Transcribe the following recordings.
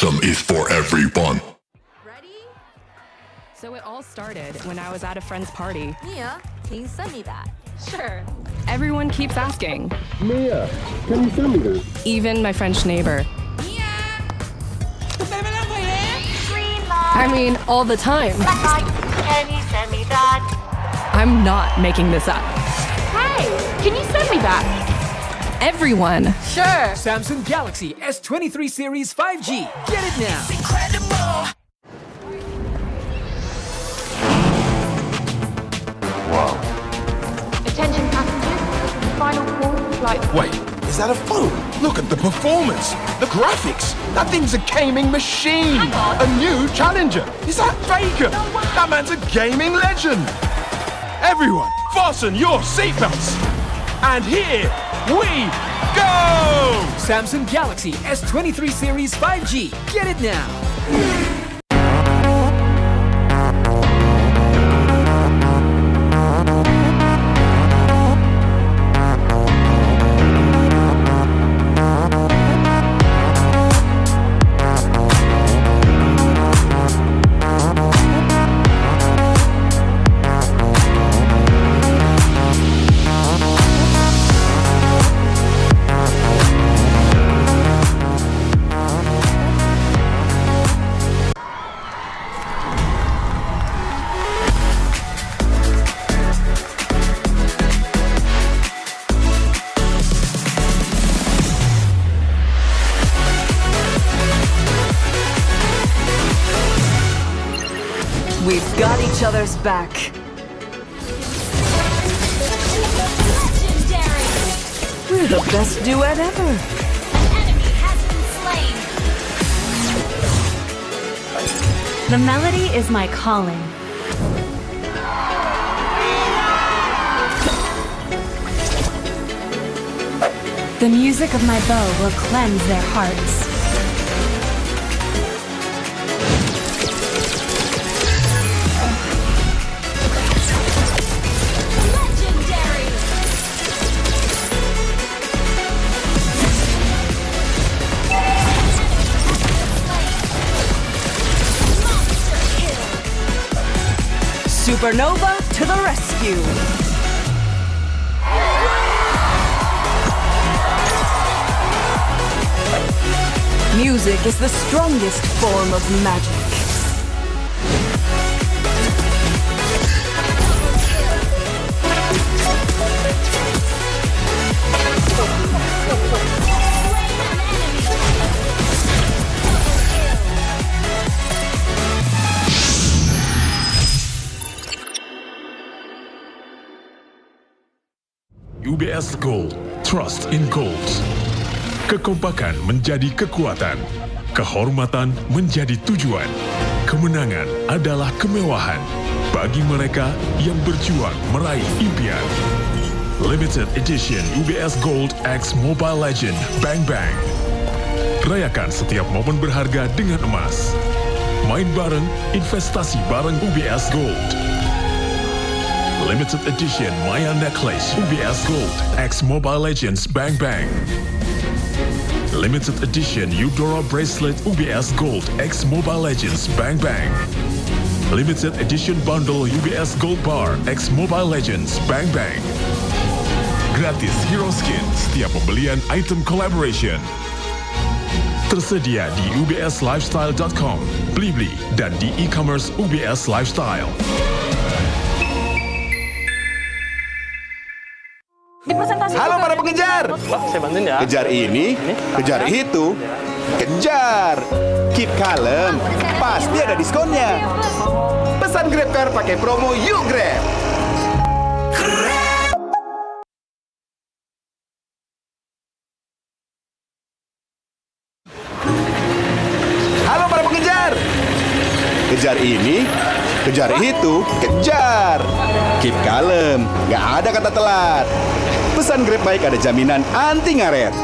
awesome is for everyone. Ready? So it all started when I was at a friend's party. Mia, can you send me that? Sure. Everyone keeps asking. Mia, can you send me that? Even my French neighbor. Mia! I mean, all the time. Can you send me that? I'm not making this up. Hey, can you send me that? Everyone. Sure. Samsung Galaxy S23 Series 5G. Get it now. Attention passengers, final call for flight. Wait, is that a phone? Look at the performance, the graphics. That thing's a gaming machine. Hang on. A new challenger. Is that Faker? That man's a gaming legend. Everyone, fasten your seatbelts. And here we go! Samsung Galaxy S23 Series 5G. Get it now. We've got each other's back. Legendary! We're the best duet ever. An enemy has been slain. The melody is my calling. The music of my bow will cleanse their hearts. Legendary! Monster kill! Supernova to the rescue. Music is the strongest form of magic. UBS Gold, trust in goals. Kekompakan menjadi kekuatan, kehormatan menjadi tujuan, kemenangan adalah kemewahan bagi mereka yang berjuang meraih impian. Limited Edition UBS Gold X Mobile Legend Bang Bang. Rayakan setiap momen berharga dengan emas. Main bareng, investasi bareng UBS Gold. Limited Edition Maya Necklace UBS Gold X Mobile Legends Bang Bang. Limited Edition Eudora Bracelet UBS Gold X Mobile Legends Bang Bang. Limited Edition Bundle UBS Gold Bar X Mobile Legends Bang Bang. Gratis Hero Skin setiap pembelian item collaboration. Tersedia di ubslifestyle.com, Blibli, dan di e-commerce UBS Lifestyle. Halo para pengejar. Saya bantuin ya. Kejar ini, kejar itu, kejar. Keep kalem, pasti ada diskonnya. Pesan GrabCar pakai promo Yuk Grab. Halo para pengejar. Kejar ini, kejar itu, kejar. Keep kalem, nggak ada kata telat. Pesan Grab Bike ada jaminan anti ngaret.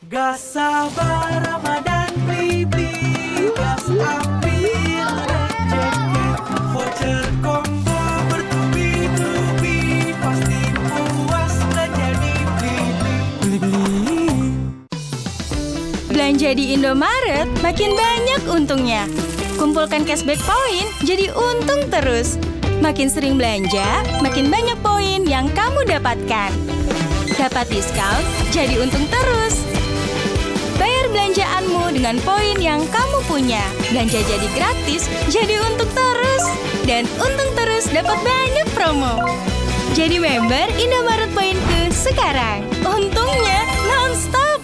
Gas sabar Ramadan beli gas ambil rezeki voucher combo bertubi-tubi pasti puas jadi beli-beli. Belanja di Indomaret makin banyak untungnya. Kumpulkan cashback poin jadi untung terus. Makin sering belanja, makin banyak poin yang kamu dapatkan. Dapat diskon, jadi untung terus. Bayar belanjaanmu dengan poin yang kamu punya. Belanja jadi gratis, jadi untung terus. Dan untung terus dapat banyak promo. Jadi member Indomaret Poinku sekarang. Untungnya non-stop.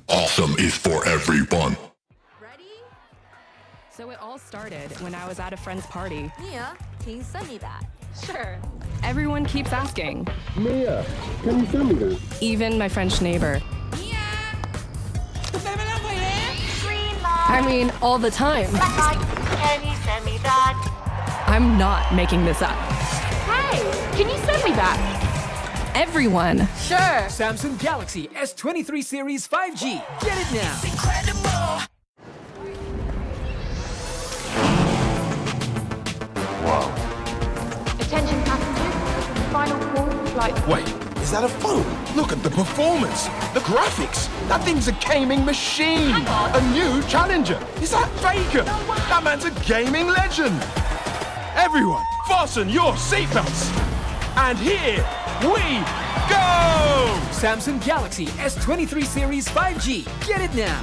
Awesome is for everyone. Ready? So it all started when I was at a friend's party. Mia, can you send me that? Sure. Everyone keeps asking, Mia, can you send me that? even my French neighbor. Mia! I mean, all the time. Can you send me that? I'm not making this up. Hey, can you send me that? Everyone. Sure. Samsung Galaxy S23 Series 5G. Get it now. Attention passengers, final call for flight. Wait, is that a phone? Look at the performance, the graphics. That thing's a gaming machine. Hang on. A new challenger. Is that Faker? That man's a gaming legend. Everyone, fasten your seatbelts. And here we go! Samsung Galaxy S23 Series 5G. Get it now.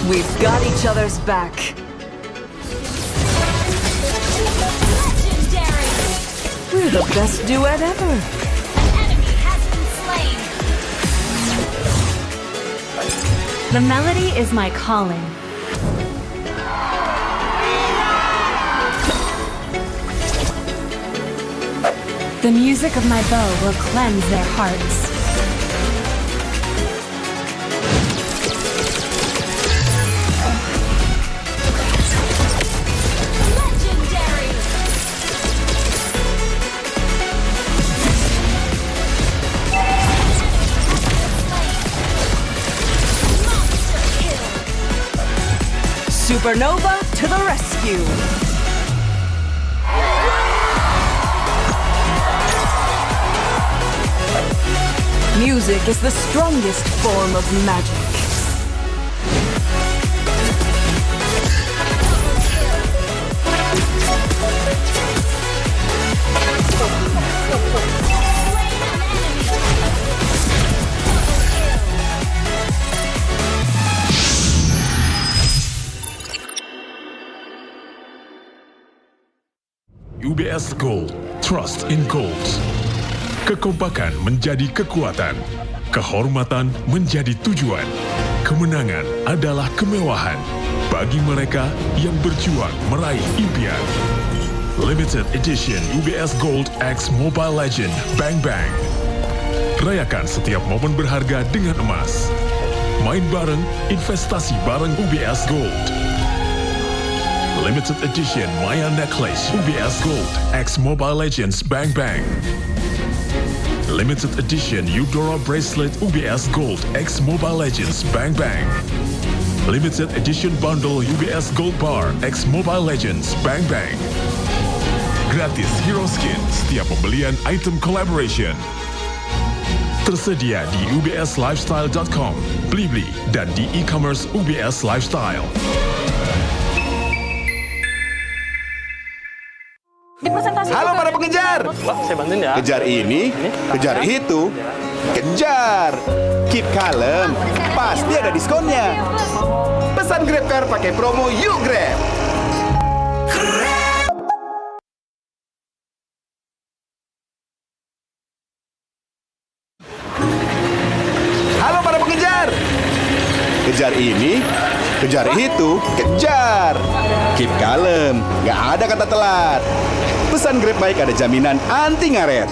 We've got each other's back. Legendary! We're the best duet ever. An enemy The melody is my calling. The music of my bow will cleanse their hearts. Legendary! Supernova to the rescue. Music is the strongest form of magic. UBS Gold, trust in goals. Kekompakan menjadi kekuatan, kehormatan menjadi tujuan, kemenangan adalah kemewahan bagi mereka yang berjuang meraih impian. Limited Edition UBS Gold X Mobile Legend Bang Bang. Rayakan setiap momen berharga dengan emas. Main bareng, investasi bareng UBS Gold. Limited Edition Maya Necklace UBS Gold X Mobile Legends Bang Bang. Limited Edition Eudora Bracelet UBS Gold X Mobile Legends Bang Bang. Limited Edition Bundle UBS Gold Bar X Mobile Legends Bang Bang. Gratis Hero Skin setiap pembelian item collaboration. Tersedia di ubslifestyle.com, Blibli, dan di e-commerce UBS Lifestyle. Halo para pengejar. Saya bantuin ya. Kejar ini, kejar itu, kejar. Keep kalem, pasti ada diskonnya. Pesan GrabCar pakai promo Yuk Grab. Halo para pengejar. Kejar ini, kejar itu, kejar. Keep kalem, nggak ada kata telat. Pesan Grab Bike ada jaminan anti ngaret.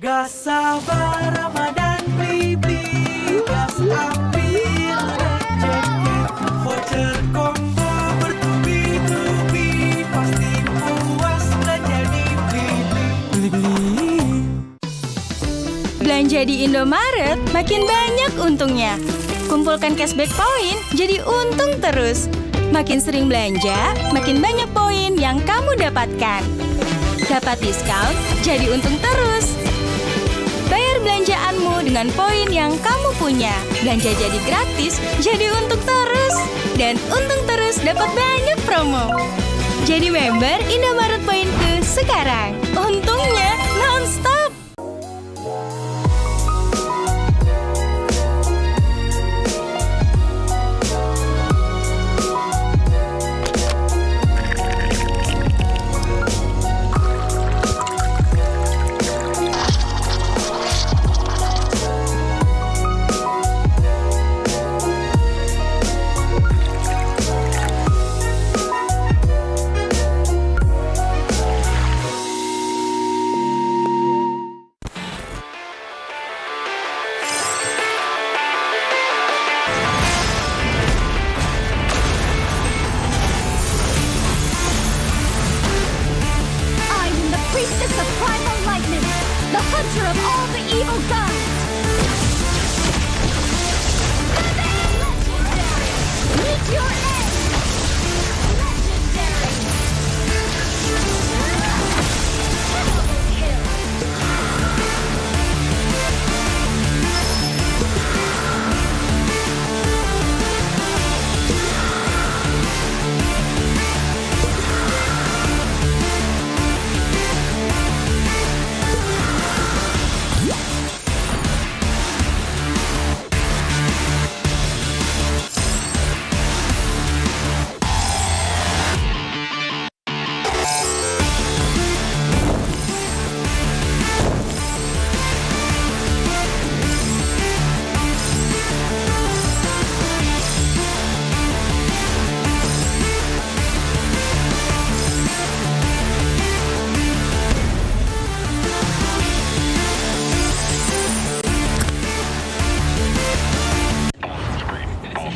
Gas sabar Ramadan beli gas ambil rejeki voucher combo bertubi-tubi pasti puas belanja di beli. Belanja di Indomaret makin banyak untungnya. Kumpulkan cashback poin jadi untung terus. Makin sering belanja, makin banyak poin yang kamu dapatkan. Dapat diskon, jadi untung terus. Bayar belanjaanmu dengan poin yang kamu punya. Belanja jadi gratis, jadi untung terus. Dan untung terus dapat banyak promo. Jadi member Indomaret Poinku sekarang. Untungnya non-stop.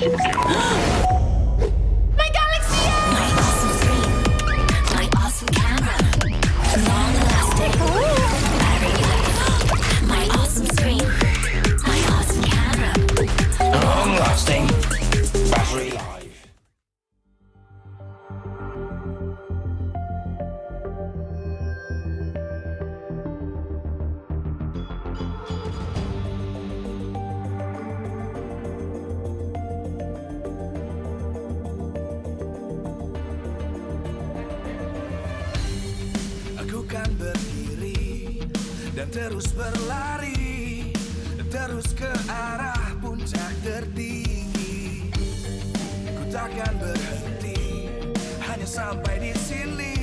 My galaxy! My awesome screen. My awesome camera. Long lasting. Battery life. My awesome screen. My awesome camera. Long lasting. Battery life. Aku kan berdiri dan terus berlari, terus ke arah puncak tertinggi. Ku takkan berhenti, hanya sampai di sini.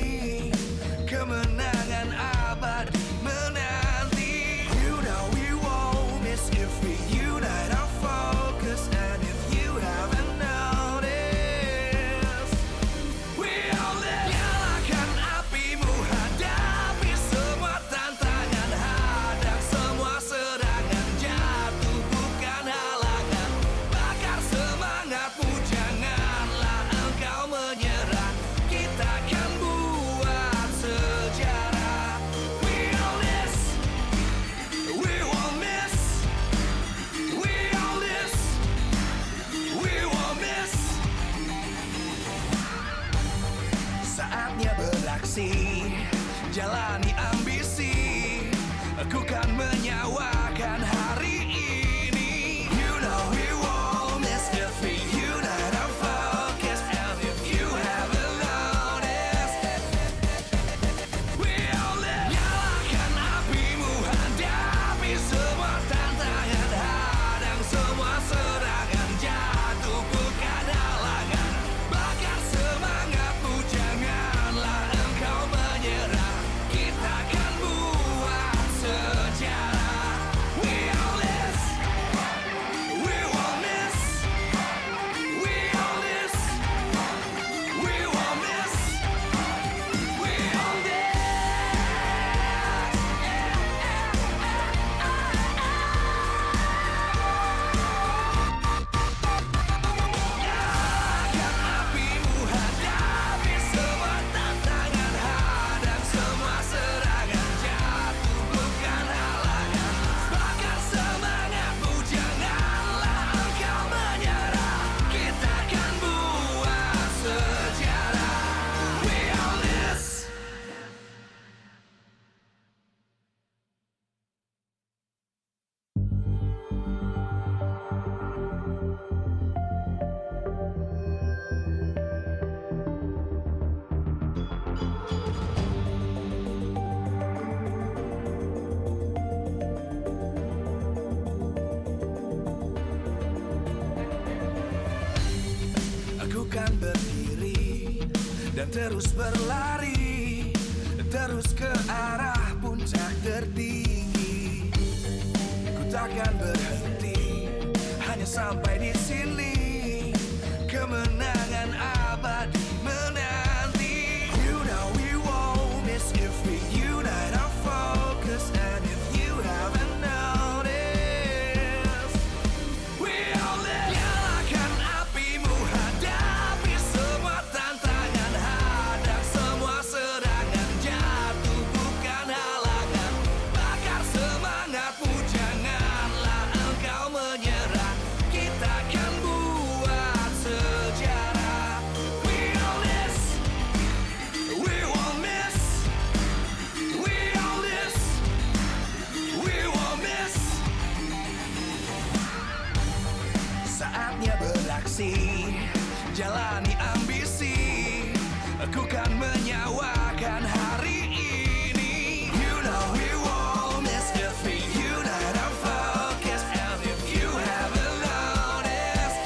Kemenangan abadi menanti. You know we won't miss if we unite our focus. And if you haven't noticed, we all live. Nyalakan apimu, hadapi semua tantangan, hadang semua serangan, jatuh bukan halangan. Bakar semangatmu, janganlah engkau menyerah. Kita akan buat sejarah. We all this, we won't miss. We all this, we won't miss. Saatnya beraksi, jalani ambisi. Aku kan menyawakan hari ini. You know we won't miss if we unite our focus. And if you haven't noticed, we all live. Nyalakan apimu, hadapi semua tantangan, hadang semua serangan, jatuh bukan halangan. Bakar semangatmu, janganlah engkau menyerah. Kita akan buat sejarah. We all this, we won't miss. We all this, we won't miss. We all this. Nyalakan apimu, hadapi semua tantangan, hadang semua serangan, jatuh bukan halangan. Bakar semangatmu, janganlah engkau menyerah. Kita akan buat sejarah. We all this. Aku kan berdiri dan terus berlari, terus ke arah puncak tertinggi. Ku takkan berhenti, hanya sampai di sini. Kemenangan abadi menanti. You know we won't miss if we unite our focus. And if you haven't noticed, we all live. Nyalakan apimu, hadapi semua tantangan, hadang semua serangan, jatuh bukan halangan. Bakar semangatmu, janganlah engkau menyerah. Kita akan buat sejarah. We all this, we won't miss. We all this, we won't miss. Saatnya beraksi, jalani ambisi. Aku kan menyawakan hari ini. You know we won't miss if we unite our focus. And if you haven't noticed,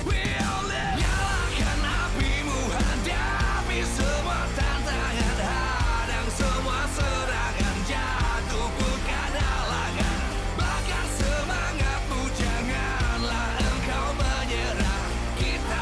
we all live. Nyalakan apimu, hadapi semua tantangan, hadang semua serangan, jatuh bukan halangan. Bakar semangatmu, janganlah engkau menyerah. Kita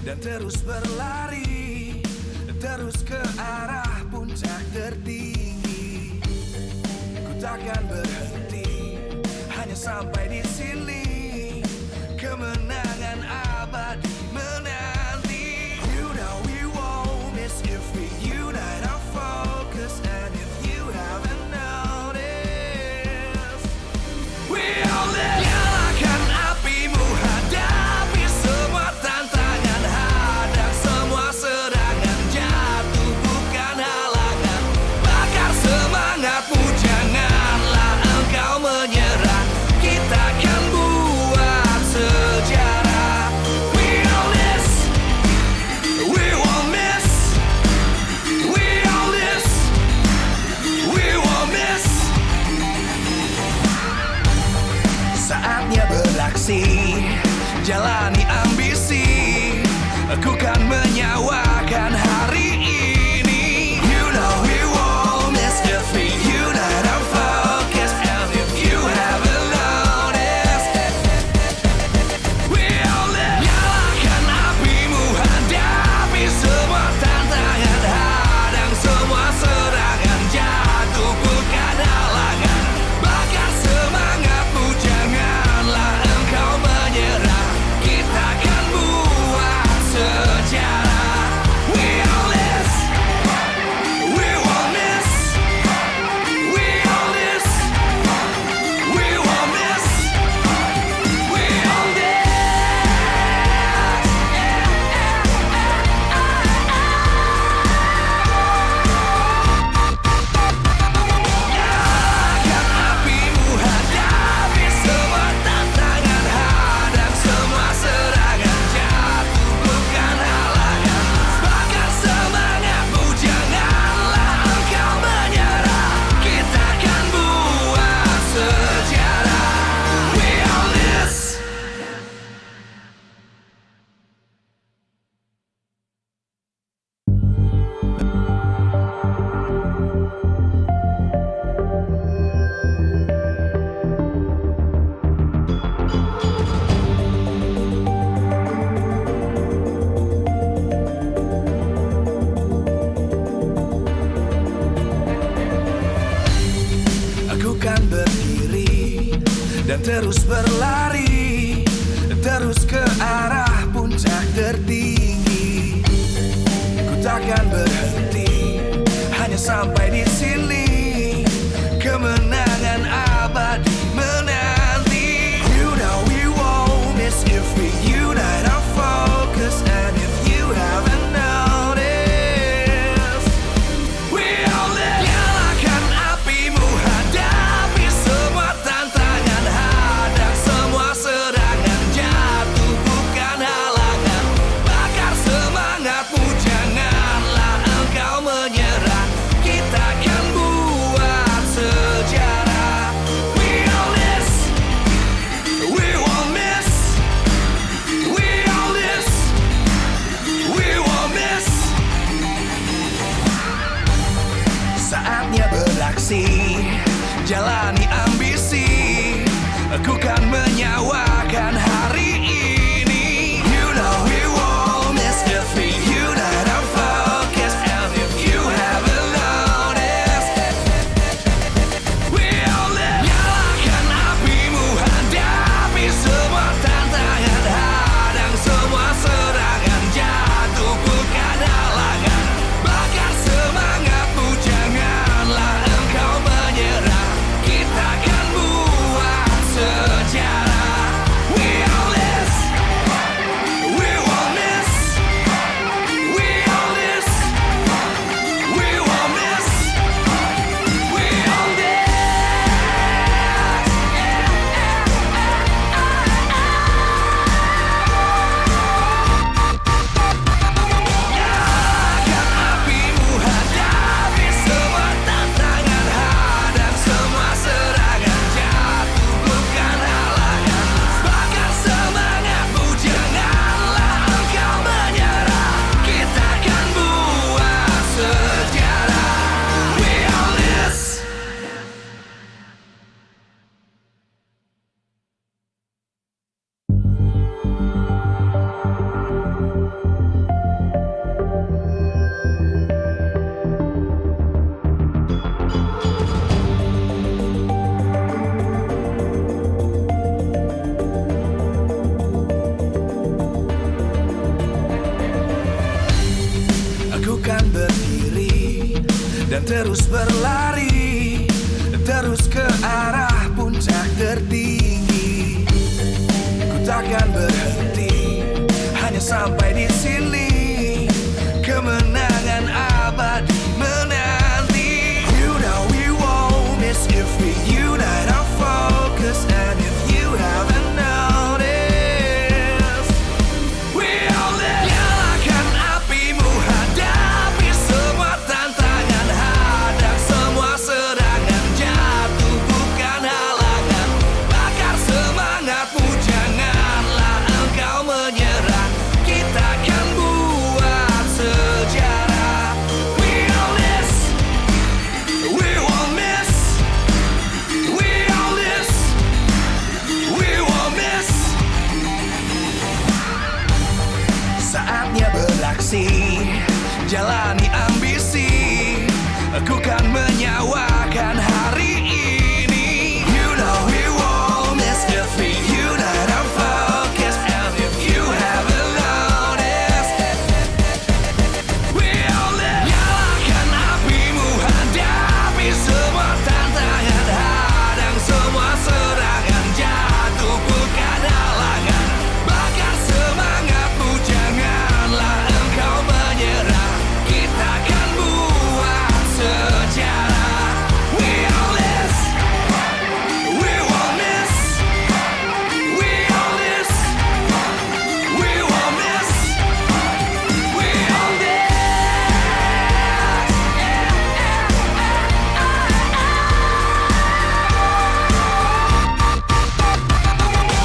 dan terus berlari, terus ke arah puncak tertinggi. Ku takkan berhenti, hanya sampai di sini. Kemenangan abadi menanti. You know we won't miss if we unite our focus. And if you haven't noticed, we all live. Nyalakan apimu, hadapi semua tantangan, hadang semua serangan, jatuh bukan halangan. Bakar semangatmu, janganlah engkau menyerah. Kita akan buat sejarah. We all this, we won't miss. We all this, we won't miss. Saatnya beraksi, jalani ambisi. Aku kan menyawakan hari ini. You know we won't miss if we unite our focus. And if you haven't noticed, we all live. Nyalakan apimu, hadapi semua tantangan, hadang semua serangan, jatuh bukan halangan. Bakar semangatmu, janganlah engkau menyerah. Kita akan buat sejarah. We all this, we won't miss. We all this, we won't miss. We all this. Nyalakan apimu, hadapi semua tantangan, hadang semua serangan, jatuh bukan halangan. Bakar semangatmu, janganlah engkau menyerah. Kita akan buat sejarah. We all this. Aku kan berdiri dan terus berlari, terus ke arah puncak tertinggi. Ku takkan berhenti, hanya sampai di sini. Kemenangan abadi menanti. You know we won't miss if we unite our focus. And if you haven't noticed, we all live. Nyalakan apimu, hadapi semua tantangan, hadang semua serangan, jatuh bukan halangan. Bakar semangatmu, janganlah engkau menyerah. Kita akan buat sejarah. dan terus berlari, terus ke arah puncak tertinggi. Ku takkan berhenti, hanya sampai di sini. Kemenangan abadi menanti. You know we won't miss if we unite our focus. And if you haven't noticed, we all live. Nyalakan apimu, hadapi semua tantangan, hadang semua serangan, jatuh bukan halangan. Bakar semangatmu, janganlah engkau menyerah. Kita akan buat sejarah. We all this, we won't miss. We all this, we won't miss. Saatnya beraksi, jalani ambisi. Aku kan menyawakan hari ini. You know we won't miss if we unite our focus. And if you haven't noticed, we all live. Nyalakan apimu, hadapi semua tantangan, hadang semua serangan, jatuh bukan halangan. Bakar semangatmu, janganlah engkau menyerah. Kita akan buat sejarah. We all this, we won't miss. We all this, we won't miss. We all this.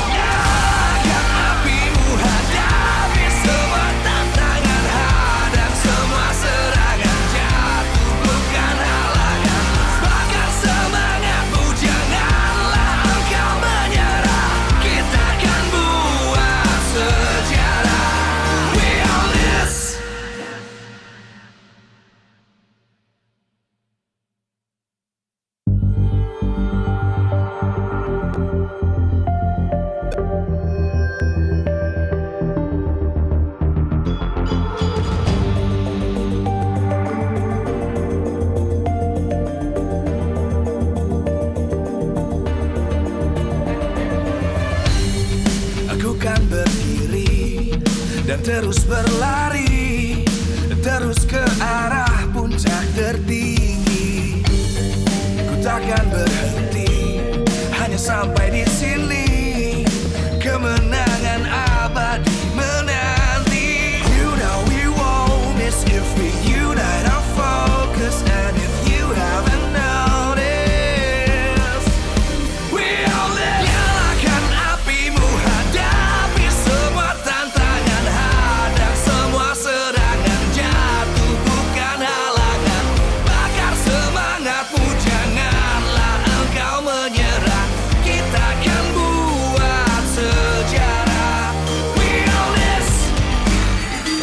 Nyalakan apimu, hadapi semua tantangan, hadang semua serangan, jatuh bukan halangan. Bakar semangatmu, janganlah engkau menyerah. Kita akan buat sejarah. We all this. Aku kan berdiri dan terus berlari, terus ke arah puncak tertinggi. Ku takkan berhenti, hanya sampai di sini. Kemenangan abadi menanti. You know we won't miss if we unite our focus. And if you haven't noticed, we all live. Nyalakan apimu, hadapi semua tantangan, hadang semua serangan, jatuh bukan halangan. Bakar semangatmu, janganlah engkau menyerah. Kita akan buat sejarah. We all this,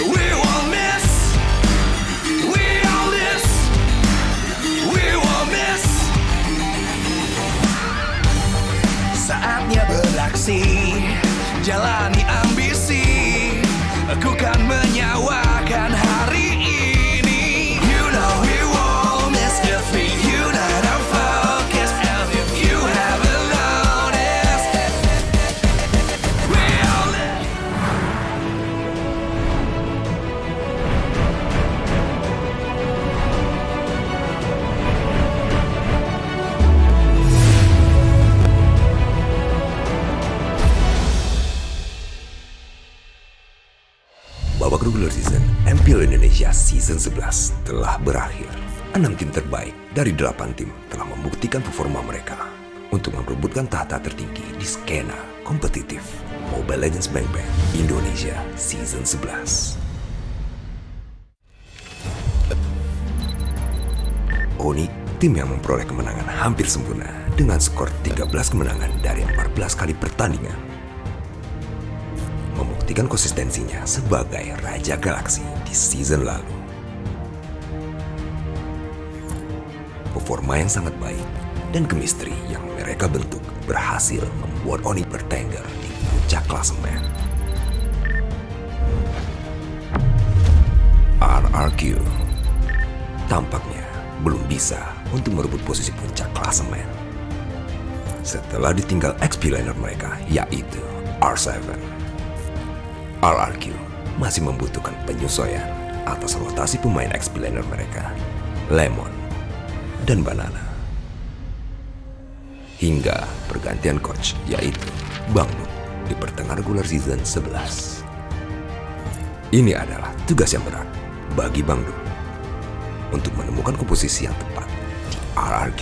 we won't miss. We all this, we won't miss. Saatnya beraksi, jalani ambisi. Aku kan menyawakan hari ini. You know we won't miss if we unite our focus. And if you haven't noticed, we all live. Babak regular season MPL Indonesia Season 11 telah berakhir. 6 tim terbaik dari 8 tim telah membuktikan performa mereka untuk merebutkan tahta tertinggi di skena kompetitif Mobile Legends Bang Bang Indonesia Season 11. Oni, tim yang memperoleh kemenangan hampir sempurna dengan skor 13 kemenangan dari 14 kali pertandingan, membuktikan konsistensinya sebagai Raja Galaksi di season lalu. Performa yang sangat baik dan chemistry yang mereka bentuk berhasil membuat Oni bertengger di puncak klasemen. RRQ tampaknya belum bisa untuk merebut posisi puncak klasemen. Setelah ditinggal XP laner mereka, yaitu R7. RRQ masih membutuhkan penyesuaian atas rotasi pemain XP laner mereka, Lemon dan Banana. Hingga pergantian coach, yaitu Bang Nuk di pertengahan regular season 11. Ini adalah tugas yang berat bagi Bang Nuk untuk menemukan komposisi yang tepat di RRQ.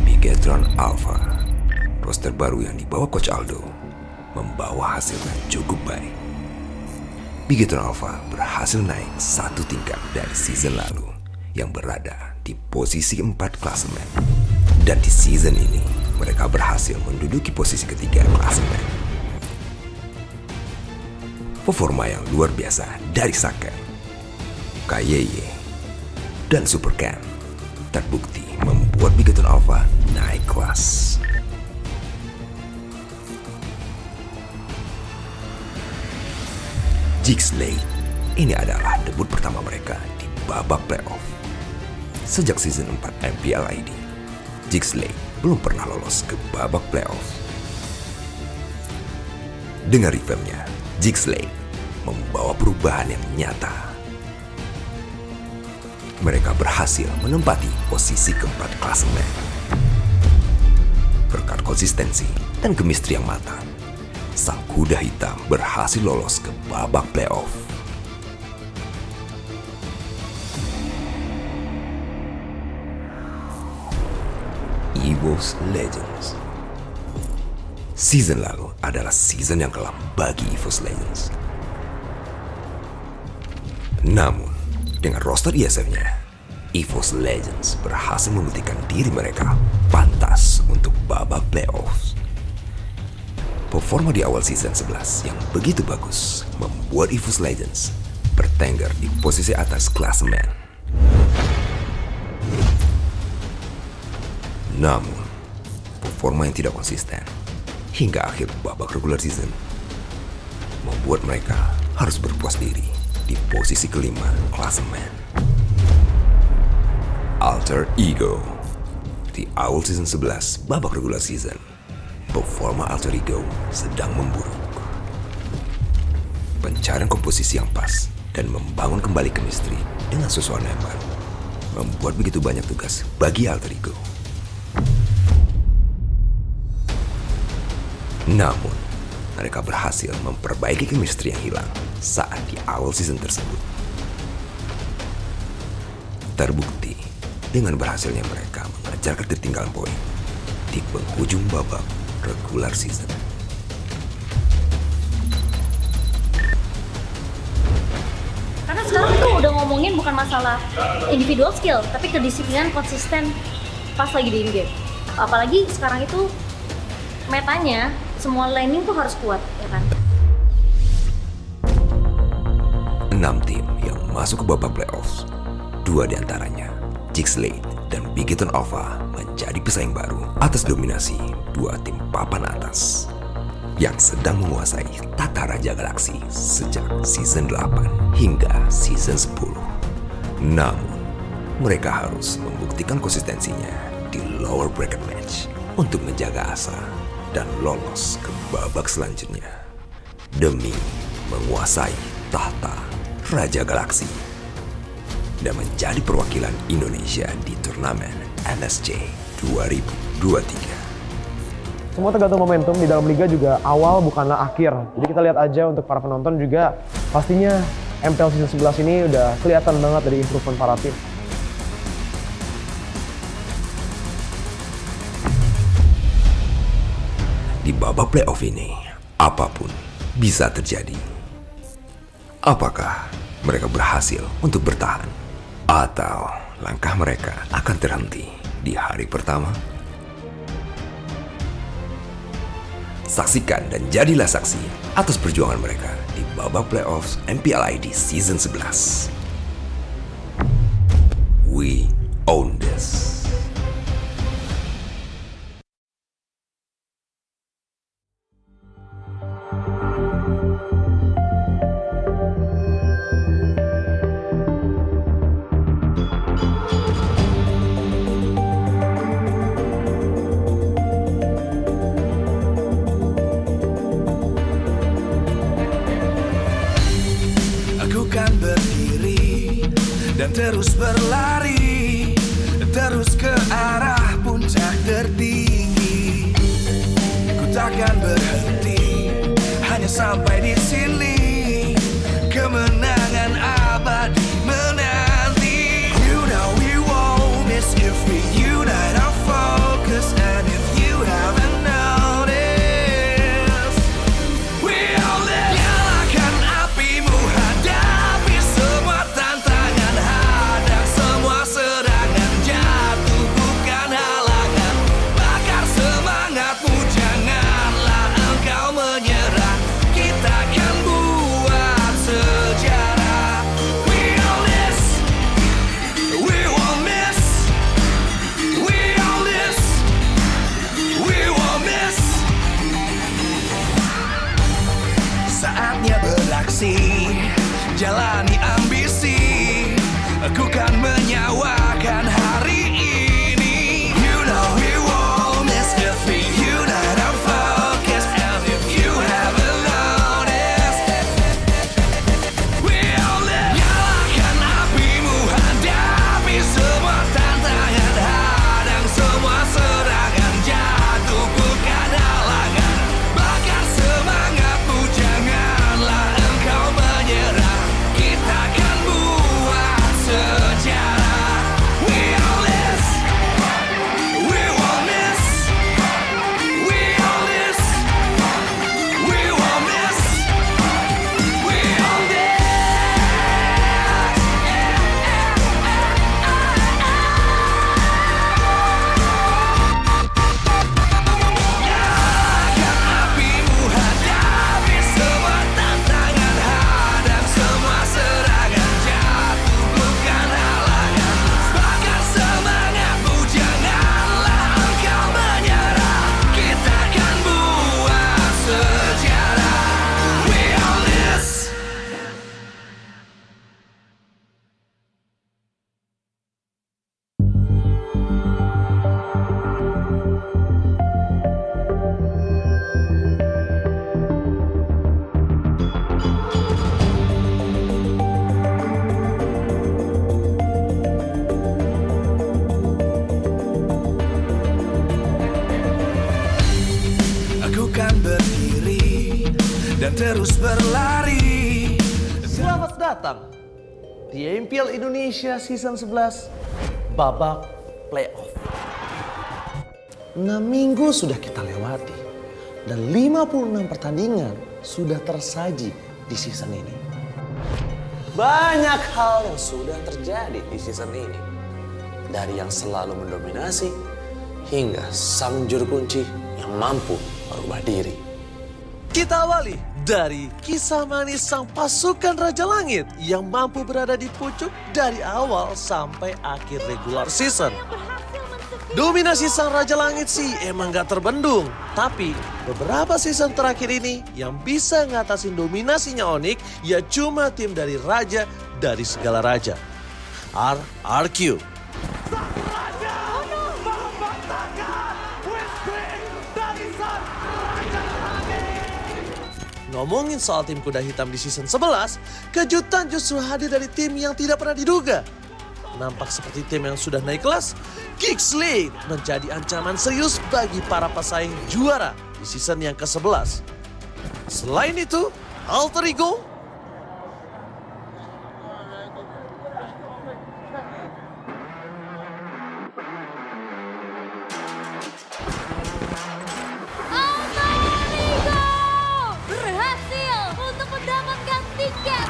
Bigetron Alpha, roster baru yang dibawa Coach Aldo, membawa hasil yang cukup baik. Bigetron Alpha berhasil naik satu tingkat dari season lalu yang berada di posisi 4 klasemen. Dan di season ini, mereka berhasil menduduki posisi ketiga klasemen. Performa yang luar biasa dari Saker, Kayeye, dan Super Ken terbukti membuat Bigetron Alpha naik kelas. GEEK SLATE ini adalah debut pertama mereka di babak playoff. Sejak season 4 MPL ID, GEEK SLATE belum pernah lolos ke babak playoff. Dengan revampnya, GEEK SLATE membawa perubahan yang nyata. Mereka berhasil menempati posisi keempat klasemen. Berkat konsistensi dan chemistry yang matang, sang kuda hitam berhasil lolos ke babak playoff. EVOS Legends. Season lalu adalah season yang kelam bagi EVOS Legends. Namun, dengan roster ISF-nya, EVOS Legends berhasil membuktikan diri mereka pantas untuk babak playoffs. Performa di awal season 11 yang begitu bagus membuat EVOS Legends bertengger di posisi atas klasemen. Namun, performa yang tidak konsisten hingga akhir babak regular season membuat mereka harus berpuas diri di posisi kelima klasemen. Alter Ego. Di awal season 11 babak regular season, performa Alter Ego sedang memburuk. Pencarian komposisi yang pas dan membangun kembali chemistry dengan susunan yang baru membuat begitu banyak tugas bagi Alter Ego. Namun, mereka berhasil memperbaiki chemistry yang hilang saat di awal season tersebut. Terbukti dengan berhasilnya mereka mengejar ketertinggalan poin di penghujung babak regular season. Karena sekarang tuh udah ngomongin bukan masalah individual skill, tapi kedisiplinan konsisten pas lagi di in-game. Apalagi sekarang itu metanya semua laning tuh harus kuat, ya kan? 6 tim yang masuk ke babak playoffs, 2 diantaranya, GEEK SLATE dan Bigetron Alpha, menjadi pesaing baru atas dominasi 2 tim papan atas yang sedang menguasai tata raja galaksi sejak season 8 hingga season 10. Namun, mereka harus membuktikan konsistensinya di lower bracket match untuk menjaga asa dan lolos ke babak selanjutnya demi menguasai tahta Raja Galaksi dan menjadi perwakilan Indonesia di turnamen MSC 2023. Semua tergantung momentum, di dalam liga juga awal bukanlah akhir. Jadi kita lihat aja untuk para penonton juga, pastinya MPL season 11 ini udah kelihatan banget dari improvement para tim. Di babak playoff ini, apapun bisa terjadi. Apakah mereka berhasil untuk bertahan? Atau langkah mereka akan terhenti di hari pertama? Saksikan dan jadilah saksi atas perjuangan mereka di babak playoffs MPL ID Season 11. We own this. dan terus berlari, terus ke arah puncak tertinggi. Ku takkan berhenti, hanya sampai di sini. Kemenangan abadi menanti. You know we won't miss if we unite our focus. And if you haven't noticed, we all live. Nyalakan apimu, hadapi semua tantangan, hadang semua serangan, jatuh bukan halangan. Bakar semangatmu, janganlah engkau menyerah. Kita akan buat sejarah. We all this, we won't miss. We all this, we won't miss. Saatnya beraksi, jalani ambisi. Aku kan menyawakan hari ini. You know we won't miss if we unite our focus. And if you haven't noticed, we all live. Nyalakan apimu, hadapi semua tantangan, hadang semua serangan, jatuh bukan halangan. Bakar semangatmu, janganlah engkau menyerah. Kita akan buat sejarah. We all this, we won't miss. We all this, we won't miss. We all this. Nyalakan apimu, hadapi semua tantangan, hadang semua serangan, jatuh bukan halangan. Bakar semangatmu, janganlah engkau menyerah. Kita akan buat sejarah. We all this. Aku kan berdiri dan terus berlari. Selamat datang di MPL Indonesia Season 11 babak playoff. 6 minggu sudah kita lewati dan 56 pertandingan sudah tersaji di season ini. Banyak hal yang sudah terjadi di season ini. Dari yang selalu mendominasi hingga sang juru kunci yang mampu merubah diri. Kita awali dari kisah manis sang pasukan Raja Langit yang mampu berada di pucuk dari awal sampai akhir regular season. Dominasi sang Raja Langit sih emang gak terbendung. Tapi beberapa season terakhir ini yang bisa ngatasin dominasinya Onyx ya cuma tim dari Raja dari segala Raja. RRQ. Ngomongin soal tim kuda hitam di season 11, kejutan justru hadir dari tim yang tidak pernah diduga. Nampak seperti tim yang sudah naik kelas, GEEK SLATE menjadi ancaman serius bagi para pesaing juara di season yang ke-11. Selain itu, Alter Ego berhasil untuk mendapatkan tiket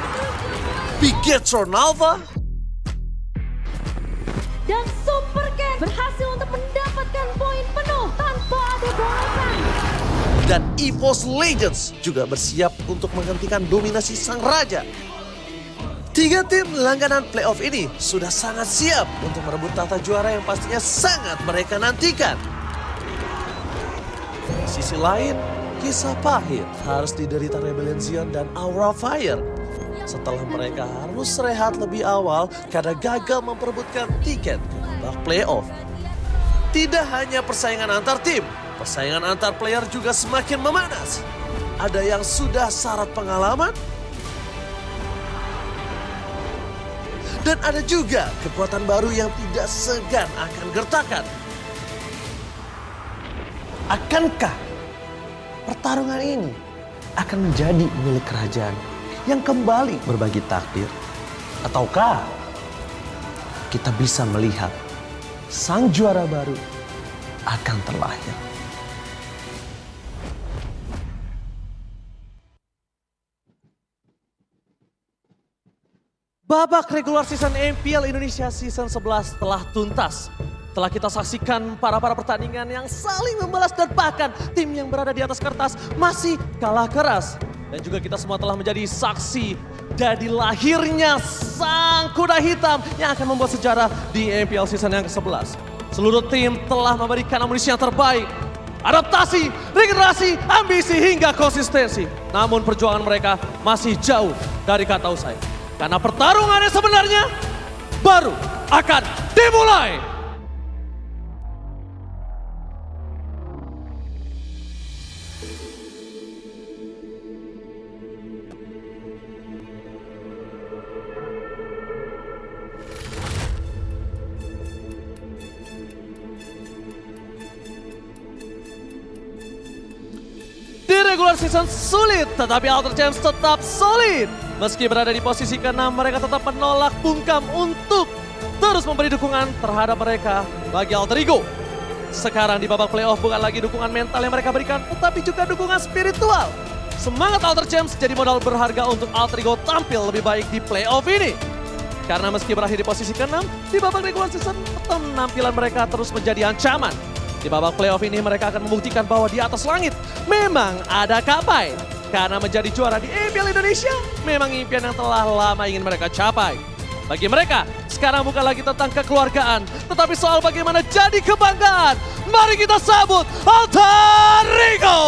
Bigetron Alpha dan Super Cat berhasil untuk mendapatkan poin penuh tanpa ada bolehan. dan EVOS Legends juga bersiap untuk menghentikan dominasi sang raja. 3 tim langganan playoff ini sudah sangat siap untuk merebut tahta juara yang pastinya sangat mereka nantikan. Di sisi lain, kisah pahit harus diderita Rebellion Zion dan Aura Fire setelah mereka harus rehat lebih awal karena gagal memperebutkan tiket ke babak playoff. Tidak hanya persaingan antar tim, persaingan antar player juga semakin memanas. Ada yang sudah syarat pengalaman, Dan ada juga kekuatan baru yang tidak segan akan gertakan. Akankah pertarungan ini akan menjadi milik kerajaan yang kembali berbagi takdir? Ataukah kita bisa melihat sang juara baru akan terlahir? Babak regular season MPL Indonesia Season 11 telah tuntas. Telah kita saksikan para pertandingan yang saling membalas dan bahkan tim yang berada di atas kertas masih kalah keras. Dan juga kita semua telah menjadi saksi dari lahirnya sang kuda hitam yang akan membuat sejarah di MPL Season yang ke-11. Seluruh tim telah memberikan amunisi yang terbaik. Adaptasi, regenerasi, ambisi hingga konsistensi. Namun perjuangan mereka masih jauh dari kata usai. Karena pertarungannya sebenarnya baru akan dimulai. Di regular season sulit, tetapi Alter Gems tetap solid. Meski berada di posisi ke-6, mereka tetap menolak bungkam untuk terus memberi dukungan terhadap mereka bagi Alter Ego. Sekarang di babak playoff bukan lagi dukungan mental yang mereka berikan, tetapi juga dukungan spiritual. Semangat Alter Gems jadi modal berharga untuk Alter Ego tampil lebih baik di playoff ini. Karena meski berakhir di posisi ke-6, di babak regular season, penampilan mereka terus menjadi ancaman. Di babak playoff ini mereka akan membuktikan bahwa di atas langit memang ada kapai. Karena menjadi juara di MPL Indonesia memang impian yang telah lama ingin mereka capai. Bagi mereka, sekarang bukan lagi tentang kekeluargaan, tetapi soal bagaimana jadi kebanggaan. Mari kita sambut Alter Ego!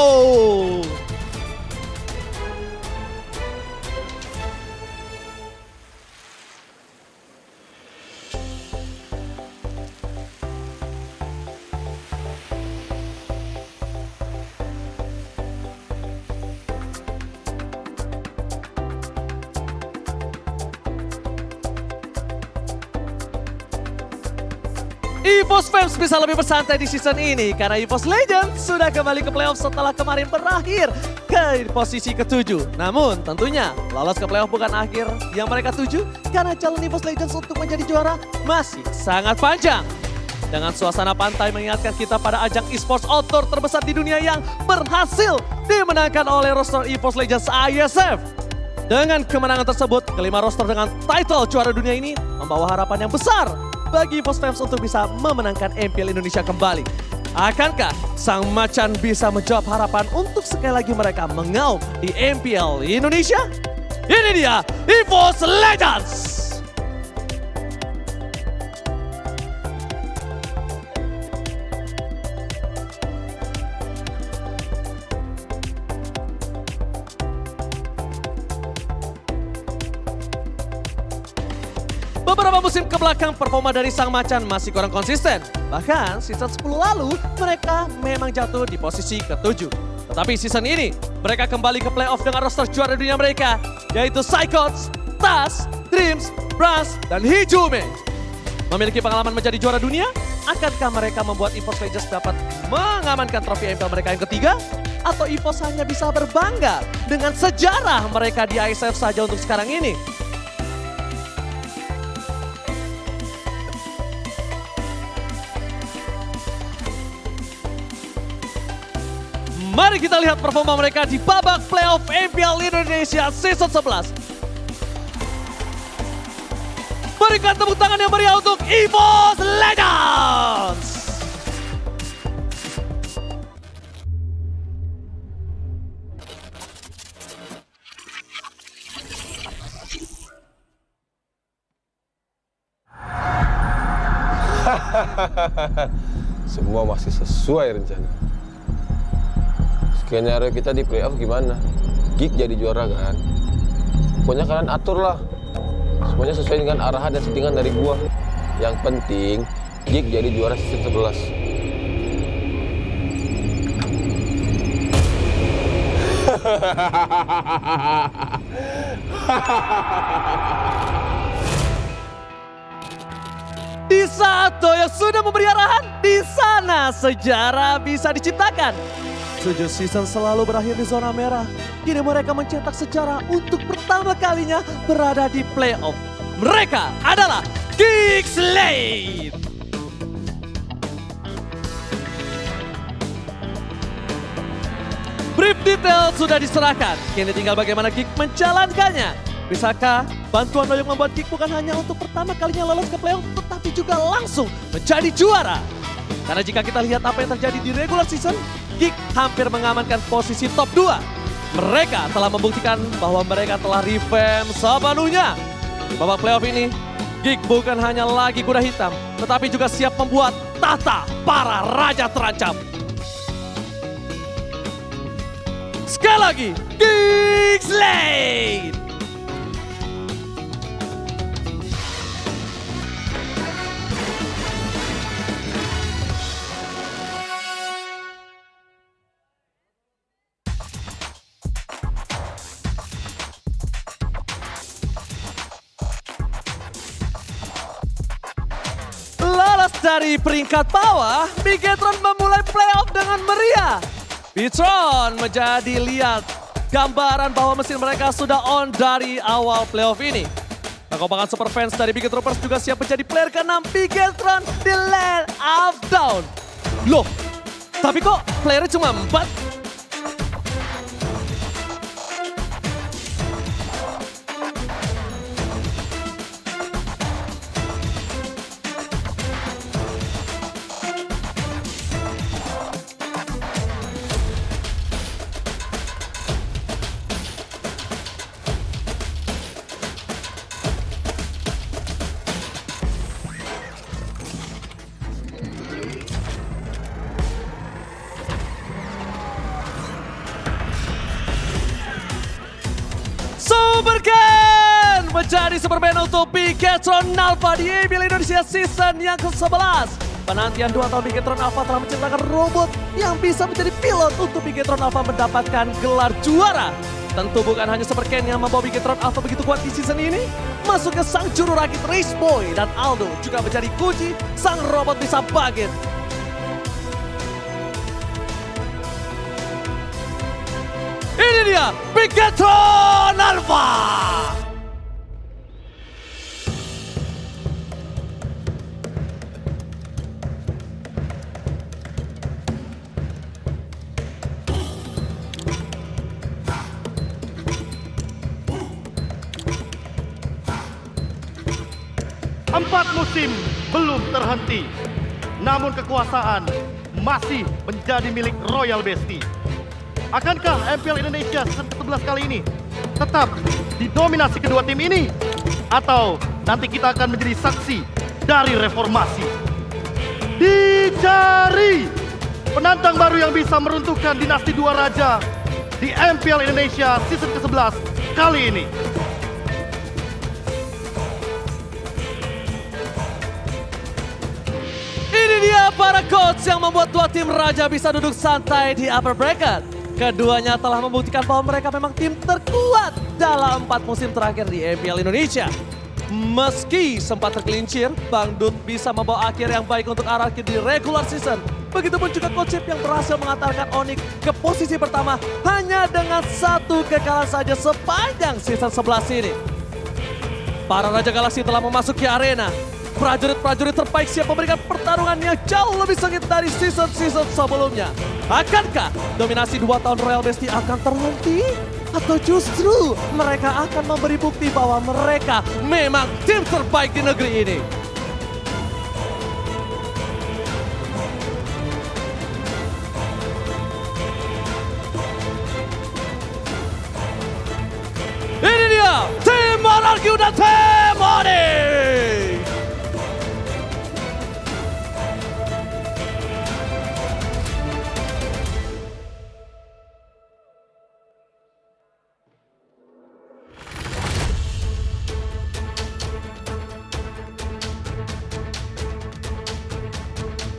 EVOS fans bisa lebih bersantai di season ini karena EVOS Legends sudah kembali ke playoff setelah kemarin berakhir ke posisi ke-7. Namun tentunya lolos ke playoff bukan akhir yang mereka tuju karena jalan EVOS Legends untuk menjadi juara masih sangat panjang. Dengan suasana pantai mengingatkan kita pada ajang esports outdoor terbesar di dunia yang berhasil dimenangkan oleh roster EVOS Legends ISF. Dengan kemenangan tersebut, kelima roster dengan title juara dunia ini membawa harapan yang besar bagi EVOS fans untuk bisa memenangkan MPL Indonesia kembali. Akankah sang macan bisa menjawab harapan untuk sekali lagi mereka mengaum di MPL Indonesia? Ini dia EVOS Legends! Beberapa musim kebelakang performa dari sang macan masih kurang konsisten. Bahkan season 10 lalu mereka memang jatuh di posisi ke-7. Tetapi season ini mereka kembali ke playoff dengan roster juara dunia mereka. Yaitu Psychots, Tas, Dreams, Brass, dan Hijume. Memiliki pengalaman menjadi juara dunia? Akankah mereka membuat EVOS Legends dapat mengamankan trofi MPL mereka yang ketiga? Atau EVOS hanya bisa berbangga dengan sejarah mereka di ISF saja untuk sekarang ini? Mari kita lihat performa mereka di babak playoff MPL Indonesia Season 11. Berikan tepuk tangan yang meriah untuk EVOS Legends! Semua masih sesuai rencana. Skenario kita di playoff gimana? GEEK jadi juara kan? Pokoknya kalian atur lah. Semuanya sesuai dengan arahan dan settingan dari gua. Yang penting GEEK jadi juara season 11. Di saat Toyo sudah memberi arahan, di sana sejarah bisa diciptakan. 7 season selalu berakhir di zona merah. Kini mereka mencetak sejarah untuk pertama kalinya berada di playoff. Mereka adalah GEEK SLATE. Brief detail sudah diserahkan, kini tinggal bagaimana GEEK menjalankannya. Bisakah bantuan Doyong membuat GEEK bukan hanya untuk pertama kalinya lolos ke playoff, tetapi juga langsung menjadi juara? Karena jika kita lihat apa yang terjadi di regular season, GEEK hampir mengamankan posisi top 2. Mereka telah membuktikan bahwa mereka telah revamp sepenuhnya. Di babak playoff ini, GEEK bukan hanya lagi kuda hitam, tetapi juga siap membuat tahta para raja terancam. Sekali lagi, GEEK SLATE! Dari peringkat bawah, Bigetron memulai playoff dengan meriah. Bigetron menjadi lihat gambaran bahwa mesin mereka sudah on dari awal playoff ini. Kekompakan super fans dari Bigetroopers juga siap menjadi player ke-6 Bigetron di Land of Down. Loh, tapi kok playernya cuma 4? Menjadi Superman untuk Bigetron Alpha di EVOS Indonesia season yang ke-11. Penantian 2 tahun Bigetron Alpha telah menciptakan robot yang bisa menjadi pilot untuk Bigetron Alpha mendapatkan gelar juara. Tentu bukan hanya Superman yang membawa Bigetron Alpha begitu kuat di season ini. Masuknya sang juru rakit Race Boy dan Aldo juga menjadi kunci sang robot bisa bangkit. Ini dia Bigetron Alpha. Empat musim belum terhenti, namun kekuasaan masih menjadi milik Royal Bestie. Akankah MPL Indonesia season ke-11 kali ini tetap didominasi kedua tim ini? Atau nanti kita akan menjadi saksi dari reformasi? Dicari penantang baru yang bisa meruntuhkan dinasti dua raja di MPL Indonesia season ke-11 kali ini. Ini dia para coach yang membuat dua tim raja bisa duduk santai di upper bracket. Keduanya telah membuktikan bahwa mereka memang tim terkuat dalam 4 musim terakhir di MPL Indonesia. Meski sempat tergelincir, Bang Dut bisa membawa akhir yang baik untuk RRQ di regular season. Begitupun juga Coach Chip yang berhasil mengantarkan Onyx ke posisi pertama hanya dengan 1 kekalahan saja sepanjang season 11 ini. Para Raja Galaksi telah memasuki arena. Prajurit-prajurit terbaik siap memberikan pertarungan yang jauh lebih sengit dari season-season sebelumnya. Akankah dominasi 2 tahun Royal Bestie akan terhenti? Atau justru mereka akan memberi bukti bahwa mereka memang tim terbaik di negeri ini? Ini dia, tim Monarki dan tim Onyx!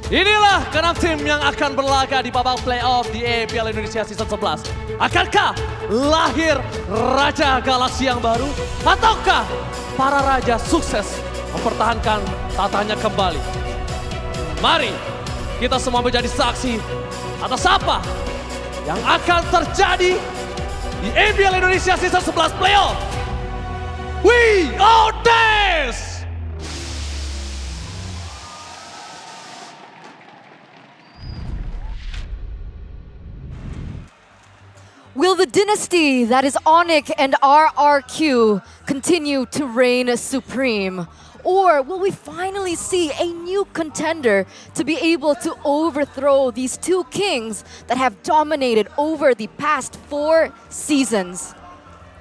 Inilah ke-6 tim yang akan berlaga di babak playoff di MPL Indonesia season 11. Akankah lahir Raja Galaksi yang baru? Ataukah para raja sukses mempertahankan tatanya kembali. Mari kita semua menjadi saksi atas apa yang akan terjadi di MPL Indonesia Season 11 Playoff. We are this! Will the dynasty that is Onyx and RRQ continue to reign supreme? Or will we finally see a new contender to be able to overthrow these two kings that have dominated over the past 4 seasons?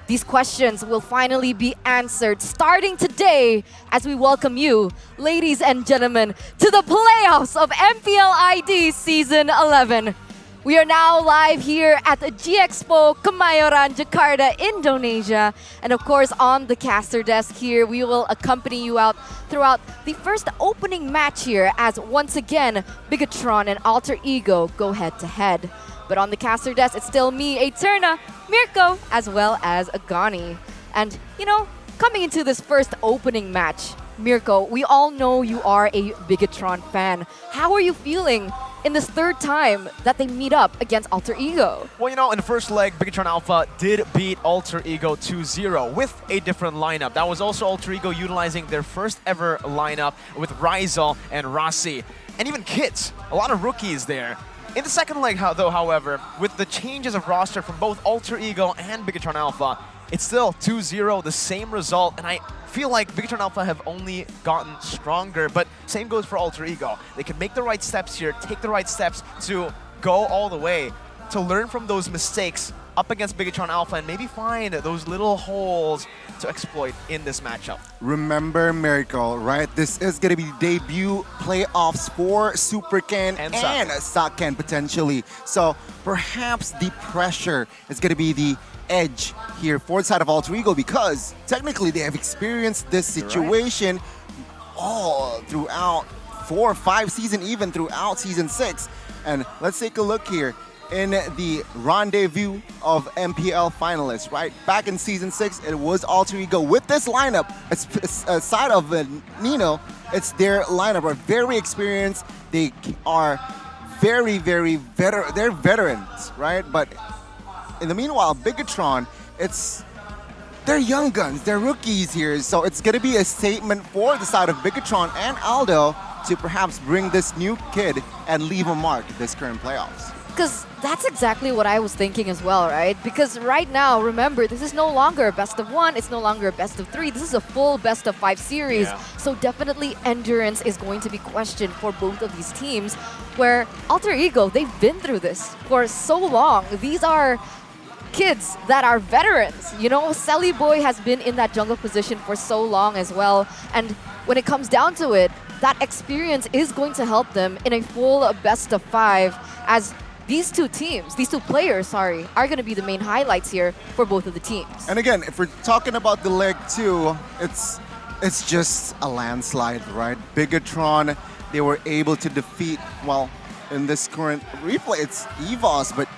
These questions will finally be answered starting today as we welcome you, ladies and gentlemen, to the playoffs of MPL ID Season 11. We are now live here at the G-Expo Kemayoran, Jakarta, Indonesia. And of course, on the caster desk here, we will accompany you out throughout the first opening match here as once again, Bigetron and Alter Ego go head-to-head. But on the caster desk, it's still me, Eterna, Mirko, as well as Agani. And, you know, coming into this first opening match, Mirko, we all know you are a Bigetron fan. How are you feeling in this third time that they meet up against Alter Ego? Well, you know, in the first leg, Bigetron Alpha did beat Alter Ego 2-0 with a different lineup. That was also Alter Ego utilizing their first ever lineup with Rizal and Rossi. And even Kits, a lot of rookies there. In the second leg, however, with the changes of roster from both Alter Ego and Bigetron Alpha, it's still 2-0, the same result, and I feel like Bigetron Alpha have only gotten stronger, but same goes for Alter Ego. They can make the right steps here, take the right steps to go all the way, to learn from those mistakes up against Bigetron Alpha and maybe find those little holes to exploit in this matchup. Remember, Miracle, right? This is going to be the debut playoffs for Super Ken and Sak Ken potentially. So perhaps the pressure is going to be the edge here for the side of Alter Ego because technically they have experienced this situation all throughout 4 or 5 seasons, even throughout Season 6. And let's take a look here in the rendezvous of MPL finalists, right? Back in Season 6, it was Alter Ego with this lineup. Aside of Nino, it's their lineup. Are very experienced. They are very, very they're veterans, right? But in the meanwhile, Bigetron, they're young guns, they're rookies here. So it's going to be a statement for the side of Bigetron and Aldo to perhaps bring this new kid and leave a mark this current playoffs. Because that's exactly what I was thinking as well, right? Because right now, remember, this is no longer a best of 1, it's no longer a best of 3, this is a full best of 5 series. Yeah. So definitely endurance is going to be questioned for both of these teams, where Alter Ego, they've been through this for so long. These are kids that are veterans. You know, Selly Boy has been in that jungle position for so long as well. And when it comes down to it, that experience is going to help them in a full best of 5 as these two players, are going to be the main highlights here for both of the teams. And again, if we're talking about the leg 2, it's just a landslide, right? Bigetron, they were able to defeat, well, in this current replay, it's EVOS, but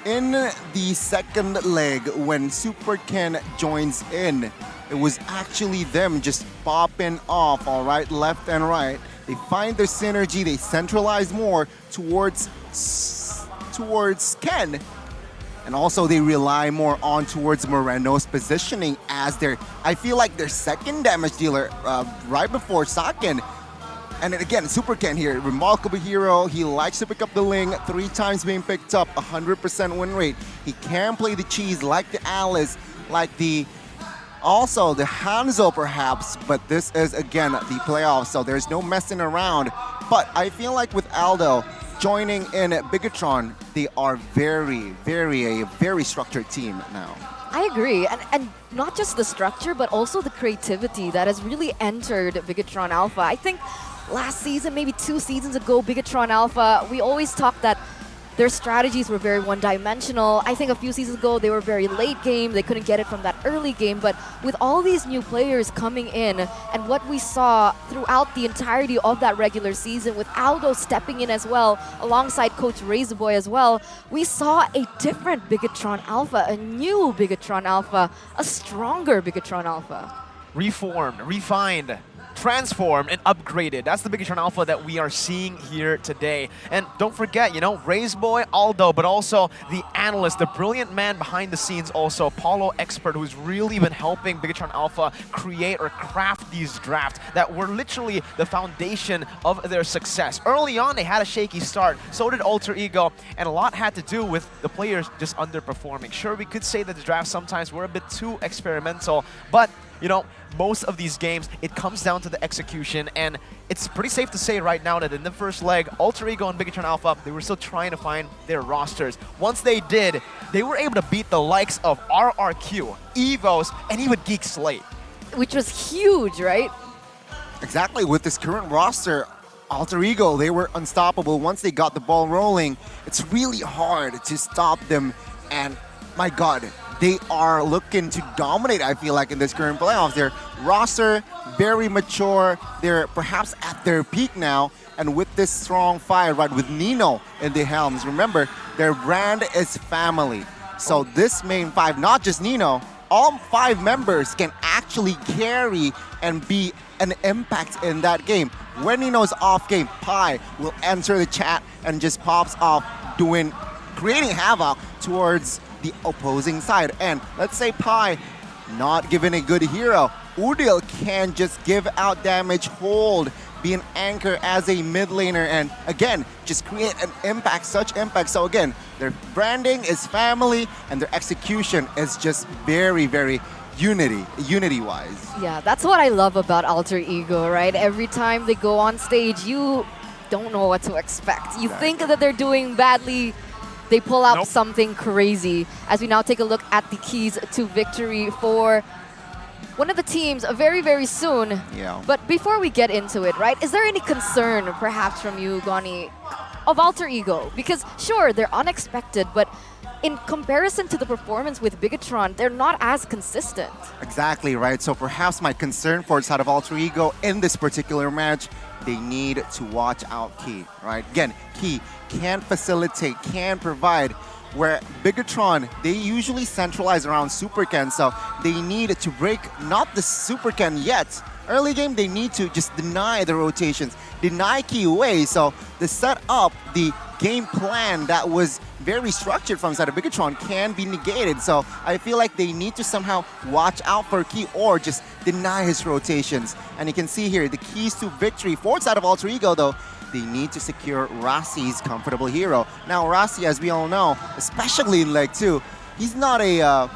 in the second leg, when Super Ken joins in, it was actually them just popping off, all right, left and right. They find their synergy, they centralize more towards Ken. And also they rely more on towards Moreno's positioning as I feel like their second damage dealer right before Saken. And then again, Super Ken here, remarkable hero. He likes to pick up the Ling, 3 times being picked up, 100% win rate. He can play the cheese like the Alice, like also the Hanzo perhaps, but this is again the playoffs, so there's no messing around. But I feel like with Aldo joining in Bigetron, they are a very structured team now. I agree, and not just the structure, but also the creativity that has really entered Bigetron Alpha. I think last season, maybe 2 seasons ago, Bigetron Alpha, we always talked that their strategies were very one-dimensional. I think a few seasons ago, they were very late game. They couldn't get it from that early game. But with all these new players coming in and what we saw throughout the entirety of that regular season, with Aldo stepping in as well, alongside Coach Razorboy as well, we saw a different Bigetron Alpha, a new Bigetron Alpha, a stronger Bigetron Alpha. reformed, refined, transformed, and upgraded. That's the Bigetron Alpha that we are seeing here today. And don't forget, you know, Ray's boy, Aldo, but also the analyst, the brilliant man behind the scenes also, Paulo Expert, who's really been helping Bigetron Alpha create or craft these drafts that were literally the foundation of their success. Early on, they had a shaky start. So did Alter Ego, and a lot had to do with the players just underperforming. Sure, we could say that the drafts sometimes were a bit too experimental, but you know, most of these games, it comes down to the execution, and it's pretty safe to say right now that in the first leg, Alter Ego and Bigetron Alpha, they were still trying to find their rosters. Once they did, they were able to beat the likes of RRQ, EVOS, and even GEEK SLATE. Which was huge, right? Exactly, with this current roster, Alter Ego, they were unstoppable. Once they got the ball rolling, it's really hard to stop them, and my God, they are looking to dominate, I feel like, in this current playoffs. Their roster, very mature. They're perhaps at their peak now. And with this strong fire, right, with Nino in the helms, remember, their brand is family. So this main five, not just Nino, all 5 members can actually carry and be an impact in that game. When Nino's off game, Pi will enter the chat and just pops off, creating havoc towards the opposing side. And let's say Pi not given a good hero, Udil can just give out damage, hold, be an anchor as a mid laner, and again just create an impact, such impact. So again, their branding is family and their execution is just very, very unity wise. Yeah, that's what I love about Alter Ego, right? Every time they go on stage, you don't know what to expect. You think that they're doing badly, they pull out something crazy. As we now take a look at the keys to victory for one of the teams very, very soon. Yeah. But before we get into it, right, is there any concern perhaps from you, Goni, of Alter Ego? Because sure, they're unexpected, but in comparison to the performance with Bigetron, they're not as consistent. Exactly, right? So perhaps my concern for the side of Alter Ego in this particular match, they need to watch out Key, right? Again, Key can facilitate, can provide, where Bigetron, they usually centralize around Super Ken, so they need to break not the Super Ken yet. Early game, they need to just deny the rotations, deny Key away, so the setup, the game plan that was very structured from the side of Bigetron can be negated. So I feel like they need to somehow watch out for Key or just deny his rotations. And you can see here, the keys to victory for the side of Alter Ego though, they need to secure Rassi's comfortable hero. Now Rassi, as we all know, especially in leg 2, he's not a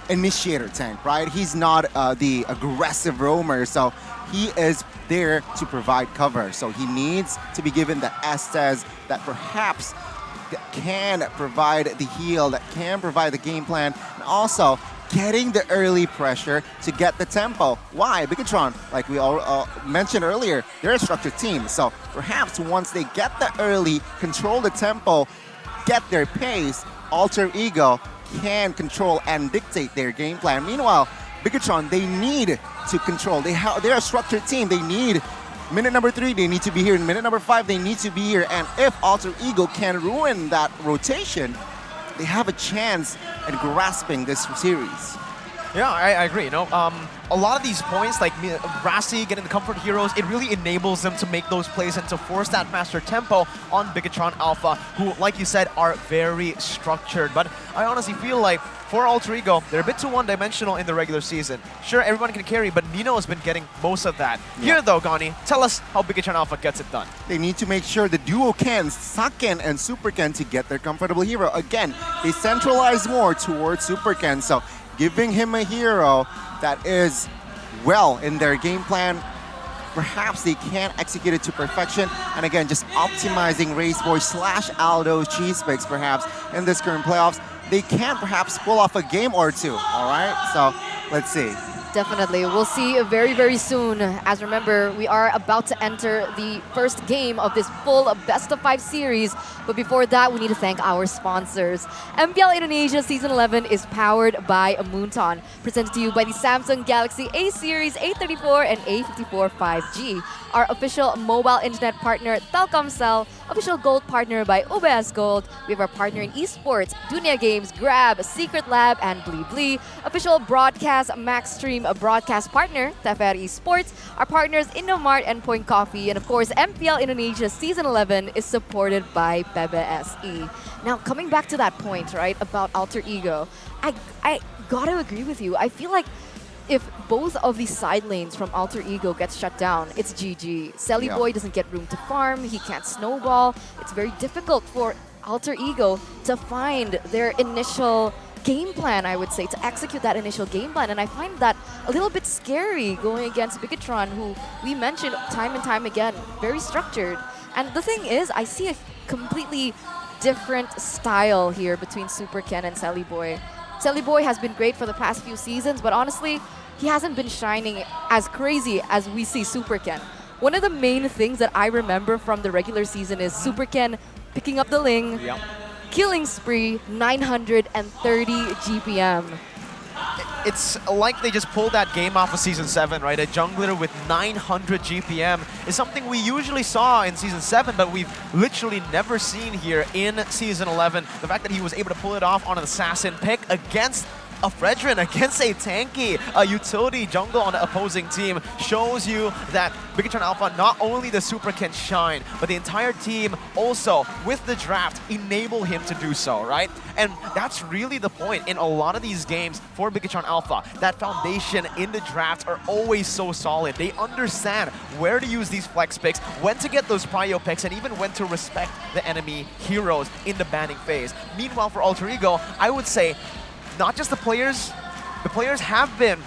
initiator tank, right? He's not the aggressive roamer, so he is there to provide cover. So he needs to be given the Estes that perhaps can provide the heal, that can provide the game plan, and also getting the early pressure to get the tempo. Why? Bigetron, like we all mentioned earlier, they're a structured team. So perhaps once they get the early, control the tempo, get their pace, Alter Ego can control and dictate their game plan. Meanwhile, Bigetron, they need to control. They're a structured team. They need minute number 3, they need to be here. In minute number 5, they need to be here. And if Alter Ego can ruin that rotation, they have a chance at grasping this series. Yeah, I agree. You know, a lot of these points, like Rassi getting the comfort heroes, it really enables them to make those plays and to force that faster tempo on Bigetron Alpha, who, like you said, are very structured. But I honestly feel like for Alter Ego, they're a bit too one-dimensional in the regular season. Sure, everyone can carry, but Nino has been getting most of that. Yeah. Here, though, Gani, tell us how Bigetron Alpha gets it done. They need to make sure the duo cans, Saken and Super Ken, to get their comfortable hero. Again, they centralize more towards Super Ken, so giving him a hero that is well in their game plan, perhaps they can't execute it to perfection. And again, just optimizing Raceboy / Aldo's cheese picks perhaps in this current playoffs. They can perhaps pull off a game or two, all right? So let's see. Definitely. We'll see very, very soon. As remember, we are about to enter the first game of this full best-of-5 series. But before that, we need to thank our sponsors. MPL Indonesia Season 11 is powered by Moonton. Presented to you by the Samsung Galaxy A Series A34 and A54 5G. Our official mobile internet partner, Telkomsel. Official gold partner by UBS Gold. We have our partner in esports, Dunia Games, Grab, Secret Lab, and Blee. Official broadcast, Max Stream Supreme broadcast partner, TVRI Esports, our partners Indomart and Point Coffee, and of course MPL Indonesia Season 11 is supported by PBSI. Now coming back to that point, right, about Alter Ego, I gotta agree with you. I feel like if both of these side lanes from Alter Ego gets shut down, it's GG. Sally Boy doesn't get room to farm, he can't snowball. It's very difficult for Alter Ego to find their initial game plan, I would say, to execute that initial game plan. And I find that a little bit scary going against Bigetron, who we mentioned time and time again, very structured. And the thing is, I see a completely different style here between Super Ken and Sally Boy. Sally Boy has been great for the past few seasons, but honestly, he hasn't been shining as crazy as we see Super Ken. One of the main things that I remember from the regular season is Super Ken picking up the Ling, killing spree, 930 GPM. It's like they just pulled that game off of Season 7, right? A jungler with 900 GPM is something we usually saw in Season 7, but we've literally never seen here in Season 11. The fact that he was able to pull it off on an assassin pick against a Fredrin, against a tanky, a utility jungle on the opposing team shows you that Bigetron Alpha, not only the Super can shine, but the entire team also, with the draft, enable him to do so, right? And that's really the point in a lot of these games for Bigetron Alpha. That foundation in the draft are always so solid. They understand where to use these flex picks, when to get those prio picks, and even when to respect the enemy heroes in the banning phase. Meanwhile, for Alter Ego, I would say, not just the players have been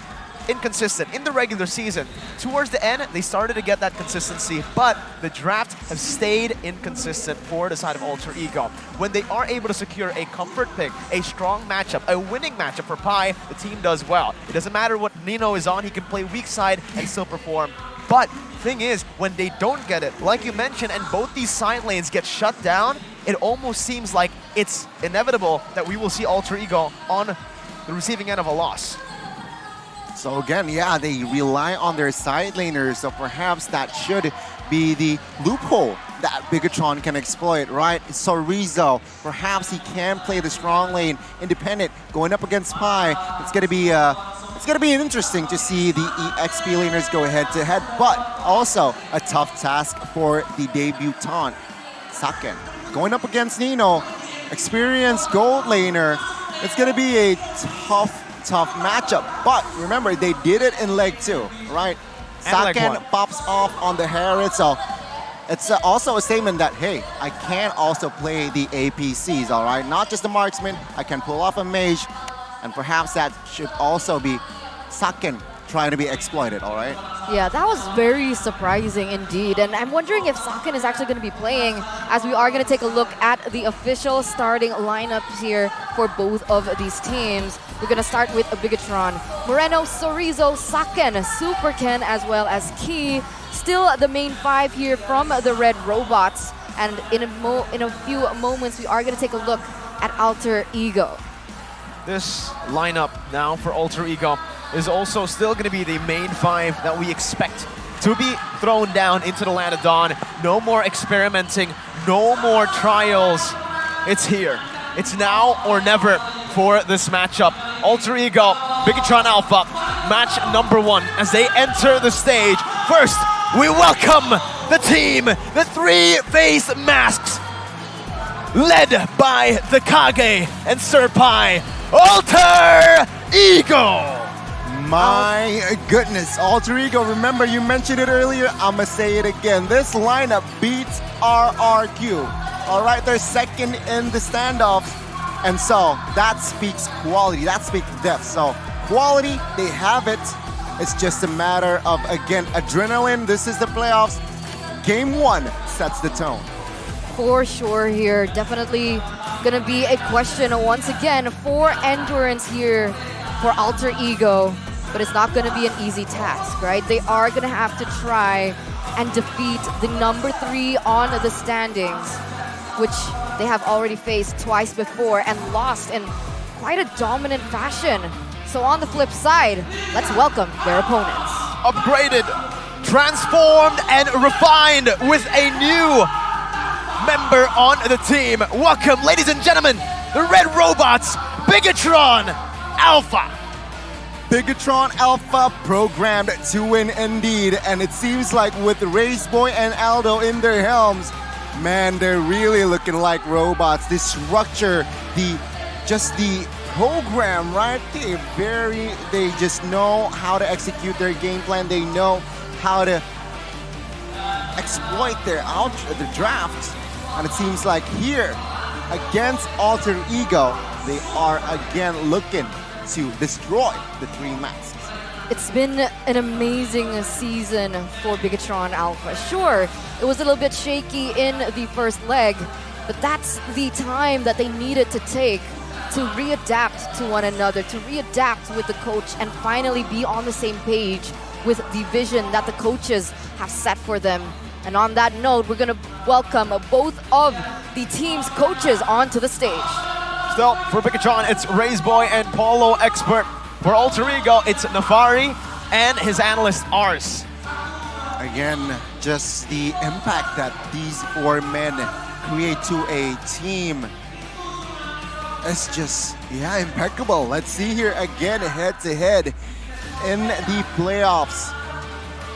inconsistent in the regular season. Towards the end, they started to get that consistency, but the draft has stayed inconsistent for the side of Alter Ego. When they are able to secure a comfort pick, a strong matchup, a winning matchup for Pi, the team does well. It doesn't matter what Nino is on, he can play weak side and still perform. But thing is, when they don't get it, like you mentioned, and both these side lanes get shut down, it almost seems like it's inevitable that we will see Alter Ego on the receiving end of a loss. So again, yeah, they rely on their side laners, so perhaps that should be the loophole that Bigetron can exploit, right? So Rizzo, perhaps he can play the strong lane, independent, going up against Pi. It's gonna be interesting to see the EXP laners go head-to-head, but also a tough task for the debutant, Saken. Going up against Nino, experienced gold laner. It's going to be a tough matchup. But remember, they did it in leg 2, right? Saken pops off on the Herald, so it's also a statement that, hey, I can also play the APCs, all right? Not just the marksman, I can pull off a mage, and perhaps that should also be Saken trying to be exploited, all right? Yeah, that was very surprising indeed. And I'm wondering if Saken is actually going to be playing, as we are going to take a look at the official starting lineups here for both of these teams. We're going to start with Bigetron. Moreno, Sorizo, Saken, Super Ken, as well as Key. Still the main 5 here from the Red Robots. And in a few moments, we are going to take a look at Alter Ego. This lineup now for Alter Ego is also still going to be the main 5 that we expect to be thrown down into the Land of Dawn. No more experimenting, no more trials. It's here. It's now or never for this matchup. Alter Ego, Bigetron Alpha, match number 1 as they enter the stage. First, we welcome the team, the 3-face masks, led by the Kage and Sir Pi, Alter Ego! My goodness, Alter Ego, remember you mentioned it earlier, I'ma say it again. This lineup beats RRQ. All right, they're second in the standoffs. And so that speaks quality, that speaks depth. So quality, they have it. It's just a matter of, again, adrenaline. This is the playoffs. Game 1 sets the tone. For sure here, definitely gonna be a question once again for endurance here for Alter Ego, but it's not gonna be an easy task, right? They are gonna have to try and defeat the number 3 on the standings, which they have already faced twice before and lost in quite a dominant fashion. So on the flip side, let's welcome their opponents. Upgraded, transformed, and refined with a new member on the team. Welcome, ladies and gentlemen, the Red Robots, Bigetron Alpha. Bigetron Alpha programmed to win indeed. And it seems like with Raceboy and Aldo in their helms, man, they're really looking like robots. The structure, the program, right? They just know how to execute their game plan. They know how to exploit their drafts. And it seems like here, against Alter Ego, they are again looking to destroy the three masks. It's been an amazing season for Bigetron Alpha. Sure, it was a little bit shaky in the first leg, but that's the time that they needed to take to readapt to one another, to readapt with the coach, and finally be on the same page with the vision that the coaches have set for them. And on that note, we're gonna welcome both of the team's coaches onto the stage. Still, for Bigetron, it's Raceboy and Paulo Expert. For Alter Ego, it's Nafari and his analyst Ars. Again, just the impact that these four men create to a team is just, impeccable. Let's see here again, head-to-head in the playoffs.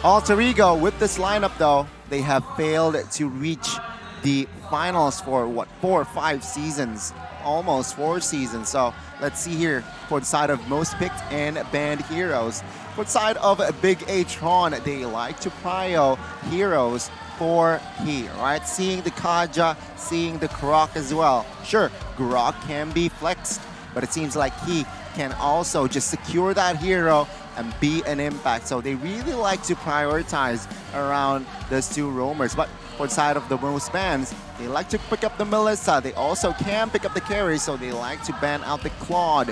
Alter Ego, with this lineup though, they have failed to reach the finals for 4 or 5 seasons, almost 4 seasons. So let's see here for the side of most picked and banned heroes. For the side of Bigetron, they like to prio heroes for he, right? Seeing the Kaja, seeing the Grok as well. Sure, Grok can be flexed, but it seems like he can also just secure that hero and be an impact. So they really like to prioritize around those two roamers. But for the side of the most bans, they like to pick up the Melissa. They also can pick up the carry, so they like to ban out the Claude.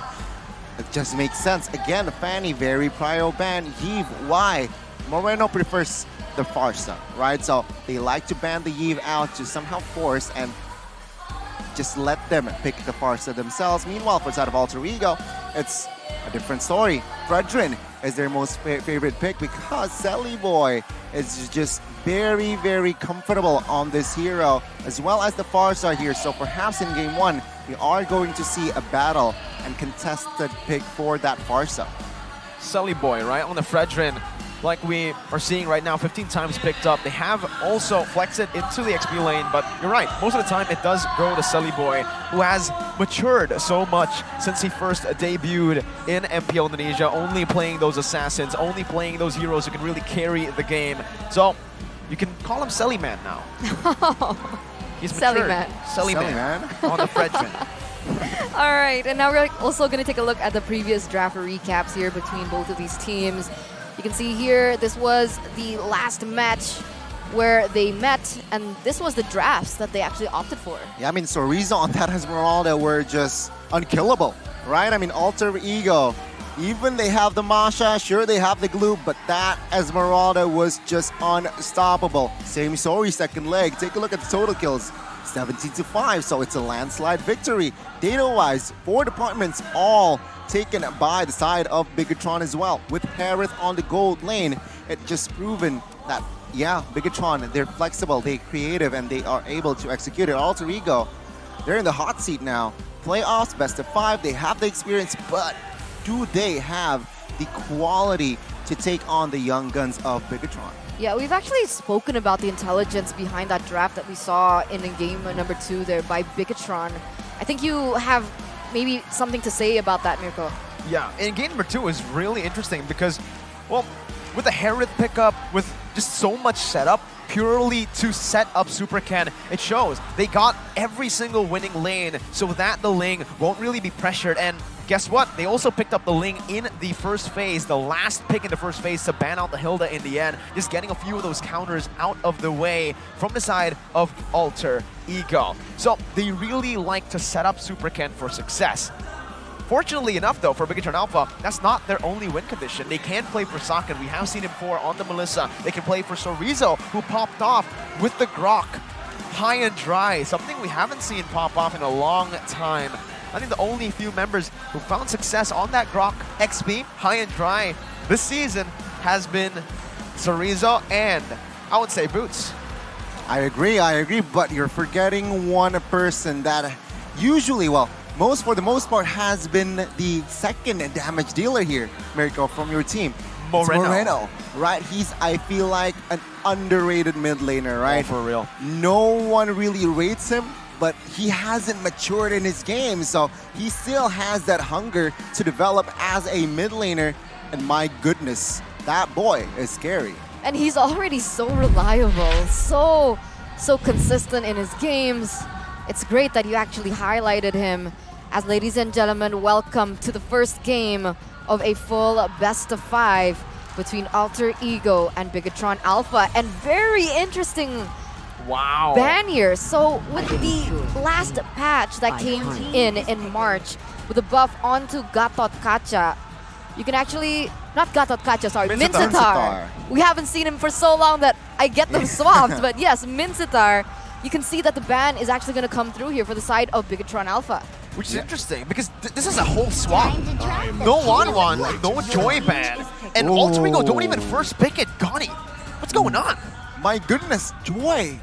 It just makes sense. Again, Fanny, very prio ban. Yves, why? Moreno prefers the Farsa, right? So they like to ban the Yves out to somehow force and just let them pick the Farsa themselves. Meanwhile, for the side of Alter Ego, it's a different story. Fredrin is their most favorite pick because Selly Boy is just very, very comfortable on this hero, as well as the Farsa here. So perhaps in game 1, we are going to see a battle and contested pick for that Farsa. Selly Boy, right, on the Fredrin, like we are seeing right now, 15 times picked up. They have also flexed it into the XP lane, but you're right, most of the time it does go to Selly Boy, who has matured so much since he first debuted in MPL Indonesia, only playing those assassins, only playing those heroes who can really carry the game. So you can call him Selly Man now. He's matured. Selly Man. Selly Man on the Fredrin. All right, and now we're also going to take a look at the previous draft recaps here between both of these teams. You can see here, this was the last match where they met, and this was the drafts that they actually opted for. Yeah, I mean, Sorizo on that Esmeralda were just unkillable, right? I mean, Alter Ego, even they have the Masha, sure they have the glue, but that Esmeralda was just unstoppable. Same Sori second leg. Take a look at the total kills. 17-5, so it's a landslide victory. Data-wise, 4 departments all taken by the side of Bigetron as well. With Harith on the gold lane, it just proven that, yeah, Bigetron, they're flexible, they're creative, and they are able to execute it. Alter Ego, they're in the hot seat now. Playoffs, best of 5, they have the experience, but do they have the quality to take on the young guns of Bigetron? Yeah, we've actually spoken about the intelligence behind that draft that we saw in game number 2 there by Bigetron. I think you have maybe something to say about that, Mirko. Yeah, and game number 2 is really interesting because, well, with the Harith pickup, with just so much setup, purely to set up Super Ken, it shows. They got every single winning lane, so that the Ling won't really be pressured. And guess what? They also picked up the Ling in the first phase, the last pick in the first phase to ban out the Hilda in the end, just getting a few of those counters out of the way from the side of Alter Ego. So they really like to set up Super Ken for success. Fortunately enough, though, for Bigetron Alpha, that's not their only win condition. They can play for Sakan. We have seen him before on the Melissa. They can play for Sorizo, who popped off with the Grok high and dry, something we haven't seen pop off in a long time. I think the only few members who found success on that Grok XP, high and dry, this season has been Sorizo and, I would say, Boots. I agree, but you're forgetting one person that usually, well, for the most part, has been the second damage dealer here, Mirko, from your team. It's Moreno, right? He's, I feel like, an underrated mid laner, right? For real. No one really rates him, but he hasn't matured in his game, so he still has that hunger to develop as a mid laner, and my goodness, that boy is scary. And he's already so reliable, so consistent in his games. It's great that you actually highlighted him. As ladies and gentlemen, welcome to the first game of a full best of 5 between Alter Ego and Bigetron Alpha. And very interesting ban here. So with the last patch that came in March, with the buff onto Gatot Kacha, you can actually, not Gatot Kacha, sorry, Mincetar. We haven't seen him for so long that I get them swapped, but yes, Mincetar. You can see that the ban is actually going to come through here for the side of Bigetron Alpha. Which is interesting, because this is a whole swap. No 1-1, no Joy ban, and Alter Ego don't even first pick it. Gonny, what's going on? My goodness, Joy.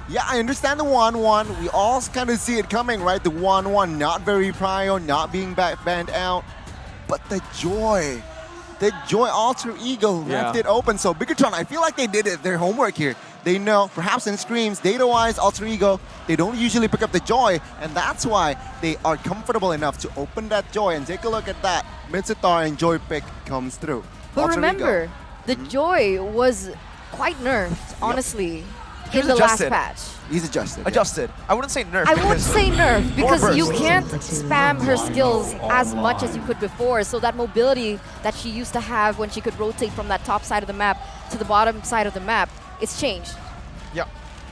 Yeah, I understand the 1-1. We all kind of see it coming, right? The 1-1 not very prio, not being banned out. But the Joy Alter Ego left it open. So Bigetron, I feel like they did their homework here. They know, perhaps in screams, data-wise, Alter Ego, they don't usually pick up the Joy, and that's why they are comfortable enough to open that Joy. And take a look at that. Mincetar and Joy pick comes through. But Alter remember, Ego. the Joy was quite nerfed, honestly, in the last patch. He's adjusted. Adjusted. I wouldn't say nerf. I wouldn't say nerf because you can't spam her skills as much as you could before. So that mobility that she used to have when she could rotate from that top side of the map to the bottom side of the map, it's changed. Yeah.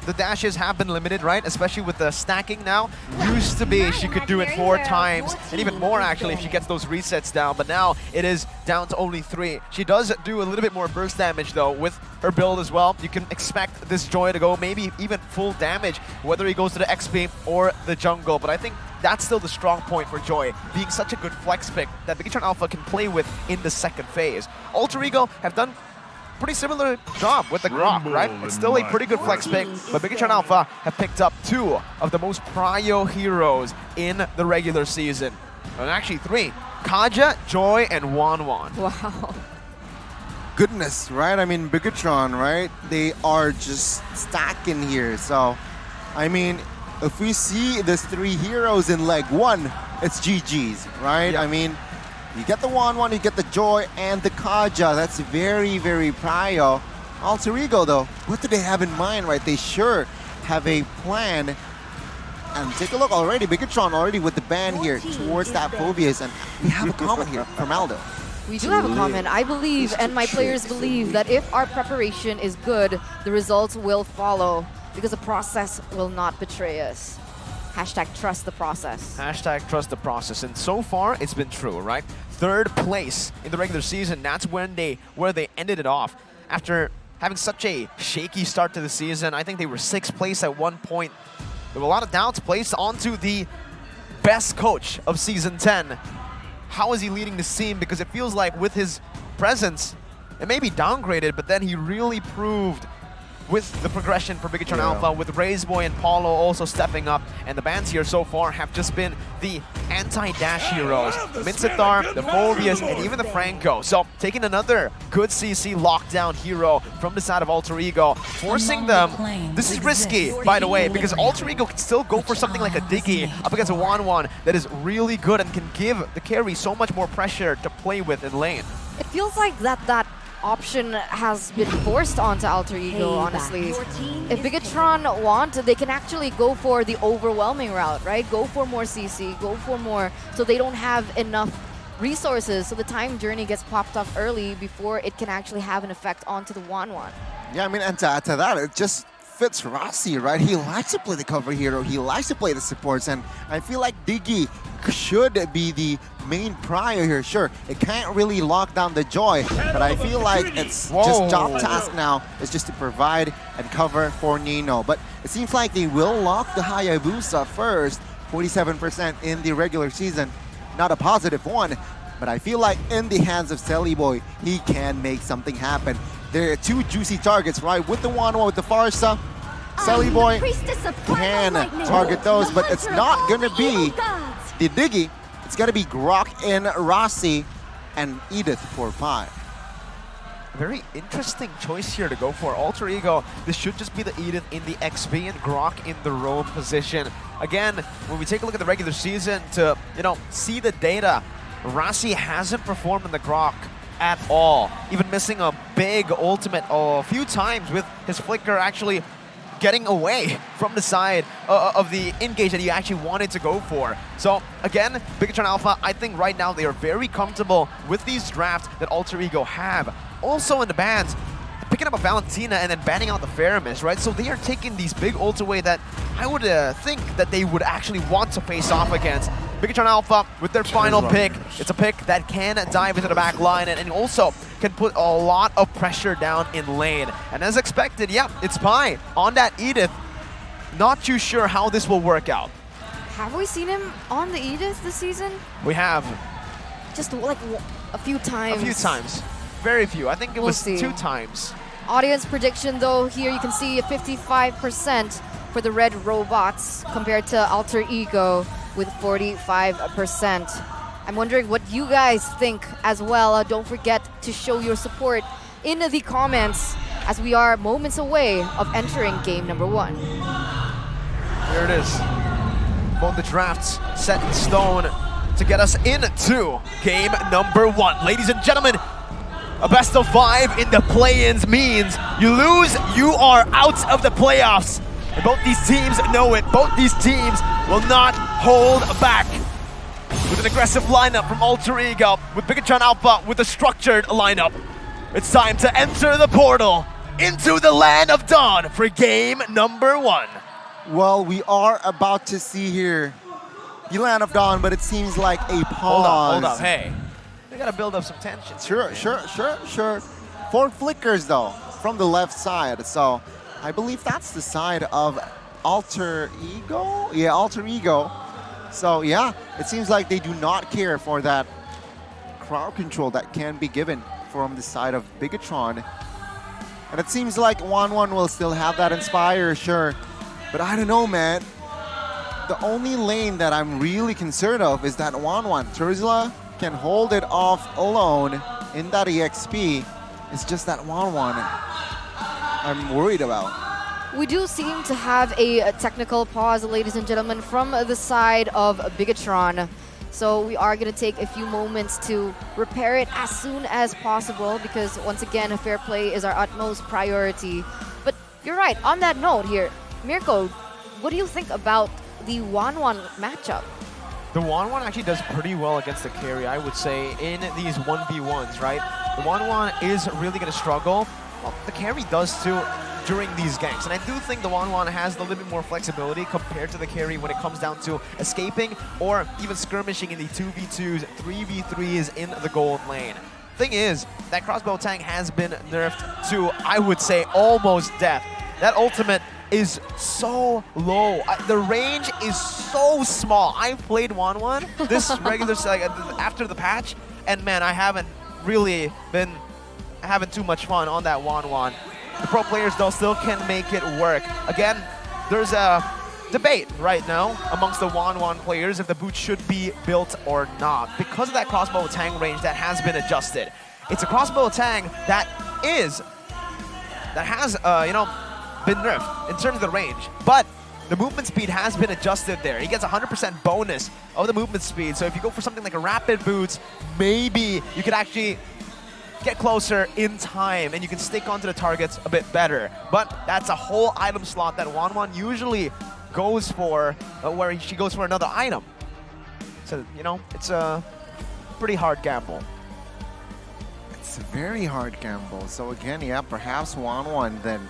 The dashes have been limited, right? Especially with the stacking now. Used to be she could do it 4 times, and even more actually if she gets those resets down, but now it is down to only 3. She does do a little bit more burst damage though with her build as well. You can expect this Joy to go maybe even full damage, whether he goes to the XP or the jungle, but I think that's still the strong point for Joy, being such a good flex pick that Bigetron Alpha can play with in the second phase. Alter Ego have done pretty similar job with the Grok, right? It's still a pretty good flex pick, but Bigetron Alpha have picked up 2 of the most prio heroes in the regular season. And actually 3. Kaja, Joy, and Wanwan. Wow. Goodness, right? I mean, Bigetron, right? They are just stacking here. So, I mean, if we see these 3 heroes in leg 1, it's GG's, right? I mean, you get the 1-1, you get the Joy, and the Kaja. That's very, very prio. Alter Ego, though, what do they have in mind, right? They sure have a plan. And take a look already, Bigetron already with the ban here towards that Phobias. And we have a comment here from Aldo. We do have a comment. I believe, and my players believe, that if our preparation is good, the results will follow, because the process will not betray us. Hashtag trust the process. Hashtag trust the process. And so far, it's been true, right? 3rd place in the regular season. That's where they ended it off. After having such a shaky start to the season, I think they were 6th place at one point. There were a lot of doubts placed onto the best coach of Season 10. How is he leading this team? Because it feels like with his presence, it may be downgraded, but then he really proved with the progression for Bigetron Alpha, with Razeboy and Paulo also stepping up, and the bans here so far have just been the anti-dash heroes, Mincetar, the Phobias, and even the Franco. So taking another good CC lockdown hero from the side of Alter Ego, forcing them. This is risky, by the way, because Alter Ego can still go for something like a Diggy up against a 1-1 that is really good and can give the carry so much more pressure to play with in lane. It feels like that option has been forced onto Alter Ego, honestly. If Bigetron want, they can actually go for the overwhelming route, right? Go for more CC, go for more, so they don't have enough resources, so the time journey gets popped off early before it can actually have an effect onto the 1-1. Yeah, I mean, and to that, it just fits Rossi, right? He likes to play the cover hero, he likes to play the supports, and I feel like Diggy should be the main prio here. Sure, it can't really lock down the Joy, but I feel like it's just job task now is just to provide and cover for Nino. But it seems like they will lock the Hayabusa first, 47% in the regular season. Not a positive one, but I feel like in the hands of Selly Boy, he can make something happen. There are 2 juicy targets, right? With the 1-1 with the Farsa, Selly Boy can target those, but it's not gonna be the Diggy, it's going to be Grok and Rossi and Edith for 5. Very interesting choice here to go for. Alter Ego, this should just be the Edith in the XP and Grok in the roam position. Again, when we take a look at the regular season to, see the data, Rossi hasn't performed in the Grok at all. Even missing a big ultimate a few times with his flicker actually getting away from the side of the engage that he actually wanted to go for. So again, Bigetron Alpha, I think right now they are very comfortable with these drafts that Alter Ego have. Also in the bans, picking up a Valentina and then banning out the Faramis, right? So they are taking these big ults away that I would think that they would actually want to face off against. Bigetron Alpha with their final pick. It's a pick that can dive into the back line and also can put a lot of pressure down in lane. And as expected, yeah, it's Pi on that Edith. Not too sure how this will work out. Have we seen him on the Edith this season? We have. Just like a few times. A few times. Very few. I think it was 2 times. Audience prediction though, here you can see 55% for the red robots compared to Alter Ego with 45%. I'm wondering what you guys think as well. Don't forget to show your support in the comments as we are moments away of entering game number 1. Here it is. Both the drafts set in stone to get us into game number 1. Ladies and gentlemen, a best of 5 in the play-ins means you lose, you are out of the playoffs. And both these teams know it. Both these teams will not hold back. With an aggressive lineup from Alter Ego, with Bigetron Alpha with a structured lineup. It's time to enter the portal into the land of dawn for game number 1. Well, we are about to see here the land of dawn, but it seems like a pause. Hold up, hey. We gotta build up some tension. Sure. 4 flickers though from the left side, so I believe that's the side of Alter Ego. Yeah, Alter Ego. So yeah, it seems like they do not care for that crowd control that can be given from the side of Bigetron. And it seems like 1-1 will still have that Inspire, sure. But I don't know, man. The only lane that I'm really concerned of is that 1-1. Turzla can hold it off alone in that EXP. It's just that 1-1 I'm worried about. We do seem to have a technical pause, ladies and gentlemen, from the side of Bigetron. So we are going to take a few moments to repair it as soon as possible because once again, fair play is our utmost priority. But you're right, on that note here, Mirko, what do you think about the 1-1 matchup? The 1-1 actually does pretty well against the carry, I would say, in these 1v1s, right? The 1-1 is really going to struggle. Well, the carry does too during these ganks. And I do think the 1-1 has a little bit more flexibility compared to the carry when it comes down to escaping or even skirmishing in the 2v2s, 3v3s in the gold lane. Thing is, that crossbow tank has been nerfed to, I would say, almost death. That ultimate is so low. The range is so small. I've played 1-1 this regular after the patch, and man, I haven't really been having too much fun on that 1-1. The pro players though still can make it work. Again, there's a debate right now amongst the 1-1 players if the boot should be built or not because of that crossbow tang range that has been adjusted. It's a crossbow tang that has been nerfed in terms of the range, but the movement speed has been adjusted there. He gets 100% bonus of the movement speed. So if you go for something like a rapid boots, maybe you could actually get closer in time and you can stick onto the targets a bit better. But that's a whole item slot that 1-1 usually goes for, where she goes for another item. So, it's a pretty hard gamble. It's a very hard gamble. So again, yeah, perhaps 1-1 then.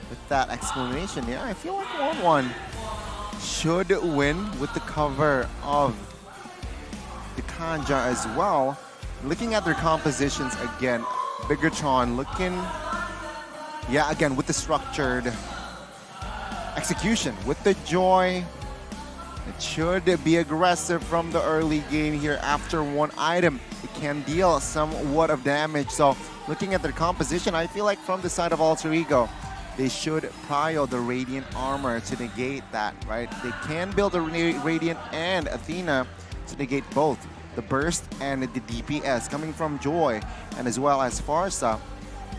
With that explanation, yeah, I feel like 1-1 should win with the cover of the Kanja as well. Looking at their compositions again, Bigetron looking, yeah, again with the structured execution, with the Joy. It should be aggressive from the early game here. After one item, it can deal somewhat of damage. So looking at their composition, I feel like from the side of Alter Ego, they should prio the Radiant armor to negate that, right? They can build a Radiant and Athena to negate both the burst and the DPS coming from Joy and as well as Farsa.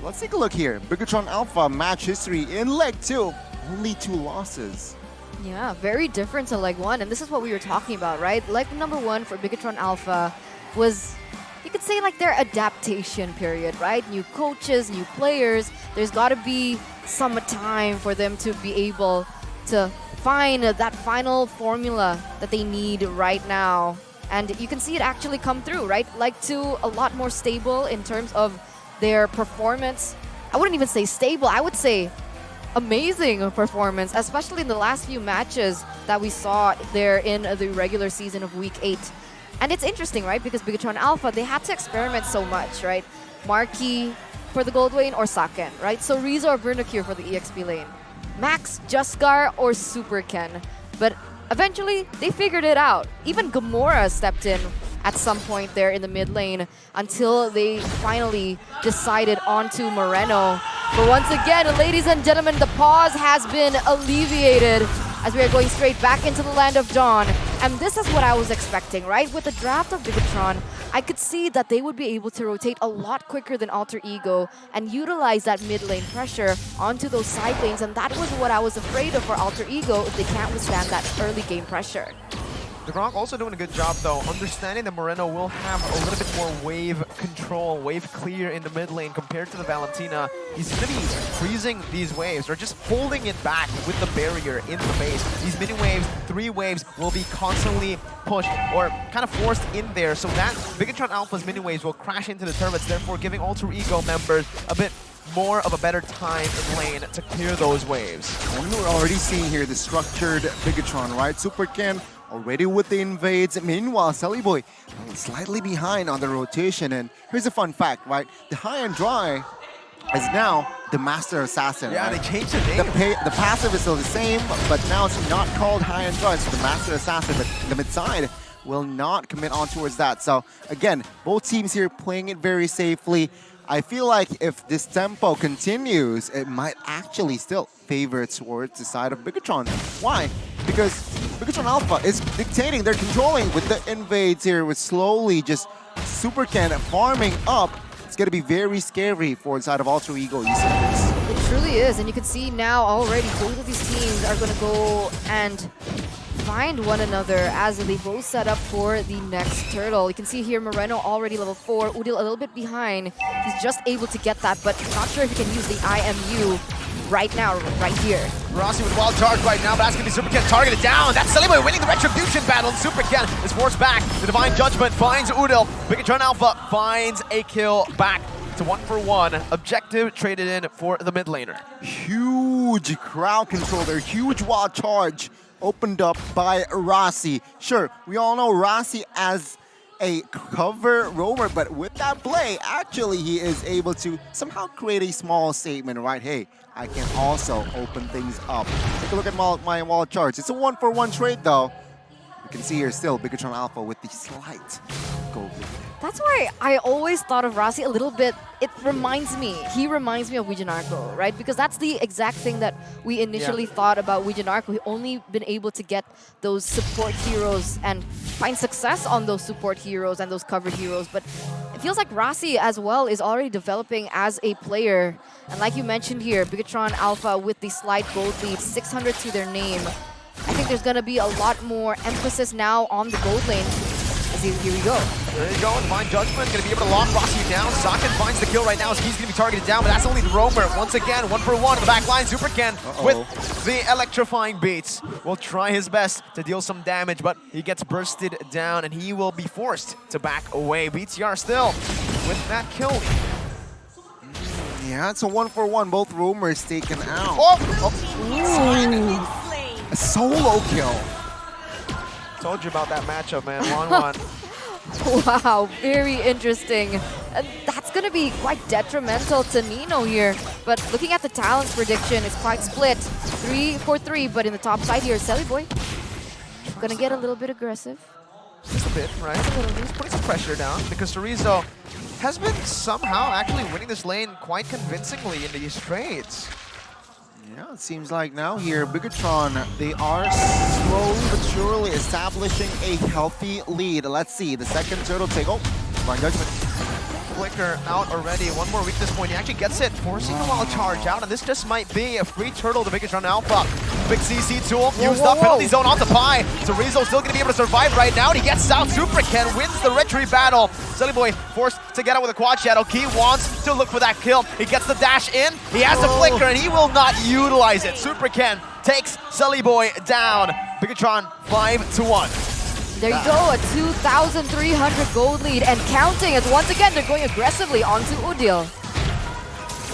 Let's take a look here. Bigetron Alpha match history in leg 2, only 2 losses. Yeah, very different to leg 1, and this is what we were talking about, right? Leg number 1 for Bigetron Alpha was, you could say, like their adaptation period, right? New coaches, new players. There's got to be some time for them to be able to find that final formula that they need right now. And you can see it actually come through, right? Leg 2, a lot more stable in terms of their performance. I wouldn't even say stable, I would say amazing performance, especially in the last few matches that we saw there in the regular season of Week 8. And it's interesting, right? Because Bigetron Alpha, they had to experiment so much, right? Marquee for the gold lane or Saken, right? So Riza or Vernacure for the EXP lane. Max, Juskar, or Super Ken. But eventually, they figured it out. Even Gamora stepped in at some point there in the mid lane until they finally decided onto Moreno. But once again, ladies and gentlemen, the pause has been alleviated as we are going straight back into the land of Dawn. And this is what I was expecting, right? With the draft of Bigetron, I could see that they would be able to rotate a lot quicker than Alter Ego and utilize that mid lane pressure onto those side lanes. And that was what I was afraid of for Alter Ego if they can't withstand that early game pressure. Gronk also doing a good job though, understanding that Moreno will have a little bit more wave control, wave clear in the mid lane compared to the Valentina. He's going to be freezing these waves or just holding it back with the barrier in the base. These mini waves, 3 waves will be constantly pushed or kind of forced in there, so that Bigetron Alpha's mini waves will crash into the turrets, therefore giving Alter Ego members a bit more of a better time in lane to clear those waves. And we're already seeing here the structured Bigetron, right? Super Ken already with the invades. Meanwhile, Sally Boy slightly behind on the rotation. And here's a fun fact, right? The high and dry is now the Master Assassin. Yeah, right? they changed the name. The passive is still the same, but now it's not called high and dry. It's the Master Assassin, but the mid side will not commit on towards that. So again, both teams here playing it very safely. I feel like if this tempo continues, it might actually still favor towards the side of Bigetron. Why? Because Bigetron Alpha is dictating, they're controlling with the invades here, with slowly just Super Ken farming up. It's going to be very scary for the side of Alter Ego Esports. It truly is, and you can see now already both of these teams are going to go and find one another as they both set up for the next turtle. You can see here Moreno already level 4, Udil a little bit behind. He's just able to get that, but not sure if he can use the IMU right now, right here. Rossi with wild charge right now, but that's going to be Super Ken targeted down. That's Saliboy winning the Retribution battle, and Super Ken is forced back. The Divine Judgment finds Udil. Bigetron Alpha finds a kill back to 1-for-1. Objective traded in for the mid laner. Huge crowd control there, huge wild charge opened up by Rossi. Sure, we all know Rossi as a cover roamer, but with that play, actually he is able to somehow create a small statement, right? Hey, I can also open things up. Take a look at my wall charts. It's a 1-for-1 trade though. You can see here still Bigetron Alpha with the slight gold lead. That's why I always thought of Rossi a little bit. He reminds me of Wijanarko, right? Because that's the exact thing that we initially thought about Wijanarko. We've only been able to get those support heroes and find success on those support heroes and those covered heroes. But it feels like Rossi as well is already developing as a player. And like you mentioned here, Bigetron Alpha with the slight gold lead, 600 to their name. I think there's going to be a lot more emphasis now on the gold lane. Here we go. There you go, Divine Judgment going to be able to lock Rossi down. Saken finds the kill right now as he's going to be targeted down, but that's only the roamer. Once again, 1-for-1 in the back line. Super Ken with the electrifying beats will try his best to deal some damage, but he gets bursted down and he will be forced to back away. BTR still with that kill. Yeah, it's a 1-for-1. Both roamers taken out. A solo kill. Told you about that matchup, man. 1-1. Wow, very interesting. And that's going to be quite detrimental to Nino here. But looking at the talents prediction, it's quite split. 3-for-3, but in the top side here, Selly Boy going to get a little bit aggressive. Just a bit, right? He's putting some pressure down because Chorizo has been somehow actually winning this lane quite convincingly in these trades. Yeah, it seems like now here, Bigetron, they are slowly but surely establishing a healthy lead. Let's see, the second turtle take. Oh, Blind Judgment. Flicker out already. One more weakness point. He actually gets it, forcing a wild charge out, and this just might be a free turtle to Bigetron Alpha. Big CC tool used up, penalty zone onto Pi. So Rizzo still gonna be able to survive right now, and he gets out. Super Ken wins the retreat battle. Sully Boy forced to get out with a quad shadow. Key wants to look for that kill. He gets the dash in. He has the flicker, and he will not utilize it. Super Ken takes Sully Boy down. Bigetron 5-1. There you go, a 2,300 gold lead and counting as once again they're going aggressively onto Udil.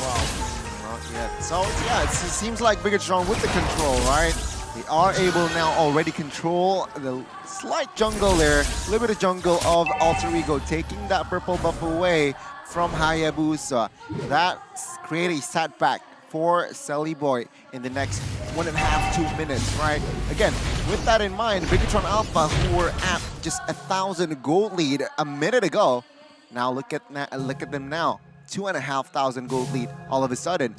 Wow, not yet. So yeah, it seems like Bigetron with the control, right? They are able now already control the slight jungle there, limited jungle of Alter Ego, taking that purple buff away from Hayabusa. That created a setback for Sully Boy in the next 1.5 to 2 minutes, right? Again, with that in mind, Bigetron Alpha, who were at just 1,000 gold lead a minute ago, now look at them now, 2,500 gold lead all of a sudden.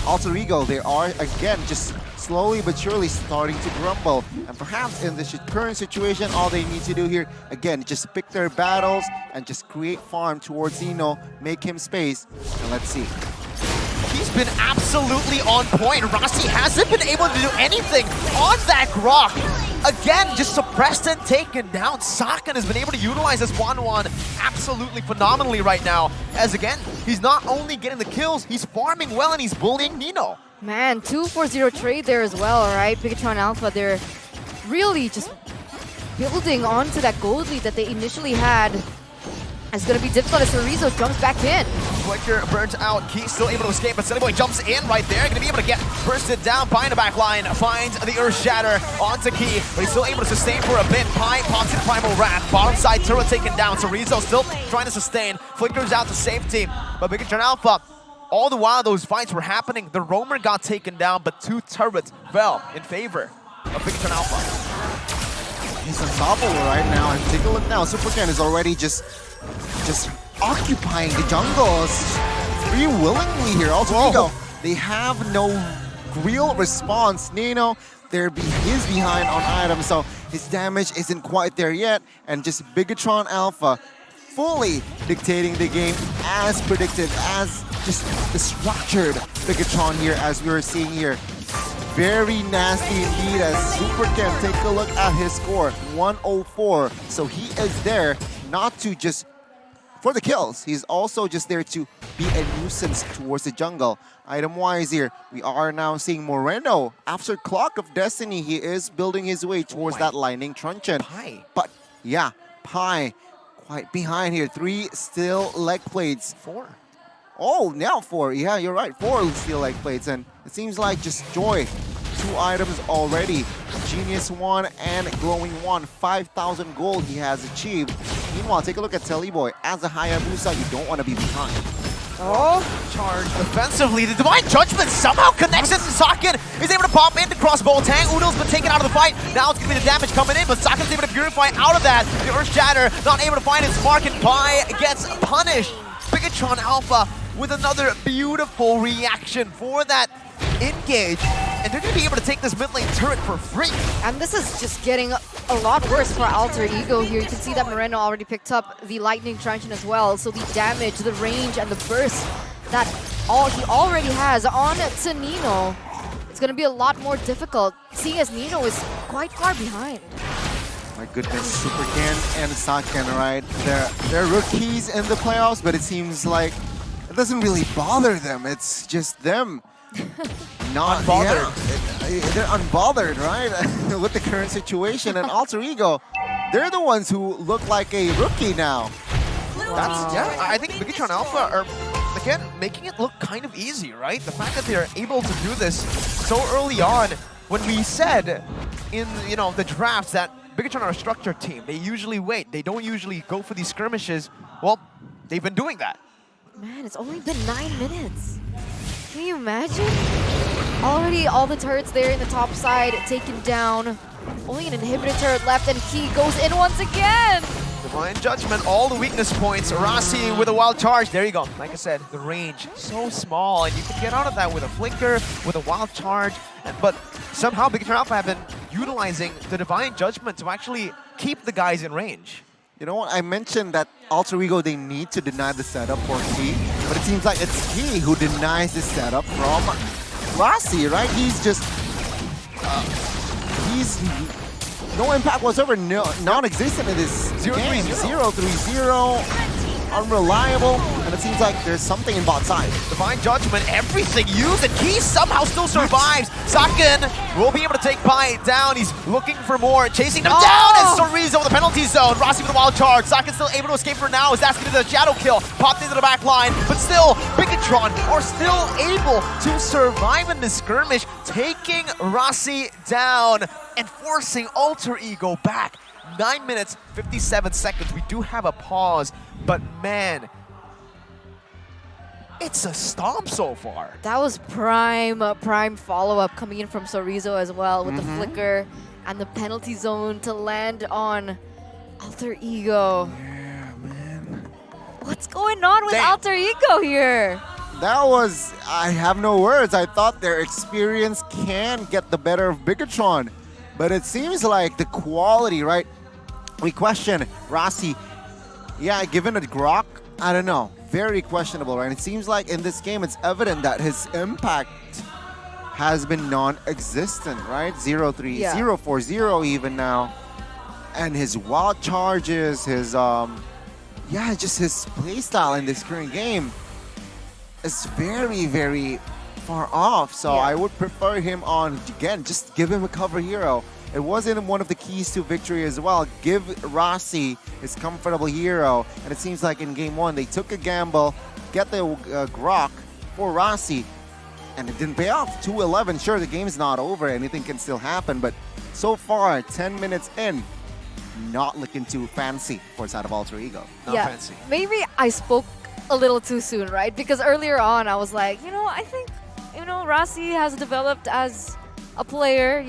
Alter Ego, they are again just slowly but surely starting to grumble, and perhaps in this current situation, all they need to do here, again, just pick their battles and just create farm towards Zeno, make him space, and let's see. He's been absolutely on point. Rossi hasn't been able to do anything on that Grok. Again, just suppressed and taken down. Sakan has been able to utilize this 1-1 absolutely phenomenally right now. As again, he's not only getting the kills, he's farming well and he's bullying Nino. Man, 2-4-0 trade there as well, right? Bigetron Alpha, they're really just building onto that gold lead that they initially had. It's going to be difficult as Rizzo jumps back in. Flicker burns out. Key still able to escape, but Sully Boy jumps in right there. Going to be able to get bursted down. Pi in the back line finds the Earth Shatter onto Key, but he's still able to sustain for a bit. Pi pops in Primal Wrath. Bottom side turret taken down. So Rizzo still trying to sustain. Flickers out to safety, but Bigetron Alpha, all the while those fights were happening, the Roamer got taken down, but 2 turrets fell in favor of Bigetron Alpha. He's unstoppable right now, and take a look now. Super Ken is already just occupying the jungles pretty willingly here. Alter Ego, they have no real response. Nino, he's behind on items, so his damage isn't quite there yet, and just Bigetron Alpha fully dictating the game as predicted, as just the structured Bigetron here, as we were seeing here. Very nasty indeed as Super Ken, take a look at his score, 104. So he is there not to just for the kills, he's also just there to be a nuisance towards the jungle. Item-wise here, we are now seeing Moreno. After Clock of Destiny, he is building his way towards that Lightning Truncheon. But yeah, Pi quite behind here. 3 still leg plates. 4. Oh, now 4. Yeah, you're right. 4 steel leg plates, and it seems like just Joy. 2 items already. Genius 1 and Glowing 1. 5,000 gold he has achieved. Meanwhile, take a look at Sully Boy. As a Hayabusa, you don't want to be behind. Oh, charge defensively. The Divine Judgment somehow connects it to Sakin. He's able to pop into crossbow tang. Udil's been taken out of the fight. Now it's going to be the damage coming in, but Sakin's able to purify out of that. The Earth Shatter not able to find its mark, and Pi gets punished. Bigetron Alpha with another beautiful reaction for that engage, and they're going to be able to take this mid lane turret for free. And this is just getting a lot worse for Alter Ego here. You can see that Moreno already picked up the Lightning Truncheon as well, so the damage, the range, and the burst that he already has on to Nino, it's going to be a lot more difficult, seeing as Nino is quite far behind. My goodness, Super Ken and Saken, right? They're rookies in the playoffs, but it seems like it doesn't really bother them. It's just them. Not unbothered. Yeah, they're unbothered, right? With the current situation, and Alter Ego, they're the ones who look like a rookie now. That's, yeah, I think Bigetron Alpha are, again, making it look kind of easy, right? The fact that they're able to do this so early on, when we said in, the drafts that Bigetron are a structured team, they usually wait, they don't usually go for these skirmishes. Well, they've been doing that. Man, it's only been 9 minutes. Can you imagine? Already all the turrets there in the top side taken down. Only an inhibitor turret left, and Key goes in once again. Divine Judgment, all the weakness points. Rossi with a wild charge. There you go. Like I said, the range so small, and you can get out of that with a flicker, with a wild charge. But somehow Bigetron Alpha have been utilizing the Divine Judgment to actually keep the guys in range. You know what? I mentioned that Alter Ego, they need to deny the setup for Key, but it seems like it's Key who denies the setup from Rossi, right? He's just... he's... no impact whatsoever, non-existent in this game. 0-3-0, unreliable, and it seems like there's something in bot side. Divine Judgment, everything used, and Key somehow still survives. Saken will be able to take Pai down. He's looking for more, chasing them down, and Sorizo with the penalty zone. Rossi with a wild charge. Saken still able to escape for now. Is asking for the shadow kill, popped into the back line, but still, Bigetron are still able to survive in this skirmish, taking Rossi down and forcing Alter Ego back. 9 minutes, 57 seconds. We do have a pause, but man, it's a stomp so far. That was prime follow-up coming in from Sorizo as well with the flicker and the penalty zone to land on Alter Ego. Yeah, man. What's going on with Alter Ego here? That was, I have no words. I thought their experience can get the better of Bigetron, but it seems like the quality, right? We question Rossi. Yeah, given a Grok, I don't know. Very questionable, right? It seems like in this game, it's evident that his impact has been non-existent, right? 0-3, 0-4-0 even now. And his wild charges, his, just his playstyle in this current game is very, very far off. So I would prefer him on, again, just give him a cover hero. It wasn't one of the keys to victory as well. Give Rossi his comfortable hero. And it seems like in game one, they took a gamble, get the Grok for Rossi, and it didn't pay off. 2-11, sure, the game's not over. Anything can still happen. But so far, 10 minutes in, not looking too fancy for side of Alter Ego. Not fancy. Maybe I spoke a little too soon, right? Because earlier on, I was like, I think, Rossi has developed as a player,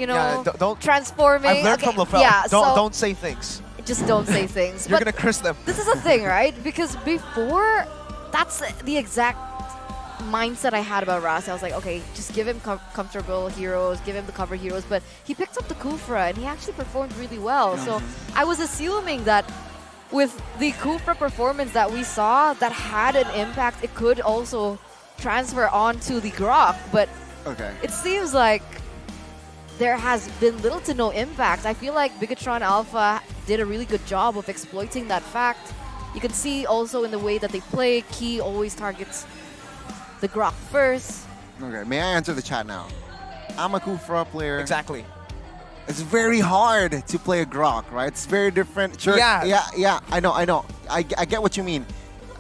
don't transforming. I've learned from LaFell. Yeah, don't say things. Just don't say things. You're gonna curse them. This is the thing, right? Because before, that's the exact mindset I had about Rossi. I was like, okay, just give him comfortable heroes, give him the cover heroes. But he picked up the Kufra, and he actually performed really well. So I was assuming that with the Kufra performance that we saw, that had an impact, it could also transfer onto the Grok. But it seems like there has been little to no impact. I feel like Bigetron Alpha did a really good job of exploiting that fact. You can see also in the way that they play, Key always targets the Grok first. Okay, may I answer the chat now? I'm a Kufra player. Exactly. It's very hard to play a Grok, right? It's very different. Sure, yeah, I know. I get what you mean.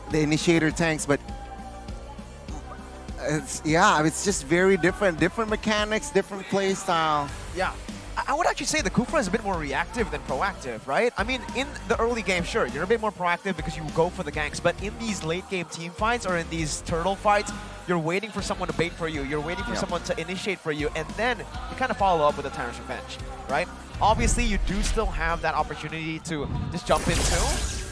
The initiator tanks, but it's just very different. Different mechanics, different play style. Yeah. I would actually say the Kufra is a bit more reactive than proactive, right? I mean, in the early game, sure, you're a bit more proactive because you go for the ganks, but in these late game team fights or in these turtle fights, you're waiting for someone to bait for you, you're waiting for someone to initiate for you, and then you kind of follow up with a Tyrant's Revenge, right? Obviously, you do still have that opportunity to just jump into,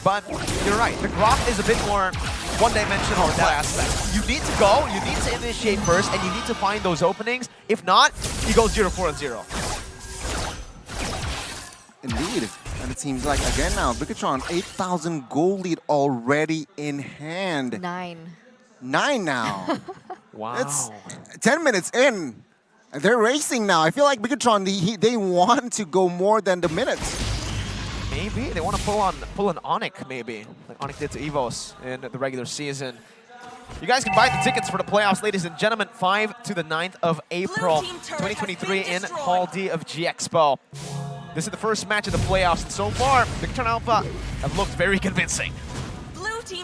but you're right, the Grok is a bit more one-dimensional in that aspect. You need to go, you need to initiate first, and you need to find those openings. If not, you go 0-4-0. Indeed. And it seems like, again now, Bigetron, 8,000 gold lead already in hand. 9 now. Wow. It's 10 minutes in. They're racing now. I feel like Bigetron, they want to go more than the minutes. Maybe. They want to pull an Onyx, maybe. Like Onyx did to EVOS in the regular season. You guys can buy the tickets for the playoffs, ladies and gentlemen, 5 to the 9th of April, 2023 in Hall D of G-Expo. This is the first match of the playoffs, and so far, Bigetron Alpha have looked very convincing.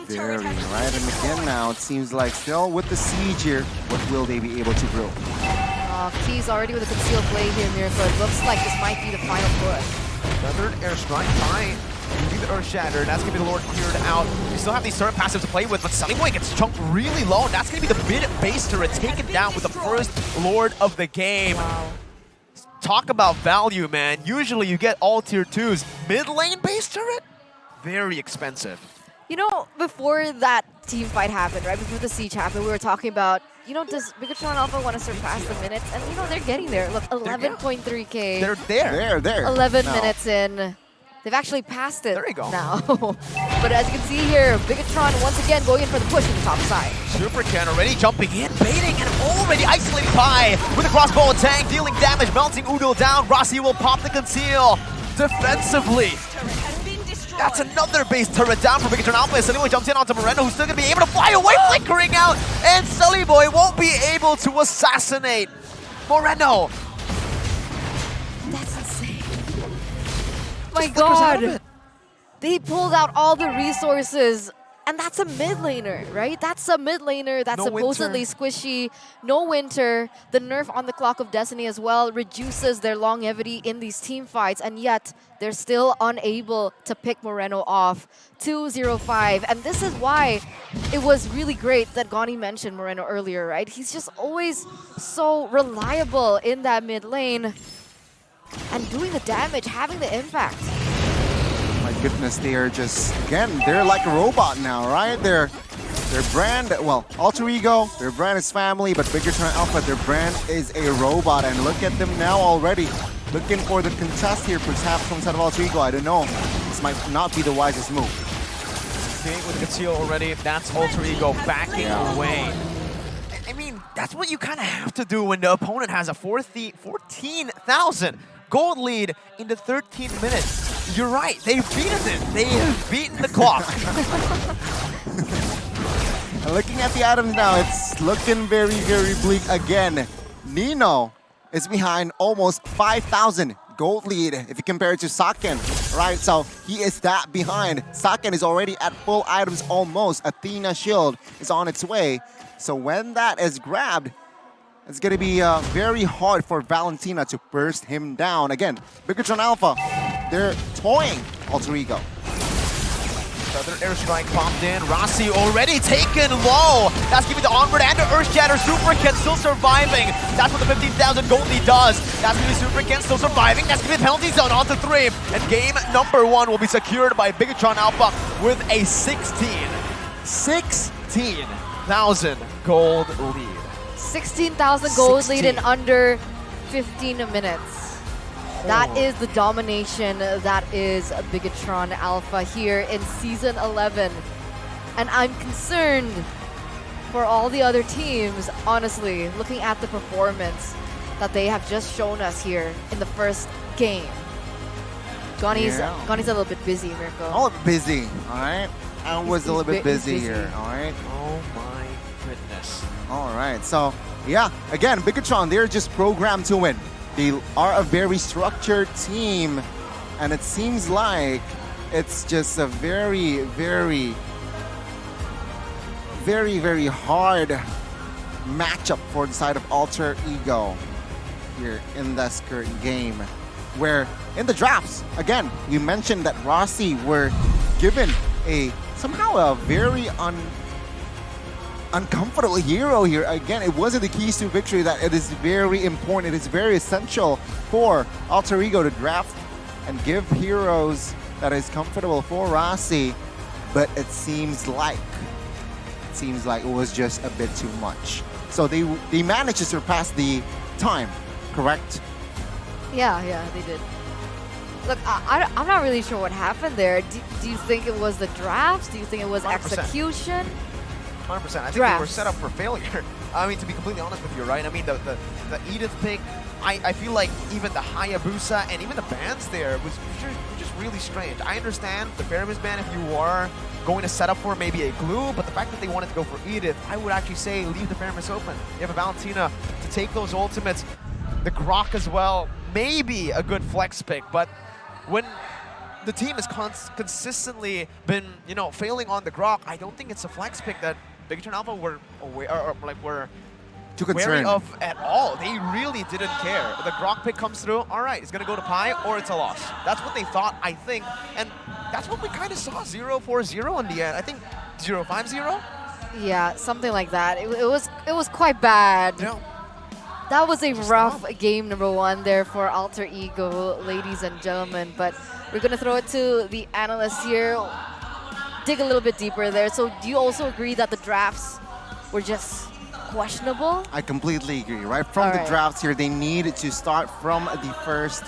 Very right, and again now, it seems like still with the siege here, what will they be able to brew? Key's already with a concealed blade here, Miracle. It looks like this might be the final push. Feathered airstrike by the Earth Shatter. That's going to be the Lord cleared out. We still have these certain passives to play with, but Sunny Boy gets chunked really low. And that's going to be the mid base turret taken down with the first Lord of the game. Wow. Talk about value, man. Usually you get all tier 2s. Mid lane base turret? very expensive. You know, before that team fight happened, right? Before the siege happened, we were talking about, you know, does Bigetron Alpha want to surpass the minutes? And, you know, they're getting there. Look, 11.3K. They're there. There. 11 No. minutes in. They've actually passed it There you go. now. But as you can see here, Bigetron once again going in for the push in the top side. Super Ken already jumping in, baiting, and already isolating Pi with a crossbow attack, dealing damage, melting Udo down. Rossi will pop the conceal defensively. That's another base turret down for Bigetron Alpha. Sully Boy jumps in onto Moreno, who's still going to be able to fly away, flickering out, and Sully Boy won't be able to assassinate Moreno. That's insane. My God. They pulled out all the resources. And that's a mid laner, right? That's a mid laner that's No supposedly winter. squishy. No winter. The nerf on the Clock of Destiny as well reduces their longevity in these team fights, and yet they're still unable to pick Moreno off. 2-0-5. And this is why it was really great that Goni mentioned Moreno earlier, right? He's just always so reliable in that mid lane and doing the damage, having the impact. My goodness, they are just, again, they're like a robot now, right? Their brand, well, Alter Ego, their brand is family, but Bigetron Alpha, their brand is a robot. And look at them now already, looking for the contest here, perhaps from side of Alter Ego. I don't know. This might not be the wisest move. Okay, with Conceal already, that's Alter Ego backing away. I mean, that's what you kind of have to do when the opponent has a 14,000 gold lead in the 13 minutes. You're right, they've beaten it. They have beaten the clock. And looking at the items now, it's looking very, very bleak again. Nino is behind almost 5,000 gold lead if you compare it to Saken, right? So he is that behind. Saken is already at full items almost. Athena Shield is on its way. So when that is grabbed, it's going to be very hard for Valentina to burst him down. Again, Bigetron Alpha, they're toying Alter Ego. Another airstrike popped in. Rossi already taken low. That's giving the onward and the Earth Shatter. Super Ken still surviving. That's what the 15,000 gold lead does. That's giving Super Ken still surviving. That's giving penalty zone onto 3. And game number 1 will be secured by Bigetron Alpha with a 16,000 gold lead. 16,000 gold lead in under 15 minutes. That is the domination that is Bigetron Alpha here in Season 11. And I'm concerned for all the other teams, honestly, looking at the performance that they have just shown us here in the first game. Goni's a little bit busy, Mirko. A little busy, all right? I was a little bit busy here, all right? Oh my goodness. All right, so yeah, again, Bigetron, they're just programmed to win. They are a very structured team, and it seems like it's just a very, very, very, very hard matchup for the side of Alter Ego here in this current game. Where in the drafts, again, you mentioned that Rossi were given somehow a very uncomfortable hero here. Again, it wasn't the keys to victory that it is very important. It is very essential for Alter Ego to draft and give heroes that is comfortable for Rossi, but it seems like it was just a bit too much. So they managed to surpass the time, correct? Yeah, they did. Look, I'm not really sure what happened there. Do you think it was the drafts? Do you think it was 100%. execution? 100%. I think they were set up for failure. I mean, to be completely honest with you, right? I mean, the Edith pick, I feel like even the Hayabusa and even the bans there were just really strange. I understand the Pyramis ban if you are going to set up for maybe a glue, but the fact that they wanted to go for Edith, I would actually say leave the Pyramis open. You have a Valentina to take those ultimates. The Grok as well, maybe a good flex pick, but when the team has consistently been, failing on the Grok, I don't think it's a flex pick that Bigetron Alpha were too wary concerned of at all. They really didn't care. The Grok pick comes through, all right, it's going to go to Pi or it's a loss. That's what they thought, I think, and that's what we kind of saw, 0-4-0 in the end. I think 0-5-0? Yeah, something like that. It was quite bad. Yeah. That was a rough game number 1 there for Alter Ego, ladies and gentlemen, but We're going to throw it to the analysts here. Dig a little bit deeper there. So do you also agree that the drafts were just questionable? I completely agree, right? From the drafts here, they need to start from the first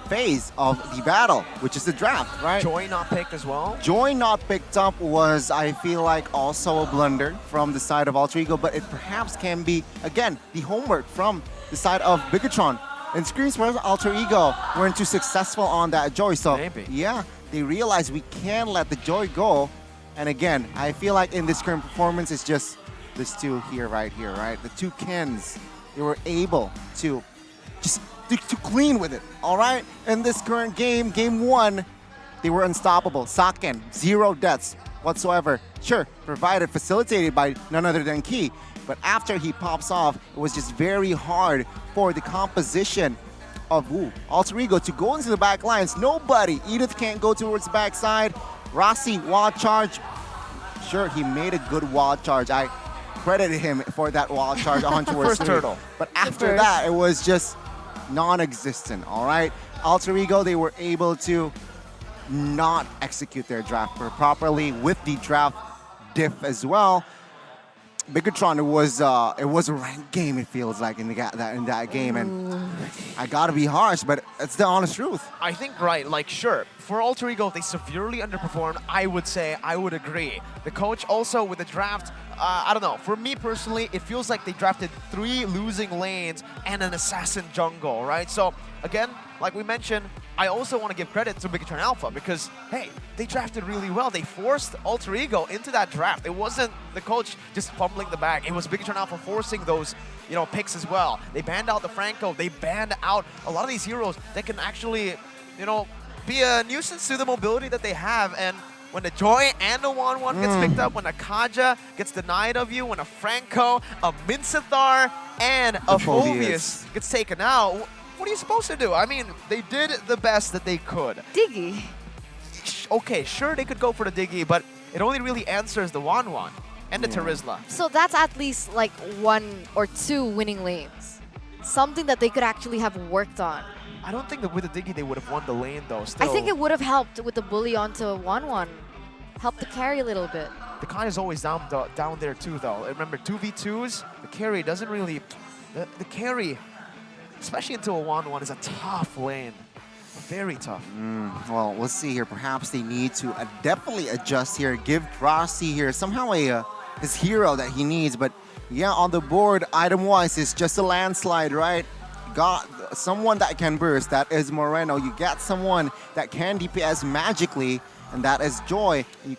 phase of the battle, which is the draft, right? Joy not picked as well. Joy not picked up was, I feel like, also a blunder from the side of Alter Ego, but it perhaps can be, again, the homework from the side of Bigetron. And Screams for Alter Ego weren't too successful on that Joy, so yeah, they realized we can't let the Joy go. And again, I feel like in this current performance, it's just this two here, right? The two Kens, they were able to just to clean with it, all right? In this current game, game 1, they were unstoppable. Saken, 0 deaths whatsoever. Sure, provided, facilitated by none other than Key. But after he pops off, it was just very hard for the composition of Alter Ego to go into the back lines. Nobody. Edith can't go towards the backside. Rossi, wild charge. Sure, he made a good wild charge. I credited him for that wild charge on towards First turtle. But after that, it was just non-existent, all right? Alter Ego, they were able to not execute their draft properly with the draft diff as well. Bigetron, it was a ranked game, it feels like, in that game, and I gotta be harsh, but it's the honest truth. I think, right, like, sure, for Alter Ego, they severely underperformed. I would say, I would agree. The coach also with the draft, I don't know, for me personally, it feels like they drafted 3 losing lanes and an assassin jungle, right? So, again, like we mentioned, I also want to give credit to Bigetron Alpha because, hey, they drafted really well. They forced Alter Ego into that draft. It wasn't the coach just fumbling the bag. It was Bigetron Alpha forcing those, picks as well. They banned out the Franco. They banned out a lot of these heroes that can actually, be a nuisance to the mobility that they have. And when the Joy and the 1-1 gets picked up, when a Kaja gets denied of you, when a Franco, a Minsathar, and a Phobius gets taken out, what are you supposed to do? I mean, they did the best that they could. Diggy. Okay, sure, they could go for the Diggy, but it only really answers the 1-1 and the Terizla. So that's at least like 1 or 2 winning lanes. Something that they could actually have worked on. I don't think that with the Diggy they would have won the lane though. Still. I think it would have helped with the bully onto 1-1. Helped the carry a little bit. The Kai is always down there too though. Remember, 2v2s, the carry doesn't really... The carry, especially into a 1-1, is a tough lane. Very tough. Well, we'll see here. Perhaps they need to definitely adjust here. Give Rossi here somehow his hero that he needs. But yeah, on the board, item-wise, it's just a landslide, right? Got someone that can burst. That is Moreno. You got someone that can DPS magically, and that is Joy. You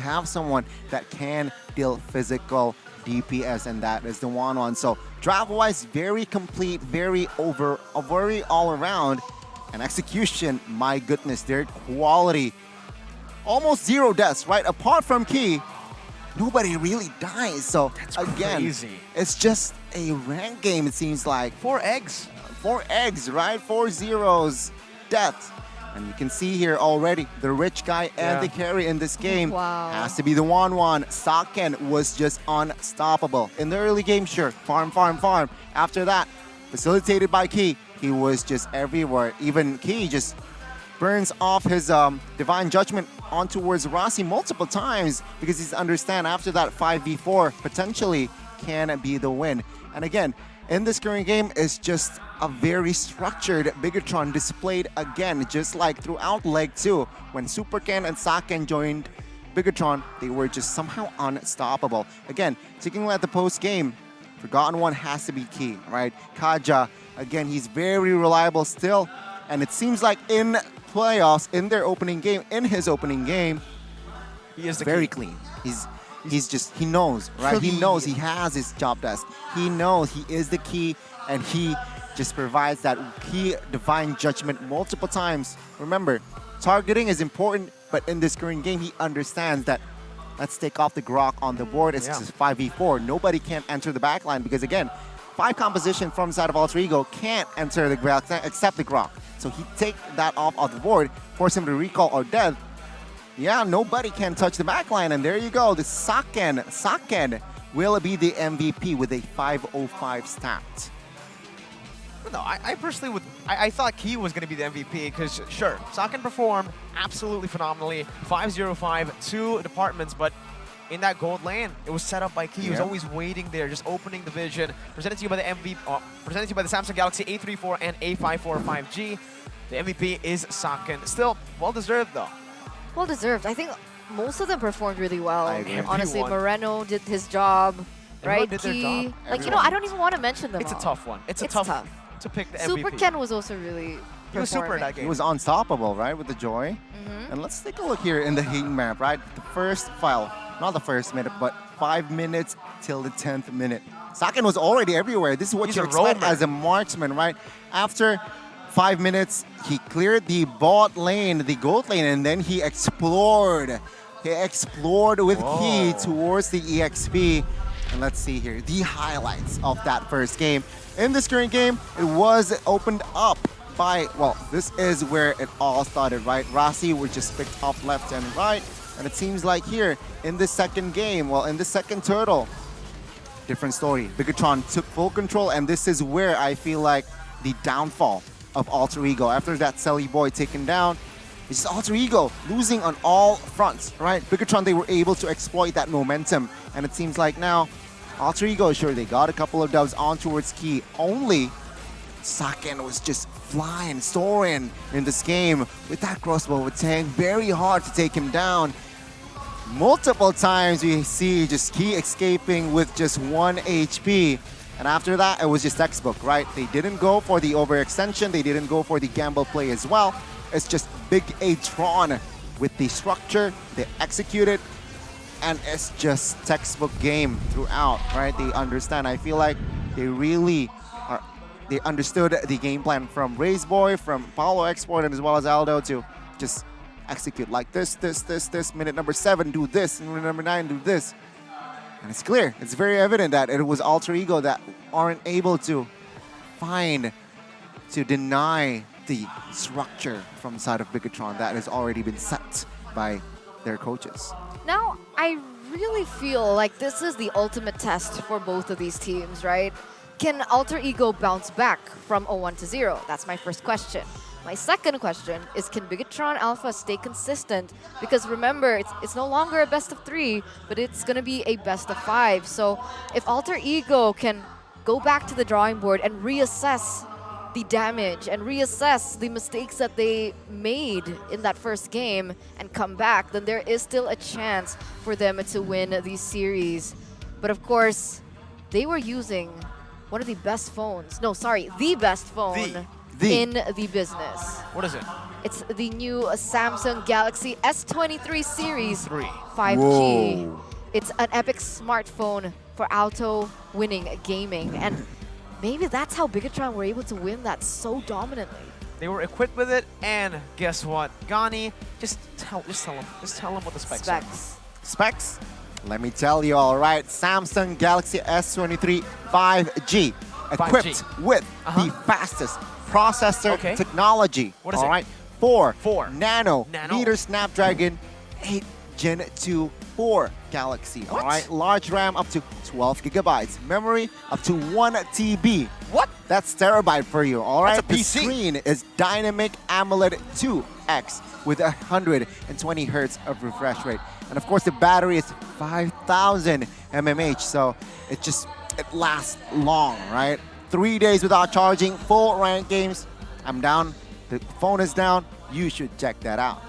have someone that can deal physical DPS, and that is the 1-1. So draft-wise, very complete, very all around, and execution. My goodness, their quality. Almost 0 deaths, right? Apart from Key, nobody really dies. So again, crazy. It's just a rank game. It seems like 4 eggs, 4 eggs, right? 4 zeros, death. And you can see here already, the rich guy and the carry in this game has to be the 1-1. Saken was just unstoppable. In the early game, sure, farm. After that, facilitated by Key, he was just everywhere. Even Key just burns off his Divine Judgment on towards Rossi multiple times because he's understand after that 5v4 potentially can be the win. And again, in this current game, it's just a very structured Bigetron displayed again, just like throughout Leg 2. When Superken and Saken joined Bigetron, they were just somehow unstoppable. Again, taking at the post-game, Forgotten One has to be Key, right? Kaja, again, he's very reliable still. And it seems like in playoffs, in his opening game, he is very clean. He knows, right? He knows he has his job desk. He knows he is the Key, and he just provides that Key Divine Judgment multiple times. Remember, targeting is important, but in this current game, he understands that let's take off the Grok on the board. It's just 5v4. Nobody can enter the backline because, again, 5 composition from the side of Alter Ego can't enter the Grok except the Grok. So he take that off the board, force him to recall or death. Yeah, nobody can touch the backline, and there you go. The Saken will be the MVP with a 505 stat. No, I personally would. I thought Key was going to be the MVP because, sure, Saken performed absolutely phenomenally. 5-0-5, 2 departments, but in that gold lane, it was set up by Key. He was always waiting there, just opening the vision. Presented to you by the presented to you by the Samsung Galaxy A34 and A54 5G. The MVP is Saken. Still, well-deserved, though. Well-deserved. I think most of them performed really well. Honestly, Everyone. Moreno did his job. Everyone Right, did their Key. job. Like, you know, I don't even want to mention them It's all. a tough one. It's tough to pick the Super MVP. Ken was also really He was super in performing. that game. He was unstoppable, right, with the joy. And let's take a look here in the heat map, right? The first file, not the first minute, but 5 minutes till the 10th minute. Saken was already everywhere. This is what He's you a expect roamer. as a marksman, right? After 5 minutes, he cleared the bot lane, the gold lane, and then he explored. He explored with Key towards the EXP. And let's see here, the highlights of that first game. In this current game, it was opened up by, well, this is where it all started, right? Rasi was just picked off left and right. And it seems like here, in this second game, well, in the second turtle, different story. Bigetron took full control, and this is where I feel like the downfall of Alter Ego. After that Selly boy taken down, it's Alter Ego losing on all fronts, right? Bigetron, they were able to exploit that momentum, and it seems like now Alter Ego, sure, they got a couple of dubs on towards Key. Only Saken was just flying, soaring in this game with that crossbow with Tang. Very hard to take him down. Multiple times we see just Key escaping with just 1 HP. And after that, it was just textbook, right? They didn't go for the overextension. They didn't go for the gamble play as well. It's just Bigetron with the structure. They executed, and it's just textbook game throughout, right? They understand. I feel like they really are. They understood the game plan from Raiseboy, from Paulo Export, and as well as Aldo to just execute like this. Minute number 7, do this. Minute number 9, do this. And it's clear. It's very evident that it was Alter Ego that aren't able to deny the structure from the side of Bigetron that has already been set by their coaches. Now, I really feel like this is the ultimate test for both of these teams, right? Can Alter Ego bounce back from 0-1 to 0? That's my first question. My second question is, can Bigetron Alpha stay consistent? Because remember, it's no longer a best of 3, but it's going to be a best of 5. So if Alter Ego can go back to the drawing board and reassess the damage and reassess the mistakes that they made in that first game and come back, then there is still a chance for them to win these series. But of course, they were using one of the best phones. No, sorry, the best phone in the business. What is it? It's the new Samsung Galaxy S23 Series 5G. Whoa. It's an epic smartphone for auto-winning gaming. And maybe that's how Bigetron were able to win that so dominantly. They were equipped with it, and guess what? Gani, just tell them what the specs are. Specs? Let me tell you, all right. Samsung Galaxy S23 5G, equipped with the fastest processor technology. What is all it? right, 4 nanometer Snapdragon 8 Gen 2 4 Galaxy. All right, large RAM up to 12 gigabytes, memory up to 1 TB. What? That's terabyte for you. All right, That's a the PC. screen is dynamic AMOLED 2X with 120 hertz of refresh rate. And of course, the battery is 5,000 mAh, so it lasts long, right? 3 days without charging, full ranked games. I'm down, the phone is down. You should check that out.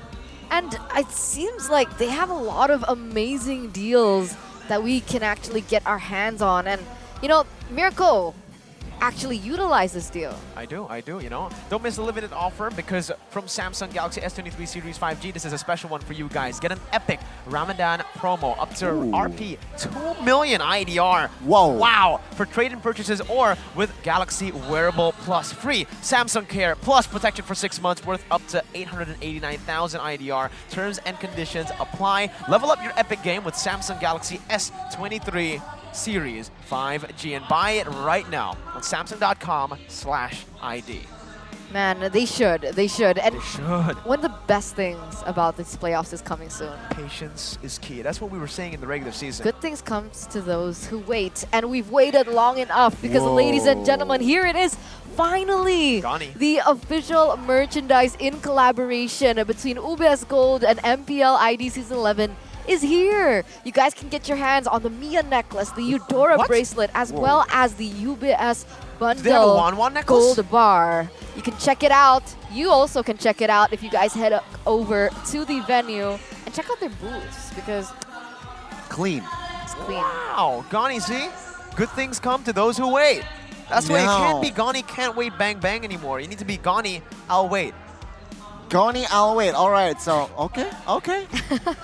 And it seems like they have a lot of amazing deals that we can actually get our hands on. And, you know, Mirko actually utilize this deal. I do, you know. Don't miss the limited offer because from Samsung Galaxy S23 Series 5G, this is a special one for you guys. Get an epic Ramadan promo up to RP 2 million IDR. Whoa. Wow. For trade-in purchases or with Galaxy Wearable Plus free. Samsung Care Plus protection for 6 months worth up to 889,000 IDR. Terms and conditions apply. Level up your epic game with Samsung Galaxy S23 Series 5G and buy it right now on Samsung.com/ID. Man, they should. And they should. One of the best things about this playoffs is coming soon. Patience is key. That's what we were saying in the regular season. Good things comes to those who wait. And we've waited long enough because, ladies and gentlemen, here it is. finally, Gani. the official merchandise in collaboration between UBS Gold and MPL ID Season 11 is here. You guys can get your hands on the Mia necklace, the Eudora bracelet, as well as the UBS bundle they have a Wan necklace? gold bar. You can check it out. You also can check it out if you guys head over to the venue and check out their booths because clean. It's clean. Wow, Gani, see? Good things come to those who wait. That's why you can't be Gani, can't wait, bang, bang anymore. You need to be Gani, I'll wait. Gani, I'll wait. All right, so, okay.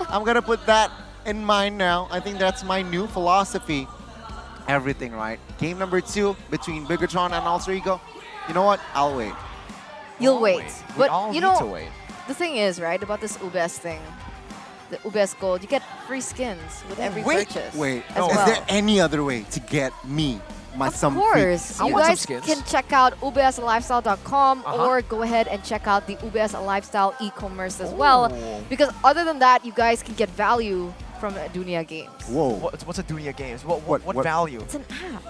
I'm going to put that in mind now. I think that's my new philosophy. Everything, right? Game number 2 between Bigetron and Alter Ego. You know what? I'll wait. You'll wait. But you know, to wait. the thing is, right, about this UBS thing, the UBS Gold, you get free skins with every purchase. Wait, as is well. there any other way to get me Of course, you guys can check out ubslifestyle.com or go ahead and check out the UBS Lifestyle e-commerce as well. Because other than that, you guys can get value from Dunia Games. Whoa. What's a Dunia Games? What value? It's an app.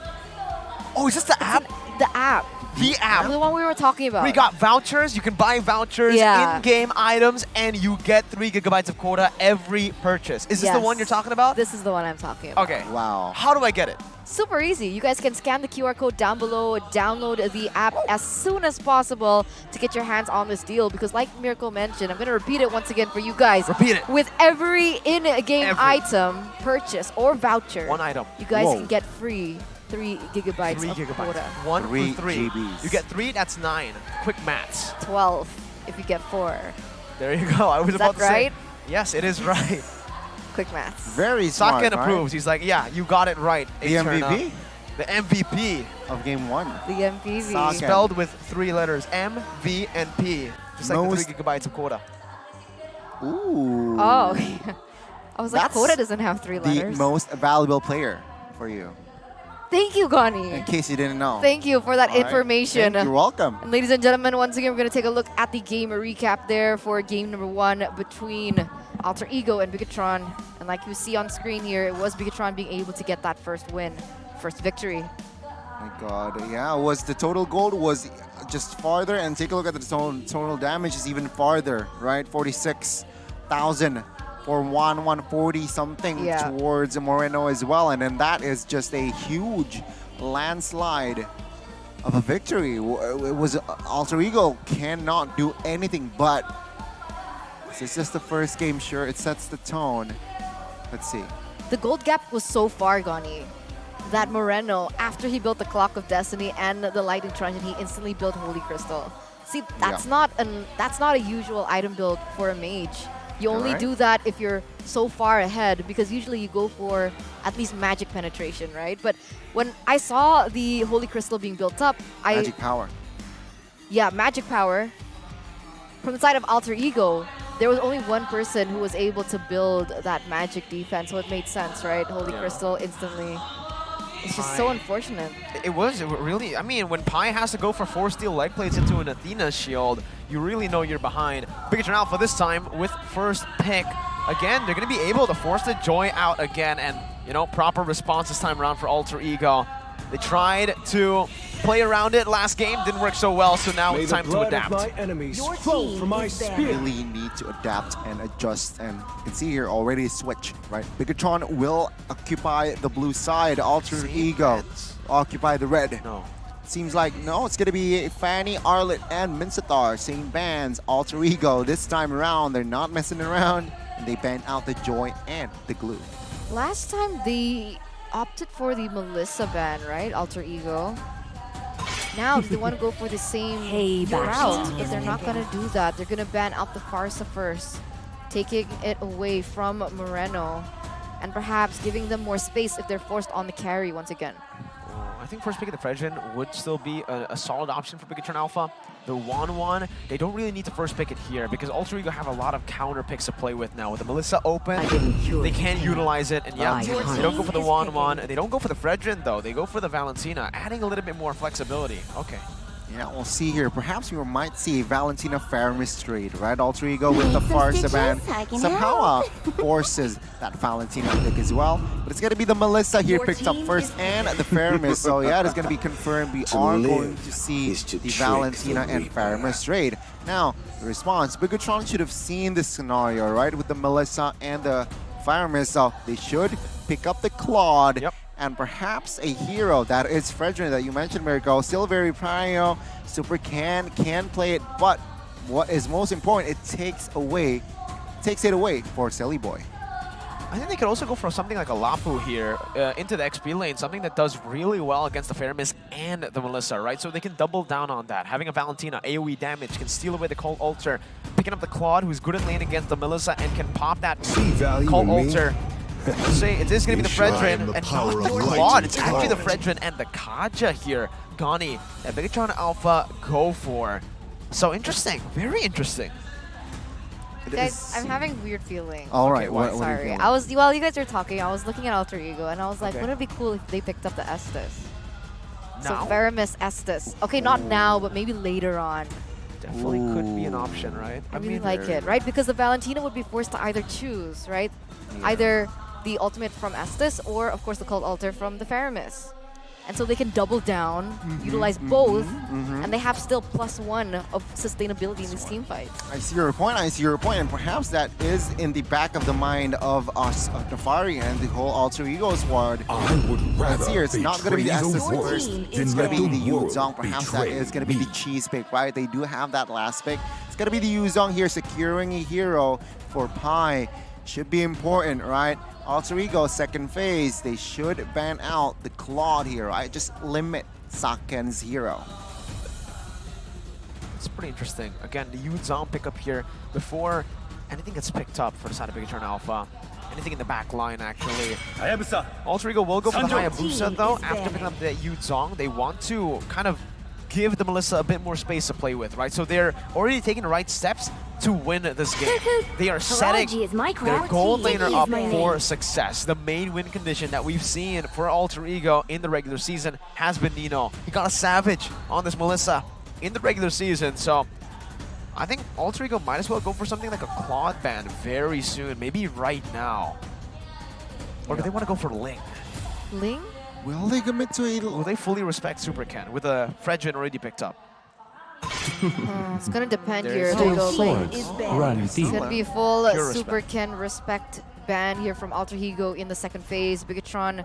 Oh, is this the app? The app. The app. The one we were talking about. We got vouchers. You can buy vouchers, in-game items, and you get 3 GB of quota every purchase. Is this the one you're talking about? This is the one I'm talking about. Okay. Wow. How do I get it? Super easy. You guys can scan the QR code down below, download the app as soon as possible to get your hands on this deal. Because like Miracle mentioned, I'm going to repeat it once again for you guys. Repeat it. With every in-game item, purchase, or voucher, one item, you guys can get free 3 gigabytes of quota. 1 3 for 3. GBs. You get 3, that's 9. Quick maths. 12 if you get 4. There you go. I was Is about that to right? say. Yes, it is right. Quick maths. Very smart, Saken right? approves. He's like, yeah, you got it right. The MVP? The MVP. Of game 1. The MVP. Saken. Spelled with 3 letters. M, V, and P. Just like the 3 gigabytes of quota. Ooh. Oh. I was like, That's quota doesn't have 3 letters. The most valuable player for you. Thank you, Gani. In case you didn't know. Thank you for that All right. information. You're welcome. And ladies and gentlemen, once again, we're going to take a look at the game recap there for game number 1 between Alter Ego and Bigetron. And like you see on screen here, it was Bigetron being able to get that first win, first victory. My God, yeah, was the total gold was just farther, and take a look at the total damage is even farther, right? 46,000 for 140 something towards Moreno as well, and then that is just a huge landslide of a victory. It was Alter Ego cannot do anything but. It's just the first game, sure, it sets the tone. Let's see. The gold gap was so far, Gani, that Moreno, after he built the Clock of Destiny and the Lightning Truncheon, he instantly built Holy Crystal. See, that's not a usual item build for a mage. You only do that if you're so far ahead, because usually you go for at least magic penetration, right? But when I saw the Holy Crystal being built up, Magic power. Yeah, magic power. From the side of Alter Ego, there was only one person who was able to build that magic defense, so it made sense, right? Holy Crystal instantly. It's just so unfortunate. It was really, I mean, when Pi has to go for 4 steel leg plates into an Athena shield, you really know you're behind. Bigetron Alpha this time with first pick. Again, they're going to be able to force the Joy out again, and, you know, proper response this time around for Alter Ego. They tried to play around it last game, didn't work so well, so now it's time to adapt. Your team really need to adapt and adjust, and you can see here already a switch, right? Bigetron will occupy the blue side, Alter Ego occupy the red. No. Seems like, no, it's going to be Fanny, Arlet, and Minsatar, same bands, Alter Ego. This time around, they're not messing around, and they ban out the Joy and the glue. Last time they opted for the Melissa ban, right? Alter Ego. Now, do they want to go for the same route? But they're not going to do that. They're going to ban out the Farsa first, taking it away from Moreno, and perhaps giving them more space if they're forced on the carry once again. I think first pick of the Fredrin would still be a solid option for Bigetron Alpha. The 1-1, they don't really need to first pick it here because Alter Ego have a lot of counter picks to play with now. With the Melissa open, they can utilize it. And yeah, they don't go for the 1-1. They don't go for the Fredrin though. They go for the Valentina, adding a little bit more flexibility. Okay. Yeah, we'll see here. Perhaps we might see Valentina Faramis trade, right? Alter Ego with the Farsa ban somehow forces that Valentina pick as well. But it's going to be the Melissa here picked up first and the Faramis. So yeah, it is going to be confirmed. We are going to see the Valentina and Faramis trade. Now, the response, Bigetron should have seen this scenario, right? With the Melissa and the Faramis. So they should pick up the Claude. Yep. And perhaps a hero that is Fredrin that you mentioned, Miracle. Still very prio. Super can play it, but what is most important, it takes it away for Silly Boy. I think they could also go for something like a Lapu here into the XP lane, something that does really well against the Faramis and the Melissa, right? So they can double down on that. Having a Valentina, AoE damage, can steal away the Cold Alter, picking up the Claude, who's good in lane against the Melissa, and can pop that Cold Alter. Say it is going to be the Fredrin and not the Claude. It's actually the Fredrin and the Kaja here. Gani and Bigetron Alpha go for. So interesting, very interesting. Guys, I'm having a weird feeling. All right, okay, what sorry. While you guys were talking, I was looking at Alter Ego and I was like, Okay. wouldn't it be cool if they picked up the Estes? Now? So Faramis Estes. Okay, not now, but maybe later on. Definitely could be an option, right? I really like it, right? Because the Valentina would be forced to either choose, right? Either the ultimate from Estes or, of course, the Cold Alter from the Faramis. And so they can double down, utilize both, and they have still +1 of sustainability in these team fights. I see your point, and perhaps that is in the back of the mind of us, Nefari, and the whole Alter Ego squad. I would rather Here, it's not going to be the betray the Estes world first, than it's going let to be the the world Yuzong, perhaps that betray is going to be the cheese pick, right? They do have that last pick. It's going to be the Yuzong here securing a hero for Pi. Should be important, right? Alter Ego, second phase, they should ban out the Claude here, right? Just limit Saken's hero. It's pretty interesting. Again, the Yuzong pickup here before anything gets picked up for the side of Bigetron Alpha. Anything in the back line, actually. Alter Ego will go for the Hayabusa, though. After picking up the Yuzong, they want to kind of give the Melissa a bit more space to play with, right? So they're already taking the right steps to win this game. They are setting their gold laner up for success. The main win condition that we've seen for Alter Ego in the regular season has been Nino. He got a Savage on this Melissa in the regular season, so I think Alter Ego might as well go for something like a Claude ban very soon, maybe right now. Or do they want to go for Ling? Ling? Will they commit to a... Will they fully respect Super Ken with a Fredrin already picked up? It's gonna depend There's here. no It's gonna be full Pure Super Ken respect ban here from Alter Ego in the second phase. Bigetron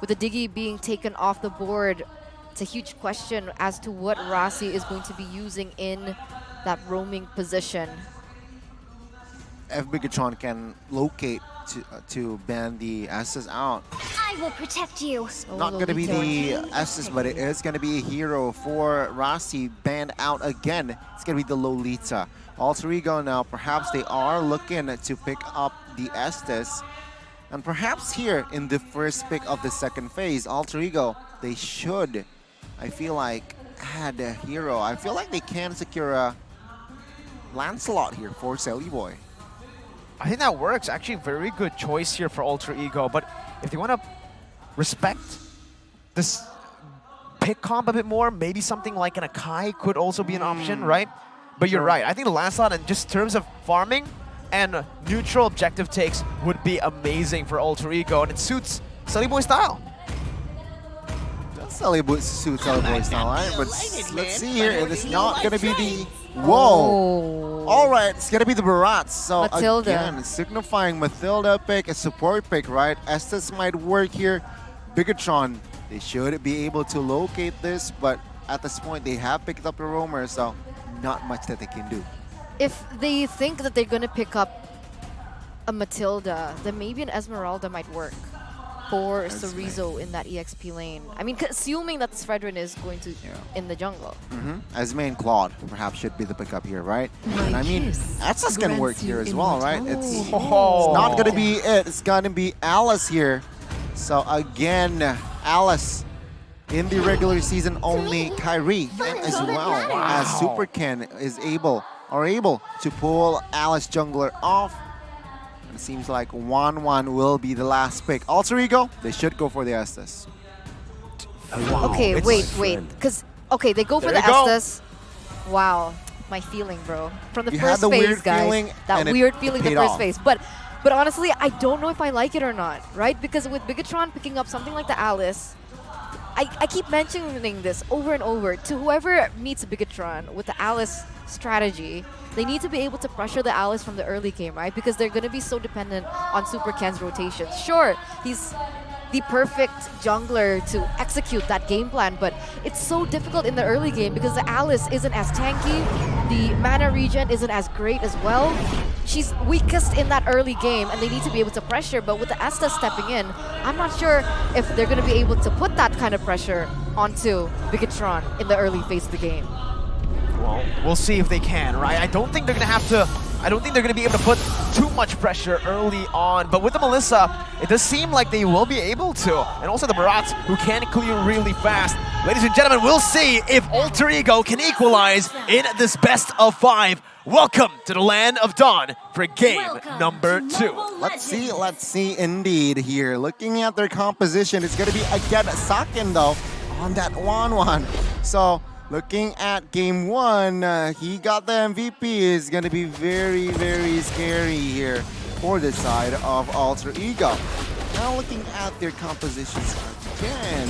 with the Diggy being taken off the board. It's a huge question as to what Rasi is going to be using in that roaming position. If Bigetron can locate to ban the Estes out. I will protect you. Not going to be the Estes, but it is going to be a hero for Rasi banned out again. It's going to be the Lolita. Alter Ego now, perhaps they are looking to pick up the Estes. And perhaps here in the first pick of the second phase, Alter Ego, they should, I feel like, add a hero. I feel like they can secure a Lancelot here for Silly Boy. I think that works. Actually, very good choice here for Alter Ego. But if they want to respect this pick comp a bit more, maybe something like an Akai could also be an option, right? But you're right. I think the Lancelot, in just terms of farming and neutral objective takes, would be amazing for Alter Ego, and it suits Silly Boy style. Silly Boy suits Silly Boy style, right? But let's see here. It is not going to be the... Whoa! All right, it's going to be the Barats. So Matilda. Again, signifying Matilda pick, a support pick, right? Estes might work here. Bigetron, they should be able to locate this, but at this point, they have picked up the roamer, so not much that they can do. If they think that they're going to pick up a Matilda, then maybe an Esmeralda might work for Cerezo in that EXP lane. I mean, assuming that Fredrin is going to in the jungle. Esme and Claude perhaps should be the pickup here, right? And I mean, Estes can work here as well, right? It's not going to be it. It's going to be Alice here. So again, Alice in the regular season only, Kyrie as well as Super Ken is able to pull Alice jungler off. It seems like 1-1 will be the last pick. Alter Ego, they should go for the Estes. Okay, wait. Because Okay, they go for There the you go. Estes. Wow, my feeling, bro. From the You had first the phase, weird guys. feeling, That and it weird feeling the paid first off. phase. But honestly, I don't know if I like it or not, right? Because with Bigetron picking up something like the Alice, I keep mentioning this over and over to whoever meets Bigetron with the Alice strategy. They need to be able to pressure the Alice from the early game, right? Because they're going to be so dependent on Super Ken's rotations. Sure, he's the perfect jungler to execute that game plan, but it's so difficult in the early game because the Alice isn't as tanky, the mana regen isn't as great as well. She's weakest in that early game and they need to be able to pressure, but with the Asta stepping in, I'm not sure if they're going to be able to put that kind of pressure onto Bigetron in the early phase of the game. Well, we'll see if they can, right? I don't think they're going to be able to put too much pressure early on, but with the Melissa, it does seem like they will be able to. And also the Barats, who can clear really fast. Ladies and gentlemen, we'll see if Alter Ego can equalize in this best of 5. Welcome to the land of Dawn for game number 2. Let's see indeed here. Looking at their composition, it's going to be again Saken though on that 1-1. So looking at game 1, he got the MVP. It's going to be very, very scary here for the side of Alter Ego. Now looking at their compositions again.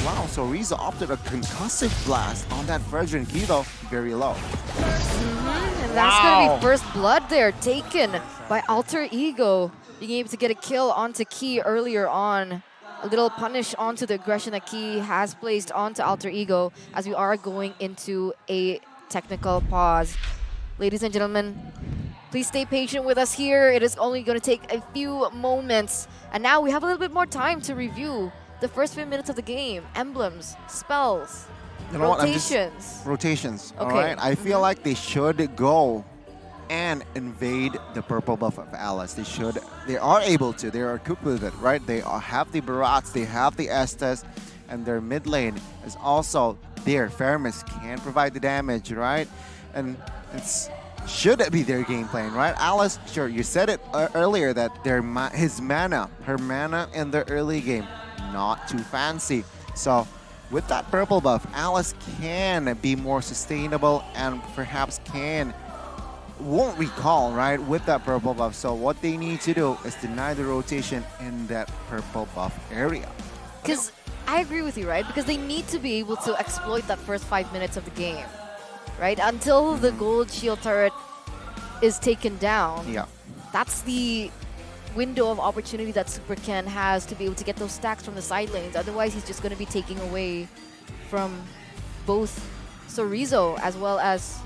Wow, so Riza opted a concussive blast on that Virgin Key though, very low. And that's going to be first blood there, taken by Alter Ego. Being able to get a kill onto Key earlier on. A little punish onto the aggression that Key has placed onto Alter Ego as we are going into a technical pause. Ladies and gentlemen, please stay patient with us here. It is only going to take a few moments. And now we have a little bit more time to review the first few minutes of the game. Emblems, spells, You know rotations. Rotations, Okay. all right? I feel like they should go and invade the purple buff of Alice. They are able to, they are equipped with it, right? They have the Barats, they have the Estes, and their mid lane is also there. Fermis can provide the damage, right? And it's should be their game plan, right? Alice, sure, you said it earlier that her mana in the early game, not too fancy. So with that purple buff, Alice can be more sustainable and perhaps won't recall, right, with that purple buff. So what they need to do is deny the rotation in that purple buff area. Because I agree with you, right? Because they need to be able to exploit that first 5 minutes of the game, right? Until the gold shield turret is taken down. Yeah. That's the window of opportunity that Super Ken has to be able to get those stacks from the side lanes. Otherwise, he's just going to be taking away from both Sorizo as well as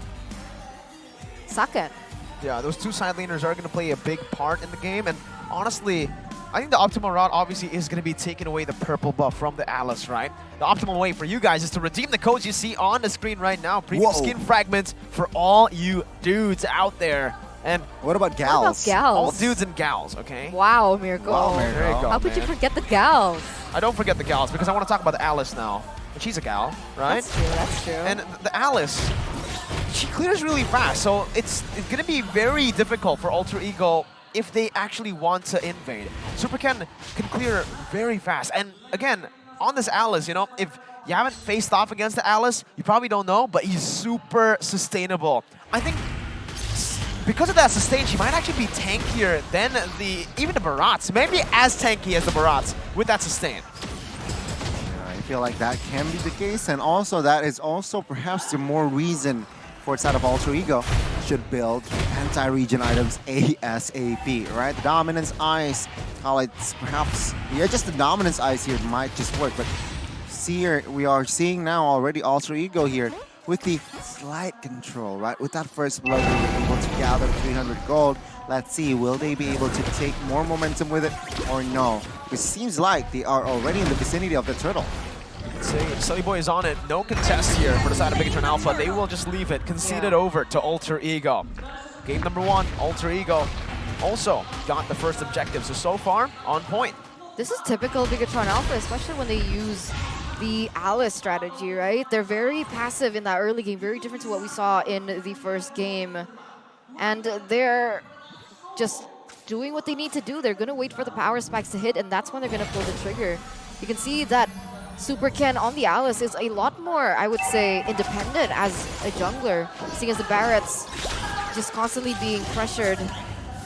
Saken. Yeah, those two side laners are going to play a big part in the game, and honestly, I think the optimal route obviously is going to be taking away the purple buff from the Alice, right? The optimal way for you guys is to redeem the codes you see on the screen right now. Premium skin fragments for all you dudes out there. And what about gals? What about gals? All dudes and gals, okay? Wow, Miracle. Wow, there you go, How could you man. forget the gals? I don't forget the gals because I want to talk about the Alice now. And she's a gal, right? That's true, that's true. And the Alice, she clears really fast, so it's going to be very difficult for Alter Ego if they actually want to invade. Super Ken can clear very fast. And again, on this Alice, you know, if you haven't faced off against the Alice, you probably don't know, but he's super sustainable. I think because of that sustain, she might actually be tankier than even the Barats. Maybe as tanky as the Barats with that sustain. I feel like that can be the case, and also that is also perhaps the more reason for side of Alter Ego should build anti-regen items ASAP, right? The Dominance Ice, how it's perhaps, yeah, just the Dominance Ice here might just work, but we are seeing now already Alter Ego here with the slight control, right? With that first blood, they were able to gather 300 gold. Let's see, will they be able to take more momentum with it or no? It seems like they are already in the vicinity of the turtle. Sully Boy is on it. No contest here for the side of Bigetron Alpha. They will just leave it, concede it over to Alter Ego. Game number 1, Alter Ego also got the first objective. So far, on point. This is typical Bigetron Alpha, especially when they use the Alice strategy, right? They're very passive in that early game, very different to what we saw in the first game. And they're just doing what they need to do. They're going to wait for the power spikes to hit, and that's when they're going to pull the trigger. You can see that Super Ken on the Alice is a lot more, I would say, independent as a jungler, seeing as the Barrett's just constantly being pressured. You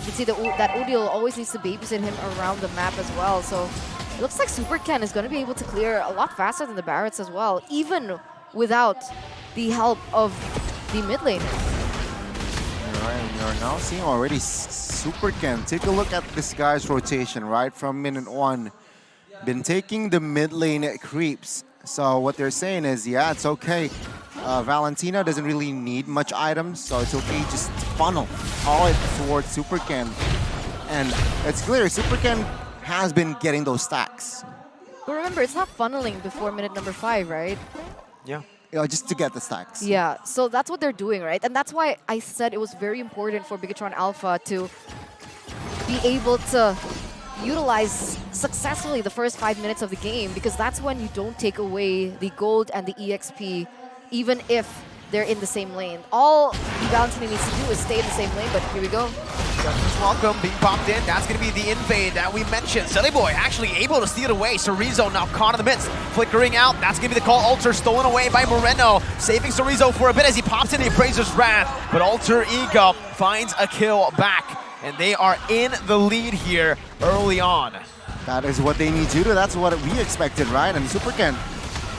can see that Udil always needs to babysit him around the map as well. So it looks like Super Ken is going to be able to clear a lot faster than the Barrett's as well, even without the help of the mid laner. Alright, we are now seeing already Super Ken. Take a look at this guy's rotation, right? From minute 1. Been taking the mid lane creeps. So what they're saying is, yeah, it's okay. Valentina doesn't really need much items, so it's okay just funnel all it towards Super Ken. And it's clear, Super Ken has been getting those stacks. But remember, it's not funneling before minute number 5, right? Yeah. Just to get the stacks. Yeah, so that's what they're doing, right? And that's why I said it was very important for Bigetron Alpha to be able to utilize successfully the first 5 minutes of the game, because that's when you don't take away the gold and the EXP, even if they're in the same lane. All the Valentina needs to do is stay in the same lane, but here we go. Judgment's welcome being popped in. That's going to be the invade that we mentioned. Silly Boy actually able to steal it away. Sorizo now caught in the midst. Flickering out. That's going to be the call. Alter stolen away by Moreno. Saving Sorizo for a bit as he pops in the Appraiser's Wrath. But Alter Ego finds a kill back. And they are in the lead here early on. That is what they need to do. That's what we expected, right? And Super Ken,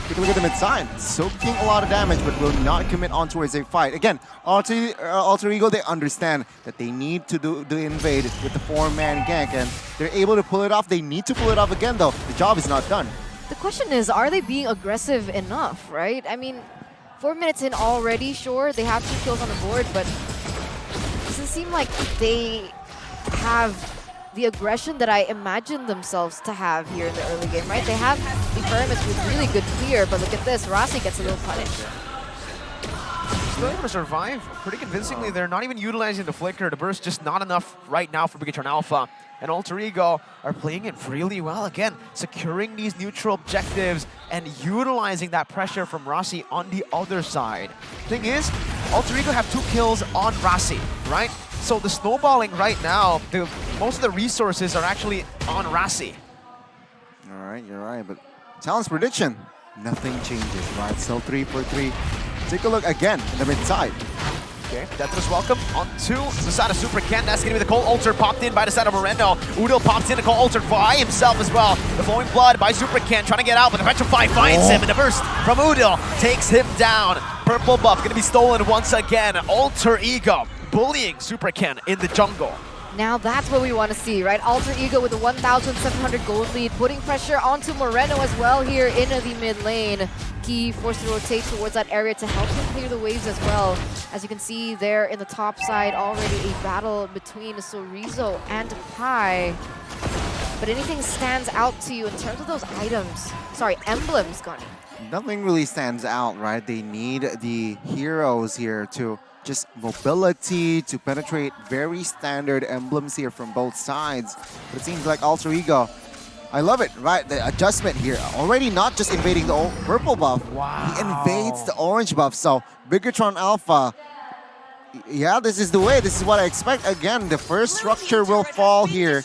take a look at the mid side. Soaking a lot of damage, but will not commit on towards a fight. Again, Alter Ego, they understand that they need to do the invade with the 4-man gank, and they're able to pull it off. They need to pull it off again, though. The job is not done. The question is, are they being aggressive enough, right? I mean, 4 minutes in already, sure, they have 2 kills on the board, but it doesn't seem like they have the aggression that I imagined themselves to have here in the early game, right? They have the Pyramus with really good clear, but look at this, Rasi gets a little punished. Still able to survive pretty convincingly. They're not even utilizing the flicker. The burst just not enough right now for Bigetron Alpha. And Alter Ego are playing it really well. Again, securing these neutral objectives and utilizing that pressure from Rasi on the other side. Thing is, Alter Ego have 2 kills on Rasi, right? So the snowballing right now, most of the resources are actually on Rasi. All right, you're right, but Talent's prediction, nothing changes, right? Still 3 for 3. Take a look again in the mid side. Okay, Deathless welcome onto the side of Super Ken. That's going to be the Cold Alter popped in by the side of Moreno. Udil pops in to Cold Alter by himself as well. The Flowing Blood by Super Ken trying to get out, but the Petrify finds him, and the burst from Udil takes him down. Purple buff going to be stolen once again. Alter Ego bullying Super Ken in the jungle. Now that's what we want to see, right? Alter Ego with a 1,700 gold lead, putting pressure onto Moreno as well here in the mid lane. Key forced to rotate towards that area to help him clear the waves as well. As you can see there in the top side, already a battle between Sorizo and Pai. But anything stands out to you in terms of those items? Sorry, emblems, Gunny. Nothing really stands out, right? They need the heroes here to just mobility, to penetrate very standard emblems here from both sides. But it seems like Alter Ego, I love it, right? The adjustment here. Already not just invading the purple buff. Wow. He invades the orange buff. So Bigetron Alpha, yeah, this is the way. This is what I expect. Again, the first structure will fall here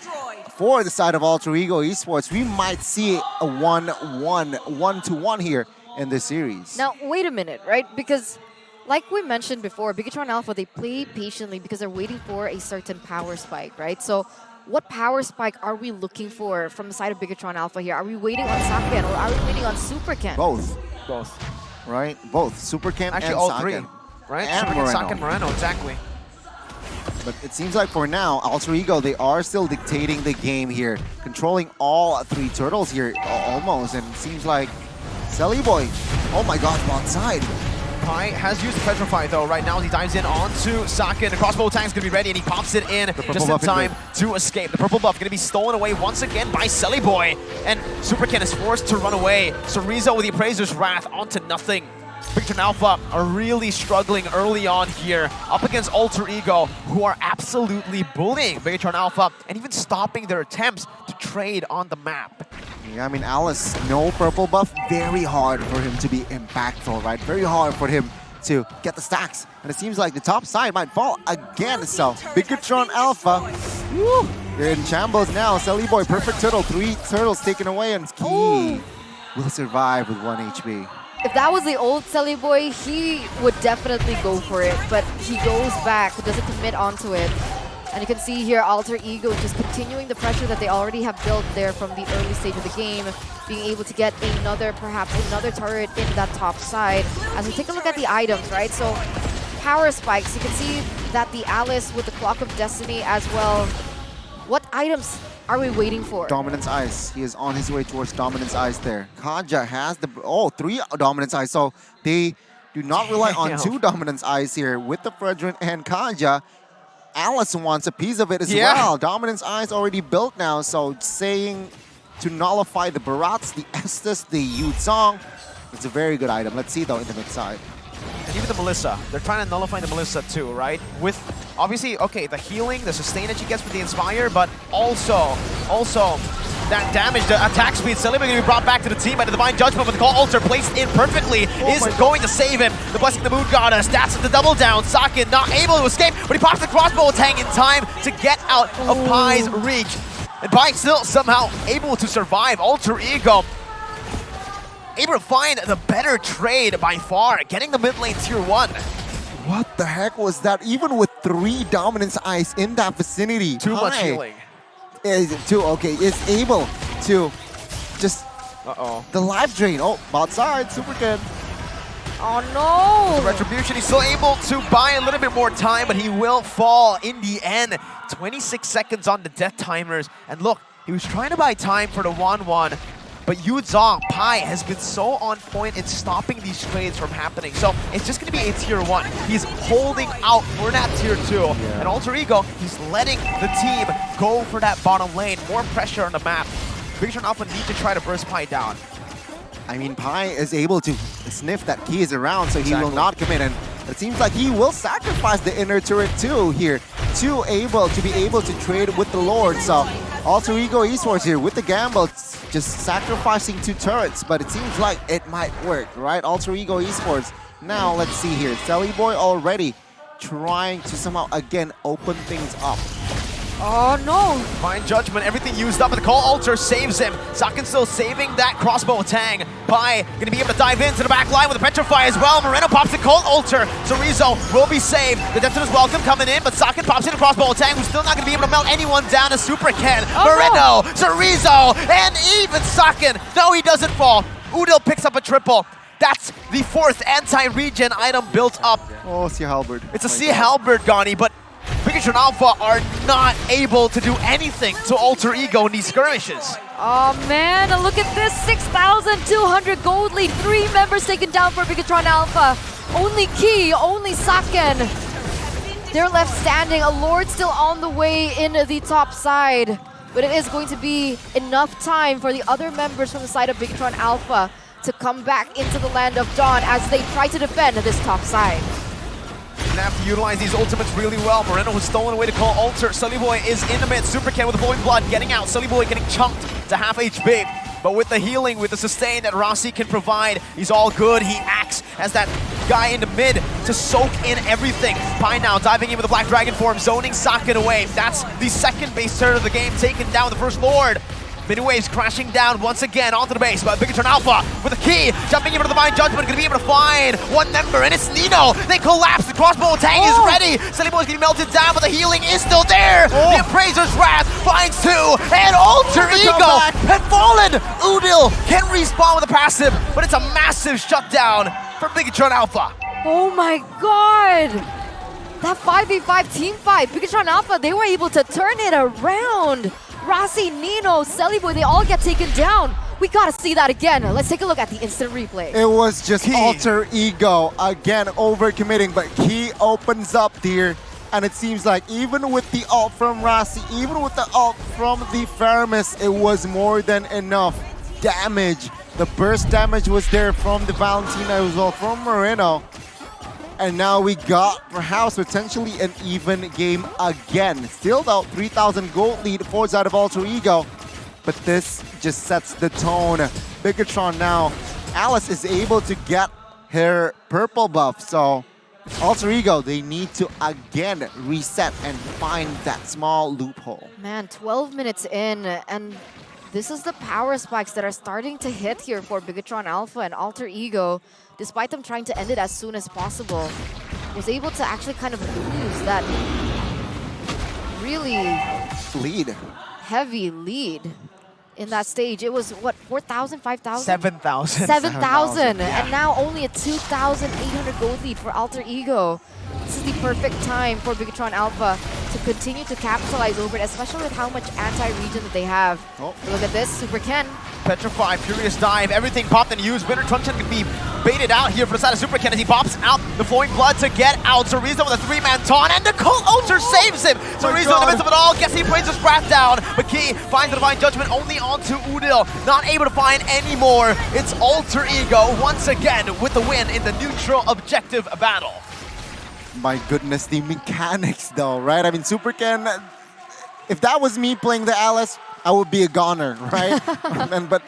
for the side of Alter Ego Esports. We might see a 1-1 here in this series. Now, wait a minute, right? Because like we mentioned before, Bigetron Alpha, they play patiently because they're waiting for a certain power spike, right? So what power spike are we looking for from the side of Bigetron Alpha here? Are we waiting on Saken or are we waiting on Super Ken? Both. Both. Right? Both. Super Ken Actually, and all Saken. 3. Right? And Super Ken, Saken, Moreno, exactly. But it seems like for now, Alter Ego, they are still dictating the game here. Controlling all 3 turtles here almost. And it seems like Selly Boy, oh my gosh, bot side. Pai has used the Petrify though. Right now he dives in onto Saken. The crossbow tank's gonna be ready and he pops it in just in time to escape. The purple buff gonna be stolen away once again by Selly Boy. And Super Ken is forced to run away. Sorizo with the Appraiser's Wrath onto nothing. Bigetron Alpha are really struggling early on here up against Alter Ego, who are absolutely bullying Bigetron Alpha and even stopping their attempts to trade on the map. Yeah, I mean, Alice, no purple buff, very hard for him to be impactful, right? Very hard for him to get the stacks. And it seems like the top side might fall again. So, Bigetron Alpha, woo, they're in shambles now. Selly Boy, perfect turtle, 3 turtles taken away, and Key. will survive with 1 HP. If that was the old Selly Boy, he would definitely go for it, but he goes back, doesn't commit onto it. And you can see here Alter Ego just continuing the pressure that they already have built there from the early stage of the game, being able to get perhaps another turret in that top side. As we take a look at the items, right? So power spikes, you can see that the Alice with the Clock of Destiny as well. What items are we waiting for? Dominance Ice. He is on his way towards Dominance Ice there. Kaja has the 3 Dominance Ice, so they do not rely on 2 Dominance Ice here with the Fredrin and Kaja. Alice wants a piece of it as well. Dominance Eyes already built now, so saying to nullify the Barats, the Estes, the Yuzong, it's a very good item. Let's see though in the mid side. And even the Melissa, they're trying to nullify the Melissa too, right? With obviously, okay, the healing, the sustain that she gets with the Inspire, but also that damage, the attack speed, Selly going to be brought back to the team by the Divine Judgment, but the Call Alter placed in perfectly is going to save him. The Blessing of the Moon Goddess, that's the double down. Sakin not able to escape, but he pops the crossbow tang in time to get out of Pai's reach. And Pai still somehow able to survive. Alter Ego able to find the better trade by far, getting the mid lane tier 1. What the heck was that? Even with 3 Dominance Eyes in that vicinity. Too much healing. Is able to just the life drain. Oh, outside, super good. Oh no! The Retribution, he's still able to buy a little bit more time, but he will fall in the end. 26 seconds on the death timers. And look, he was trying to buy time for the 1-1, but Yuzong, Pai has been so on point in stopping these trades from happening. So it's just going to be a tier 1. He's holding out for that tier 2. And Alter Ego, he's letting the team go for that bottom lane. More pressure on the map. Bigetron Alpha need to try to burst Pai down. I mean, Pai is able to sniff that key is around, so he will not commit. And it seems like he will sacrifice the inner turret too here to be able to trade with the Lord. So Alter Ego Esports here with the gamble, just sacrificing 2 turrets, but it seems like it might work, right? Alter Ego Esports. Now let's see here. Selly Boy already trying to somehow again open things up. Oh no! Divine Judgment, everything used up, and the Call Alter saves him. Sakin still saving that crossbow tang. Pai gonna be able to dive into the back line with a Petrify as well. Moreno pops the Call Alter. Chorizo will be saved. The Depton is welcome coming in, but Sakin pops in a crossbow tang, who's still not gonna be able to melt anyone down as Super can. Moreno, Chorizo, and even Sakin. No, he doesn't fall. Udil picks up a triple. That's the 4th anti-regen item built up. Oh, Sea Halberd. It's a Sea Halberd, Gani, but Bigetron Alpha are not able to do anything to Alter Ego in these skirmishes. Oh man, look at this, 6,200 gold lead, 3 members taken down for Bigetron Alpha. Only Key, only Saken. They're left standing, a Lord still on the way in the top side. But it is going to be enough time for the other members from the side of Bigetron Alpha to come back into the Land of Dawn as they try to defend this top side. Gonna have to utilize these ultimates really well. Moreno has stolen away to Call Alter. Selly Boy is in the mid. Super Ken with the Flowing Blood getting out. Selly Boy getting chunked to half HP. But with the healing, with the sustain that Rossi can provide, he's all good. He acts as that guy in the mid to soak in everything. Pai now diving in with the Black Dragon form, zoning Sakin away. That's the 2nd base turret of the game, taking down the first Lord. Mini waves crashing down once again onto the base, but Bigetron Alpha with a key, jumping into the Divine Judgment, gonna be able to find 1 member, and it's Nino. They collapse, the crossbow tang is ready. Selly Boy's getting melted down, but the healing is still there. The Appraiser's Wrath finds 2, and Alter Ego had fallen. Udil can respawn with a passive, but it's a massive shutdown for Bigetron Alpha. Oh my god! That 5v5 team fight, Bigetron Alpha, they were able to turn it around. Rossi, Nino, Selly Boy, they all get taken down. We gotta see that again. Let's take a look at the instant replay. It was just Alter Ego again overcommitting, but Key opens up here, and it seems like even with the ult from Rossi, even with the ult from the Faramis, it was more than enough damage. The burst damage was there from the Valentina as well, from Moreno. And now we got perhaps potentially an even game again. Still though, 3,000 gold lead for side of Alter Ego. But this just sets the tone. Bigetron now, Alice is able to get her purple buff. So Alter Ego, they need to again reset and find that small loophole. Man, 12 minutes in, and this is the power spikes that are starting to hit here for Bigetron Alpha and Alter Ego. Despite them trying to end it as soon as possible, was able to actually kind of lose that really heavy lead in that stage. It was, what, 4,000, 5,000? 7,000. 7,000. Yeah. And now only a 2,800 gold lead for Alter Ego. This is the perfect time for Bigetron Alpha to continue to capitalize over it, especially with how much anti-region that they have. Look at this, Super Ken. Petrify, Furious Dive, everything popped and used. Winter Truncheon can be baited out here for the side of Super Ken as he pops out the flowing blood to get out. Chorizo with a 3-man taunt, and the Cold Ultra saves him. Chorizo in the midst of it all gets the Brains of Wrath down, but Key finds the Divine Judgment only onto Udil. Not able to find any more. It's Alter Ego once again with the win in the neutral objective battle. My goodness, the mechanics though, right? I mean, Super Ken, if that was me playing the Alice, I would be a goner, right? But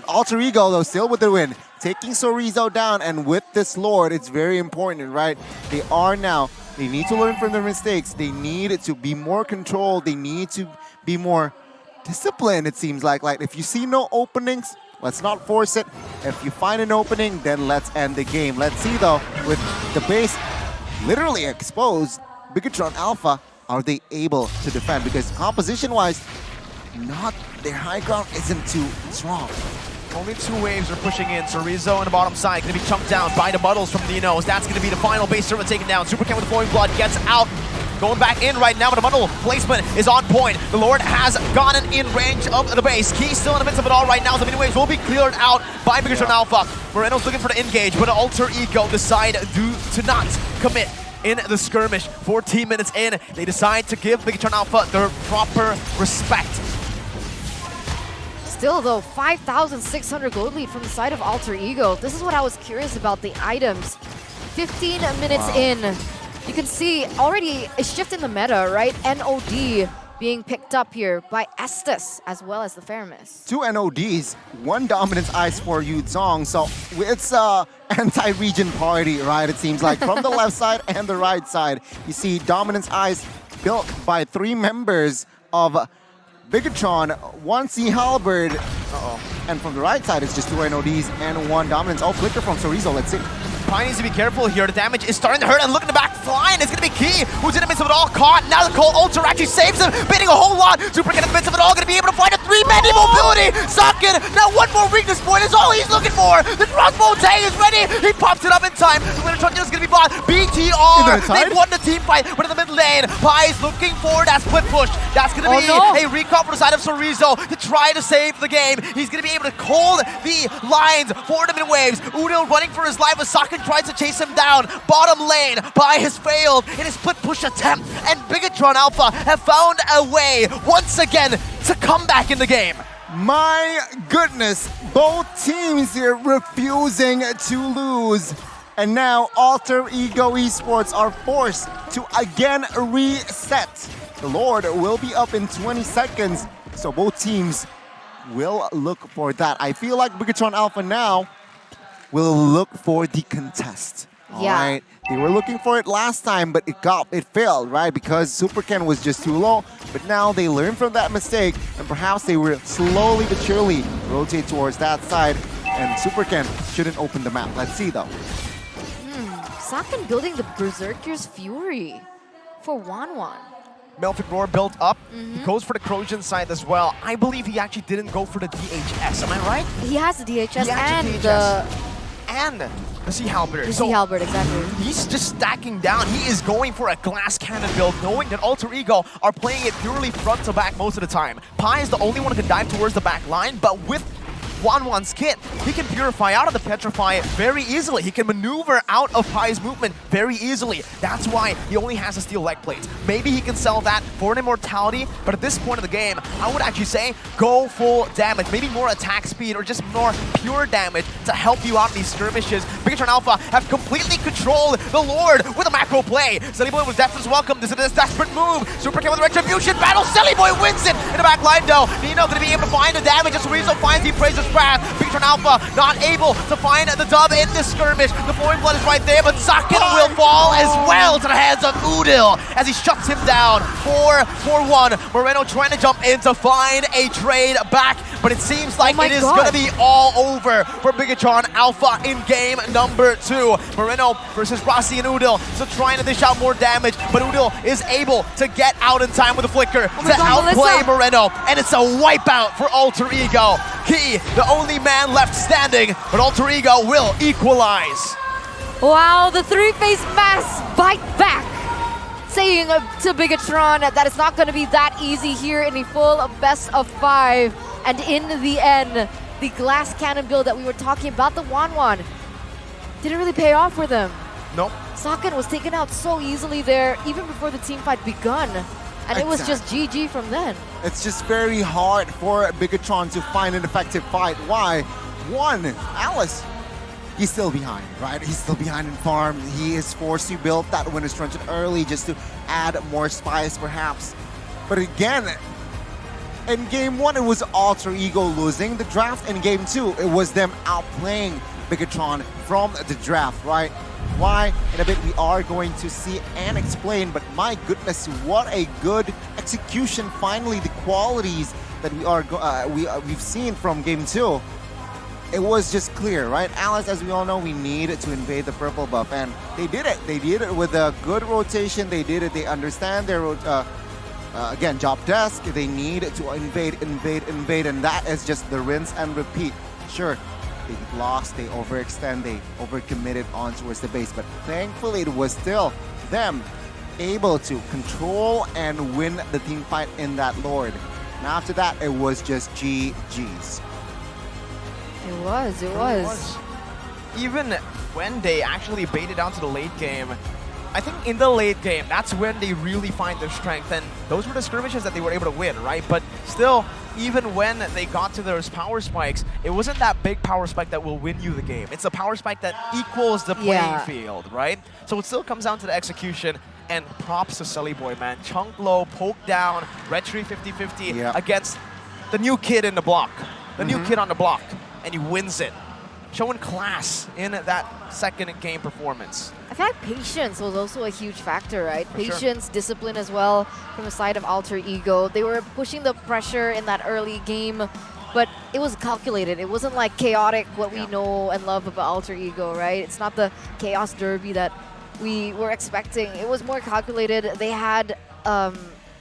Alter Ego though, still with the win. Taking Chorizo down, and with this Lord, it's very important, right? They need to learn from their mistakes. They need to be more controlled. They need to be more disciplined, it seems like. Like, if you see no openings, let's not force it. If you find an opening, then let's end the game. Let's see though, with the base literally exposed, Bigetron Alpha, are they able to defend? Because composition-wise, their high ground isn't too strong. Only 2 waves are pushing in. Chorizo on the bottom side going to be chunked down by the Muddles from Ninos. That's going to be the final base server taken down. Super Ken with the flowing blood gets out. Going back in right now, but the Muddle placement is on point. The Lord has gotten in range of the base. Key still in the midst of it all right now. The mini waves will be cleared out by Bigetron Alpha. Moreno's looking for the engage, but Alter Ego decide to not commit in the skirmish. 14 minutes in, they decide to give Bigetron Alpha their proper respect. Still though, 5,600 gold lead from the side of Alter Ego. This is what I was curious about, the items. 15 minutes in, you can see already a shift in the meta, right? NOD being picked up here by Estes as well as the Faramis. 2 NODs, 1 Dominance Ice for Yu Zong. So it's a anti-region party, right? It seems like from the left side and the right side. You see Dominance Ice built by 3 members of Bigetron, 1 Sea Halberd, and from the right side it's just 2 NODs and 1 Dominance. Oh, flicker from Chorizo, let's see. Pi needs to be careful here. The damage is starting to hurt, and look in the back, flying. It's going to be Key, who's in the midst of it all, caught. Now the Cold Ultra actually saves him, beating a whole lot. Super Ken in the midst of it all, going to be able to find a 3-man mobility. Socket, now 1 more weakness point is all he's looking for. The crossbow tag is ready. He pops it up in time. The Winter Truncheon is going to be bought. BTR, they won the team fight, but in the mid lane, Pi is looking for that split push. That's going to be a recall for the side of Chorizo to try to save the game. He's going to be able to hold the lines for the mid waves. Udil running for his life as Socket tries to chase him down. Bottom lane, Pi has failed in his split push attempt, and Bigetron Alpha have found a way once again to come back in the game. My goodness, both teams here refusing to lose. And now Alter Ego Esports are forced to again reset. The Lord will be up in 20 seconds, so both teams will look for that. I feel like Bigetron Alpha now will look for the contest. All right. They were looking for it last time, but it failed, right? Because Super Ken was just too low. But now they learned from that mistake, and perhaps they will slowly but surely rotate towards that side, and Super Ken shouldn't open the map. Let's see though. Saken building the Berserker's Fury for Wanwan. Melfic Roar built up. He goes for the Croatian side as well. I believe he actually didn't go for the DHS. Am I right? He has the DHS and the Sea Halberd. The Sea Halberd, exactly. He's just stacking down. He is going for a glass cannon build, knowing that Alter Ego are playing it purely front to back most of the time. Pi is the only one who can dive towards the back line, but with Wanwan's kit, he can purify out of the Petrify very easily. He can maneuver out of Pi's movement very easily. That's why he only has a steel leg plate. Maybe he can sell that for an immortality, but at this point of the game, I would actually say go full damage. Maybe more attack speed or just more pure damage to help you out in these skirmishes. Bigetron Alpha have completely controlled the Lord with a macro play. Silly Boy with Death is welcome. This is a desperate move. Super Ken with Retribution battle. Silly Boy wins it in the back line though. Nino going to be able to find the damage as Chorizo finds the Praise first round. Bigetron Alpha not able to find the dub in this skirmish. The flowing blood is right there, but Zakin will fall as well to the hands of Udil as he shuts him down. 4-1. Moreno trying to jump in to find a trade back, but it seems like it is going to be all over for Bigetron Alpha in game number 2. Moreno versus Rossi and Udil, so trying to dish out more damage, but Udil is able to get out in time with a flicker to outplay Moreno, and it's a wipeout for Alter Ego. He, the only man left standing, but Alter Ego will equalize. Wow, the three-phase mass bite back, saying to Bigetron that it's not going to be that easy here in a full best of 5. And in the end, the glass cannon build that we were talking about, the 1-1, didn't really pay off for them. Nope. Zakin was taken out so easily there, even before the team fight begun. And it was just GG from then. It's just very hard for Bigetron to find an effective fight. Why? One, Alice, he's still behind, right? He's still behind in farm. He is forced to build that Winner's Truncheon early just to add more spice, perhaps. But again, in game 1, it was Alter Ego losing the draft. In game 2, it was them outplaying Bigetron from the draft, right? Why? In a bit, we are going to see and explain, but my goodness, what a good execution. Finally, the qualities that we've seen from game 2. It was just clear, right? Alice, as we all know, we need to invade the purple buff, and they did it. They did it with a good rotation. They did it. They understand their again, job desk. They need to invade, and that is just the rinse and repeat. Sure, they lost, they overextend, they overcommitted on towards the base, but thankfully it was still them able to control and win the team fight in that Lord. And after that, it was just GG's. It was. Even when they actually baited down to the late game, I think in the late game, that's when they really find their strength, and those were the skirmishes that they were able to win, right? But still, even when they got to those power spikes, it wasn't that big power spike that will win you the game. It's a power spike that equals the playing field, right? So it still comes down to the execution, and props to Sully Boy, man. Chunk low, poke down, red tree 50-50 against the new kid in the block. The new kid on the block, and he wins it. Showing class in that second game performance. I feel like patience was also a huge factor, right? For Patience, sure. discipline as well from the side of Alter Ego. They were pushing the pressure in that early game, but it was calculated. It wasn't like chaotic, what we know and love about Alter Ego, right? It's not the chaos derby that we were expecting. It was more calculated. They had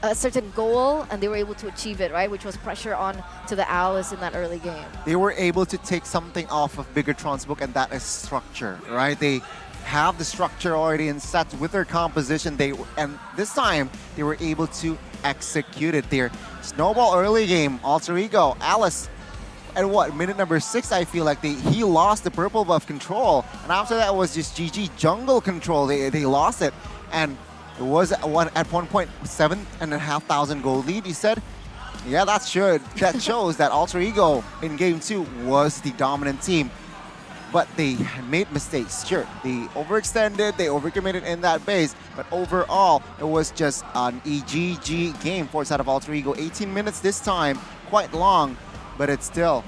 a certain goal, and they were able to achieve it, right? Which was pressure on to the Alice in that early game. They were able to take something off of Bigetron's book, and that is structure, right? They have the structure already in set with their composition. And this time, they were able to execute it. Their snowball early game, Alter Ego, Alice, and what, minute number 6, I feel like he lost the purple buff control. And after that was just GG jungle control. They lost it. And it was at one point 7,500 gold lead, he said. Yeah, that's sure. That shows that Alter Ego in game 2 was the dominant team. But they made mistakes. Sure, they overextended, they overcommitted in that base. But overall, it was just an EGG game for the side of Alter Ego. 18 minutes this time, quite long, but it's still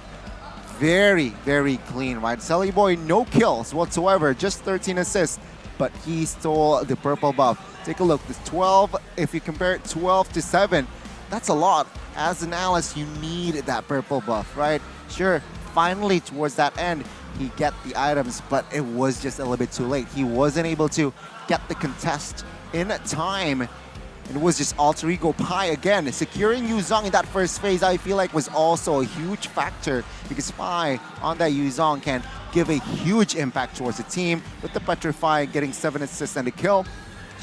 very, very clean, right? Sully Boy, no kills whatsoever, just 13 assists. But he stole the purple buff. Take a look, this 12, if you compare it 12 to 7, that's a lot. As an Alice, you need that purple buff, right? Sure, finally towards that end, he get the items, but it was just a little bit too late. He wasn't able to get the contest in time. It was just Alter Ego Pi again. Securing Yuzong in that first phase, I feel like was also a huge factor because Pi on that Yuzong can give a huge impact towards the team. With the Petrify getting 7 assists and a kill,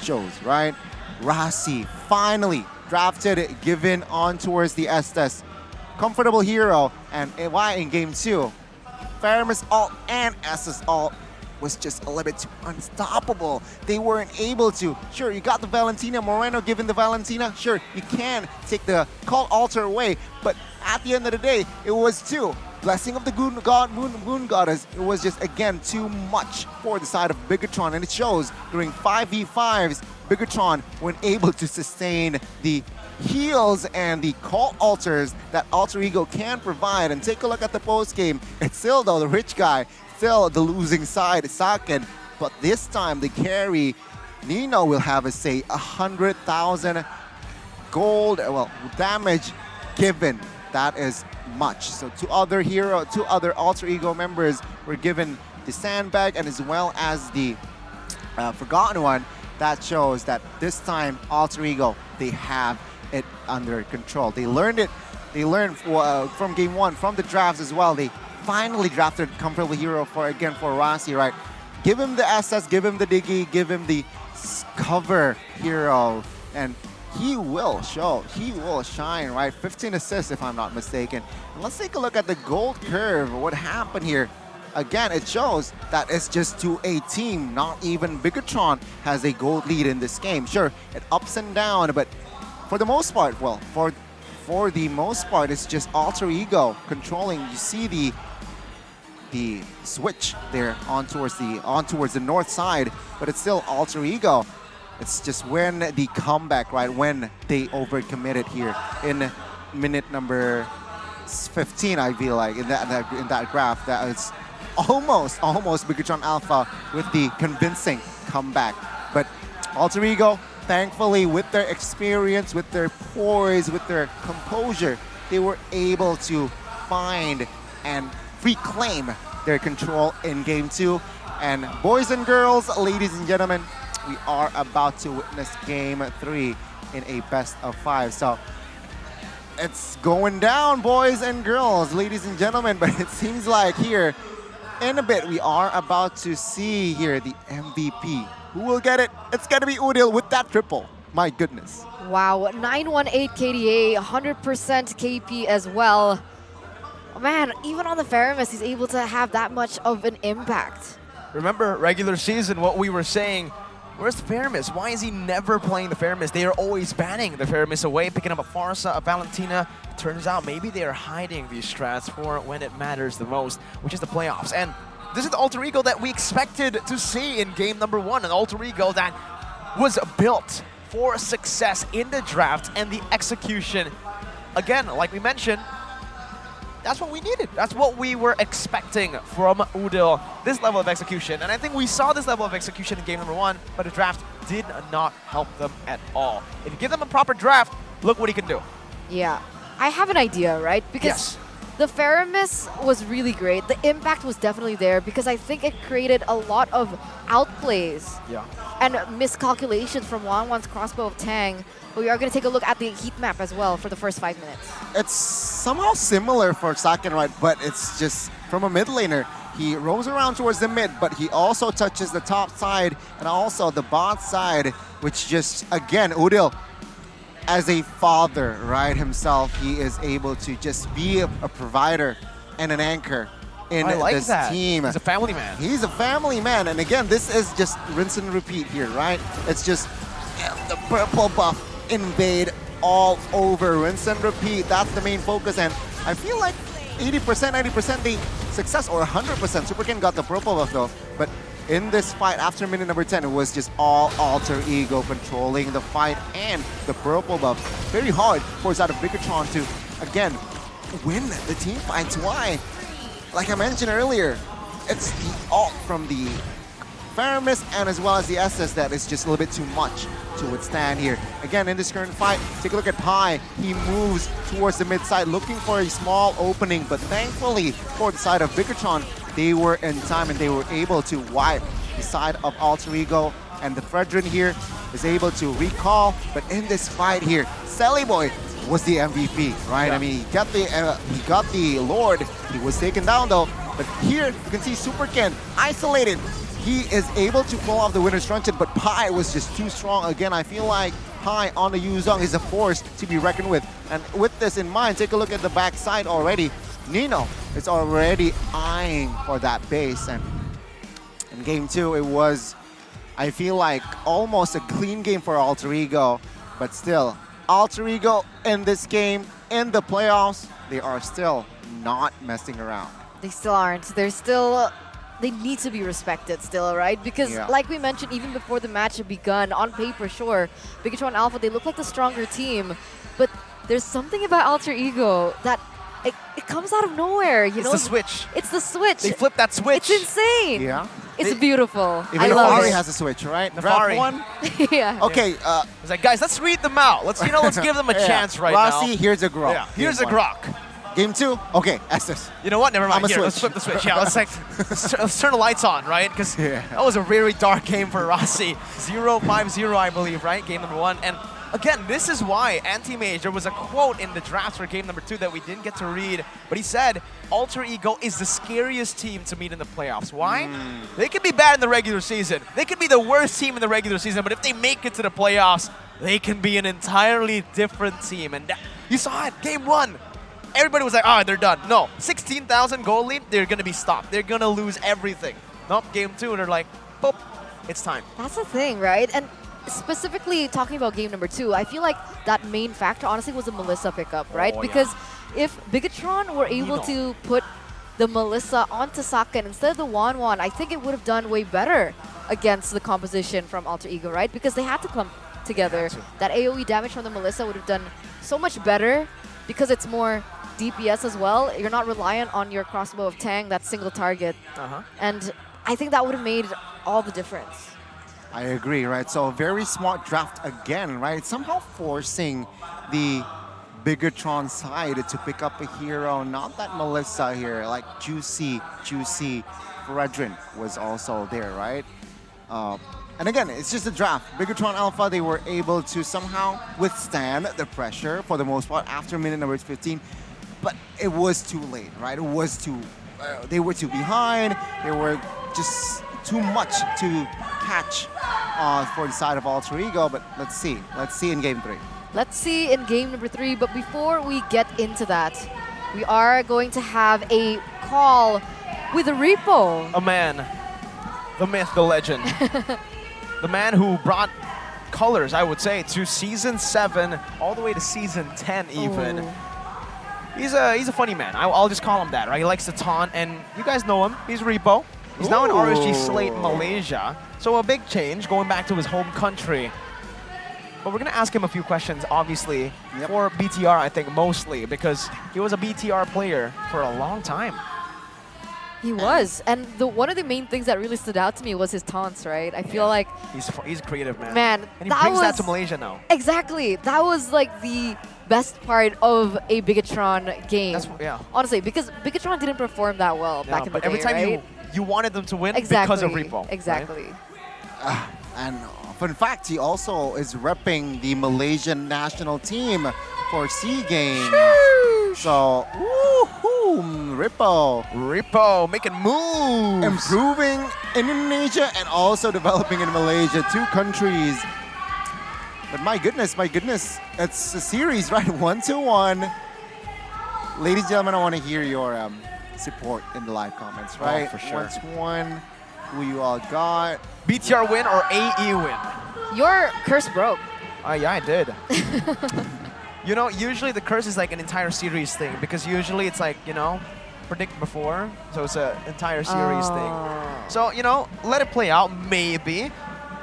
shows, right? Rasi finally drafted, given on towards the Estes. Comfortable hero, and why in game 2? Faramis ult and Estes ult was just a little bit too unstoppable. They weren't able to. Sure, you got the Valentina, Moreno given the Valentina. Sure, you can take the call altar away, but at the end of the day, it was 2. Blessing of the Moon Goddess, it was just, again, too much for the side of Bigetron, and it shows during 5v5s, Bigetron weren't able to sustain the heals and the cult alters that Alter Ego can provide. And take a look at the post game. It's still though the rich guy, still the losing side, Saken. But this time the carry, Nino will have a say 100,000 gold, well, damage given. That is much. So two other Alter Ego members were given the sandbag and as well as the Forgotten One. That shows that this time Alter Ego, they have it under control. They learned it. They learned from game 1, from the drafts as well. They finally drafted comfortable hero for Rasi, right? Give him the SS, give him the Diggy, give him the cover hero, and he will show, he will shine, right? 15 assists if I'm not mistaken. And let's take a look at the gold curve. What happened here? Again, it shows that it's just to a team. Not even Bigetron has a gold lead in this game. Sure, it ups and down, but for the most part, well, for the most part, it's just Alter Ego controlling. You see the switch there on towards the north side, but it's still Alter Ego. It's just when the comeback, right, when they overcommitted here in minute number 15, I feel like, in that graph, that it's almost Bigetron Alpha with the convincing comeback. But Alter Ego, thankfully, with their experience, with their poise, with their composure, they were able to find and reclaim their control in game 2. And boys and girls, ladies and gentlemen, we are about to witness game 3 in a best of 5. So it's going down, boys and girls, ladies and gentlemen. But it seems like here in a bit we are about to see here the MVP. Who will get it? It's gonna be Udil with that triple. My goodness. Wow, 918 KDA, 100% KP as well. Man, even on the Faramis, he's able to have that much of an impact. Remember, regular season, what we were saying, where's the Faramis? Why is he never playing the Faramis? They are always banning the Faramis away, picking up a Farsa, a Valentina. Turns out maybe they are hiding these strats for when it matters the most, which is the playoffs. And this is the Alter Ego that we expected to see in game number 1, an Alter Ego that was built for success in the draft and the execution. Again, like we mentioned, that's what we needed. That's what we were expecting from Udil, this level of execution. And I think we saw this level of execution in game number 1, but the draft did not help them at all. If you give them a proper draft, look what he can do. Yeah, I have an idea, right? Because the Faramis was really great. The impact was definitely there because I think it created a lot of outplays and miscalculations from Wanwan's crossbow of Tang. But we are going to take a look at the heat map as well for the first 5 minutes. It's somehow similar for Saken, right? But it's just from a mid laner. He roams around towards the mid, but he also touches the top side and also the bot side, which just, again, Udil, as a father, right, himself, he is able to just be a provider and an anchor in this team. He's a family man. He's a family man. And again, this is just rinse and repeat here, right? It's just the purple buff invade all over. Rinse and repeat. That's the main focus. And I feel like 80%, 90% the success, or 100%. Superkin got the purple buff though. But in this fight, after minute number 10, it was just all Alter Ego controlling the fight and the purple buff. Very hard for side of Bigetron to, again, win the team fights. Why? Like I mentioned earlier, it's the ult from the Faramis and as well as the SS that is just a little bit too much to withstand here. Again, in this current fight, take a look at Pi. He moves towards the mid side looking for a small opening, but thankfully for the side of Bigetron, they were in time and they were able to wipe the side of Alter Ego, and the Fredrin here is able to recall. But in this fight here, Sally Boy was the MVP, right? I mean, he got the Lord. He was taken down though. But here you can see Superkin isolated. He is able to pull off the winner's truncheon, but Pi was just too strong. Again, I feel like Pi on the Yuzong is a force to be reckoned with. And with this in mind, take a look at the backside already. Nino is already eyeing for that base. And in game 2, it was, I feel like, almost a clean game for Alter Ego. But still, Alter Ego in this game, in the playoffs, they are still not messing around. They still aren't. They're still... They need to be respected still, right? Because like we mentioned, even before the match had begun, on paper, sure, Bigetron Alpha, they look like the stronger team. but there's something about Alter Ego that it comes out of nowhere, you know? It's the switch. It's the switch. They flip that switch. It's insane. Yeah. It's beautiful. Even I love Nefari it. has a switch, right? Nefari. Draft one. Yeah. Okay. It's like, guys, let's read them out. Let's give them a Yeah. chance right now. Rossi, here's a Grok. Yeah, here's a Game one. Grok. Game 2. Okay, Estes. You know what? Never mind. I'm a Here, let's switch. flip the switch. Yeah, let's turn the lights on, right? Because Yeah. that was a very dark game for Rossi. 0-5-0, I believe, right? Game number 1. And again, this is why Anti-Mage, there was a quote in the draft for game number 2 that we didn't get to read, but he said, Alter Ego is the scariest team to meet in the playoffs. Why? They can be bad in the regular season. They can be the worst team in the regular season, but if they make it to the playoffs, they can be an entirely different team. And you saw it, game 1. Everybody was like, oh, they're done. No, 16,000 goal lead, they're going to be stopped. They're going to lose everything. Nope, game 2, they're like, boop, it's time. That's the thing, right? And specifically talking about game number 2, I feel like that main factor honestly was the Melissa pickup, right? Oh, because if Bigetron were able to put the Melissa onto Saken instead of the Wanwan, I think it would have done way better against the composition from Alter Ego, right? Because they had to come together. That AoE damage from the Melissa would have done so much better because it's more DPS as well. You're not reliant on your crossbow of Tang, that single target. And I think that would have made all the difference. I agree, right? So a very smart draft again, right? Somehow forcing the Bigetron side to pick up a hero. Not that Melissa here, like Juicy Fredrin was also there, right? And again, it's just a draft. Bigetron Alpha, they were able to somehow withstand the pressure for the most part after minute number 15. But it was too late, right? It was too, they were too behind. They were just too much to catch for the side of Alter Ego. But let's see. Let's see in game 3. Let's see in game number 3. But before we get into that, we are going to have a call with Repo. A man, the myth, the legend. The man who brought colors, I would say, to Season 7, all the way to Season 10 even. He's a funny man. I'll just call him that, right? He likes to taunt, and you guys know him. He's Repo. He's now in RSG Slate Malaysia. So a big change, going back to his home country. But we're going to ask him a few questions, obviously, for BTR, I think, mostly, because he was a BTR player for a long time. He was. And one of the main things that really stood out to me was his taunts, right? I feel like... He's creative, man. Man, and he brings that to Malaysia now. Exactly. That was like the best part of a Bigetron game. Honestly, because Bigetron didn't perform that well back in the day, every time right? you wanted them to win because of Repo. Exactly. Right? And fun fact, he also is repping the Malaysian national team for SEA Games. So, woohoo, Repo making moves. Improving in Indonesia and also developing in Malaysia, 2 countries. But my goodness, it's a series, right? 1-1. Ladies and gentlemen, I want to hear your support in the live comments, right? For sure. 1-1, who you all got? BTR win or AE win? Your curse broke. Yeah, I did. You know, usually the curse is like an entire series thing because usually it's like, you know, predict before. So it's an entire series thing. So, you know, let it play out, maybe.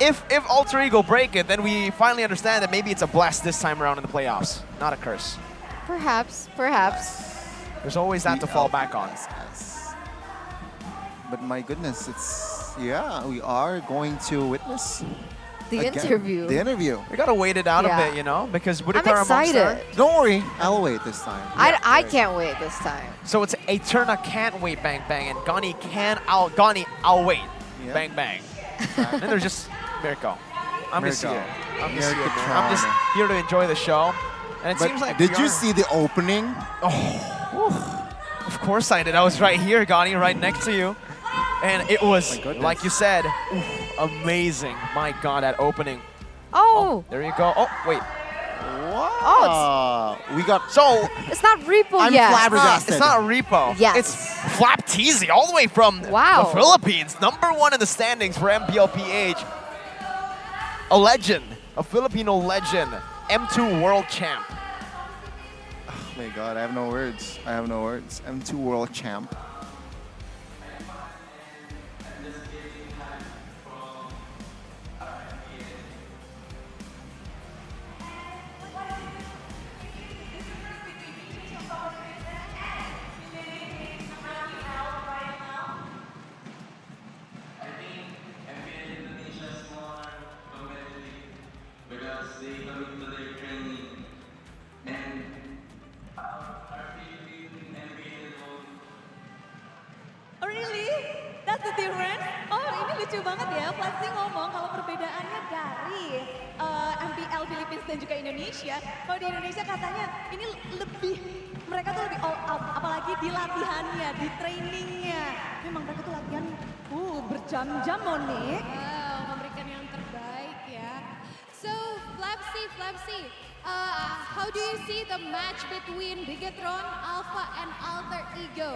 If Alter Ego break it, then we finally understand that maybe it's a blast this time around in the playoffs, not a curse. Perhaps. There's always that to fall back on. But my goodness, we are going to witness the interview. The interview. We gotta wait it out a bit, you know, because I'm excited. Don't worry, I'll wait this time. I can't wait this time. So it's Eterna can't wait, bang bang, and Gani I'll wait, bang bang. And there's just Mirko. I'm just here. I'm just here to enjoy the show. And it seems like did you see the opening? Oh, of course I did. I was right here, Gani, right next to you. And it was, like you said, amazing. My God, that opening. Oh. There you go. Oh, wait. Oh, we got... So... It's not Repo I'm yet. flabbergasted. It's not Repo. Yes. It's Flapteezy, all the way from the Philippines. #1 in the standings for MPL PH. A legend. A Filipino legend. M2 world champ. Oh my God, I have no words. M2 world champ. lucu banget ya, Flapsy ngomong kalau perbedaannya dari MPL Philippines dan juga Indonesia. Kalau di Indonesia katanya ini mereka tuh lebih all out, apalagi di latihannya, di trainingnya. Memang mereka tuh latihan berjam-jam, Monik. Wow, memberikan yang terbaik ya. So, Flapsy, how do you see the match between Bigetron Alpha and Alter Ego?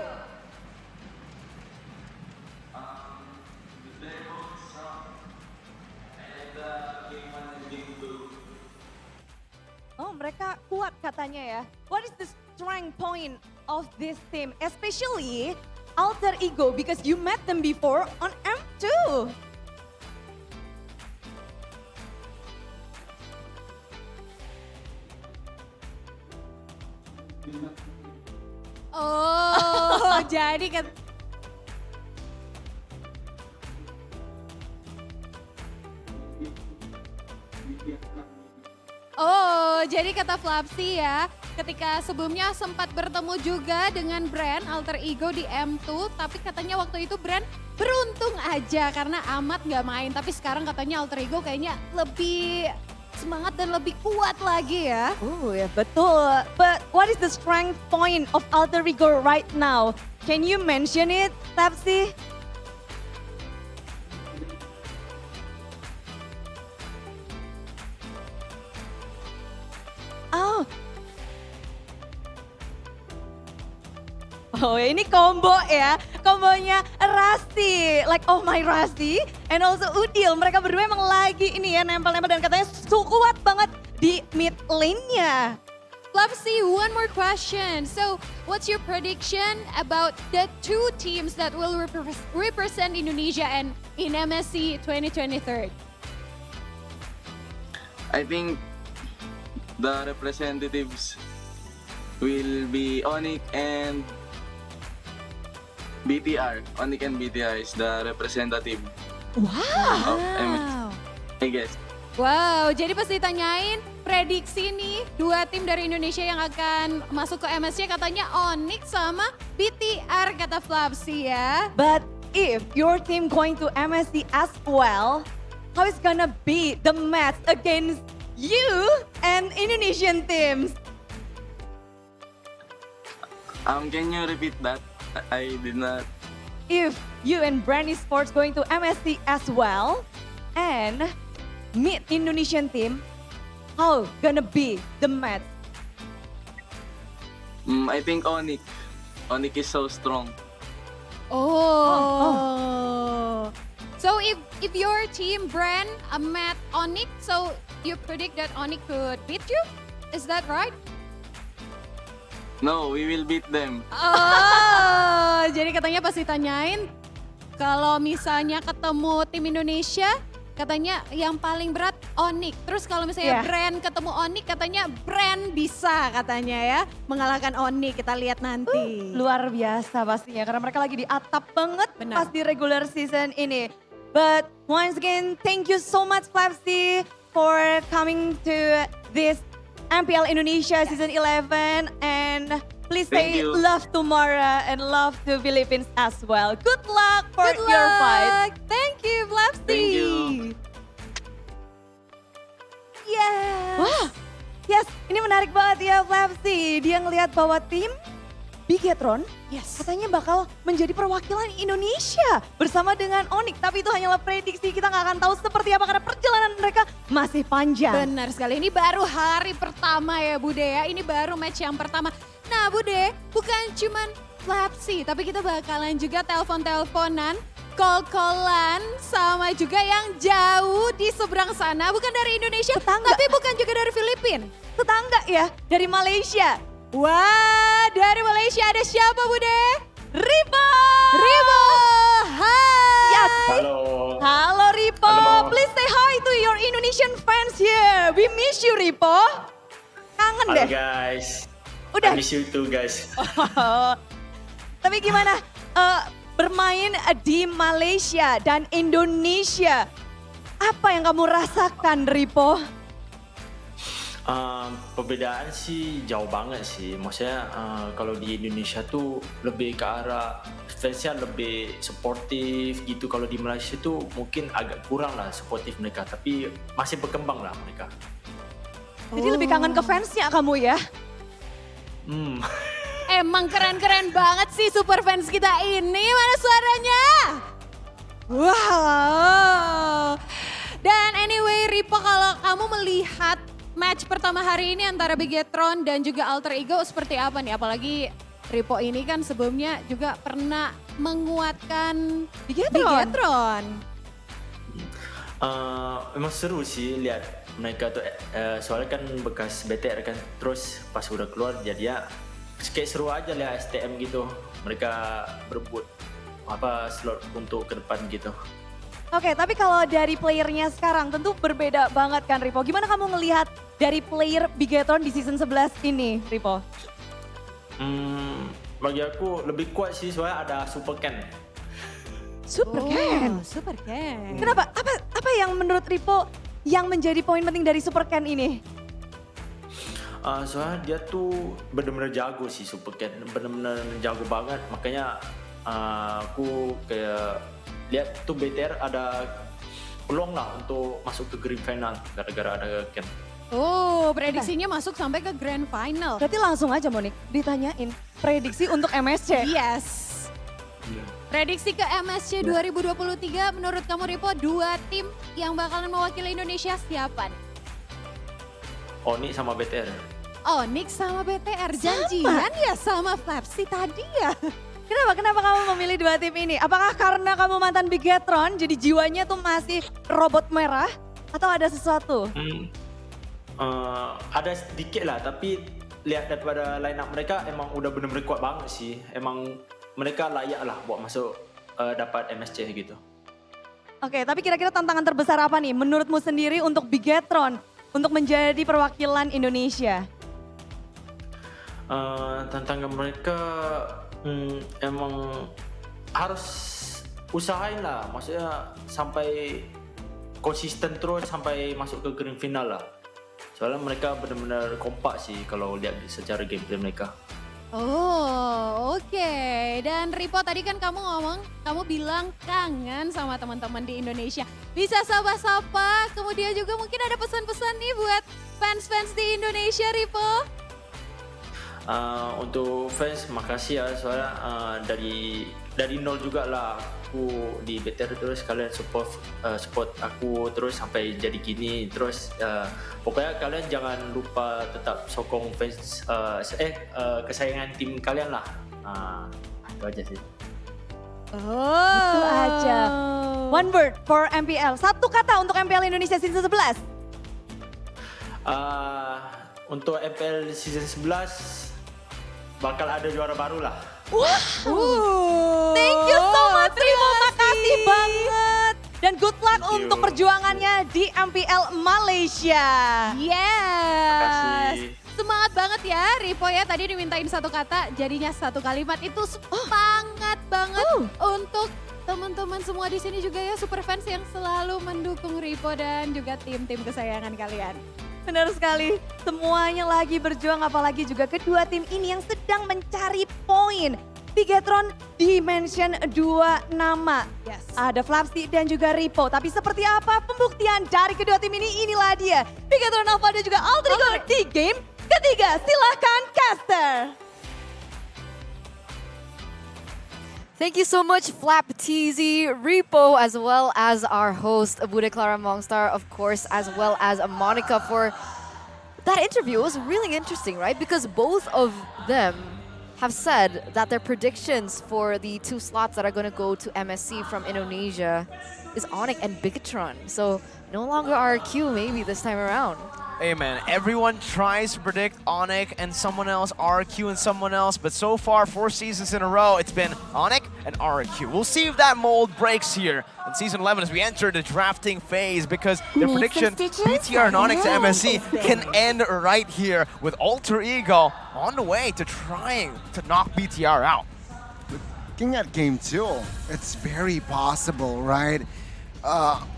Oh, mereka kuat katanya ya. What is the strength point of this team, especially Alter Ego, because you met them before on M2. Oh, jadi kan. Oh, jadi kata Flapsy ya, ketika sebelumnya sempat bertemu juga dengan brand Alter Ego di M2, tapi katanya waktu itu brand beruntung aja karena amat nggak main. Tapi sekarang katanya Alter Ego kayaknya lebih semangat dan lebih kuat lagi ya. Oh ya betul. But what is the strength point of Alter Ego right now? Can you mention it, Flapsy? Oh ini combo ya, kombonya Rasti, like oh my Rasti, and also Udil. Mereka berdua emang lagi ini ya nempel-nempel dan katanya kuat banget di mid lane-nya. Flapsy, one more question. So, what's your prediction about the two teams that will represent Indonesia and in MSC 2023? I think the representatives will be Onyx and BTR. Onyx and BTR is the representative of MSC, I guess. Wow, jadi pas ditanyain prediksi nih dua tim dari Indonesia yang akan masuk ke MSC katanya Onyx sama BTR kata Flapsy ya. But if your team going to MSC as well, how is gonna be the match against you and Indonesian teams? Can you repeat that? I did not. If you and Brand Esports going to MSC as well and meet Indonesian team, how gonna be the match? I think Onyx. Onyx is so strong. Oh. So if your team Brand met Onyx, so you predict that Onyx could beat you? Is that right? No, we will beat them. Oh, jadi katanya pas ditanyain kalau misalnya ketemu tim Indonesia, katanya yang paling berat Onyx. Terus kalau misalnya Brand ketemu Onyx, katanya Brand bisa katanya ya mengalahkan Onyx. Kita lihat nanti. Luar biasa pastinya karena mereka lagi di atap banget pas di regular season ini. But once again, thank you so much Flapsy for coming to this MPL Indonesia Season 11 and please say love to Mara and love to Philippines as well. Good luck for your fight. Thank you, Flapsy. Thank you. Yes. Wah, yes, ini menarik banget ya Flapsy. Dia ngelihat bahwa tim Bigetron katanya bakal menjadi perwakilan Indonesia bersama dengan Onyx. Tapi itu hanyalah prediksi, kita nggak akan tahu seperti apa karena perjalanan mereka masih panjang. Benar sekali, ini baru hari pertama ya Bude ya, ini baru match yang pertama. Nah Bude, bukan cuman Flapsy, tapi kita bakalan juga telepon-teleponan, call-callan sama juga yang jauh di seberang sana. Bukan dari Indonesia, tapi bukan juga dari Filipina. Tetangga ya, dari Malaysia. Wah, dari Malaysia ada siapa Bude? Ripo! Ripo, hai! Yes. Halo. Halo Ripo, Halo. please say hi to your Indonesian fans here. We miss you Ripo. Kangen Halo deh. guys. Udah. I miss you too guys. Tapi gimana bermain di Malaysia dan Indonesia? Apa yang kamu rasakan Ripo? Perbedaan sih jauh banget sih. Maksudnya kalau di Indonesia tuh lebih ke arah fansnya lebih supportive gitu. Kalau di Malaysia tuh mungkin agak kurang lah supportive mereka, tapi masih berkembang lah mereka. Jadi lebih kangen ke fansnya kamu ya? Emang keren-keren banget sih super fans kita ini. Mana suaranya? Wow. Dan anyway Ripo, kalau kamu melihat match pertama hari ini antara Bigetron dan juga Alter Ego seperti apa nih? Apalagi Ripo ini kan sebelumnya juga pernah menguatkan Bigetron. Memang seru sih lihat mereka tuh, soalnya kan bekas BTR kan, terus pas udah keluar jadi ya kayak seru aja lihat STM gitu. Mereka berebut slot untuk ke depan gitu. Oke, tapi kalau dari playernya sekarang tentu berbeda banget kan Ripo. Gimana kamu ngelihat dari player Bigetron di season 11 ini Ripo? Bagi aku lebih kuat sih soalnya ada Super Ken. Super Ken? Super Ken. Kenapa? Apa yang menurut Ripo yang menjadi poin penting dari Super Ken ini? Soalnya dia tuh benar-benar jago sih Super Ken, benar-benar jago banget. Makanya aku kayak lihat tuh BTR ada peluang lah untuk masuk ke Grand Final gara-gara ada Ken. Oh, prediksinya masuk sampai ke Grand Final. Berarti langsung aja Monik ditanyain prediksi untuk MSC. Yes. Prediksi ke MSC 2023 menurut kamu Ripo, 2 tim yang bakalan mewakili Indonesia siapa nih? Oni sama BTR. Onyx sama BTR, janjian ya sama Flapsy tadi ya. Kenapa kamu memilih 2 tim ini? Apakah karena kamu mantan Bigetron jadi jiwanya tuh masih robot merah atau ada sesuatu? Ada sedikit lah, tapi lihat daripada line up mereka emang udah bener-bener kuat banget sih. Emang mereka layak lah buat masuk dapat MSC gitu. Oke, tapi kira-kira tantangan terbesar apa nih menurutmu sendiri untuk Bigetron untuk menjadi perwakilan Indonesia? Tantangan mereka emang harus usahain lah, maksudnya sampai konsisten terus sampai masuk ke grand final lah. Soalnya mereka benar-benar kompak sih kalau lihat secara gameplay mereka. Oh, oke. Dan Ripo tadi kan kamu bilang kangen sama teman-teman di Indonesia. Bisa sapa-sapa, kemudian juga mungkin ada pesan-pesan nih buat fans-fans di Indonesia, Ripo. Untuk fans makasih ya, soalnya dari nol juga lah aku di BTR, terus kalian support aku terus sampai jadi gini. Terus pokoknya kalian jangan lupa tetap sokong fans kesayangan tim kalian lah. Itu aja sih. Itu aja. One word for MPL. 1 kata untuk MPL Indonesia season 11. Untuk MPL season 11 bakal ada juara baru lah. Thank you so much Ripo, makasih banget. Dan good luck untuk perjuangannya di MPL Malaysia. Yes. Semangat banget ya Ripo ya, tadi dimintain 1 kata jadinya 1 kalimat. Itu semangat banget untuk teman-teman semua di sini juga ya, super fans yang selalu mendukung Ripo dan juga tim-tim kesayangan kalian. Benar sekali, semuanya lagi berjuang, apalagi juga kedua tim ini yang sedang mencari poin. Bigetron di-mention 2 nama, ada Flapsy dan juga Ripo. Tapi seperti apa pembuktian dari kedua tim ini? Inilah dia, Bigetron Alpha dan juga Alter Ego di game ketiga. Silahkan caster. Thank you so much, Flap TZ, Ripo, as well as our host, Bude Clara Mongstar, of course, as well as Monica for that interview. It was really interesting, right? Because both of them have said that their predictions for the 2 slots that are going to go to MSC from Indonesia is Onyx and Bigetron. So no longer RQ maybe this time around. Hey man, everyone tries to predict Onyx and someone else, RQ and someone else, but so far 4 seasons in a row, it's been Onyx and RQ. We'll see if that mold breaks here in Season 11 as we enter the drafting phase, because the prediction BTR and Onyx to MSC can end right here with Alter Ego on the way to trying to knock BTR out. Looking at game 2, it's very possible, right?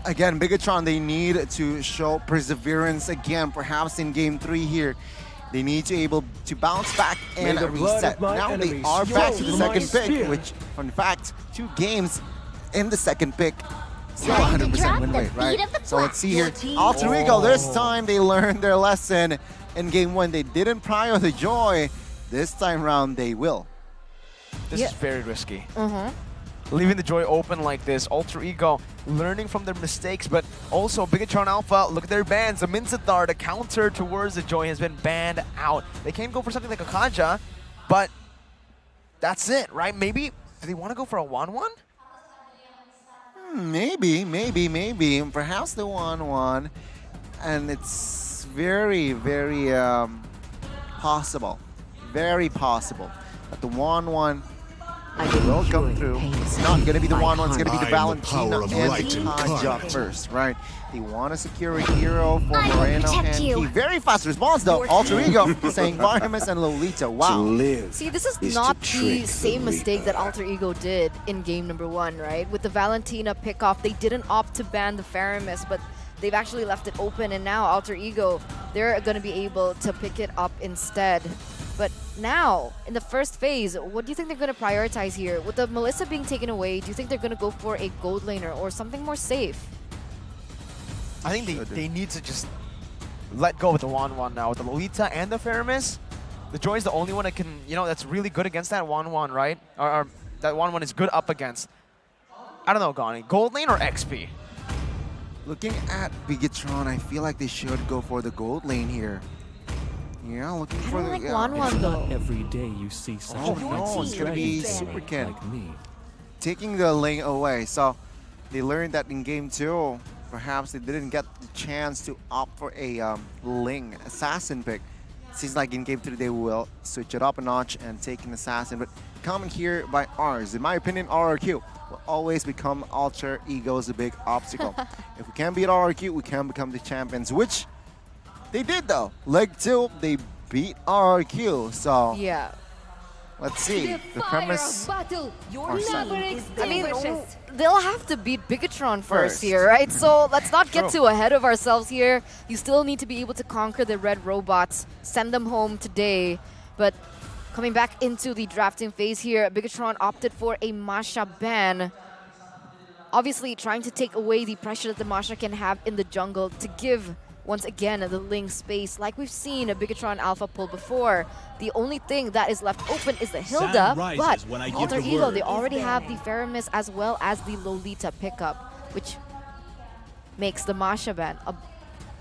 Again, Bigetron, they need to show perseverance again, perhaps in game 3 here. They need to able to bounce back and May the blood reset. of my Now they enemies are back to the flow through second my pick, spear. which, in fact, 2 games in the second pick. Still Time to 100% drop win the rate, right? beat of the So let's see here. Your team- Alter Ego, this time they learned their lesson. In game 1, they didn't prio the joy. This time round, they will. This is very risky. Mm-hmm. Leaving the Joy open like this, Alter Ego learning from their mistakes, but also Bigetron Alpha, look at their bans. The Minzathar, the counter towards the Joy has been banned out. They can go for something like a Kaja, but that's it, right? Maybe, do they want to go for a 1-1? Maybe. Perhaps the 1-1. And it's very, very possible. Very possible that the 1-1 will come through. It's not going to be the 1-1, it's going to be the Valentina and the Kaja first, right? They want to secure a hero for Moreno and Key. Very fast response though. Alter Ego saying Varhamus and Lolita. Wow. See, this is not the same mistake that Alter Ego did in game number 1, right? With the Valentina pickoff, they didn't opt to ban the Faramis, but they've actually left it open, and now Alter Ego, they're going to be able to pick it up instead. But now, in the first phase, what do you think they're going to prioritize here? With the Melissa being taken away, do you think they're going to go for a gold laner or something more safe? I think they need to just let go of the 1-1 now. With the Lolita and the Faramis, the Joy is the only one that can, that's really good against that 1-1, right? Or that 1-1 is good up against. I don't know, Gani. Gold lane or XP? Looking at Bigetron, I feel like they should go for the gold lane here. Yeah, looking for the... like 1-1 though. Every day you see such Oh a no, it's going to be dragon Super Ken like me. taking the lane away. So they learned that in game 2, perhaps they didn't get the chance to opt for a Ling assassin pick. Seems like in game 3 they will switch it up a notch and take an assassin. But comment here by ours. In my opinion, RRQ will always become Alter Ego's a big obstacle. If we can beat RRQ, we can become the champions, which they did though. Leg 2, they beat RRQ. So yeah, let's see. The premise. Or something. I mean, they'll have to beat Bigetron first here, right? So let's not get too ahead of ourselves here. You still need to be able to conquer the red robots, send them home today. But coming back into the drafting phase here, Bigetron opted for a Masha ban. Obviously trying to take away the pressure that the Masha can have in the jungle to give, once again, the Ling space. Like we've seen a Bigetron Alpha pull before. The only thing that is left open is the Hilda, but Alter Ego, they already have the Faramis as well as the Lolita pickup, which makes the Masha ban a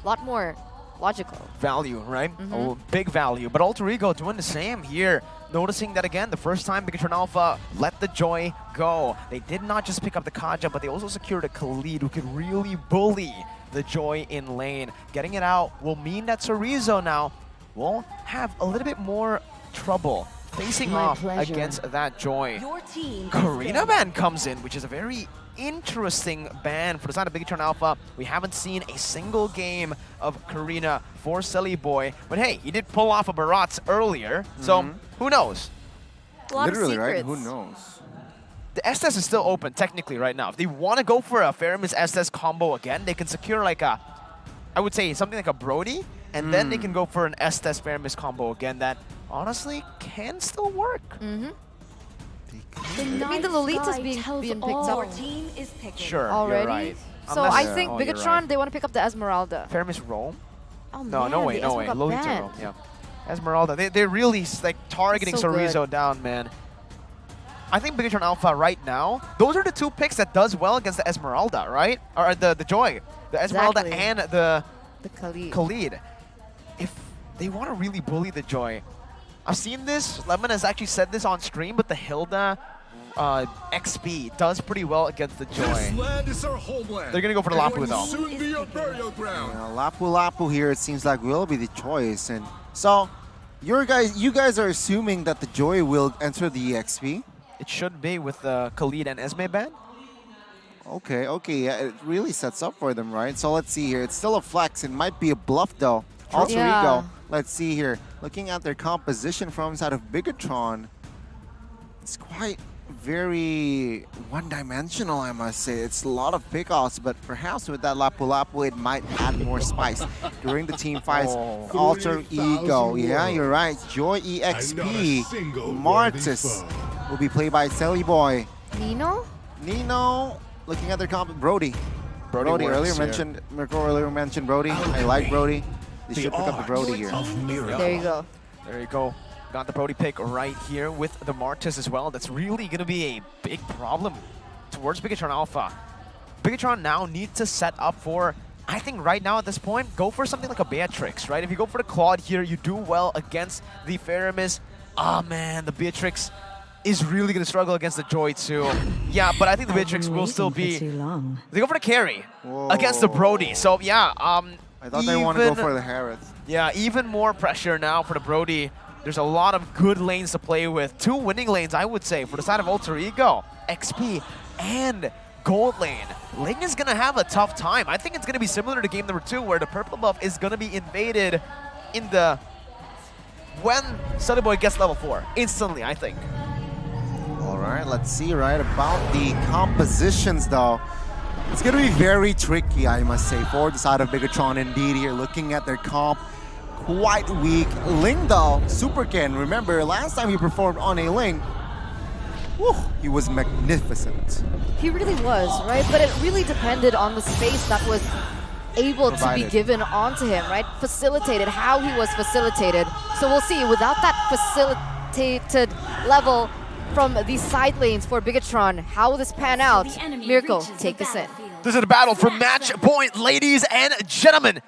lot more logical. Value, right? Oh, big value. But Alter Ego doing the same here. Noticing that again, the first time Bigetron Alpha let the Joy go. They did not just pick up the Kaja, but they also secured a Khalid who could really bully the Joy in lane. Getting it out will mean that Chorizo now will have a little bit more trouble facing off against that Joy. Karina ban comes in, which is a very interesting ban for the side of Bigetron Alpha. We haven't seen a single game of Karina for Silly Boy, but hey, he did pull off a Barats earlier, so who knows? Literally, right? Who knows? The Estes is still open technically right now. If they want to go for a Faramis Estes combo again, they can secure like a, I would say something like a Brody, and then they can go for an Estes Faramis combo again that honestly can still work. I mean, the Lolita's being picked up Sure, already. you're right. So I think Bigetron, they want to pick up the Esmeralda. Faramis Roam? Oh, No, man, no way, the no Esmer way. got Lolita banned. Roam, yeah. Esmeralda, they're really like targeting So Chorizo good. down, man. I think Bigetron Alpha right now, those are the two picks that does well against the Esmeralda, right? Or the Joy. The Esmeralda Exactly. and the Khalid. Khalid. If they want to really bully the Joy, I've seen this. Lemon has actually said this on stream, but the Hilda XP does pretty well against the Joy. They're going to go for the Lapu though. Lapu here, it seems like will be the choice. And so, you guys are assuming that the Joy will enter the EXP? It should be with the Khalid and Esme ban. Okay, yeah, it really sets up for them, right? So let's see here. It's still a flex. It might be a bluff though. Alter Ego. Let's see here. Looking at their composition from inside of Bigetron, it's quite very one-dimensional, I must say. It's a lot of pickoffs, but perhaps with that lapu-lapu, it might add more spice during the team fights. Alter Ego, yeah, you're right. Joy EXP, Martis will be played by Selly Boy. Nino? Nino, looking at their comp, Brody. Brody works earlier here. mentioned, Mirko earlier mentioned Brody. I like Brody. They should pick up the Brody here. There you go. There you go. Got the Brody pick right here with the Martis as well. That's really going to be a big problem towards Bigetron Alpha. Bigetron now needs to set up for, I think right now at this point, go for something like a Beatrix, right? If you go for the Claude here, you do well against the Faramis. Ah, man, the Beatrix is really going to struggle against the Joy too. Yeah, but I think the Beatrix will still be... They go for the carry against the Brody. So, yeah. I thought they want to go for the Harrods. Yeah, even more pressure now for the Brody. There's a lot of good lanes to play with. 2 winning lanes, I would say, for the side of Alter Ego, XP, and Gold Lane. Ling is going to have a tough time. I think it's going to be similar to game number 2, where the purple buff is going to be invaded in the... when Sunny Boy gets level 4. Instantly, I think. All right, let's see, right, about the compositions, though. It's going to be very tricky, I must say, for the side of Bigetron indeed here, looking at their comp. Quite weak. Ling though, Super Ken, remember last time he performed on a Ling, whew, he was magnificent. He really was, right? But it really depended on the space that was able to be given onto him, right? Facilitated, how he was facilitated. So we'll see, without that facilitated level from these side lanes for Bigetron, how will this pan out? Mirko, take this in. This is a battle for match point, ladies and gentlemen.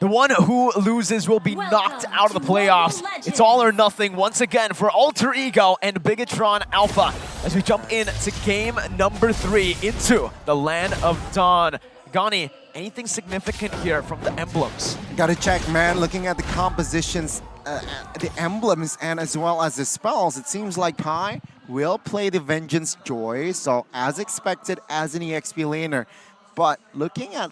The one who loses will be knocked out of the playoffs. It's all or nothing once again for Alter Ego and Bigetron Alpha as we jump into game number 3 into the Land of Dawn. Gani, anything significant here from the emblems? Gotta check, man. Looking at the compositions, the emblems, and as well as the spells, it seems like Pi will play the Vengeance Joy, so as expected as an EXP laner. But looking at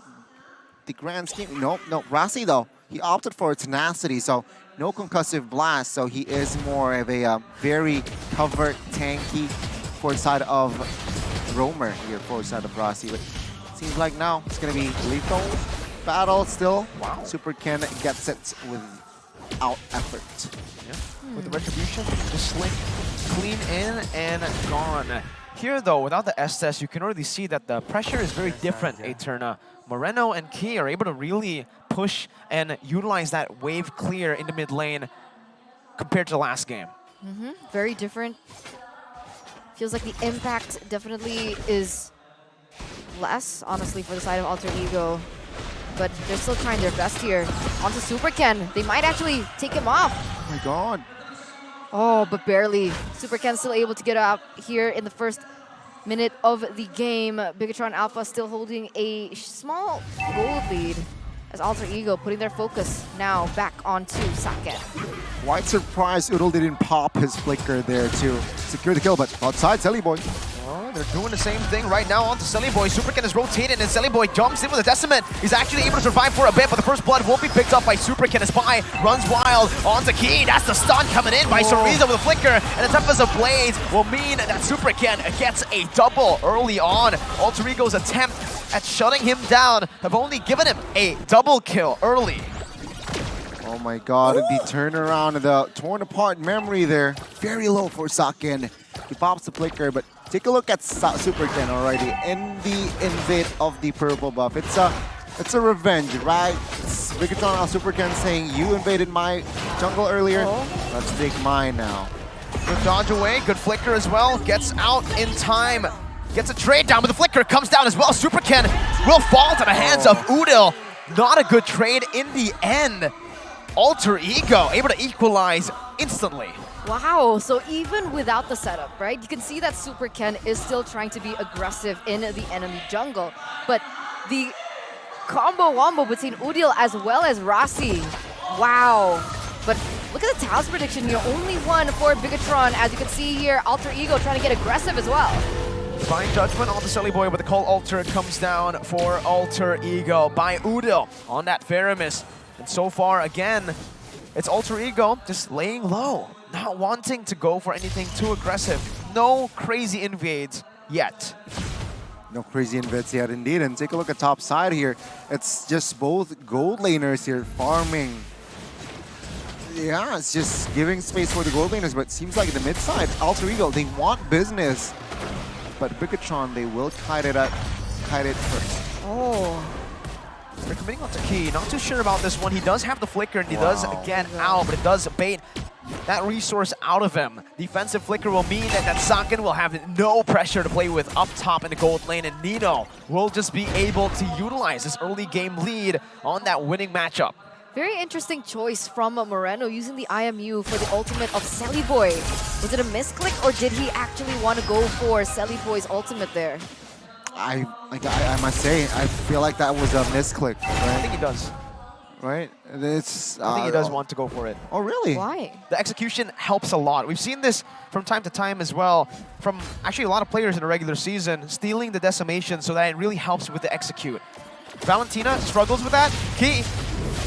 the grand scheme, no, Rasi though, he opted for Tenacity, so no concussive blast, so he is more of a very covered, tanky for the side of Roamer here, for the side of Rasi. But it seems like now it's going to be lethal battle still. Wow. Super Ken gets it without effort. Yeah. With the Retribution, just Slink clean in and gone. Here though, without the S-Test, you can already see that the pressure is very different, Eterna. Moreno and Key are able to really push and utilize that wave clear in the mid lane compared to the last game. Very different. Feels like the impact definitely is less, honestly, for the side of Alter Ego. But they're still trying their best here. Onto Super Ken. They might actually take him off. Oh my god. Oh, but barely. Super Ken still able to get out here in the first minute of the game. Bigetron Alpha still holding a small gold lead as Alter Ego putting their focus now back onto Sake. Quite surprised Udal didn't pop his flicker there to secure the kill, but outside Selly Boy. Oh, they're doing the same thing right now onto Selly Boy. Super Ken is rotated and Selly Boy jumps in with a Decimate. He's actually able to survive for a bit, but the first blood will be picked up by Super Ken as Pi runs wild onto Key. That's the stun coming in by Soriza with a flicker, and the Tempest of Blades will mean that Super Ken gets a double early on. Alter Ego's attempt at shutting him down have only given him a double kill early. Oh my god, the turnaround, the torn apart memory there. Very low for Saken. He pops the flicker, but take a look at Super Ken already in the invade of the purple buff. It's a revenge, right? It's Bigetron on Super Ken saying, you invaded my jungle earlier, let's take mine now. Good dodge away, good flicker as well. Gets out in time. Gets a trade down, but the flicker comes down as well. Super Ken will fall to the hands of Udil. Not a good trade in the end. Alter Ego able to equalize instantly. Wow, so even without the setup, right? You can see that Super Ken is still trying to be aggressive in the enemy jungle. But the combo wombo between Udil as well as Rasi. Wow. But look at the Taos prediction here. Only one for Bigetron. As you can see here, Alter Ego trying to get aggressive as well. Divine Judgment on the Selly Boy, but the Call Alter comes down for Alter Ego by Udil on that Faramis. And so far, again, it's Alter Ego just laying low, not wanting to go for anything too aggressive. no crazy invades yet. No crazy invades yet indeed. And take a look at top side here. It's just both gold laners here farming. Yeah, it's just giving space for the gold laners, but it seems like in the mid side, Alter Ego, they want business. But Bigetron, they will kite it first. Oh. They're committing onto Key. Not too sure about this one. He does have the flicker and he does get out, but it does bait that resource out of him. Defensive flicker will mean that Saken will have no pressure to play with up top in the gold lane, and Nino will just be able to utilize this early game lead on that winning matchup. Very interesting choice from Moreno using the IMU for the ultimate of Selly Boy. Was it a misclick or did he actually want to go for Selly Boy's ultimate there? I must say, I feel like that was a misclick. Right? I think he does. Right? It's, I think he does want to go for it. Oh, really? Why? The execution helps a lot. We've seen this from time to time as well from actually a lot of players in the regular season, stealing the decimation so that it really helps with the execute. Valentina struggles with that. Key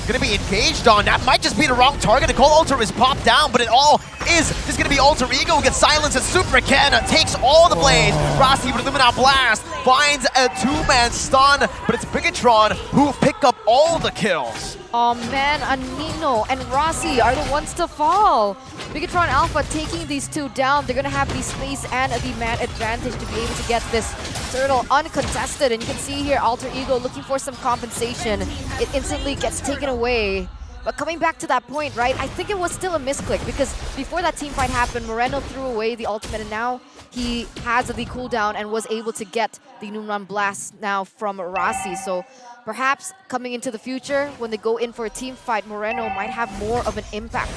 gonna be engaged on. That might just be the wrong target. The Cold Alter is popped down, but it all is just gonna be Alter Ego who gets silenced, and Super Ken takes all the blades. Rossi with Lumina Blast finds a two-man stun, but it's Bigetron who pick up all the kills. Oh man, Nino and Rossi are the ones to fall. Bigetron Alpha taking these two down. They're gonna have the space and the man advantage to be able to get this turtle uncontested. And you can see here Alter Ego looking for some compensation. It instantly gets taken away. But coming back to that point, right, I think it was still a misclick because before that team fight happened, Moreno threw away the ultimate and now he has the cooldown and was able to get the Numran Blast now from Rossi. So perhaps coming into the future, when they go in for a team fight, Moreno might have more of an impact.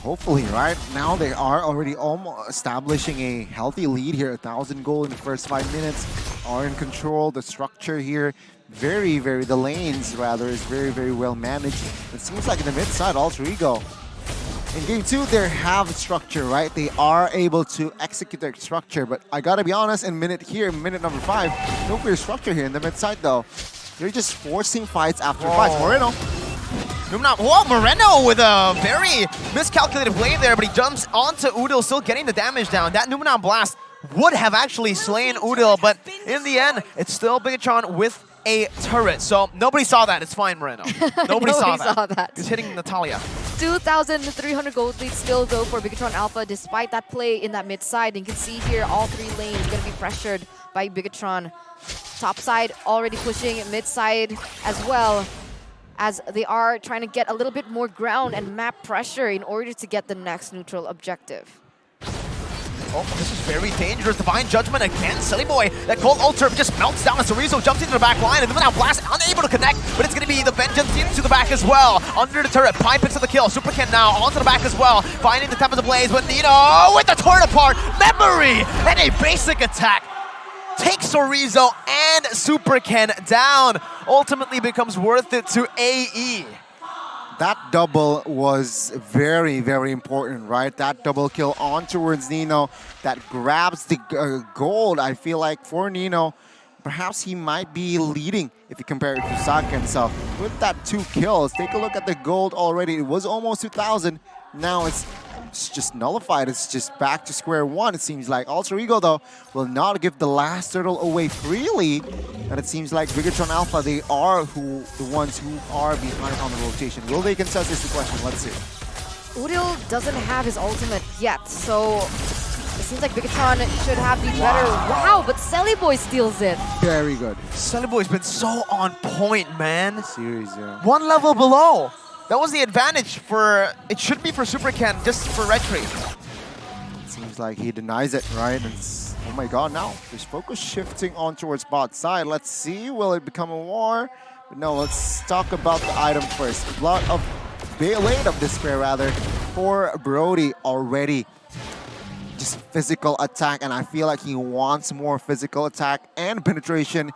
Hopefully, right? Now they are already almost establishing a healthy lead here. 1,000 gold in the first 5 minutes. Are in control. The structure here, the lanes rather, is very well managed. It seems like in the mid side, Alter Ego. In game 2, they have structure, right? They are able to execute their structure, but I gotta be honest, in minute number 5, no clear structure here in the mid side though. They're just forcing fights after fights. Moreno. Whoa, Moreno with a very miscalculated play there, but he jumps onto Udil, still getting the damage down. That Numina Blast would have actually slain Udil, but in the end, it's still Bigetron with a turret. So nobody saw that. It's fine, Moreno. Nobody saw that. He's hitting Natalia. 2,300 gold lead still though for Bigetron Alpha despite that play in that mid side. And you can see here all 3 lanes going to be pressured by Bigetron. Top side already pushing mid side as well, as they are trying to get a little bit more ground and map pressure in order to get the next neutral objective. Oh, this is very dangerous. Divine Judgment again. Silly Boy. That Cold Alter just melts down as Cerezo jumps into the back line, and now Blast unable to connect, but it's going to be the Vengeance into the back as well. Under the turret, Pi picks up the kill. Super Ken now onto the back as well, finding the tap of the blaze with Nino with the turret apart. Memory and a basic attack takes Cerezo and Super Ken down. Ultimately becomes worth it to AE. That double was very important, right? That double kill on towards Nino that grabs the gold. I feel like for Nino, perhaps he might be leading if you compare it to Saken. So with that 2 kills, take a look at the gold already. It was almost 2,000. Now it's just nullified. It's just back to square one, it seems like. Alter Ego, though, will not give the last turtle away freely. And it seems like Bigetron Alpha, they are the ones who are behind on the rotation. Will they contest is the question. Let's see. Udil doesn't have his ultimate yet, so it seems like Bigetron should have the better. Wow, but Selly Boy steals it. Very good. Selly Boy's been so on point, man. Serious, yeah. 1 level below. That was the advantage for, it should be for Super Ken, just for Retry. It seems like he denies it, right? And oh my god, now there's focus shifting on towards bot side. Let's see, will it become a war? But no, let's talk about the item first. Blood of Blade of Despair, rather, for Brody already. Just physical attack, and I feel like he wants more physical attack and penetration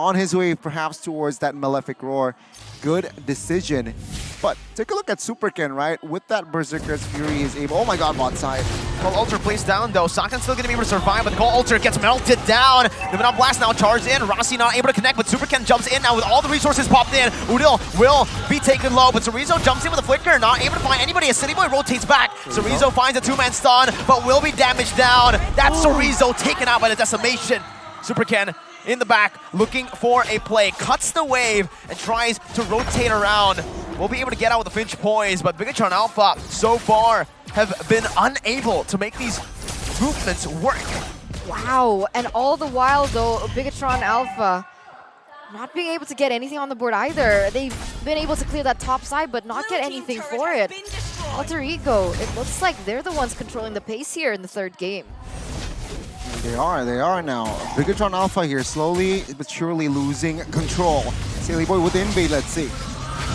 on his way perhaps towards that Malefic Roar. Good decision. But take a look at Super Ken, right? With that Berserker's Fury is able... Oh my god, bot side. Call Alter plays down though. Saken's still going to be able to survive, but Call Alter gets melted down. The Venom Blast now charged in. Rossi not able to connect, but Super Ken jumps in now with all the resources popped in. Udil will be taken low, but Chorizo jumps in with a flicker, not able to find anybody as City Boy rotates back. Chorizo finds a two-man stun, but will be damaged down. That's Chorizo taken out by the decimation. Super Ken in the back, looking for a play. Cuts the wave and tries to rotate around. We'll be able to get out with the Finch Poise, but Bigetron Alpha so far have been unable to make these movements work. Wow, and all the while though, Bigetron Alpha not being able to get anything on the board either. They've been able to clear that top side, but not get anything for it. Alter Ego, it looks like they're the ones controlling the pace here in the third game. They are now. Bigetron Alpha here slowly but surely losing control. Silly Boy with the invade, let's see.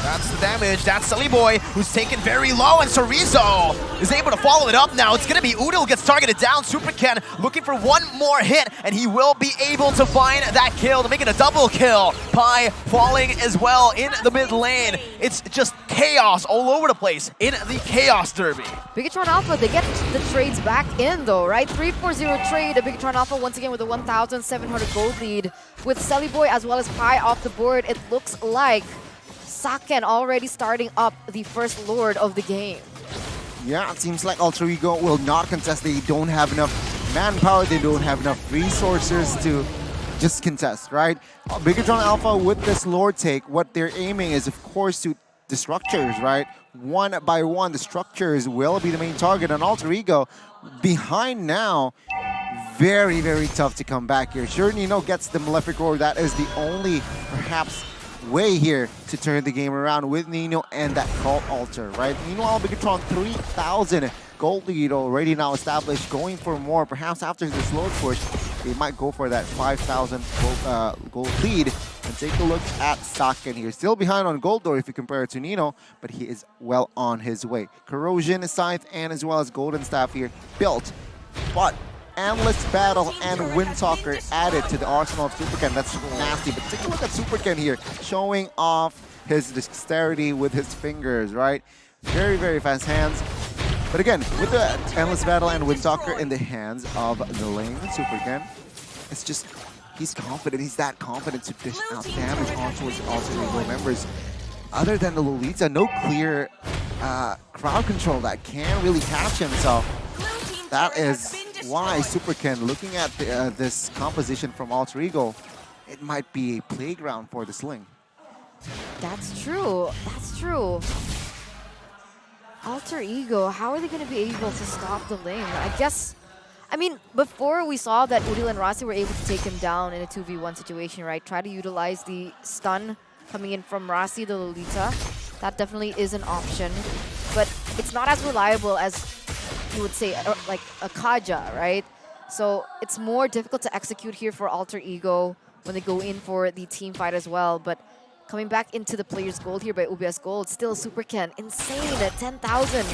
That's the damage. That's Silly Boy, who's taken very low, and Chorizo is able to follow it up now. It's going to be Udil gets targeted down. Super Ken looking for one more hit, and he will be able to find that kill to make it a double kill. Pi falling as well in the mid lane. It's just chaos all over the place in the Chaos Derby. Bigetron Alpha, they get the trades back in though, right? 3-4-0 trade. Bigetron Alpha once again with a 1,700 gold lead. With Selly Boy as well as Pi off the board, it looks like Saken already starting up the first Lord of the game. Yeah, it seems like Alter Ego will not contest. They don't have enough manpower, they don't have enough resources to just contest, right? Bigetron Alpha with this Lord take, what they're aiming is of course to the structures, right? One by one, the structures will be the main target, and Alter Ego behind now. Very, very tough to come back here. Sure, Nino gets the Malefic Roar. That is the only, perhaps, way here to turn the game around with Nino and that Call Alter, right? Meanwhile, Bigetron 3,000 gold lead already now established, going for more. Perhaps after this load push, they might go for that 5,000 gold lead. And take a look at Saken here. Still behind on gold though if you compare it to Nino, but he is well on his way. Corrosion, Scythe, and as well as Golden Staff here built. But Endless Battle and Windtalker added to the arsenal of Super Ken. That's nasty, but take a look at Super Ken here, showing off his dexterity with his fingers, right? Very, very fast hands. But again, with the Endless Battle and Windtalker in the hands of the lane, Super Ken, it's just, he's confident. He's that confident to dish out damage onto his Alter Ego members. Other than the Lolita, no clear crowd control that can really catch him, so that is why Super Ken, looking at this composition from Alter Ego, it might be a playground for the Sling. That's true. That's true. Alter Ego, how are they going to be able to stop the lane? I guess, I mean, before we saw that Udil and Rossi were able to take him down in a 2v1 situation, right? Try to utilize the stun coming in from Rossi, the Lolita. That definitely is an option. But it's not as reliable as you would say, like a Kaja, right? So it's more difficult to execute here for Alter Ego when they go in for the team fight as well. But coming back into the player's gold here by UBS Gold, still Super Ken, insane at 10,000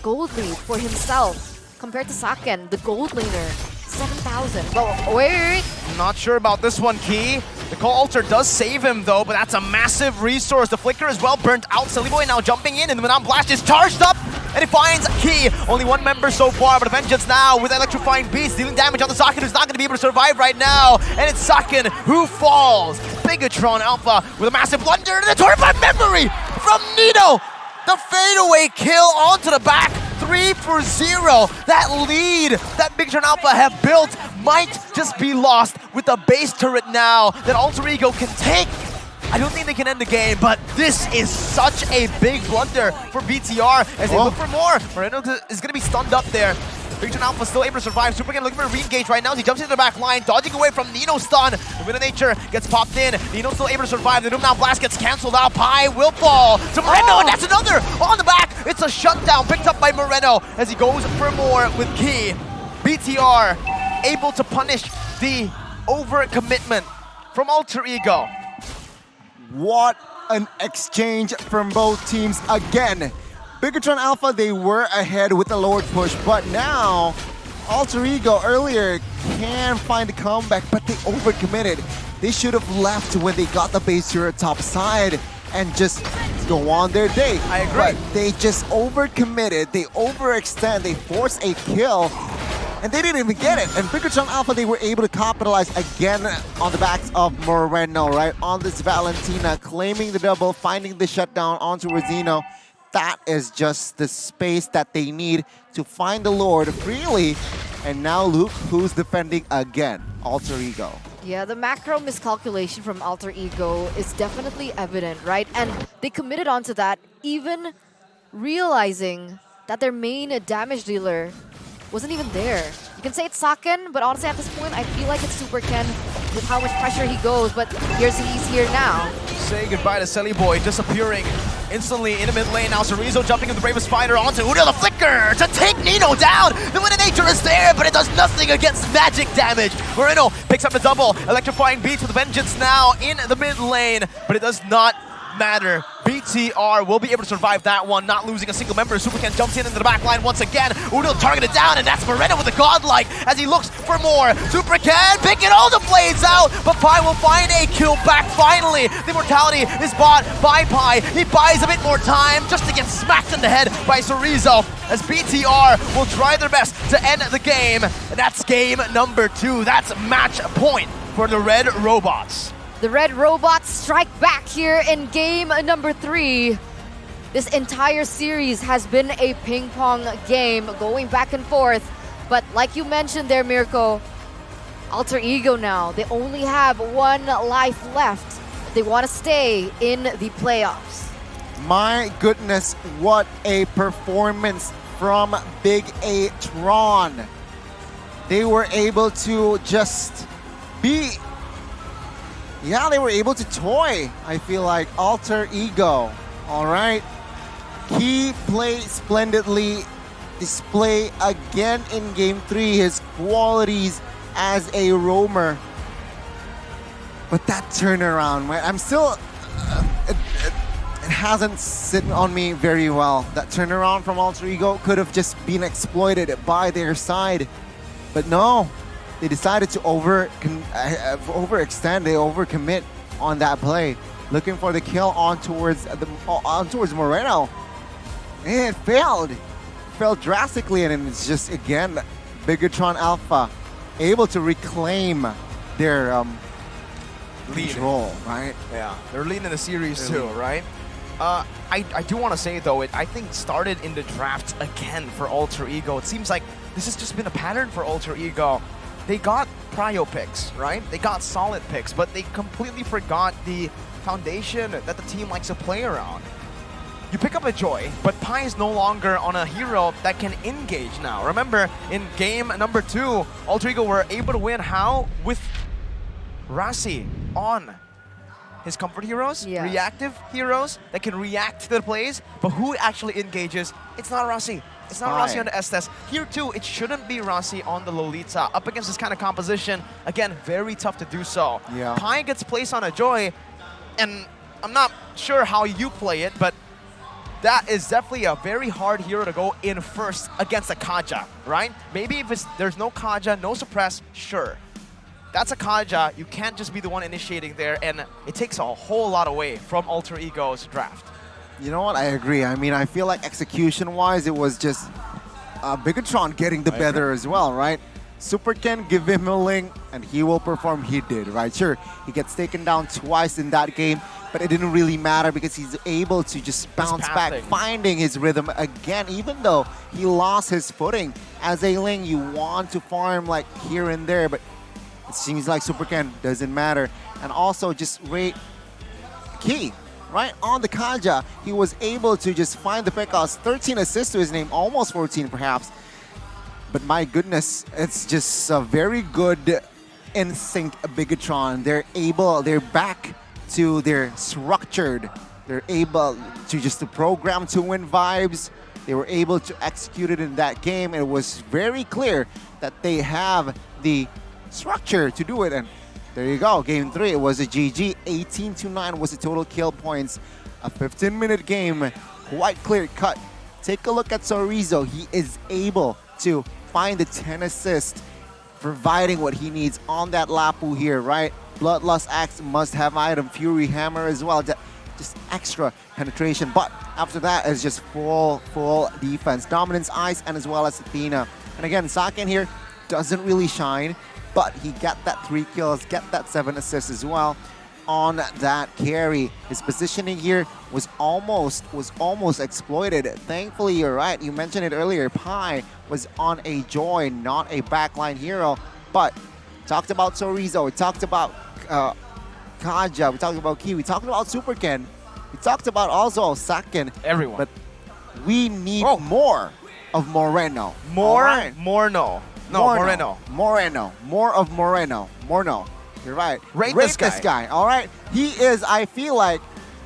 gold lead for himself compared to Saken, the gold laner, 7,000. Well, wait. Not sure about this one, Key. The Call Alter does save him though, but that's a massive resource. The Flicker is well burnt out. Silly Boy now jumping in, and the Venom Blast is charged up, and it finds Key. Only one member so far, but Vengeance now with Electrifying Beast, dealing damage on the Saken, who's not going to be able to survive right now. And it's Saken who falls. Bigetron Alpha with a massive blunder, and the Torrefy Memory from Nino. The fadeaway kill onto the back. 3-0. That lead that Bigetron Alpha have built might just be lost with the base turret now that Alter Ego can take. I don't think they can end the game, but this is such a big blunder for BTR as they look for more. Moreno is going to be stunned up there. Bigetron Alpha still able to survive. Super Ken looking for a re-engage right now as he jumps into the back line, dodging away from Nino's stun. The Wind of Nature gets popped in. Nino still able to survive. The Doom Now Blast gets cancelled out. Pi will fall to Moreno, and that's another on the back. It's a shutdown picked up by Moreno as he goes for more with Key. BTR able to punish the overcommitment from Alter Ego. What an exchange from both teams again. Bigetron Alpha, they were ahead with the Lord push, but now Alter Ego earlier can find a comeback, but they overcommitted. They should have left when they got the base turret top side and just go on their day. I agree. But they just overcommitted, they overextend, they forced a kill, and they didn't even get it. And Bigetron Alpha, they were able to capitalize again on the backs of Moreno, right? On this Valentina, claiming the double, finding the shutdown onto Rosino. That is just the space that they need to find the Lord freely. And now Luke, who's defending again, Alter Ego. Yeah, the macro miscalculation from Alter Ego is definitely evident, right? And they committed onto that, even realizing that their main damage dealer wasn't even there. You can say it's Saken, but honestly at this point, I feel like it's Super Ken with how much pressure he goes, but he's here now. Say goodbye to Selly Boy, disappearing instantly in the mid lane. Now Chorizo jumping in the bravest fighter onto Udo the Flicker to take Nino down. The Wininator is there, but it does nothing against magic damage. Moreno picks up the double, electrifying beat with Vengeance now in the mid lane, but it does not matter. BTR will be able to survive that one, not losing a single member. Supercan jumps in into the back line once again. Udo targeted down, and that's Moreno with the godlike as he looks for more. Supercan picking all the blades out, but Pi will find a kill back finally. The immortality is bought by Pi. He buys a bit more time just to get smacked in the head by Chorizo as BTR will try their best to end the game. And that's game number 2. That's match point for the Red Robots. The Red Robots strike back here in game number 3. This entire series has been a ping pong game going back and forth. But like you mentioned there, Mirko, Alter Ego now, they only have 1 life left. They want to stay in the playoffs. My goodness, what a performance from Bigetron. They were able to just be... Yeah, they were able to toy, I feel like, Alter Ego. All right. He played splendidly, display again in Game 3 his qualities as a roamer. But that turnaround, right? I'm still... it hasn't sit on me very well. That turnaround from Alter Ego could have just been exploited by their side. But no. They decided to overextend, they overcommit on that play, looking for the kill on towards Moreno. And it failed drastically, and it's just again Bigetron Alpha able to reclaim their control, right? Yeah, they're leading the series too, right? I do want to say though, I think started in the draft again for Alter Ego. It seems like this has just been a pattern for Alter Ego. They got prio picks, right? They got solid picks, but they completely forgot the foundation that the team likes to play around. You pick up a Joy, but Pi is no longer on a hero that can engage now. Remember, in game number 2, Alter Ego were able to win how? With Rasi on his comfort heroes, reactive heroes that can react to the plays, but who actually engages? It's not Rasi. It's not Rasi on the Estes. Here too, it shouldn't be Rasi on the Lolita. Up against this kind of composition, again, very tough to do so. Yeah. Pi gets placed on a Joy, and I'm not sure how you play it, but that is definitely a very hard hero to go in first against a Kaja, right? Maybe if there's no Kaja, no suppress, sure. That's a Kaja, you can't just be the one initiating there, and it takes a whole lot away from Alter Ego's draft. You know what? I agree. I mean, I feel like execution-wise, it was just Bigetron getting the better as well, right? Super Ken, give him a link, and he will perform. He did, right? Sure, he gets taken down twice in that game, but it didn't really matter because he's able to just bounce back, finding his rhythm again, even though he lost his footing. As a Ling, you want to farm like here and there, but it seems like Super Ken doesn't matter. And also just rate Key. Right on the Kaja, he was able to just find the pickoffs. 13 assists to his name, almost 14 perhaps. But my goodness, it's just a very good in-sync Bigetron. They're back to their structured. They're able to just to program to win vibes. They were able to execute it in that game. It was very clear that they have the structure to do it. And there you go, game 3, it was a GG. 18-9 was the total kill points. A 15-minute game, quite clear cut. Take a look at Chorizo. He is able to find the 10 assists, providing what he needs on that Lapu here, right? Bloodlust Axe must have item. Fury Hammer as well. Just extra penetration. But after that is just full defense. Dominance Ice and as well as Athena. And again, Saken here doesn't really shine, but he got that 3 kills, get that 7 assists as well on that carry. His positioning here was almost exploited. Thankfully, you're right. You mentioned it earlier. Pi was on a Joy, not a backline hero. But talked about Sorizo. We talked about Kaja. We talked about Ki. We talked about Super Ken. We talked about also Saken. Everyone. But we need more of Moreno. Moreno. Moreno. More of Moreno. Moreno. You're right. Rate this guy. All right. He is, I feel like,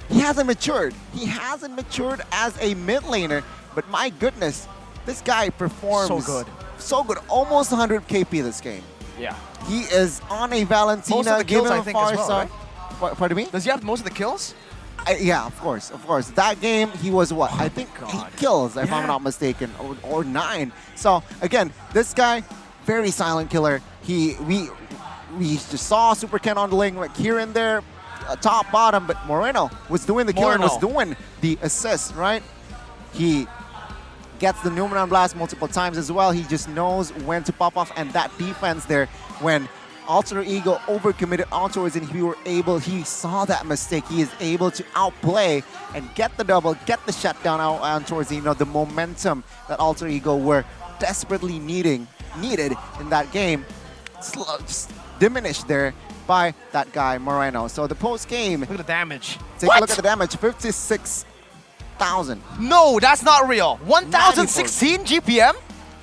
he hasn't matured. He hasn't matured as a mid laner. But my goodness, this guy performs so good. So good. Almost 100 KP this game. Yeah. He is on a Valentina. Most of the kills, given I think, as well, Farsa. Pardon me? Does he have most of the kills? Yeah, of course. That game, he was what? I think 8 kills, if I'm not mistaken, or 9. So again, this guy, very silent killer. We just saw Super Ken on the lane, like here and there, top, bottom, but Moreno was doing the killing, was doing the assist, right? He gets the Numeron Blast multiple times as well. He just knows when to pop off, and that defense there, when Alter Ego overcommitted ontowards and he saw that mistake. He is able to outplay and get the double, get the shutdown out ontowards, the momentum that Alter Ego were desperately needed in that game. Just diminished there by that guy, Moreno. So the post-game... Look at the damage. Take a look at the damage, 56,000. No, that's not real. 1,016 GPM?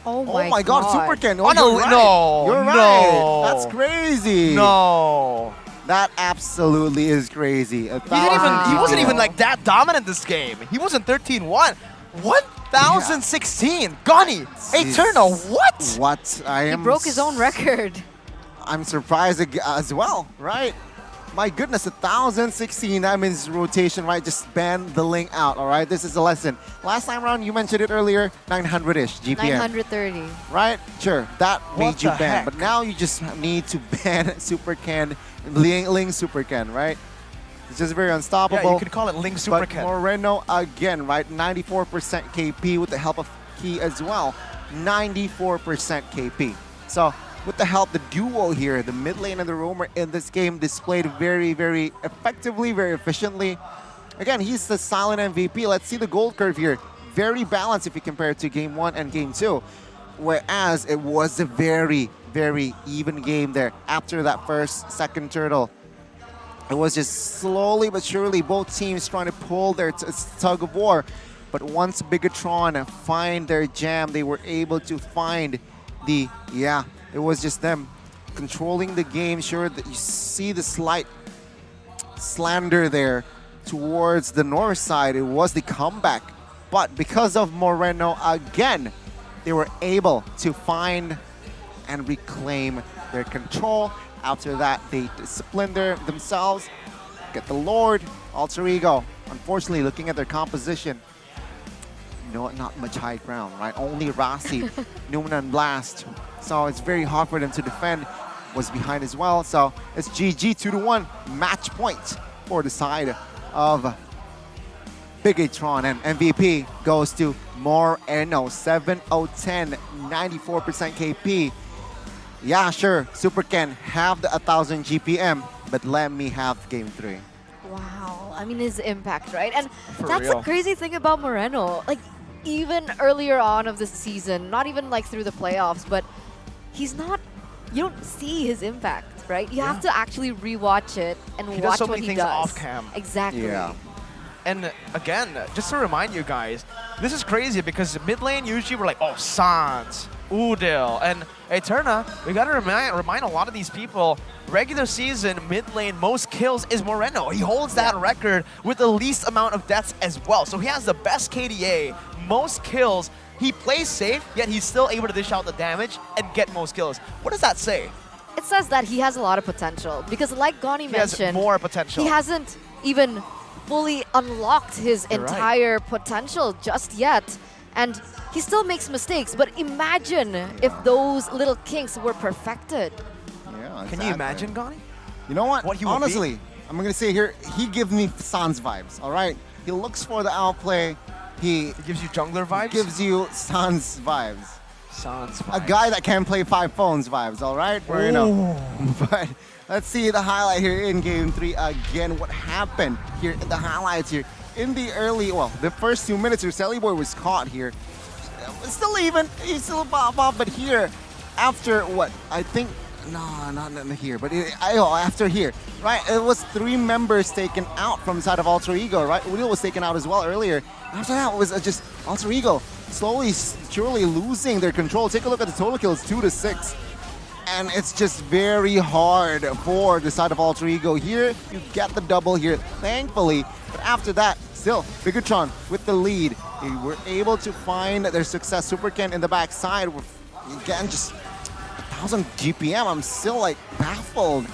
Oh my god, Super Ken. Oh, no, you're right. no, You're no. right. That's crazy. No. That absolutely is crazy. He wasn't even like that dominant this game. He was in 13-1. 1,016. Gani. Eternal. What? What? He broke his own record. I'm surprised as well, right? My goodness, 1,016, that means rotation, right? Just ban the link out, all right? This is a lesson. Last time around, you mentioned it earlier, 900-ish GPM. 930. Right? Sure, that made you the ban. heck? But now you just need to ban Super Ken, Ling Super Ken, right? It's just very unstoppable. Yeah, you could call it Ling Super But Ken. Moreno again, right? 94% KP with the help of Ki as well. 94% KP. So with the help, the duo here, the mid lane and the roamer in this game displayed very, very effectively, very efficiently. Again, he's the silent MVP. Let's see the gold curve here. Very balanced if you compare it to game 1 and game 2. Whereas it was a very, very even game there after that second turtle. It was just slowly but surely both teams trying to pull their tug of war. But once Bigetron find their jam, they were able to find it was just them controlling the game. Sure, that you see the slight slander there towards the north side. It was the comeback. But because of Moreno, again, they were able to find and reclaim their control. After that, they disciplined themselves, get the Lord, Alter Ego. Unfortunately, looking at their composition, not much high ground, right? Only Rasi, Numeron Blast. So it's very hard for them to defend. Was behind as well. So it's GG 2-1 match point for the side of Bigetron, and MVP goes to Moreno. 7-0-10, 94% KP. Yeah, sure, Super Ken have the 1,000 GPM, but let me have game 3. Wow, I mean his impact, right? And For that's real. the crazy thing about Moreno. Like, even earlier on of the season, not even like through the playoffs, but you don't see his impact, right? You have to actually rewatch it and He watch does so what many he things does. off cam. Exactly. Yeah. And again, just to remind you guys, this is crazy because mid lane usually we're like, oh, Sans, Udil, and Eterna. We gotta remind a lot of these people, regular season, mid lane, most kills is Moreno. He holds that record with the least amount of deaths as well. So he has the best KDA, most kills. He plays safe, yet he's still able to dish out the damage and get most kills. What does that say? It says that he has a lot of potential because, like Gani mentioned, has more potential. He hasn't even fully unlocked his You're right. entire potential just yet. And he still makes mistakes, but imagine if those little kinks were perfected. Yeah, Can you imagine, Gani? You know what? What he would be? Honestly, I'm gonna say here, he gives me Sans vibes. All right, he looks for the outplay. He gives you jungler vibes. Gives you Sans vibes. Sans A vibes. guy that can play 5 phones vibes. All right, you know. But let's see the highlight here in Game 3 again. What happened here in the highlights here in the early, well, the first 2 minutes here, Sally Boy was caught here. It's still even. He's still pop up, but here, after what I think. No, not here, but after here, right? It was 3 members taken out from the side of Alter Ego, right? Will was taken out as well earlier. After that, it was just Alter Ego slowly, surely losing their control. Take a look at the total kills, 2-6. And it's just very hard for the side of Alter Ego here. You get the double here, thankfully. But after that, still, Bigetron with the lead. They were able to find their success. Super Ken in the backside with, again, just 1,000 GPM. I'm still like baffled,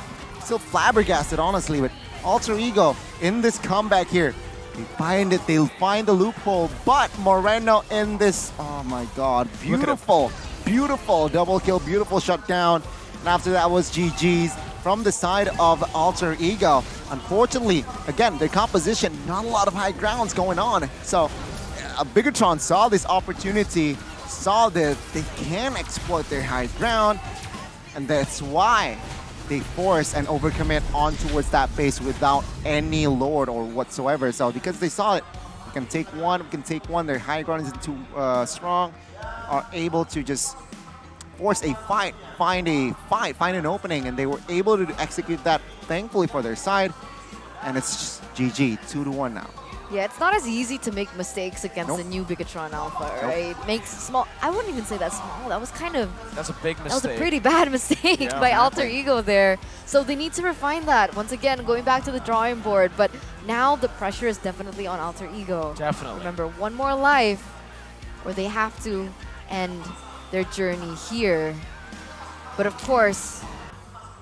still flabbergasted, honestly. But Alter Ego in this comeback here, they find it, they'll find the loophole. But Moreno in this, oh my God, beautiful, beautiful double kill, beautiful shutdown. And after that was GG's from the side of Alter Ego. Unfortunately, again, their composition, not a lot of high grounds going on. So Bigetron saw this opportunity, saw that they can exploit their high ground, and that's why they force and overcommit on towards that base without any lord or whatsoever. So because they saw it, we can take one, their high ground isn't too strong, are able to just force a fight, find an opening, and they were able to execute that, thankfully for their side, and it's just GG, 2-1 now. Yeah, it's not as easy to make mistakes against the new Bigetron Alpha, right? Makes small. I wouldn't even say that's small. That was kind of. That's a big mistake. That was a pretty bad mistake by Alter Ego there. So they need to refine that. Once again, going back to the drawing board. But now the pressure is definitely on Alter Ego. Definitely. Remember, one more life, or they have to end their journey here. But of course,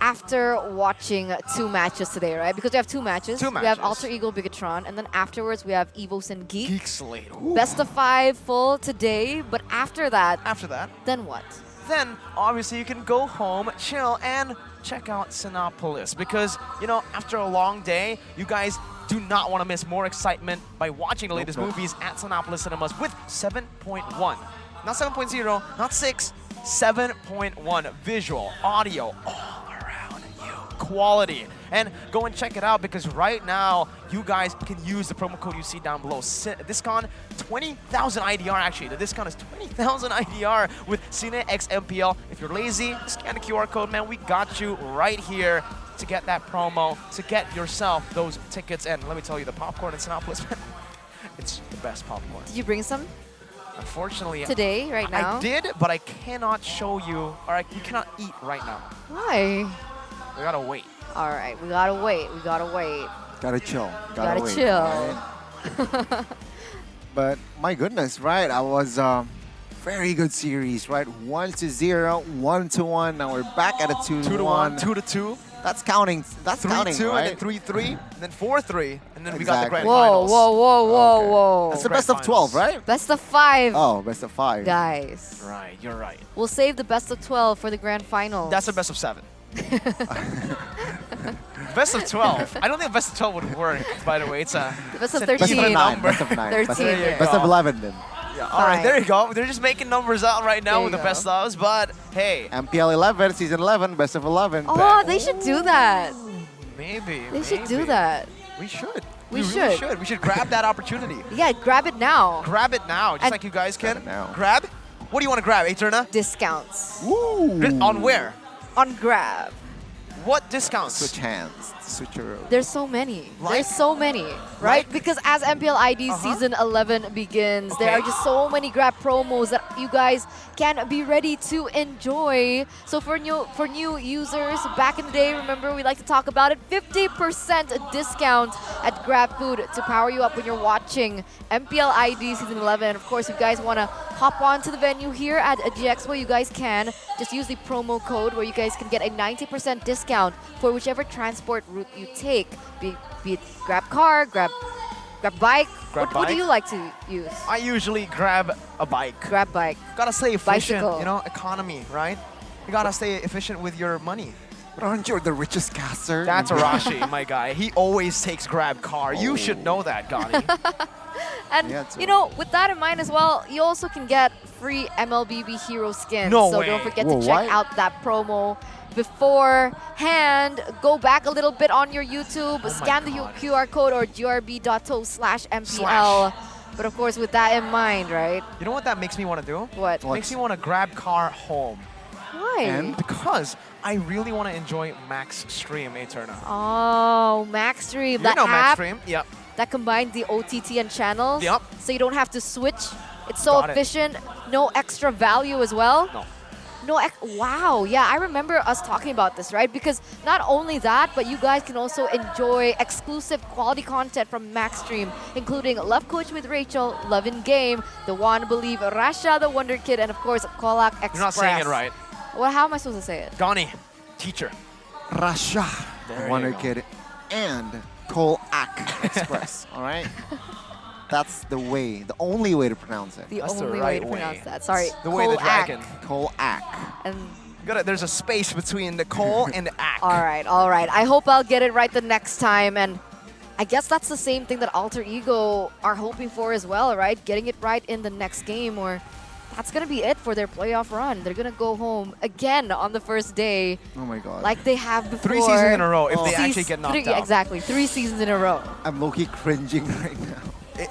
after watching 2 matches today, right? Because we have 2 matches. We have Alter Ego, Bigetron, and then afterwards we have EVOS and GEEK. GEEK SLATE. Best of 5 full today, but after that, then what? Then obviously you can go home, chill, and check out Sinopolis. Because, you know, after a long day, you guys do not want to miss more excitement by watching the latest movies at Sinopolis Cinemas with 7.1. Not 7.0, not 6, 7.1 visual, audio, all around you, quality. And go and check it out because right now, you guys can use the promo code you see down below. Discount 20,000 IDR actually. The discount is 20,000 IDR with Cine X MPL. If you're lazy, scan the QR code, man. We got you right here to get that promo, to get yourself those tickets. And let me tell you, the popcorn in Sinopolis, it's the best popcorn. Did you bring some? Unfortunately, today, right now? I did, but I cannot show you, or you cannot eat right now. Why? We gotta wait. All right, we gotta wait. We gotta wait. Gotta chill. Gotta wait, chill. Right? But my goodness, right? I was very good series, right? 1-0, 1-1. Now we're back at a 2-1, 2-2. That's counting. That's 3-2, counting, right? and then 3-3, and then 4-3, and then we got the grand whoa, finals. Whoa. That's the best of 12, right? Best of 5. Oh, best of 5. Guys. Right, you're right. We'll save the best of 12 for the grand finals. That's a best of 7. Best of 12. I don't think best of 12 would work, by the way. It's a best of 13. Best of 9. Best of 9. 13. Best of 11 then. Yeah, all right, there you go. They're just making numbers out right now with the best ofs, but hey. MPL 11, season 11, best of 11. Oh, they should do that. Maybe. They should do that. We should. We really should. We should grab that opportunity. Yeah, grab it now. Grab it now, just like you guys can. Grab? What do you want to grab, Eterna? Discounts. Woo! On where? On Grab. What discounts? Switch hands. Switch your road. There's so many. There's so many, right? Because as MPL ID Season 11 begins, there are just so many Grab promos that you guys can be ready to enjoy. So for new users, back in the day, remember we like to talk about it, 50% discount at Grab Food to power you up when you're watching MPL ID Season 11. Of course, if you guys want to hop on to the venue here at GEXPO, you guys can. Just use the promo code where you guys can get a 90% discount for whichever transport route you take, be it Grab car, Grab bike. What do you like to use? I usually grab a bike. Grab bike. Gotta stay efficient, Bicycle. you know, economy, right? You gotta stay efficient with your money, But aren't you the richest caster? That's Arashi, my guy. He always takes grab car. You should know that, Gani. And, you know, with that in mind as well, you also can get free MLBB hero skins. No so way. don't forget Whoa, to check what? out that promo beforehand. Go back a little bit on your YouTube, scan the QR code or grb.to/MPL. But of course, with that in mind, right? You know what that makes me want to do? What? Makes me want to grab car home. Why? And because I really want to enjoy Max Stream Eterna. Oh, Max Stream. You That know app Max Stream? Yep. that combines the OTT and channels. Yep. So you don't have to switch. It's so Got it. efficient. No extra value as well. No. Wow, yeah, I remember us talking about this, right? Because not only that, but you guys can also enjoy exclusive quality content from Max Stream, including Love Coach with Rachel, Love in Game, The One Believe Rasha, The Wonder Kid, and of course, Kolak Express. You're not saying it right. Well, how am I supposed to say it? Gani, teacher. Rasha, There you Wonder go. Kid, and Kolak Express. All right? That's the way, the only way to pronounce it. The only way to pronounce that. Sorry. The way the Kolak. dragon. Kolak. And There's a space between the Cole and the Ak. all right. I hope I'll get it right the next time. And I guess that's the same thing that Alter Ego are hoping for as well, right? Getting it right in the next game, or that's going to be it for their playoff run. They're going to go home again on the first day. Oh my god. Like they have before. 3 seasons in a row if they actually get knocked out. Exactly, 3 seasons in a row. I'm low-key cringing right now.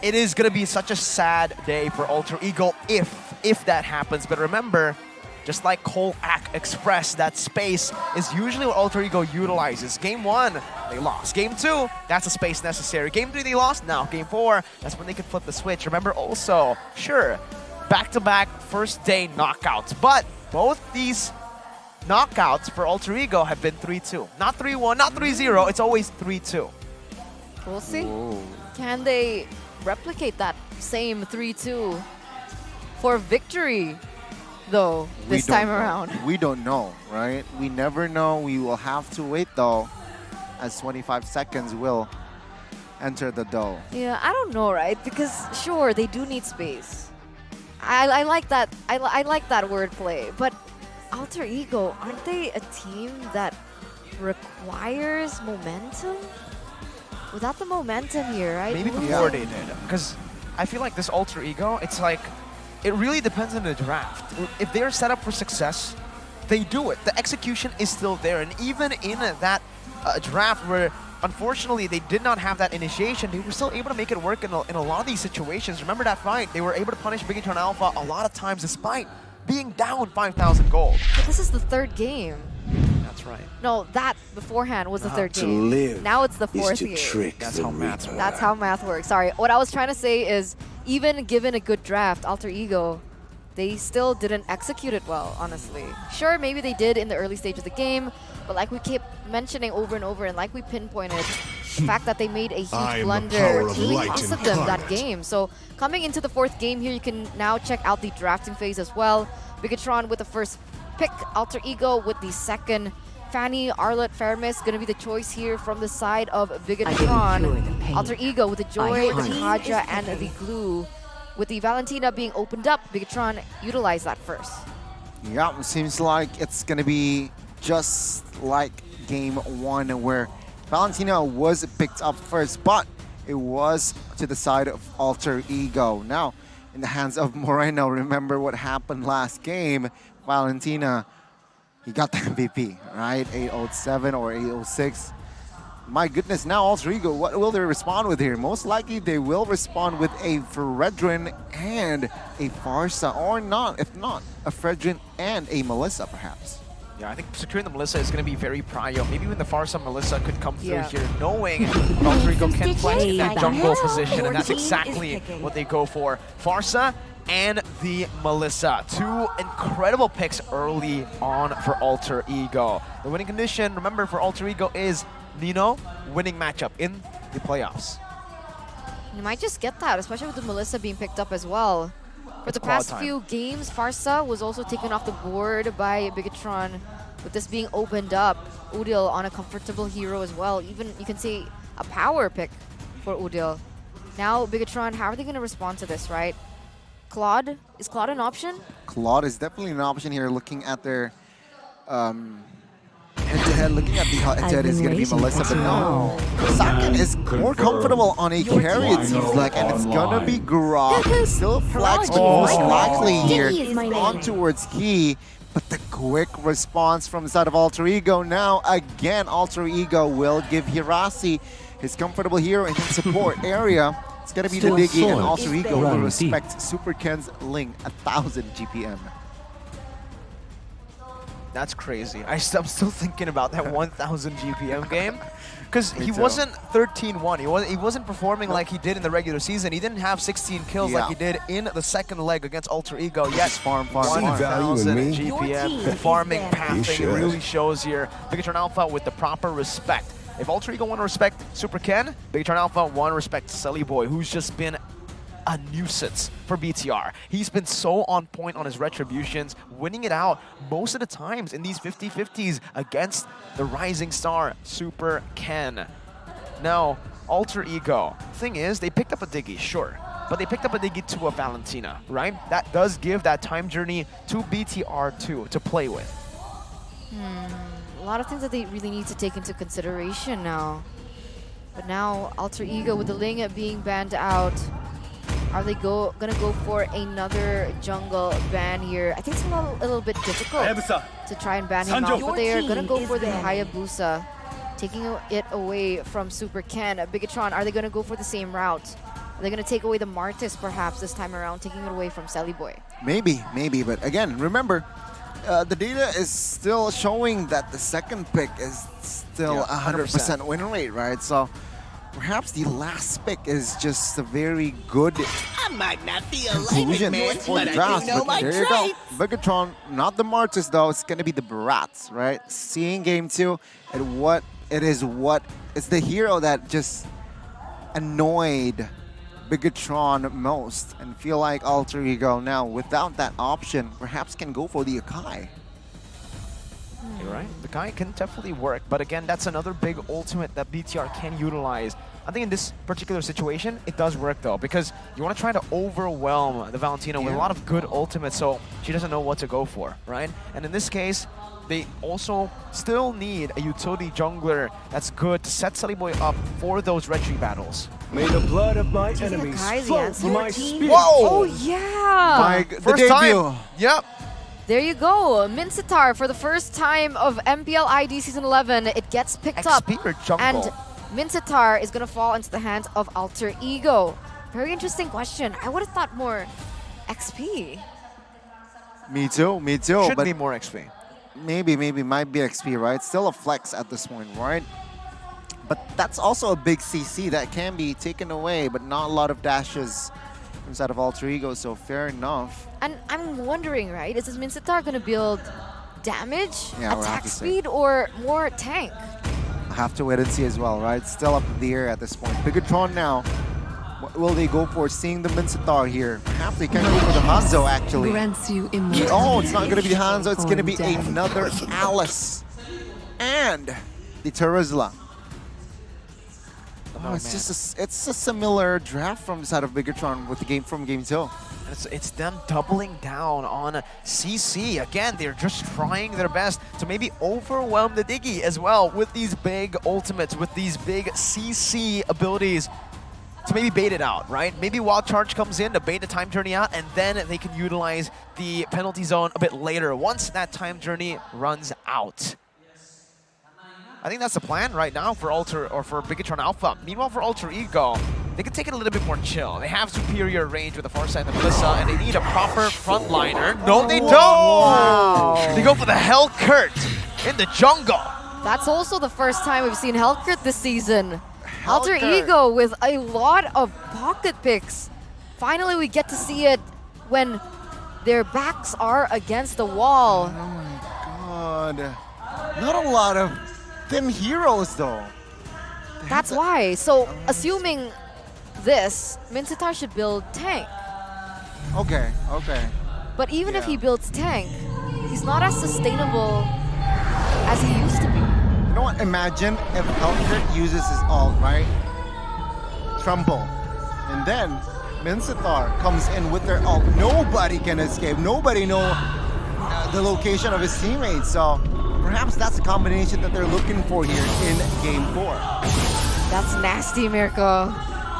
It is going to be such a sad day for Alter Ego if that happens. But remember, just like Kolak Express, that space is usually what Alter Ego utilizes. Game 1, they lost. Game 2, that's the space necessary. Game 3, they lost. Now, Game 4, that's when they can flip the switch. Remember also, sure, back-to-back first day knockouts. But both these knockouts for Alter Ego have been 3-2. Not 3-1, not 3-0. It's always 3-2. We'll see. Can they replicate that same 3-2 for victory, though, this time around? We don't know, right? We never know. We will have to wait, though, as 25 seconds will enter the dough. Yeah, I don't know, right? Because sure, they do need space. I like that. I like that wordplay. But Alter Ego, aren't they a team that requires momentum? Without the momentum here, right? Maybe before they did. Because I feel like this Alter Ego, it's like, it really depends on the draft. If they're set up for success, they do it. The execution is still there. And even in that draft where, unfortunately, they did not have that initiation, they were still able to make it work in a lot of these situations. Remember that fight? They were able to punish Bigetron Alpha a lot of times despite being down 5,000 gold. But this is the third game. That's right. No, that beforehand was the third To game. live Now it's the is fourth to game. trick That's the how math reaper. That's how math works. Sorry. What I was trying to say is, even given a good draft, Alter Ego, they still didn't execute it well, honestly. Sure, maybe they did in the early stage of the game, but like we keep mentioning over and over, and like we pinpointed, the fact that they made a I huge am the blunder power of really light costed them that incarnate. game. So coming into the fourth game here, you can now check out the drafting phase as well. Bigetron with the first pick, Alter Ego with the second. Fanny, Arlette, Fermis going to be the choice here from the side of Bigetron. Alter Ego with the Joy, the Kaja, and the Glue. With the Valentina being opened up, Bigetron utilized that first. Yeah, seems like it's going to be just like game 1 where Valentina was picked up first, but it was to the side of Alter Ego. Now, in the hands of Moreno, remember what happened last game. Valentina, he got the MVP, right? 807 or 806. My goodness, now Alter Ego, what will they respond with here? Most likely they will respond with a Fredrin and a Farsa, or not, if not, a Fredrin and a Melissa, perhaps. Yeah, I think securing the Melissa is going to be very prio. Maybe when the Farsa Melissa could come through Yeah. here, knowing Alter Ego can play in that jungle position, and that's exactly what they go for. Farsa and the Melissa. 2 incredible picks early on for Alter Ego. The winning condition, remember, for Alter Ego is Nino winning matchup in the playoffs. You might just get that, especially with the Melissa being picked up as well. For the claw past time. few games, Farsa was also taken off the board by Bigetron. With this being opened up, Udil on a comfortable hero as well. Even, you can say, a power pick for Udil. Now, Bigetron, how are they going to respond to this, right? Claude? Is Claude an option? Claude is definitely an option here, looking at their head-to-head ahead, looking at the head is going to be Melissa, but no. Sakin is more comfortable on a carry, it seems like, and it's going to be Grok. Still flex, but most likely here on towards Key. But the quick response from the side of Alter Ego now. Again, Alter Ego will give Hirasi his comfortable hero in the support area. It's going to be the Diggy, and Alter Ego will respect Super Ken's Ling 1000 GPM. That's crazy. I'm still thinking about that 1000 GPM game. Because he wasn't 13-1. He wasn't performing like he did in the regular season. He didn't have 16 kills like he did in the second leg against Alter Ego. Yes, farm. 1000 GPM. The farming pathing really shows here. Bigetron Alpha with the proper respect. If Alter Ego want to respect Super Ken, Bigetron Alpha want to respect Sully Boy, who's just been a nuisance for BTR. He's been so on point on his retributions, winning it out most of the times in these 50-50s against the rising star, Super Ken. Now, Alter Ego. Thing is, they picked up a Diggy, sure, but they picked up a Diggy to a Valentina, right? That does give that time journey to BTR2 to play with. A lot of things that they really need to take into consideration now. But now, Alter Ego with the Ling being banned out. Are they gonna go for another jungle ban here? I think it's a little bit difficult to try and ban him out, but they are gonna go for the Hayabusa, taking it away from Super Ken. Bigetron, are they gonna go for the same route? Are they gonna take away the Martis perhaps this time around, taking it away from Sally Boy? Maybe, but again, remember, the data is still showing that the second pick is still 100% win rate, right? So perhaps the last pick is just a very good conclusion for the draft. But there you go. Bigetron, not the Martis though, it's gonna be the Barats, right? Seeing game 2 and it's the hero that just annoyed Bigetron most, and feel like Alter Ego now, without that option, perhaps can go for the Akai. You're right. The guy can definitely work, but again, that's another big ultimate that BTR can utilize. I think in this particular situation, it does work though, because you want to try to overwhelm the Valentina with a lot of good ultimates, so she doesn't know what to go for, right? And in this case, they also still need a utility jungler that's good to set Sully Boy up for those retreat battles. May the blood of my enemies flow from my spear. Oh yeah! First time. Yep. There you go, Mincetar for the first time of MPL ID Season 11. It gets picked up, and Mincetar is going to fall into the hands of Alter Ego. Very interesting question. I would have thought more XP. Me too. Should but be more XP. Maybe might be XP, right? Still a flex at this point, right? But that's also a big CC that can be taken away, but not a lot of dashes inside of Alter Ego, so fair enough. And I'm wondering, right, is this Mincetar going to build damage, Yeah, attack speed, or more tank? I have to wait and see as well, right? Still up in the air at this point. Bigetron now. What will they go for? Seeing the Mincetar here. Perhaps they can go for the Hanzo, actually. Oh, it's not going to be the Hanzo. It's going to be another Alice. And the Terizla. Oh, it's a similar draft from the side of Bigetron with the game from game 2. It's them doubling down on CC. Again, they're just trying their best to maybe overwhelm the Diggy as well with these big ultimates, with these big CC abilities to maybe bait it out, right? Maybe Wild Charge comes in to bait the time journey out, and then they can utilize the penalty zone a bit later once that time journey runs out. I think that's the plan right now for Bigetron Alpha. Meanwhile, for Alter Ego, they can take it a little bit more chill. They have superior range with the Farsight and the Melissa, and they need a proper frontliner. No, they don't! Wow. They go for the Hellkurt in the jungle. That's also the first time we've seen Hellkurt this season. Alter Ego with a lot of pocket picks. Finally, we get to see it when their backs are against the wall. Oh my god. Not a lot of thin heroes though. That's why. So, assuming this, Mincetar should build tank. Okay. But even if he builds tank, he's not as sustainable as he used to be. You know what? Imagine if Hellkurt uses his ult, right? Trample. And then Mincetar comes in with their ult. Nobody can escape. Nobody knows the location of his teammates. So perhaps that's the combination that they're looking for here in Game 4. That's nasty, Mirko.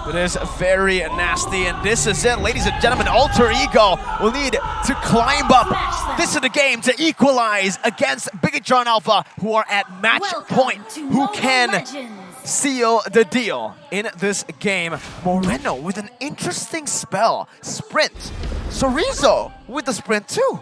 It is very nasty, and this is it, ladies and gentlemen. Alter Ego will need to climb up this is the game to equalize against Bigetron Alpha, who are at match point, who can seal the deal in this game. Moreno with an interesting spell, sprint. Sorizo with the sprint too.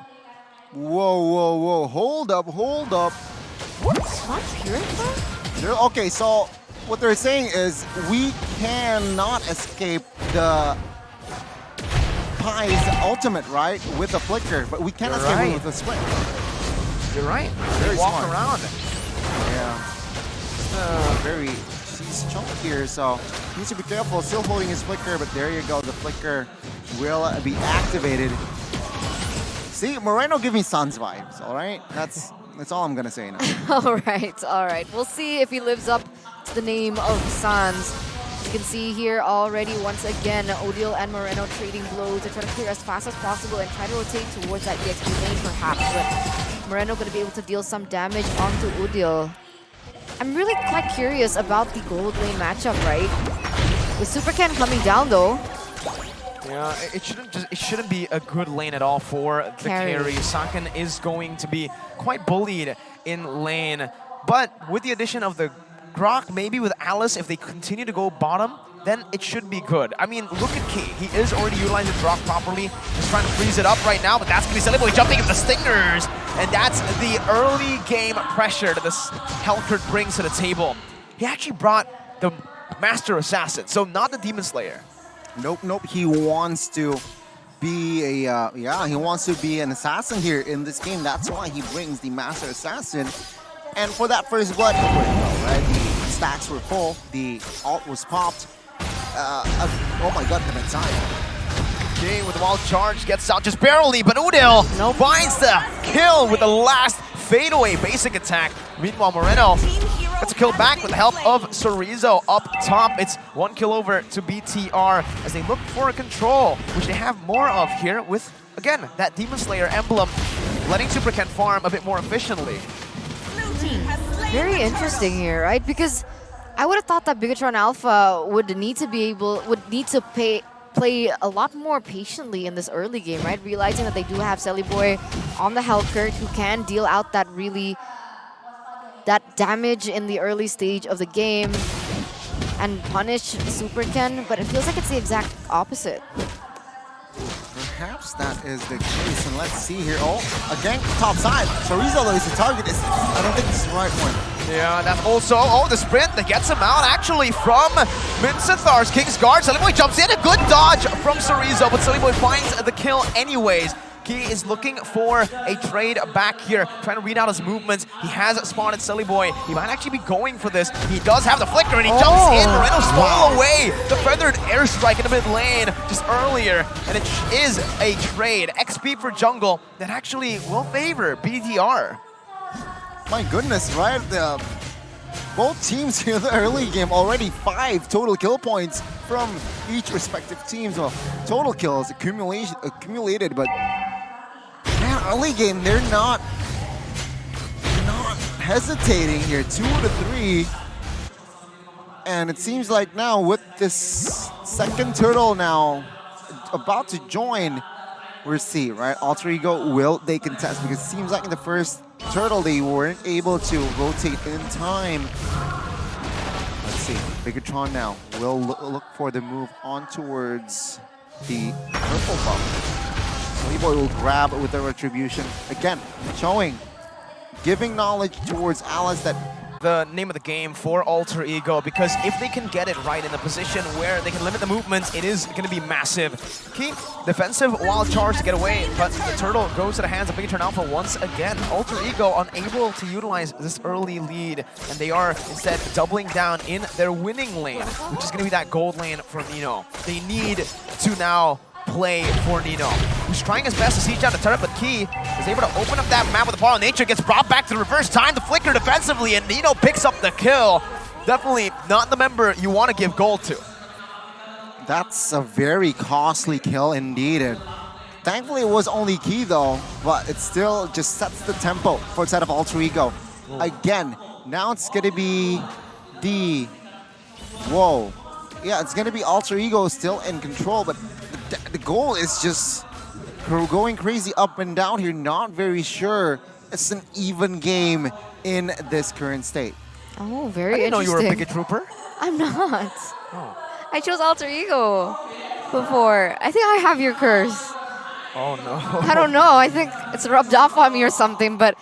Whoa, hold up. What's not Purify? Okay, so what they're saying is we cannot escape the Pai's ultimate, right? With the flicker, but we can escape it with the sprint. You're right. Very walk smart. around. Yeah. She's chunk here, so he needs to be careful. Still holding his flicker, but there you go. The flicker will be activated. See, Moreno give me Sans vibes, all right? That's all I'm gonna say now. all right. We'll see if he lives up to the name of Sans. You can see here already, once again, Odile and Moreno trading blows to try to clear as fast as possible and try to rotate towards that EXP lane perhaps, but Moreno going to be able to deal some damage onto Odile. I'm really quite curious about the gold lane matchup, right? With Super Ken coming down though. Yeah, it shouldn't be a good lane at all for the carry. Saken is going to be quite bullied in lane, but with the addition of the Grok, maybe with Alice, if they continue to go bottom, then it should be good. I mean, look at Key. He is already utilizing Grok properly. He's trying to freeze it up right now, but that's going to be Celiboy jumping into the stingers. And that's the early game pressure that this Hellcurt brings to the table. He actually brought the Master Assassin, so not the Demon Slayer. Nope. He wants to be a he wants to be an assassin here in this game. That's why he brings the Master Assassin. And for that first blood, right? The stacks were full. The ult was popped. Oh my god, the time. Okay, with the wild charge, gets out just barely, but Odile finds the kill with the last fadeaway basic attack. Meanwhile, Moreno gets a kill back with the help of Sorizo up top. It's 1 kill over to BTR as they look for a control, which they have more of here with, again, that Demon Slayer emblem, letting Super Ken farm a bit more efficiently. Very interesting here, right? Because I would have thought that Bigetron Alpha would need to play a lot more patiently in this early game, right? Realizing that they do have Celiboy on the Hellcurt who can deal out that damage in the early stage of the game and punish Super Ken, but it feels like it's the exact opposite. Perhaps that is the case, and let's see here. Oh, again, top side. Sorizo though is the target. I don't think this is the right one. Yeah, that's also, the sprint that gets him out actually from Minsathar's King's Guard. Celiboy jumps in, a good dodge from Sorizo, but Celiboy finds the kill anyways. He is looking for a trade back here, trying to read out his movements. He has spotted Celiboy. He might actually be going for this. He does have the flicker, and he jumps in. Moreno stole away the feathered airstrike in the mid lane just earlier, and it is a trade. XP for jungle that actually will favor BTR. My goodness, right? Both teams here in the early game, already 5 total kill points from each respective team. So total kills accumulated, but man, early game, they're not hesitating here. 2 to 3. And it seems like now with this second turtle now about to join, we'll see, right? Alter Ego, will they contest? Because it seems like in the first turtle, they weren't able to rotate in time. Let's see, Bigetron now will look for the move on towards the purple buff. Celiboy will grab with the retribution. Again, giving knowledge towards Alice that the name of the game for Alter Ego, because if they can get it right in the position where they can limit the movements, it is going to be massive. Key defensive wild charge to get away, but the turtle goes to the hands of Bigetron Alpha once again. Alter Ego unable to utilize this early lead, and they are instead doubling down in their winning lane, which is going to be that gold lane for Nino. They need to now play for Nino, who's trying his best to siege down the turret, but Key is able to open up that map with the Power of Nature, gets brought back to the reverse time to flicker defensively, and Nino picks up the kill. Definitely not the member you want to give gold to. That's a very costly kill indeed. And thankfully it was only Key though, but it still just sets the tempo for the side of Alter Ego. again. Now it's gonna be whoa. Yeah, it's gonna be Alter Ego still in control, but the goal is just going crazy up and down here. Not very sure it's an even game in this current state. Oh, very I didn't know you were a interesting. Biget Trooper. I'm not. Oh. I chose Alter Ego before. I think I have your curse. Oh no. I don't know. I think it's rubbed off on me or something, but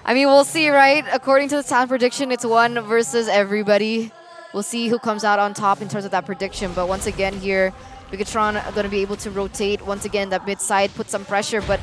I mean, we'll see, right? According to the talent prediction, it's one versus everybody. We'll see who comes out on top in terms of that prediction. But once again here, Bigetron are going to be able to rotate. Once again, that mid side, put some pressure, but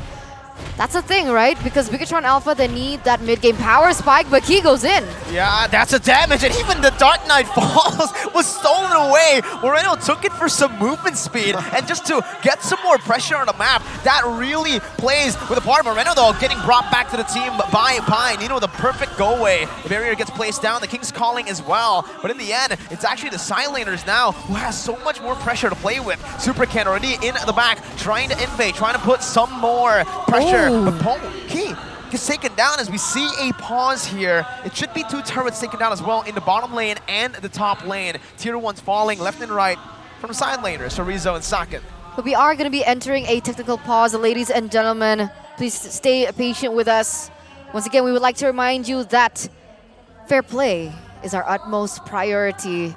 that's the thing, right? Because Bigetron Alpha, they need that mid-game power spike, but Key goes in. Yeah, that's a damage, and even the Dark Knight Falls was stolen away. Moreno took it for some movement speed, and just to get some more pressure on the map, that really plays with the part. Moreno, though, getting brought back to the team by Pine. You know, the perfect go-away. The barrier gets placed down, the King's calling as well. But in the end, it's actually the side laners now who has so much more pressure to play with. Super Ken already in the back, trying to invade, trying to put some more pressure. But Key gets taken down as we see a pause here. It should be 2 turrets taken down as well in the bottom lane and the top lane. Tier 1's falling left and right from side laners, Chorizo and Saket. But we are going to be entering a technical pause. Ladies and gentlemen, please stay patient with us. Once again, we would like to remind you that fair play is our utmost priority.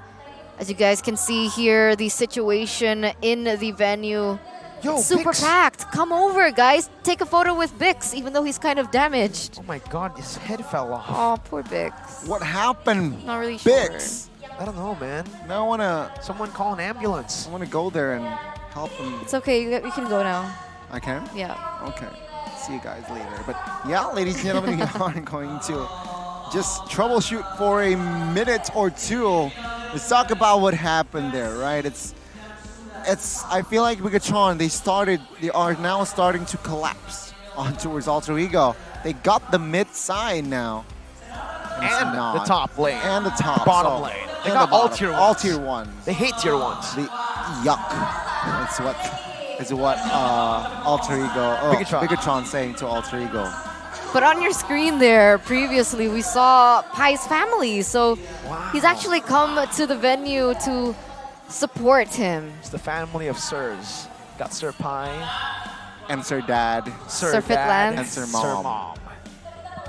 As you guys can see here, the situation in the venue. Yo, super Bix. packed. Come over, guys. Take a photo with Bix, even though he's kind of damaged. Oh my god, his head fell off. Oh, poor Bix. What happened? Not really sure. Bix. I don't know, man. Now I wanna. Someone call an ambulance. I wanna go there and help him. It's okay. You can go now. I can? Yeah. Okay. See you guys later. But yeah, ladies and gentlemen, we are going to just troubleshoot for a minute or two. Let's talk about what happened there, right? I feel like Bigetron, they are now starting to collapse on towards Alter Ego. They got the mid side now. And the top lane. And the top. Bottom lane. They got all tier 1s. All tier 1s. They hate tier 1s. The yuck. That's what Alter Ego, Bigetron saying to Alter Ego. But on your screen there, previously, we saw Pai's family. So he's actually come to the venue to support him. It's the family of Sirs. Got Sir Pai. And Sir Dad. Sir Fitland. And Sir Mom. Sir Mom.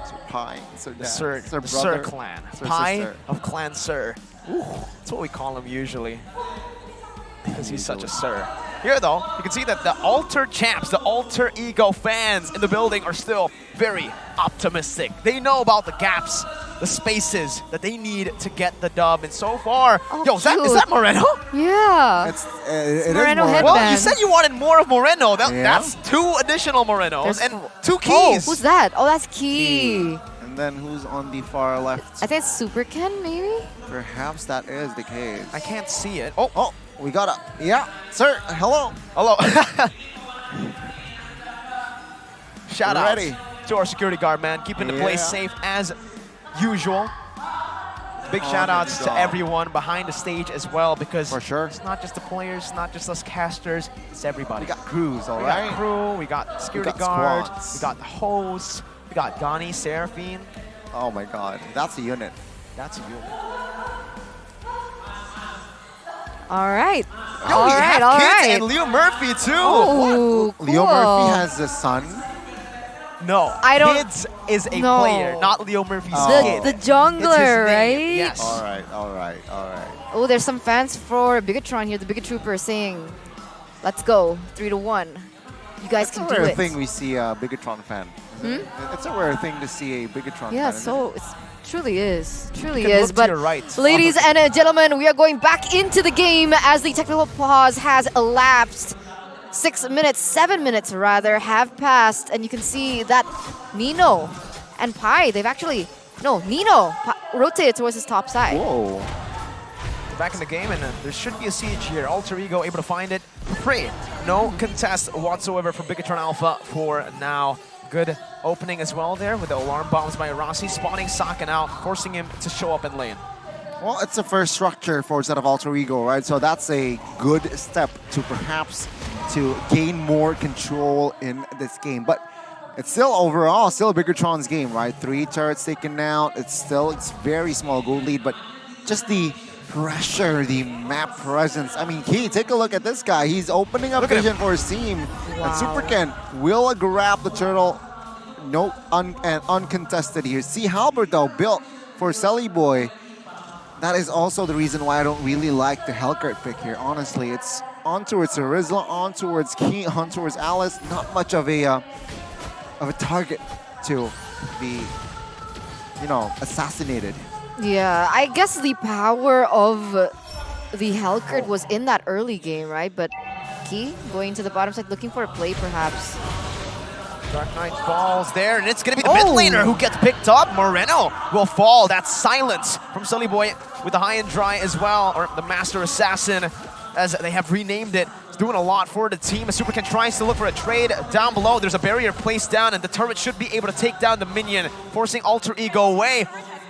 Sir Pai. Sir Dad. Sir brother. Sir Clan. Sir Pai sister. of Clan Sir. Ooh, that's what we call him usually. Because he's such a Sir. Here though, you can see that the Alter champs, the Alter Ego fans in the building are still very optimistic. They know about the gaps, the spaces that they need to get the dub. And so far, yo, is that Moreno? Yeah. It Moreno is headband. Well, you said you wanted more of Moreno. That's 2 additional Morenos and 2 keys. Oh, who's that? Oh, that's Key. And then who's on the far left? I think it's Super Ken, maybe? Perhaps that is the case. I can't see it. Oh, we got a, yeah, sir, hello. Hello. Shout out Ready. to our security guard, man. Keeping the place safe as usual. Big shout outs to everyone behind the stage as well, because it's not just the players, not just us casters, it's everybody. We got crews, all we right? got crew, we got security guards, we got the hosts, we got Donnie, Seraphine. Oh my god, that's a unit. That's a unit. All right. Yo, we have kids and Leo Murphy too. Oh, cool. Leo Murphy has a son. No, I don't- Kids is a No. player, not Leo Murphy's kid. The It's his jungler, right? name, Yes. All right, all right, all right. Oh, there's some fans for Bigetron here. The Biget Trooper saying, let's go, 3-1. You guys It's can a do rare it. thing we see a Bigetron fan. It's a rare thing to see a Bigetron Yeah, fan. so it truly is. Truly can is. look to But your right. ladies and gentlemen, we are going back into the game as the technical pause has elapsed. 6 minutes, 7 minutes rather, have passed. And you can see that Nino and Pai, they've actually, Nino rotated towards his top side. Whoa. Back in the game, and there should be a siege here. Alter Ego able to find it. Free. No contest whatsoever for Bigetron Alpha for now. Good opening as well there with the alarm bombs by Rossi, spawning Saken out, forcing him to show up in lane. Well, it's the first structure for set of Alter Ego, right? So that's a good step to perhaps to gain more control in this game. But it's still overall, still Bigetron's game, right? 3 turrets taken out. It's very small goal lead, but just the pressure, the map presence. I mean, Key, take a look at this guy. He's opening up vision for his team. And Superken will grab the turtle. No, uncontested here. See Halbert though, built for Selly Boy. That is also the reason why I don't really like the Hellcurt pick here. Honestly, it's on towards Rizla, on towards Key, on towards Alice. Not much of a target to be, assassinated. Yeah, I guess the power of the Hellcurt was in that early game, right? But Key going to the bottom side, looking for a play perhaps. Dark Knight falls there, and it's going to be the mid laner who gets picked up. Moreno will fall. That's silence from Sully Boy with the high and dry as well, or the Master Assassin, as they have renamed it. It's doing a lot for the team. As Superken tries to look for a trade down below. There's a barrier placed down, and the turret should be able to take down the minion, forcing Alter Ego away.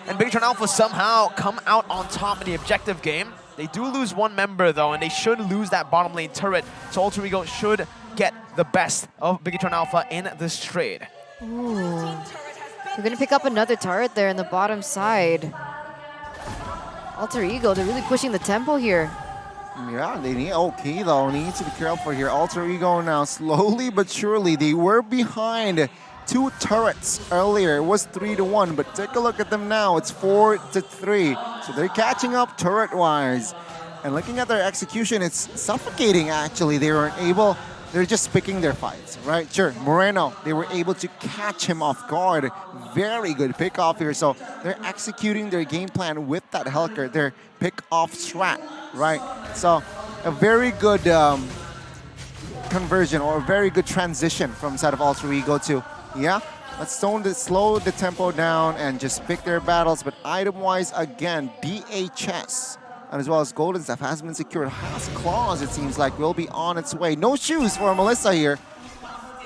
And Bigetron Alpha somehow come out on top in the objective game. They do lose 1 member though, and they should lose that bottom lane turret. So Alter Ego should get the best of Bigetron Alpha in this trade. Ooh. We're gonna pick up another turret there in the bottom side. Alter Ego, they're really pushing the tempo here. Yeah, they need Key though. Needs to be careful here. Alter Ego now, slowly but surely, they were behind 2 turrets earlier. It was 3-1, but take a look at them now. It's 4-3. So they're catching up turret-wise. And looking at their execution, it's suffocating actually. They weren't able, they're just picking their fights, right? Sure, Moreno, they were able to catch him off guard. Very good pick off here. So they're executing their game plan with that Hellcurt, their pick off strat, right? So a very good conversion or a very good transition from side of Alter Ego to, let's slow the tempo down and just pick their battles. But item-wise, again, DHS and as well as Golden Staff has been secured. Has Claws, it seems like, will be on its way. No shoes for Melissa here.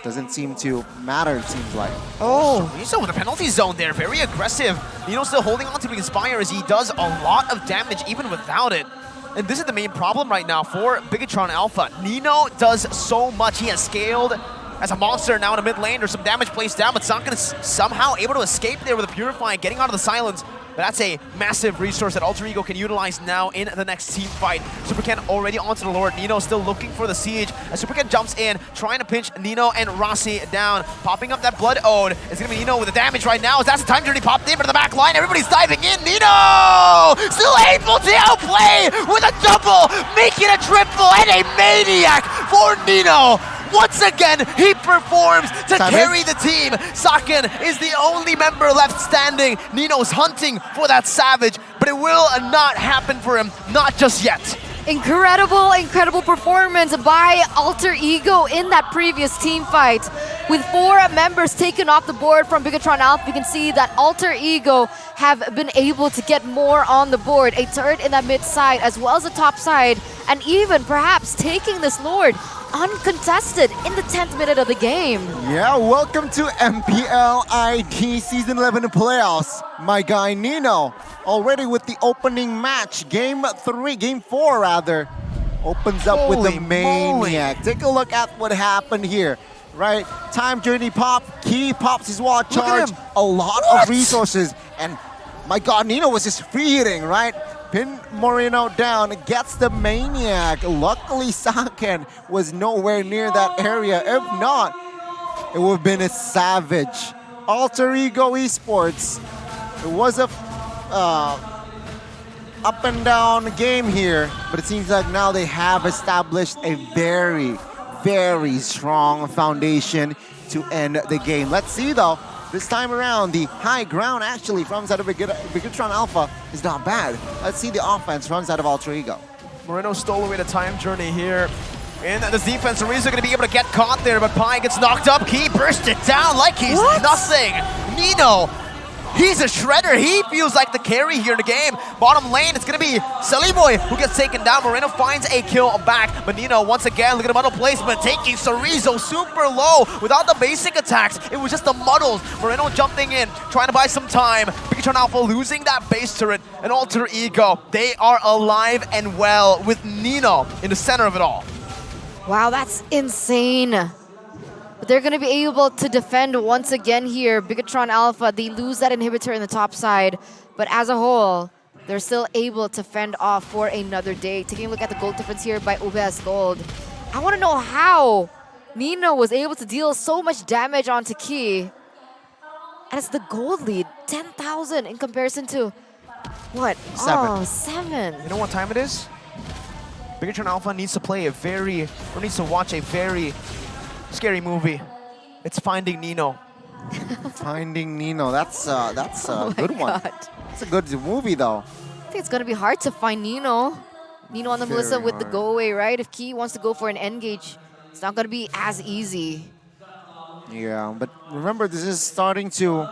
Doesn't seem to matter, it seems like. Chorizo with a penalty zone there, very aggressive. Nino still holding on to the Inspire as he does a lot of damage even without it. And this is the main problem right now for Bigetron Alpha. Nino does so much. He has scaled as a monster now in the mid lane. There's some damage placed down, but Sankan is somehow able to escape there with a Purify, getting out of the silence. But that's a massive resource that Alter Ego can utilize now in the next team fight. Superken already onto the Lord. Nino still looking for the siege as Superken jumps in, trying to pinch Nino and Rossi down. Popping up that Blood Ode. It's going to be Nino with the damage right now as that's the time journey popped in, but in the back line, everybody's diving in. Nino still able to outplay with a double, making a triple and a maniac for Nino. Once again, he performs to carry the team. Saken is the only member left standing. Nino's hunting for that Savage, but it will not happen for him, not just yet. Incredible performance by Alter Ego in that previous team fight. With 4 members taken off the board from Bigetron Alpha, you can see that Alter Ego have been able to get more on the board. A turret in that mid side as well as the top side, and even perhaps taking this Lord uncontested in the 10th minute of the game. Yeah, welcome to MPL ID Season 11 Playoffs. My guy Nino already with the opening match. Game 4 rather. Opens up with the Maniac. Take a look at what happened here. Right, time journey pop, Key pops his wall charge, a lot of resources, and my god, Nino was just free hitting, right? Pin Moreno down, gets the Maniac. Luckily, Saken was nowhere near that area. If not, it would have been a savage. Alter Ego Esports. It was a up and down game here, but it seems like now they have established a very strong foundation to end the game. Let's see though. This time around, the high ground actually from side of Bigetron Alpha is not bad. Let's see the offense from side of Alter Ego. Moreno stole away the time journey here. And this defense, Ariza going to be able to get caught there, but Pai gets knocked up. Key burst it down like he's nothing. Nino, he's a shredder. He feels like the carry here in the game. Bottom lane, it's going to be Saliboy who gets taken down. Moreno finds a kill back. But Nino, once again, look at the muddle placement, taking Chorizo super low without the basic attacks. It was just the muddles. Moreno jumping in, trying to buy some time. Bigetron Alpha losing that base turret. And Alter Ego, they are alive and well with Nino in the center of it all. Wow, that's insane. But they're going to be able to defend once again here. Bigetron Alpha, they lose that inhibitor in the top side. But as a whole, they're still able to fend off for another day. Taking a look at the gold difference here by OBS Gold. I want to know how Nino was able to deal so much damage onto Key. And it's the gold lead, 10,000 in comparison to, what? 7. Oh, 7. You know what time it is? Bigetron Alpha needs to needs to watch a very scary movie. It's Finding Nino. Finding Nino, that's a Oh good one. God. It's a good movie though. I think it's going to be hard to find Nino. Nino on the Melissa Very with the hard. go away, right? If Key wants to go for an engage, it's not going to be as easy. Yeah, but remember, this is starting to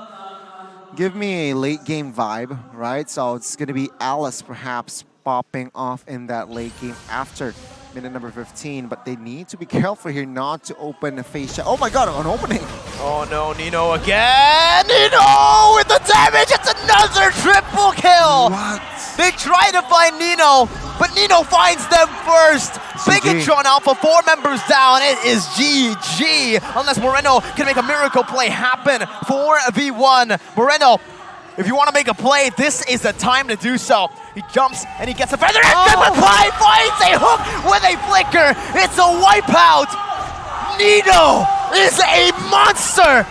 give me a late game vibe, right? So it's going to be Alice perhaps popping off in that late game after minute number 15, but they need to be careful here not to open a face shot. Oh my god, an opening! Oh no, Nino again! Nino with the damage! It's another triple kill! What? They try to find Nino, but Nino finds them first! Bigetron Alpha, 4 members down. It is GG! Unless Moreno can make a miracle play happen. 4v1. Moreno, if you want to make a play, this is the time to do so. He jumps and he gets a feather and McFly finds a hook with a flicker. It's a wipeout. Nino is a monster.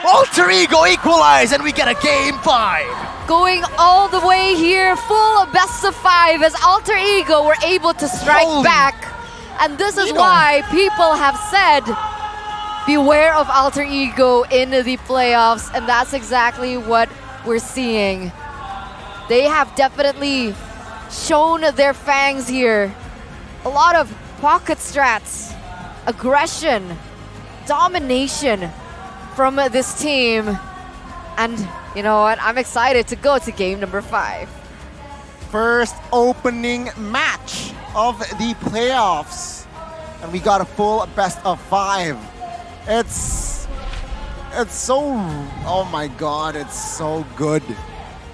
Alter Ego equalize and we get a game 5. Going all the way here, full best of 5 as Alter Ego were able to strike back. And this is why people have said, beware of Alter Ego in the playoffs. And that's exactly what we're seeing. They have definitely shown their fangs here. A lot of pocket strats, aggression, domination from this team. And you know what? I'm excited to go to game number 5. First opening match of the playoffs. And we got a full best of 5. It's so, oh my god, it's so good,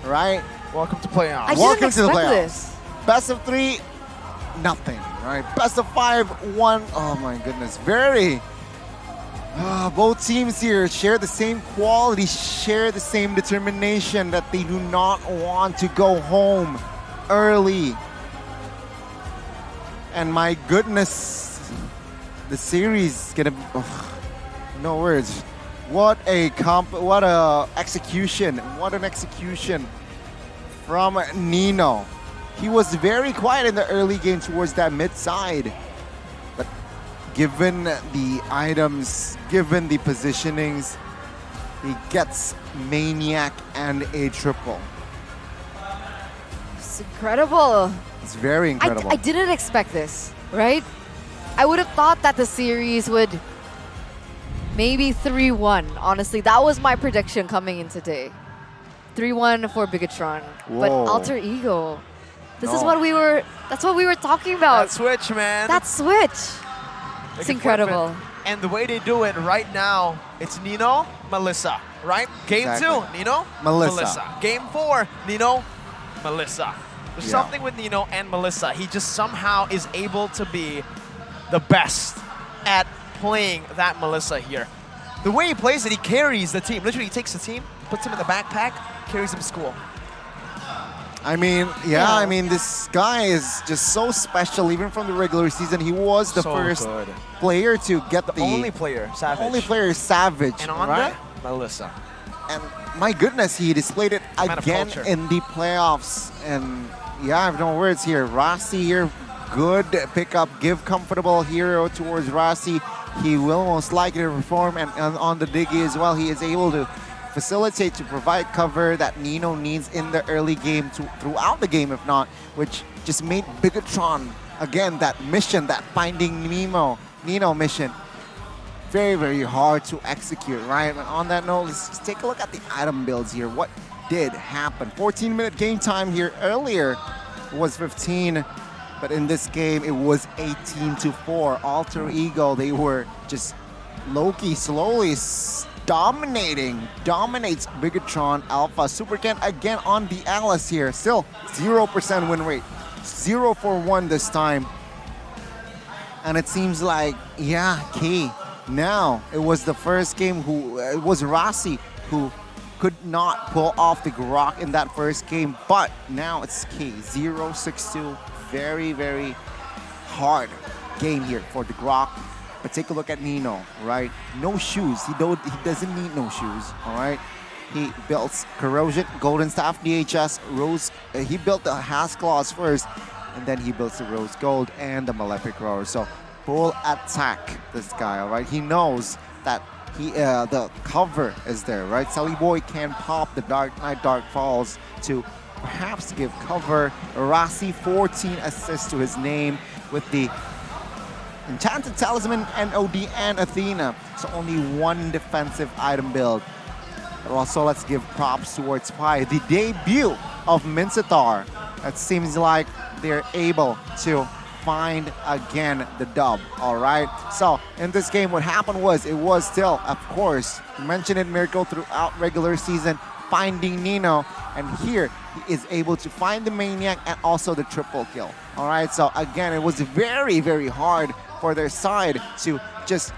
right? Welcome to playoffs. Welcome to the playoffs. Best of 3, nothing, right? Best of 5, 1. Oh my goodness, very. Both teams here share the same quality, share the same determination that they do not want to go home early. And my goodness, the series gonna. No words. What a execution! What an execution from Nino. He was very quiet in the early game towards that mid side, but given the items, given the positionings, he gets Maniac and a triple. It's incredible. It's very incredible. I didn't expect this, right? I would have thought that the series would maybe 3-1, honestly. That was my prediction coming in today. 3-1 for Bigetron. But Whoa. Alter Ego, this is No. what we were, that's what we were talking about. That switch, man. That switch. They It's can incredible. flip it. And the way they do it right now, it's Nino, Melissa, right? Game Exactly. 2, Nino, Melissa. Game 4, Nino, Melissa. There's Yeah. something with Nino and Melissa. He just somehow is able to be the best at playing that Melissa here. The way he plays it, he carries the team. Literally, he takes the team, puts him in the backpack, carries him to school. I mean, yeah, I mean, this guy is just so special. Even from the regular season, he was the So first good. player to get the only player, Savage. Only player, Savage, And on right? Melissa. And my goodness, he displayed it Man of again culture. in the playoffs. And yeah, I have no words here. Rossi here, good pickup, give comfortable hero towards Rossi. He will most likely perform, and on the Diggy as well, he is able to facilitate, to provide cover that Nino needs in the early game, throughout the game if not, which just made Bigetron, again, that mission, that Finding Nino mission, very, very hard to execute, right? And on that note, let's just take a look at the item builds here. What did happen? 14-minute game time here earlier was 15, but in this game, it was 18-4. Alter Ego, they were just low-key, slowly dominates Bigetron Alpha. Super Ken again on the Alice here. Still 0% win rate. 0 for 1 this time. And it seems like, yeah, Key now it was the first game it was Rossi who could not pull off the Grok in that first game, but now it's Key 0-6-2. Very, very hard game here for the Grok. But take a look at Nino, right? No shoes. He doesn't need no shoes, all right? He builds Corrosion, Golden Staff, DHS, Rose. He built the Has Claws first, and then he builds the Rose Gold and the Malefic Roar. So full attack, this guy, all right? He knows that the cover is there, right? Sally Boy can pop the Dark Knight Dark Falls to perhaps give cover. Rossi, 14 assists to his name with the Enchanted Talisman, NOD, and Athena. So only one defensive item build. But also, let's give props towards Pi, the debut of Mincetar. It seems like they're able to find again the dub, all right? So in this game, what happened was, it was still, of course, mentioned in Miracle throughout regular season, finding Nino, and here he is able to find the Maniac and also the triple kill, all right? So again, it was very, very hard for their side to just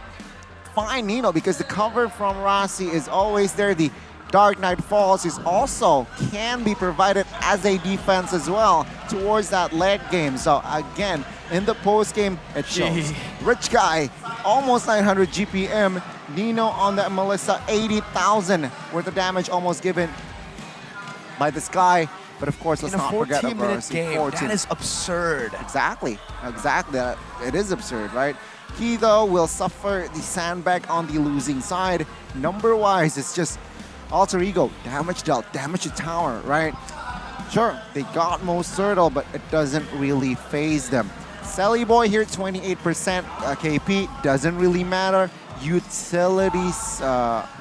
find Nino because the cover from Rossi is always there. The Dark Knight Falls is also can be provided as a defense as well towards that late game. So again, in the post game, it shows. Rich guy, almost 900 GPM. Nino on that Melissa, 80,000 worth of damage almost given by this guy. But of course, let's not forget about 14-minute game. That is absurd. Exactly. It is absurd, right? He, though, will suffer the sandbag on the losing side. Number-wise, it's just Alter Ego, damage dealt, damage to tower, right? Sure, they got most turtle, but it doesn't really phase them. Sally Boy here, 28% KP, doesn't really matter. Utilities,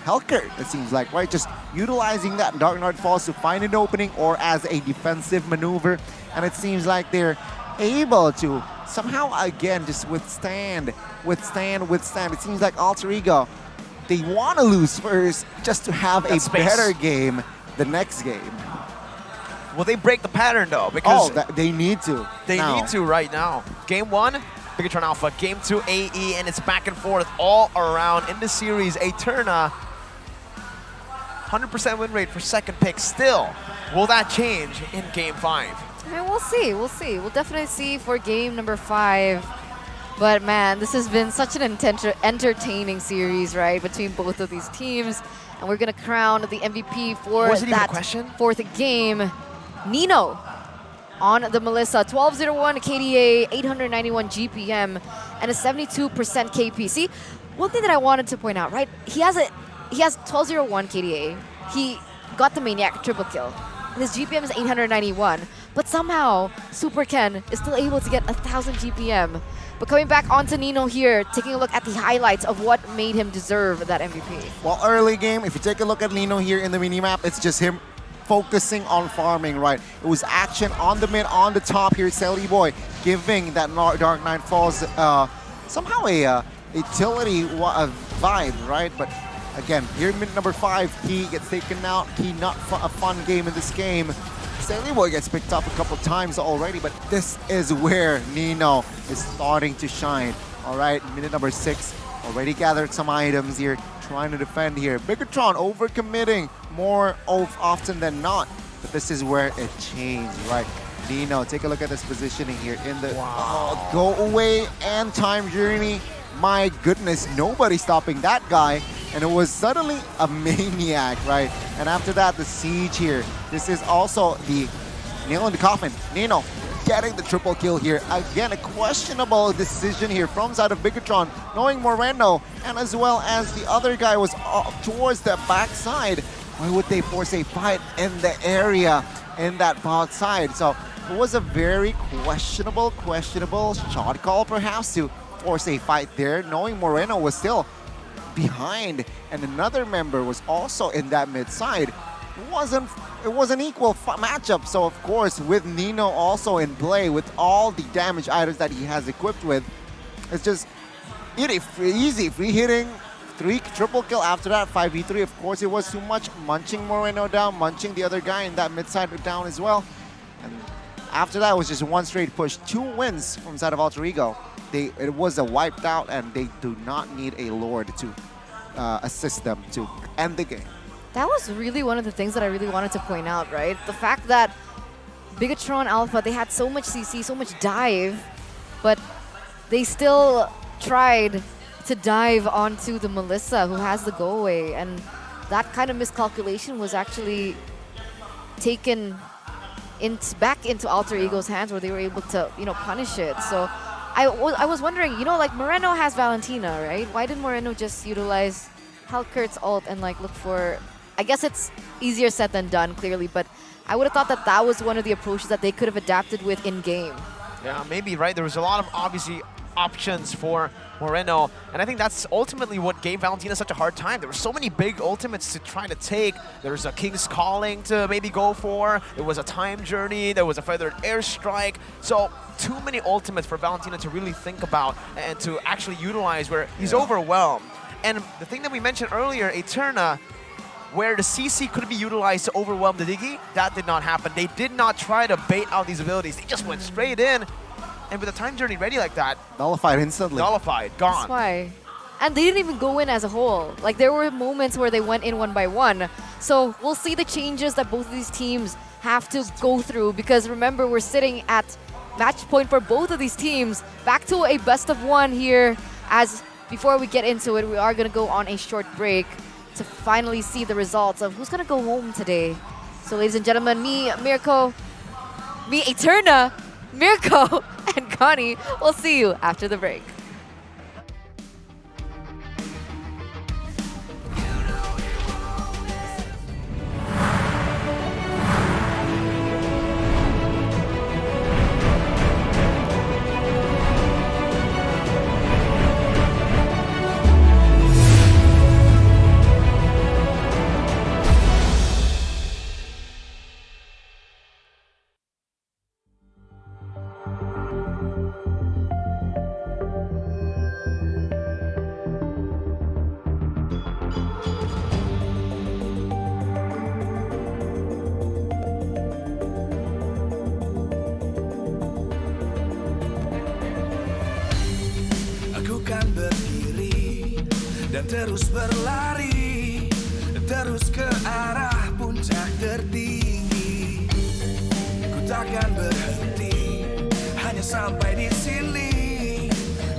Helker, it seems like, right? Just utilizing that Dark Knight Falls to find an opening or as a defensive maneuver. And it seems like they're able to somehow, again, just withstand. It seems like Alter Ego, they want to lose first just to have a better game the next game. Will they break the pattern, though? Because they need to. They need to right now. Game 1, Bigetron Alpha. Game 2, AE, and it's back and forth all around in the series. Eterna, 100% win rate for second pick still. Will that change in Game 5? I mean, we'll see. We'll definitely see for game number 5. But man, this has been such an entertaining series, right, between both of these teams. And we're going to crown the MVP for that fourth game. Nino on the Melissa, 1201 KDA, 891 GPM, and a 72% KP. See, one thing that I wanted to point out, right? He has 1201 KDA. He got the Maniac triple kill. His GPM is 891, but somehow Super Ken is still able to get 1,000 GPM. But coming back onto Nino here, taking a look at the highlights of what made him deserve that MVP. Well, early game, if you take a look at Nino here in the minimap, it's just him focusing on farming, right? It was action on the mid, on the top here, Sally Boy giving that Dark Knight Falls somehow a utility vibe, right? But again, here in mid number 5, Key gets taken out. Key not a fun game in this game. Sally Boy gets picked up a couple times already, but this is where Nino is starting to shine. All right, minute number 6, already gathered some items here, trying to defend here. Bigetron overcommitting more often than not, but this is where it changed, right? Nino, take a look at this positioning here in the go away and time journey. My goodness, nobody stopping that guy. And it was suddenly a Maniac, right? And after that, the siege here. This is also the nail in the coffin. Nino getting the triple kill here. Again, a questionable decision here from side of Bigetron, knowing Moreno, and as well as the other guy was towards the backside. Why would they force a fight in the area in that backside? So it was a very questionable shot call perhaps to force a fight there, knowing Moreno was still behind and another member was also in that mid side. It was an equal matchup. So of course, with Nino also in play, with all the damage items that he has equipped with, it's just easy free hitting, 3 triple kill after that, 5v3. Of course, it was too much, munching Moreno down, munching the other guy in that mid side down as well. And after that, it was just one straight push, 2 wins from side of Alter Ego. It was a wiped out, and they do not need a Lord to assist them to end the game. That was really one of the things that I really wanted to point out, right? The fact that Bigetron Alpha, they had so much CC, so much dive, but they still tried to dive onto the Melissa, who has the go away, and that kind of miscalculation was actually taken back into Alter Ego's hands, where they were able to, punish it. So I was wondering, like Moreno has Valentina, right? Why didn't Moreno just utilize Halkurt's ult and look for? I guess it's easier said than done, clearly, but I would have thought that that was one of the approaches that they could have adapted with in game. Yeah, maybe, right? There was a lot of obviously options for Moreno, and I think that's ultimately what gave Valentina such a hard time. There were so many big ultimates to try to take. There was a King's Calling to maybe go for. There was a Time Journey. There was a Feathered Airstrike. So too many ultimates for Valentina to really think about and to actually utilize, where he's overwhelmed. And the thing that we mentioned earlier, Eterna, where the CC could be utilized to overwhelm the Diggy, that did not happen. They did not try to bait out these abilities. They just went straight in. And with a Time Journey ready like that, nullified instantly. Nullified, gone. That's why. And they didn't even go in as a whole. There were moments where they went in one by one. So we'll see the changes that both of these teams have to go through, because remember, we're sitting at match point for both of these teams. Back to a best of one here, as before we get into it, we are going to go on a short break to finally see the results of who's going to go home today. So ladies and gentlemen, me, Eterna, Mirko, and Connie, we'll see you after the break. Dan terus berlari, terus ke arah puncak tertinggi. Ku takkan berhenti, hanya sampai di sini.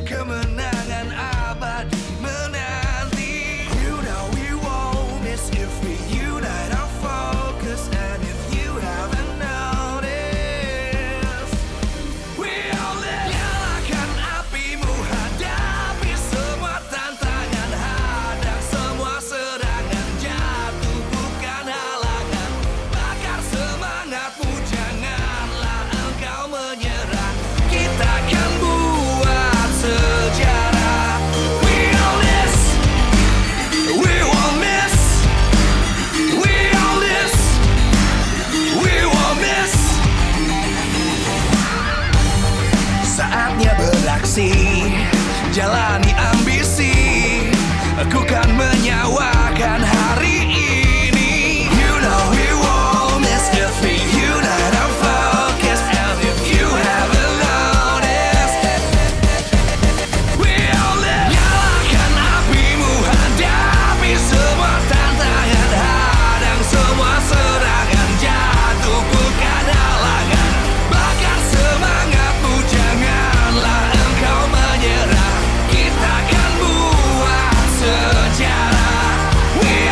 Kemenangan abadi menanti. You know we won't miss if we unite our focus. And if you haven't noticed, we all live. Nyalakan apimu, hadapi semua tantangan. Hadang semua serangan, jatuh bukan halangan. Bakar semangatmu, janganlah engkau menyerah. Kita akan buat sejarah. We all this, we won't miss. We all this, we won't miss. Saatnya beraksi, jalani ambisi. Aku kan menyawakan hari ini. You know we won't miss if we unite our focus. And if you haven't noticed, we all live. Nyalakan apimu, hadapi semua tantangan. Hadang semua serangan, jatuh bukan halangan. Bakar semangatmu, janganlah engkau menyerah. Kita akan buat sejarah. We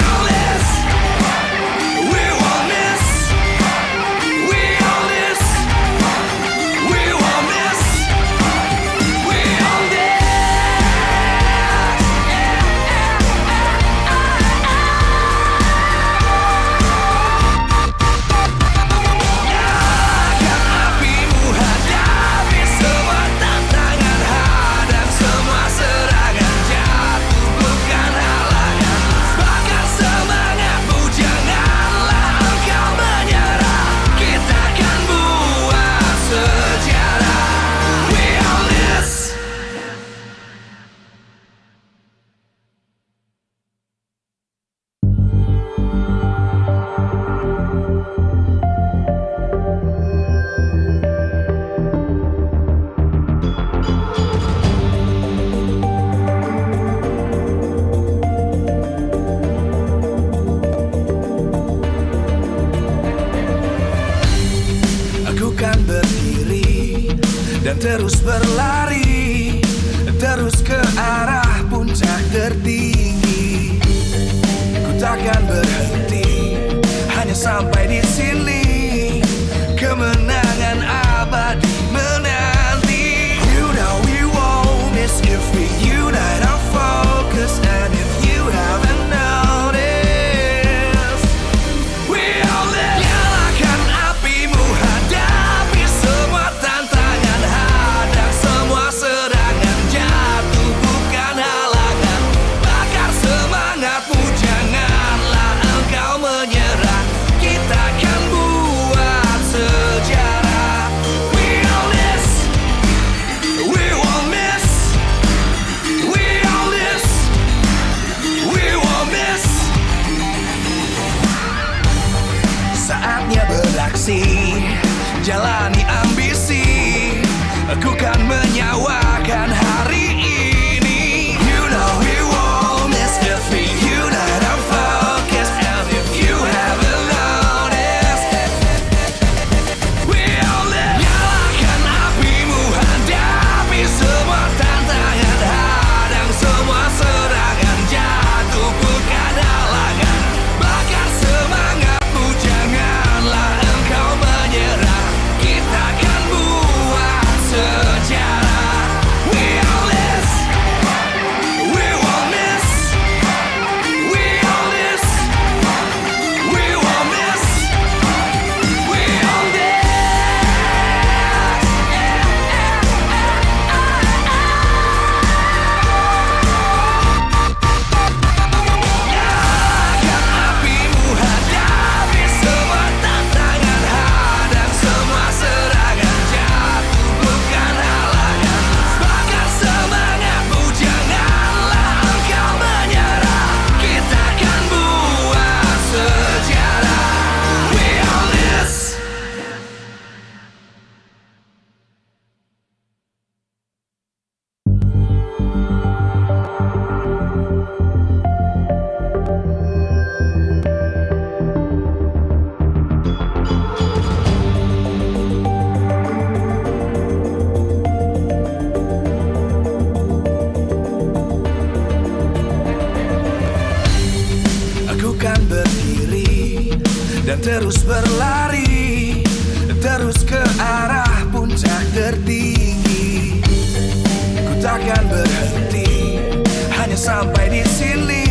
terus berlari, terus ke arah puncak tertinggi. Ku takkan berhenti, hanya sampai di sini.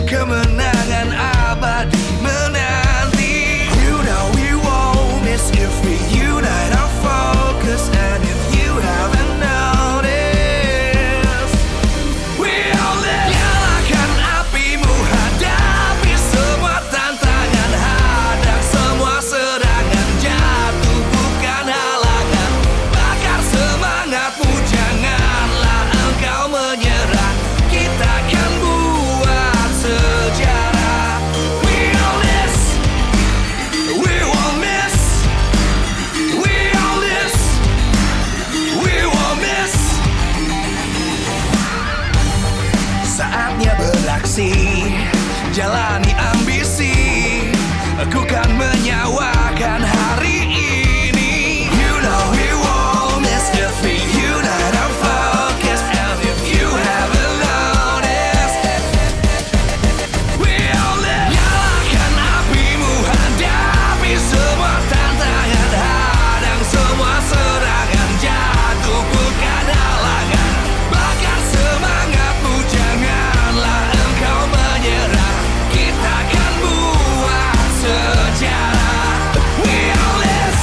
Kemenangan abadi menanti. You know we won't miss if we unite our focus. And if you haven't noticed, we all live. Nyalakan apimu, hadapi semua tantangan, hadang semua serangan, jatuh bukan halangan. Bakar semangatmu, janganlah engkau menyerah. Kita akan buat sejarah. We all this, we won't miss. We all this, we won't miss. Saatnya beraksi, jalani ambisi. Aku kan menyawakan hari ini. You know we won't miss if we unite our focus. And if you haven't noticed, we all live. Nyalakan apimu, hadapi semua tantangan, hadang semua serangan, jatuh bukan halangan. Bakar semangatmu, janganlah engkau menyerah. Kita akan buat sejarah. We all this,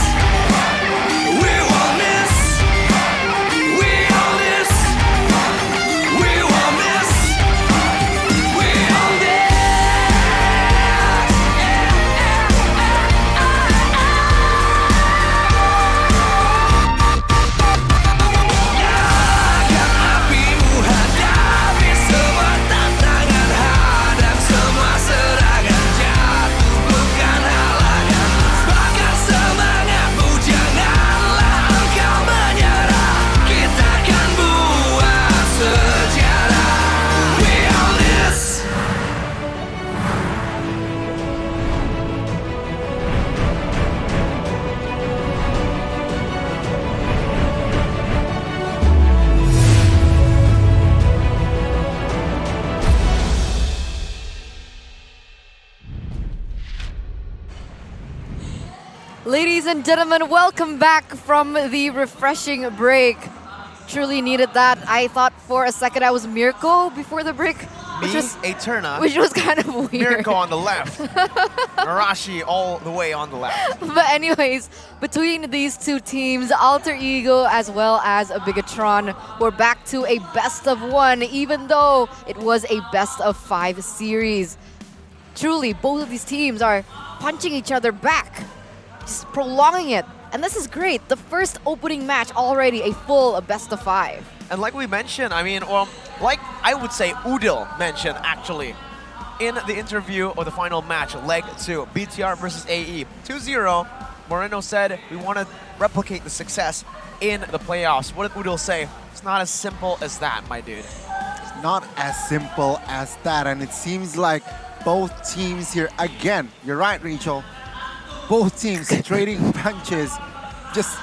we won't miss. We all this, we won't miss. We all this. Nyalakan apimu, hadapi semua tantangan, hadang semua serangan, jatuh bukan halangan. Bakar semangatmu, janganlah engkau menyerah. Kita akan buat sejarah. We all this. Ladies and gentlemen, welcome back from the refreshing break. Truly needed that. I thought for a second I was Mirko before the break, Me, Eterna, which was kind of weird. Mirko on the left, Marashi all the way on the left. But anyways, between these two teams, Alter Ego as well as Bigetron, we're back to a best of one, even though it was a best of 5 series. Truly, both of these teams are punching each other back, just prolonging it. And this is great. The first opening match already a full best of 5. And like we mentioned, I mean, or like I would say Udil mentioned actually, in the interview of the final match, leg 2, BTR versus AE, 2-0, Moreno said, we want to replicate the success in the playoffs. What did Udil say? It's not as simple as that, my dude. It's not as simple as that, and it seems like both teams here, again, you're right, Rachel, both teams trading punches, just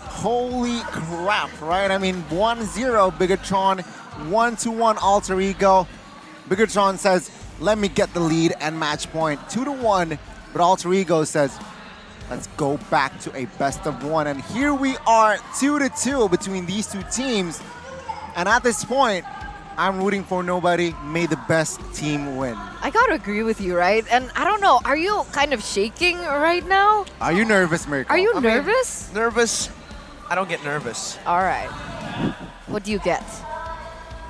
holy crap, right? I mean, 1-0 Bigetron, 1-1 Alter Ego. Bigetron says, let me get the lead and match point, 2-1, but Alter Ego says, let's go back to a best of 1. And here we are, 2-2 between these two teams. And at this point, I'm rooting for nobody. May the best team win. I gotta agree with you, right? And I don't know, are you kind of shaking right now? Are you nervous, Mirko? Are you nervous? Nervous? I don't get nervous. All right. What do you get?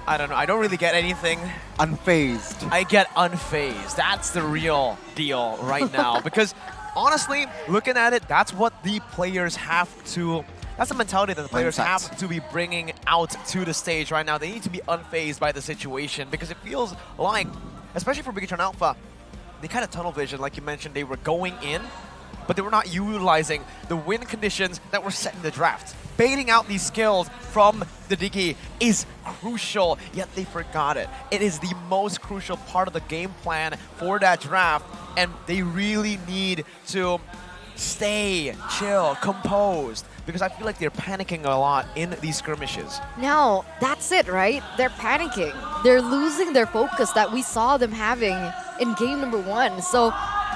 I don't know. I don't really get anything. Unfazed. I get unfazed. That's the real deal right now. Because honestly, looking at it, that's what the players have to... That's the mentality that the players have to be bringing out to the stage right now. They need to be unfazed by the situation because it feels like, especially for Bigetron Alpha, they kind of tunnel vision, like you mentioned. They were going in, but they were not utilizing the win conditions that were set in the draft. Baiting out these skills from the Digi is crucial, yet they forgot it. It is the most crucial part of the game plan for that draft, and they really need to stay chill, composed, because I feel like they're panicking a lot in these skirmishes. No, that's it, right? They're panicking. They're losing their focus that we saw them having in game number 1. So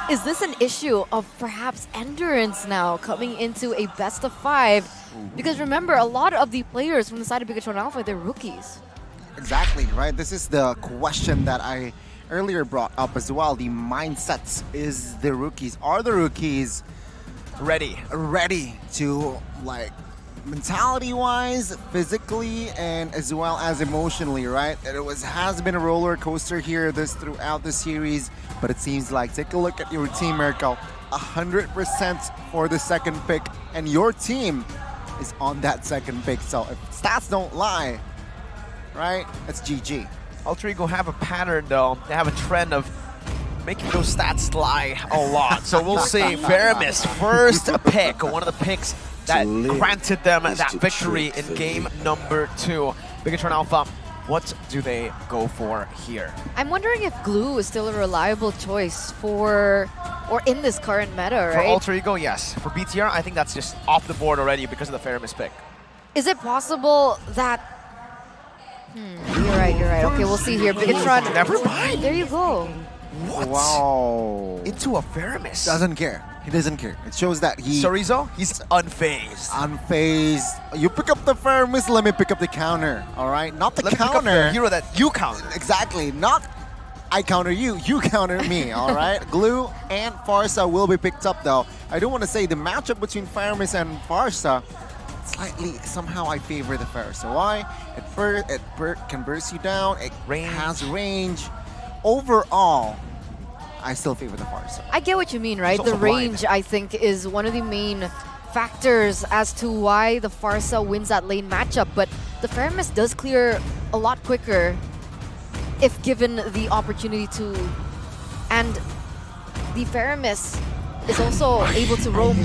Is this an issue of perhaps endurance now coming into a best of 5? Because remember, a lot of the players from the side of Bigetron Alpha, they're rookies. Exactly, right? This is the question that I earlier brought up as well. The mindsets are the rookies ready to, like, mentality-wise, physically, and as well as emotionally, right? Has been a roller coaster here throughout the series, but it seems like, take a look at your team, Mirko, 100% for the second pick, and your team is on that second pick. So if stats don't lie, right, it's GG. Alter Ego have a pattern though. They have a trend of making those stats lie a lot. So we'll see. Faramis, first pick, one of the picks that granted them that victory in game number 2. Bigetron Alpha, what do they go for here? I'm wondering if Glue is still a reliable choice or in this current meta, right? For Alter Ego, yes. For BTR, I think that's just off the board already because of the Faramis pick. Is it possible that... You're right. Okay, we'll see here. Bigetron... Never mind. There you go. What? Wow. Into a Faramis. Doesn't care. He doesn't care. It shows that he... Sorizo, he's unfazed. Unfazed. You pick up the Faramis, let me pick up the counter. All right? Not the counter. Let me pick up the hero that you counter. Exactly. Not I counter you, you counter me. All right? Glue and Farsa will be picked up, though. I do want to say the matchup between Faramis and Farsa, slightly, somehow I favor the Farsa. Why? It can burst you down. It has range. Overall, I still favor the Farsa. I get what you mean, right? The range, I think, is one of the main factors as to why the Farsa wins that lane matchup. But the Faramis does clear a lot quicker if given the opportunity to. And the Faramis is also able to roam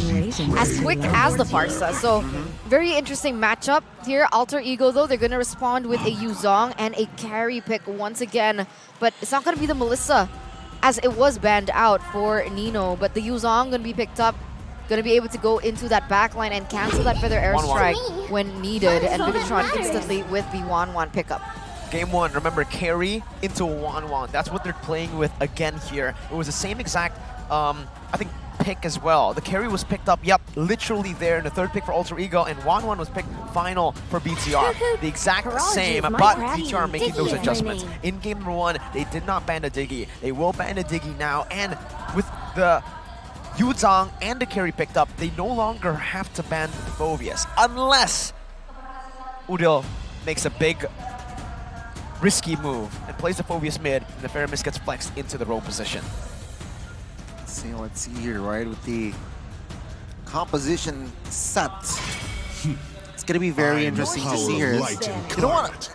as quick as the Farsa. So very interesting matchup here. Alter Ego, though, they're going to respond with a Yuzong and a carry pick once again. But it's not going to be the Melissa, as it was banned out for Nino. But the Yuzong going to be picked up, going to be able to go into that backline and cancel that Feather Airstrike when needed. And Bigetron instantly with the 1-1 pickup. Game 1, remember, carry into 1-1. That's what they're playing with again here. It was the same exact, I think, pick as well. The carry was picked up, literally there in the third pick for Alter Ego, and 1-1 was picked final for BTR. The exact same, but BTR are making those adjustments. In game number 1, they did not ban the Diggy. They will ban the Diggy now, and with the Yuzong and the carry picked up, they no longer have to ban Phobius, unless Udil makes a big risky move and plays the Phobius mid, and the Faramis gets flexed into the roam position. Let's see here, right, with the composition set. It's going to be very interesting to see here. You know what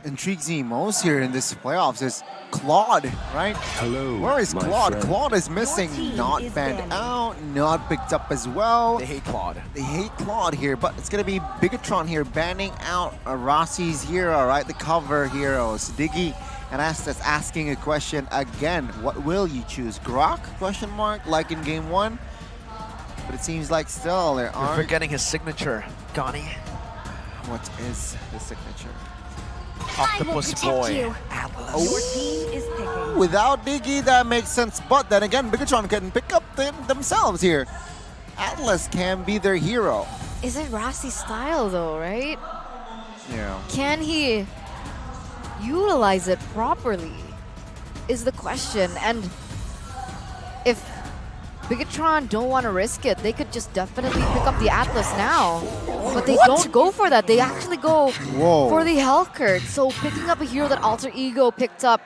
intrigues me most here in this playoffs is Claude, right? Hello. Where is Claude? Claude is missing, not banned out, not picked up as well. They hate Claude. They hate Claude here, but it's going to be Bigetron here banning out Rossi's hero, right? The cover heroes. Diggy and Estes asking a question again. What will you choose? Grok? Question mark, like in game 1? But it seems like still there You're forgetting his signature, Gani. What is his signature? Octopus Boy. Oh, without Diggy, that makes sense. But then again, Bigetron can pick up themselves here. Atlas can be their hero. Is it Rossi's style, though, right? Yeah. Can he utilize it properly is the question. And if Bigetron don't want to risk it, they could just definitely pick up the Atlas now. But they don't go for that. They actually go for the Hellcurt. So picking up a hero that Alter Ego picked up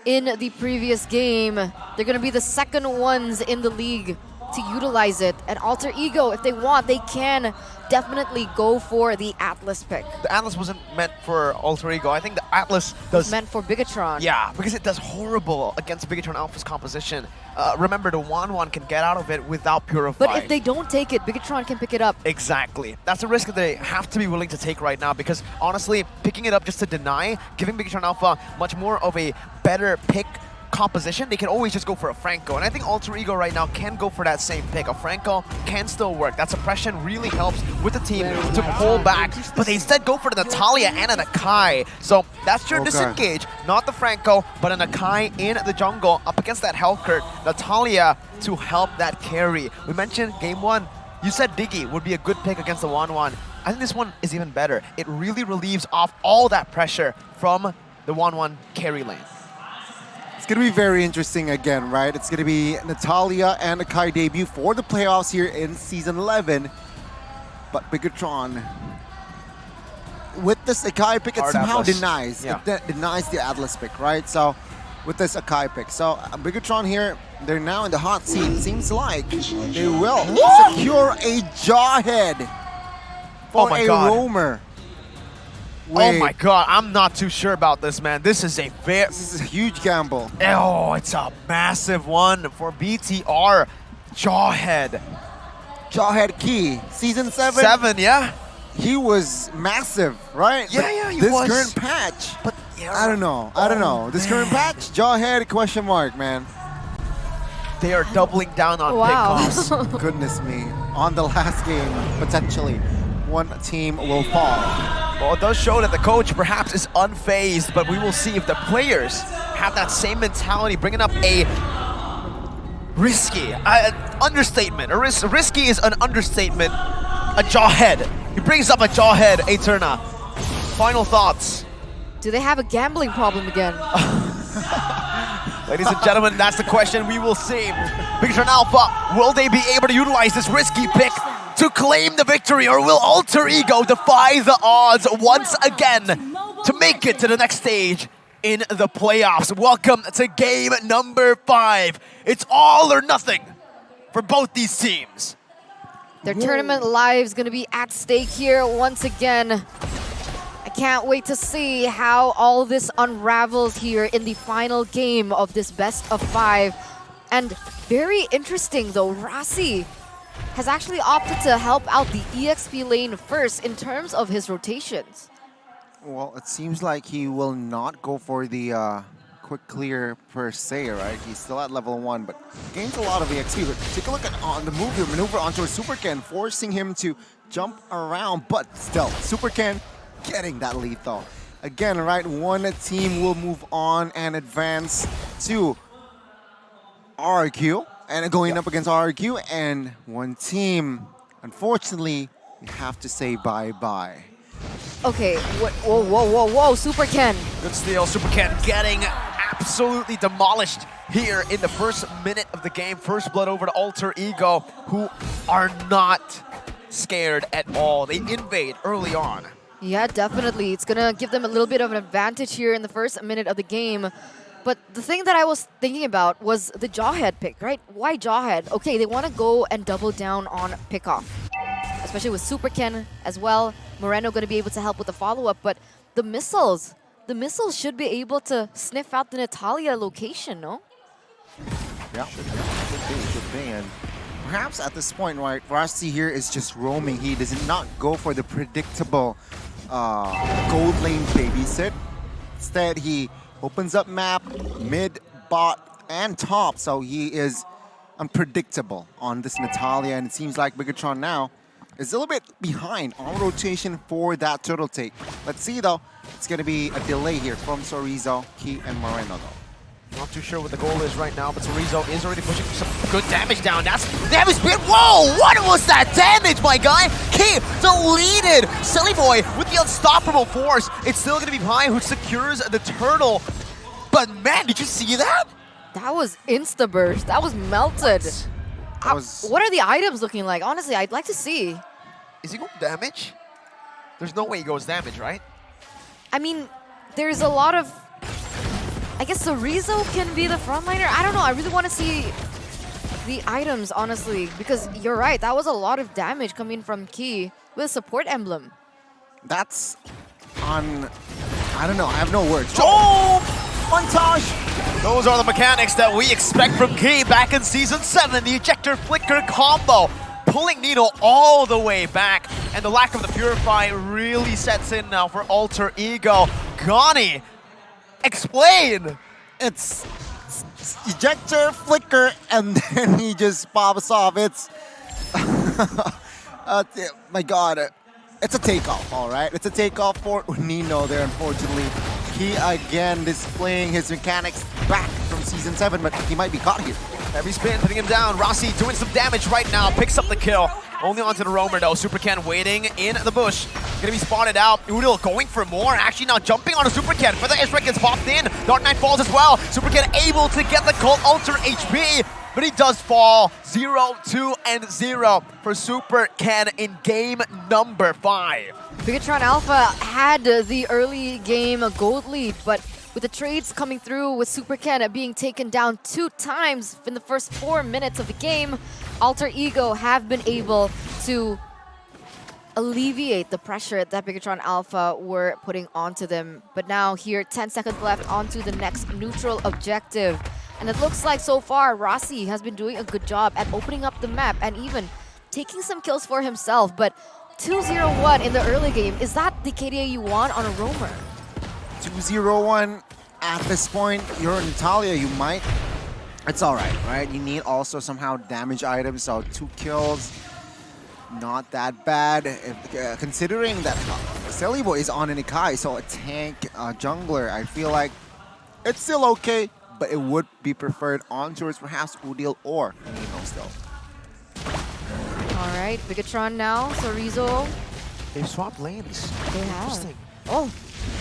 in the previous game, they're going to be the second ones in the league to utilize it. And Alter Ego, if they want, they can definitely go for the Atlas pick. The Atlas wasn't meant for Alter Ego. I think the Atlas does... meant for Bigetron. Yeah, because it does horrible against Bigetron Alpha's composition. Remember, the 1-1 can get out of it without Purify. But if they don't take it, Bigetron can pick it up. Exactly. That's a risk that they have to be willing to take right now, because honestly, picking it up just to deny, giving Bigetron Alpha much more of a better pick composition, they can always just go for a Franco. And I think Alter Ego right now can go for that same pick. A Franco can still work. That suppression really helps with the team to pull back. But they instead go for the Natalia and an Akai. So that's your disengage. Not the Franco, but an Akai in the jungle up against that Hellcurt. Natalia to help that carry. We mentioned game 1. You said Diggy would be a good pick against the 1-1. I think this one is even better. It really relieves off all that pressure from the 1-1 carry lane. It's going to be very interesting again, right? It's going to be Natalia and Akai debut for the playoffs here in Season 11. But Bigetron, with this Akai pick, it somehow denies. It denies the Atlas pick, right? So, with this Akai pick. So, Bigetron here, they're now in the hot seat. Seems like they will secure a Jawhead for a roamer. Oh my god, I'm not too sure about this, man. This is a huge gamble. Oh, it's a massive one for BTR. Jawhead. Jawhead Key, Season 7. 7, yeah. He was massive, right? Yeah, he this was. This current patch, I don't know. This current patch, Jawhead, question mark, man. They are doubling down on pickoffs. Goodness me. On the last game, potentially, one team will fall. Well, it does show that the coach perhaps is unfazed, but we will see if the players have that same mentality, bringing up a risky, understatement. Risky is an understatement. A Jawhead. He brings up a Jawhead, Eterna. Final thoughts. Do they have a gambling problem again? Ladies and gentlemen, that's the question we will see. Bigetron Alpha, will they be able to utilize this risky pick to claim the victory, or will Alter Ego defy the odds once again to make it to the next stage in the playoffs? Welcome to game number 5. It's all or nothing for both these teams. Their tournament lives gonna be at stake here once again. I can't wait to see how all this unravels here in the final game of this best of 5. And very interesting though, Rasi has actually opted to help out the EXP lane first in terms of his rotations. Well, it seems like he will not go for the quick clear per se, right? He's still at level 1, but gains a lot of EXP. But take a look at on the move here, maneuver onto a Super Ken, forcing him to jump around, but still, Super Ken getting that lethal. Again, right, one team will move on and advance to RRQ, and going up against RRQ, and one team, unfortunately, we have to say bye-bye. Okay, whoa, Super Ken. Good steal, Super Ken getting absolutely demolished here in the first minute of the game. First blood over to Alter Ego, who are not scared at all. They invade early on. Yeah, definitely. It's gonna give them a little bit of an advantage here in the first minute of the game. But the thing that I was thinking about was the Jawhead pick, right? Why Jawhead? Okay, they want to go and double down on pickoff, especially with Super Ken as well. Moreno going to be able to help with the follow-up, but the missiles should be able to sniff out the Natalia location, no? Yeah, should be. And perhaps at this point, right, Rasti here is just roaming. He does not go for the predictable gold lane babysit. Instead, he opens up map, mid, bot, and top. So he is unpredictable on this Natalia. And it seems like Bigetron now is a little bit behind on rotation for that turtle take. Let's see though. It's going to be a delay here from Sorizo, Key, and Moreno though. Not too sure what the goal is right now, but Sorizo is already pushing for some good damage down. That's damage speed. Whoa! What was that damage, my guy? Key deleted. Silly Boy with the unstoppable force. It's still going to be Pai who secures the turtle. But man, did you see that? That was insta-burst. That was melted. What are the items looking like? Honestly, I'd like to see. Is he going damage? There's no way he goes damage, right? I mean, there's a lot of... I guess Sorizo can be the frontliner. I don't know. I really want to see the items, honestly, because you're right. That was a lot of damage coming from Key with a support emblem. That's on... I don't know. I have no words. Oh! Montage! Those are the mechanics that we expect from Key back in Season 7. The ejector flicker combo, pulling Nino all the way back. And the lack of the Purify really sets in now for Alter Ego. Gani, explain! It's ejector, flicker, and then he just pops off. It's... my God. It's a takeoff, all right? It's a takeoff for Nino there, unfortunately. He again displaying his mechanics back from Season 7, but he might be caught here. Heavy spin, putting him down. Rossi doing some damage right now, picks up the kill. Only onto the roamer though. Supercan waiting in the bush. Gonna be spotted out. Udil going for more. Actually now jumping on a Supercan. Further airstrike gets popped in. Dark Knight falls as well. Supercan able to get the Cold Alter HP. But he does fall. 0, 2, and 0 for Supercan in game number 5. Bigetron Alpha had the early game gold lead, but with the trades coming through with Supercan being taken down 2 times in the first 4 minutes of the game, Alter Ego have been able to alleviate the pressure that Bigetron Alpha were putting onto them. But now here, 10 seconds left onto the next neutral objective. And it looks like so far, Rossi has been doing a good job at opening up the map and even taking some kills for himself. But 2-0-1 in the early game, is that the KDA you want on a roamer? 2-0-1 at this point. You're Natalia, you might. It's all right? You need also somehow damage items, so 2 kills. Not that bad, considering that Celibo is on an Ikai, so a tank, jungler, I feel like it's still okay, but it would be preferred on towards perhaps Udil or Nino still. All right, Bigetron now, so Rizzo. They've swapped lanes. They have. Interesting. Oh,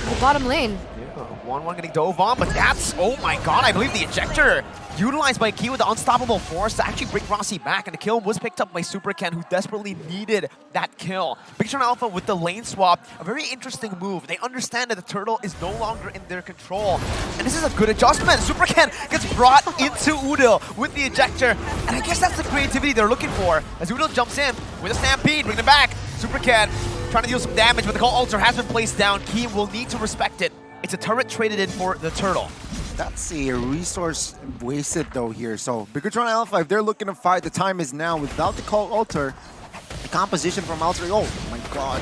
the bottom lane. Yeah, 1-1 getting dove on, but that's, oh my God, I believe the ejector utilized by Key with the unstoppable force to actually bring Rossi back, and the kill was picked up by Supercan, who desperately needed that kill. Bigetron Alpha with the lane swap, a very interesting move. They understand that the turtle is no longer in their control, and this is a good adjustment. Supercan gets brought into Udil with the ejector, and I guess that's the creativity they're looking for, as Udil jumps in with a stampede, bring them back. Supercan trying to deal some damage, but the Cold Alter has been placed down. Key will need to respect it. It's a turret traded in for the turtle. That's a resource wasted though here. So Bigetron Alpha, if they're looking to fight, the time is now. Without the Cold Alter, the composition from Alter, oh my God,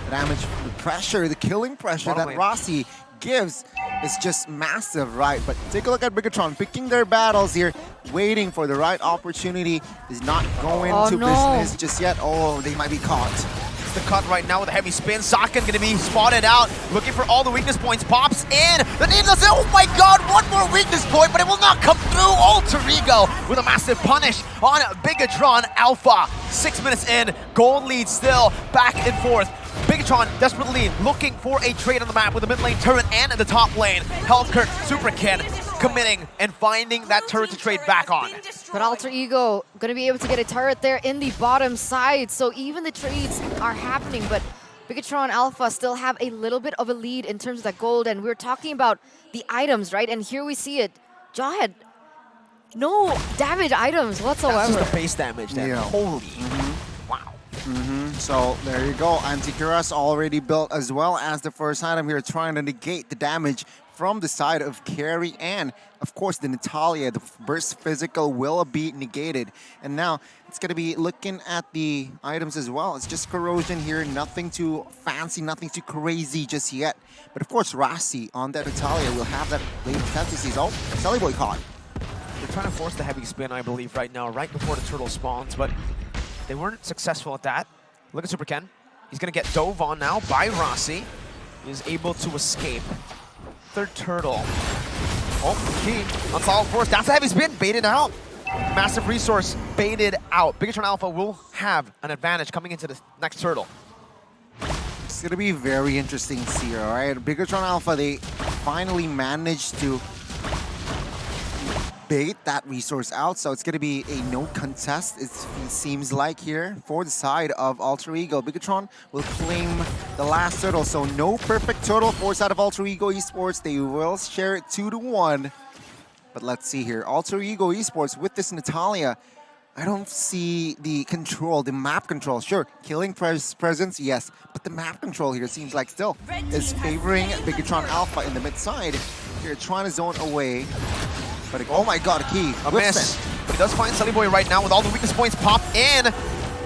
the damage, the pressure, the killing pressure that Rossi gives is just massive, right? But take a look at Bigetron picking their battles here, waiting for the right opportunity. Is not going to business just yet. Oh, they might be caught. The cut right now with a heavy spin. Saken gonna be spotted out, looking for all the weakness points. Pops in. The needless. Oh my God! One more weakness point, but it will not come through. Alter Ego with a massive punish on Bigetron Alpha. 6 minutes in, gold lead still back and forth. Bigetron desperately looking for a trade on the map with the mid lane turret and the top lane. Hellkirk, Supercan committing and finding that turret to trade back on. But Alter Ego gonna be able to get a turret there in the bottom side, so even the trades are happening, but Bigetron Alpha still have a little bit of a lead in terms of that gold, and we're talking about the items, right? And here we see it. Jawhead, no damage items whatsoever. That's just the base damage then. Yeah. Holy. Wow. So there you go. Anti-Cuirass already built as well as the first item here, trying to negate the damage from the side of Carry, and of course the Natalia, the burst physical will be negated. And now it's going to be looking at the items as well. It's just corrosion here, nothing too fancy, nothing too crazy just yet. But of course Rossi on that Natalia will have that late tendencies. Oh, Sally Boy caught. They're trying to force the heavy spin, I believe, right now, right before the turtle spawns, but they weren't successful at that. Look at Supercan. He's going to get dove on now by Rossi. He is able to escape. Third turtle. Oh, Key. Unsolved force. That's a heavy spin. Baited out. Massive resource. Baited out. Bigetron Alpha will have an advantage coming into the next turtle. It's going to be very interesting to see, all right? Bigetron Alpha, they finally managed to bait that resource out, so it's going to be a no contest, it seems like, here for the side of Alter Ego. Bigetron will claim the last turtle, so no perfect turtle for the side of Alter Ego Esports. They will share it 2-1. But let's see here. Alter Ego Esports with this Natalia, I don't see the control, the map control. Sure, killing presence, yes, but the map control here seems like still is favoring Bigetron Alpha in the mid side. Here, trying to zone away. But oh my God, Key. A miss. But he does find Sully Boy right now with all the weakness points popped in.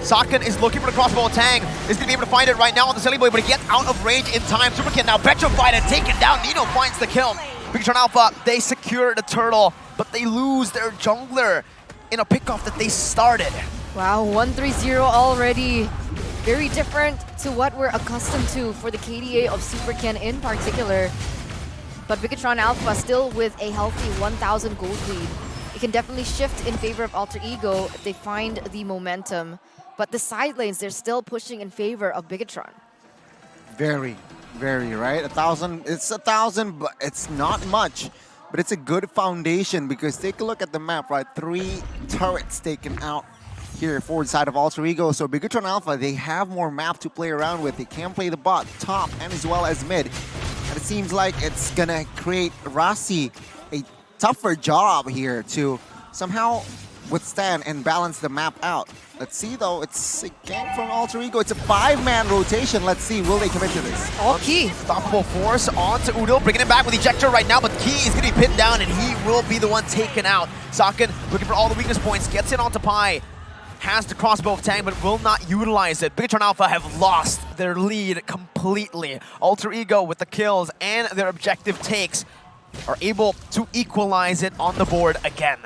Saken is looking for the crossbow tang. Is going to be able to find it right now on the Sully Boy, but he gets out of range in time. Supercan now petrified and taken down. Nino finds the kill. Bigetron Alpha, they secure the turtle, but they lose their jungler in a pickoff that they started. Wow, 1-3-0 already. Very different to what we're accustomed to for the KDA of Super Ken in particular. But Bigetron Alpha still with a healthy 1,000 gold lead. It can definitely shift in favor of Alter Ego if they find the momentum. But the side lanes, they're still pushing in favor of Bigetron. Very, right? 1,000, it's 1,000, but it's not much. But it's a good foundation because take a look at the map, right? 3 turrets taken out here forward side of Alter Ego. So Bigetron Alpha, they have more map to play around with. They can play the bot, top, and as well as mid. And it seems like it's gonna create Rasi a tougher job here to somehow withstand and balance the map out. Let's see though, it's a gank from Alter Ego. It's a 5-man rotation. Let's see, will they commit to this? Oh, Key. Unstoppable force onto Udo, bringing him back with ejector right now, but Key is gonna be pinned down and he will be the one taken out. Zaken looking for all the weakness points, gets in onto Pi. Has the crossbow of Tang, but will not utilize it. Bigetron Alpha have lost their lead completely. Alter Ego with the kills and their objective takes are able to equalize it on the board again.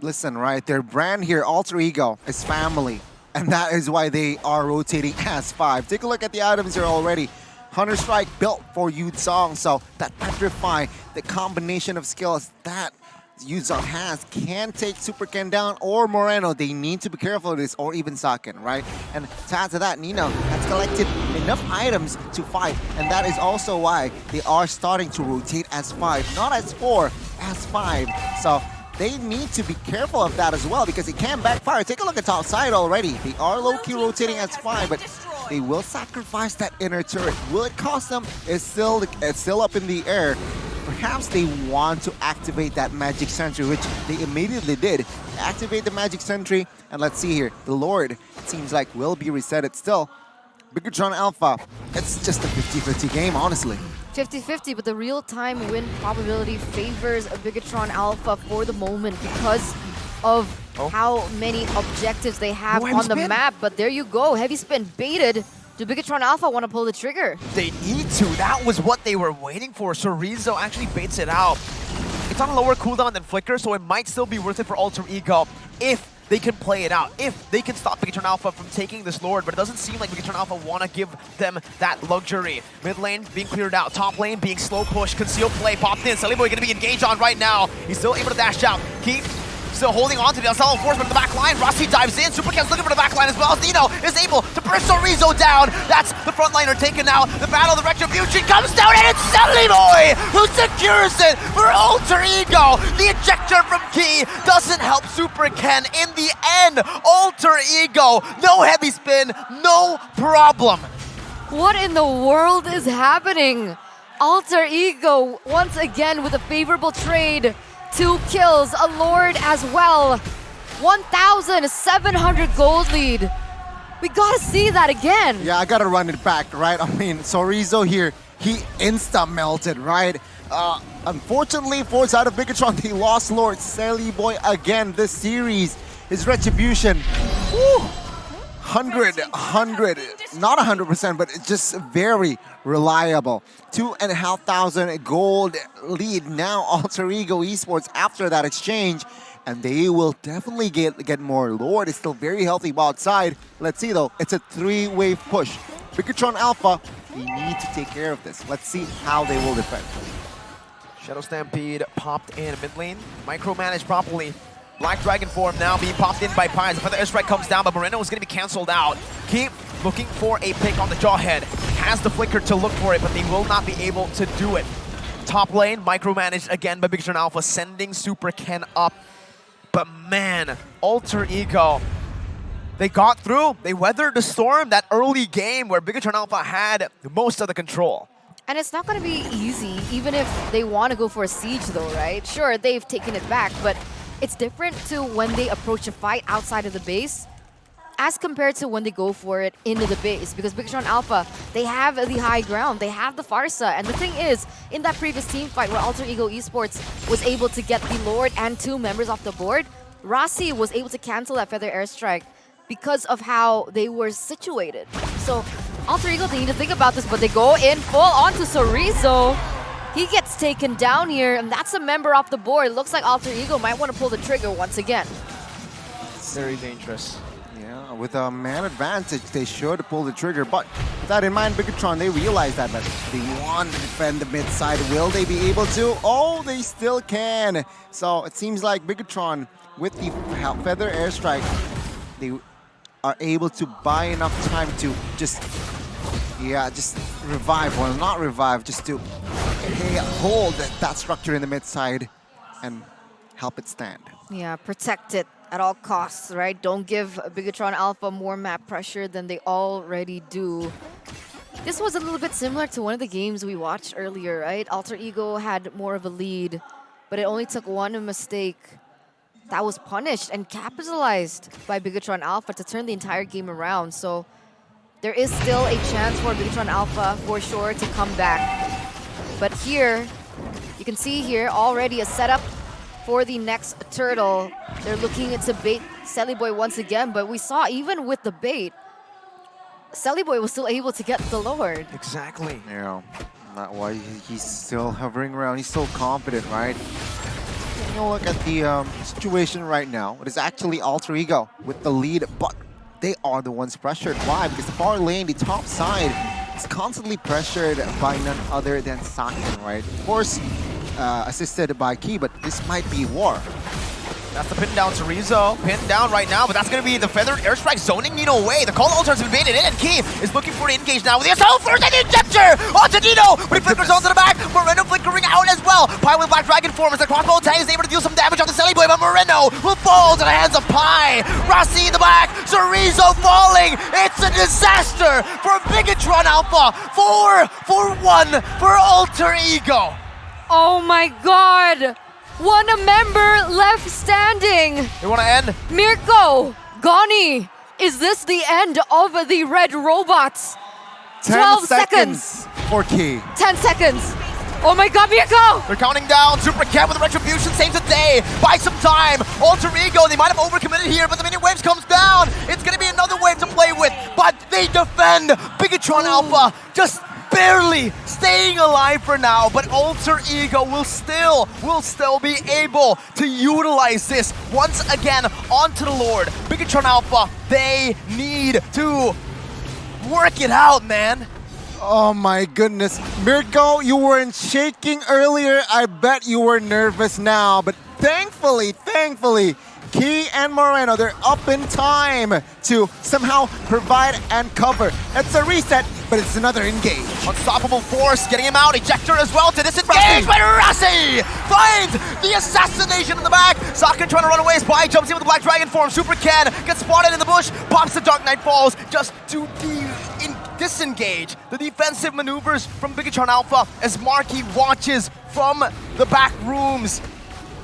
Listen, right, their brand here, Alter Ego, is family. And that is why they are rotating as 5. Take a look at the items here already. Hunter Strike built for Yudzong, so that Petrify, the combination of skills that Yudzong has can take Super Ken down or Moreno. They need to be careful of this, or even Zaken, right? And to add to that, Nino has collected enough items to fight, and that is also why they are starting to rotate as 5, not as 4, as 5. So they need to be careful of that as well because it can backfire. Take a look at top side already. They are low-key rotating as 5, but they will sacrifice that inner turret. Will it cost them? It's still up in the air. Perhaps they want to activate that Magic Sentry, which they immediately did. Activate the Magic Sentry, and let's see here. The Lord, it seems like, will be resetted still. Bigetron Alpha, it's just a 50-50 game, honestly. 50-50, but the real-time win probability favors Bigetron Alpha for the moment because of how many objectives they have on the map. But there you go, heavy spin baited. Do Bigetron Alpha want to pull the trigger? They need to. That was what they were waiting for. Chorizo actually baits it out. It's on a lower cooldown than Flicker, so it might still be worth it for Alter Ego if they can play it out, if they can stop Bigetron Alpha from taking this Lord, but it doesn't seem like Bigetron Alpha want to give them that luxury. Mid lane being cleared out, top lane being slow push, concealed play, popped in. Saliboy going to be engaged on right now. He's still able to dash out. Keep still holding on to the Alcel enforcement in the back line. Rossi dives in. Super Ken's looking for the back line as well. Nino is able to burst Chorizo down. That's the front liner taken out. The battle, the retribution comes down, and it's Saliboy who secures it for Alter Ego. The ejector from Key doesn't help Super Ken in the end. Alter Ego, no heavy spin, no problem. What in the world is happening? Alter Ego once again with a favorable trade. 2 kills, a Lord as well. 1,700 gold lead. We gotta see that again. Yeah, I gotta run it back, right? I mean, Chorizo here, he insta-melted, right? Unfortunately, for side of Bigetron, they lost Lord Saliboy again this series. His retribution, woo, 100, not 100%, but it's just very reliable. 2,500 gold lead now, Alter Ego Esports after that exchange, and they will definitely get more. Lord is still very healthy outside. Let's see though, it's a 3-wave push. Bigetron Alpha, they need to take care of this. Let's see how they will defend. Shadow Stampede popped in mid lane, micromanaged properly. Black Dragon form now being popped in by Pies. The airstrike comes down, but Moreno is going to be cancelled out. Keep looking for a pick on the Jawhead. Has the flicker to look for it, but they will not be able to do it. Top lane, micromanaged again by Bigetron Alpha, sending Super Ken up. But man, Alter Ego, they got through. They weathered the storm, that early game where Bigetron Alpha had most of the control. And it's not going to be easy, even if they want to go for a siege though, right? Sure, they've taken it back, but it's different to when they approach a fight outside of the base as compared to when they go for it into the base. Because Bigetron Alpha, they have the high ground, they have the Farsa. And the thing is, in that previous team fight where Alter Ego Esports was able to get the Lord and 2 members off the board, Rossi was able to cancel that Feather Airstrike because of how they were situated. So Alter Ego, they need to think about this, but they go in full onto Chorizo. He gets taken down here, and that's a member off the board. Looks like Alter Ego might want to pull the trigger once again. Very dangerous. Yeah, with a man advantage, they should pull the trigger. But with that in mind, Bigetron, they realize that, but they want to defend the mid side. Will they be able to? Oh, they still can. So it seems like Bigetron, with the feather airstrike, they are able to buy enough time to just revive. Well, not revive, just to hold that structure in the mid side and help it stand. Yeah, protect it at all costs, right? Don't give Bigetron Alpha more map pressure than they already do. This was a little bit similar to one of the games we watched earlier, right? Alter Ego had more of a lead, but it only took one mistake that was punished and capitalized by Bigetron Alpha to turn the entire game around. So there is still a chance for Bigetron Alpha for sure to come back. But here, you can see here already a setup for the next turtle. They're looking to bait Sellyboy once again, but we saw even with the bait, Sellyboy was still able to get the Lord. Exactly. Yeah, that's why he's still hovering around. He's so confident, right? You know, look at the situation right now. It is actually Alter Ego with the lead, but they are the ones pressured. Why? Because the far lane, the top side, is constantly pressured by none other than Sakin, right? Of course, assisted by Key, but this might be war. That's the pin down to Rizzo. Pinned down right now, but that's going to be the feathered airstrike zoning Nino away. The call altar has been baited in, and Key is looking for an engage now with the assault first and injector onto Nino, but he flickers onto the back. Moreno flickering out as well. Pi with Black Dragon form as the crossbow tag is able to deal some damage on the Selly Boy, but Moreno will fall to the hands of Pi. Rossi in the back, Rizzo falling. It's a disaster for Bigetron Alpha. 4-1 for Alter Ego. Oh my god! One member left standing. You want to end? Mirko, Goni, is this the end of the red robots? 12 seconds. For Key. 10 seconds. Oh my god, Mirko! They're counting down. Super Cat with the retribution saves the day. Buy some time. Alter Ego, they might have overcommitted here, but the minion waves comes down. It's going to be another wave to play with, but they defend. Bigetron Alpha just barely staying alive for now, but Alter Ego will still be able to utilize this once again onto the Lord. Bigetron Alpha, they need to work it out, man. Oh my goodness. Mirko, you weren't shaking earlier. I bet you were nervous now, but thankfully, Key and Moreno, they're up in time to somehow provide and cover. It's a reset, but it's another engage. Unstoppable force, getting him out. Ejector as well to disengage, but Rossi finds the assassination in the back. Sakin trying to run away. Spy jumps in with the Black Dragon form. Super Ken gets spotted in the bush, pops the Dark Knight Falls just to disengage the defensive maneuvers from Bigetron Alpha as Marky watches from the back rooms.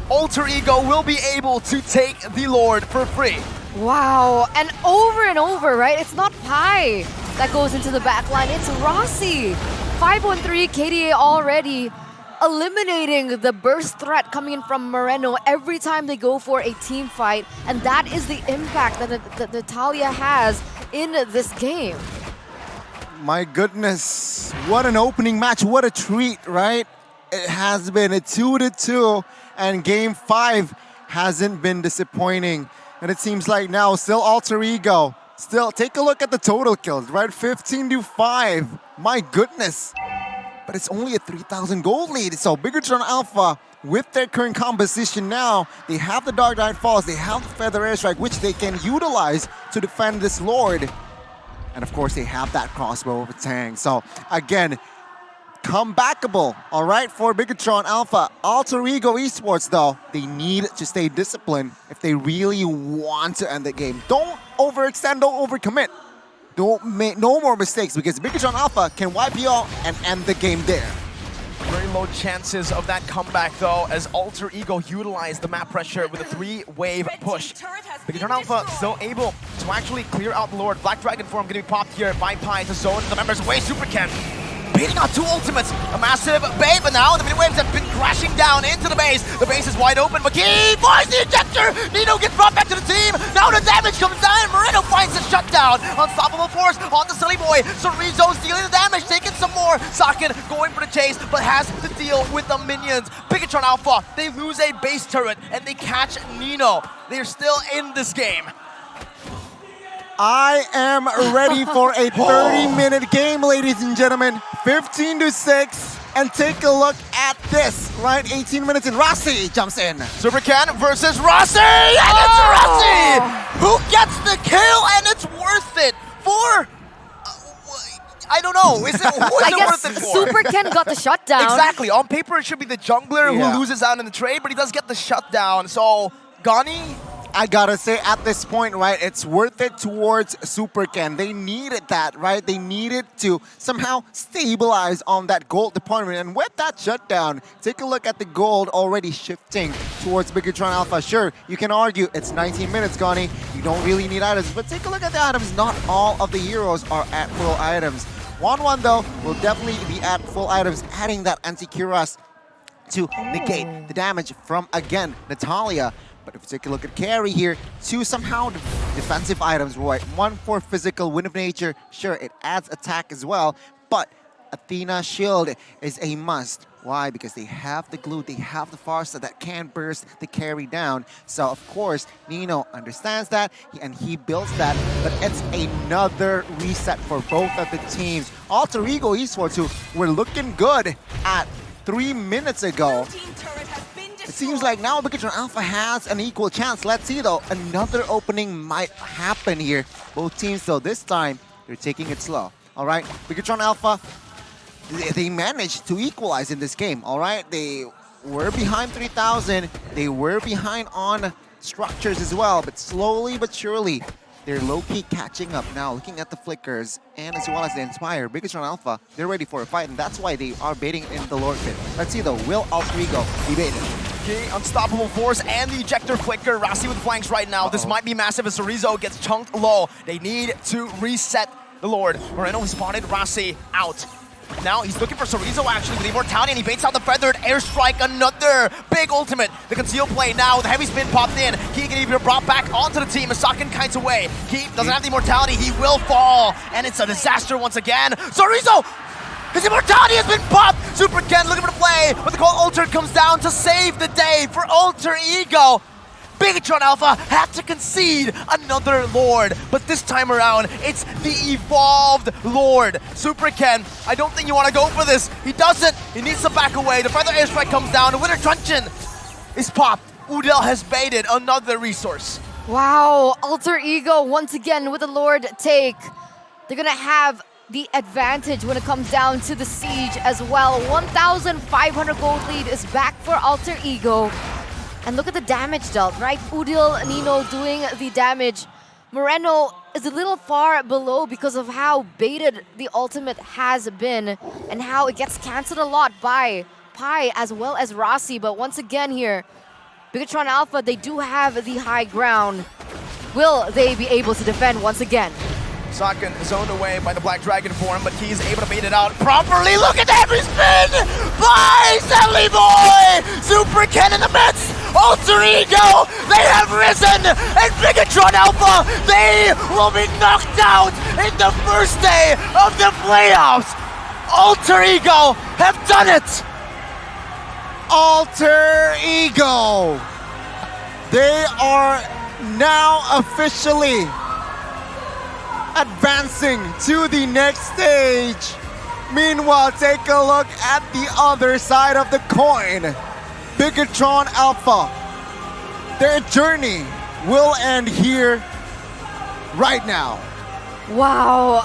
Alter Ego will be able to take the Lord for free. Wow, and over, right? It's not Pi that goes into the back line, it's Rossi. 5-1-3 KDA already eliminating the burst threat coming in from Moreno every time they go for a team fight, and that is the impact that Natalia has in this game. My goodness, what an opening match, what a treat, right? It has been a 2-2. And game 5 hasn't been disappointing. And it seems like now still Alter Ego. Still, take a look at the total kills, right? 15-5. My goodness. But it's only a 3,000 gold lead. So Bigetron Alpha, with their current composition now, they have the Dark Knight Falls, they have the Feather Airstrike, which they can utilize to defend this Lord. And of course, they have that crossbow with Tang. So again, comebackable, all right, for Bigetron Alpha. Alter Ego Esports, though, they need to stay disciplined if they really want to end the game. Don't overextend, don't overcommit. Don't make no more mistakes, because Bigetron Alpha can wipe you out and end the game there. Very low chances of that comeback, though, as Alter Ego utilized the map pressure with a 3-wave push. Bigetron Alpha still able to actually clear out the Lord. Black Dragon form getting popped here by Pi to zone the members away. Super Ken baiting out 2 ultimates. A massive bait, but now the mid-waves have been crashing down into the base. The base is wide open, but he finds the ejector. Nino gets brought back to the team. Now the damage comes down, and Moreno finds a shutdown. Unstoppable force on the silly boy. Chorizo's dealing the damage, taking some more. Saken going for the chase, but has to deal with the minions. Bigetron Alpha, they lose a base turret, and they catch Nino. They're still in this game. I am ready for a 30-minute game, ladies and gentlemen. 15-6. And take a look at this, right? 18 minutes in. Rossi jumps in. Supercan versus Rossi! And it's Rossi who gets the kill, and it's worth it for... I don't know. Is it, who is I it guess worth it for? Supercan got the shutdown. Exactly. On paper, it should be the jungler Yeah. who loses out in the trade, but he does get the shutdown. So, Gani... I gotta say, at this point, right, it's worth it towards Supercan. They needed that, right? They needed to somehow stabilize on that gold department. And with that shutdown, take a look at the gold already shifting towards Bigetron Alpha. Sure, you can argue it's 19 minutes, Gani. You don't really need items, but take a look at the items. Not all of the heroes are at full items. 1-1, though, will definitely be at full items, adding that anti-cuirass to negate the damage from, again, Natalia. But if you take a look at carry here, 2 somehow defensive items, right? 1 for physical, Wind of Nature. Sure, it adds attack as well, but Athena Shield is a must. Why? Because they have the glue, they have the Farsa that can burst the carry down. So, of course, Nino understands that, and he builds that, but it's another reset for both of the teams. Alter Ego Esports, who were looking good at 3 minutes ago. It seems like now Bigetron Alpha has an equal chance. Let's see, though. Another opening might happen here. Both teams, though, this time, they're taking it slow. All right? Bigetron Alpha, they managed to equalize in this game. All right? They were behind 3,000. They were behind on structures as well. But slowly but surely, they're low-key catching up now, looking at the flickers and as well as the Inspire. Bigetron Alpha, they're ready for a fight, and that's why they are baiting in the Lord pit. Let's see, though. Will Alter Ego be baited? Okay, Unstoppable Force and the Ejector Flicker. Rossi with flanks right now. This might be massive as Chorizo gets chunked low. They need to reset the Lord. Moreno spotted Rossi out. Now he's looking for Chorizo actually with Immortality, and he baits out the Feathered Airstrike, another big ultimate. The conceal play now with the heavy spin popped in. He can even be brought back onto the team. Masakin kites away. He doesn't have the Immortality, he will fall. And it's a disaster once again. Chorizo! His Immortality has been popped! Supercan looking for the play, but the call Alter comes down to save the day for Alter Ego. Bigetron Alpha had to concede another Lord, but this time around, it's the evolved Lord. Supercan, I don't think you want to go for this. He doesn't. He needs to back away. The Feather Airstrike comes down. The Winter Truncheon is popped. Udel has baited another resource. Wow, Alter Ego once again with a Lord take. They're gonna have the advantage when it comes down to the siege as well. 1,500 gold lead is back for Alter Ego. And look at the damage dealt, right? Udil, Nino doing the damage. Moreno is a little far below because of how baited the ultimate has been and how it gets cancelled a lot by Pai as well as Rossi. But once again here, Bigetron Alpha, they do have the high ground. Will they be able to defend once again? Saken zoned away by the Black Dragon form, but he's able to bait it out properly. Look at that spin by Silly Boy! Supercan in the midst! Alter Ego, they have risen! And Bigetron Alpha, they will be knocked out in the first day of the playoffs! Alter Ego have done it! Alter Ego! They are now officially advancing to the next stage. Meanwhile, take a look at the other side of the coin. Bigetron Alpha. Their journey will end here right now. Wow.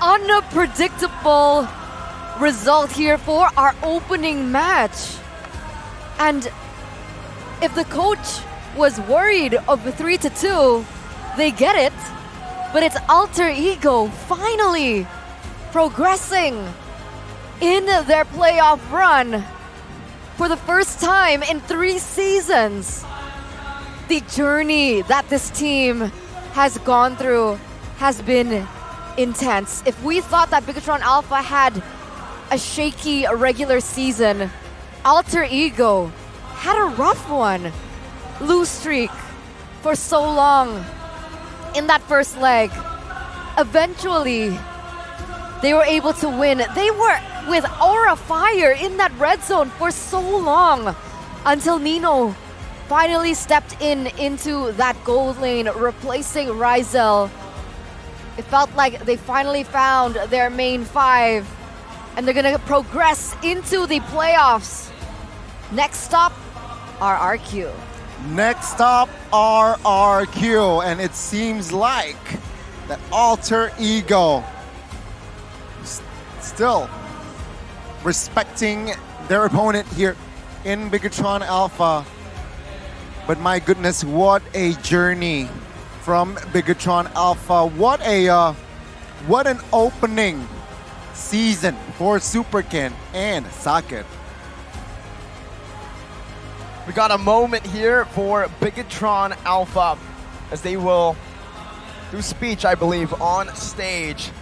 Unpredictable result here for our opening match. And if the coach was worried of the 3-2, they get it. But it's Alter Ego finally progressing in their playoff run for the first time in 3 seasons. The journey that this team has gone through has been intense. If we thought that Bigetron Alpha had a shaky regular season, Alter Ego had a rough one. Lose streak for so long in that first leg. Eventually, they were able to win. They were with aura fire in that red zone for so long until Nino finally stepped into that gold lane, replacing Rizel. It felt like they finally found their main five, and they're gonna progress into the playoffs. Next stop, RRQ. Next stop, RRQ, and it seems like that Alter Ego still respecting their opponent here in Bigetron Alpha. But my goodness, what a journey from Bigetron Alpha. What an opening season for Superken and Saket. We got a moment here for Bigetron Alpha as they will do speech, I believe, on stage.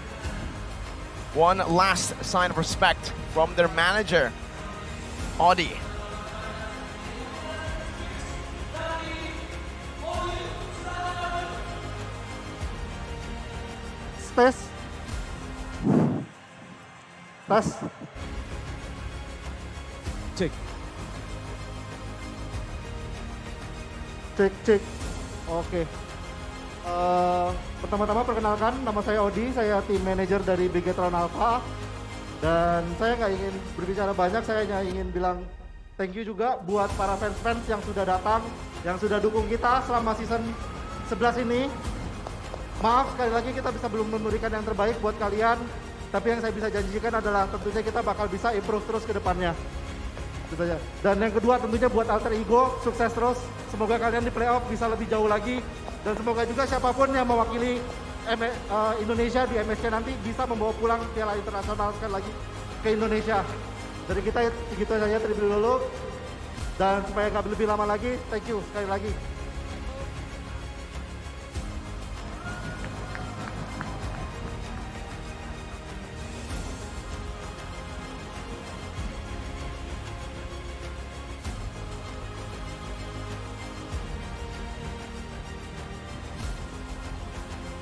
One last sign of respect from their manager, Audi. Tes. Tes. Cek. Cek. Oke. Pertama-tama perkenalkan, nama saya Odi, saya tim manager dari Bigetron Alpha. Dan saya nggak ingin berbicara banyak, saya hanya ingin bilang thank you juga buat para fans-fans yang sudah datang, yang sudah dukung kita selama season 11 ini. Maaf sekali lagi kita belum memberikan yang terbaik buat kalian, tapi yang saya bisa janjikan adalah tentunya kita bakal bisa improve terus ke depannya. Gitu aja. Dan yang kedua tentunya buat Alter Ego, sukses terus. Semoga kalian di playoff bisa lebih jauh lagi. Dan semoga juga siapapun yang mewakili Indonesia di MSC nanti bisa membawa pulang piala internasional sekali lagi ke Indonesia. Dari kita gitu saja terlebih dulu. Dan supaya nggak lebih lama lagi, thank you sekali lagi.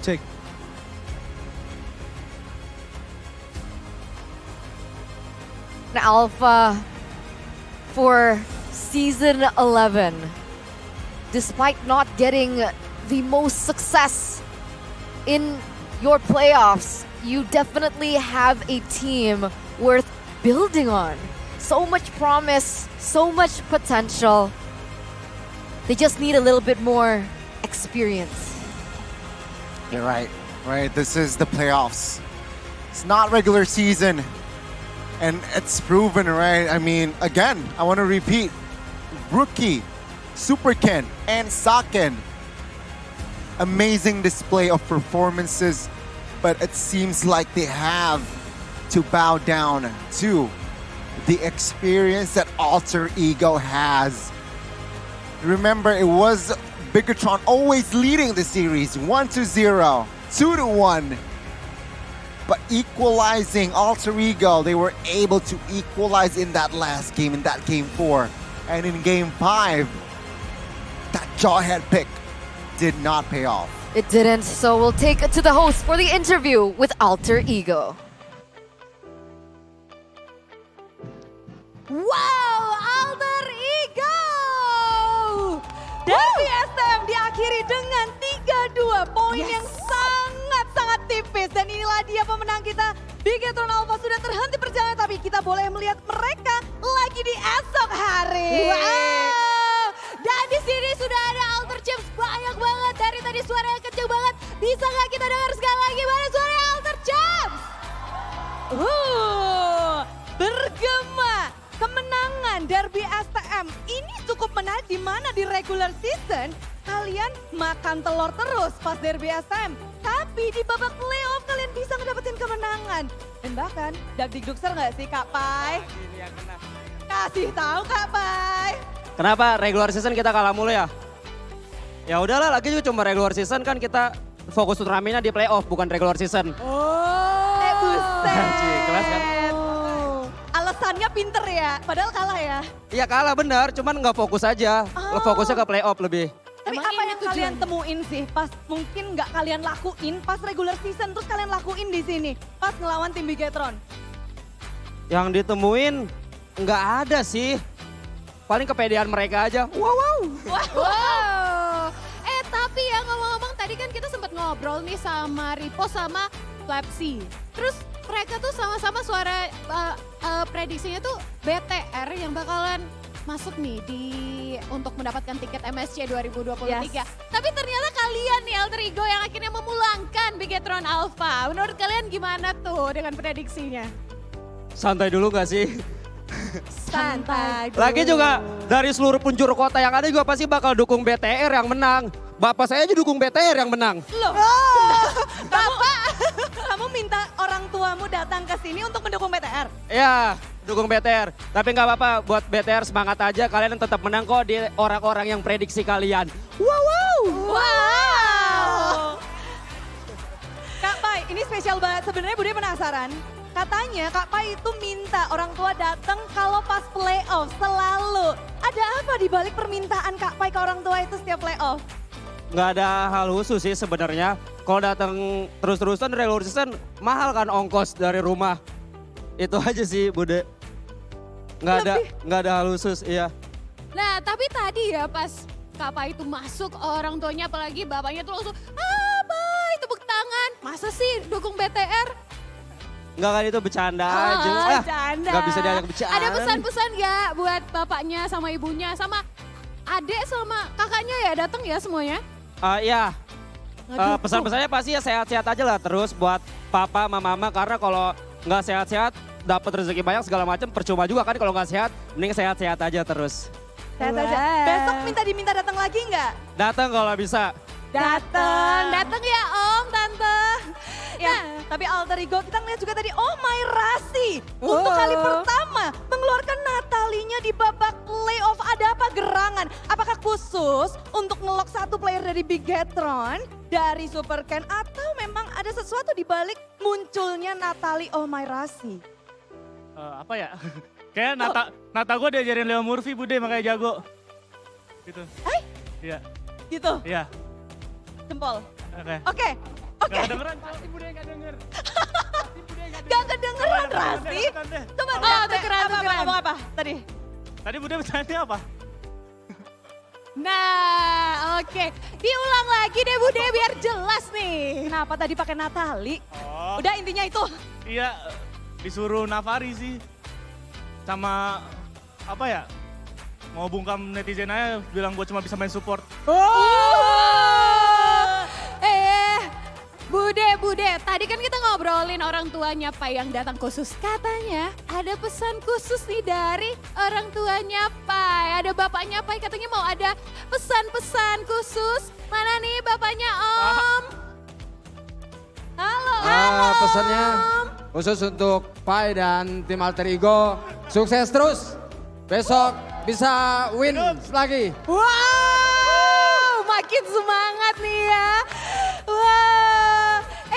Cek. Alpha for season 11. Despite not getting the most success in your playoffs, you definitely have a team worth building on. So much promise, so much potential. They just need a little bit more experience. You're right. This is the playoffs. It's not regular season. And it's proven, right? I mean, again, I want to repeat. Rookie, Superken, and Saken. Amazing display of performances. But it seems like they have to bow down to the experience that Alter Ego has. Remember, it was Bigetron always leading the series 1-0, 2-1. But equalizing Alter Ego, they were able to equalize in that last game, in that game 4. And in game 5, that jawhead pick did not pay off. It didn't, so we'll take it to the host for the interview with Alter Ego. Wow, Alter Ego! Derby SM diakhiri dengan 3-2, poin yang sangat-sangat tipis. Dan inilah dia pemenang kita. Bigetron Alpha sudah terhenti perjalanan, tapi kita boleh melihat mereka lagi di esok hari. Wow! Dan di sini sudah ada Alter Champs banyak banget. Dari tadi suaranya kenceng banget. Bisa nggak kita dengar sekali lagi mana suara Alter Champs? Bergema. Kemenangan Derby STM ini cukup menarik, di mana di regular season kalian makan telur terus pas Derby STM. Tapi di babak playoff kalian bisa ngedapetin kemenangan. Dan bahkan dagdikdukser nggak sih Kak Pai? Kasih tahu Kak Pai. Kenapa regular season kita kalah mulu ya? Ya udahlah, lagi juga cuma regular season kan, kita fokus turnamennya di playoff bukan regular season. Buset. Kelas kan? Alasannya pinter ya, padahal kalah ya. Iya kalah benar, cuman nggak fokus aja. Fokusnya ke playoff lebih. Tapi apa yang kalian temuin sih pas mungkin nggak kalian lakuin pas regular season terus kalian lakuin di sini pas ngelawan tim Bigetron? Yang ditemuin nggak ada sih. Paling kepedean mereka aja. Wow. Tapi ya ngomong-ngomong tadi kan kita sempat ngobrol nih sama Ripo sama Flapsy. Terus mereka tuh sama-sama suara prediksinya tuh BTR yang bakalan masuk nih untuk mendapatkan tiket MSC 2023. Yes. Tapi ternyata kalian nih Alter Ego yang akhirnya memulangkan Bigetron Alpha. Menurut kalian gimana tuh dengan prediksinya? Santai dulu gak sih? Santai dulu. Lagi juga dari seluruh penjuru kota yang ada juga pasti bakal dukung BTR yang menang. Bapak saya aja dukung BTR yang menang. Loh, kamu minta orang tuamu datang ke sini untuk mendukung BTR? Ya, dukung BTR. Tapi nggak apa-apa, buat BTR semangat aja. Kalian tetap menang kok di orang-orang yang prediksi kalian. Wow. Kak Pai, ini spesial banget. Sebenarnya Bude penasaran. Katanya Kak Pai itu minta orang tua datang kalau pas playoff selalu. Ada apa di balik permintaan Kak Pai ke orang tua itu setiap playoff? Nggak ada hal khusus sih sebenarnya. Kalau datang terus-terusan regular season mahal kan ongkos dari rumah. Itu aja sih Bude. Nggak ada hal khusus, iya. Nah tapi tadi ya pas Kak Pai itu masuk orang tuanya apalagi bapaknya tuh langsung Pai tepuk tangan. Masa sih dukung BTR? Enggak kan itu bercanda aja. Bercanda. Nggak bisa diajak bercanda. Ada pesan-pesan gak buat bapaknya sama ibunya sama adek sama kakaknya ya datang ya semuanya? Iya. Pesan-pesannya pasti ya sehat-sehat aja lah terus buat papa sama mama karena kalau nggak sehat-sehat dapat rezeki banyak segala macam percuma juga kan kalau nggak sehat mending sehat-sehat aja terus. Sehat aja. Besok diminta datang lagi nggak? Datang kalau bisa. Datang ya Om, Tante. Ya, tapi Alter Ego kita ngeliat juga tadi, oh my Rasi. Untuk kali pertama mengeluarkan Natalinya di babak playoff. Ada apa gerangan? Apakah khusus untuk ngelok satu player dari Bigetron, dari Super Ken, atau memang ada sesuatu di balik munculnya Natali oh my Rasi? Apa ya? Kayak Nata gue diajarin Leo Murphy Bude makanya jago. Gitu. Iya. Gitu? Iya. Jempol? Oke. Oke. Gak kedengeran, pasti Bude gak denger. Gak kedengeran Rasi? Coba ngomong apa tadi? Tadi Bude bertanya apa? Nah, oke. Diulang lagi deh Bude biar jelas nih. Kenapa tadi pakai Natali? Udah intinya itu. Iya, disuruh Navari sih. Sama apa ya? Mau bungkam netizen aja bilang gue cuma bisa main support. Bude, tadi kan kita ngobrolin orang tuanya Pai yang datang khusus. Katanya ada pesan khusus nih dari orang tuanya Pai. Ada bapaknya Pai katanya mau ada pesan-pesan khusus. Mana nih bapaknya Om? Halo. Pesannya khusus untuk Pai dan tim Alter Ego. Sukses terus. Besok bisa win lagi. Wow, makin semangat nih ya. Wow.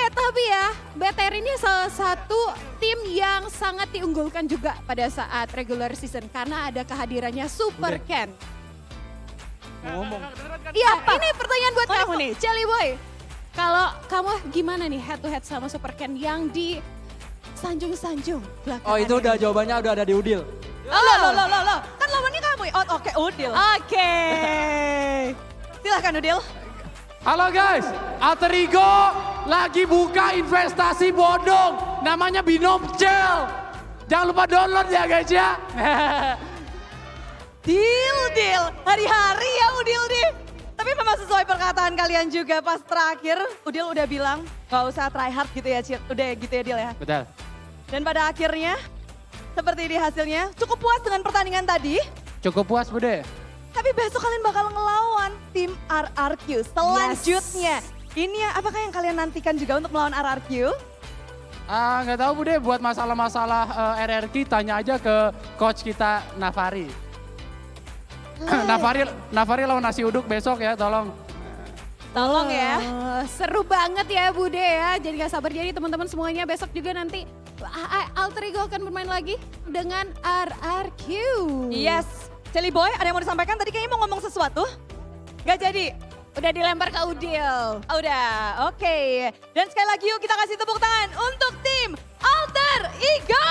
Tapi ya, BTR ini salah satu tim yang sangat diunggulkan juga pada saat regular season karena ada kehadirannya Super Ken. Ngomong. Iya, ini pertanyaan buat kamu nih, Celi Boy. Kalau kamu gimana nih head to head sama Super Ken yang di sanjung-sanjung belakangan? Oh itu udah jawabannya udah ada di Udil. Loh. Kan lawannya kamu. Oke, Udil. Oke. Silahkan Udil. Halo guys, Alter Ego lagi buka investasi bodong. Namanya Binom Gel. Jangan lupa download ya guys ya. Deal. Hari-hari ya Udil nih. Tapi memang sesuai perkataan kalian juga pas terakhir. Udil udah bilang gak usah try hard gitu ya Cil. Udah gitu ya Dil ya. Betul. Dan pada akhirnya seperti ini hasilnya. Cukup puas dengan pertandingan tadi? Cukup puas Bude. Tapi besok kalian bakal ngelawan tim RRQ selanjutnya. Ini ya, apakah yang kalian nantikan juga untuk melawan RRQ? Nggak tahu Bude, buat masalah-masalah RRQ tanya aja ke coach kita Navari. Navari lawan nasi uduk besok ya, tolong. Tolong ya. Seru banget ya Bude ya. Jadi gak sabar jadi teman-teman semuanya besok juga nanti Alter Ego akan bermain lagi dengan RRQ. Yes. Celi Boy, ada yang mau disampaikan? Tadi kayaknya mau ngomong sesuatu. Gak jadi. Udah dilempar ke Udil. Udah, oke. Dan sekali lagi yuk kita kasih tepuk tangan untuk tim Alter Ego.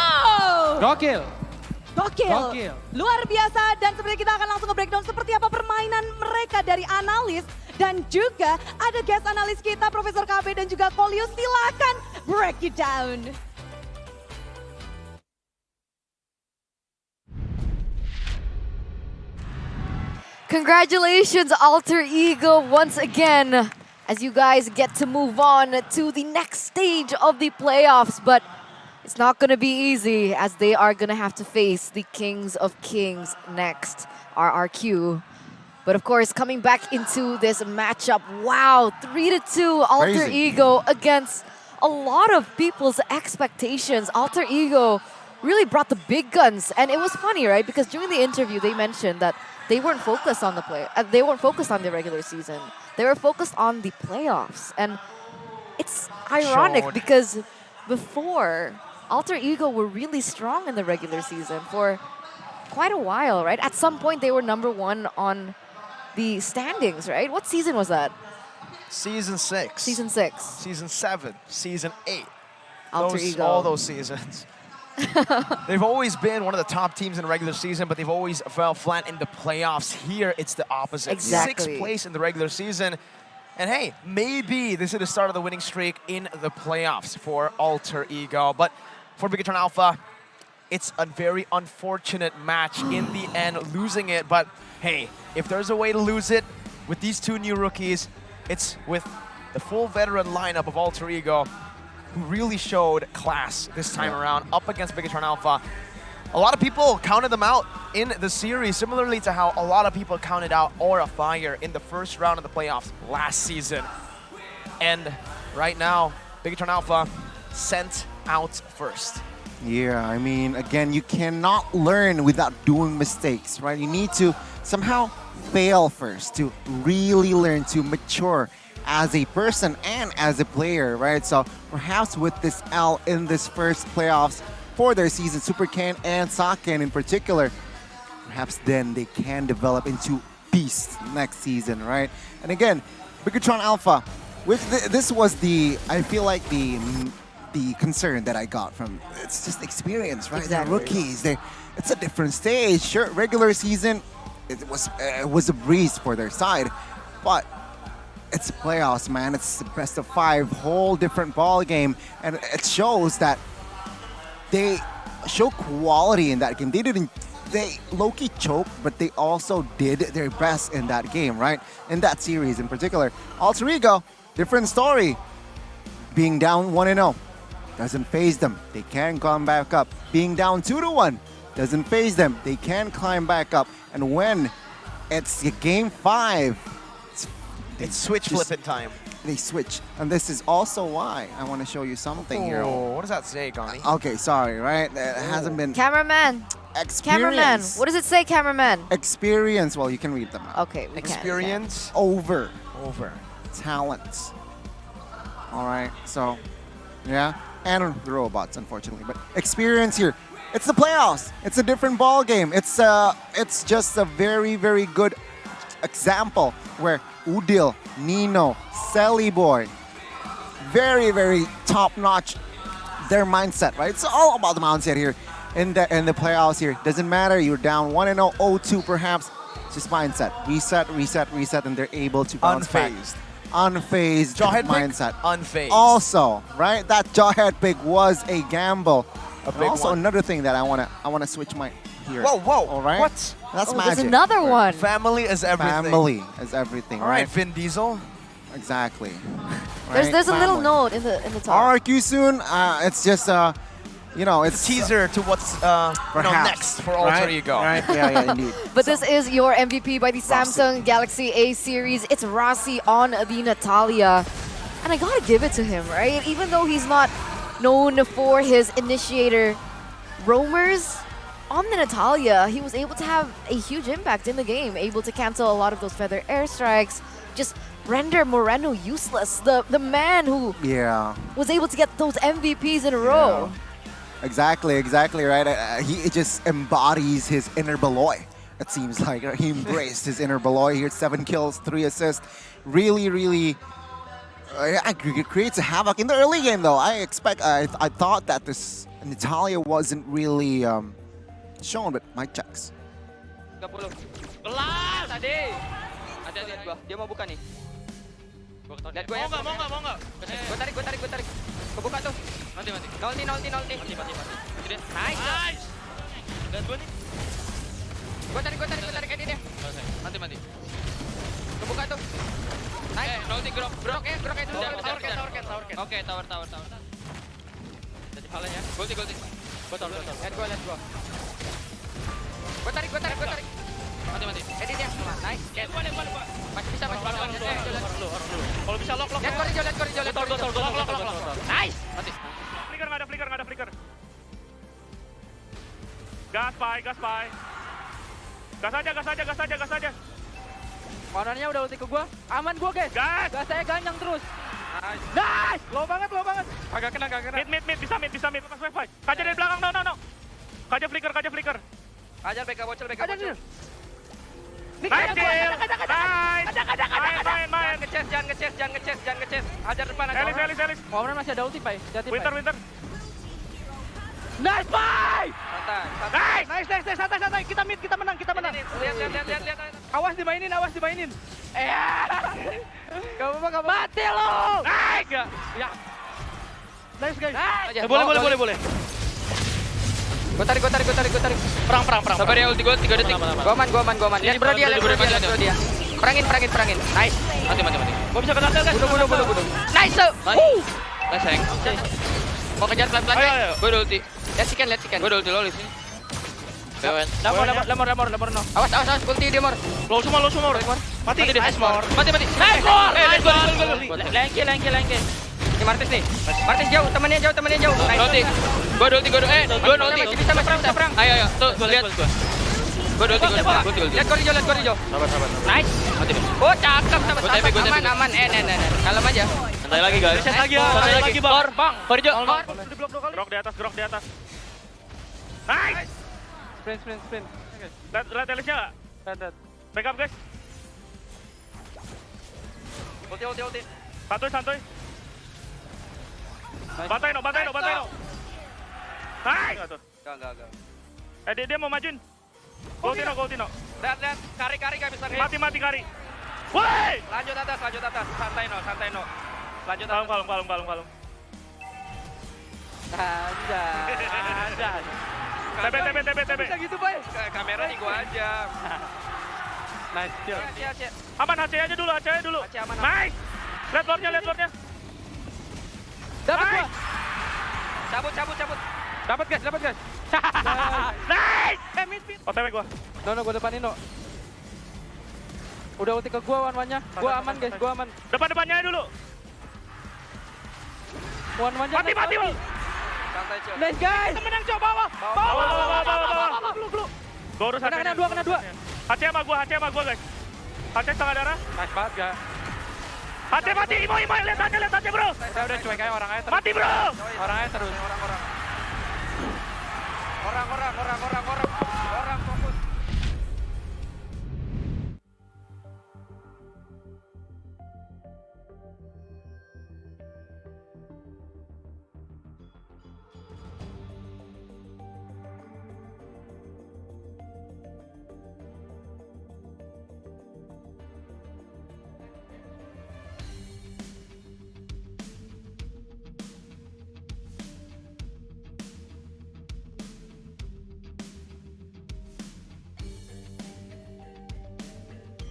Gokil. Gokil. Luar biasa dan seperti kita akan langsung nge-breakdown seperti apa permainan mereka dari analis. Dan juga ada guest analis kita Profesor KB dan juga Kolio, silakan break it down. Congratulations, Alter Ego, once again, as you guys get to move on to the next stage of the playoffs. But it's not going to be easy, as they are going to have to face the Kings of Kings next, RRQ. But of course, coming back into this matchup, wow, 3-2 Alter Crazy. Ego against a lot of people's expectations. Alter Ego really brought the big guns, and it was funny, right? Because during the interview, they mentioned that they weren't focused on they weren't focused on the regular season. They were focused on the playoffs, and it's ironic because before Alter Ego were really strong in the regular season for quite a while, right? At some point, they were #1 on the standings, right? What season was that? Season 6. Season 6. Season 7. Season 8. Alter Ego. All those seasons. They've always been one of the top teams in the regular season, but they've always fell flat in the playoffs. Here, it's the opposite. Exactly. 6th place in the regular season. And hey, maybe this is the start of the winning streak in the playoffs for Alter Ego. But for Bigetron Alpha, it's a very unfortunate match in the end, losing it. But hey, if there's a way to lose it with these two new rookies, it's with the full veteran lineup of Alter Ego, who really showed class this time around up against Bigetron Alpha. A lot of people counted them out in the series, similarly to how a lot of people counted out Aura Fire in the first round of the playoffs last season. And right now, Bigetron Alpha sent out first. Yeah, I mean, again, you cannot learn without doing mistakes, right? You need to somehow fail first to really learn to mature as a person and as a player, right? So perhaps with this L in this first playoffs for their season, Super Ken and Saken in particular, perhaps then they can develop into beasts next season, right? And again, Bigetron Alpha, this was I feel like the concern that I got from, it's just experience, right? Exactly. They're rookies, it's a different stage. Sure, regular season, it was a breeze for their side, but it's playoffs, man. It's the best of 5, whole different ball game, and it shows that they show quality in that game. They low-key choked, but they also did their best in that game, right? In that series in particular. Alter Ego, different story. Being down 1-0 doesn't phase them. They can climb back up. Being down 2-1 doesn't phase them. They can climb back up. And when it's game 5, it's switch flipping time. They switch. And this is also why I want to show you something here. Oh, what does that say, Gani? Okay, sorry, right? It hasn't been... Cameraman. Experience. Cameraman. What does it say, cameraman? Experience. Well, you can read them out. Okay, we Experience. Over. Talents. All right, so, yeah. And the robots, unfortunately. But experience here. It's the playoffs. It's a different ball game. It's just a very, very good example where Udil, Nino, Selly Boy, very, very top-notch their mindset, right? It's all about the mindset here in the playoffs here. Doesn't matter, you're down 1-0, 0-2 perhaps. It's just mindset. Reset, and they're able to bounce back. Unfazed Jawhead mindset. Pick, unfazed. Also, right, that jawhead pick was a gamble. A And big also one. another thing that I wanna switch my here. Whoa, whoa. All right. What? That's Oh, magic. there's another one. Family is everything. Family is everything. All right, Vin Diesel. Exactly. There's a little Family. note in the top. RRQ soon. It's just it's a teaser to what's next for Alter right? Ego. Right? Yeah, indeed. But this is your MVP by the Samsung Galaxy A series. It's Rossi on the Natalia. And I gotta give it to him, right? Even though he's not known for his initiator roamers, on the Natalia, he was able to have a huge impact in the game, able to cancel a lot of those feather airstrikes, just render Moreno useless. The man who Yeah. was able to get those MVPs in a row. Exactly, right. He just embodies his inner Beloy. It seems like he embraced his inner Beloy here. 7 kills, 3 assists. Really creates a havoc in the early game though. I thought that this Natalia wasn't really shown, but mic checks. 30. Kelas, Ade. Hati-hati gua. Dia mau buka nih. Lihat gua ya. Mau enggak? Gua tarik. Kebuka tuh. Mati. Nolti. Mati. Nice. Lihat gua nih. Gua tarik Ade dia. Mati. Kebuka tuh. Nice. Nolti grok ya dulu. Tower can. Oke, tower. Jadi halen ya. Gulti. Gua tower. Lihat gua. Gua tarik. Mati. Edit dia. Nice. Boleh. Masih bisa. Kalau bisa lock. Lihat gua lock. Nice. Mati. Nggak ada flicker. Gas pai. Gas aja. Warnanya udah ulti ke gua. Aman gua, guys. Gas saya ganyang terus. Nice. Low banget. Agak kena. Mid, bisa mid. Pas wifi. Kaja dari belakang, no. Kaja flicker. Ajar BK bocil. Nice kill. Nice. Main. Jangan nge-chase. Ajar depan. Elis. Warna masih ada ulti, Pai. Winter. Nice, Pai! Santai. Nice. Santai. Kita menang. Lihat. Awas dimainin. Gak apa-apa. Mati lo! Nice. Ya. Nice guys. Boleh. Gua tarik. Perang. Sabar ya, ulti gua 3 detik. Gua aman. Lihat bro dia. Perangin. Nice. Mati. Gua bisa kena guys. Bunuh. Nice. Nice sayang. Mau kejar pelan-pelan ya? Gua udah ulti. Lihat chicken. Gua udah ulti lo di sini. Lemor no. Awas, ulti dia mor. Low semua. Mati. Nice mor. Nice mor. Lengke. Ini Martis nih. Martis jauh, temannya jauh. Nice. Ulti. Gua ulti. Gua ulti. Masih bisa perang. Ayo. Tuh, lihat. Gua ulti. Lihat Korijo. Sabar. Nice. Mati. Oh, cakep sama Gua TP. aman. Kalem aja. Santai lagi guys. Santai lagi, Bang. Korijo. Grok di atas. Nice. Sprint. Lihat Elisnya enggak? Lihat. Backup guys. Ulti. Santuy. Bantai no. Nice. Enggak. Dia mau majuin. Goltino. Lihat. Kari gak bisa nih. Mati Kari. Woi! Lanjut atas. Santai no. Lanjut atas. Kalem. Anjay. TP. Bisa gitu, Bay. Kamera di gua aja. Nice. Siap. Aman, HC aja dulu. HC aman. Nice. Lihat lordnya. Dapat gua. Cabut. Dapat guys. Nice. Mid. OTW gua. No, gua depanin no. Udah ulti ke gua one-nya. Gua aman guys, gua aman. Depannya dulu. One-nya. Mati. Santai, Cok. Nice guys. Kita menang, Cok. Bawa. Glu. Gua urus HC. Kena dua. HC sama gua guys. HC setengah darah. Nice banget, gak? HC mati. Imo. Lihat HC bro. Saya udah cuek aja orangnya terus. Mati bro. Orangnya terus. Orang fokus.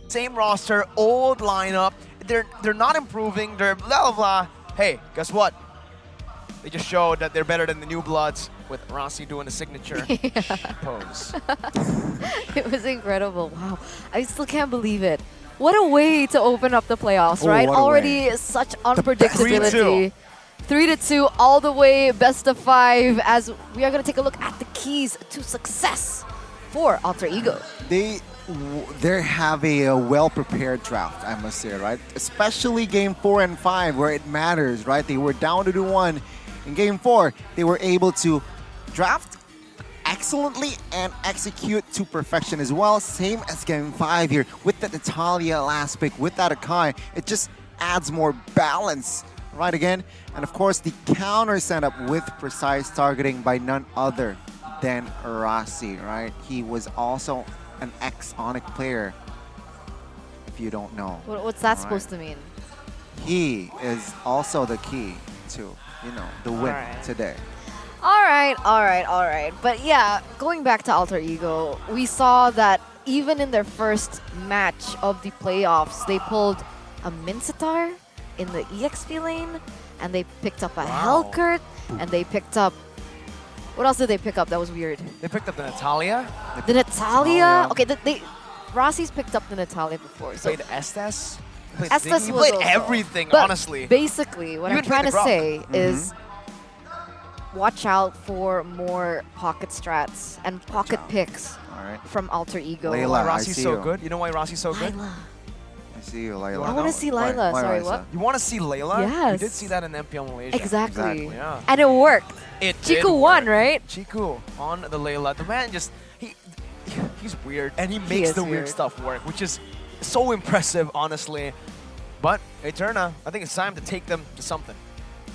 Same roster, old lineup. They're not improving. They're blah blah. Hey, guess what? They just showed that they're better than the New Bloods with Rossi doing the signature pose. It was incredible. Wow. I still can't believe it. What a way to open up the playoffs, right? Already such unpredictability. 3-2 all the way, best of 5, as we are going to take a look at the keys to success for Alter Ego. they have a well-prepared draft, I must say, right? Especially game 4 and 5, where it matters, right? They were down to 1. In game 4, they were able to draft excellently and execute to perfection as well. Same as game 5 here with the Natalia last pick, with that Akai. It just adds more balance, right again? And of course, the counter setup with precise targeting by none other than Rossi, right? He was also an ex-Onyx player, if you don't know. What's that supposed to mean? He is also the key to, the win today. All right. But yeah, going back to Alter Ego, we saw that even in their first match of the playoffs, they pulled a Mincetar in the EXP lane, and they picked up a Hellcurt, and they picked up... What else did they pick up that was weird? They picked up the Natalia. The Natalia? Okay, Rossi's picked up the Natalia before. So Played Estes. Estes he was played also, everything, but honestly. Basically, what I'm trying to say is Mm-hmm. watch out for more pocket strats and pocket picks from Alter Ego. Layla, Rossi's so good. You know why Rossi's so good? I see you, Layla. I want to see Layla. Sorry, what? You want to see Layla? Yes. You did see that in MPL Malaysia. Exactly. Yeah. And it worked. It did Chiku won, work. right? Chiku on the Layla. The man just, he's weird. And he makes the weird stuff work, which is so impressive, honestly. But Eterna, I think it's time to take them to something.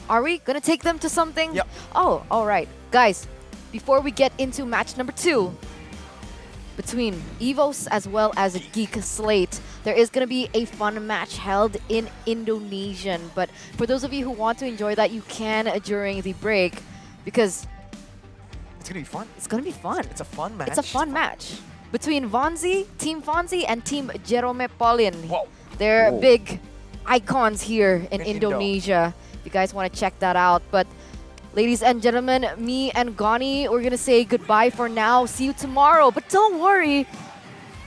Are we going to take them to something? Yep. Oh, all right. Guys, before we get into match number 2, between EVOS as well as GEEK SLATE, there is going to be a fun match held in Indonesian. But for those of you who want to enjoy that, you can during the break, because it's going to be fun. It's going to be fun. It's a fun match. It's a fun match between Team Fonzie and Team Jerome Paulin. Whoa. They're big icons here in Indonesia. If you guys want to check that out. But ladies and gentlemen, me and Gani, we're going to say goodbye for now. See you tomorrow. But don't worry,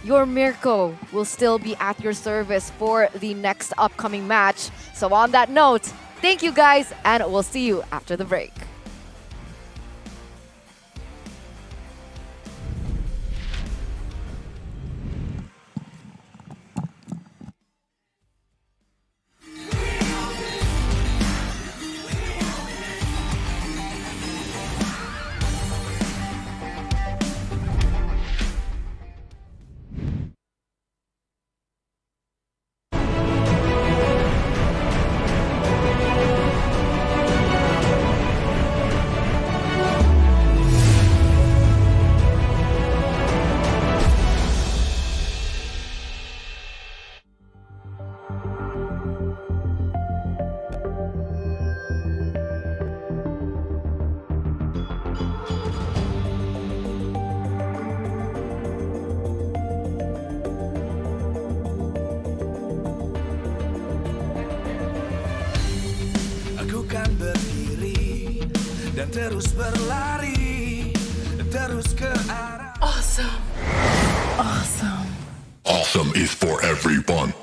your Mirko will still be at your service for the next upcoming match. So on that note, thank you guys, and we'll see you after the break. Aku kan berdiri dan terus berlari, terus ke arah. Awesome. Awesome. Awesome is for everyone.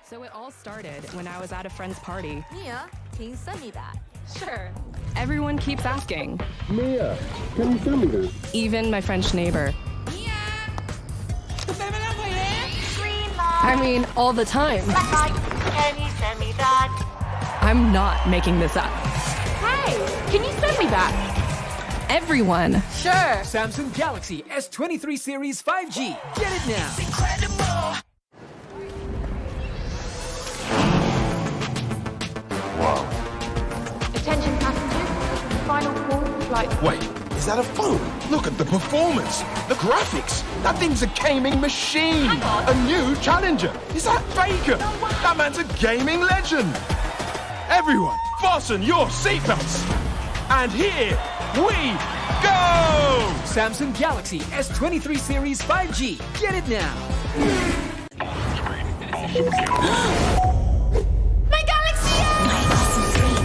So it all started when I was at a friend's party. Mia, can you send me that? Sure. Everyone keeps asking. Mia, can you send me that? Even my French neighbor. I mean, all the time. Can you send me that? I'm not making this up. Hey, can you send me that? Everyone. Sure. Samsung Galaxy S23 Series 5G. Get it now. Wow. Attention passengers, final call for flight. Wait, is that a phone? Look at the performance, the graphics. That thing's a gaming machine. A new challenger. Is that Faker? That man's a gaming legend. Everyone, fasten your seatbelts. And here we go! Samsung Galaxy S23 Series 5G. Get it now. My Galaxy! My awesome screen.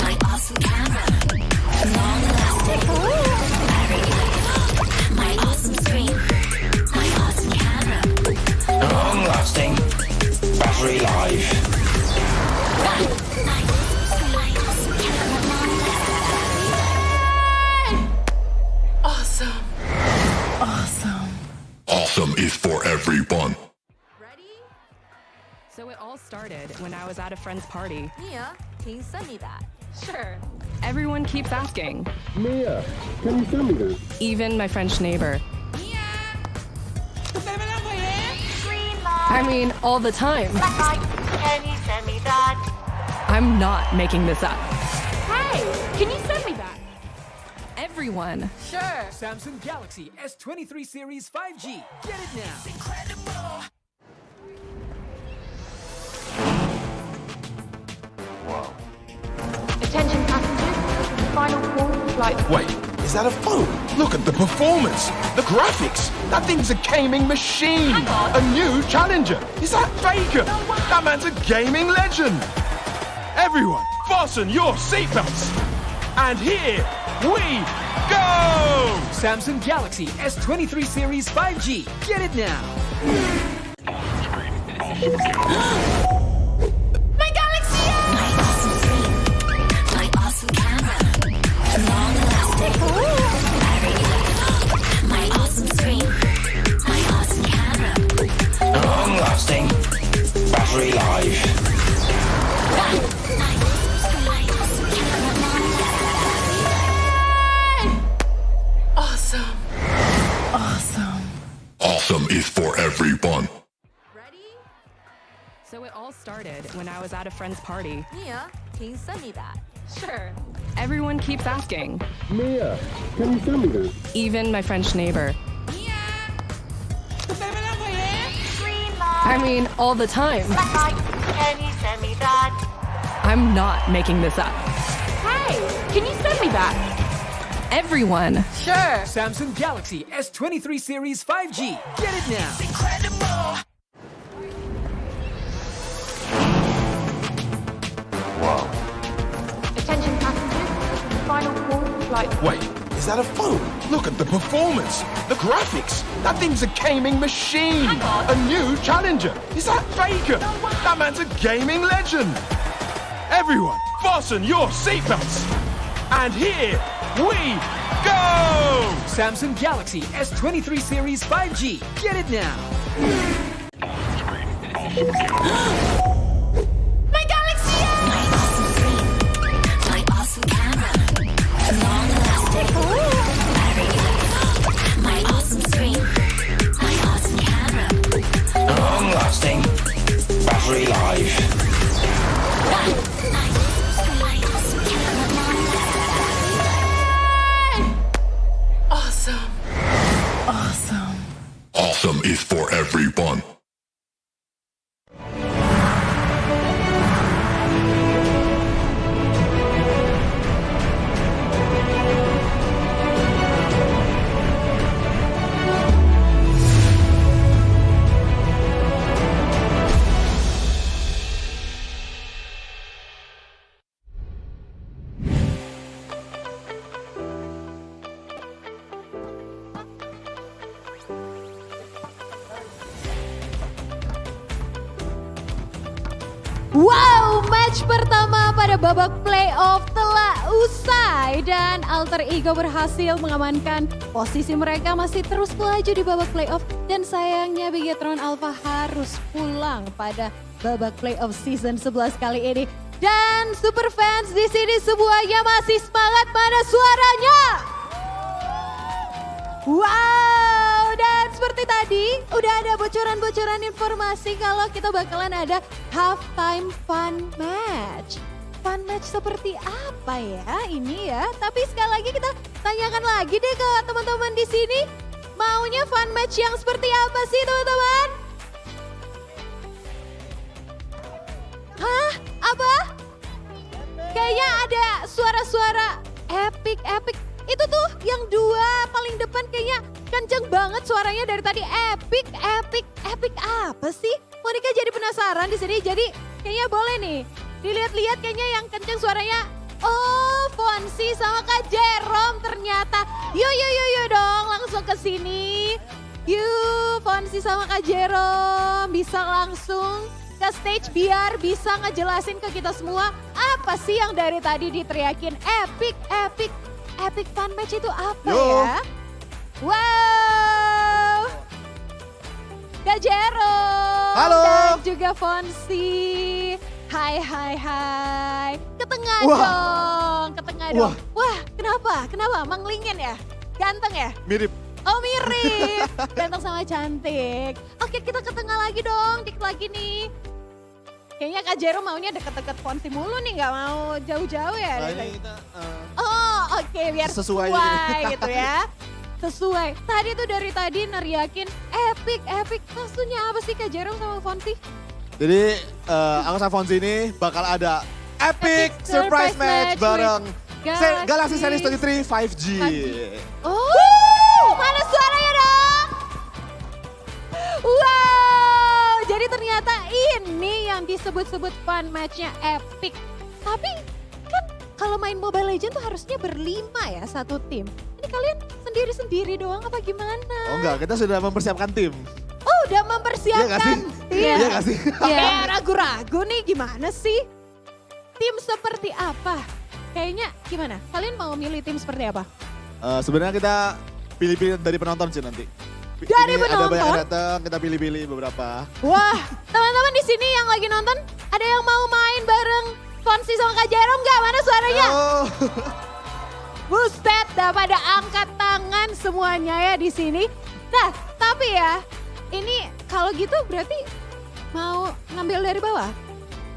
My awesome camera. Long lasting. Battery life. My awesome screen. My awesome camera. Long lasting battery life. Awesome. Awesome. Awesome is for everyone. So it all started when I was at a friend's party. Mia, can you send me that? Sure. Everyone keeps asking. Mia, can you send me that? Even my French neighbor. I mean, all the time. Can you send me that? I'm not making this up. Hey, can you send me that? Everyone. Sure. Samsung Galaxy S23 Series 5G. Get it now. Attention passengers, final call for flight. Wait, is that a phone? Look at the performance, the graphics. That thing's a gaming machine. A new challenger. Is that Faker? That man's a gaming legend. Everyone, fasten your seatbelts. And here we go! Samsung Galaxy S23 Series 5G. Get it now. My galaxy! My awesome screen. My awesome camera. Long lasting. My awesome screen. My awesome camera. Long lasting. Battery life. Awesome. Awesome. Awesome is for everyone. So it all started when I was at a friend's party. Mia, can you send me that? Sure. Everyone keeps asking. Mia, can you send me that? Even my French neighbor. Green I mean, all the time. Can you send me that? I'm not making this up. Hey, can you send me that? Everyone. Sure. Samsung Galaxy S23 Series 5G. Get it now. Attention passengers, final call for flight. Wait, is that a phone? Look at the performance, the graphics. That thing's a gaming machine. A new challenger. Is that Faker? That man's a gaming legend. Everyone, fasten your seatbelts. And here we go! Samsung Galaxy S23 Series 5G. Get it now. My galaxy! My awesome screen. My awesome camera. Long lasting. My awesome screen. My awesome camera. Long lasting. Battery life. Awesome. Awesome. Awesome is for everyone. Wow, match pertama pada babak playoff telah usai dan Alter Ego berhasil mengamankan posisi mereka masih terus melaju di babak playoff dan sayangnya Bigetron Alpha harus pulang pada babak playoff season 11 kali ini. Dan super fans di sini semuanya masih semangat, mana suaranya? Wow, dan seperti tadi udah ada bocoran-bocoran informasi kalau kita bakalan ada halftime fun match. Fun match seperti apa ya ini ya? Tapi sekali lagi kita tanyakan lagi deh ke teman-teman di sini. Maunya fun match yang seperti apa sih teman-teman? Hah? Apa? Kayaknya ada suara-suara epic. Itu tuh yang dua paling depan kayaknya kenceng banget suaranya dari tadi. Epic apa sih? Monica jadi penasaran di sini. Jadi kayaknya boleh nih dilihat-lihat kayaknya yang kenceng suaranya. Oh, Fonsi sama Kak Jerome ternyata. Yuk dong langsung ke sini. Yuk Fonsi sama Kak Jerome bisa langsung ke stage biar bisa ngejelasin ke kita semua apa sih yang dari tadi diteriakin epic fun match itu apa ya? Wow. Kak Jerome. Halo. Dan juga Fonsi. Hai. Ke tengah dong, ke tengah dong. Wah, kenapa? Manglingin ya? Ganteng ya? Mirip. Oh mirip, ganteng sama cantik. Oke kita ke tengah lagi dong, dikit lagi nih. Kayaknya Kak Jero maunya deket-deket Fonsi mulu nih, gak mau jauh-jauh ya. Nah, ini kita, Oke, biar sesuai gitu ya. Sesuai. Tadi tuh dari tadi neriakin epic. Maksudnya apa sih Kak Jero sama Fonsi? Jadi aku sama Fonsi ini bakal ada epic surprise match bareng Galaxy Series 23 5G. Oh, mana suaranya dong? Wow, jadi ternyata ini yang disebut-sebut fun match-nya epic. Tapi kan kalau main Mobile Legends tuh harusnya berlima ya satu tim. Ini kalian sendiri-sendiri doang apa gimana? Oh enggak, kita sudah mempersiapkan tim. Oh udah mempersiapkan tim. Iya gak sih? Kayak ragu-ragu nih gimana sih? Tim seperti apa? Kayaknya gimana? Kalian mau milih tim seperti apa? Sebenarnya kita pilih-pilih dari penonton sih nanti. Dari ini penonton? Ada banyak yang datang, kita pilih-pilih beberapa. Wah, teman-teman di sini yang lagi nonton, ada yang mau main bareng Fonsi sama Kak Jerome nggak? Mana suaranya? Buset, dah pada angkat tangan semuanya ya di sini. Nah, tapi ya, ini kalau gitu berarti mau ngambil dari bawah?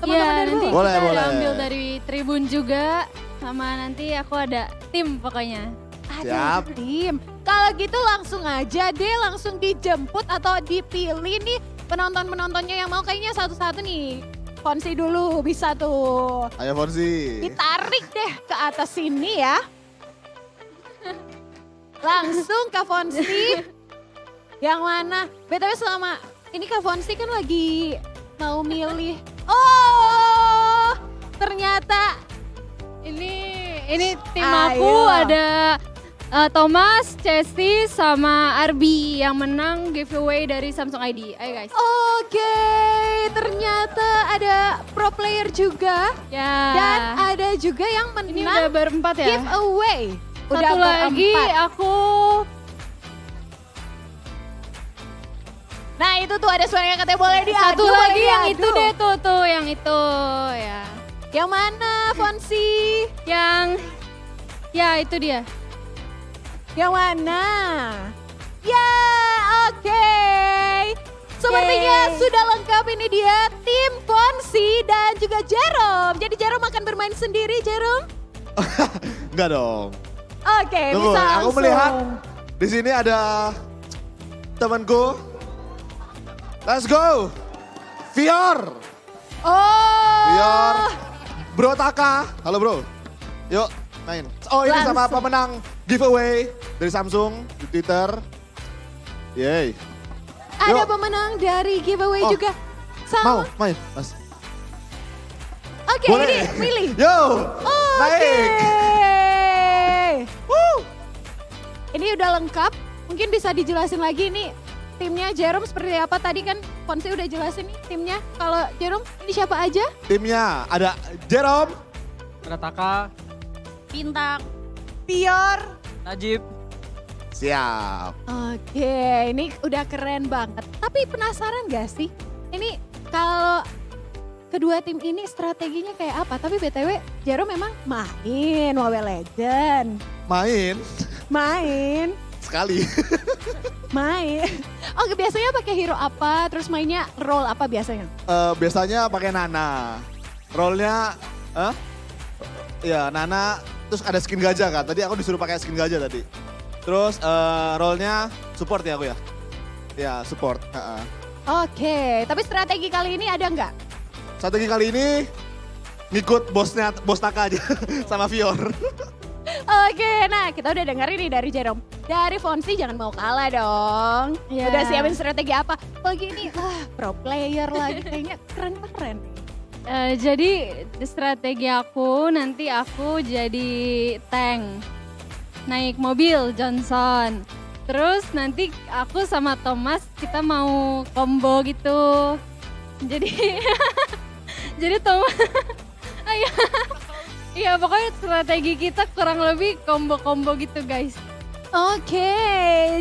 Teman-teman dari nanti bawah? kita ada ambil dari tribun juga, sama nanti aku ada tim pokoknya. Ada tim. Kalau gitu langsung aja deh, langsung dijemput atau dipilih nih penonton-penontonnya yang mau. Kayaknya satu-satu nih. Fonsi dulu bisa tuh. Ayo Fonsi. Ditarik deh ke atas sini ya. Langsung Kak Fonsi. Yang mana? BTW selama ini Kak Fonsi kan lagi mau milih. Oh, ternyata ini tim aku ada Thomas, Chesty, sama Arbi yang menang giveaway dari Samsung ID. Ayo guys. Oke, ternyata ada pro player juga. Ya. Dan ada juga yang menang. Ini udah berempat ya? Giveaway. Satu lagi aku. Nah itu tuh ada suaranya katanya boleh diadu. Satu lagi yang itu deh tuh yang itu ya. Yang mana Fonsi? Ya itu dia. Yang mana? Ya oke. Sepertinya sudah lengkap ini dia tim Fonsi dan juga Jerome. Jadi Jerome akan bermain sendiri Jerome? Enggak dong. Oke, Tunggu, bisa aku langsung. melihat di sini ada temanku. Let's go. Fior. Oh. Fior. Bro Taka. Halo bro. Yuk main. Oh ini sama pemenang giveaway dari Samsung di Twitter. Yeay. Ada pemenang dari giveaway juga. Mau main mas. Oke, ini milih. Yo, naik. Ini udah lengkap. Mungkin bisa dijelasin lagi nih timnya Jerome seperti apa. Tadi kan Fonsi udah jelasin nih timnya. Kalau Jerome ini siapa aja? Timnya ada Jerome. Ada Taka. Bintang. Pior. Najib. Siap. Oke, ini udah keren banget. Tapi penasaran gak sih? Ini kalau kedua tim ini strateginya kayak apa? Tapi BTW Jerome memang main Mobile Legends. Main. Sekali. Main. Oke, biasanya pakai hero apa? Terus mainnya role apa biasanya? Biasanya pakai Nana. Rollnya, ya Nana. Terus ada skin gajah kan. Tadi aku disuruh pakai skin gajah tadi. Terus rollnya support ya aku ya. Ya support. Oke, tapi strategi kali ini ada nggak? Strategi kali ini ngikut bos Taka aja sama Fior. Oke, nah kita udah dengerin nih dari Jerome. Dari Fonsi jangan mau kalah dong. Ya. Udah siapin strategi apa? Lagi ini pro player lagi kayaknya keren-keren. Jadi strategi aku nanti aku jadi tank. Naik mobil Johnson. Terus nanti aku sama Thomas kita mau combo gitu. Jadi Thomas Iya pokoknya strategi kita kurang lebih combo-combo gitu guys. Oke,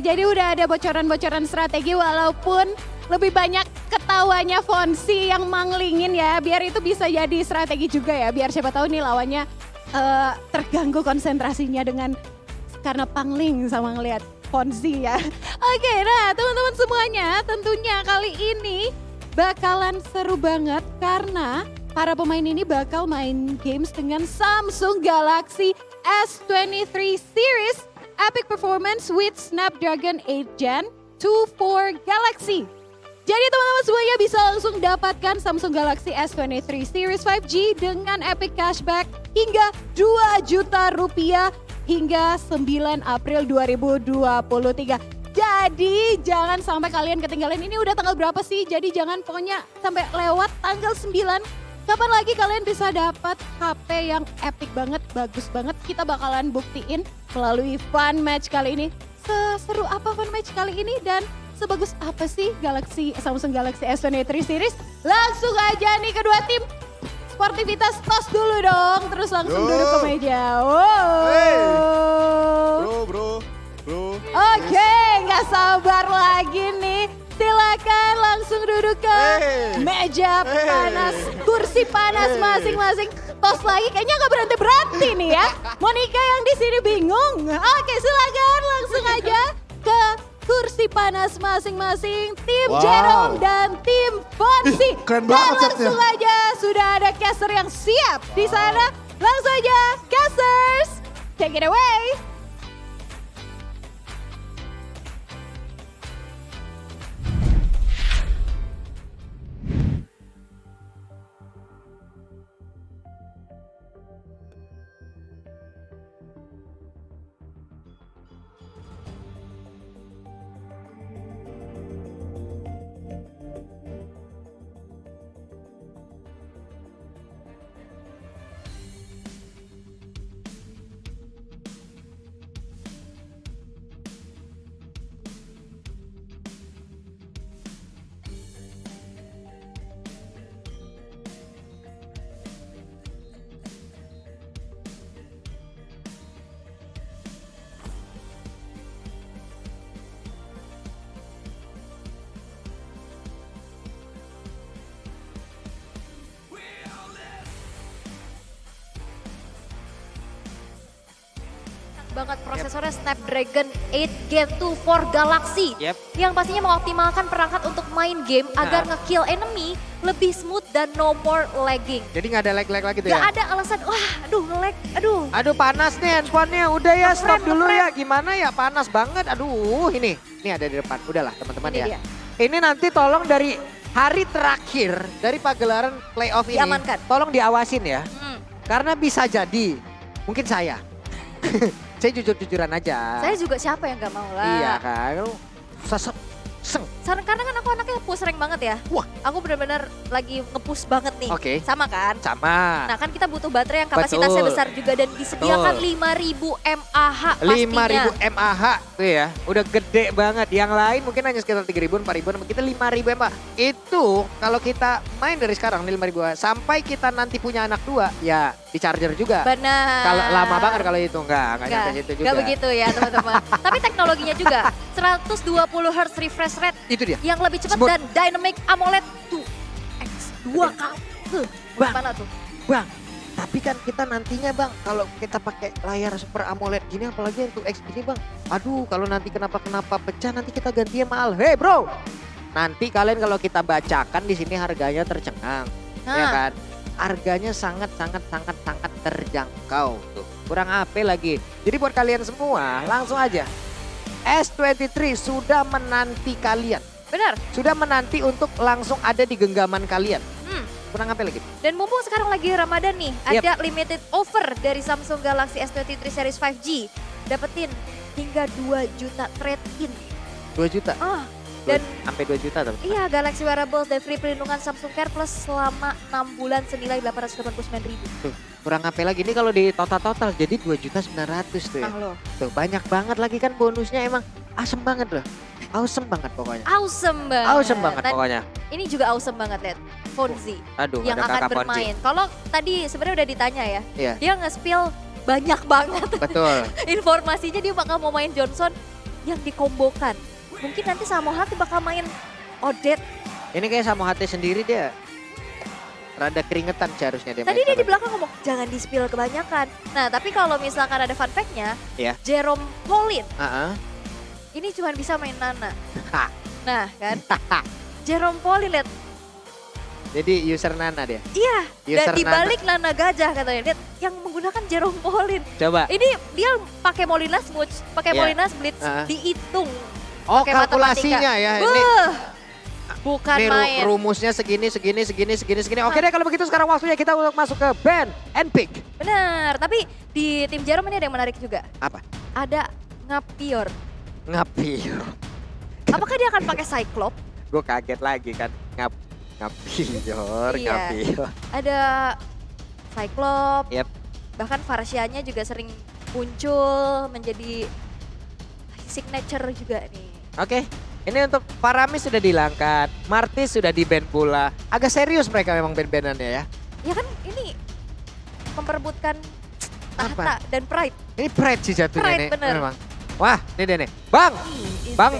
jadi udah ada bocoran-bocoran strategi walaupun lebih banyak ketawanya Fonsi yang manglingin ya. Biar itu bisa jadi strategi juga ya. Biar siapa tahu nih lawannya terganggu konsentrasinya karena pangling sama ngelihat Fonsi ya. Oke, nah teman-teman semuanya tentunya kali ini bakalan seru banget karena para pemain ini bakal main games dengan Samsung Galaxy S23 Series Epic Performance with Snapdragon 8 Gen 2 4 Galaxy. Jadi teman-teman semuanya bisa langsung dapatkan Samsung Galaxy S23 Series 5G dengan epic cashback hingga 2 juta rupiah hingga 9 April 2023. Jadi jangan sampai kalian ketinggalan. Ini udah tanggal berapa sih? Jadi jangan pokoknya sampai lewat tanggal 9. Kapan lagi kalian bisa dapat HP yang epic banget, bagus banget. Kita bakalan buktiin melalui fun match kali ini. Seseru apa fun match kali ini dan sebagus apa sih Samsung Galaxy S23 Series? Langsung aja nih kedua tim. Sportivitas tos dulu dong, terus langsung duduk ke meja. Wow. Bro. Oke, nggak sabar lagi nih. Silakan langsung duduk ke meja panas, kursi panas masing-masing. Tos lagi, kayaknya nggak berhenti nih ya. Monica yang di sini bingung. Oke, silakan langsung aja ke kursi panas masing-masing. Tim Jerome dan tim Fonsi. Keren Dan banget langsung aja sudah ada caster yang siap di sana. Langsung aja, casters, take it away. Banget prosesornya Snapdragon 8 Gen 2 4 Galaxy yang pastinya mengoptimalkan perangkat untuk main game agar nge-kill enemy lebih smooth dan no more lagging. Jadi nggak ada lag-lag lagi tuh Gak ya? ada alasan, wah aduh nge-lag, aduh. Aduh panas nih handphonenya, udah ya stop dulu ya. Gimana ya, panas banget, aduh ini ada di depan. Udahlah teman-teman ya. Dia. Ini nanti tolong dari hari terakhir dari pagelaran playoff ini. Diamankan. Tolong diawasin ya. Karena bisa jadi, mungkin saya. Saya jujur-jujuran aja. Saya juga siapa yang gak mau lah. Iya kan, lu Karena kan aku anaknya push rank banget ya. Wah. Aku benar-benar lagi nge-push banget nih. Oke. Sama kan? Sama. Nah kan kita butuh baterai yang kapasitasnya Betul. besar juga dan disediakan 5.000 mAh pastinya. 5.000 mAh tuh ya, udah gede banget. Yang lain mungkin hanya sekitar 3.000, 4.000, kita 5.000 mAh. Itu kalau kita main dari sekarang nih 5.000 mAh, sampai kita nanti punya anak 2, ya di charger juga. Benar. Kalau lama banget kalau itu enggak nyampe situ juga. Enggak begitu ya teman-teman. Tapi teknologinya juga 120 Hz refresh rate. Itu dia. Yang lebih cepat dan dynamic AMOLED 2x 2 kali. Gimana tuh? Bang, tapi kan kita nantinya bang, kalau kita pakai layar Super AMOLED gini, apalagi untuk X gini bang. Aduh, kalau nanti kenapa-kenapa pecah, nanti kita gantinya mahal. Hei bro, nanti kalian kalau kita bacakan di sini harganya tercengang, ya kan? Harganya sangat terjangkau tuh. Kurang apa lagi? Jadi buat kalian semua, langsung aja. S23 sudah menanti kalian. Benar. Sudah menanti untuk langsung ada di genggaman kalian. Kurang apa lagi? Dan mumpung sekarang lagi Ramadan nih, ada limited offer dari Samsung Galaxy S23 Series 5G. Dapetin hingga 2 juta trade-in. 2 juta? Dan sampai 2 juta tuh. Iya, Galaxy Wearables dan free perlindungan Samsung Care Plus selama 6 bulan senilai 889.000. Tuh, kurang apa lagi nih kalau di total jadi 2.900.000 tuh ya. Tuh, banyak banget lagi kan bonusnya, emang awesome banget loh. Awesome banget pokoknya. Awesome banget. Awesome banget pokoknya. Ini juga awesome banget, lihat. Fonzi Aduh, yang ada akan kakak bermain. Kalau tadi sebenarnya udah ditanya ya, Iya. dia nge-spill banyak banget. Betul. Informasinya dia bakal mau main Johnson yang dikombokan. Mungkin nanti sama Hati bakal main Odet. Ini kayak sama hati sendiri dia. Rada keringetan seharusnya dia. Tadi main dia di sama belakang ngomong jangan di-spill kebanyakan. Nah tapi kalau misalkan ada fun fact-nya, Iya. Jerome Pauline Heeh. ini cuma bisa main Nana. Nah kan, Jerome Pauline lihat, Jadi user Nana dia. iya, dan User dibalik Nana gajah katanya, lihat yang menggunakan Jerome Pauline. Coba. Ini dia pakai Molina Smooch, pakai Iya. Molina Blitz, Heeh. dihitung. Oh, pakai kalkulasinya matematika. ya, ini. Beuh, bukan Nih main. rumusnya segini. Oke deh kalau begitu sekarang waktunya kita untuk masuk ke ban and pick. Bener, tapi di tim Jerome ini ada yang menarik juga. Apa? Ada Ngapior. Ngapior. Apakah dia akan pakai Cyclop? Gue kaget lagi kan. Ngapior. Iya. Ada Cyclop. Yep. Bahkan Farsianya juga sering muncul menjadi signature juga nih. Oke. Ini untuk Paramis sudah dihilangkan. Martis sudah di-ban pula. Agak serius mereka memang ban-banannya ya. Ya kan ini memperebutkan Apa? tahta dan pride. Ini pride sih jatuhnya Pride, nih. bener. Memang. Wah, ini dia nih. Bang Bang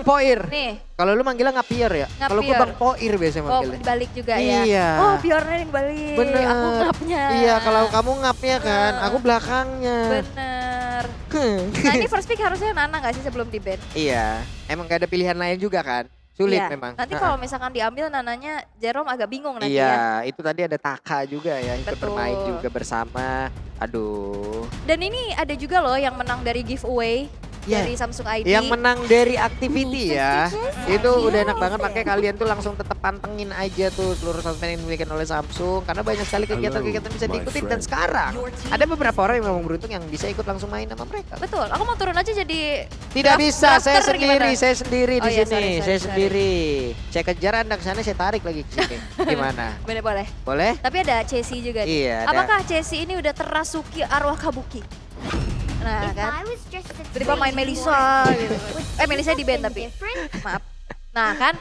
Poir. Nih. Kalau lu manggilnya Ngapior ya? Kalau gue Ngapior. Bang Poir biasanya Oh manggilnya. dibalik juga ya. Iya. Oh Piornya yang balik. Bener. Aku ngapnya. Iya, kalau kamu ngapnya kan, aku belakangnya. Bener. Nah ini first pick harusnya Nana gak sih sebelum di ban? Iya, emang gak ada pilihan lain juga kan? Sulit Iya. memang. Nanti kalau misalkan diambil Nananya Jerome agak bingung nanti Iya, ya. itu tadi ada Taka juga ya, ikut Betul. bermain juga bersama. Aduh. Dan ini ada juga loh yang menang dari giveaway Iya. dari Samsung ID. Yang menang dari activity ya, itu udah enak banget. Makanya kalian tuh langsung tetap pantengin aja tuh seluruh sosmed yang dimiliki oleh Samsung. Karena banyak sekali kegiatan-kegiatan bisa diikutin. Dan sekarang ada beberapa orang yang memang beruntung yang bisa ikut langsung main sama mereka. Betul, aku mau turun aja jadi Tidak bisa, saya drafter sendiri, gimana? saya sendiri Oh di iya, sini, sorry, saya sendiri. Saya kejar Anda ke sana, saya tarik lagi ke sini. Gimana? Boleh. Boleh? Tapi ada Chessy juga nih. Iya, ada. Apakah Chessy ini udah terasuki arwah Kabuki? Nah kan, tiba-tiba main Melisa gitu. Melisa di band tapi, maaf. Nah kan,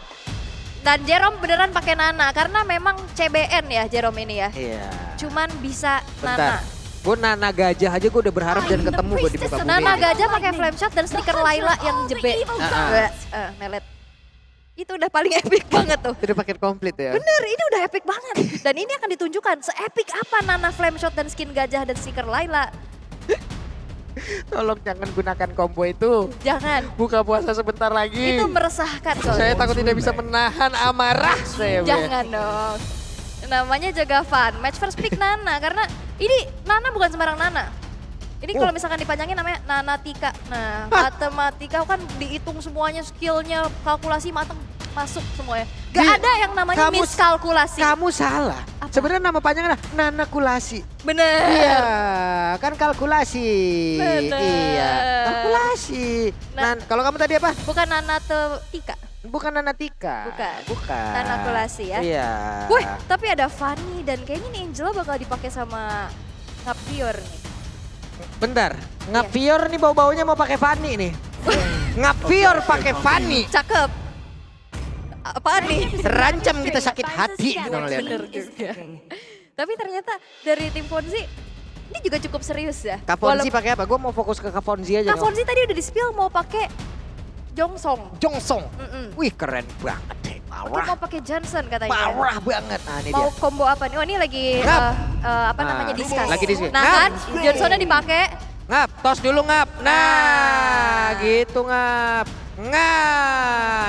dan Jerome beneran pakai Nana karena memang CBN ya Jerome ini ya. Iya. Cuman bisa Bentar. Nana. Gue Nana gajah aja gue udah berharap dan ketemu gue di muka bumi. Nana gajah pakai flame shot dan stiker Layla yang jebek. Melet. Itu udah paling epic banget tuh. Udah paket komplit ya. Bener, ini udah epic banget. Dan ini akan ditunjukkan se-epic apa Nana flame shot dan skin gajah dan stiker Layla. Tolong jangan gunakan combo itu. Jangan. Buka puasa sebentar lagi. Itu meresahkan soalnya. Saya takut tidak bisa menahan amarah saya. Jangan dong. Namanya jaga fun. Match first pick Nana karena ini Nana bukan sembarang Nana. Ini kalau misalkan dipanjangin namanya Nanatika. Nah, matematika kan dihitung semuanya, skillnya, kalkulasi mateng masuk semuanya. Gak ada yang namanya miskalkulasi. Kamu salah. Sebenarnya nama panjangnya Nanakulasi. Bener. Iya, kan kalkulasi. Bener. Iya, kalkulasi. Nah, kalau kamu tadi apa? Bukan Nanatika. Bukan Nanatika. Bukan. Nanakulasi ya. Iya. Wih, tapi ada Fanny dan kayaknya nih Angela bakal dipakai sama Ngapior nih. Bentar, Ngapior nih bau-baunya mau pakai Fanny nih. Ngapior pakai Fanny. Cakep. Apaan nih? Terancam kita sakit hati. Dong, lihat. Bener juga. Tapi ternyata dari tim Fonzi ini juga cukup serius ya. Kak Fonzi pakai apa? Gue mau fokus ke Kak Fonzi aja. Kak Fonzi tadi udah di-spill mau pakai Jongsong. Wih keren banget deh. Oke, mau pakai Johnson katanya. Parah banget. Nah, ini Mau dia. combo apa nih? Oh ini lagi apa namanya discuss. Lagi discuss. Nah kan Johnsonnya dipakai. Ngap, tos dulu ngap. Nah, gitu ngap.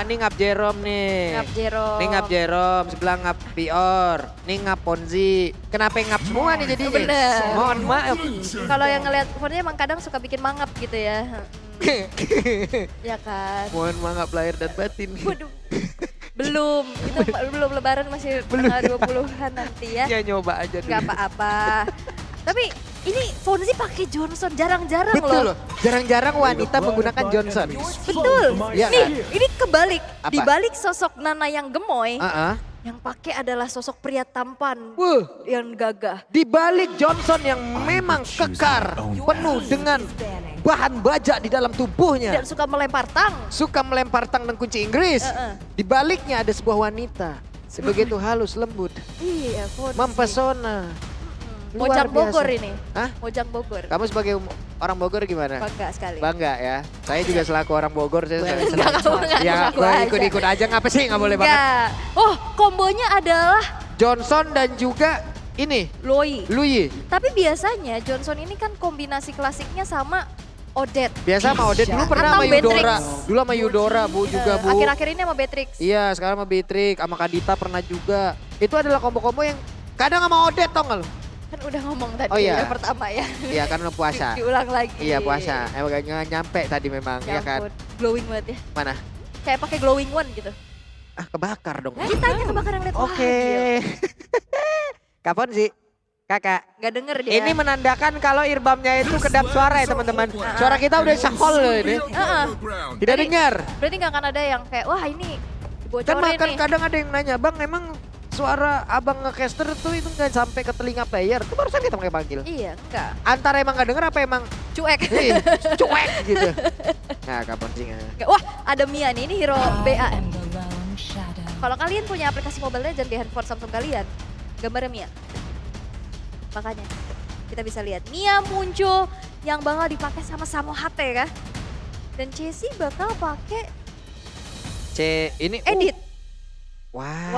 Ini ngap Jerome nih. Ngap Jerome. Ini ngap Jerome, sebelah ngap Pior. Ini ngap Ponzi. Kenapa ngap semua nih jadinya? Bener. Mohon maaf. Kalau yang ngeliat Fonzi emang kadang suka bikin mangap gitu ya. Ya kan. Mohon maaf lahir dan batin. Waduh. Belum, itu belum lebaran masih tanggal 20-an nanti ya. Ya nyoba aja dulu. Gak apa-apa. Tapi ini Fonzi pakai Johnson, jarang-jarang Betul loh. loh, jarang-jarang wanita menggunakan Johnson. Betul. Iya Nih, kan? ini kebalik. Apa? Di balik sosok Nana yang gemoy, Heeh. yang pakai adalah sosok pria tampan yang gagah. Di balik Johnson yang memang kekar, penuh dengan bahan baja di dalam tubuhnya. Dan suka melempar tang. Suka melempar tang dan kunci Inggris. Di baliknya ada sebuah wanita. Sebegitu halus, lembut, Iya, Fonzi. mempesona. Luar Mojang biasa. Bogor ini. Hah? Mojang Bogor. Kamu sebagai orang Bogor gimana? Bangga sekali. Bangga ya. Saya juga selaku orang Bogor, saya Boleh. senang. Ya, ikut-ikut aja ngapa sih? Nggak boleh banget. Enggak. Oh, kombonya adalah Johnson dan juga ini. Lui. Tapi biasanya Johnson ini kan kombinasi klasiknya sama Odette. Biasa sama Odette, dulu pernah Atau sama Eudora. Beatrix. Dulu sama Eudora, Bu, juga Bu. Akhir-akhir ini sama Beatrix. Iya, sekarang sama Beatrix, sama Kadita pernah juga. Itu adalah kombo-kombo yang kadang sama Odette, tau nggak lo? Kan udah ngomong tadi Oh, iya. yang pertama ya. Iya, kan udah puasa. Diulang lagi. Iya, puasa. Emang nggak nyampe tadi memang, Ya ya kan? ampun, glowing banget ya. Mana? Kayak pakai glowing one gitu. Ah, kebakar dong. Kitanya kebakaran lihat. Oke. Kapan sih? Kakak. Gak denger dia. Ini menandakan kalau irbamnya itu kedap suara ya teman-teman. Suara kita udah sahol loh ini. Tidak dengar. Berarti gak akan ada yang kayak, wah ini Kan dibocorin makan nih. kadang ada yang nanya, Bang emang suara abang ngecaster tuh itu nggak sampai ke telinga player? Itu barusan kita pakai panggil. Iya, enggak. Antara emang nggak denger apa emang Cuek. cuek gitu. Nah, kapan sih nggak? Enggak. Wah, ada Mia nih, ini hero BA. Kalau kalian punya aplikasi Mobile Legends di handphone Samsung kalian, gambarnya Mia. Makanya kita bisa lihat Mia muncul yang bakal dipakai sama Samo HT kan. Dan Chessy bakal pakai ini edit. Wow.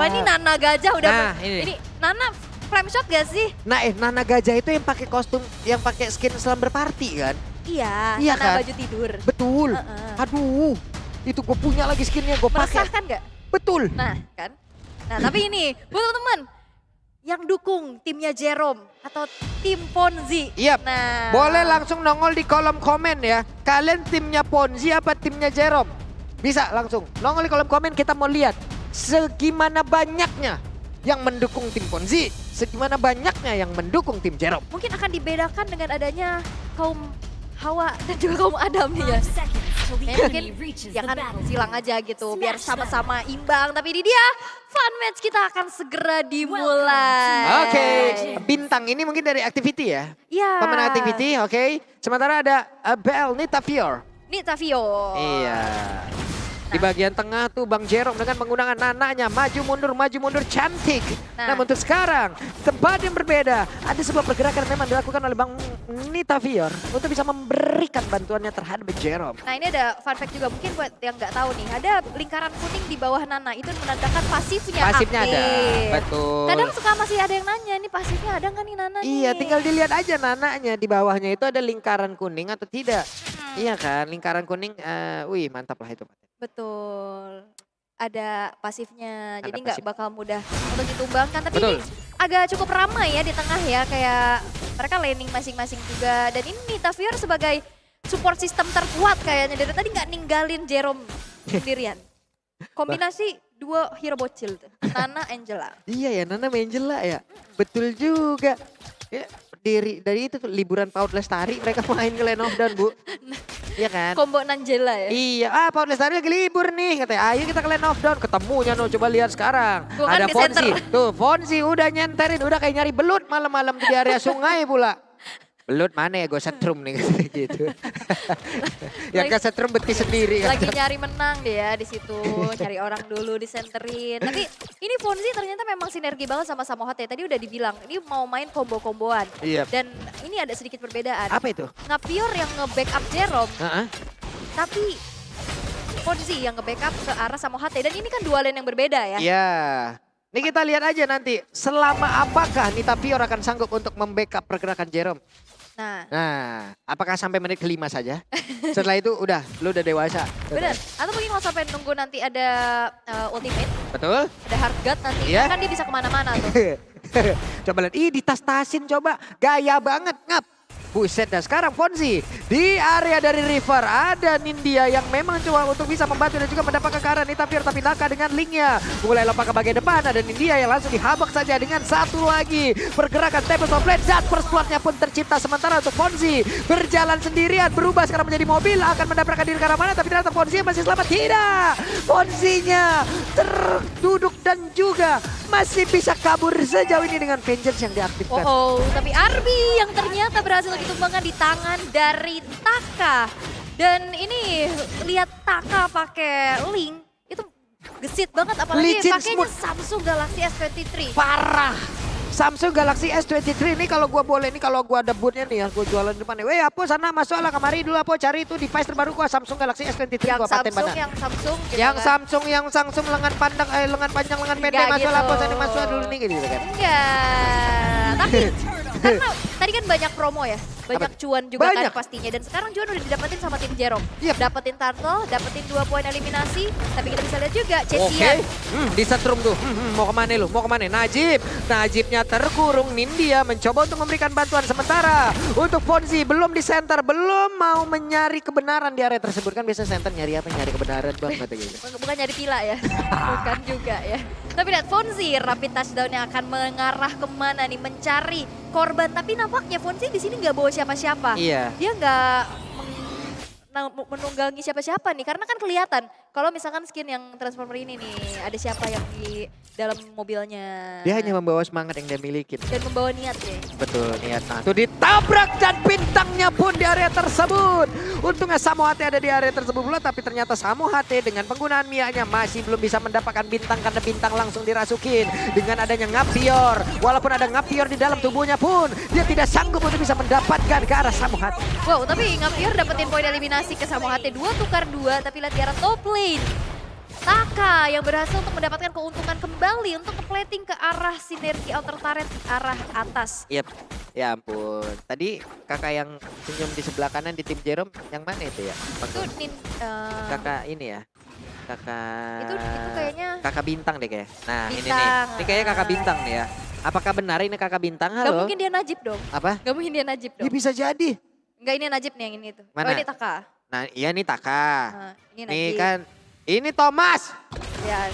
Wah ini Nana gajah udah. Nah, ini. Nana flame shot gak sih? Nah, Nana gajah itu yang pakai kostum, yang pakai skin slumber party kan? Iya, Iya Nana kan? baju tidur. Betul. Aduh, itu gue punya lagi skinnya, gue pakai. Meresahkan gak? Betul. Nah kan. Nah tapi ini buat teman-teman yang dukung timnya Jerome atau tim Ponzi. Iya. Nah. Boleh langsung nongol di kolom komen ya. Kalian timnya Ponzi apa timnya Jerome? Bisa langsung nongol di kolom komen, kita mau lihat segimana banyaknya yang mendukung tim Ponzi, segimana banyaknya yang mendukung tim Jerome. Mungkin akan dibedakan dengan adanya kaum Hawa dan juga kaum Adam nih ya. Mungkin jangan silang aja gitu biar sama-sama imbang. Tapi ini dia fun match kita akan segera dimulai. Oke, bintang ini mungkin dari activity ya? Iya. Pemenang activity, oke. Sementara ada Bel Nitafior. Nitavio. Iya. Di bagian tengah tuh Bang Jerome dengan menggunakan nananya maju mundur cantik. Namun untuk sekarang tempat yang berbeda, ada sebuah pergerakan memang dilakukan oleh Bang Nitafior untuk bisa memberikan bantuannya terhadap Jerome. Nah ini ada fun fact juga mungkin buat yang nggak tahu nih, ada lingkaran kuning di bawah Nana itu menandakan pasifnya Pasifnya aktif. ada, betul. Kadang suka masih ada yang nanya nih pasifnya ada nggak nih Nana nih? Iya, tinggal dilihat aja nananya di bawahnya itu ada lingkaran kuning atau tidak. Iya kan, lingkaran kuning, wih mantap lah itu. Betul. Ada pasifnya, Ada jadi nggak pasif. bakal mudah untuk ditumbangkan. Tapi Betul. ini agak cukup ramai ya di tengah ya, kayak mereka laning masing-masing juga. Dan ini Nitafior sebagai support system terkuat kayaknya. Dari tadi nggak ninggalin Jerome sendirian. Kombinasi dua hero bocil tuh, Nana Angela. Iya ya, Nana Angela ya. Betul juga. Ya, dari itu tuh liburan PAUD Lestari mereka main ke Lane of Dawn, Bu. Iya kan? Combo Nangela ya. Iya, PAUD Lestari lagi libur nih. Katanya, ayo kita ke Lane of Dawn. Ketemunya no, coba lihat sekarang. Tuh kan ada di Fonsi. center. Tuh, Fonsi udah nyenterin, udah kayak nyari belut malam-malam di area sungai pula. Belut mana ya, gue setrum nih gitu. Yang ke setrum betis sendiri. Lagi nyari menang dia ya di situ, cari orang dulu disenterin. Tapi ini Fonzi ternyata memang sinergi banget sama Samohate. Tadi udah dibilang, ini mau main combo-komboan. Iya. Dan ini ada sedikit perbedaan. Apa itu? Ngapior yang nge-backup Jerome, Heeh. tapi Fonzi yang nge-backup ke arah Samohate. Dan ini kan dua lane yang berbeda ya. Iya. Ini kita lihat aja nanti, selama apakah Nitafior akan sanggup untuk membackup pergerakan Jerome. Nah, apakah sampai menit kelima saja? Setelah itu udah, lu udah dewasa. Bener, atau mungkin kalau sampai nunggu nanti ada ultimate, Betul? ada hard guard nanti, Iya. kan dia bisa kemana-mana tuh. Coba lihat, ih ditas-tasin coba, gaya banget ngap. Buset, dan sekarang Fonzi di area dari River ada Nindya yang memang coba untuk bisa membantu dan juga mendapatkan ke arah Nitafior, tapi Naka dengan linknya mulai lompat ke bagian depan, ada Nindya yang langsung dihabak saja dengan satu lagi pergerakan Tempest of Blade. Zat first blood-nya pun tercipta, sementara untuk Fonzi berjalan sendirian, berubah sekarang menjadi mobil, akan mendapatkan diri ke arah mana, tapi ternyata Fonzi masih selamat. Tidak, Fonzinya terduduk dan juga masih bisa kabur sejauh ini dengan Vengeance yang diaktifkan. Tapi Arby yang ternyata berhasil ditumbangkan di tangan dari Taka. Dan ini lihat Taka pakai link, itu gesit banget apalagi Licin pakainya smooth. Samsung Galaxy S23. Parah. Samsung Galaxy S23 ini kalau gua boleh nih, kalau gua ada bootnya nih ya, gua jualan di depan nih. Weh, Apo sana masuk lah kemari dulu Apo, cari itu device terbaru gua Samsung Galaxy S23 gua paten banget. Yang Samsung lengan panjang lengan pendek masuk lah Apo, sana masuk dulu nih gitu kan. Enggak, tapi karena tadi kan banyak promo ya, banyak cuan juga kan pastinya. Dan sekarang cuan udah didapetin sama tim Jerome. Dapetin turtle, dapetin 2 poin eliminasi. Tapi kita bisa lihat juga Cesian. Disetrum tuh, mau kemana lu? Mau kemana? Najibnya terkurung, Nindya mencoba untuk memberikan bantuan sementara. Untuk Fonzi belum di center, belum mau menyari kebenaran di area tersebut. Kan biasa center nyari apa? Nyari kebenaran bang. Bukan nyari pila ya, bukan juga ya. Tapi lihat Fonzi, rapid touchdown yang akan mengarah kemana nih, mencari korban. Tapi nampaknya Fonzi di sini nggak bawa siapa-siapa. Iya. Dia nggak menunggangi siapa-siapa nih, karena kan kelihatan kalau misalkan skin yang transformer ini nih, ada siapa yang di dalam mobilnya. Dia hanya membawa semangat yang dia miliki. Dan membawa niat ya. Betul, niat. Nah, itu ditabrak dan bintangnya pun di area tersebut. Untungnya Samo HT ada di area tersebut pula, tapi ternyata Samo HT dengan penggunaan Mia-nya masih belum bisa mendapatkan bintang karena bintang langsung dirasukin. Dengan adanya Ngapior, walaupun ada Ngapior di dalam tubuhnya pun, dia tidak sanggup untuk bisa mendapatkan ke arah Samo HT. Wow, tapi Ngapior dapetin poin eliminasi ke Samo HT 2 tukar 2, tapi lihat di arah top lane. Taka yang berhasil untuk mendapatkan keuntungan kembali untuk ke-plating ke arah sinergi outer turret di arah atas. Yep. Ya ampun. Tadi kakak yang senyum di sebelah kanan di tim Jerome yang mana itu ya? Itu kakak ini ya. Kakak itu kayaknya kakak bintang deh kayak. Nah, bintang. ini nih. Ini kayaknya kakak bintang nih ya. Apakah benar ini kakak bintang? Halo. Gak mungkin dia Najib dong. Apa? Gak mungkin dia Najib dong. Ya bisa jadi. Enggak, ini Najib nih yang ini tuh. Mana? Oh, ini Taka. Nah, iya nih Taka. Nah, ini nih Najib. kan. Ini Thomas. Ya.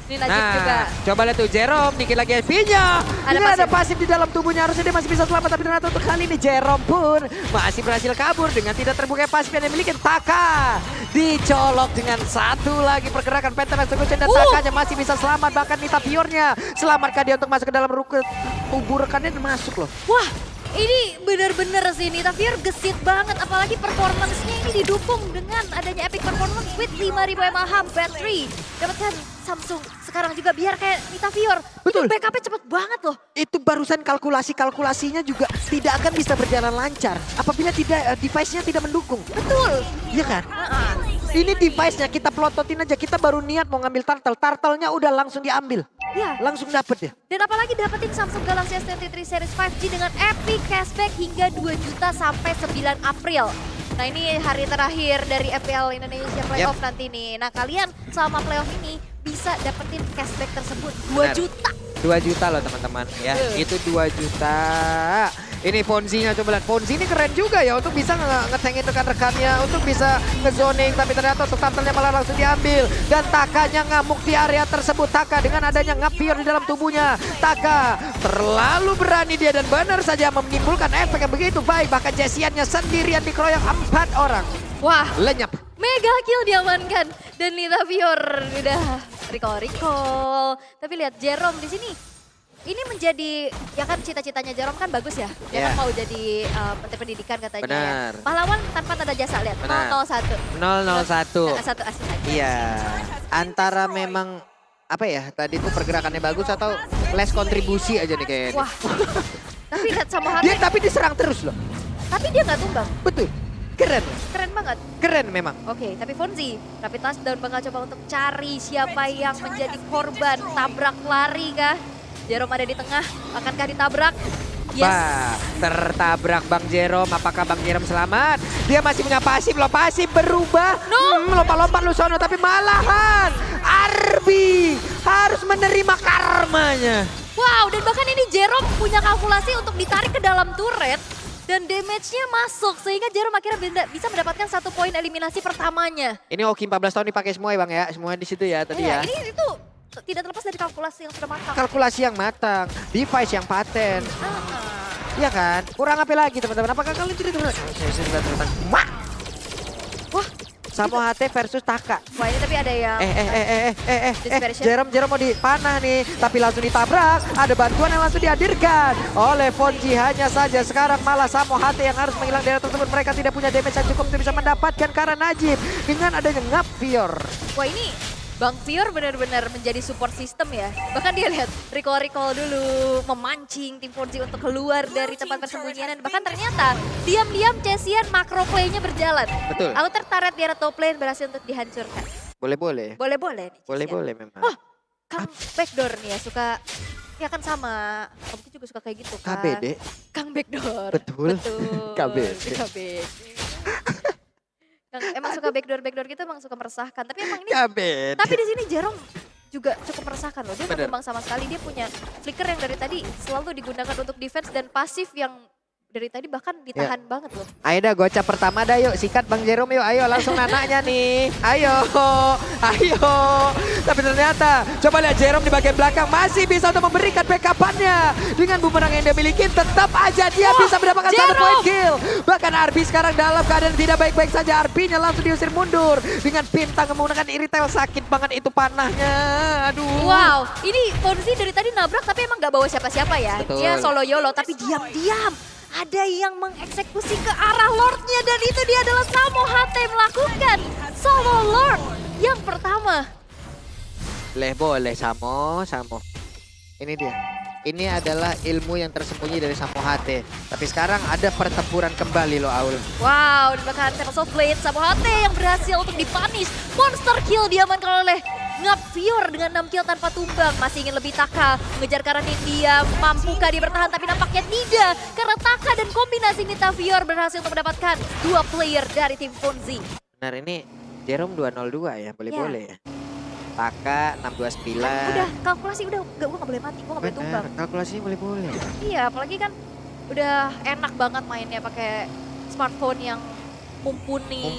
Ini Najib juga. Coba lihat tuh Jerome, dikit lagi SP-nya. Ada pasif di dalam tubuhnya, harusnya dia masih bisa selamat. Tapi ternyata untuk kali ini Jerome pun masih berhasil kabur dengan tidak terbuka pasif yang dimiliki. Taka dicolok dengan satu lagi pergerakan Phantom Execution dan Takanya masih bisa selamat. Bahkan Nita Piornya selamatkan dia untuk masuk ke dalam tubuh rekannya dan masuk loh. Wah, ini bener-bener sih Nita Pior gesit banget. Apalagi performance-nya ini didukung dengan adanya epic performance with 5000 mAh battery. Dapatkan Samsung sekarang juga biar kayak Nita Pior. Betul. Itu backupnya cepet banget loh. Itu barusan kalkulasinya juga tidak akan bisa berjalan lancar apabila tidak device-nya tidak mendukung. Betul. Iya kan? Ini device-nya kita pelototin aja, kita baru niat mau ngambil turtle-nya udah langsung diambil. Iya. Langsung dapet ya. Dan apalagi dapetin Samsung Galaxy S23 Series 5G dengan epic cashback hingga 2 juta sampai 9 April. Nah ini hari terakhir dari MPL Indonesia Playoff nanti nih. Nah kalian selama playoff ini bisa dapetin cashback tersebut 2 juta. 2 juta loh teman-teman ya. Itu 2 juta. Ini Fonzinya coba lihat. Fonzi ini keren juga ya untuk bisa ngetengin rekan-rekannya, untuk bisa ngezoning. Tapi ternyata untuk turtle-nya malah langsung diambil. Dan Takanya ngamuk di area tersebut. Taka dengan adanya Ngapior di dalam tubuhnya. Taka terlalu berani dia dan benar saja menimbulkan efek yang begitu baik. Bahkan Jesiannya sendirian dikeroyok 4 orang. Wah, lenyap. Mega kill diamankan dan Nita Pior udah recall. Tapi lihat Jerome di sini. Ini menjadi, ya kan cita-citanya Jerome kan bagus ya. Dia kan mau jadi menteri pendidikan katanya. Benar. Ya. Pahlawan tanpa tanda jasa, lihat. 001. 001. Satu asli aja. Iya. Antara memang, apa ya, tadi itu pergerakannya bagus atau less kontribusi aja nih kayaknya. Wah. Tapi lihat sama HT. Dia tapi diserang terus loh. Tapi dia nggak tumbang. Betul. Keren. Keren banget. Keren memang. Oke, tapi Fonzi, rapid touchdown bakal coba untuk cari siapa yang menjadi korban tabrak lari kah? Jerome ada di tengah, akankah ditabrak? Yes. Bah, tertabrak Bang Jerome. Apakah Bang Jerome selamat? Dia masih punya pasif loh. Pasif berubah. Lompat-lompat lu sono. Tapi malahan Arbi harus menerima karmanya. Wow, dan bahkan ini Jerome punya kalkulasi untuk ditarik ke dalam turret. Dan damage-nya masuk sehingga Jerome akhirnya bisa mendapatkan 1 poin eliminasi pertamanya. Ini Oki 14 tahun dipakai semua ya Bang ya. Semua di situ ya tadi ya. Ini itu tidak terlepas dari kalkulasi yang sudah matang. Kalkulasi yang matang, device yang paten. Iya kan? Kurang apa lagi teman-teman? Apakah kalian tidak Wah! Samo HT versus Taka. Wah ini tapi ada yang Jerome mau dipanah nih, tapi langsung ditabrak. Ada bantuan yang langsung dihadirkan oleh Fonzi. Hanya saja sekarang malah Samo HT yang harus menghilang daerah tersebut. Mereka tidak punya damage yang cukup untuk bisa mendapatkan karena Najib dengan adanya Ngapior. Wah ini Bang Fior benar-benar menjadi support system ya. Bahkan dia lihat recall dulu, memancing tim Fonzi untuk keluar dari tempat persembunyian. Dan bahkan ternyata diam-diam Chesian makro play-nya berjalan. Betul. Outer turret di arah top lane berhasil untuk dihancurkan. Boleh-boleh. Boleh-boleh nih Chesian. Boleh-boleh memang. Oh, Kang Backdoor nih ya suka, ya kan sama. Kamu juga suka kayak gitu kan. KBD. Kang Backdoor. Betul. KBD. KBD. Emang suka backdoor gitu emang suka meresahkan. Tapi emang ini. KBD. Tapi di sini Jerome juga cukup meresahkan loh. Dia nggak Bener. kembang sama sekali. Dia punya flicker yang dari tadi selalu digunakan untuk defense dan pasif yang dari tadi bahkan ditahan banget loh. Ayo dah gocap pertama dah yuk, sikat Bang Jerome yuk, ayo langsung nanaknya nih. Ayo. Tapi ternyata coba lihat Jerome di bagian belakang masih bisa untuk memberikan backup-annya. Dengan bumerang yang dia miliki tetap aja dia bisa mendapatkan satu poin kill. Bahkan Arby sekarang dalam keadaan tidak baik-baik saja. Arby-nya langsung diusir mundur. Dengan Bintang menggunakan iritel, sakit banget itu panahnya. Aduh. Wow, ini Fonzi dari tadi nabrak tapi emang gak bawa siapa-siapa ya. Betul. Dia solo YOLO tapi diam-diam. Ada yang mengeksekusi ke arah Lordnya dan itu dia adalah Samo HT melakukan solo Lord yang pertama. Boleh Samo. Ini dia. Ini adalah ilmu yang tersembunyi dari Samo HT. Tapi sekarang ada pertempuran kembali loh Aul. Wow, dan bahkan Tempest of Blade Samo HT yang berhasil untuk dipunish. Monster kill diamankan oleh Fior dengan 6 kill tanpa tumbang. Masih ingin lebih Taka, mengejar karena Nindya. Mampukah dia bertahan tapi nampaknya tidak. Karena Taka dan kombinasi Nita Fior berhasil untuk mendapatkan 2 player dari tim Fonzi. Benar ini Jerome 202 ya, boleh-boleh ya. Taka 629. Udah kalkulasi udah, gue gak boleh mati, gue gak boleh tumbang. Kalkulasinya boleh-boleh. Iya, apalagi kan udah enak banget mainnya pakai smartphone yang mumpuni.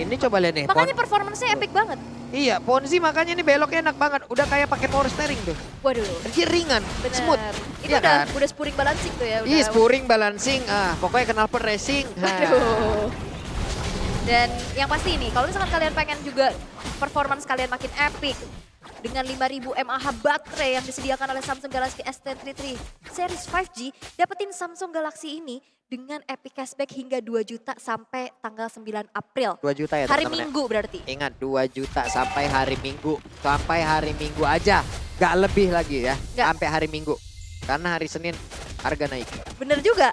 Ini coba lihat nih. Makanya performance-nya epic banget. Iya, Ponzi makanya ini beloknya enak banget. Udah kayak pakai power steering tuh. Waduh. Dia ringan, Bener. smooth. Itu Iya kan? udah spuring balancing tuh ya. Iya, spuring balancing. Pokoknya knalpot racing. Waduh. Dan yang pasti ini, kalau misalkan kalian pengen juga performance kalian makin epic, dengan 5000 mAh baterai yang disediakan oleh Samsung Galaxy S10 III Series 5G, dapetin Samsung Galaxy ini dengan epic cashback hingga 2 juta sampai tanggal 9 April. 2 juta ya Hari teman-teman ya? Minggu berarti. Ingat 2 juta sampai hari Minggu. Sampai hari Minggu aja. Gak lebih lagi ya. Sampai hari Minggu. Karena hari Senin harga naik. Bener juga.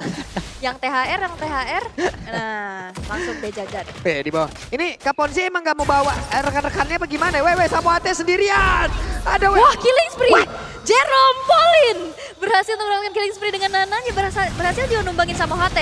yang THR, nah langsung deh jajan. Di bawah. Ini Kaponzi emang gak mau bawa rekan-rekannya apa gimana? Samo HT sendirian. Ada Wah, killing spree. Jerome Pauline berhasil untuk melakukan killing spree dengan Nananya, berhasil juga numbangin Samo HT.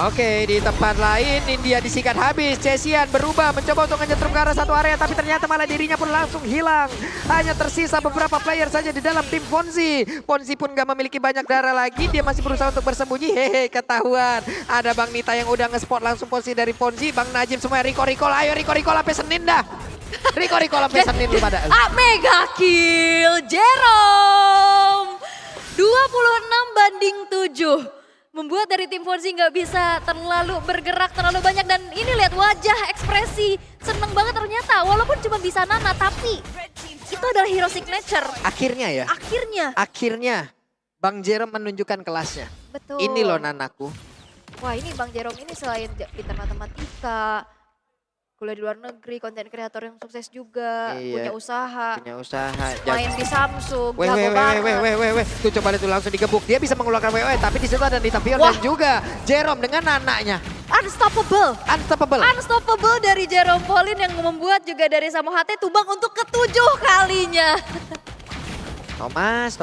Oke, di tempat lain India disikat habis. Chesian berubah mencoba untuk ngejetrum ke arah satu area, tapi ternyata malah dirinya pun langsung hilang. Hanya tersisa beberapa player saja di dalam tim Fonzi. Fonzi pun gak memiliki banyak darah lagi, dia masih berusaha untuk bersembunyi. Hehe, ketahuan. Ada Bang Nita yang udah nge-spot langsung posisi dari Fonzi. Bang Najim semua recall. Ayo recall sampai Senin dah. Recall sampai Senin lu pada. Mega kill Jerome. 26-7. Membuat dari tim Fonzi nggak bisa terlalu bergerak terlalu banyak. Dan ini lihat wajah, ekspresi. Seneng banget ternyata. Walaupun cuma bisa Nana, tapi itu adalah hero signature. Akhirnya ya? Akhirnya. Bang Jerome menunjukkan kelasnya. Betul. Ini loh Nanaku. Wah ini Bang Jerome ini selain pintar matematika, kuliah di luar negeri, konten kreator yang sukses juga, punya usaha. Main di Samsung, jago banget. Tuh coba lihat tuh langsung digebuk. Dia bisa mengeluarkan WoE, tapi di situ ada Nita Fior dan juga Jerome dengan anaknya. Unstoppable dari Jerome Pauline yang membuat juga dari Samo HT tumbang untuk ke-7 kalinya. Thomas.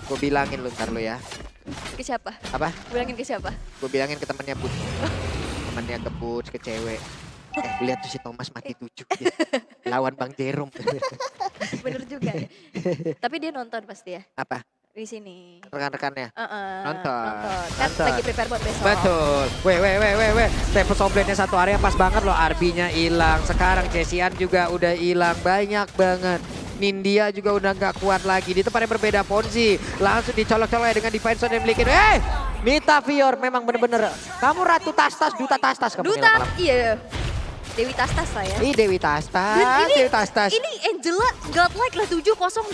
Gue bilangin lu ntar lu ya. Ke siapa? Apa? Bilangin ke siapa? Gue bilangin ke temennya Put. Temennya ke Put, ke cewek. Lihat tuh si Thomas mati 7. Lawan Bang Jerome. Bener juga. Tapi dia nonton pasti ya? Apa? Di sini. Rekan-rekannya? Nonton. Kan lagi prepare buat besok. Betul. Weh. Tempest of Blade-nya satu area pas banget loh. Arby-nya hilang. Sekarang Chesian juga udah hilang. Banyak banget. Nindya juga udah gak kuat lagi. Di tempat yang berbeda Fonzi langsung dicolok-colok dengan defense yang dimiliki. Nita Fior memang bener-bener. Kamu ratu tas-tas, duta tas-tas. Duta, iya. Dewi tas-tas saya. Dewi tas-tas. Ini Angela godlike lah 7020.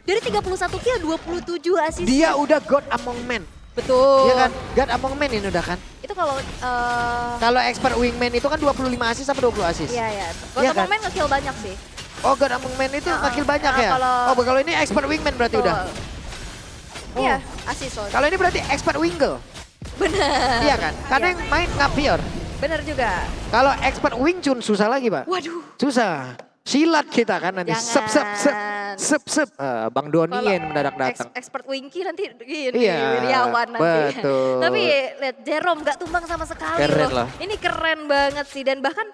Dari 31 kill 27 assist. Dia udah god among men. Betul. Iya kan? God Among Men ini udah kan? Itu kalau Kalau expert wingman itu kan 25 assist sampai 20 assist. Iya, iya. Iya Kalau kan? main nge-kill banyak sih. Oh, God Among Men itu nge-kill banyak ya? kalau- Kalau ini expert wingman berarti udah. Iya, assist soalnya. Kalau ini berarti expert wingle. Bener. Iya kan? Karena yang main ngapior. Bener juga. Kalau expert Wing Chun susah lagi, Pak. Waduh. Susah. Silat kita kan nanti. Sep. Bang Donien mendadak datang. Expert Winky nanti gini, Iya, Wiriawan nanti. betul. Tapi lihat Jerome gak tumbang sama sekali Keren loh. loh. Ini keren banget sih dan bahkan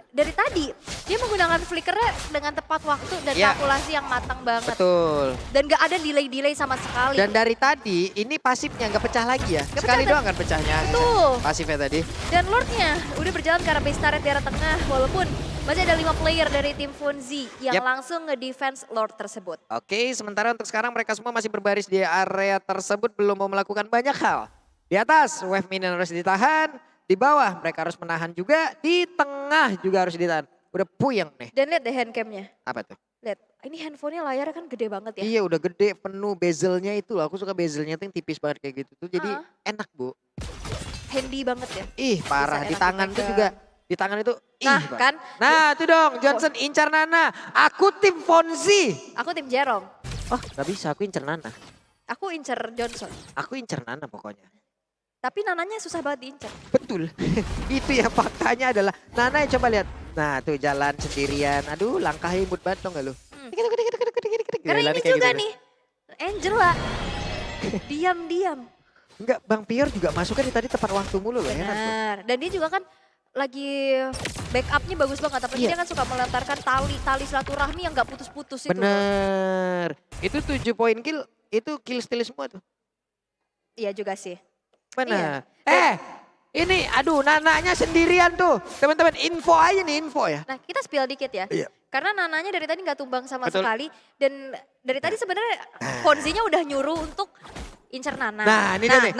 dari tadi dia menggunakan flickernya dengan tepat waktu dan Iya. kalkulasi yang matang banget. Betul. Dan gak ada delay-delay sama sekali. Dan dari tadi ini pasifnya nggak pecah lagi ya. Sekali doang kan pecahnya. Betul. Pasifnya tadi. Dan Lordnya udah berjalan ke arah base turret di arah tengah walaupun masih ada 5 player dari tim Fonzi yang Yep. langsung nge-defense Lord tersebut. Oke, sementara untuk sekarang mereka semua masih berbaris di area tersebut belum mau melakukan banyak hal. Di atas, wave minion harus ditahan. Di bawah, mereka harus menahan juga. Di tengah juga harus ditahan. Udah puyeng nih. Dan lihat deh handcamnya. Apa tuh? Lihat, ini handphonenya layarnya kan gede banget ya. Iya udah gede, penuh bezelnya itu loh. Aku suka bezelnya tuh yang tipis banget kayak gitu tuh. Jadi enak, Bu. Handy banget ya. Ih, parah. Bisa Di enak tangan tuh dipegang. juga. Di tangan itu, Nah, Pak. kan? Nah, itu dong. Johnson incar Nana. Aku tim Fonzi. Aku tim Jerome. Oh, gak bisa. Aku incar Nana. Aku incer Johnson. Aku incar Nana pokoknya. Tapi nananya susah banget diincer. Betul. Itu ya faktanya adalah Nana coba lihat. Nah tuh jalan sendirian. Aduh langkahnya imut banget tau gak lu? Karena Jalan ini kayak juga gitu. nih. Angela. Diam-diam. Enggak, Bang Pior juga masuknya tadi tepat waktu mulu loh. Heran, loh. Benar. Dan dia juga kan lagi backupnya bagus banget. Tapi Iya. dia kan suka melantarkan tali silaturahmi yang gak putus-putus itu. Bener. Itu 7 poin kill, itu kill steal semua tuh. Iya juga sih. Bener. Iya. Ini aduh Nananya sendirian tuh. Teman-teman info aja nih info ya. Nah kita spill dikit ya. Iya. Karena Nananya dari tadi nggak tumbang sama Betul. sekali. Dan dari tadi sebenarnya Fonzinya udah nyuruh untuk incer Nana. Nah ini dia nih.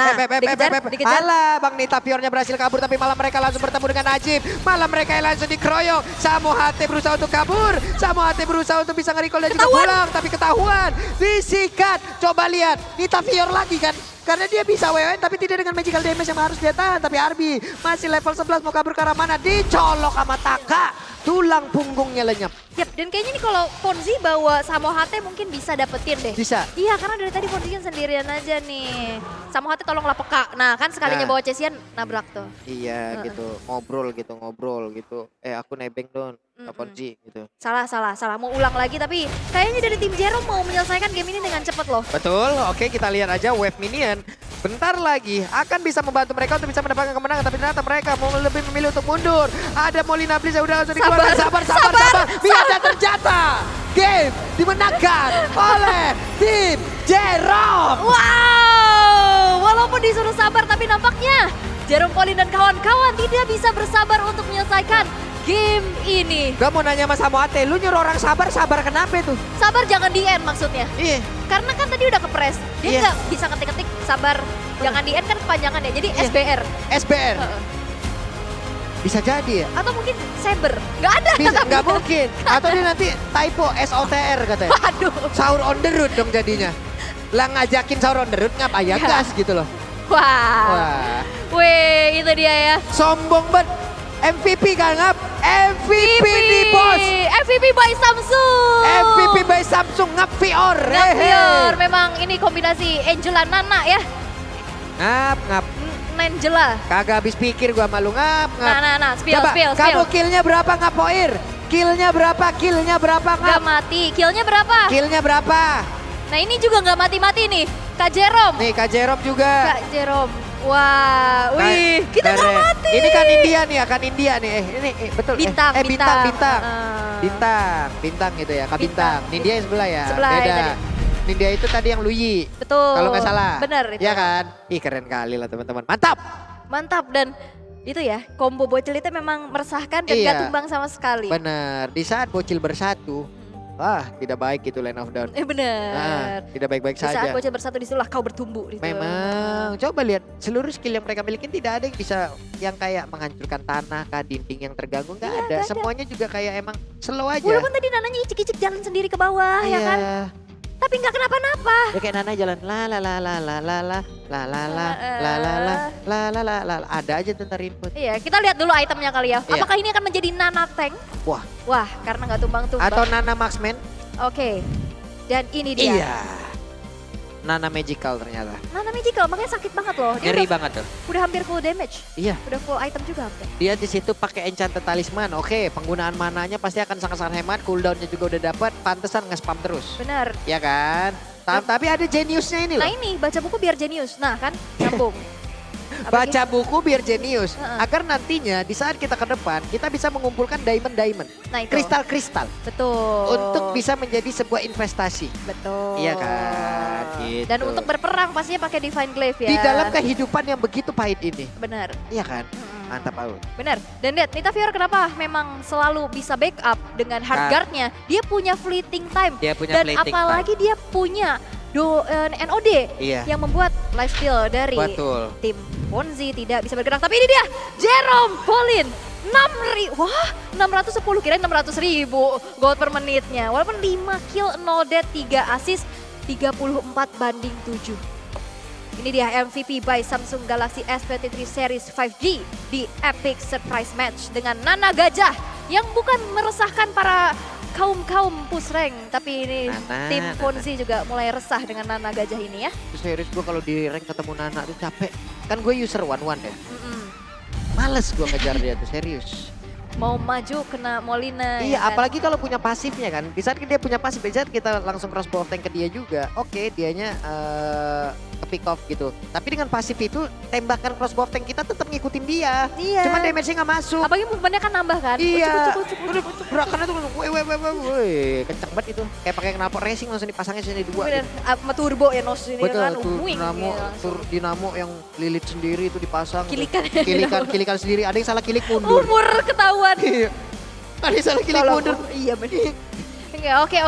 Dikejar. Alah Bang Nita Piornya berhasil kabur tapi malah mereka langsung bertemu dengan Najib. Malah mereka yang langsung dikeroyok. Samo HT berusaha untuk kabur. Samo HT berusaha untuk bisa nge-recall dan juga pulang. Tapi ketahuan. Disikat. Coba lihat. Nita Pior lagi kan. Karena dia bisa WWN tapi tidak dengan magical damage yang harus dia tahan. Tapi Arbi masih level 11 mau kabur ke arah mana. Dicolok sama Taka. Tulang punggungnya lenyap. Yap, dan kayaknya nih kalau Fonzi bawa Samo HT mungkin bisa dapetin deh. Bisa. Iya, karena dari tadi Fonzi kan sendirian aja nih. Samo HT tolonglah peka. Nah kan sekalinya Nah. bawa Chesian nabrak tuh. Iya gitu. Ngobrol gitu. Aku nebeng dong. Telepon G gitu. Salah. Mau ulang lagi tapi kayaknya dari tim Jerome mau menyelesaikan game ini dengan cepet loh. Betul, oke kita lihat aja wave minion. Bentar lagi akan bisa membantu mereka untuk bisa mendapatkan kemenangan. Tapi ternyata mereka mau lebih memilih untuk mundur. Ada Molina Bliss yang udah langsung dikeluarkan. Sabar. Biar terjata. Game dimenangkan oleh tim Jerome. Wow, walaupun disuruh sabar tapi nampaknya Jerome Pauline dan kawan-kawan tidak bisa bersabar untuk menyelesaikan game ini. Gak mau nanya sama Samo Ate, lu nyuruh orang sabar kenapa itu? Sabar jangan di end maksudnya. Iya. Karena kan tadi udah kepres, dia Iya. nggak bisa ngetik-ngetik sabar. Jangan di end kan kepanjangan ya, jadi SBR. SBR. Bisa jadi ya? Atau mungkin Saber, nggak ada. Bisa, nggak mungkin. Atau dia nanti typo SOTR katanya. Aduh. Sahur on the road dong jadinya. Lah ngajakin sahur on the road ngapa ya gas gitu loh. Wah. Wih, itu dia ya. Sombong banget. MVP kan ngap? MVP nih bos. MVP by Samsung. MVP by Samsung ngap Pior. Ngapior, memang ini kombinasi Angela Nana ya. Ngap. Angela. Kagak habis pikir gua malu ngap. Nah, spill, Coba, spill. kamu killnya berapa ngapoir? Killnya berapa ngap? Gak mati, killnya berapa? Killnya berapa? Nah ini juga gak mati-mati nih, Kak Jerome. Nih Kak Jerome juga. Kak Jerome. Wah, wih, kita gak Keren. mati. Ini kan India nih ya, kan India nih. Ini betul. Bintang. Bintang gitu ya, Kak Bintang. India yang sebelah ya. Sebelah ya Beda. tadi. India itu tadi yang Luyi. Betul. Kalau nggak salah. Bener itu. Iya kan? Ih keren kali lah teman-teman. Mantap. Mantap dan itu ya, combo bocil itu memang meresahkan dan Iya. gak tumbang sama sekali. Bener. Di saat bocil bersatu, tidak baik gitu line of down. Bener. Tidak baik-baik Di saat saja. bocil bersatu disitulah kau bertumbuh. Gitu. Memang, coba lihat seluruh skill yang mereka miliki tidak ada yang bisa yang kayak menghancurkan tanah, kah, dinding yang terganggu nggak Iya, ada. nggak ada. Semuanya juga kayak emang slow aja. Walaupun tadi Nananya icik-icik jalan sendiri ke bawah ya kan. Tapi nggak kenapa-napa. Ya kayak Nana jalan la la la la la la la Ada aja tentang input. Iya, kita lihat dulu itemnya kali ya. Iya. Apakah ini akan menjadi Nana Tank? Wah, karena nggak tumbang-tumbang. Atau Nana Marksman? Oke, dan ini dia. Iya. Nana Magical ternyata. Nana Magical, makanya sakit banget loh. Dia Ngeri udah- banget tuh. Udah hampir full damage. Iya. Udah full item juga hampir. Dia di situ pakai enchanted talisman. Oke, penggunaan mananya pasti akan sangat-sangat hemat. Cooldownnya juga udah dapat. Pantesan nge-spam terus. Bener. Ya kan? Tapi ada geniusnya ini loh. Nah ini, baca buku biar jenius. Nah kan, nyambung. Baca buku biar jenius. Agar nantinya di saat kita ke depan, kita bisa mengumpulkan diamond-diamond. Nah itu. Kristal-kristal. Betul. Untuk bisa menjadi sebuah investasi. Betul. Iya kan? Gitu. Dan untuk berperang pastinya pakai Divine Glaive ya. Di dalam kehidupan yang begitu pahit ini. Benar. Iya kan? Mantap Aul. Benar. Dan lihat, Nita Fiora kenapa memang selalu bisa backup dengan hard Kan. guard-nya. Dia punya fleeting time. Dia punya Dan fleeting apalagi dia punya NOD Iya. yang membuat lifesteal dari Betul. tim Ponzi tidak bisa bergerak. Tapi ini dia, Jerome Pauline. 610, kirain 600.000 gold per menitnya. Walaupun 5 kill, 0 death, 3 assist, 34-7. Ini dia MVP by Samsung Galaxy S23 Series 5G di Epic Surprise Match dengan Nana Gajah yang bukan meresahkan para kaum push rank, tapi ini tim Ponzi juga mulai resah dengan Nana Gajah ini ya. Serius gue kalau di rank ketemu Nana tuh capek. Kan gue user 1-1 ya. Males gue ngejar dia tuh, serius. Mau maju kena Molina. Iya, ya kan? apalagi kalau punya pasifnya kan. Di saat dia punya pasif, di saat kita langsung crossbow tank ke dia juga. Oke, dianya ke pick off gitu. Tapi dengan pasif itu, tembakan crossbow tank kita tetap ngikutin dia. Iya. Cuma damage-nya nggak masuk. Apalagi movementnya kan nambah kan. Iya. Cukup. Gerakannya tuh, kenceng banget itu. Kayak pakai knalpot racing langsung dipasangnya sini dua. Bener, sama turbo ya nos ini Betul, kan. Wing, dinamo, ya, dinamo yang lilit sendiri itu dipasang. Kilikan. Kilikan sendiri. Ada yang salah kilik mundur. Umur ketahuan. Iya. Ada yang salah kilik mundur. Iya bener. Oke.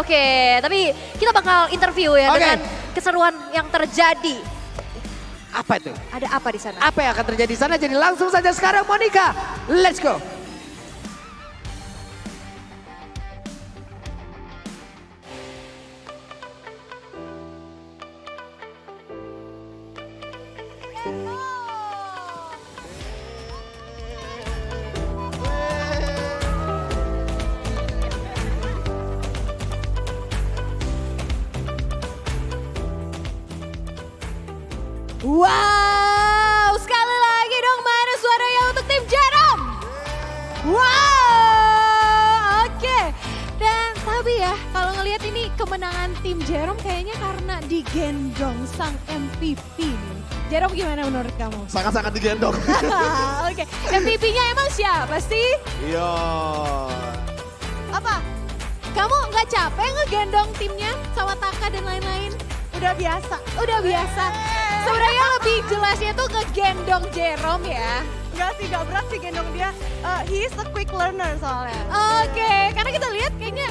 Tapi kita bakal interview ya dengan keseruan yang terjadi. Apa itu? Ada apa di sana? Apa yang akan terjadi di sana? Jadi langsung saja sekarang Monica. Let's go. Wow, sekali lagi dong mana suaranya untuk tim Jerome. Wow, oke. Dan tapi ya kalau ngelihat ini kemenangan tim Jerome kayaknya karena digendong sang MVP nih. Jerome gimana menurut kamu? Sangat-sangat digendong. Oke, MVP-nya emang siapa sih? Iya. Apa? Kamu nggak capek ngegendong timnya sama Taka dan lain-lain? Udah biasa. Sebenarnya lebih jelasnya tuh ngegendong Jerome ya. Enggak sih, gak berat sih gendong dia. He is a quick learner soalnya. Oke, karena kita lihat kayaknya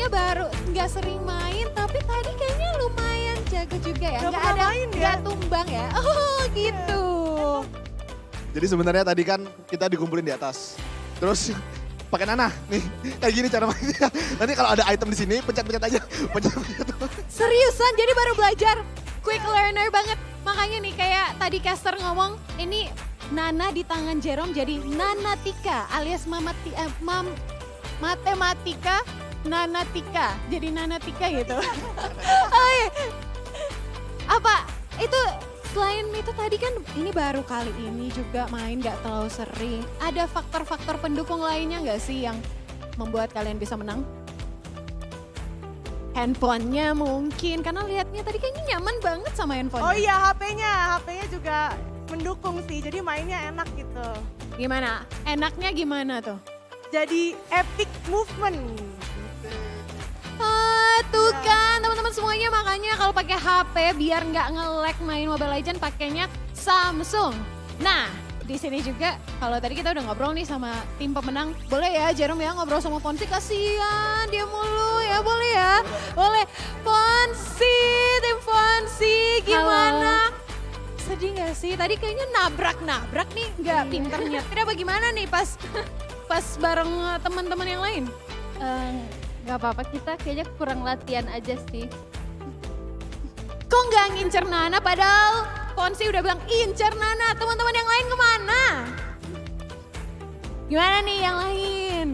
baru nggak sering main, tapi tadi kayaknya lumayan jago juga ya. Nggak tumbang ya. Oh gitu. Jadi sebenarnya tadi kan kita dikumpulin di atas. Terus pakai Nana nih, kayak gini cara mainnya. Nanti kalau ada item di sini pencet-pencet aja. Seriusan, jadi baru belajar. Quick learner banget. Makanya nih kayak tadi caster ngomong, ini Nana di tangan Jerome jadi Nanatika alias matematika Nanatika. Jadi Nanatika gitu. Oh, iya. Apa itu selain itu tadi kan ini baru kali ini juga main gak terlalu sering. Ada faktor-faktor pendukung lainnya gak sih yang membuat kalian bisa menang? Handphonenya mungkin, karena lihatnya tadi kayaknya nyaman banget sama handphonenya. Oh iya, HP-nya juga mendukung sih, jadi mainnya enak gitu. Gimana? Enaknya gimana tuh? Jadi epic movement. Tuh kan teman-teman semuanya, makanya kalau pakai HP biar nggak nge-lag main Mobile Legends pakainya Samsung. Nah, di sini juga kalau tadi kita udah ngobrol nih sama tim pemenang, boleh ya Jerome ya ngobrol sama Ponzi, kasihan dia mulu ya, boleh ya? Boleh. Ponzi, tim Ponzi gimana? Halo. Sedih gak sih? Tadi kayaknya nabrak-nabrak nih, nggak pinter nyetir apa gimana nih pas bareng teman-teman yang lain? Gak apa-apa, kita kayaknya kurang latihan aja sih. Kok nggak ngincer Nana padahal Fonsi udah bilang incer Nana. Teman-teman yang lain kemana? Gimana nih yang lain?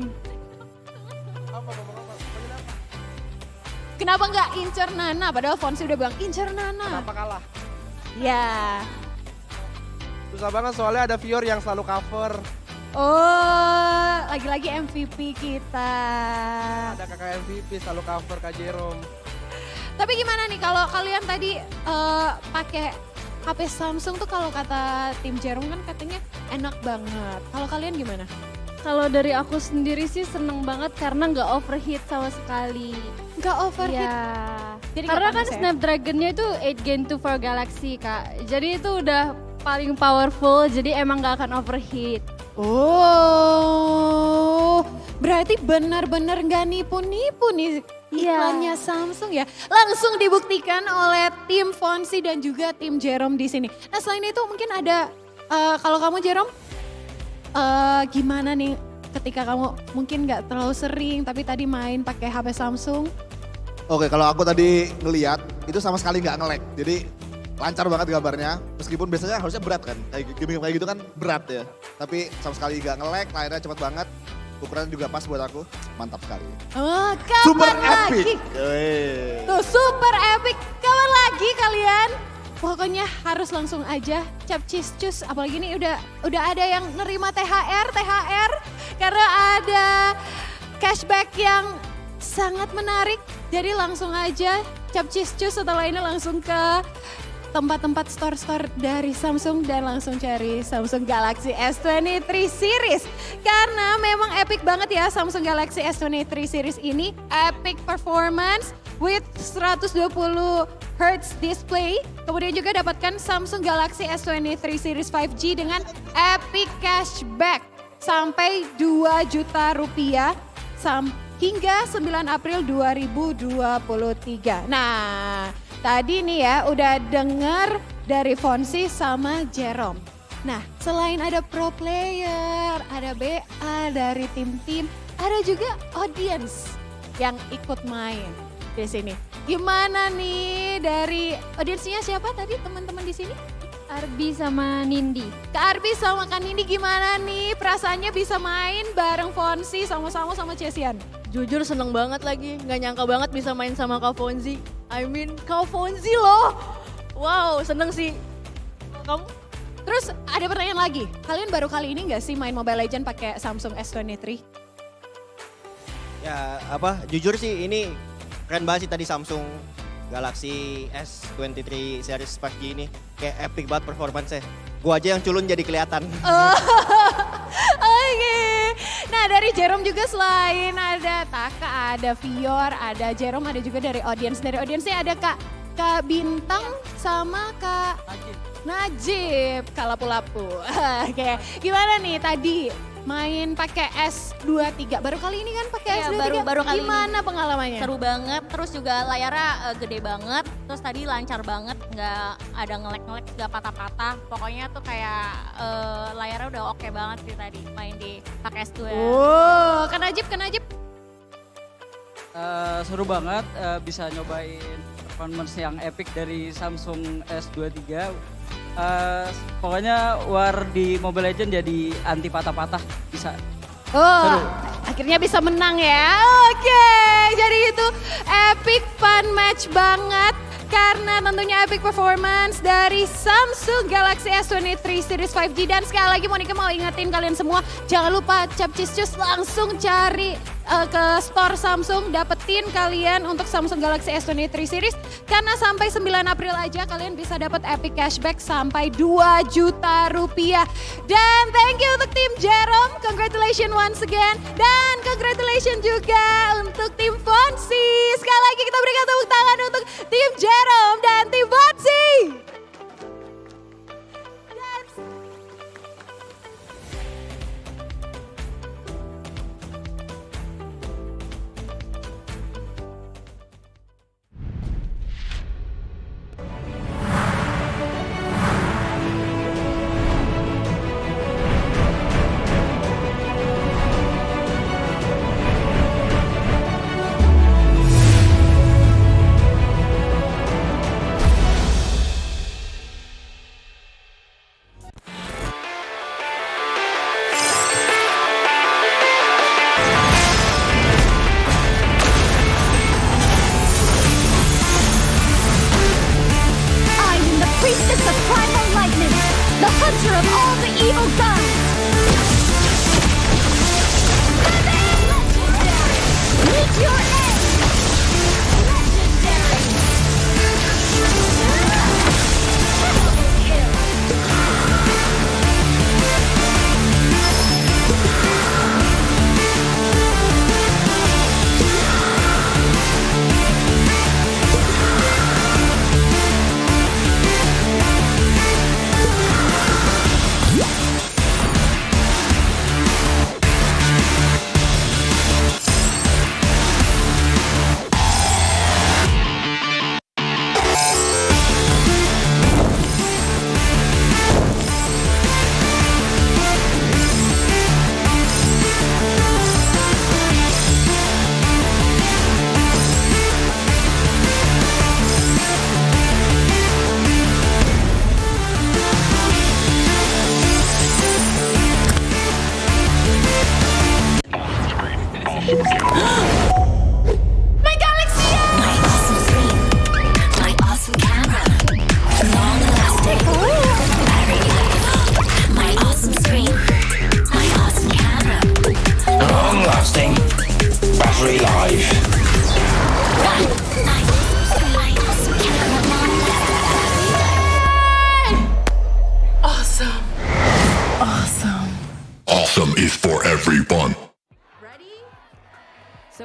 Kenapa nggak incer Nana? Padahal Fonsi udah bilang incer Nana. Kenapa kalah? Ya. Susah banget soalnya ada Fior yang selalu cover. Oh, lagi-lagi MVP kita. Ada kakak MVP selalu cover Kak Jerome. Tapi gimana nih kalau kalian tadi pakai HP Samsung tuh kalau kata tim Jerome kan katanya enak banget. Kalau kalian gimana? Kalau dari aku sendiri sih seneng banget karena nggak overheat sama sekali. Nggak overheat? Ya. Jadi Karena nggak kan panas ya? Snapdragon-nya itu 8 Gen 2 for Galaxy Kak. Jadi itu udah paling powerful jadi emang nggak akan overheat. Oh, berarti benar-benar nggak nipu-nipu nih iklannya Samsung ya. Langsung dibuktikan oleh tim Fonsi dan juga tim Jerome di sini. Nah selain itu mungkin ada, kalau kamu Jerome, gimana nih ketika kamu mungkin nggak terlalu sering tapi tadi main pakai HP Samsung? Oke, kalau aku tadi ngeliat itu sama sekali nggak nge-lag. Jadi lancar banget gambarnya. Meskipun biasanya harusnya berat kan. Kayak gitu kan berat ya. Tapi sama sekali nggak nge-lag, layarnya cepet banget. Ukurannya juga pas buat aku. Mantap sekali. Oh, kapan Super lagi? epic. Wey. Tuh super epic. Kapan lagi kalian? Pokoknya harus langsung aja cap cus. Apalagi ini udah ada yang nerima THR karena ada cashback yang sangat menarik. Jadi langsung aja cap cus setelah ini langsung ke tempat-tempat store-store dari Samsung dan langsung cari Samsung Galaxy S23 series. Karena memang epic banget ya Samsung Galaxy S23 series ini. Epic performance with 120 Hz display. Kemudian juga dapatkan Samsung Galaxy S23 series 5G dengan epic cashback sampai 2 juta rupiah hingga 9 April 2023. Nah, tadi nih ya udah denger dari Fonsi sama Jerome. Nah, selain ada pro player, ada BA dari tim-tim, ada juga audience yang ikut main di sini. Gimana nih dari audiensnya siapa tadi teman-teman di sini? Arbi sama Nindi. Kak Arbi sama Kak Nindi gimana nih perasaannya bisa main bareng Fonsi sama-sama sama Chesian? Jujur seneng banget lagi, nggak nyangka banget bisa main sama Kak Fonzi. Kak Fonzi loh. Wow, seneng sih. Kamu? Terus ada pertanyaan lagi, kalian baru kali ini nggak sih main Mobile Legends pakai Samsung S23? Ya jujur sih ini keren banget sih tadi Samsung Galaxy S23 series 5G ini. Kayak epic banget performance-nya. Gua aja yang culun jadi kelihatan. Oke. Nah dari Jerome juga selain ada Taka, ada Fior, ada Jerome, ada juga dari audience. Dari audiensnya ada Kak Bintang sama Kak Najib. Kak Lapu-Lapu. Oke. Gimana nih tadi main pakai S23? Baru kali ini kan pakai S23? Baru kali Gimana ini. pengalamannya? Seru banget, terus juga layarnya gede banget, terus tadi lancar banget, nggak ada ngelek-ngelek, nggak patah-patah. Pokoknya tuh kayak layarnya udah oke banget sih tadi main di pakai S2. Oh, Kak Najib. Seru banget bisa nyobain performance yang epic dari Samsung S23. Pokoknya war di Mobile Legends jadi anti patah-patah bisa. Oh, akhirnya bisa menang ya. Oke, jadi itu epic fun match banget. Karena tentunya epic performance dari Samsung Galaxy S23 series 5G. Dan sekali lagi Monica mau ingetin kalian semua, jangan lupa cap cis langsung cari ke store Samsung, dapetin kalian untuk Samsung Galaxy S23 series. Karena sampai 9 April aja kalian bisa dapat epic cashback sampai 2 juta rupiah. Dan thank you untuk tim Jerome, congratulations once again. Dan congratulations juga untuk tim Fonsi. Sekali lagi kita berikan tepuk tangan untuk tim Jerome dan tim Fonsi.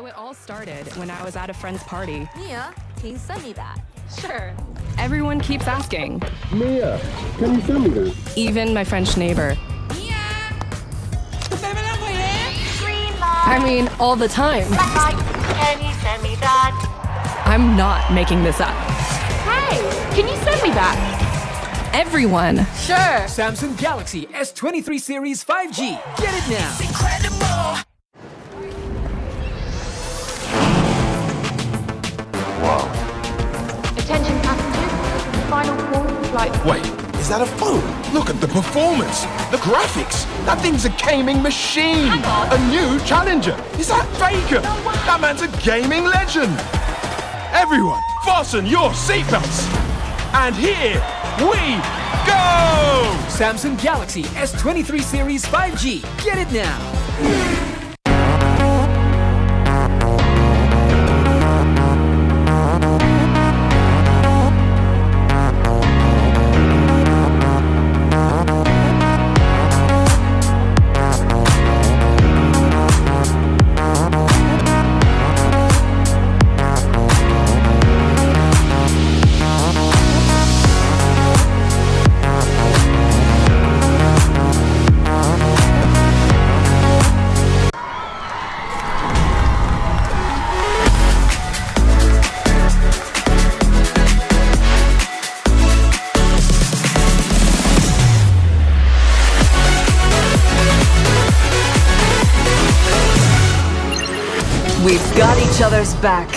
it all started when I was at a friend's party. Mia, can you send me that? Sure. Everyone keeps asking. Mia, can you send me that? Even my French neighbor. I mean, all the time. Can you send me that? I'm not making this up. Hey, can you send me that? Everyone. Sure. Samsung Galaxy S23 Series 5G. Get it now. Wow. Attention passengers, final call for flight. Wait, is that a phone? Look at the performance, the graphics. That thing's a gaming machine. A new challenger. Is that Faker? That man's a gaming legend. Everyone, fasten your seatbelts. And here we go! Samsung Galaxy S23 Series 5G. Get it now. We've got each other's back.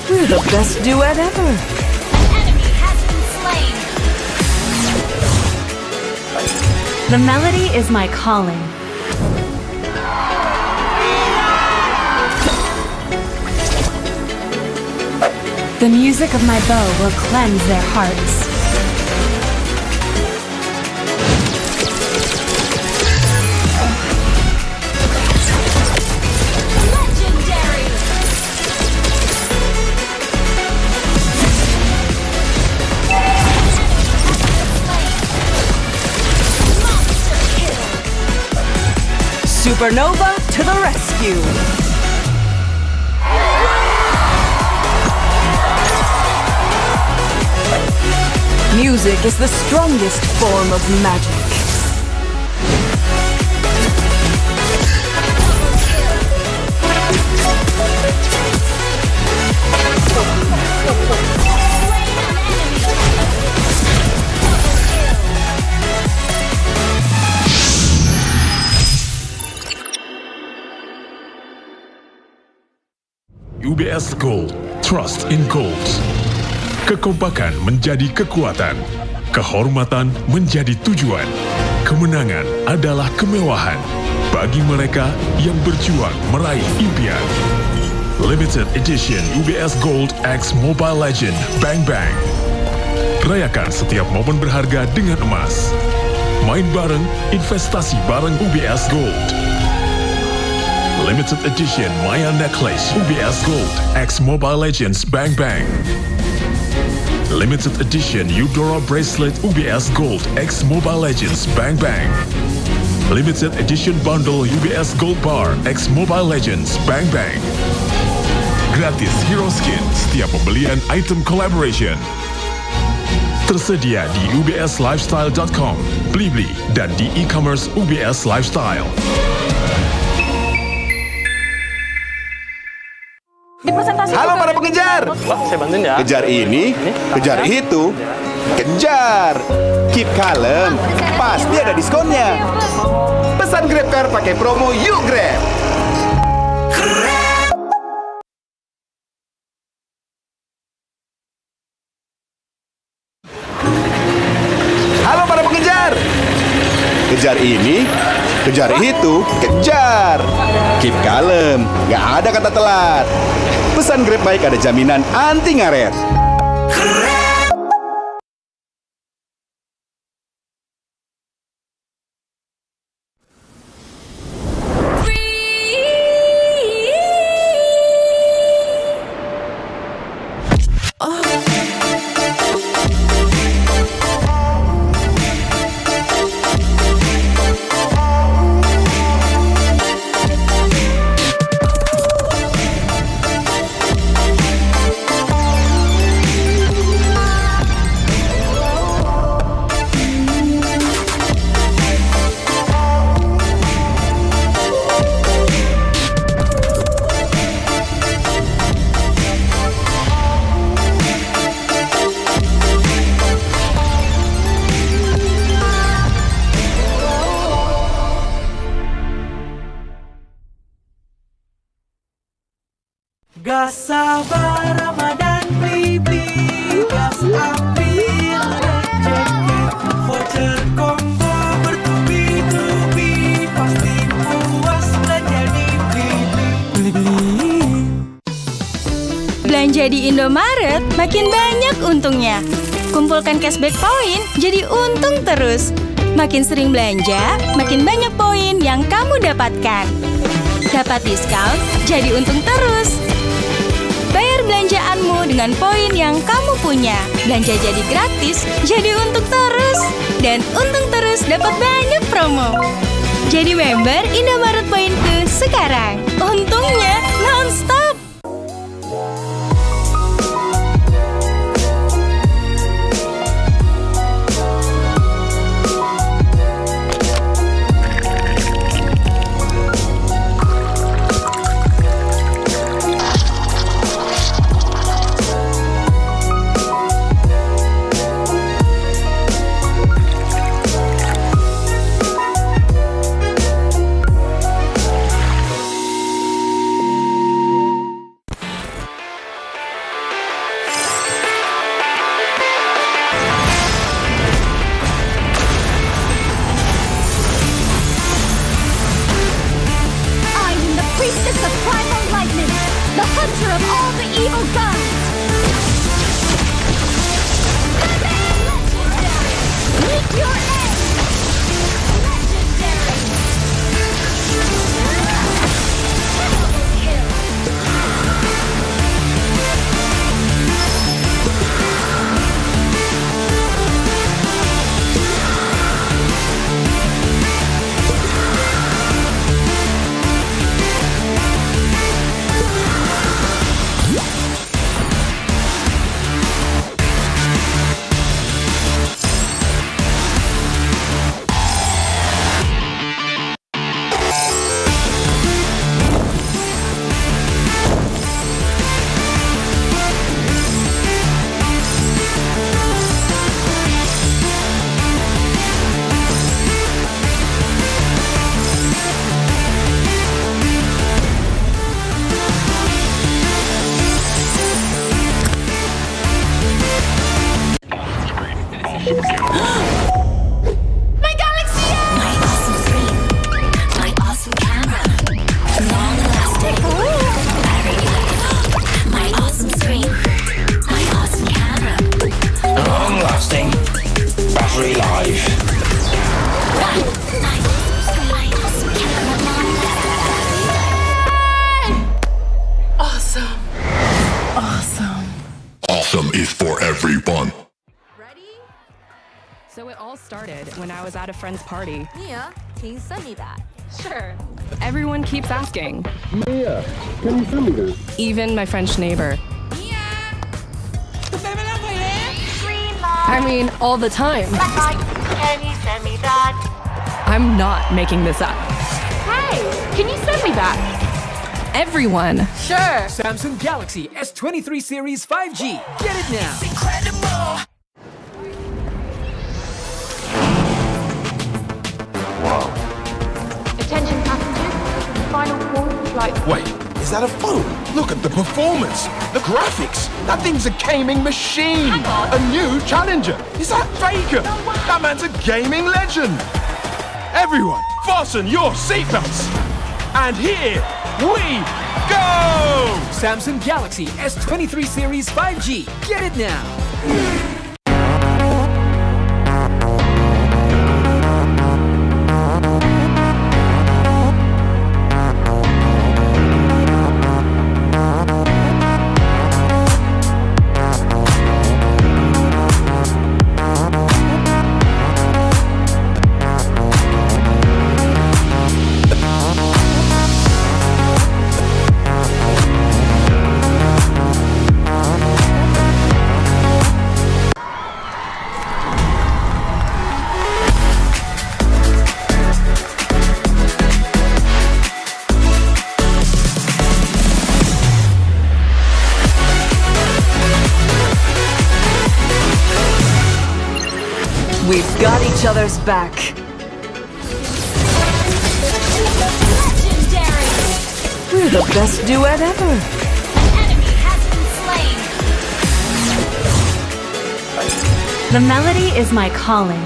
We're the best duet ever. The melody is my calling. The music of my bow will cleanse their hearts. Supernova to the rescue! Music is the strongest form of magic. UBS Gold, trust in goals. Kekompakan menjadi kekuatan, kehormatan menjadi tujuan, kemenangan adalah kemewahan bagi mereka yang berjuang meraih impian. Limited Edition UBS Gold X Mobile Legend Bang Bang. Rayakan setiap momen berharga dengan emas. Main bareng, investasi bareng UBS Gold. Limited Edition Maya Necklace UBS Gold X Mobile Legends Bang Bang. Limited Edition Eudora Bracelet UBS Gold X Mobile Legends Bang Bang. Limited Edition Bundle UBS Gold Bar X Mobile Legends Bang Bang. Gratis hero skin setiap pembelian item collaboration. Tersedia di ubslifestyle.com, Blibli, dan di e-commerce UBS Lifestyle. Halo para pengejar. Wah, saya bantuin ya. Kejar ini, kejar itu, kejar. Keep kalem, pasti ada diskonnya. Pesan GrabCar pakai promo Yuk Grab. Halo para pengejar. Kejar ini, kejar itu, kejar. Keep kalem, gak ada kata telat. Pesan Grab Bike ada jaminan anti ngaret. Gas sabar Ramadan beli gas ambil rezeki voucher combo bertubi-tubi pasti puas belanja di beli. Belanja di Indomaret makin banyak untungnya. Kumpulkan cashback poin jadi untung terus. Makin sering belanja, makin banyak poin yang kamu dapatkan. Dapat diskon, jadi untung terus. Bayar belanjaanmu dengan poin yang kamu punya. Belanja jadi gratis, jadi untung terus. Dan untung terus dapat banyak promo. Jadi member Indomaret Poinku sekarang. Untungnya non-stop. Awesome is for everyone. So it all started when I was at a friend's party. Mia, can you send me that? Sure. Everyone keeps asking. Mia, can you send me that? Even my French neighbor. I mean, all the time. Can you send me that? I'm not making this up. Hey, can you send me that? Everyone. Sure. Samsung Galaxy S23 Series 5G. Get it now. It's incredible. Wow. Attention passengers, final call for flight. Wait, is that a phone? Look at the performance, the graphics. That thing's a gaming machine. A new challenger. Is that Faker? That man's a gaming legend. Everyone, fasten your seatbelts. And here we go! Samsung Galaxy S23 Series 5G. Get it now. We've got each other's back. We're the best duet ever. The melody is my calling.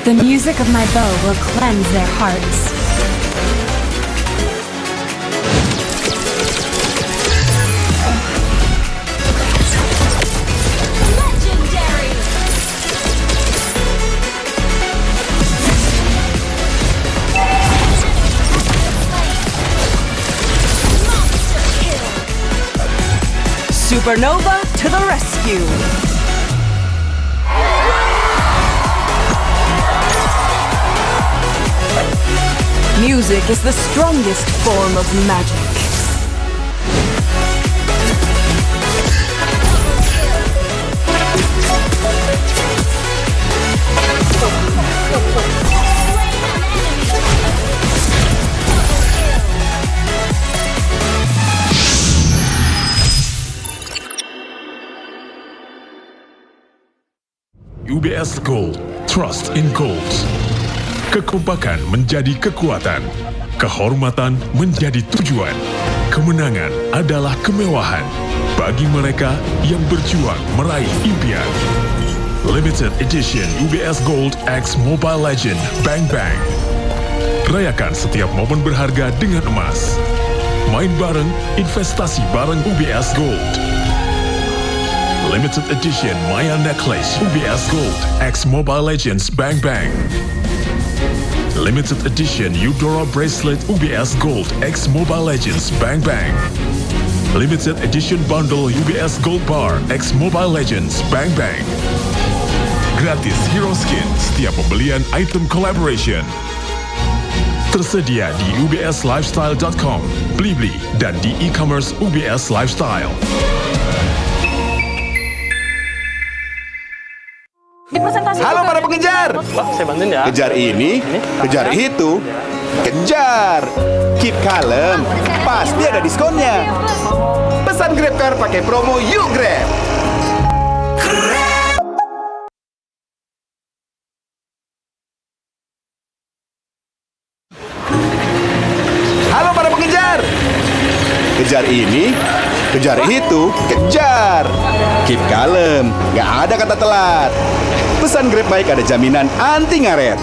The music of my bow will cleanse their hearts. Supernova to the rescue. Music is the strongest form of magic. UBS Gold, trust in goals. Kekompakan menjadi kekuatan, kehormatan menjadi tujuan, kemenangan adalah kemewahan bagi mereka yang berjuang meraih impian. Limited Edition UBS Gold X Mobile Legend Bang Bang. Rayakan setiap momen berharga dengan emas. Main bareng, investasi bareng UBS Gold. Limited Edition Maya Necklace UBS Gold X Mobile Legends Bang Bang. Limited Edition Eudora Bracelet UBS Gold X Mobile Legends Bang Bang. Limited Edition Bundle UBS Gold Bar X Mobile Legends Bang Bang. Gratis Hero Skin setiap pembelian item collaboration. Tersedia di ubslifestyle.com, Blibli, dan di e-commerce UBS Lifestyle. Halo para pengejar. Saya bantuin ya. Kejar ini, kejar itu, kejar. Keep kalem, pasti ada diskonnya. Pesan GrabCar pakai promo Yuk Grab. Halo para pengejar. Kejar ini, kejar itu, kejar. Keep kalem, nggak ada kata telat. Pesan Grab Bike ada jaminan anti ngaret.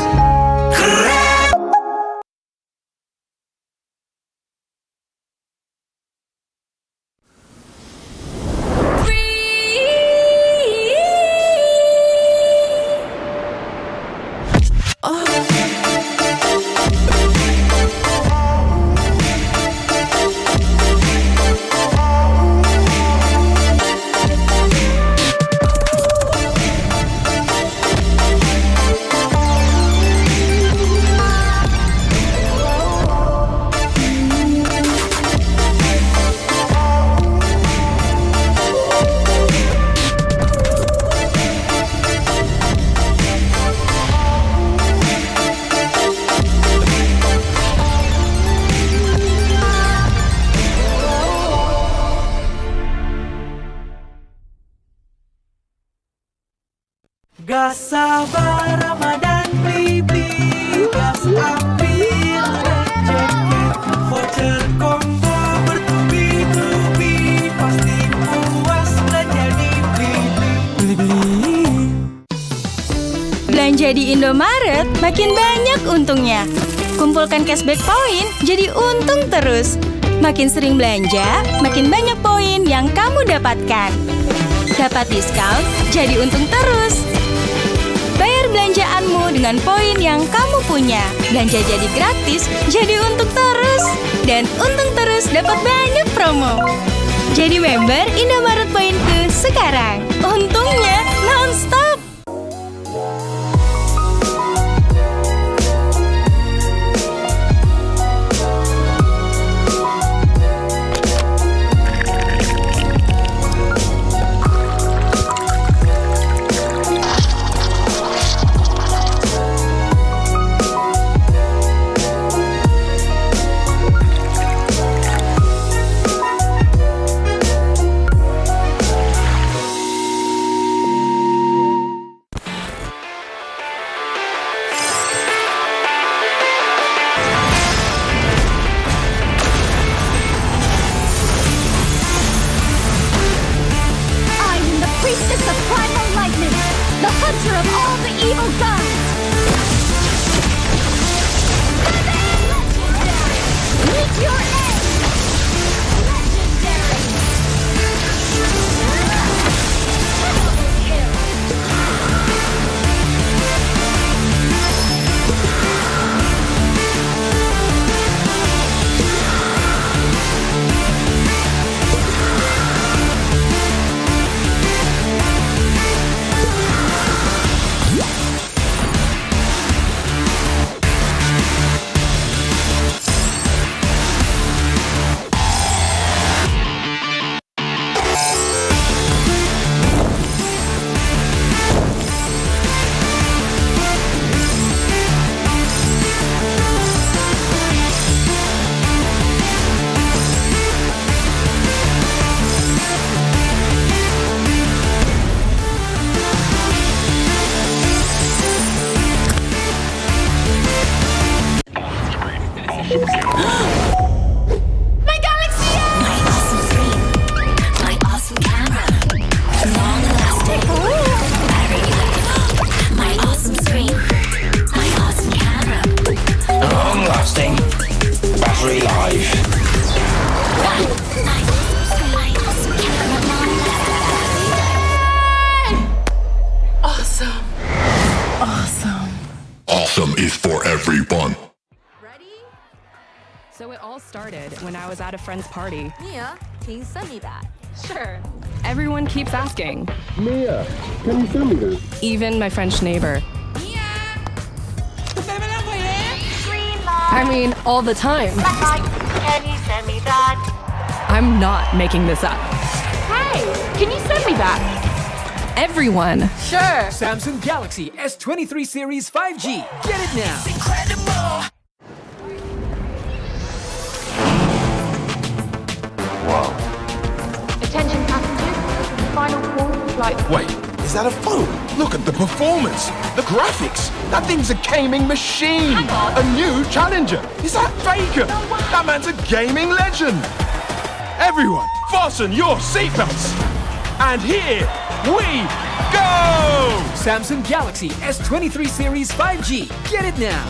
Gas sabar Ramadan beli-beli, gas ambil rezeki, voucher combo bertubi-tubi, pasti puas belanja di beli-beli. Belanja di Indomaret makin banyak untungnya. Kumpulkan cashback poin jadi untung terus. Makin sering belanja, makin banyak poin yang kamu dapatkan. Dapat diskon, jadi untung terus. Bayar belanjaanmu dengan poin yang kamu punya. Belanja jadi gratis, jadi untung terus. Dan untung terus dapat banyak promo. Jadi member Indomaret Poinku sekarang. Untungnya non-stop. Awesome. Awesome. Awesome is for everyone. So it all started when I was at a friend's party. Mia, can you send me that? Sure. Everyone keeps asking. Mia, can you send me that? Even my French neighbor. I mean, all the time. Can you send me that? I'm not making this up. Hey, can you send me that? Everyone. Sure. Samsung Galaxy S23 Series 5G. Get it now. Wow. Attention passengers, final call for flight. Wait, is that a phone? Look at the performance, the graphics. That thing's a gaming machine. A new challenger. Is that Faker? That man's a gaming legend. Everyone, fasten your seatbelts. And here we go! Samsung Galaxy S23 Series 5G. Get it now.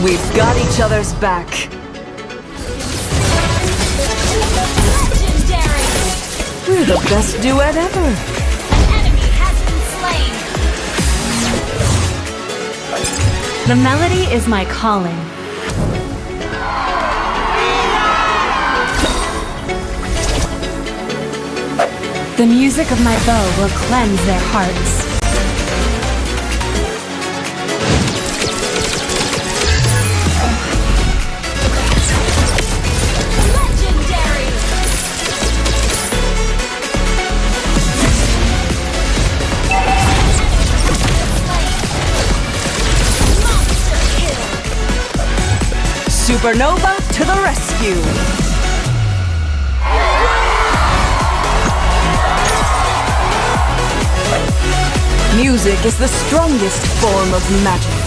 We've got each other's back. We're the best duet ever. Enemy has been slain. The melody is my calling. The music of my bow will cleanse their hearts. Supernova to the rescue! Music is the strongest form of magic.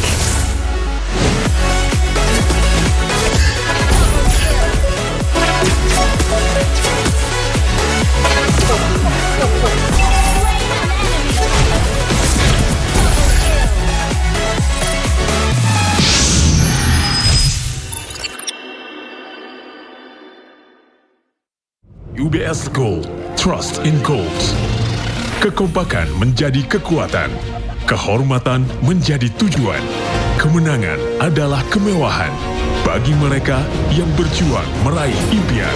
UBS Gold, trust in goals. Kekompakan menjadi kekuatan, kehormatan menjadi tujuan, kemenangan adalah kemewahan bagi mereka yang berjuang meraih impian.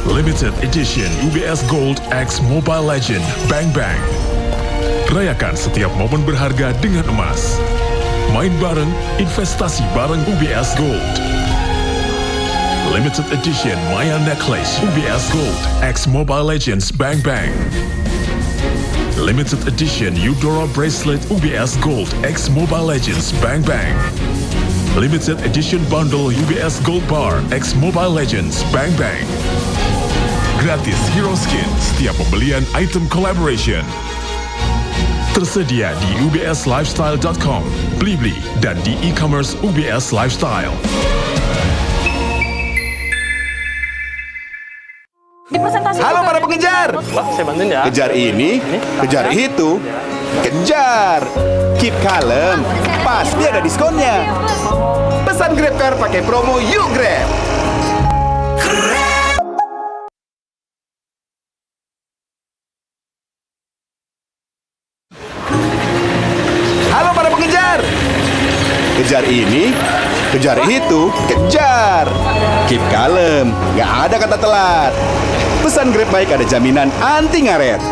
Limited Edition UBS Gold X Mobile Legend Bang Bang. Rayakan setiap momen berharga dengan emas. Main bareng, investasi bareng UBS Gold. Limited Edition Maya Necklace UBS Gold X Mobile Legends Bang Bang. Limited Edition Eudora Bracelet UBS Gold X Mobile Legends Bang Bang. Limited Edition Bundle UBS Gold Bar X Mobile Legends Bang Bang. Gratis Hero Skin setiap pembelian item collaboration. Tersedia di ubslifestyle.com, Blibli, dan di e-commerce UBS Lifestyle. Halo para pengejar. Saya bantuin ya. Kejar ini, kejar itu, kejar. Keep kalem, pasti ada diskonnya. Pesan Grab Car pakai promo Yuk Grab. Halo para pengejar. Kejar ini, kejar itu, kejar. Keep kalem, nggak ada kata telat. Pesan Grab Bike ada jaminan anti ngaret.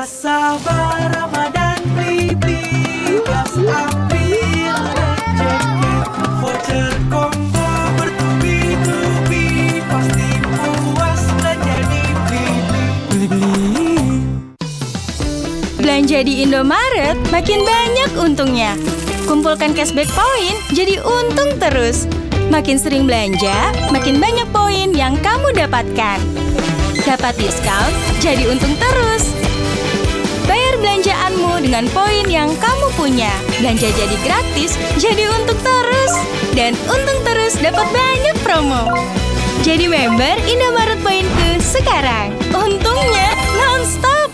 sabar Ramadan beli gas ambil rezeki voucher combo bertubi-tubi pasti puas belanja di beli. Belanja di Indomaret makin banyak untungnya. Kumpulkan cashback poin jadi untung terus. Makin sering belanja, makin banyak poin yang kamu dapatkan. Dapat diskon, jadi untung terus. Bayar belanjaanmu dengan poin yang kamu punya. Belanja jadi gratis, jadi untung terus. Dan untung terus dapat banyak promo. Jadi member Indomaret Poinku sekarang. Untungnya non-stop.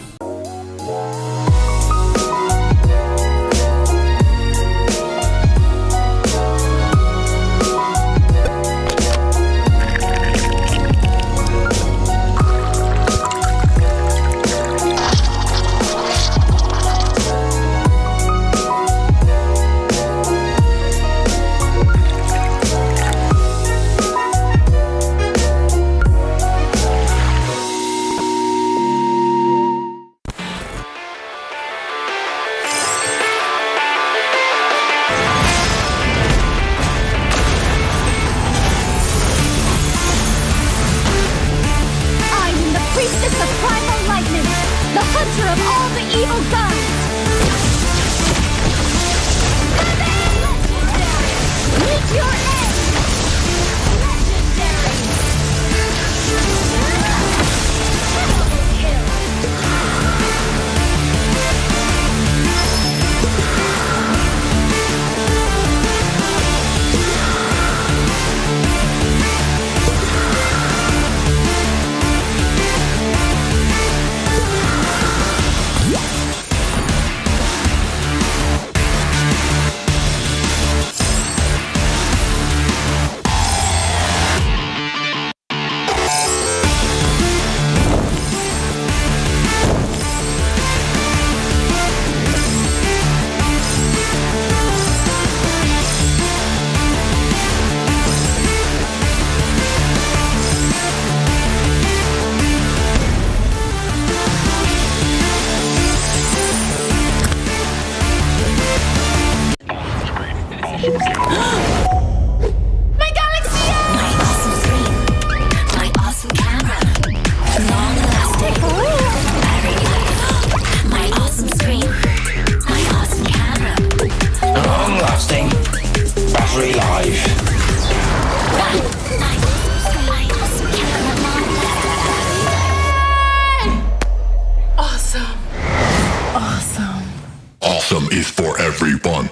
Awesome is for everyone.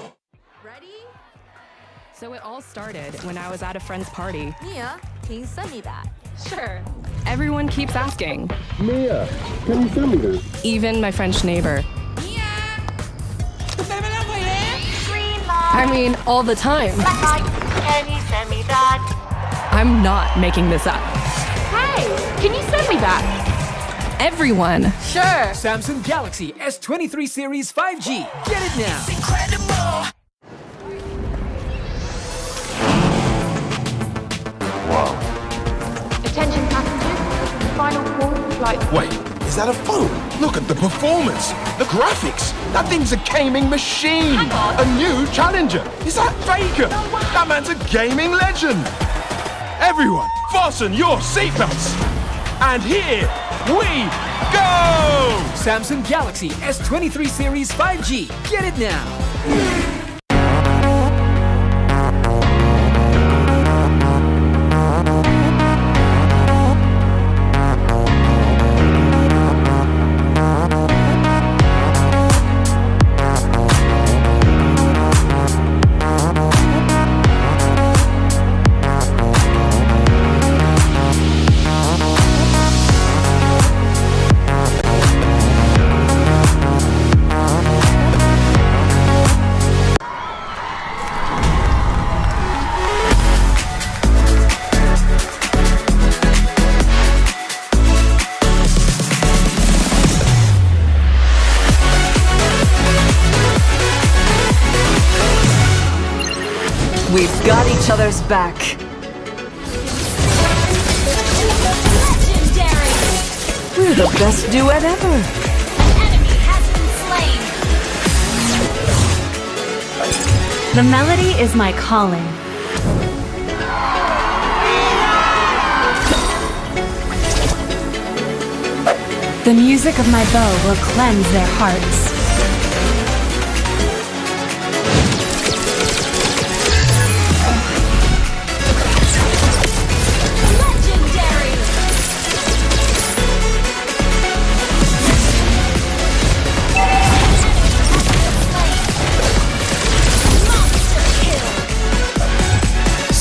So it all started when I was at a friend's party. Mia, can you send me that? Sure. Everyone keeps asking. Mia, can you send me that? Even my French neighbor. I mean, all the time. Can you send me that? I'm not making this up. Hey, can you send me that? Everyone. Sure. Samsung Galaxy S23 Series 5G. Get it now. It's incredible. Wow. Attention passengers. Final call for flight. Wait, is that a phone? Look at the performance, the graphics. That thing's a gaming machine. A new challenger. Is that Faker? That man's a gaming legend. Everyone, fasten your seatbelts. And here we go! Samsung Galaxy S23 Series 5G. Get it now. We've got each other's back. We're the best duet ever. The melody is my calling. The music of my bow will cleanse their hearts.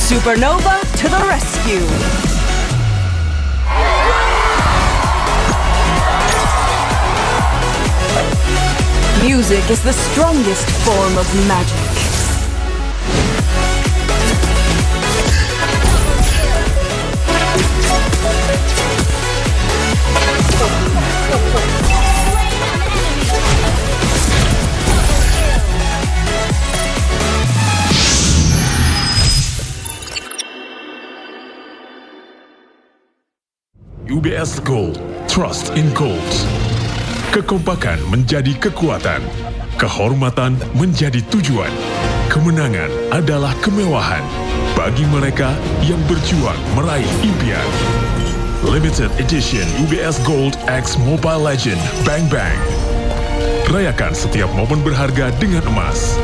Supernova to the rescue! Music is the strongest form of magic. UBS Gold, trust in goals. Kekompakan menjadi kekuatan, kehormatan menjadi tujuan, kemenangan adalah kemewahan bagi mereka yang berjuang meraih impian. Limited Edition UBS Gold X Mobile Legend Bang Bang. Rayakan setiap momen berharga dengan emas.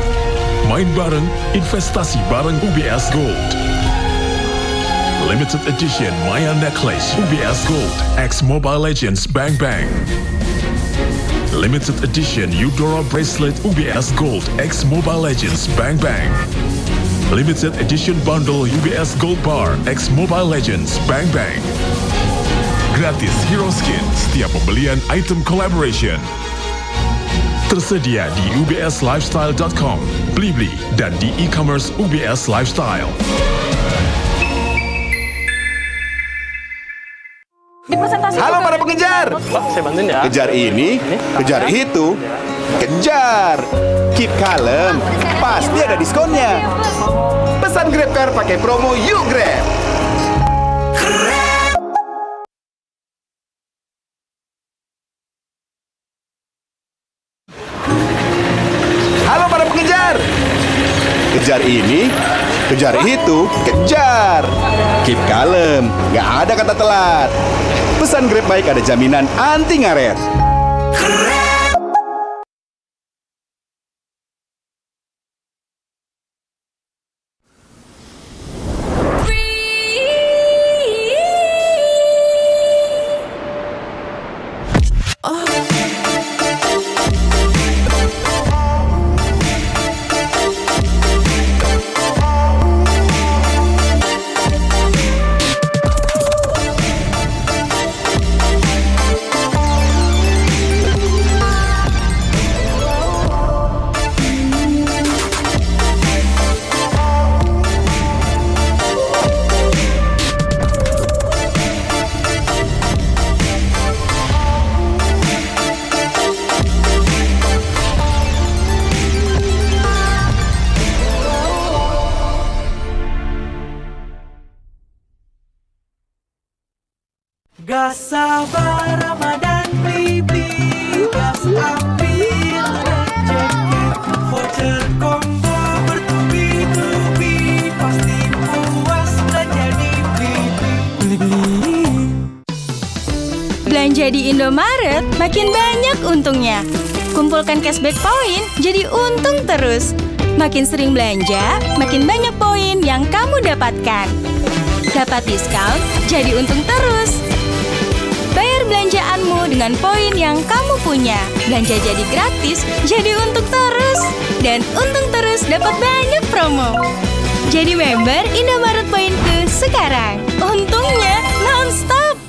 Main bareng, investasi bareng UBS Gold. Limited Edition Maya Necklace UBS Gold X Mobile Legends Bang Bang. Limited Edition Eudora Bracelet UBS Gold X Mobile Legends Bang Bang. Limited Edition Bundle UBS Gold Bar X Mobile Legends Bang Bang. Gratis Hero Skin setiap pembelian item collaboration. Tersedia di ubslifestyle.com, Blibli, dan di e-commerce UBS Lifestyle. Halo para pengejar. Saya bantuin ya. Kejar ini, kejar itu, kejar. Keep kalem, pasti ada diskonnya. Pesan GrabCar pakai promo Yuk Grab. Halo para pengejar. Kejar ini, kejar itu, kejar. Keep kalem, nggak ada kata telat. Pesan Grab baik ada jaminan anti ngaret. Gas sabar Ramadan beli-beli, gas ambil rezeki, voucher combo bertubi-tubi, pasti puas belanja di beli-beli. Belanja di Indomaret makin banyak untungnya. Kumpulkan cashback poin jadi untung terus. Makin sering belanja, makin banyak poin yang kamu dapatkan. Dapat diskon, jadi untung terus. Bayar belanjaanmu dengan poin yang kamu punya. Belanja jadi gratis, jadi untung terus. Dan untung terus dapat banyak promo. Jadi member Indomaret Poinku sekarang. Untungnya non-stop.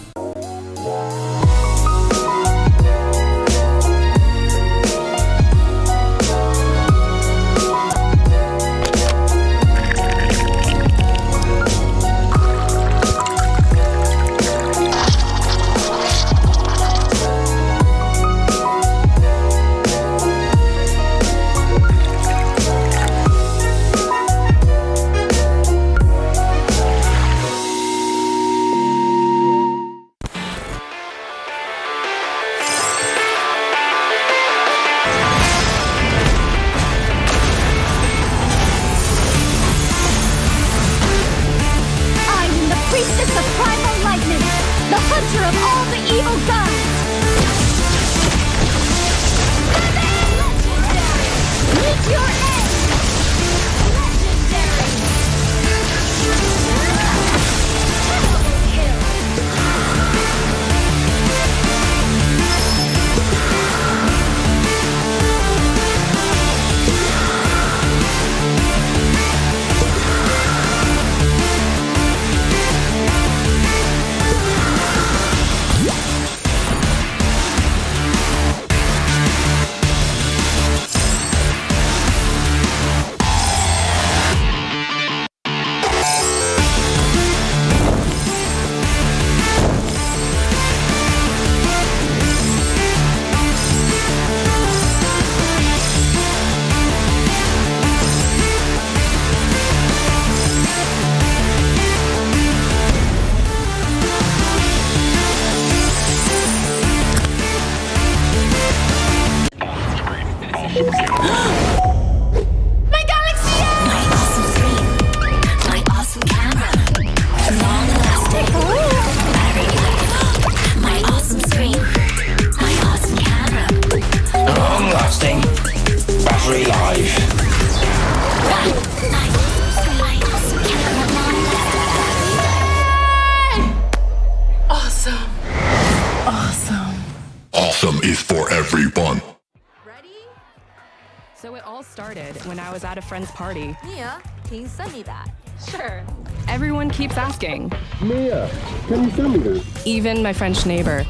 started when I was at a friend's party. Mia, can you send me that? Sure. Everyone keeps asking. Mia, can you send me that? Even my French neighbor.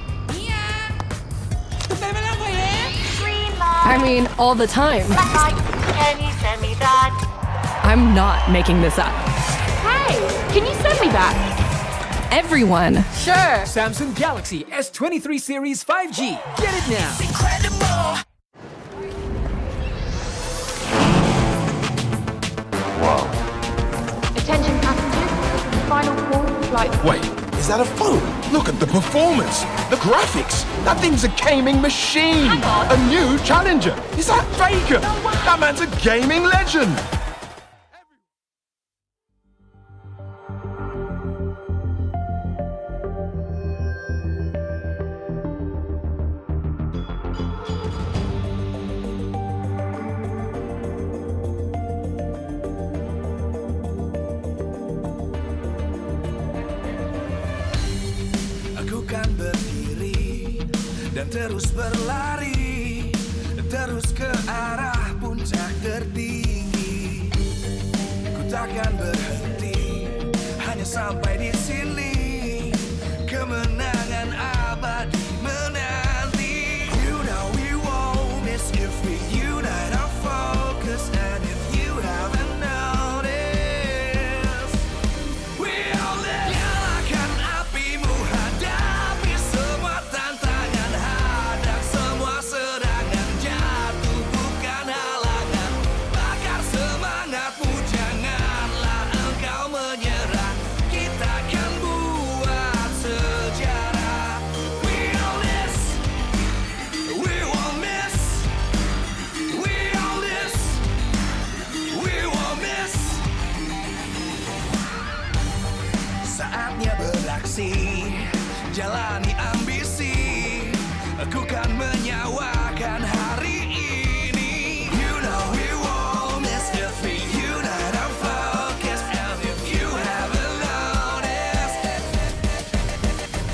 I mean, all the time. Can you send me that? I'm not making this up. Hey, can you send me that? Everyone. Sure. Samsung Galaxy S23 Series 5G. Get it now. Wow. Attention passengers, final call for flight. Wait, is that a phone? Look at the performance, the graphics. That thing's a gaming machine. A new challenger. Is that Faker? That man's a gaming legend. Aku kan berdiri dan terus berlari, terus ke arah puncak tertinggi. Ku takkan berhenti, hanya sampai di sini. Kemenangan abadi menanti. You know we won't miss if we unite our focus. And if you haven't noticed, we all live. Nyalakan apimu, hadapi semua tantangan, hadang semua serangan, jatuh bukan halangan. Bakar semangatmu, janganlah engkau menyerah. Kita akan buat sejarah. We all this, we won't miss. We all this, we won't miss. Saatnya beraksi, jalani ambisi. Aku kan menyawakan hari ini. You know we won't miss if we unite our focus. And if you haven't noticed,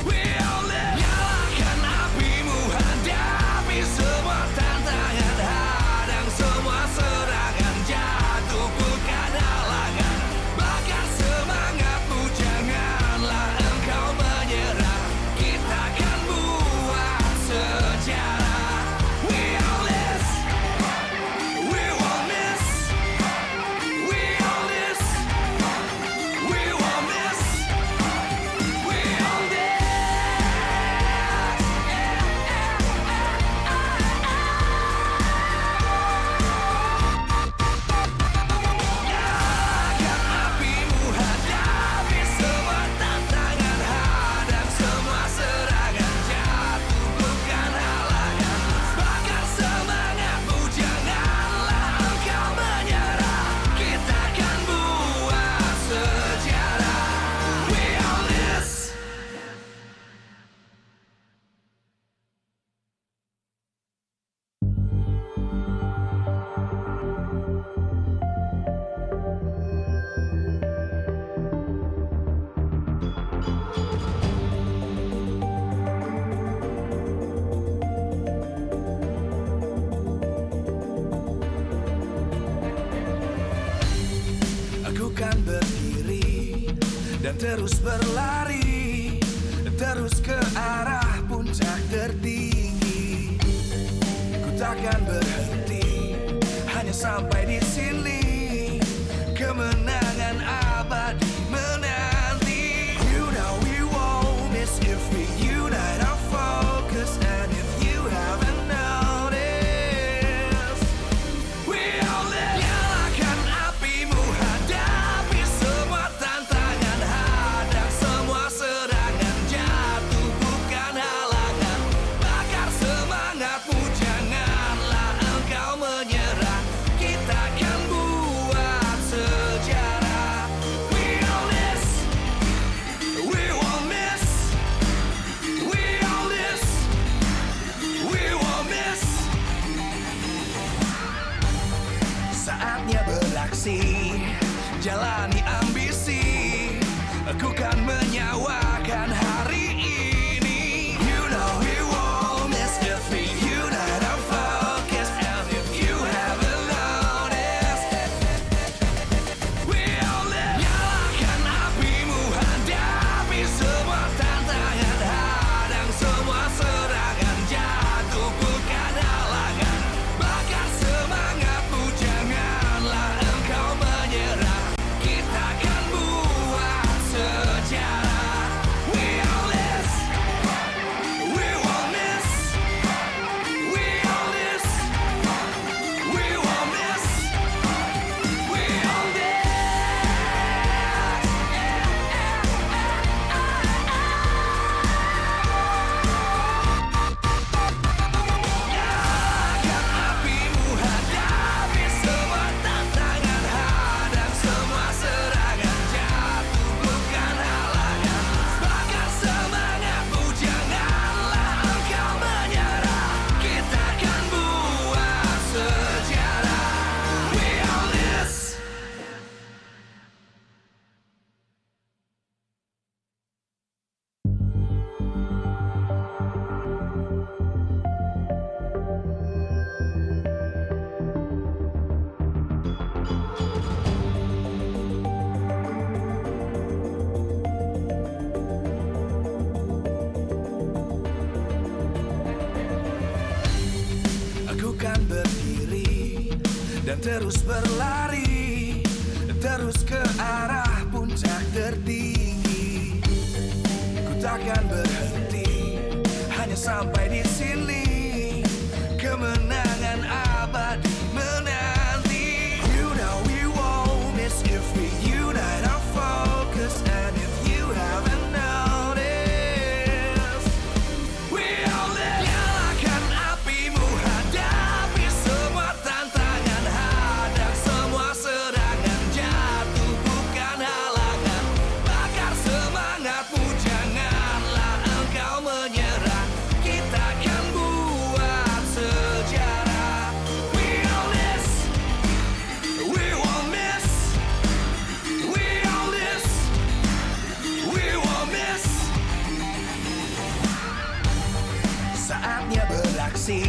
we all live. Nyalakan apimu, hadapi semua tantangan, hadang semua serangan, jatuh bukan halangan. Bakar semangatmu, janganlah engkau menyerah. Kita akan buat sejarah. We all this, we won't miss. We all this, we won't miss. We all this. Nyalakan apimu, hadapi semua tantangan, hadang semua serangan, jatuh bukan halangan. Bakar semangatmu, janganlah engkau menyerah. Kita akan buat sejarah. We all this. Aku kan berdiri dan terus berlari, terus ke arah puncak tertinggi. Ku takkan berhenti, hanya sampai di sini. Kemenangan abadi menanti. You know we won't miss if we unite our focus. And if you haven't noticed, we all live. Nyalakan apimu, hadapi semua tantangan, hadang semua serangan, jatuh bukan halangan. Bakar semangatmu, janganlah engkau menyerah. Kita akan buat sejarah. We all this, we won't miss. We all this, we won't miss. Saatnya beraksi, jalani ambisi. Aku kan menyawakan hari ini. You know we won't miss if we unite our focus. And if you haven't dan terus berlari, terus ke arah puncak tertinggi. Ku takkan berhenti, hanya sampai di sini. Kemenangan abadi menanti. You know we won't miss if we unite our focus. And if you haven't noticed, we all live. Nyalakan apimu, hadapi semua tantangan, hadang semua serangan, jatuh bukan halangan. Bakar semangatmu, janganlah engkau menyerah. Kita akan buat sejarah. We all this, we won't miss. We all this, we won't miss. Saatnya beraksi,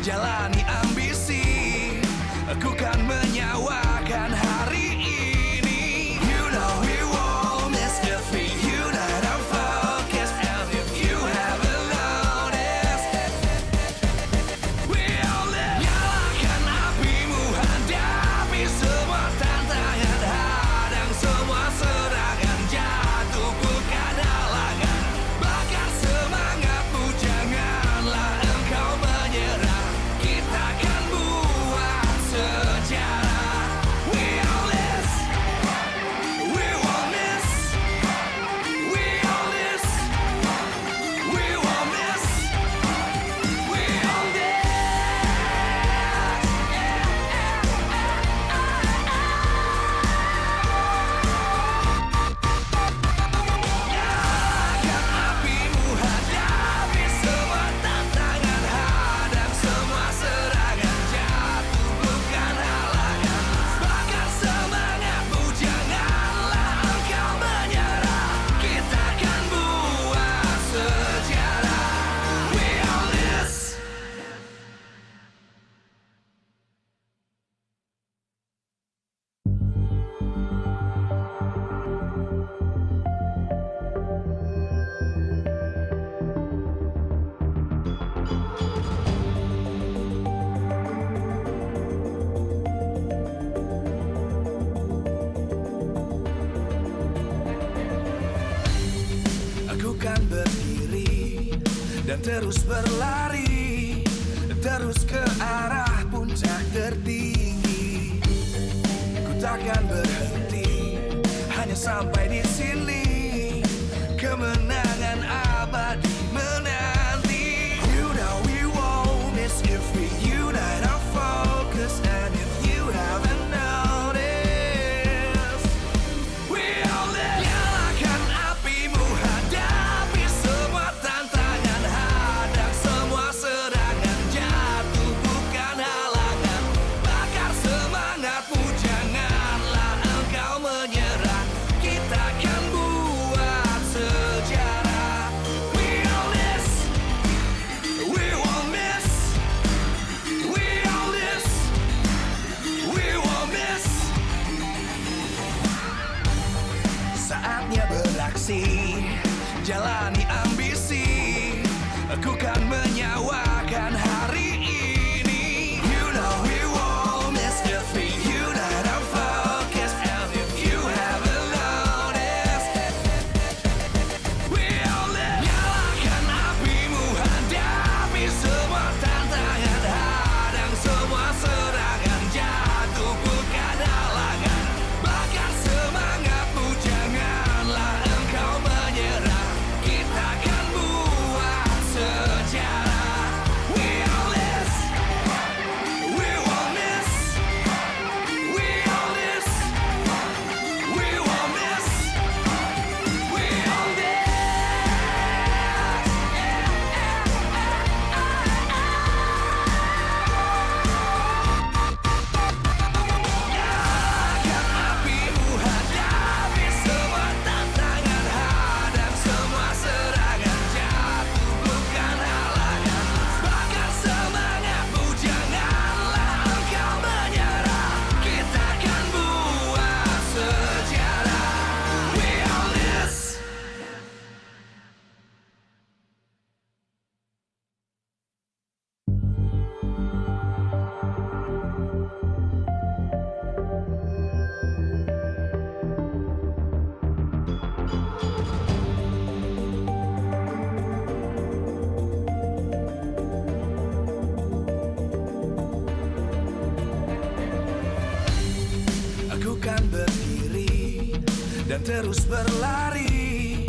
jalani ambisi. Aku kan menyawakan hari ini. You know we won't miss if we unite our focus. And if you haven't noticed, we all live. Nyalakan apimu, hadapi semua tantangan, hadang semua serangan, jatuh bukan halangan. Bakar semangatmu, janganlah engkau menyerah. Kita akan buat sejarah. We all this, we won't miss. We all this, we won't miss. We all this. Nyalakan apimu, hadapi semua tantangan, hadang semua serangan, jatuh bukan halangan. Bakar semangatmu, janganlah engkau menyerah. Kita akan buat sejarah. We all this. Aku kan berdiri dan terus berlari, terus ke arah puncak tertinggi. Ku takkan berhenti, hanya sampai di sini. Kemenangan abadi menanti. You know we won't miss if we unite our focus. And if you haven't noticed, we all live. Nyalakan apimu, hadapi semua tantangan, hadang semua serangan, jatuh bukan halangan. Bakar semangatmu, janganlah engkau menyerah. Kita akan buat sejarah. We all this, we won't miss. We all this, we won't miss. Saatnya beraksi, jalani ambisi. Aku kan menyawakan hari ini. You know we won't miss if we unite our focus. And if you haven't noticed, we all live. Nyalakan apimu, hadapi semua tantangan, hadang semua serangan, jatuh bukan halangan. Bakar semangatmu, janganlah engkau menyerah. Kita dan terus berlari,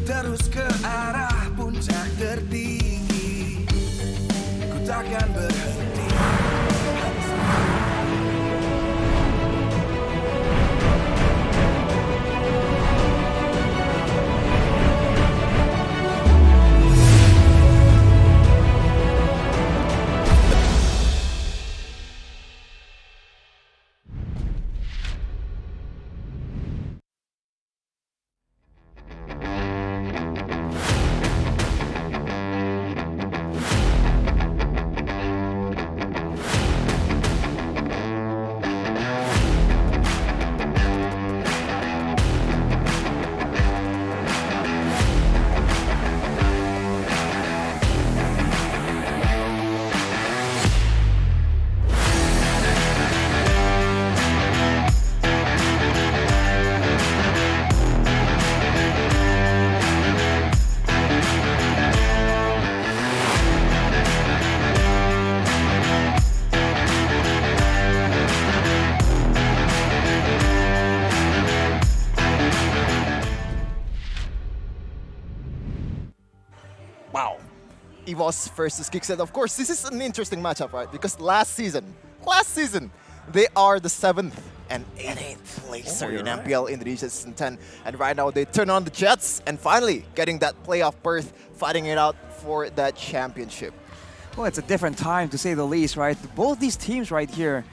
terus ke arah puncak tertinggi. Ku takkan berhenti. Wow. EVOS versus GEEK SLATE. Of course, this is an interesting matchup, right? Because last season, they are the 7th and 8th placer in MPL Indonesia Season 10. And right now, they turn on the Jets and finally getting that playoff berth, fighting it out for that championship. Well, it's a different time, to say the least, right? Both these teams right here,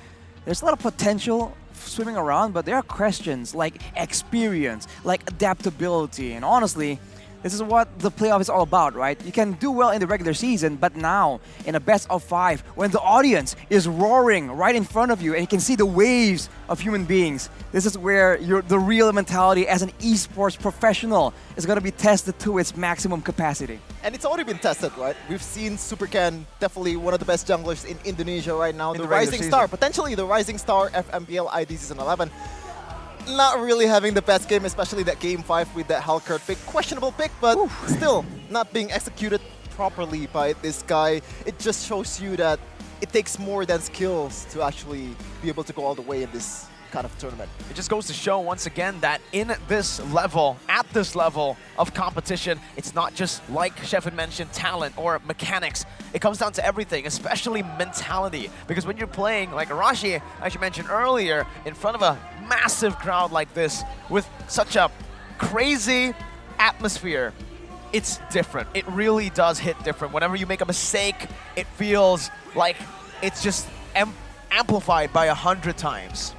there's a lot of potential swimming around, but there are questions like experience, like adaptability, and honestly, this is what the playoff is all about, right? You can do well in the regular season, but now, in a best of 5, when the audience is roaring right in front of you and you can see the waves of human beings, this is where the real mentality as an esports professional is going to be tested to its maximum capacity. And it's already been tested, right? We've seen Supercan, definitely one of the best junglers in Indonesia right now. The rising star, potentially the rising star of MPL ID S11. Not really having the best game, especially that game 5 with that Halkert pick. Questionable pick, but still not being executed properly by this guy. It just shows you that it takes more than skills to actually be able to go all the way in this kind of tournament. It just goes to show once again that in this level, at this level of competition, it's not just, like Sheffield mentioned, talent or mechanics. It comes down to everything, especially mentality. Because when you're playing, like Arashi actually mentioned earlier, in front of a massive crowd like this, with such a crazy atmosphere, it's different. It really does hit different. Whenever you make a mistake, it feels like it's just amplified by 100 times.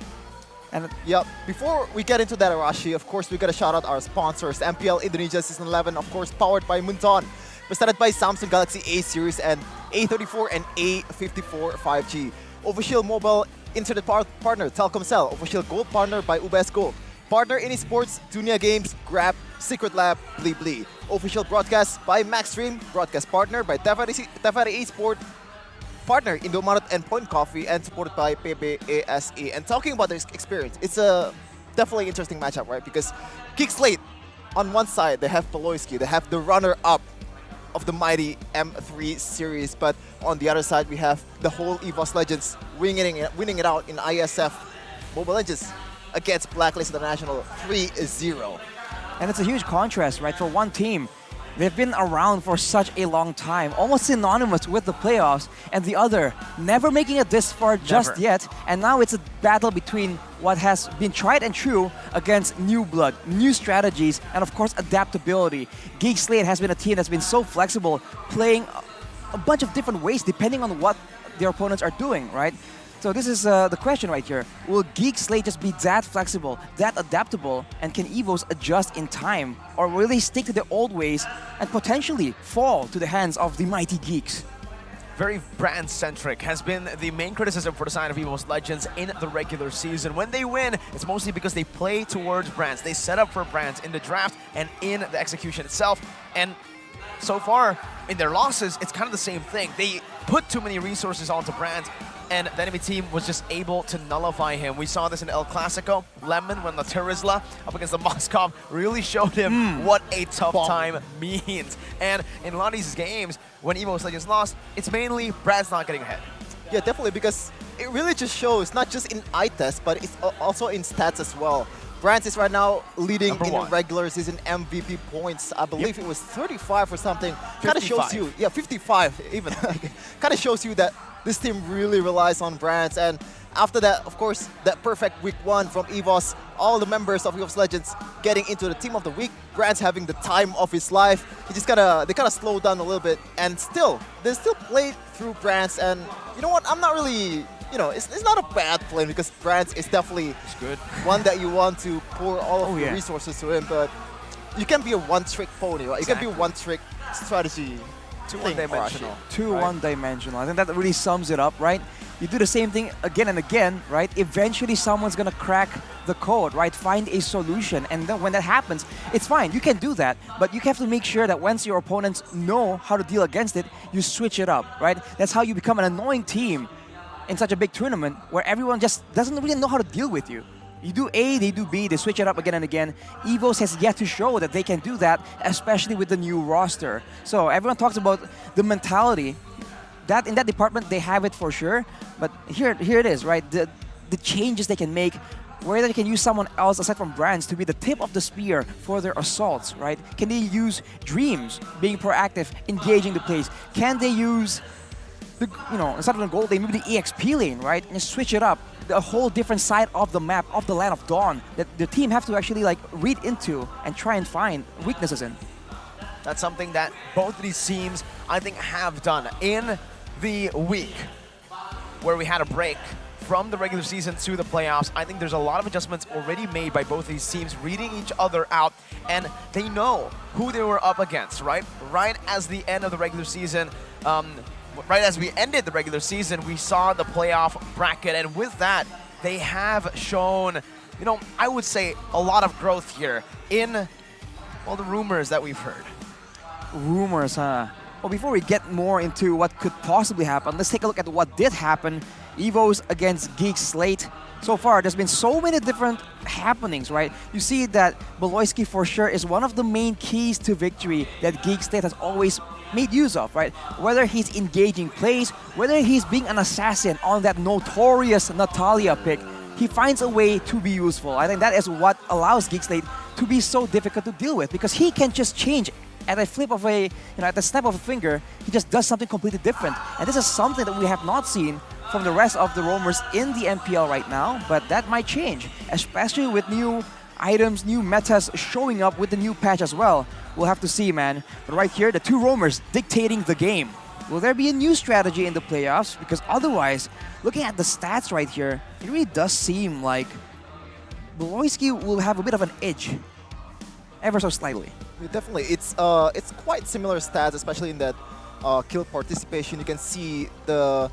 And yeah, before we get into that, Arashi, of course, we got to shout out our sponsors. MPL Indonesia Season 11, of course, powered by Munton. Presented by Samsung Galaxy A series and A34 and A54 5G. Official mobile internet partner, Telkomsel. Official gold partner by UBS Gold. Partner in esports, Dunia Games, Grab, Secret Lab, Blibli. Official broadcast by Maxstream. Broadcast partner by Tefari Esports. Partner Indomaret and Point Coffee, and supported by PBASE. And talking about this experience, it's a definitely interesting matchup, right? Because GEEK SLATE, on one side, they have Peloyski, they have the runner-up of the mighty M3 series, but on the other side, we have the whole EVOS Legends winning it out in ISF Mobile Legends against Blacklist International 3-0. And it's a huge contrast, right? For one team, they've been around for such a long time, almost synonymous with the playoffs, and the other never making it this far just yet. And now it's a battle between what has been tried and true against new blood, new strategies, and of course adaptability. GEEK SLATE has been a team that's been so flexible, playing a bunch of different ways depending on what their opponents are doing, right? So this is the question right here. Will GEEK SLATE just be that flexible, that adaptable, and can EVOS adjust in time? Or will they stick to their old ways and potentially fall to the hands of the mighty Geeks? Very brand-centric has been the main criticism for the side of EVOS Legends in the regular season. When they win, it's mostly because they play towards brands. They set up for brands in the draft and in the execution itself. And so far, in their losses, it's kind of the same thing. They put too many resources onto brands, and the enemy team was just able to nullify him. We saw this in El Clasico. Lemon, when the Terizla up against the Moskov, really showed him what a tough time means. And in a lot of these games, when EVOS Legends lost, it's mainly brands not getting ahead. Yeah, definitely, because it really just shows, not just in eye test, but it's also in stats as well. Brands is right now leading Number in one. regular season MVP points. I believe it was 35 or something. Kind of 55. shows you, yeah, 55 even. Kind of shows you that this team really relies on Brands. And after that, of course, that perfect week 1 from EVOS, all the members of EVOS Legends getting into the team of the week. Brands having the time of his life. They kind of slowed down a little bit, and they still played through Brands. And you know what? I'm not really. It's not a bad play because Brands is definitely good. One that you want to pour all of your yeah. resources to him, but you can be a one-trick pony, right? You can be a one-trick strategy. Too one-dimensional. Too one-dimensional. I think that really sums it up, right? You do the same thing again and again, right? Eventually someone's gonna crack the code, right? Find a solution, and then when that happens, it's fine. You can do that, but you have to make sure that once your opponents know how to deal against it, you switch it up, right? That's how you become an annoying team in such a big tournament where everyone just doesn't really know how to deal with you. You do A, they do B, they switch it up again and again. EVOS has yet to show that they can do that, especially with the new roster. So everyone talks about the mentality. That in that department, they have it for sure. But here it is, right? The changes they can make, whether they can use someone else aside from Brands to be the tip of the spear for their assaults, right? Can they use Dreams, being proactive, engaging the plays? Can they use instead of the gold lane, maybe the EXP lane, right? And switch it up. A whole different side of the map, of the Land of Dawn, that the team have to actually read into and try and find weaknesses in. That's something that both of these teams, I think, have done in the week where we had a break from the regular season to the playoffs. I think there's a lot of adjustments already made by both these teams, reading each other out, and they know who they were up against, right? Right as the end of the regular season, right as we ended the regular season, we saw the playoff bracket, and with that, they have shown, I would say a lot of growth here in all the rumors that we've heard. Rumors, huh? Well, before we get more into what could possibly happen, let's take a look at what did happen. EVOS against GEEK SLATE. So far, there's been so many different happenings, right? You see that Beloyski for sure is one of the main keys to victory that GEEK SLATE has always made use of, right? Whether he's engaging plays, whether he's being an assassin on that notorious Natalia pick, he finds a way to be useful. I think that is what allows GEEK SLATE to be so difficult to deal with, because he can just change at a flip of a, at the snap of a finger. He just does something completely different. And this is something that we have not seen from the rest of the roamers in the MPL right now, but that might change, especially with new items, new metas showing up with the new patch as well. We'll have to see, man. But right here, the two roamers dictating the game. Will there be a new strategy in the playoffs? Because otherwise, looking at the stats right here, it really does seem like Beloyski will have a bit of an edge, ever so slightly. Definitely, it's quite similar stats, especially in that kill participation. You can see the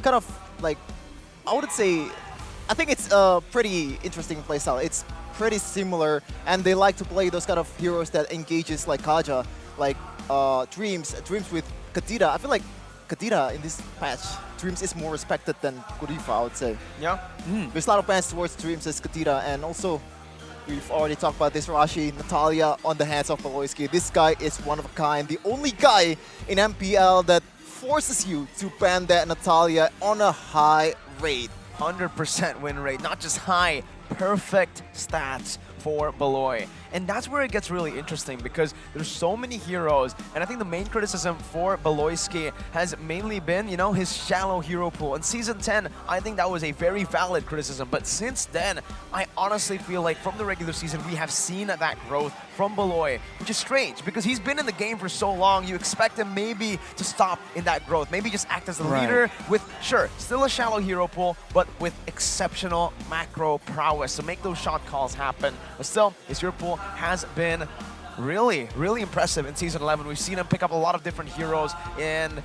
kind of I wouldn't say, I think it's a pretty interesting playstyle. It's pretty similar, and they like to play those kind of heroes that engages like Kaja, like Dreams with Kadira. I feel like Kadira in this patch, Dreams is more respected than Kurifa, I would say. Yeah. There's a lot of fans towards Dreams as Kadira, and also we've already talked about this Rashi, Natalia on the hands of Beloyski. This guy is one of a kind, the only guy in MPL that forces you to ban that Natalia on a high rate. 100% win rate, not just high, perfect stats for Beloy. And that's where it gets really interesting, because there's so many heroes, and I think the main criticism for Beloyski has mainly been, his shallow hero pool. In Season 10, I think that was a very valid criticism, but since then, I honestly feel like from the regular season, we have seen that growth from Beloy, which is strange, because he's been in the game for so long. You expect him maybe to stop in that growth, maybe just act as the leader with, sure, still a shallow hero pool, but with exceptional macro prowess to make those shot calls happen. But still, his hero pool has been really, really impressive in Season 11. We've seen him pick up a lot of different heroes and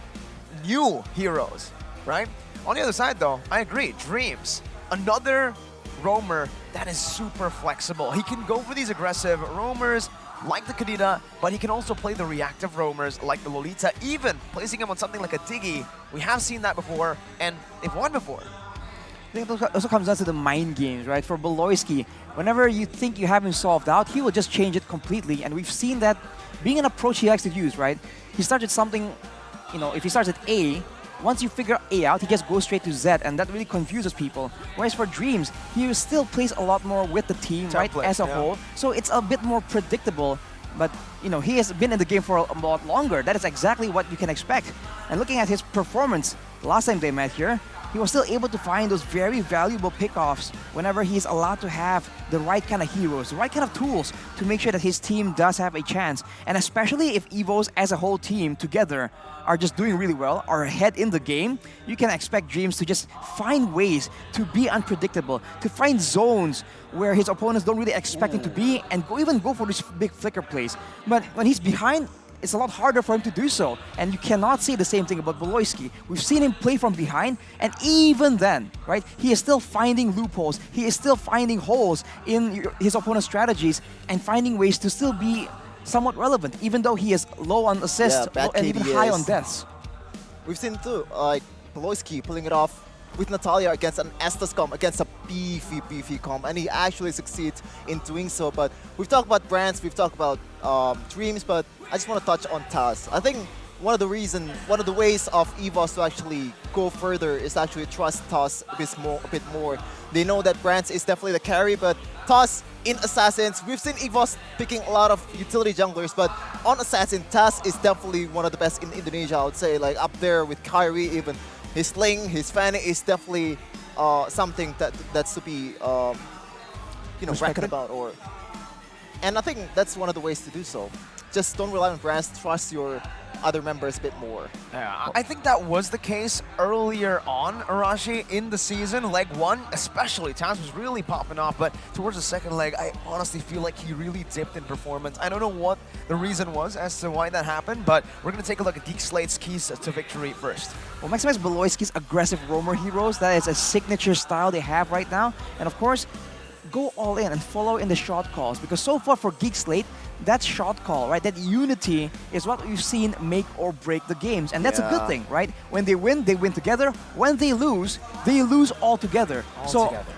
new heroes, right? On the other side, though, I agree. Dreams, another roamer that is super flexible. He can go for these aggressive roamers like the Kadira, but he can also play the reactive roamers like the Lolita, even placing him on something like a Diggy. We have seen that before, and they've won before. I think it also comes down to the mind games, right? For Beloyski, whenever you think you have him solved out, he will just change it completely. And we've seen that being an approach he likes to use, right? He starts at something, if he starts at A, once you figure A out, he just goes straight to Z, and that really confuses people. Whereas for Dreams, he still plays a lot more with the team, right, as a whole. So it's a bit more predictable. But, you know, he has been in the game for a lot longer. That is exactly what you can expect. And looking at his performance last time they met here, he was still able to find those very valuable pickoffs whenever he's allowed to have the right kind of heroes, the right kind of tools to make sure that his team does have a chance. And especially if EVOS as a whole team together are just doing really well, are ahead in the game, you can expect Dreams to just find ways to be unpredictable, to find zones where his opponents don't really expect him to be, and even go for these big flicker plays. But when he's behind, it's a lot harder for him to do so. And you cannot say the same thing about Beloyski. We've seen him play from behind, and even then, right, he is still finding loopholes. He is still finding holes in his opponent's strategies and finding ways to still be somewhat relevant, even though he is low on assists and even high on deaths. We've seen too, like Beloyski pulling it off with Natalia against an Estes comp, against a beefy comp, and he actually succeeds in doing so. But we've talked about brands, we've talked about Dreams, but I just want to touch on Taz. I think one of the ways of EVOS to actually go further is actually trust Taz a bit more. They know that Brands is definitely the carry, but Taz in Assassins, we've seen EVOS picking a lot of utility junglers, but on Assassin, Taz is definitely one of the best in Indonesia, I would say, like up there with Kyrie even. His sling, his fanny is definitely something that's to be reckoned about. And I think that's one of the ways to do so. Just don't rely on Brands, trust your other members a bit more. Yeah, I think that was the case earlier on, Arashi, in the season. Leg 1, especially, Taz was really popping off, but towards the second leg, I honestly feel like he really dipped in performance. I don't know what the reason was as to why that happened, but we're going to take a look at GEEK SLATE's keys to victory first. Well, maximize Beloyski's aggressive roamer heroes. That is a signature style they have right now. And of course, go all in and follow in the shot calls, because so far for GEEK SLATE, that shot call, right, that unity is what we've seen make or break the games, and that's a good thing, right? When they win together. When they lose all together.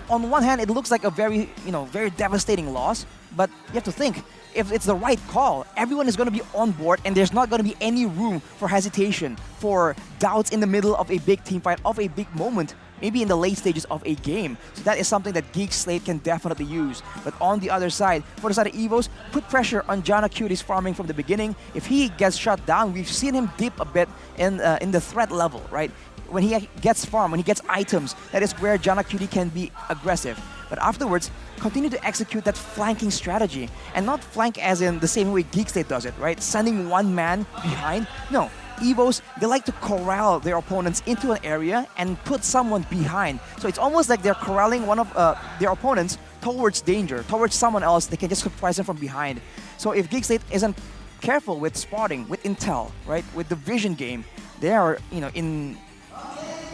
On one hand, it looks like a very, very devastating loss, but you have to think, if it's the right call, everyone is going to be on board, and there's not going to be any room for hesitation, for doubts in the middle of a big team fight, of a big moment, maybe in the late stages of a game. So that is something that GEEK SLATE can definitely use. But on the other side, for the side of EVOS, put pressure on Jana Cutie's farming from the beginning. If he gets shut down, we've seen him dip a bit in the threat level, right? When he gets farm, when he gets items, that is where Jana Cutie can be aggressive. But afterwards, continue to execute that flanking strategy. And not flank as in the same way GEEK SLATE does it, right? Sending one man behind. No. EVOS, they like to corral their opponents into an area and put someone behind. So it's almost like they're corralling one of their opponents towards danger, towards someone else. They can just surprise them from behind. So if GEEK SLATE isn't careful with spotting, with intel, right, with the vision game, they are,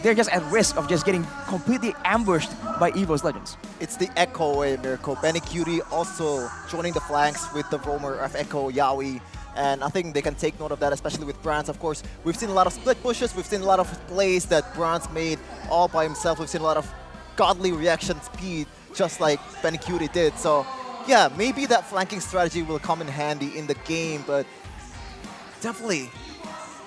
they're just at risk of just getting completely ambushed by EVOS Legends. It's the Echo way, Miracle. Benny Cutie also joining the flanks with the roamer of Echo, Yaoi. And I think they can take note of that, especially with Brands. Of course, we've seen a lot of split pushes. We've seen a lot of plays that Brands made all by himself. We've seen a lot of godly reaction speed, just like Benny Cutie did. So, yeah, maybe that flanking strategy will come in handy in the game, but definitely,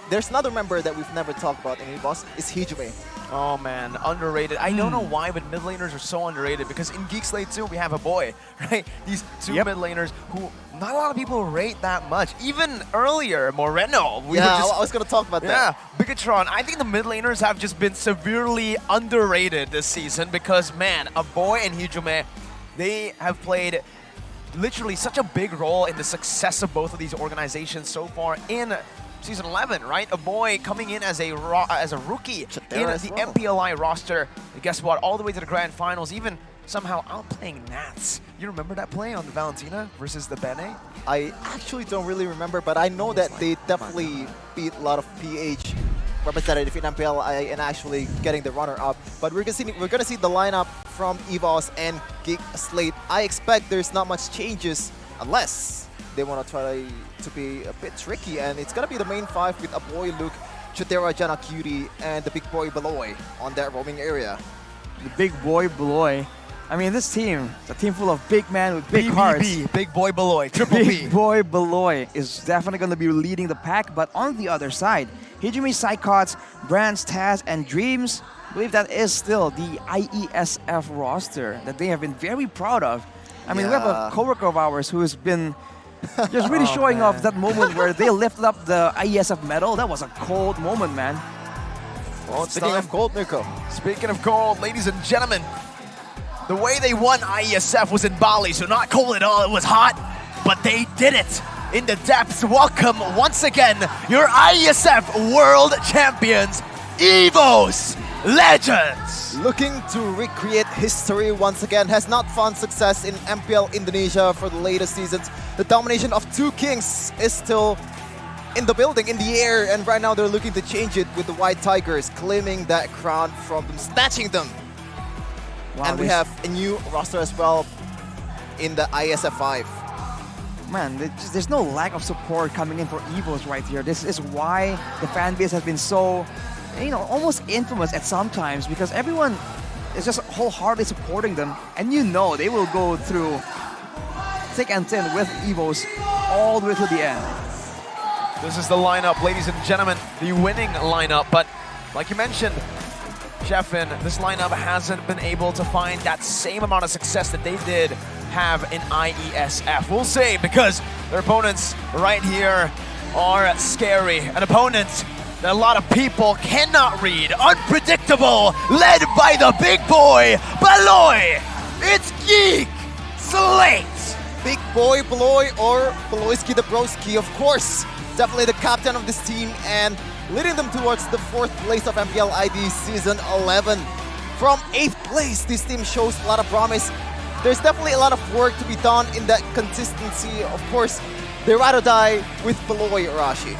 there's another member that we've never talked about in EVOS, is Hijime. Oh man, underrated. I don't know why, but mid laners are so underrated, because in GEEK SLATE too, we have a boy, right? These two mid laners who not a lot of people rate that much. Even earlier, Moreno. I was going to talk about that. Yeah, Bigetron. I think the mid laners have just been severely underrated this season because, man, a boy and Hijime, they have played literally such a big role in the success of both of these organizations so far in Season 11, right? A boy coming in as a rookie in the MPL roster. And guess what? All the way to the grand finals, even somehow outplaying Nats. You remember that play on the Valentina versus the Bene? I actually don't really remember, but I know that they definitely beat a lot of PH representative in MPL and actually getting the runner-up. But we're gonna see the lineup from EVOS and GEEK SLATE. I expect there's not much changes unless they want to try to be a bit tricky, and it's going to be the main five with a boy Luke, Chutera, Jana Cutie, and the big boy Beloy on that roaming area. The big boy Beloy I mean, this team, it's a team full of big men with big hearts. Big boy Beloy, triple Big B. boy Beloy is definitely going to be leading the pack, but on the other side, Hijumi, Psychots, Brands, Taz, and Dreams, I believe that is still the IESF roster that they have been very proud of. I mean, we have a coworker of ours who has been just really showing off that moment where they lifted up the IESF medal. That was a cold moment, man. Well, Speaking of cold, Mirko. Speaking of cold, ladies and gentlemen, the way they won IESF was in Bali, so not cold at all, it was hot, but they did it in the depths. Welcome once again, your IESF World Champions, EVOS Legends! Looking to recreate history once again, has not found success in MPL Indonesia for the latest seasons. The domination of two kings is still in the building, in the air, and right now they're looking to change it with the White Tigers claiming that crown from them, snatching them. Wow, and we have a new roster as well in the ISF 5. Man, there's no lack of support coming in for EVOS right here. This is why the fan base has been so, almost infamous at some times, because everyone is just wholeheartedly supporting them, and they will go through thick and thin with EVOS all the way to the end. This is the lineup, ladies and gentlemen, the winning lineup, but like you mentioned, Jeffin, this lineup hasn't been able to find that same amount of success that they did have in IESF. We'll see, because their opponents right here are scary. An opponent that a lot of people cannot read. Unpredictable, led by the big boy, Beloy. It's GEEK SLATE. Big boy Beloy, or Beloyski the Broski, of course. Definitely the captain of this team and leading them towards the 4th place of MPL ID Season 11. From 8th place, this team shows a lot of promise. There's definitely a lot of work to be done in that consistency. Of course, they ride or die with Beloy Arashi.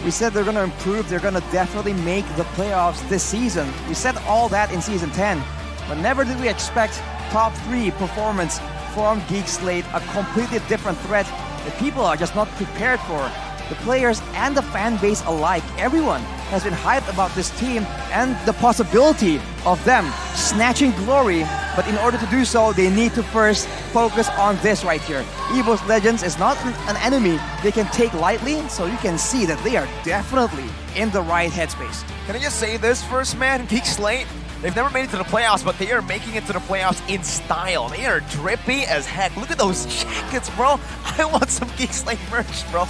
We said they're going to improve, they're going to definitely make the playoffs this season. We said all that in Season 10, but never did we expect top 3 performance from GEEK SLATE, a completely different threat that people are just not prepared for. The players and the fan base alike, everyone has been hyped about this team and the possibility of them snatching glory. But in order to do so, they need to first focus on this right here. EVOS Legends is not an enemy they can take lightly, so you can see that they are definitely in the right headspace. Can I just say this first, man? GEEK SLATE, they've never made it to the playoffs, but they are making it to the playoffs in style. They are drippy as heck. Look at those jackets, bro. I want some GEEK SLATE merch, bro.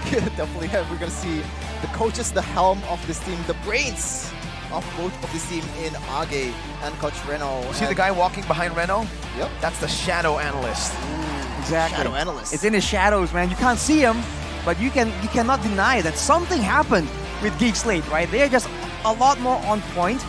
Yeah, definitely. We're gonna see the coaches, the helm of this team, the brains of both of this team in Age and Coach Reno. You see the guy walking behind Reno? Yep. That's the shadow analyst. Exactly. Shadow analyst. It's in the shadows, man. You can't see him, but you cannot deny that something happened with GEEK SLATE, right? They are just a lot more on point,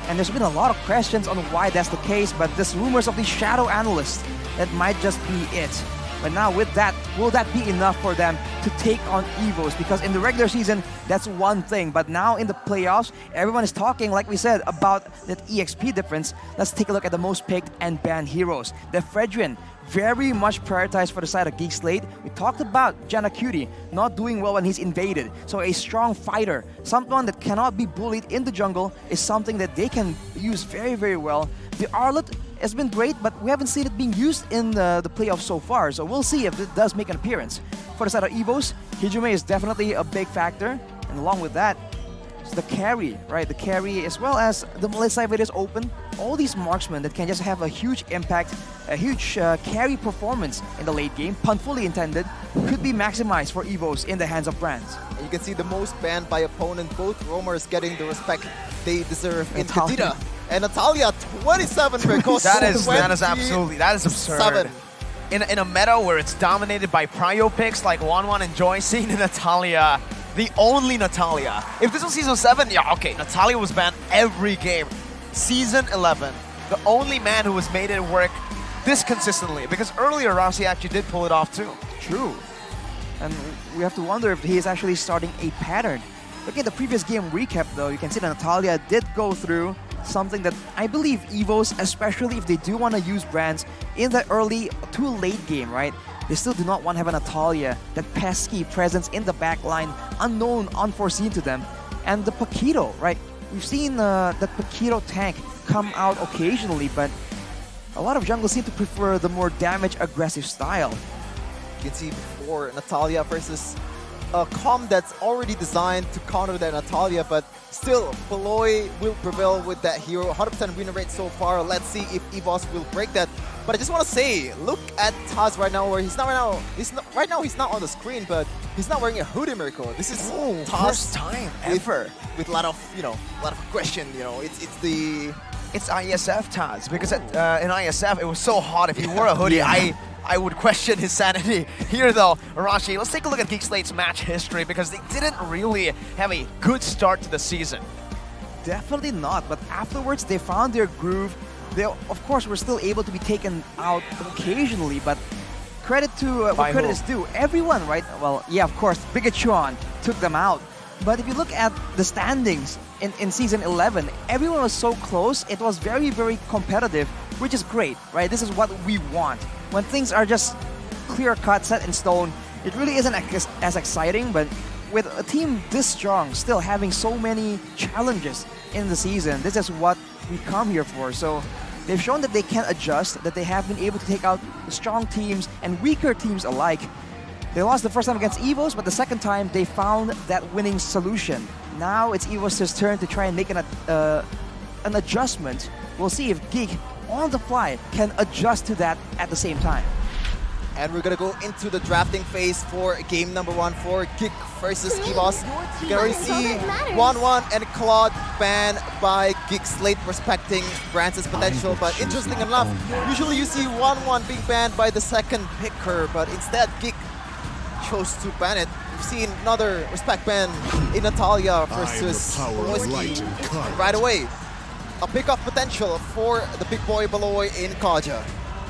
and there's been a lot of questions on why that's the case, but there's rumors of the shadow analyst. That might just be it. But now with that, will that be enough for them to take on EVOS? Because in the regular season, that's one thing. But now in the playoffs, everyone is talking, like we said, about that EXP difference. Let's take a look at the most picked and banned heroes. The Fredrian, very much prioritized for the side of GEEK SLATE. We talked about Jana Cutie not doing well when he's invaded. So a strong fighter, someone that cannot be bullied in the jungle, is something that they can use very, very well. The Arlet has been great, but we haven't seen it being used in the playoffs so far, so we'll see if it does make an appearance. For the side of EVOS, Hijime is definitely a big factor, and along with that, it's the carry, right? The carry as well as the Melissa if it is open. All these marksmen that can just have a huge impact, a huge carry performance in the late game, pun fully intended, could be maximized for EVOS in the hands of Brands. You can see the most banned by opponent, both roamers getting the respect they deserve in Kadira. And Natalia, 27 recalls. That is absolutely, that is absurd. In a meta where it's dominated by prio picks like Wanwan and Joy, seeing Natalia, the only Natalia. If this was Season 7, yeah, okay, Natalia was banned every game. Season 11, the only man who has made it work this consistently, because earlier Rossi actually did pull it off too. True. And we have to wonder if he is actually starting a pattern. Look at the previous game recap though, you can see that Natalia did go through something that I believe EVOS, especially if they do want to use Brands in the early to late game, right? They still do not want to have a Natalia, that pesky presence in the back line, unknown, unforeseen to them. And the Paquito, right? We've seen that Paquito tank come out occasionally, but a lot of junglers seem to prefer the more damage-aggressive style. You can see before Natalia versus a comp that's already designed to counter that Natalia, but still, Beloy will prevail with that hero. 100% win rate so far. Let's see if EVOS will break that. But I just want to say, look at Taz right now, where he's not he's not on the screen, but he's not wearing a hoodie miracle. This is Taz first time ever with a lot of a lot of aggression. It's ISF Taz, because in ISF it was so hot. If he wore a hoodie, I would question his sanity. Here though, Arashi, let's take a look at Geek Slate's match history, because they didn't really have a good start to the season. Definitely not, but afterwards they found their groove. They, of course, were still able to be taken out occasionally, but credit to what credit is due. Everyone, right? Well, yeah, of course, Bigetron took them out. But if you look at the standings in Season 11, everyone was so close. It was very, very competitive, which is great, right? This is what we want. When things are just clear-cut, set in stone, it really isn't as exciting, but with a team this strong, still having so many challenges in the season, this is what we come here for. So they've shown that they can adjust, that they have been able to take out the strong teams and weaker teams alike. They lost the first time against EVOS, but the second time they found that winning solution. Now it's EVOS' turn to try and make an adjustment. We'll see if Geek, on the fly, can adjust to that at the same time. And we're gonna go into the drafting phase for game number 1 for Geek versus EVOS. You can already see 1-1 and Claude banned by Geek Slate, respecting Brance's potential. But interesting enough, usually you see 1-1 being banned by the second picker, but instead Geek chose to ban it. We've seen another respect ban in Natalia versus Beloyski. Right away, a pick-off potential for the big boy Beloy in Kaja.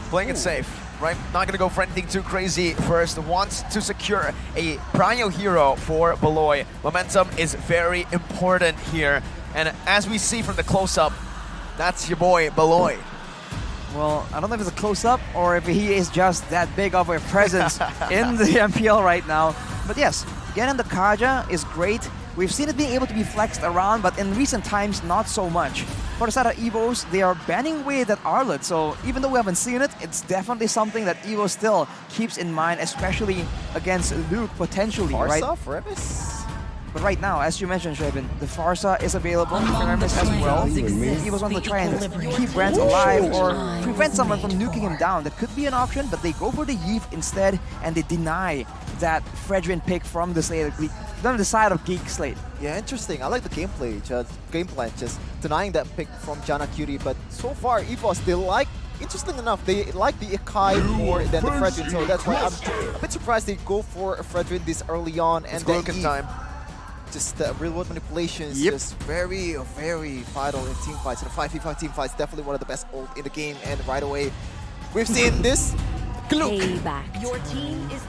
Playing it safe, right? Not gonna go for anything too crazy first. Wants to secure a prio hero for Beloy. Momentum is very important here. And as we see from the close-up, that's your boy Beloy. Well, I don't know if it's a close-up or if he is just that big of a presence in the MPL right now. But yes, getting the Kaja is great. We've seen it being able to be flexed around, but in recent times, not so much. For the side of EVOS, they are banning away that Arlet, so even though we haven't seen it, it's definitely something that EVOS still keeps in mind, especially against Luke, potentially, Farsa, right? Fremis? But right now, as you mentioned, Shrebin, the Farsa is available, Fremis as well. EVOS want to try and keep Brand alive or prevent someone from nuking him down. That could be an option, but they go for the Yeef instead, and they deny that Fredrin pick from the side of Geek Slate. Yeah, interesting. I like the gameplay, just denying that pick from Jana Cutie, but so far EVOS, they like, interesting enough, they like the Ikai more than the Fredrin, so that's why I'm a bit surprised they go for a Fredrin this early on. And then time. Just the real-world manipulation is just very, very vital in team fights. And the 5v5 team fights, definitely one of the best ult in the game. And right away, we've seen this. Glook. Your team is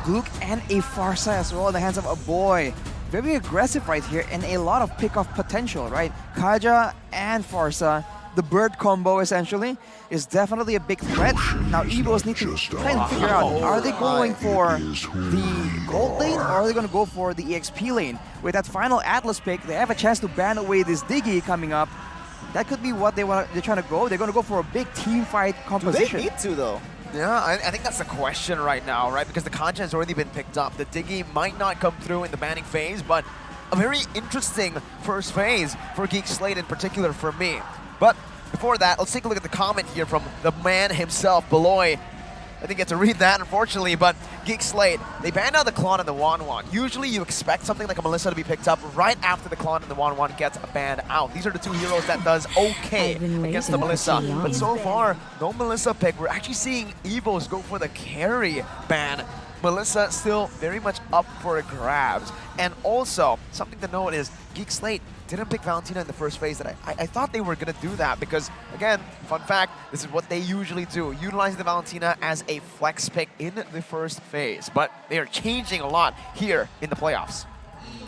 Glook and a Farsa as well in the hands of a boy. Very aggressive right here and a lot of pick-off potential, right? Kaja and Farsa, the bird combo essentially, is definitely a big threat. Now EVOS need to try and figure out, are they going for the gold lane or are they going to go for the EXP lane? With that final Atlas pick, they have a chance to ban away this Diggy coming up. That could be what they're trying to go. They're going to go for a big team fight composition. Do they need to though? Yeah, I think that's the question right now, right? Because the Kaja has already been picked up. The Diggy might not come through in the banning phase, but a very interesting first phase for Geek Slate in particular for me. But before that, let's take a look at the comment here from the man himself, Beloy. I didn't get to read that, unfortunately, but Geek Slate, they banned out the Klon and the Wan. Usually you expect something like a Melissa to be picked up right after the Klon and the Wan gets banned out. These are the two heroes that does okay against the Melissa. But so far, no Melissa pick. We're actually seeing EVOS go for the carry ban. Melissa still very much up for grabs. And also, something to note is Geek Slate didn't pick Valentina in the first phase. That I thought they were going to do that because, again, fun fact, this is what they usually do, utilizing the Valentina as a flex pick in the first phase. But they are changing a lot here in the playoffs.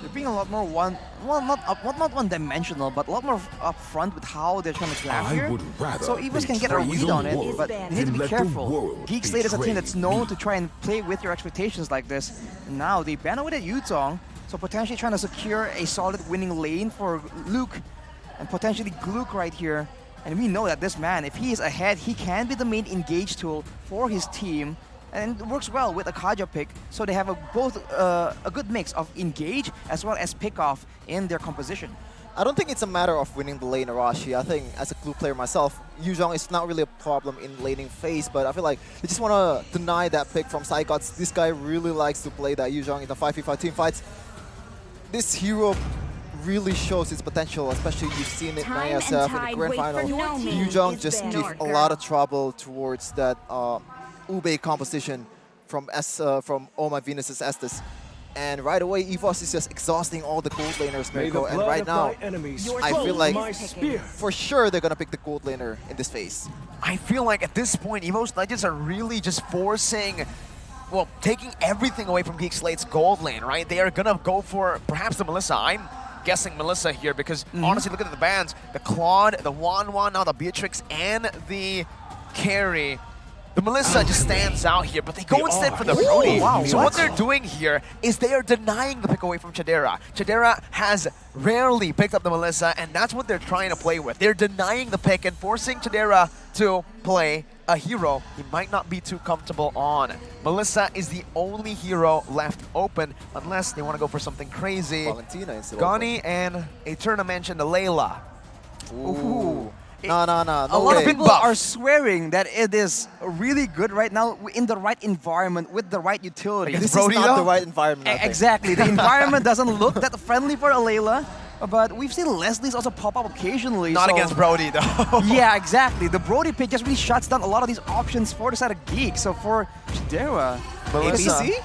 They're being a lot more not one-dimensional, but a lot more upfront with how they're trying to grab here. So EVOS can get a read on it, but they need to be careful. Geek Slate is a team that's known to try and play with your expectations like this. And now they ban away the Yutong, so potentially trying to secure a solid winning lane for Luke, and potentially Glook right here And we know that this man, if he is ahead, he can be the main engage tool for his team. And it works well with a Kaja pick, so they have both a good mix of engage as well as pick off in their composition. I don't think it's a matter of winning the lane Arashi. I think as a Glue player myself, Yuzhong is not really a problem in laning phase, but I feel like they just want to deny that pick from Psychots. This guy really likes to play that Yuzhong in the 5v5 team fights. This hero really shows his potential, especially you've seen it in ISF in the grand final. Yuzhong just gives a lot of trouble towards that Ube composition from Oh My Venus's Estes. And right away, EVOS is just exhausting all the gold laners, Mirko. And right now, I feel like for sure they're going to pick the gold laner in this phase. I feel like at this point, EVOS Legends are really just forcing, well, taking everything away from GEEK SLATE's gold lane, right? They are going to go for perhaps the Melissa. I'm guessing Melissa here because honestly, look at the bans. The Claude, the Wanwan, now the Beatrix, and the carry. The Melissa just stands out here, but they go instead for the Brody. So what they're doing here is they are denying the pick away from Chadera. Chadera has rarely picked up the Melissa, and that's what they're trying to play with. They're denying the pick and forcing Chadera to play a hero he might not be too comfortable on. Melissa is the only hero left open, unless they want to go for something crazy. Valentina is Gani and Eterna mentioned the Layla. Ooh. No, a lot of people are swearing that it is really good right now in the right environment with the right utility. This is not the right environment. Exactly. The environment doesn't look that friendly for Alayla, but we've seen Leslie's also pop up occasionally. Not against Brody, though. Yeah, exactly. The Brody pick just really shuts down a lot of these options for the side of GEEK. So for Chidera, ABC?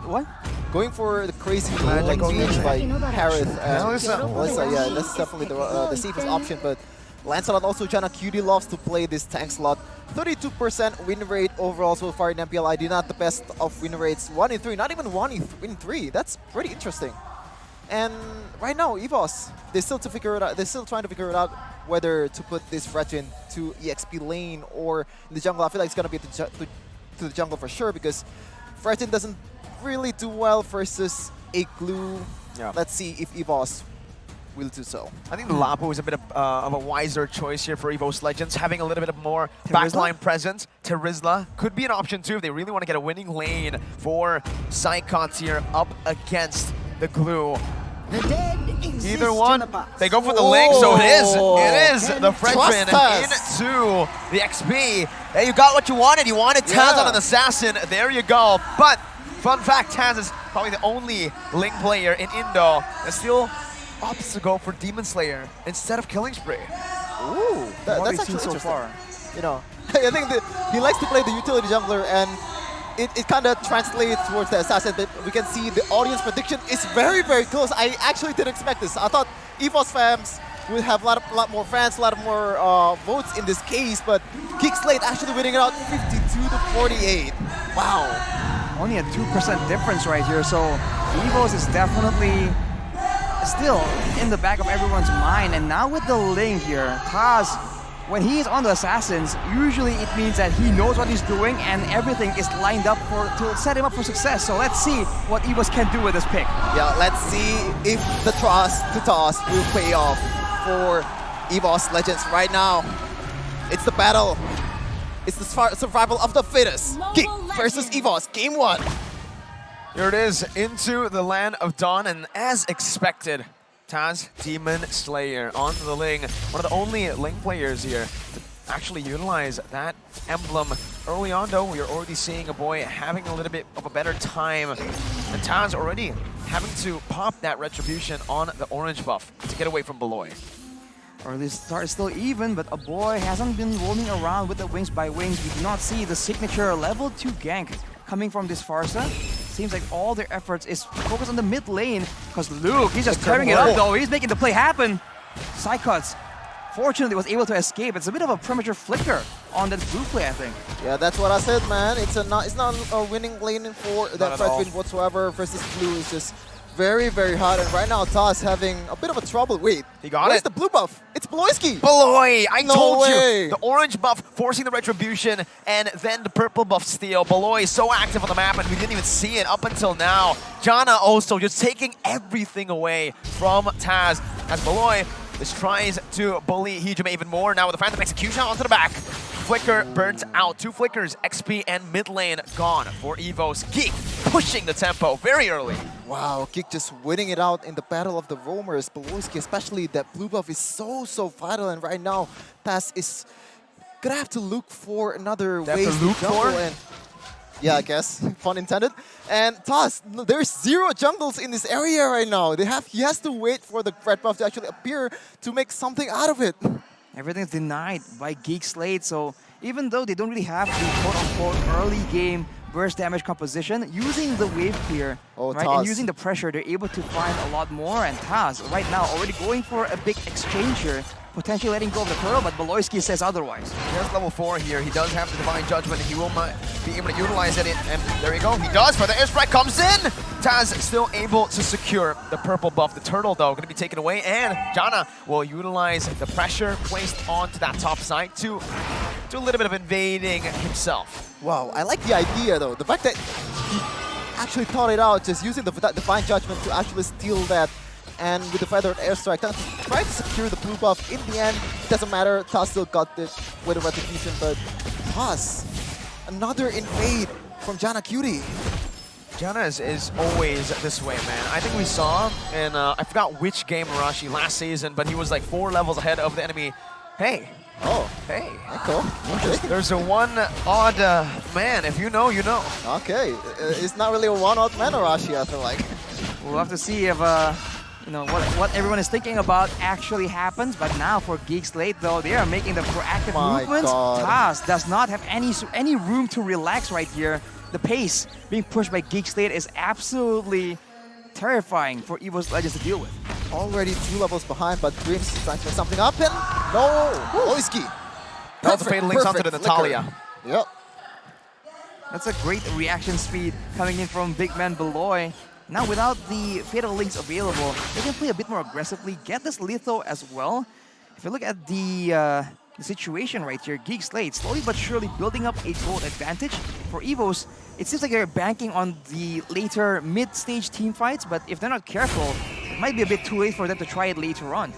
What? Going for the crazy like reach by Harith and Melissa, yeah, that's definitely the safest option, but Lancelot also, Jana Cutie loves to play this tank slot. 32% win rate overall so far in MPL ID, not the best of win rates. 1 in 3, not even 1 in 3. That's pretty interesting. And right now, EVOS, they're still trying to figure it out whether to put this Fredrin to EXP lane or in the jungle. I feel like it's gonna be to the jungle for sure because Fredrin doesn't really do well versus a Glue. Yeah. Let's see if EVOS will do so. I think the Lapo is a bit of a wiser choice here for EVOS Legends, having a little bit of more backline presence. Terizla could be an option too if they really want to get a winning lane for Psychots here up against the Glue. Either one, they go for the link, so it is the Fredrin into the XP. Hey, you got what you wanted. You wanted Taz on an assassin. There you go. But fun fact, Taz is probably the only Link player in Indo that still opts to go for Demon Slayer instead of Killing Spree. Ooh, that's actually so far. You know, I think that he likes to play the utility jungler, and it kind of translates towards the assassin. But we can see the audience prediction is very, very close. I actually didn't expect this. I thought EVOS fans would have a lot more fans, a lot more votes in this case, but GEEK SLATE actually winning it out 52-48. Wow. Only a 2% difference right here, so EVOS is definitely still in the back of everyone's mind. And now with the link here, Taz, when he is on the assassins, usually it means that he knows what he's doing and everything is lined up to set him up for success. So let's see what EVOS can do with this pick. Yeah, let's see if the toss will pay off for EVOS Legends right now. It's the battle. It's the survival of the fittest. GEEK versus EVOS, game 1. Here it is, into the land of Dawn, and as expected, Taz, Demon Slayer on the Ling. One of the only Ling players here to actually utilize that emblem. Early on though, we are already seeing a boy having a little bit of a better time, and Taz already having to pop that retribution on the orange buff to get away from Beloy. Early start is still even, but a boy hasn't been roaming around with the wings by wings. We do not see the signature level 2 gank coming from this Farsa. Seems like all their efforts is focused on the mid lane, because Luke, he's just tearing it up though. He's making the play happen. Psychots, fortunately, was able to escape. It's a bit of a premature flicker on that blue play, I think. Yeah, that's what I said, man. It's not a winning lane for that Fredrin whatsoever versus blue. Is just very, very hot. And right now, Taz having a bit of a trouble. Wait, he got where's the blue buff? It's Beloyski. Beloy, I told you. The orange buff forcing the retribution, and then the purple buff steal. Beloy is so active on the map, and we didn't even see it up until now. Jana also just taking everything away from Taz, as Beloy This tries to bully Hijime even more. Now with the Phantom Execution onto the back. Flicker burnt out. 2 flickers, XP and mid lane gone for EVOS. GEEK pushing the tempo very early. Wow, GEEK just winning it out in the battle of the roamers. Beloyski, especially that blue buff is so vital, and right now Taz is gonna have to look for another way to jungle. And yeah, I guess, pun intended. And Taz, there's 0 jungles in this area right now. He has to wait for the red buff to actually appear to make something out of it. Everything's denied by GEEK SLATE, so even though they don't really have the quote-unquote early game burst damage composition, using the wave clear, right, and using the pressure, they're able to find a lot more. And Taz, right now, already going for a big exchange here, potentially letting go of the turtle, but Beloyski says otherwise. He has level 4 here. He does have the Divine Judgment. He will be able to utilize it. And there you go. He does. For the airstrike comes in. Taz still able to secure the purple buff. The turtle, though, going to be taken away. And Janna will utilize the pressure placed onto that top side to do a little bit of invading himself. Wow, I like the idea, though. The fact that he actually thought it out, just using the Divine Judgment to actually steal that. And with the feathered airstrike, trying to secure the blue buff. In the end, it doesn't matter. Taz still got it with a retribution, but Taz, another invade from Janna Cutie. Janna is always this way, man. I think we saw in, I forgot which game Arashi last season, but he was like 4 levels ahead of the enemy. Hey. Oh. Hey. Cool. Okay. There's a one odd man. If you know, you know. Okay. It's not really a one odd man, Arashi, I feel like. We'll have to see if you know, what everyone is thinking about actually happens. But now for GEEK SLATE, though, they are making the proactive movements. Taz does not have any room to relax right here. The pace being pushed by GEEK SLATE is absolutely terrifying for EVOS Legends to deal with. Already 2 levels behind, but Dreams is trying to make something up, and no! Beloyski. That was a fatal links onto the Natalia. Yep. That's a great reaction speed coming in from big man Beloy. Now without the fatal links available, they can play a bit more aggressively, get this litho as well. If you look at the situation right here, GEEK SLATE slowly but surely building up a gold advantage. For EVOS, it seems like they're banking on the later mid-stage team fights, but if they're not careful, it might be a bit too late for them to try it later on.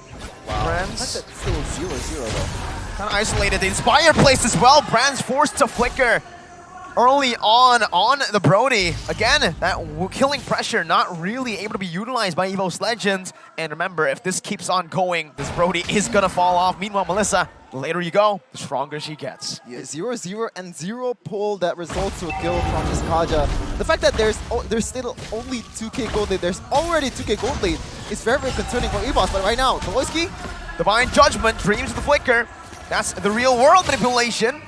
Wow. Brands still 0-0 though. Kind of isolated. The Inspire placed as well. Brands forced to flicker early on the Brody. Again, that killing pressure not really able to be utilized by EVOS Legends. And remember, if this keeps on going, this Brody is going to fall off. Meanwhile, Melissa, the later you go, the stronger she gets. Yeah, 0-0 and 0 pull that results to a kill from this Kaja. The fact that there's still only 2k gold lead, there's already 2k gold lead, is very concerning for EVOS. But right now, Beloyski, Divine Judgment, Dreams of the Flicker. That's the real world manipulation.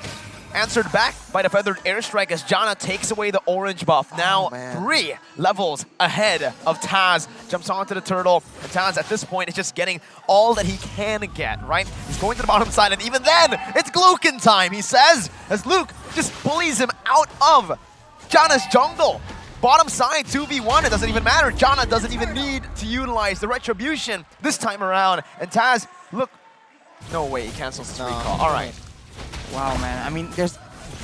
Answered back by the feathered airstrike as Janna takes away the orange buff. Now 3 levels ahead of Taz. Jumps onto the turtle. And Taz at this point is just getting all that he can get, right? He's going to the bottom side, and even then, it's Glukin time, he says, as Luke just bullies him out of Janna's jungle. Bottom side, 2v1, it doesn't even matter. Janna doesn't even need to utilize the retribution this time around. And Taz, look, no way he cancels his recall. All right. Wow, man. I mean, there's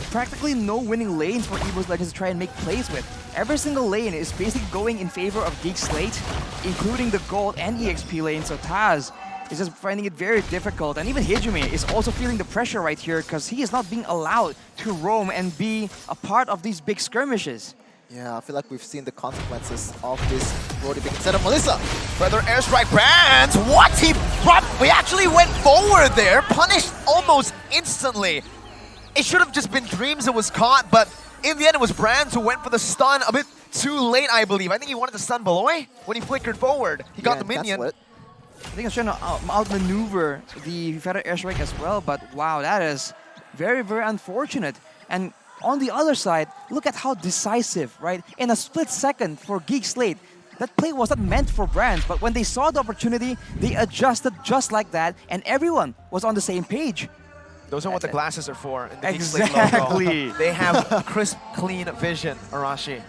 practically no winning lanes for EVOS Legends to try and make plays with. Every single lane is basically going in favor of GEEK SLATE, including the gold and EXP lane. So Taz is just finding it very difficult. And even Hijime is also feeling the pressure right here because he is not being allowed to roam and be a part of these big skirmishes. Yeah, I feel like we've seen the consequences of this Brody being instead of Melissa. Feather airstrike Brands. What? We actually went forward there. Punished almost instantly. It should have just been Dreams that was caught, but in the end it was Brands who went for the stun a bit too late, I believe. I think he wanted to stun Beloy when he flickered forward. He got the minion. I think he's trying to outmaneuver the feather airstrike as well, but wow, that is very, very unfortunate. And on the other side, look at how decisive, right? In a split second for GEEK SLATE, that play was not meant for Brands, but when they saw the opportunity, they adjusted just like that, and everyone was on the same page. Those are what the glasses are for in the Exactly. GEEK SLATE logo. They have crisp, clean vision, Arashi.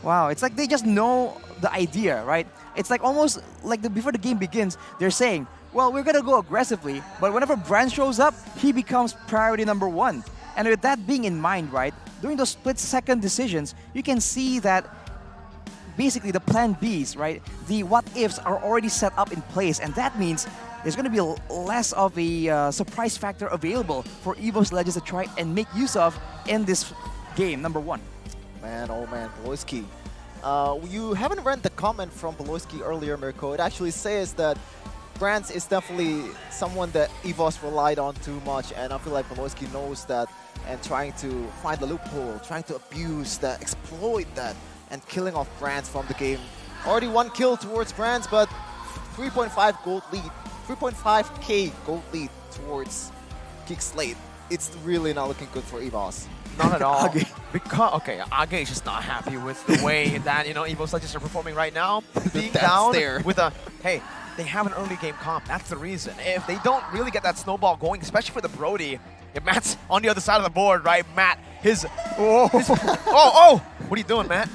Wow, it's like they just know the idea, right? It's like almost like before the game begins, they're saying, well, we're gonna go aggressively, but whenever Brands shows up, he becomes priority number 1. And with that being in mind, right, during those split-second decisions, you can see that basically the plan Bs, right, the what-ifs are already set up in place, and that means there's going to be less of a surprise factor available for EVOS Legends to try and make use of in this game, number 1. Man, oh man, Beloyski. You haven't read the comment from Beloyski earlier, Mirko. It actually says that Brands is definitely someone that EVOS relied on too much, and I feel like Beloyski knows that and trying to find the loophole, trying to abuse that, exploit that, and killing off Brands from the game. Already 1 kill towards Brands, but 3.5 gold lead, 3.5k gold lead towards GEEK SLATE. It's really not looking good for EVOS. Not at all. Because Age is just not happy with the way that EVOS Legends are performing right now. Being down there with a they have an early game comp. That's the reason. If they don't really get that snowball going, especially for the Brody, if Matt's on the other side of the board, right? Matt, what are you doing, Matt?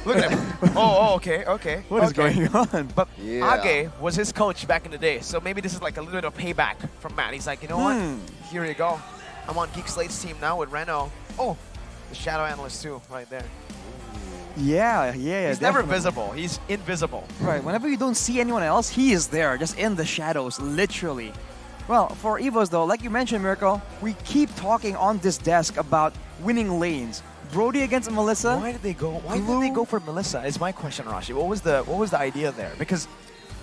Look at him. Okay. What is going on? But Age was his coach back in the day, so maybe this is like a little bit of payback from Matt. He's like, you know what? Here you go. I'm on GEEK SLATE's team now with Reno. Oh, the Shadow Analyst too, right there. Yeah. He's never visible. He's invisible. Right. Whenever you don't see anyone else, he is there, just in the shadows, literally. Well, for EVOS though, like you mentioned, Mirko, we keep talking on this desk about winning lanes. Brody against Melissa. Why did they go for Melissa? Is my question, Rashi. What was the idea there? Because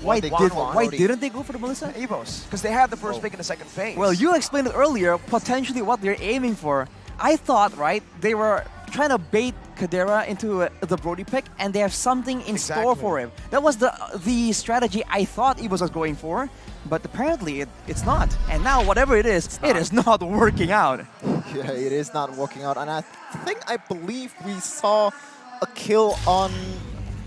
why didn't they go for the Melissa? EVOS, because they had the first pick in the second phase. Well, you explained it earlier. Potentially, what they're aiming for. I thought, right, they were trying to bait Kadera into the Brody pick, and they have something in store for him. That was the strategy I thought EVOS was going for, but apparently it's not. And now, whatever it is not working out. Yeah, it is not working out, and I believe we saw a kill on,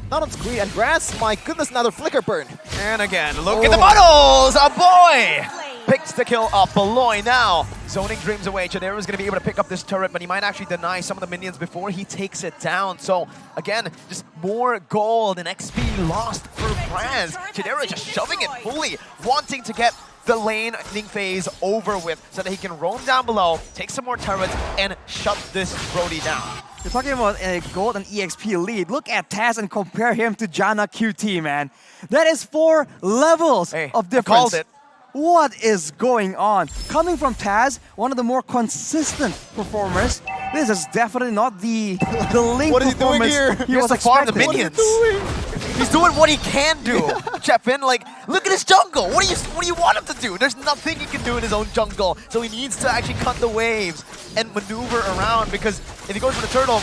not on screen, and Grass, my goodness, another flicker burn. And again, look at the models! A boy picks the kill up. Beloy now zoning dreams away. Chidera is going to be able to pick up this turret, but he might actually deny some of the minions before he takes it down. So again, just more gold and XP lost for Brands. Chidera just shoving it fully, wanting to get the laning phase over with so that he can roam down below, take some more turrets, and shut this Brody down. You're talking about a gold and EXP lead. Look at Taz and compare him to Janna QT, man. That is 4 levels of difference. I called it. What is going on? Coming from Taz, one of the more consistent performers, this is definitely not the Link what is performance he doing here? he was to farm the expecting. minions. He's doing what he can do. Chepin, like, look at his jungle. What do you want him to do? There's nothing he can do in his own jungle. So he needs to actually cut the waves and maneuver around, because if he goes for the turtle,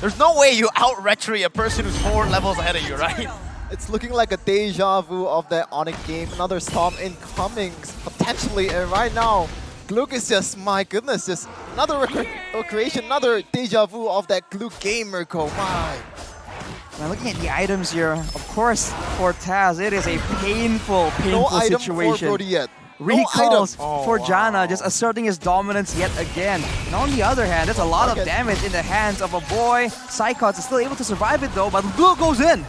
there's no way you out-retry a person who's 4 levels ahead of you, right? It's looking like a deja vu of that Onyx game. Another storm incoming, potentially. And right now, Gluck is just, my goodness, just another recreation, another deja vu of that Gluck game, Mirko. My. Now looking at the items here, of course, for Taz, it is a painful no item situation. For Brody yet. Recalls no for Janna, just asserting his dominance yet again. And on the other hand, there's a lot of damage in the hands of a boy. Psychots is still able to survive it though, but Blue goes in.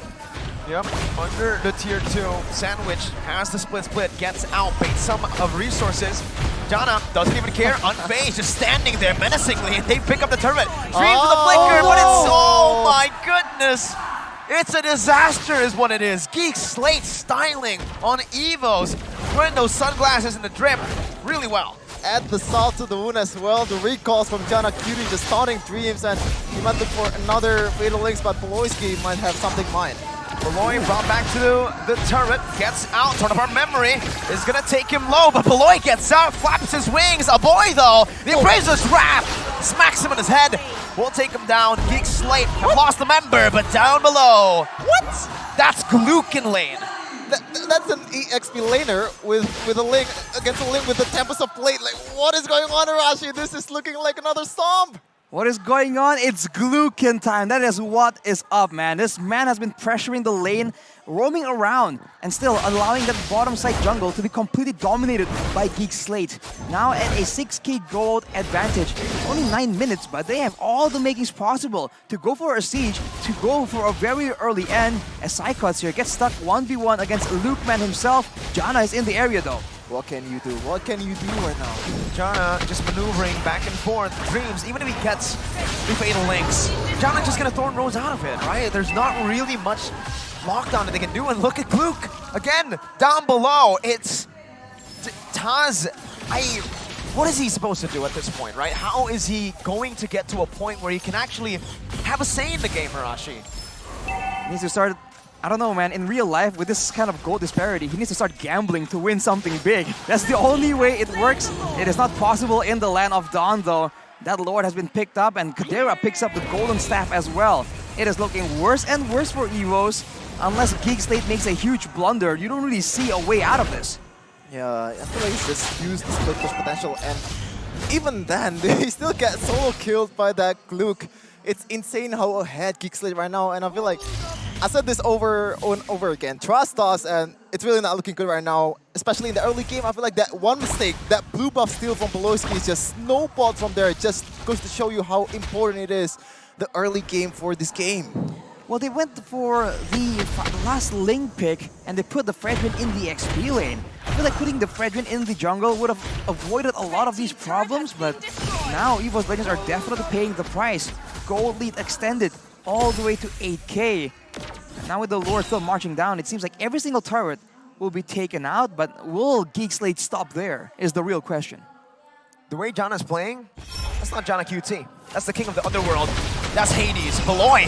Yep, under the tier 2, Sandwich has the split, gets out, baits some of resources. Janna doesn't even care, unfazed, just standing there menacingly, and they pick up the turret. Dreams with the flicker, but it's, oh my goodness! It's a disaster is what it is. GEEK SLATE styling on EVOS. Wearing those sunglasses in the drip really well. Add the salt to the wound as well. The recalls from Janna Cutie just taunting Dreams, and he might look for another Fatal Links, but Beloyski might have something in mind. Beloy brought back to the turret, gets out, turn up our memory, is gonna take him low, but Beloy gets out, flaps his wings. A boy though, the Appraiser's Wrath smacks him in his head. We'll take him down. GEEK SLATE have lost the member, but down below. What? That's Gluck in lane. That's an EXP laner with a Link against a Link with the Tempest of Plate. Like, what is going on, Arashi? This is looking like another Stomp. What is going on? It's Glukin time. That is what is up, man. This man has been pressuring the lane, roaming around, and still allowing that bottom side jungle to be completely dominated by GEEK SLATE. Now at a 6k gold advantage. Only 9 minutes, but they have all the makings possible to go for a siege, to go for a very early end. As Psychots here gets stuck 1v1 against Lukeman himself. Janna is in the area though. What can you do? What can you do right now? Janna just maneuvering back and forth. Dreams, even if he gets the Fatal Links, Janna just gonna Thorn Rose out of it, right? There's not really much lockdown that they can do. And look at Gluck again, down below. It's Taz, what is he supposed to do at this point, right? How is he going to get to a point where he can actually have a say in the game, Harashi? He needs to start, I don't know, man, in real life, with this kind of gold disparity, he needs to start gambling to win something big. That's the only way it works. It is not possible in the Land of Dawn, though. That Lord has been picked up, and Kadira picks up the Golden Staff as well. It is looking worse and worse for EVOS. Unless GEEK SLATE makes a huge blunder, you don't really see a way out of this. Yeah, I feel like he's just used the split push potential, and even then, they still get solo killed by that Gluck. It's insane how ahead GEEK SLATE right now, and I feel like I said this over and over again. Trust us, and it's really not looking good right now, especially in the early game. I feel like that one mistake, that blue buff steal from Beloski is just snowballed from there. It just goes to show you how important it is, the early game for this game. Well, they went for the last Ling pick, and they put the Fredrin in the XP lane. I feel like putting the Fredrin in the jungle would have avoided a lot of these problems, but now EVOS Legends are definitely paying the price. Gold lead extended all the way to 8K. Now with the Lord still marching down, it seems like every single turret will be taken out, but will GEEK SLATE stop there is the real question. The way Janna's playing, that's not Janna QT. That's the king of the underworld. That's Hades. Beloy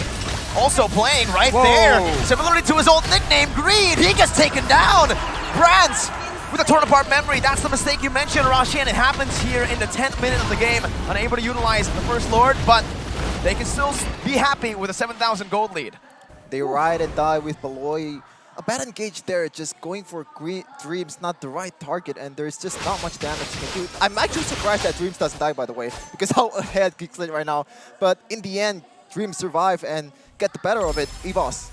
also playing right there. Similarly to his old nickname, Greed. He gets taken down. Brands with a torn apart memory. That's the mistake you mentioned, Rashi, and it happens here in the 10th minute of the game. Unable to utilize the first Lord, but they can still be happy with a 7,000 gold lead. They ride and die with Beloy. A bad engage there, just going for Dreams, not the right target, and there's just not much damage you can do. I'm actually surprised that Dreams doesn't die, by the way, because how ahead GEEK SLATE right now. But in the end, Dreams survive and get the better of it. EVOS,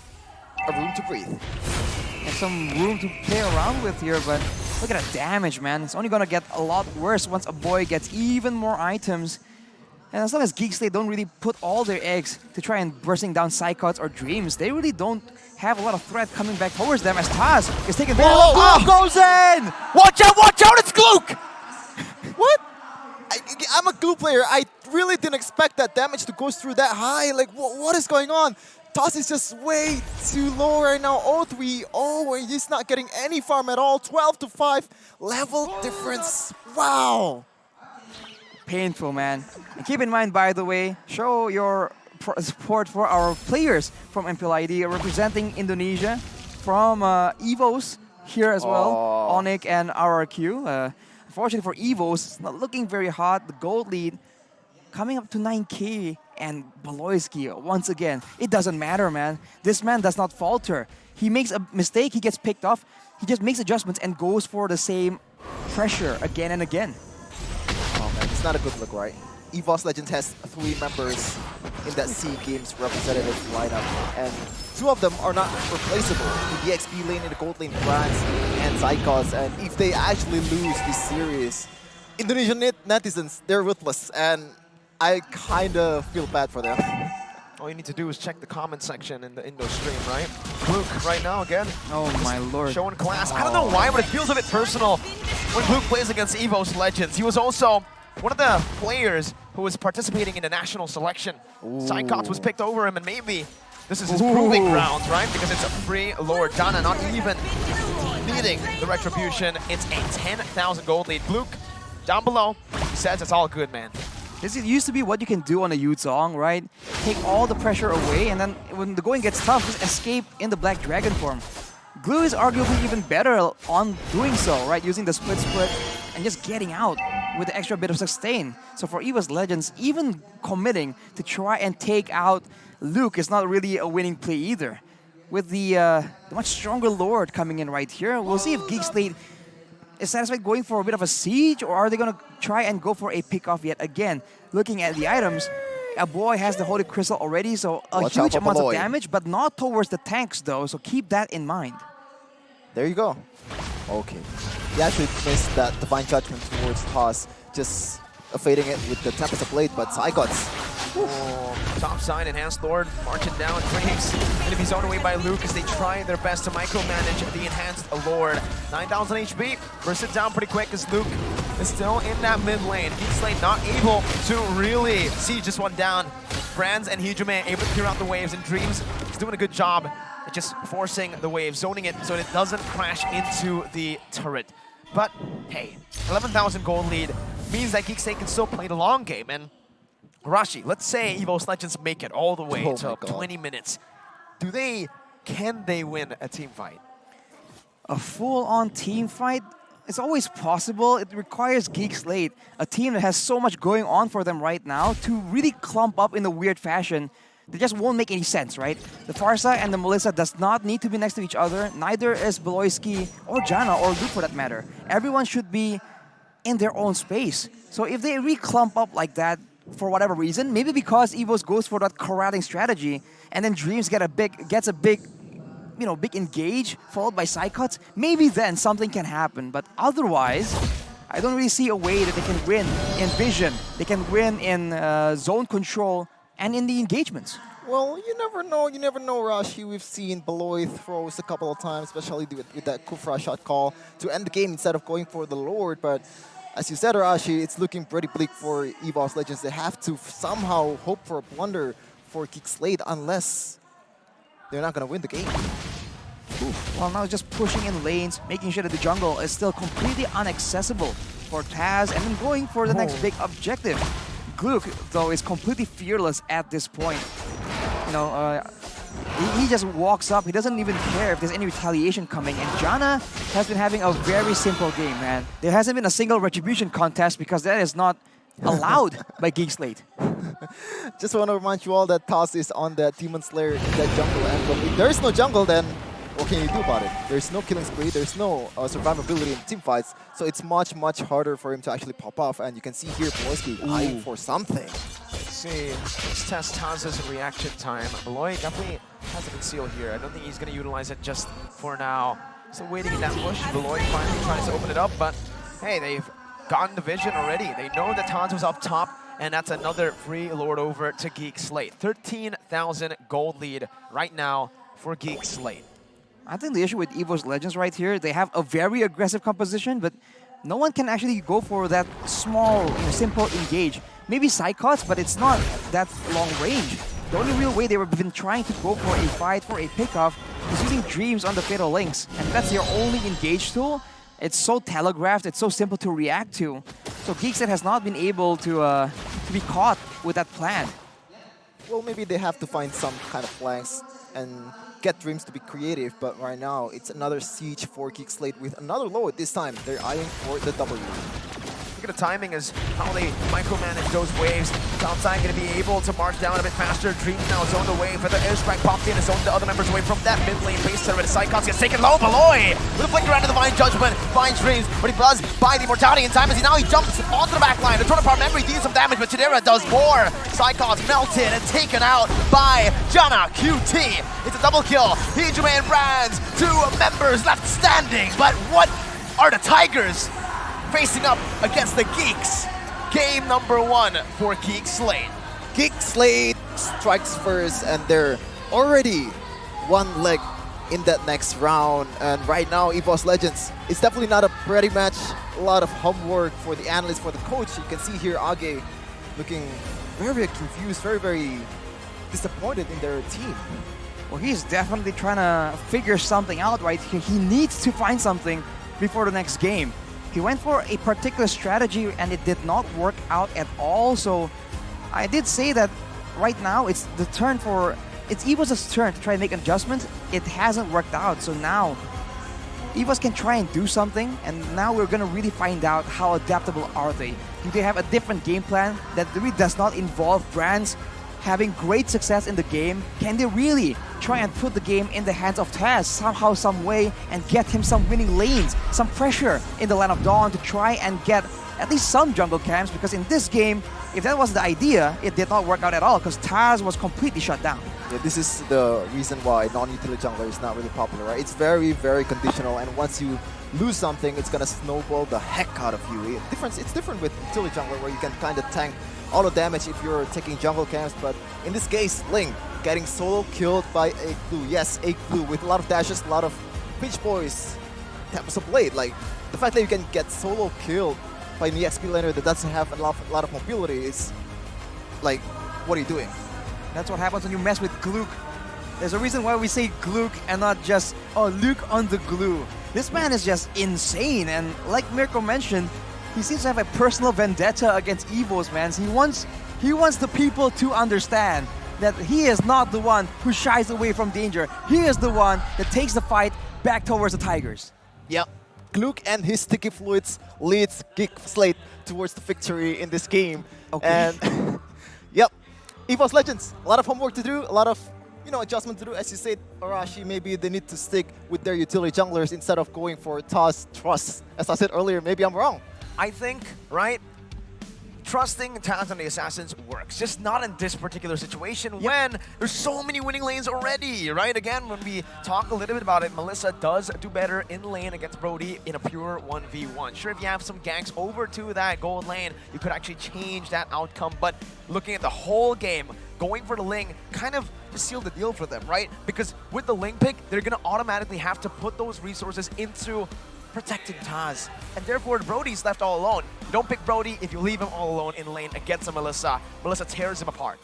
a room to breathe. And some room to play around with here, but look at the damage, man. It's only gonna get a lot worse once a boy gets even more items. And as long as GEEK SLATE don't really put all their eggs to try and bursting down Psychots or Dreams, they really don't have a lot of threat coming back towards them as Taz is taking very low. Gluck goes in! Watch out, it's Gluck! What? I'm a Gluck player. I really didn't expect that damage to go through that high. Like, what is going on? Taz is just way too low right now. 0-3, and he's not getting any farm at all. 12-5 level difference. Wow. Painful, man. And keep in mind, by the way, show your support for our players from MPL ID representing Indonesia, from EVOS here as well, Onyx and RRQ. Unfortunately for EVOS, it's not looking very hot. The gold lead coming up to 9K, and Beloyski once again. It doesn't matter, man. This man does not falter. He makes a mistake, he gets picked off, he just makes adjustments and goes for the same pressure again and again. Oh man, it's not a good look, right? EVOS Legends has 3 members in that SEA Games representative lineup, and 2 of them are not replaceable. In the XP lane, in the gold lane, France and Psychos, and if they actually lose this series, Indonesian netizens, they're ruthless, and I kind of feel bad for them. All you need to do is check the comment section in the Indo stream, right? Luke, right now again. Oh my lord. Showing class. I don't know why, but it feels a bit personal when Luke plays against EVOS Legends. He was also one of the players who was participating in the national selection. Psychots was picked over him, and maybe this is his proving ground, right? Because it's a free Lord. Dana not even needing the retribution. It's a 10,000 gold lead. Luke, down below, he says it's all good, man. This used to be what you can do on a Yuzong, right? Take all the pressure away, and then when the going gets tough, just escape in the Black Dragon form. Glue is arguably even better on doing so, right? Using the split and just getting out with the extra bit of sustain. So for EVOS Legends, even committing to try and take out Luke is not really a winning play either. With the much stronger Lord coming in right here, we'll see if GEEK SLATE is satisfied going for a bit of a siege, or are they going to try and go for a pick-off yet again? Looking at the items, a boy has the Holy Crystal already, so a huge amount of damage, but not towards the tanks though, so keep that in mind. There you go. Okay. He actually missed that Divine Judgment towards Taz, just fading it with the Tempest of Blade, but Psychots. Top side, Enhanced Lord marching down. Dreams going to be zoned away by Luke as they try their best to micromanage the Enhanced Lord. 9,000 HP. Burst it down pretty quick as Luke is still in that mid lane. GEEK SLATE not able to really see just one down. Brands and Hijume able to clear out the waves, and Dreams is doing a good job at just forcing the wave, zoning it so it doesn't crash into the turret. But hey, 11,000 gold lead means that GEEK SLATE can still play the long game. And Rashi, let's say EVOS Legends make it all the way to 20 minutes. Can they win a team fight? A full-on team fight? It's always possible. It requires GEEK SLATE, a team that has so much going on for them right now, to really clump up in a weird fashion. They just won't make any sense, right? The Farsa and the Melissa does not need to be next to each other. Neither is Beloyski or Jana or Luke for that matter. Everyone should be in their own space. So if they re-clump up like that for whatever reason, maybe because EVOS goes for that corralling strategy, and then Dreams gets a big engage followed by side cuts, maybe then something can happen. But otherwise, I don't really see a way that they can win in vision. They can win in zone control and in the engagements. Well, you never know. You never know, Rashi. We've seen Beloy throws a couple of times, especially with that Kufra shot call to end the game instead of going for the Lord. But as you said, Rashi, it's looking pretty bleak for EVOS Legends. They have to somehow hope for a blunder for GEEK SLATE unless they're not going to win the game. Well, now just pushing in lanes, making sure that the jungle is still completely inaccessible for Taz, and then going for the next big objective. Gluck, though, is completely fearless at this point. He just walks up. He doesn't even care if there's any retaliation coming. And Jana has been having a very simple game, man. There hasn't been a single retribution contest because that is not allowed by GEEK SLATE. Just want to remind you all that Taz is on that Demon Slayer in that jungle. And if there's no jungle, then what can you do about it? There's no killing spree, there's no survivability in team fights, so it's much, much harder for him to actually pop off. And you can see here Beloyski eyeing for something. Let's see. Let's test Taz's reaction time. Beloy definitely has a conceal here. I don't think he's going to utilize it just for now. Still waiting in that push. Beloy finally tries to open it up, but hey, they've gotten the vision already. They know that Taz was up top, and that's another free Lord over to GEEK SLATE. 13,000 gold lead right now for GEEK SLATE. I think the issue with EVOS Legends right here, they have a very aggressive composition, but no one can actually go for that small, simple engage. Maybe side cuts, but it's not that long range. The only real way they've been trying to go for a fight, for a pickoff, is using Dreams on the Fatal Links, and that's their only engage tool. It's so telegraphed, it's so simple to react to. So GEEK SLATE has not been able to be caught with that plan. Well, maybe they have to find some kind of flanks and get Dreams to be creative, but right now it's another siege for GEEK SLATE with another load. This time they're eyeing for the W. Look at the timing as how they micromanage those waves. Downside going to be able to march down a bit faster. Dreams now zoned away for the airstrike popped in and zoned the other members away from that mid lane base center. The side cuts gets taken low. Beloy with a flicker under the Divine Judgment finds Dreams, but he does buy the immortality in time as he jumps onto the back line. The Total Power Memory deals some damage, but Chidera does more. Side cuts melted and taken out by Jana QT. It's a double kill. Hijime and Brands, two members left standing, but what are the Tigers facing up against the Geeks? Game number 1 for GEEK SLATE. GEEK SLATE strikes first, and they're already one leg in that next round. And right now, EVOS Legends, it's definitely not a pretty match. A lot of homework for the analyst, for the coach. You can see here Age looking very, very confused, very, very disappointed in their team. Well, he's definitely trying to figure something out right here. He needs to find something before the next game. He went for a particular strategy and it did not work out at all. So I did say that right now it's EVOS' turn to try and make an adjustment. It hasn't worked out. So now EVOS can try and do something, and now we're going to really find out how adaptable are they. Do they have a different game plan that really does not involve Brands having great success in the game? Can they really try and put the game in the hands of Taz somehow, some way, and get him some winning lanes, some pressure in the Land of Dawn to try and get at least some jungle camps? Because in this game, if that was the idea, it did not work out at all because Taz was completely shut down. Yeah, this is the reason why non-utility jungler is not really popular, right? It's very, very conditional, and once you lose something, it's gonna snowball the heck out of you. It's different with utility jungler where you can kind of tank all the damage if you're taking jungle camps, but in this case, Ling getting solo killed by Blue. Yes, Blue with a lot of dashes, a lot of Peach Boys, Tempest of Blade. Like, the fact that you can get solo killed by an EXP laner that doesn't have a lot of mobility is like, what are you doing? That's what happens when you mess with Gluck. There's a reason why we say Gluck and not just, oh, Luke on the glue. This man is just insane, and like Mirko mentioned, he seems to have a personal vendetta against EVOS, man. He wants the people to understand that he is not the one who shies away from danger. He is the one that takes the fight back towards the Tigers. Yep. Gluck and his sticky fluids leads GEEK SLATE towards the victory in this game. Okay. And yep, EVOS Legends, a lot of homework to do, a lot of adjustment to do. As you said, Arashi, maybe they need to stick with their utility junglers instead of going for toss trust. As I said earlier, maybe I'm wrong. I think, right, trusting talent on the Assassins works, just not in this particular situation when there's so many winning lanes already, right? Again, when we talk a little bit about it, Melissa does do better in lane against Brody in a pure 1v1. Sure, if you have some ganks over to that gold lane, you could actually change that outcome, but looking at the whole game, going for the Ling kind of sealed the deal for them, right? Because with the Ling pick, they're going to automatically have to put those resources into protecting Taz. And therefore, Brody's left all alone. You don't pick Brody if you leave him all alone in lane against a Melissa. Melissa tears him apart.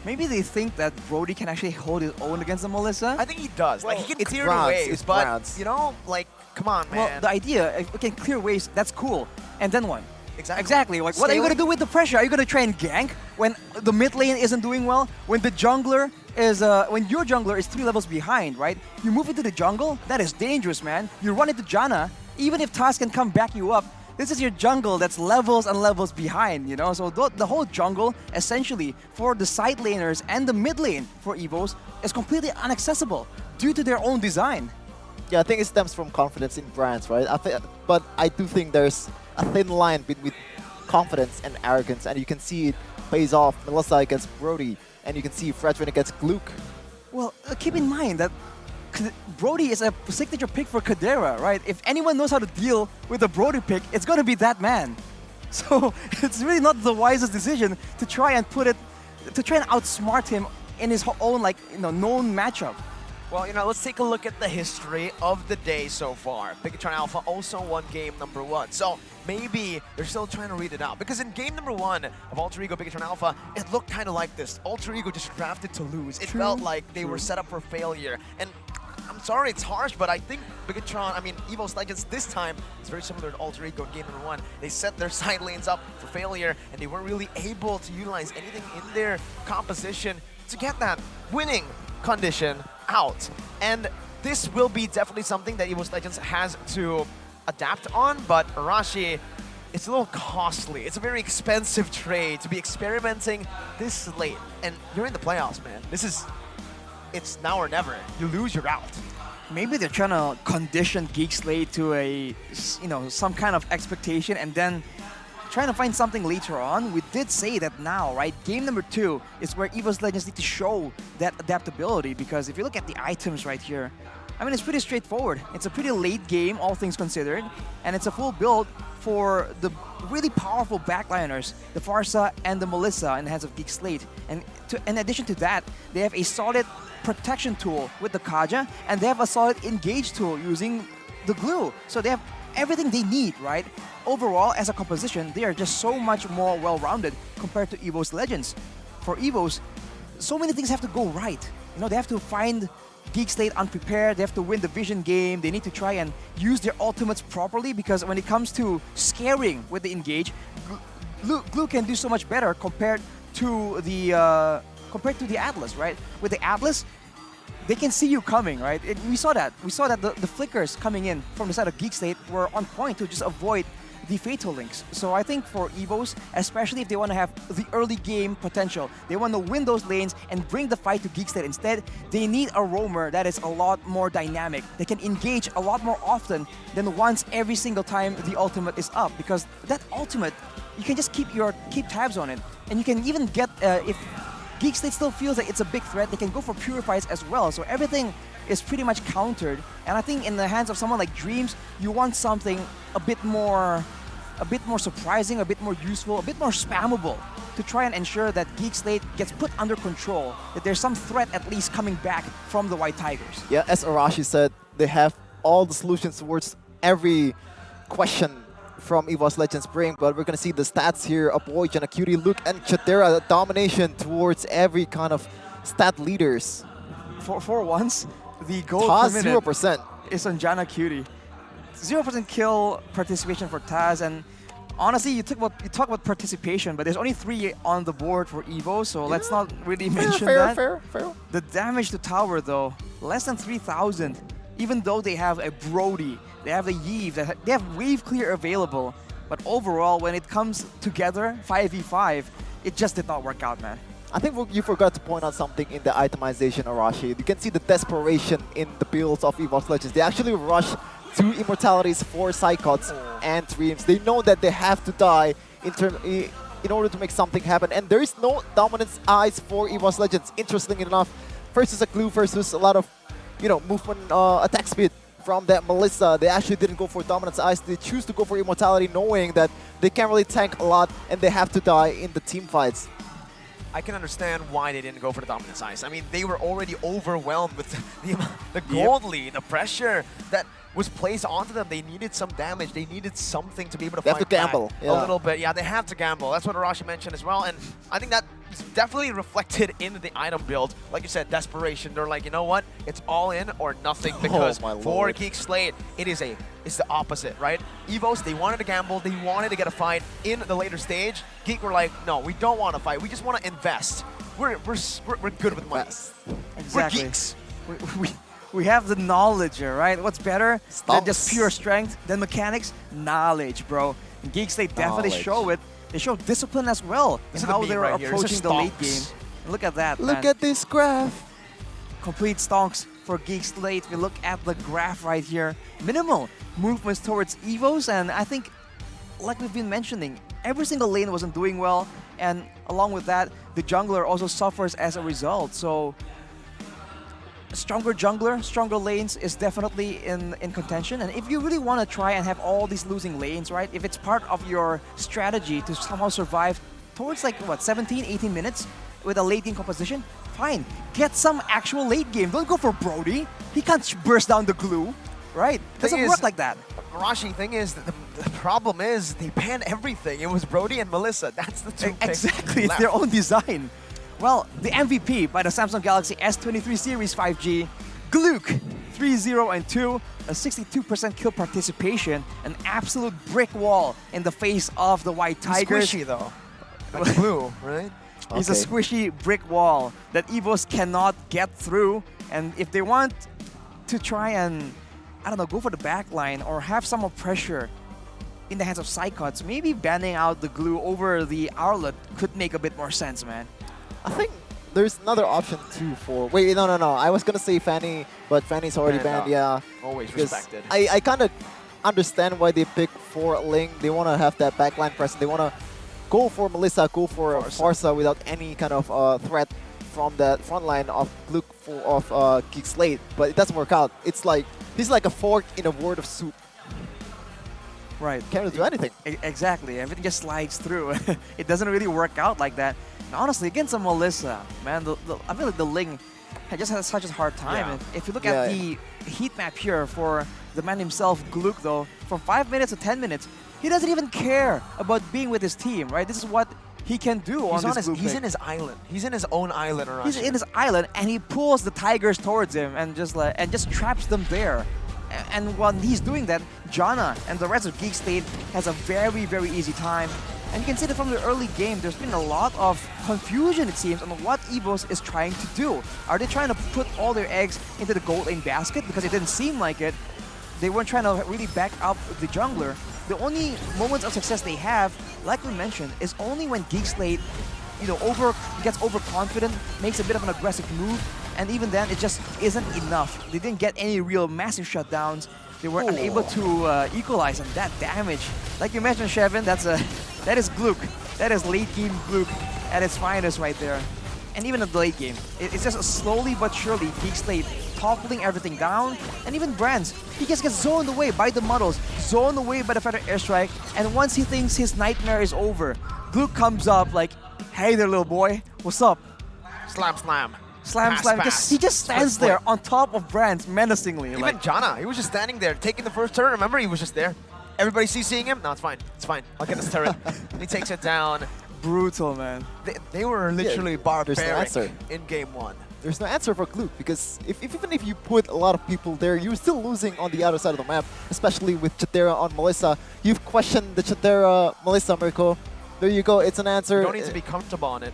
Maybe they think that Brody can actually hold his own against the Melissa. I think he does. Well, like, he can it's clear Browns, waves, it's but, Browns. you know, like, come on, man. Well, the idea, if we can clear waves, that's cool. And then what? Exactly. Like, what are you going to do with the pressure? Are you going to try and gank when the mid lane isn't doing well? When the jungler is, when your jungler is 3 levels behind, right? You move into the jungle, that is dangerous, man. You run into Janna, even if Taz can come back you up, this is your jungle that's levels and levels behind, you know? So the whole jungle, essentially, for the side laners and the mid lane for EVOS, is completely inaccessible due to their own design. Yeah, I think it stems from confidence in brands, right? But I do think there's a thin line between confidence and arrogance, and you can see it pays off. Melissa against Brody, and you can see Fredrin against Gluck. Well, keep in mind that Brody is a signature pick for Kadera, right? If anyone knows how to deal with a Brody pick, it's going to be that man. So it's really not the wisest decision to try and outsmart him in his own, like, known matchup. Well, let's take a look at the history of the day so far. Bigetron Alpha also won game number 1. So maybe they're still trying to read it out. Because in game number 1 of Alter Ego Bigetron Alpha, it looked kind of like this. Alter Ego just drafted to lose. It felt like they were set up for failure. And I'm sorry, it's harsh, but I think EVOS Legends this time is very similar to Alter Ego in game number 1. They set their side lanes up for failure, and they weren't really able to utilize anything in their composition to get that winning condition out. And this will be definitely something that EVOS Legends has to adapt on, but Arashi, it's a little costly. It's a very expensive trade to be experimenting this late. And you're in the playoffs, man. It's now or never. You lose, you're out. Maybe they're trying to condition GEEK SLATE to some kind of expectation and then trying to find something later on. We did say that now, right? Game number 2 is where EVOS Legends need to show that adaptability, because if you look at the items right here, it's pretty straightforward. It's a pretty late game, all things considered, and it's a full build for the really powerful backliners, the Pharsa and the Melissa in the hands of GEEK SLATE. And in addition to that, they have a solid protection tool with the Kaja, and they have a solid engage tool using the glue. So they have everything they need, right? Overall, as a composition, they are just so much more well-rounded compared to EVOS Legends. For EVOS, so many things have to go right. They have to find GEEK SLATE unprepared, they have to win the vision game, they need to try and use their ultimates properly, because when it comes to scaring with the engage, Glue can do so much better compared to the Atlas, right? With the Atlas, they can see you coming, right? We saw that. We saw that the flickers coming in from the side of GEEK SLATE were on point to just avoid the fatal links. So I think for EVOS, especially if they want to have the early game potential, they want to win those lanes and bring the fight to GEEK SLATE instead, they need a roamer that is a lot more dynamic. They can engage a lot more often than once every single time the ultimate is up, because that ultimate, you can just keep tabs on it. And you can even get, if GEEK SLATE still feels like it's a big threat, they can go for purifies as well. So everything is pretty much countered. And I think in the hands of someone like Dreams, you want something a bit more surprising, a bit more useful, a bit more spammable to try and ensure that GEEK SLATE gets put under control, that there's some threat at least coming back from the White Tigers. Yeah, as Arashi said, they have all the solutions towards every question from EVOS Legends bring, but we're going to see the stats here. Aboy, Janacutie, Luke, and Chatera domination towards every kind of stat leaders. For once, the gold Taz, per minute. 0%. is on Jana Cutie. 0% kill participation for Taz, and honestly, you talk about participation, but there's only 3 on the board for Evo, so let's not really mention that. Fair. The damage to tower, though, less than 3,000. Even though they have a Brody, they have a Yves, they have wave clear available, but overall, when it comes together, 5v5, it just did not work out, man. I think you forgot to point out something in the itemization, Arashi. You can see the desperation in the builds of EVOS Legends. They actually rush 2 immortalities, 4 psychots, and dreams. They know that they have to die in order to make something happen. And there is no dominance eyes for EVOS Legends. Interestingly enough, versus a glue versus a lot of, movement attack speed from that Melissa. They actually didn't go for dominance eyes. They choose to go for immortality, knowing that they can't really tank a lot and they have to die in the team fights. I can understand why they didn't go for the dominance eyes. I mean, they were already overwhelmed with the gold lead, the pressure that was placed onto them. They needed some damage. They needed something to be able to fight have to gamble. back a little bit. Yeah, they have to gamble. That's what Arashi mentioned as well. And I think that is definitely reflected in the item build. Like you said, desperation. They're like, you know what? It's all in or nothing, because for GEEK SLATE, it's the opposite, right? EVOS, they wanted to gamble. They wanted to get a fight in the later stage. GEEK were like, no, we don't want to fight. We just want to invest. We're good with money. Exactly. We're geeks. We have the knowledge here, right? What's better than just pure strength, than mechanics? Knowledge, bro. And GEEK SLATE definitely show it. They show discipline as well in how they were approaching the late game. Look at that, man. Look at this graph. Complete stonks for GEEK SLATE. We look at the graph right here. Minimal movements towards EVOS, and I think, like we've been mentioning, every single lane wasn't doing well, and along with that, the jungler also suffers as a result. So stronger jungler, stronger lanes is definitely in contention. And if you really want to try and have all these losing lanes, right? If it's part of your strategy to somehow survive towards like, what, 17, 18 minutes with a late game composition, fine. Get some actual late game. Don't go for Brody. He can't burst down the glue, right? Doesn't work like that. Arashi, thing is, the problem is they banned everything. It was Brody and Melissa. That's the 2 picks Exactly, it's left. their own design. Well, the MVP by the Samsung Galaxy S23 Series 5G, Gluke, 3-0-2, a 62% kill participation, an absolute brick wall in the face of the White Tigers. He's squishy though, like blue, right? He's a squishy brick wall that EVOS cannot get through, and if they want to try and, I don't know, go for the back line or have some more pressure in the hands of Psychots, maybe banning out the glue over the Owlet could make a bit more sense, man. I think there's another option too for... Wait, no. I was gonna say Fanny, but Fanny's already banned, yeah. Always respected. I kind of understand why they pick for Ling. They want to have that backline presence. They want to go for Melissa, go for Farsa without any kind of threat from the front line of GEEK SLATE, but it doesn't work out. It's like, he's like a fork in a world of soup. Right. Can't really do anything. Exactly. Everything just slides through. It doesn't really work out like that. And honestly, against a Melissa, man, I feel like the Ling just has such a hard time. And if you look at the heat map here for the man himself, Gluke, though, from 5 minutes to 10 minutes, he doesn't even care about being with his team, right? This is what he can do on this Gluke He's pick. in his island. He's in his own island, Arashi. He's in his island, and he pulls the Tigers towards him and just traps them there. And while he's doing that, Jana and the rest of GEEK SLATE has a very, very easy time. And you can see that from the early game, there's been a lot of confusion, it seems, on what EVOS is trying to do. Are they trying to put all their eggs into the gold lane basket? Because it didn't seem like it. They weren't trying to really back up the jungler. The only moments of success they have, like we mentioned, is only when GEEK SLATE, gets overconfident, makes a bit of an aggressive move, and even then, it just isn't enough. They didn't get any real massive shutdowns. They were unable to equalize on that damage. Like you mentioned, Shevin, that is Gluke. That is late game Gluke at its finest right there. And even at the late game, it's just slowly but surely GEEK SLATE toppling everything down. And even Brands, he just gets zoned away by the Muddles, zoned away by the Feather Airstrike, and once he thinks his nightmare is over, Gluke comes up like, hey there, little boy, what's up? Slam, slam. Slam. He just stands there on top of Brands menacingly. Even like, Jana, he was just standing there, taking the first turn. Remember, he was just there. Everybody seeing him? No, it's fine. It's fine. I'll get this turret. He takes it down. Brutal, man. They were literally barbaric in game 1. there's no answer for Gloop because even if you put a lot of people there, you're still losing on the other side of the map, especially with Chatera on Melissa. You've questioned the Chatera Melissa, Mirko. There you go, it's an answer. You don't need to be comfortable on it.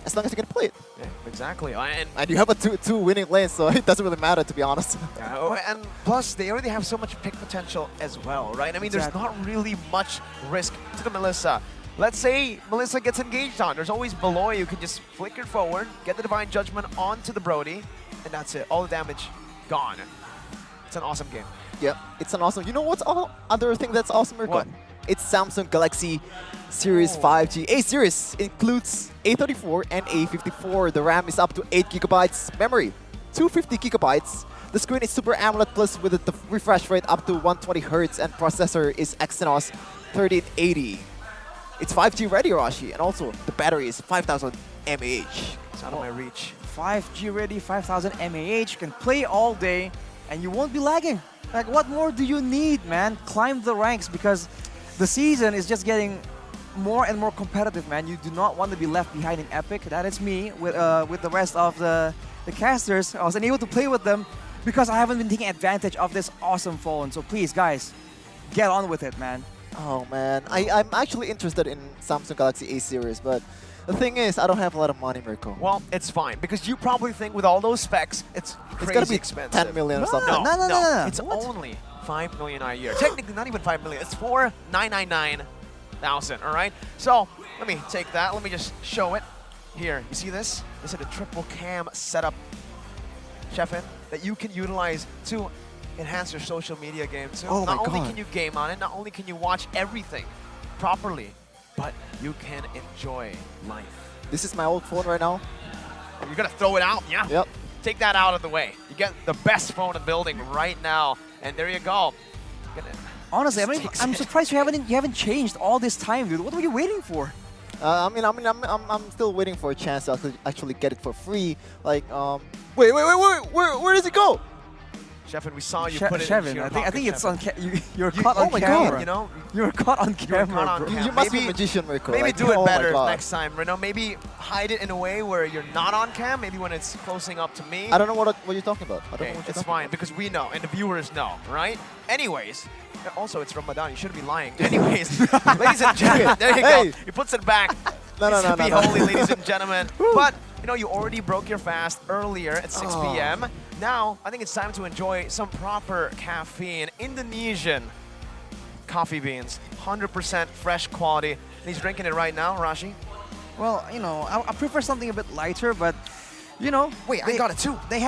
As long as you can play it. Yeah, exactly. And you have a two winning lanes, so it doesn't really matter, to be honest. And plus, they already have so much pick potential as well, right? I mean, there's not really much risk to the Melissa. Let's say Melissa gets engaged on. There's always Beloy who can just flicker forward, get the Divine Judgment onto the Brody, and that's it. All the damage gone. It's an awesome game. Yep, it's an awesome. You know what's other thing that's awesome, Mirko? What? It's Samsung Galaxy Series 5G. A series includes A34 and A54. The RAM is up to 8 gigabytes. Memory, 250 gigabytes. The screen is Super AMOLED Plus with the refresh rate up to 120 Hz, and processor is Exynos 1380. It's 5G ready, Rashi, and also the battery is 5,000 mAh. It's out of my reach. 5G ready, 5,000 mAh, can play all day, and you won't be lagging. Like, what more do you need, man? Climb the ranks, because the season is just getting more and more competitive, man. You do not want to be left behind in Epic. That is me with the rest of the casters. I wasn't able to play with them because I haven't been taking advantage of this awesome phone. So please, guys, get on with it, man. Oh man, I'm actually interested in Samsung Galaxy A series, but the thing is, I don't have a lot of money, Mirko. Well, it's fine, because you probably think with all those specs, it's crazy gotta be expensive. 10 million or something. No. It's only 5 million a year. Technically, not even 5 million. It's 4,999,000, all right? So, let me take that. Let me just show it. Here, you see this? This is a triple cam setup, Chefin, that you can utilize to enhance your social media game. So not only can you game on it, not only can you watch everything properly, but you can enjoy life. This is my old phone right now. You're gonna throw it out? Yeah. Yep. Take that out of the way. You get the best phone in the building right now, and there you go. Honestly, I'm surprised you haven't changed all this time, dude. What were you waiting for? I'm still waiting for a chance to actually get it for free. Like, wait, where does it go? Chefin, we saw you put it in your I think it's on. You're caught oh on my camera. God, you know, you're caught on camera. Bro. You must be a magician, Mirko. Maybe like, do it oh better next time, you know. Maybe hide it in a way where you're not on cam. Maybe when it's closing up to me. I don't know what you're talking about. I don't know what you're it's talking fine about. because we know and the viewers know, right? Anyways, also it's Ramadan. You shouldn't be lying. Anyways, ladies and gentlemen, there you go. He puts it back. No. Be holy, ladies and gentlemen. But you know, you already broke your fast earlier at 6 p.m. Now, I think it's time to enjoy some proper caffeine. Indonesian coffee beans, 100% fresh quality. And he's drinking it right now, Rashi. Well, you know, I prefer something a bit lighter, but you know, wait, I got it too. They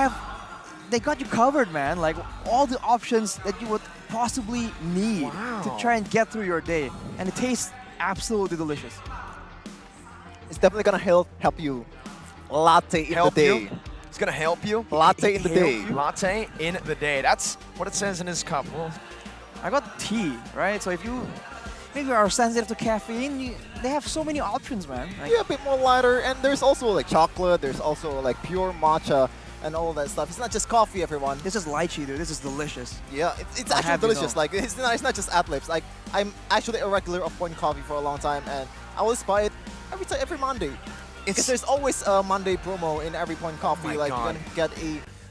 got you covered, man. Like all the options that you would possibly need to try and get through your day, and it tastes absolutely delicious. It's definitely gonna help you. Latte in the day. It's gonna help you. Latte in the day. Latte in the day. That's what it says in his cup. Well, I got tea, right? So if you maybe are sensitive to caffeine, they have so many options, man. Like, yeah, a bit more lighter, and there's also like chocolate. There's also like pure matcha and all that stuff. It's not just coffee, everyone. This is lychee, dude. This is delicious. Yeah, it's actually delicious. Like it's not just ad-libs. Like I'm actually a regular of Point Coffee for a long time, and I always buy it every Monday. Because there's always a Monday promo in every Point Coffee. Like you're gonna get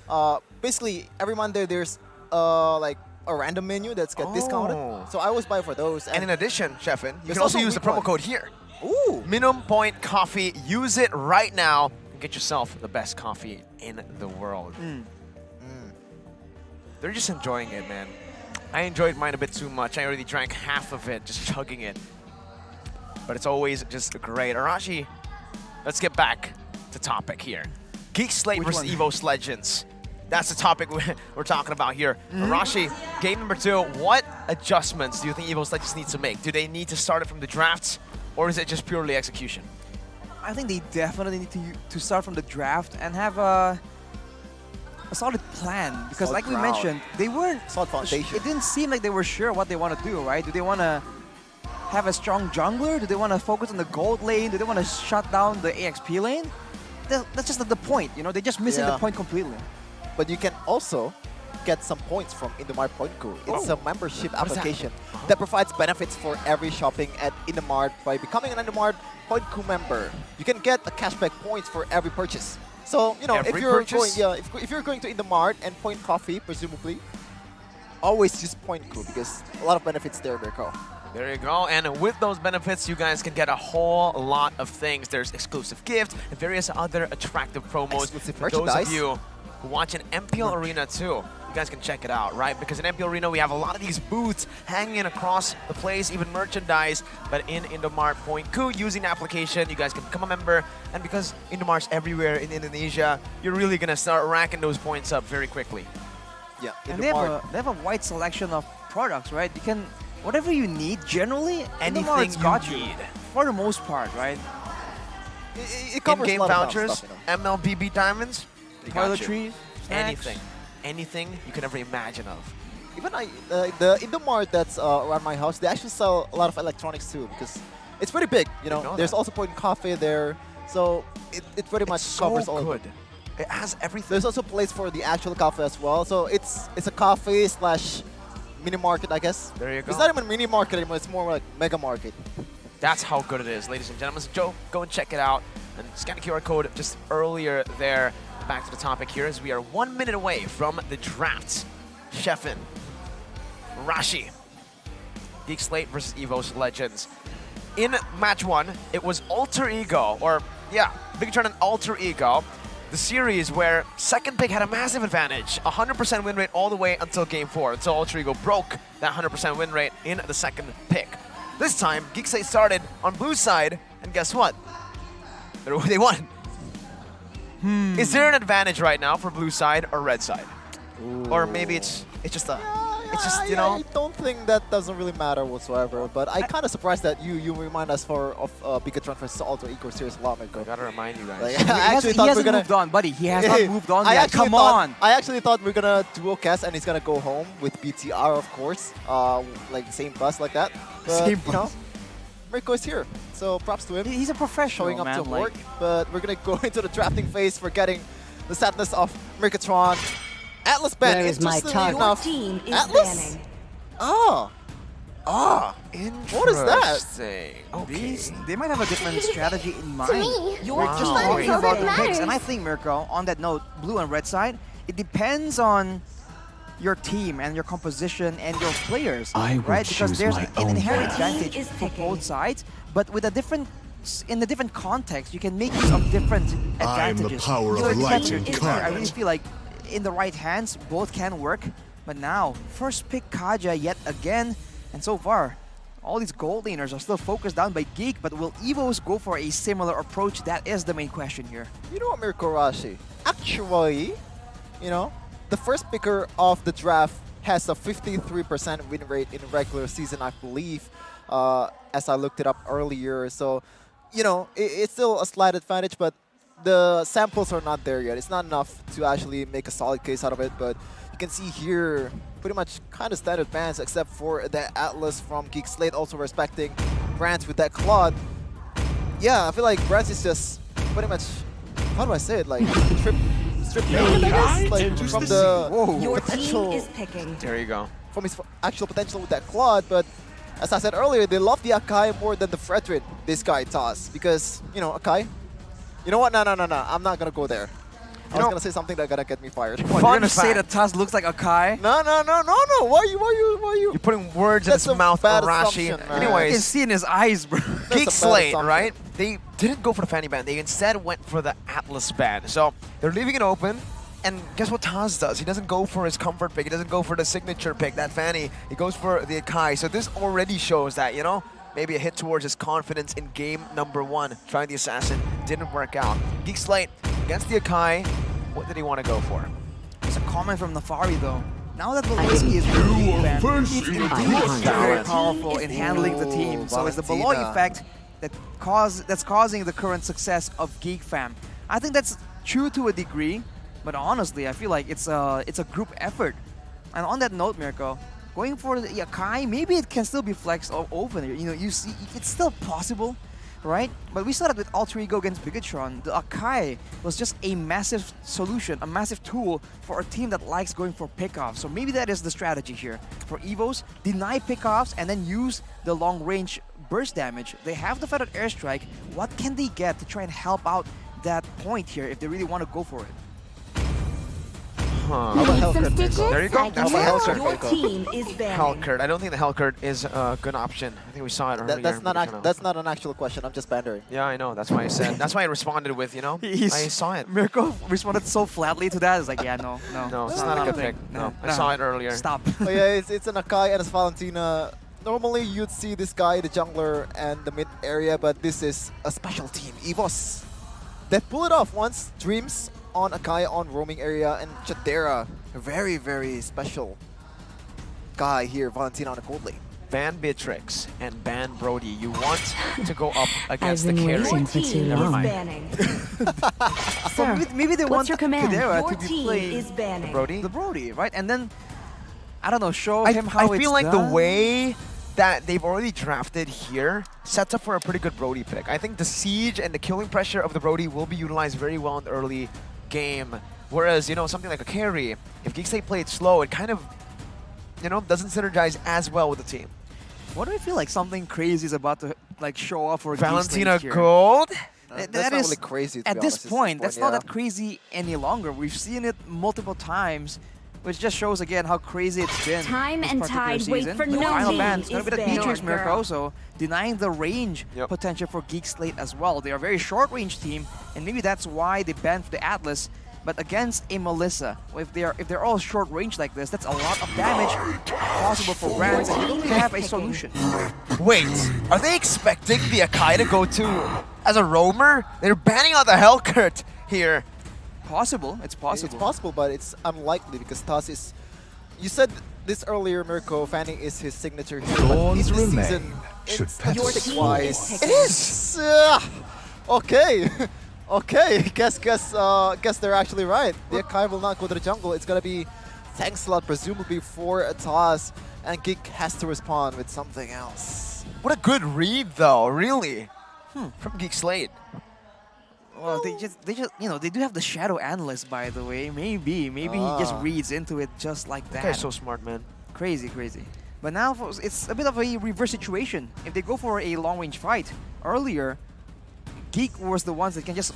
a basically every Monday there's like a random menu that's get discounted. So I always buy for those. And in addition, Chefin, you can also use the promo code here. Ooh. Minimum Point Coffee. Use it right now and get yourself the best coffee in the world. They're just enjoying it, man. I enjoyed mine a bit too much. I already drank half of it, just chugging it. But it's always just great. Arashi, let's get back to topic here. Geek Slate versus EVOS Legends. That's the topic we're talking about here. Arashi, game number 2, what adjustments do you think EVOS Legends needs to make? Do they need to start it from the drafts, or is it just purely execution? I think they definitely need to start from the draft and have a solid plan. Because like we mentioned, they weren't... Solid foundation. It didn't seem like they were sure what they want to do, right? Do they want to have a strong jungler? Do they want to focus on the gold lane? Do they want to shut down the AXP lane? That's just the point, you know? They're just missing the point completely. But you can also get some points from Indomart Point Co. It's a membership application that provides benefits for every shopping at Indomart. By becoming an Indomart Point Co member, you can get a cashback points for every purchase. So, you know, if Every you're purchase? going, if you're going to Indomart and Point Coffee, presumably, always use Point Crew because a lot of benefits there, Mirko. There you go, and with those benefits, you guys can get a whole lot of things. There's exclusive gifts and various other attractive promos. Exclusive For those merchandise. of you who watch an MPL Arena too, you guys can check it out, right? Because in MPL Arena, we have a lot of these booths hanging across the place, even merchandise. But in Indomart Point Coup, using the application, you guys can become a member. And because Indomart's everywhere in Indonesia, you're really gonna start racking those points up very quickly. Yeah, And they have a wide selection of products, right? You can, whatever you need, generally, Anything Indomart's you got need. for the most part, right? It covers a In-game lot of vouchers, stuff, you know. MLBB diamonds, they got you. Toiletries, snacks. Anything you can ever imagine of. Even the Indomart that's around my house, they actually sell a lot of electronics too because it's pretty big. You know, know there's that. also Point Coffee there, so it pretty much so covers all good. of it. It has everything. There's also a place for the actual cafe as well, so it's a cafe slash mini market, I guess. There you go. It's not even mini market anymore; it's more like mega market. That's how good it is, ladies and gentlemen. So go and check it out. And scan the QR code just earlier there. Back to the topic here as we are 1 minute away from the draft. Sheffin, Rashi, Geek Slate versus EVOS Legends. In match 1, it was Alter Ego, or yeah, Bigetron and Alter Ego. The series where second pick had a massive advantage, 100% win rate all the way until game 4, until Alter Ego broke that 100% win rate in the second pick. This time, Geek Slate started on blue side, and guess what? They won. Is there an advantage right now for blue side or red side? Or maybe it's just a, you know. I don't think that doesn't really matter whatsoever. But I kind of surprised that you remind us of Bigetron versus Alter Ego series a lot ago. I gotta remind you guys. Like, He hasn't moved on, buddy. He has not moved on yet. Come on. I actually thought we're gonna duo cast and he's gonna go home with BTR, of course, like the same bus like that. But, Same you know, bus. Mirko is here, so props to him. He's a professional, showing up man. to work. But we're gonna go into the drafting phase for getting the sadness of Bigetron. Atlas ban. Where is my Interestingly target? enough, Your team is Atlas. Interesting. What is that? Okay. They might have a different strategy in mind. me, We're just Wow. talking about the matters. picks, and I think, Mirko, on that note, blue and red side, it depends on your team and your composition and your players, I will right? Because choose there's my an own inherent path. advantage Team is for picking. both sides, but with a different, in a different context, you can make use of different I am the advantages. power You of know, light it's incarnate. I really feel like in the right hands, both can work. But now, first pick Kaja yet again, and so far, all these gold laners are still focused down by Geek, but will EVOS go for a similar approach? That is the main question here. You know what, Mirko Rashi? Actually, you know, the first picker of the draft has a 53% win rate in regular season, I believe, as I looked it up earlier. So, you know, it's still a slight advantage, but the samples are not there yet. It's not enough to actually make a solid case out of it, but you can see here pretty much kind of standard bans except for the Atlas from Geek Slate, also respecting Brands with that Claude. Yeah, I feel like Brands is just pretty much, how do I say it, like strip naked, I guess, like from the Your potential, team is picking. There you go. from his actual potential with that Claude, but as I said earlier, they love the Akai more than the Fredrin this guy does, because, you know, Akai, you know what, no, I'm not gonna go there. I was gonna say something that's gonna get me fired. You're gonna say that Taz looks like Akai? No. Why you? You're putting words That's in his a mouth, bad Arashi. assumption, man. You can Anyways, see in his eyes, bro. Geek bad Slate, assumption. right? They didn't go for the Fanny ban. They instead went for the Atlas ban. So they're leaving it open. And guess what Taz does? He doesn't go for his comfort pick. He doesn't go for the signature pick, that Fanny. He goes for the Akai. So this already shows that, you know, maybe a hit towards his confidence in game number 1. Trying the Assassin didn't work out. Geek Slate against the Akai. What did he want to go for? There's a comment from Nafari though. Now that Volosky is very powerful in handling the team, so it's the below Valentina. effect that's causing the current success of Geek Fam. I think that's true to a degree, but honestly, I feel like it's a group effort. And on that note, Mirko, going for the Akai, maybe it can still be flexed open. You know, you see, it's still possible, right? But we saw that with Alter Ego against Bigetron. The Akai was just a massive solution, a massive tool for a team that likes going for pickoffs. So maybe that is the strategy here. For EVOS, deny pickoffs and then use the long-range burst damage. They have the feathered airstrike. What can they get to try and help out that point here if they really want to go for it. Huh. How about Hellcurt? There you go. That's the Hellcurt. Your team is banning. Hellcurt. I don't think the Hellcurt is a good option. I think we saw it earlier. That's not an actual question. I'm just pandering. Yeah, I know. That's why I said. That's why I responded with, you know, I saw it. Mirko responded so flatly to that. It's like, yeah, no. No, it's not a good pick. No, I saw it earlier. Stop. Oh yeah, it's an Akai and it's Valentina. Normally you'd see this guy, the jungler and the mid area, but this is a special team, EVOS. They pull it off once. Dreams on Akai on roaming area and Chadera, a very, very special guy here, Valentina on the cold lane. Ban Beatrix and ban Brody. You want to go up against the been carry. waiting for too Never long. mind. So maybe they want your command? Kadera Your to be team playing is banning. Brody? the Brody, right? And then, I don't know, show him how I it's feel like done. the way that they've already drafted here sets up for a pretty good Brody pick. I think the siege and the killing pressure of the Brody will be utilized very well in the early game. Whereas, you know, something like a carry, if GEEK SLATE played slow, it kind of, you know, doesn't synergize as well with the team. What do I feel like something crazy is about to like show up for Valentina GEEK SLATE here? Gold? That's That not is really crazy, to at be this honest, point. That's not yeah. that crazy any longer. We've seen it multiple times, which just shows again how crazy it's been. Time this and particular tide wait season. for The no final man ban is going is to be the banned. Beatrix Girl. Mirko, so denying the range potential for GEEK SLATE as well. They are a very short range team, and maybe that's why they banned the Atlas. But against a Melissa, if they're all short range like this, that's a lot of damage possible for Brands, and they don't have a solution. Wait, are they expecting the Akai to go to as a roamer? They're banning out the Hellcurt here. Possible, it's possible. It's possible, but it's unlikely because Taz is... You said this earlier, Mirko, fanning is his signature here, but in Thorns this remain. season, Should it's pass. Your statistics team wise. is It is! Okay. Okay, guess they're actually right. The Akai will not go to the jungle. It's gonna be tank slot, presumably for a toss, and GEEK has to respond with something else. What a good read, though, really, from GEEK SLATE. Well, they just, you know, they do have the Shadow Analyst, by the way. Maybe he just reads into it just like that. That guy's so smart, man. Crazy. But now it's a bit of a reverse situation. If they go for a long-range fight earlier, GEEK was the ones that can just,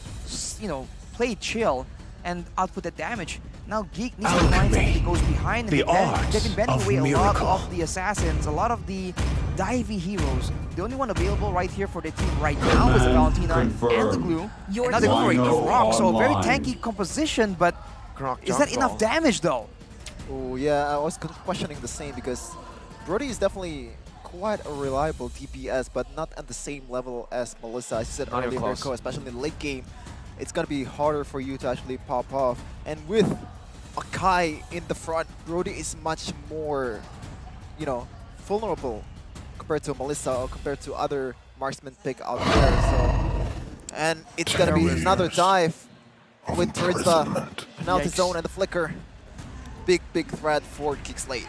you know, play chill and output the damage. Now GEEK needs to find something that goes behind. The and they've been banning art away of a lot miracle. of the assassins, a lot of the divey heroes. The only one available right here for the team right now is Valentina and the Glue. Your And now they go for a team is Grok, so a very online. tanky composition, but Grok is that enough jungle. damage though? Oh yeah, I was questioning the same because Brody is definitely quite a reliable DPS, but not at the same level as Melissa. As you said Not even earlier, close. Mirko, especially in the late game, it's gonna be harder for you to actually pop off. And with Akai in the front, Brody is much more, you know, vulnerable compared to Melissa or compared to other marksman pick out there. So, and it's gonna be another dive with towards the penalty Yikes. zone and the flicker. Big threat for GEEK SLATE.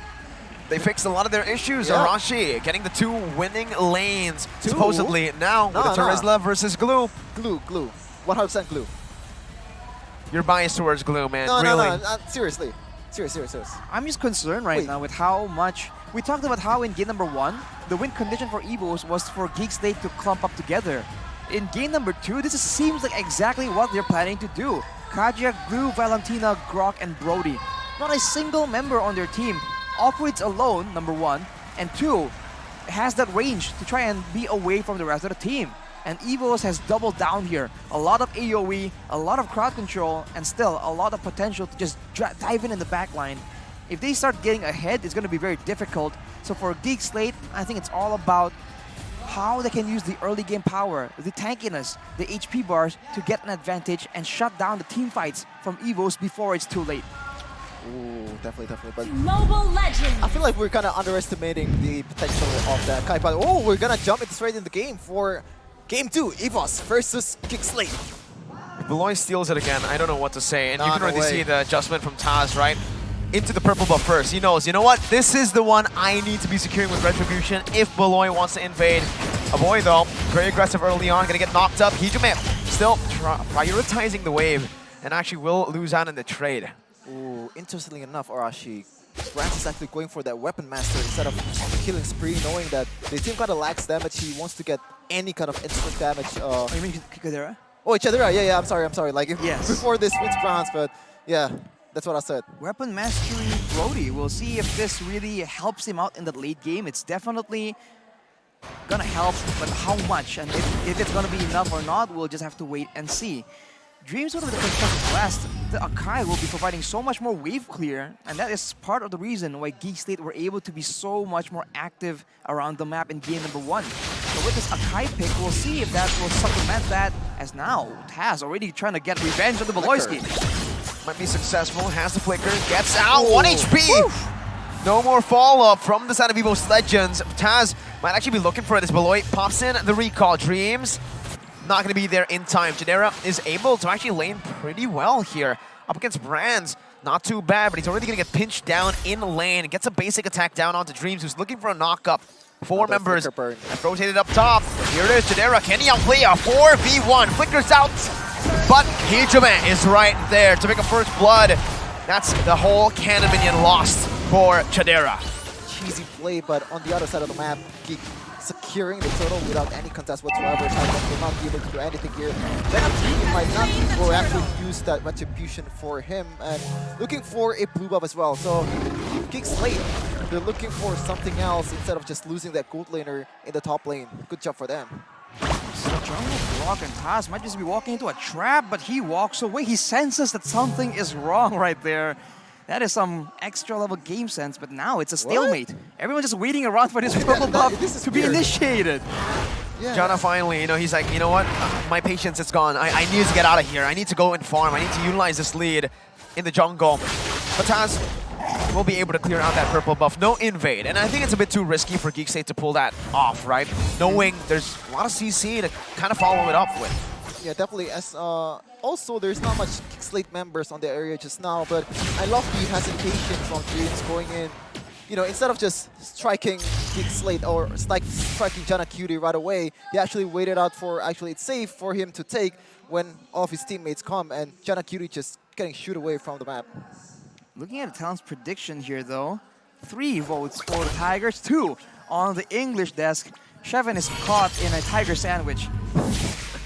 They fixed a lot of their issues. Yeah. Arashi getting the 2 winning lanes, supposedly now with Nah. Terizla versus Glue. Glue. 100% Glue. You're biased towards Glue, man. No, really? no. Seriously. Serious. I'm just concerned right now with how much... We talked about how in game number 1, the win condition for EVOS was for GEEK SLATE to clump up together. In game number 2, this seems like exactly what they're planning to do. Kaja, Glue, Valentina, Grok, and Brody. Not a single member on their team operates alone, number 1, and 2, has that range to try and be away from the rest of the team. And EVOS has doubled down here. A lot of AoE, a lot of crowd control, and still a lot of potential to just dive in the back line. If they start getting ahead, it's going to be very difficult. So for GEEK SLATE, I think it's all about how they can use the early game power, the tankiness, the HP bars to get an advantage and shut down the team fights from EVOS before it's too late. Ooh, definitely. But Mobile Legends. I feel like we're kind of underestimating the potential of that Kai. But we're gonna jump straight in the game for Game 2, EVOS versus GEEK SLATE. If Beloy steals it again, I don't know what to say. And Nah, you can no already way. see the adjustment from Taz, right? Into the purple buff first. He knows, you know what? This is the one I need to be securing with Retribution if Beloy wants to invade. Aboy, though, very aggressive early on, gonna get knocked up. Hijime still prioritizing the wave and actually will lose out in the trade. Ooh, interestingly enough, Arashi, Brands is actually going for that Weapon Master instead of killing spree, knowing that the team kind of lacks damage. He wants to get any kind of instant damage. Oh, you mean Kadera? Oh, Chadera, yeah, I'm sorry. Like, Yes. before this wins bronze, but yeah, that's what I said. Weapon Mastery Brody. We'll see if this really helps him out in the late game. It's definitely gonna help, but how much? And if it's gonna be enough or not, we'll just have to wait and see. Dreams with the Constructed Blast, the Akai will be providing so much more wave clear, and that is part of the reason why GEEK SLATE were able to be so much more active around the map in game number 1. So with this Akai pick, we'll see if that will supplement that, as now Taz already trying to get revenge on the Beloyski. Might be successful, has the flicker, gets out, 1 HP! Woo. No more follow-up from the side of EVOS Legends. Taz might actually be looking for it as Beloy pops in the recall. Dreams not going to be there in time. Chadera is able to actually lane pretty well here. Up against Brands, not too bad, but he's already going to get pinched down in lane. Gets a basic attack down onto Dreams, who's looking for a knock-up. 4 members have rotated up top. Here it is, Chadera. Can he outplay a 4v1? Flickers out, but Hijime is right there to make a first blood. That's the whole cannon minion lost for Chadera. Cheesy play, but on the other side of the map, GEEK securing the turtle without any contest whatsoever. Taiwan will not be able to do anything here. Venom Team might not will actually use that retribution for him, and looking for a blue buff as well. So GEEK SLATE, they're looking for something else instead of just losing that gold laner in the top lane. Good job for them. So Jungle Block and Taz might just be walking into a trap, but he walks away. He senses that something is wrong right there. That is some extra level game sense, but now it's a stalemate. What? Everyone's just waiting around for this purple buff to be initiated. Yeah. Janna finally, he's like, you know what? My patience is gone. I need to get out of here. I need to go and farm. I need to utilize this lead in the jungle. But Taz will be able to clear out that purple buff. No invade. And I think it's a bit too risky for GEEK SLATE to pull that off, right? Knowing there's a lot of CC to kind of follow it up with. Yeah, definitely. As also, there's not much GEEK SLATE members on the area just now, but I love the hesitation from Dreams going in. Instead of just striking GEEK SLATE or striking Janna Cutie right away, he actually waited out for it's safe for him to take when all of his teammates come, and Janna Cutie just getting shoot away from the map. Looking at the talent's prediction here, though, 3 votes for the Tigers, 2 on the English desk. Shevin is caught in a tiger sandwich.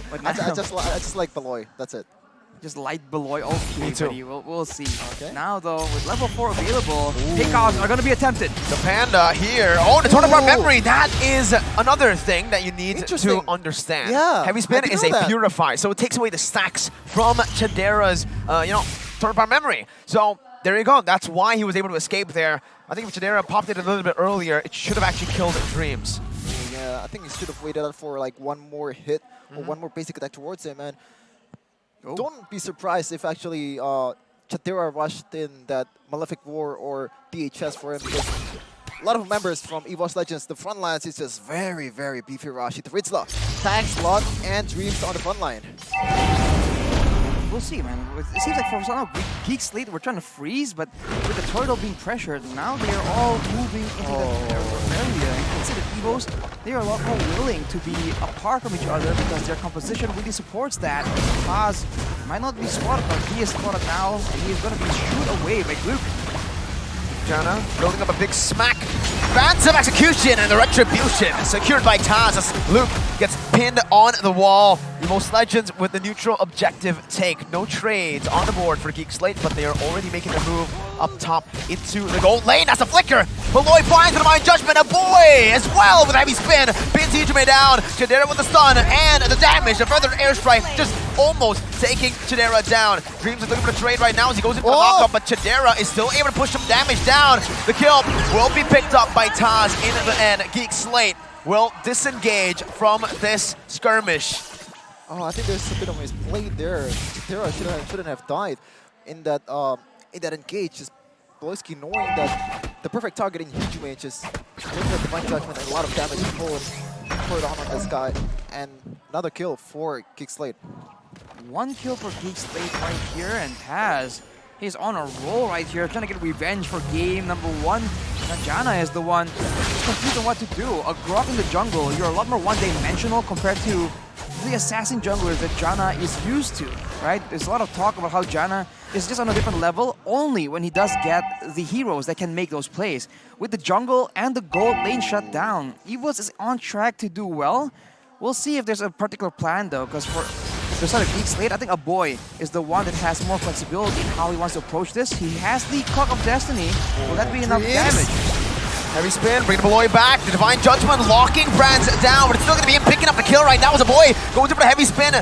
But I just like Beloy, that's it. Just light Beloy, okay, Me too. buddy, we'll see. Okay. Now though, with level 4 available, takeoffs are going to be attempted. The Panda here, the Totem Bar Memory, that is another thing that you need to understand. Yeah, Heavy Spin is a Purify, so it takes away the stacks from Chadera's, Totem Bar Memory. So there you go, that's why he was able to escape there. I think if Chadera popped it a little bit earlier, it should have actually killed Dreams. Yeah, I think he should have waited out for like one more hit or one more basic attack towards him, and don't be surprised if actually Chadera rushed in that Malefic War or DHS for him, because a lot of members from EVOS Legends, the front lines is just very, very beefy Rashi. The Ritzla, Tanks, Lot, and Dreams on the front line. We'll see, man. It seems like for some GEEK SLATE, we're trying to freeze, but with the turtle being pressured, now they are all moving into the area. And consider EVOS, they are a lot more willing to be apart from each other because their composition really supports that. Paz might not be spotted, but he is spotted now, and he is going to be shoot away by Luke. Janna building up a big smack. Phantom execution and the retribution secured by Taz as Luke gets pinned on the wall. EVOS Legends with the neutral objective take. No trades on the board for GEEK SLATE, but they are already making a move up top into the gold lane. That's a flicker. Beloy finds the Mind Judgment. A boy as well with a heavy spin. Pins Hijime down. Chadera with the stun and the damage. The further airstrike just almost taking Chadera down. Dreams is looking for a trade right now as he goes in for a knockup, but Chadera is still able to push some damage down. The kill will be picked up by Taz in the end. GEEK SLATE will disengage from this skirmish. Oh, I think there's a bit of a misplay there. Chadera shouldn't have died in that engage. Just Beloyski knowing that the perfect target in Hijime, just looking at the Mind Judgment and a lot of damage poured on this guy. And another kill for GEEK SLATE. 1 kill for GEEK SLATE right here, and Taz, he's on a roll right here, trying to get revenge for game number 1. And Janna is the one confused on what to do. A Grok in the jungle, you're a lot more one-dimensional compared to the assassin junglers that Janna is used to, right? There's a lot of talk about how Janna is just on a different level only when he does get the heroes that can make those plays. With the jungle and the gold lane shut down, EVOS is on track to do well. We'll see if there's a particular plan though, because for the side of Geek Slate, I think a boy is the one that has more flexibility in how he wants to approach this. He has the Clock of Destiny. Will that be enough damage? Heavy spin, bringing Beloy back. The Divine Judgment locking Brands down, but it's still going to be him picking up the kill right now as a boy. Going for the heavy spin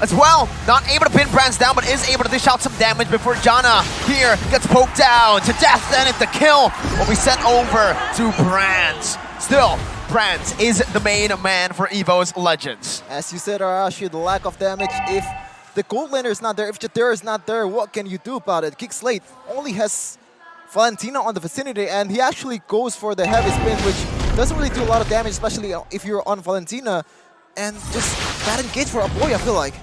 as well. Not able to pin Brands down, but is able to dish out some damage before Janna here gets poked down to death. Then it's the kill will be sent over to Brands. Still, Brands is the main man for EVOS Legends. As you said, Arashi, the lack of damage. If the gold laner is not there, if Jadira is not there, what can you do about it? Geek Slate only has Valentina on the vicinity, and he actually goes for the heavy spin, which doesn't really do a lot of damage, especially if you're on Valentina. And just bad engage for a boy, I feel like.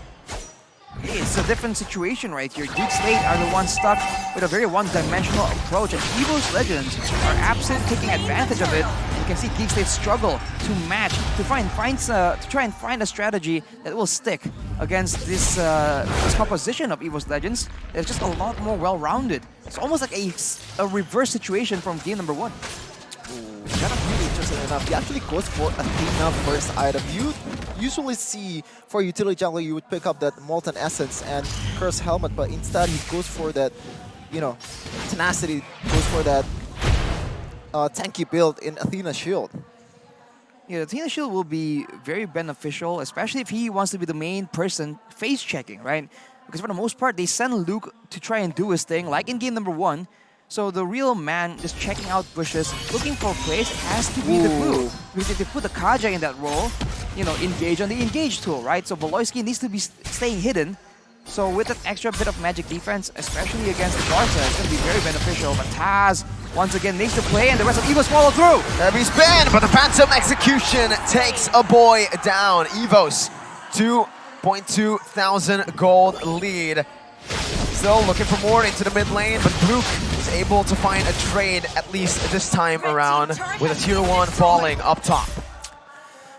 It's a different situation right here. Geek Slate are the ones stuck with a very one-dimensional approach, and EVOS Legends are absolutely taking advantage of it. You can see Geek Slate struggle to match, to try and find a strategy that will stick against this composition of EVOS Legends. It's just a lot more well-rounded. It's almost like a reverse situation from game number 1. Kind of really interesting enough. He actually goes for Athena first item. You usually see for utility jungler you would pick up that Molten Essence and Curse Helmet, but instead he goes for that, you know, Tenacity, goes for that tanky build in Athena Shield. Yeah, the Athena Shield will be very beneficial, especially if he wants to be the main person face checking, right? Because for the most part, they send Luke to try and do his thing, like in game number 1. So the real man just checking out bushes, looking for plays, has to be the blue. Because if they put the Kaja in that role, you know, engage on the engage tool, right? So Voloisky needs to be staying hidden. So with that extra bit of magic defense, especially against the Barca, it's going to be very beneficial. But Taz, once again, needs to play, and the rest of EVOS follow through. Heavy spin, but the Phantom Execution takes a boy down. EVOS, 2.2 thousand gold lead. Still looking for more into the mid lane, but Luke is able to find a trade, at least this time around, with a tier 1 falling up top.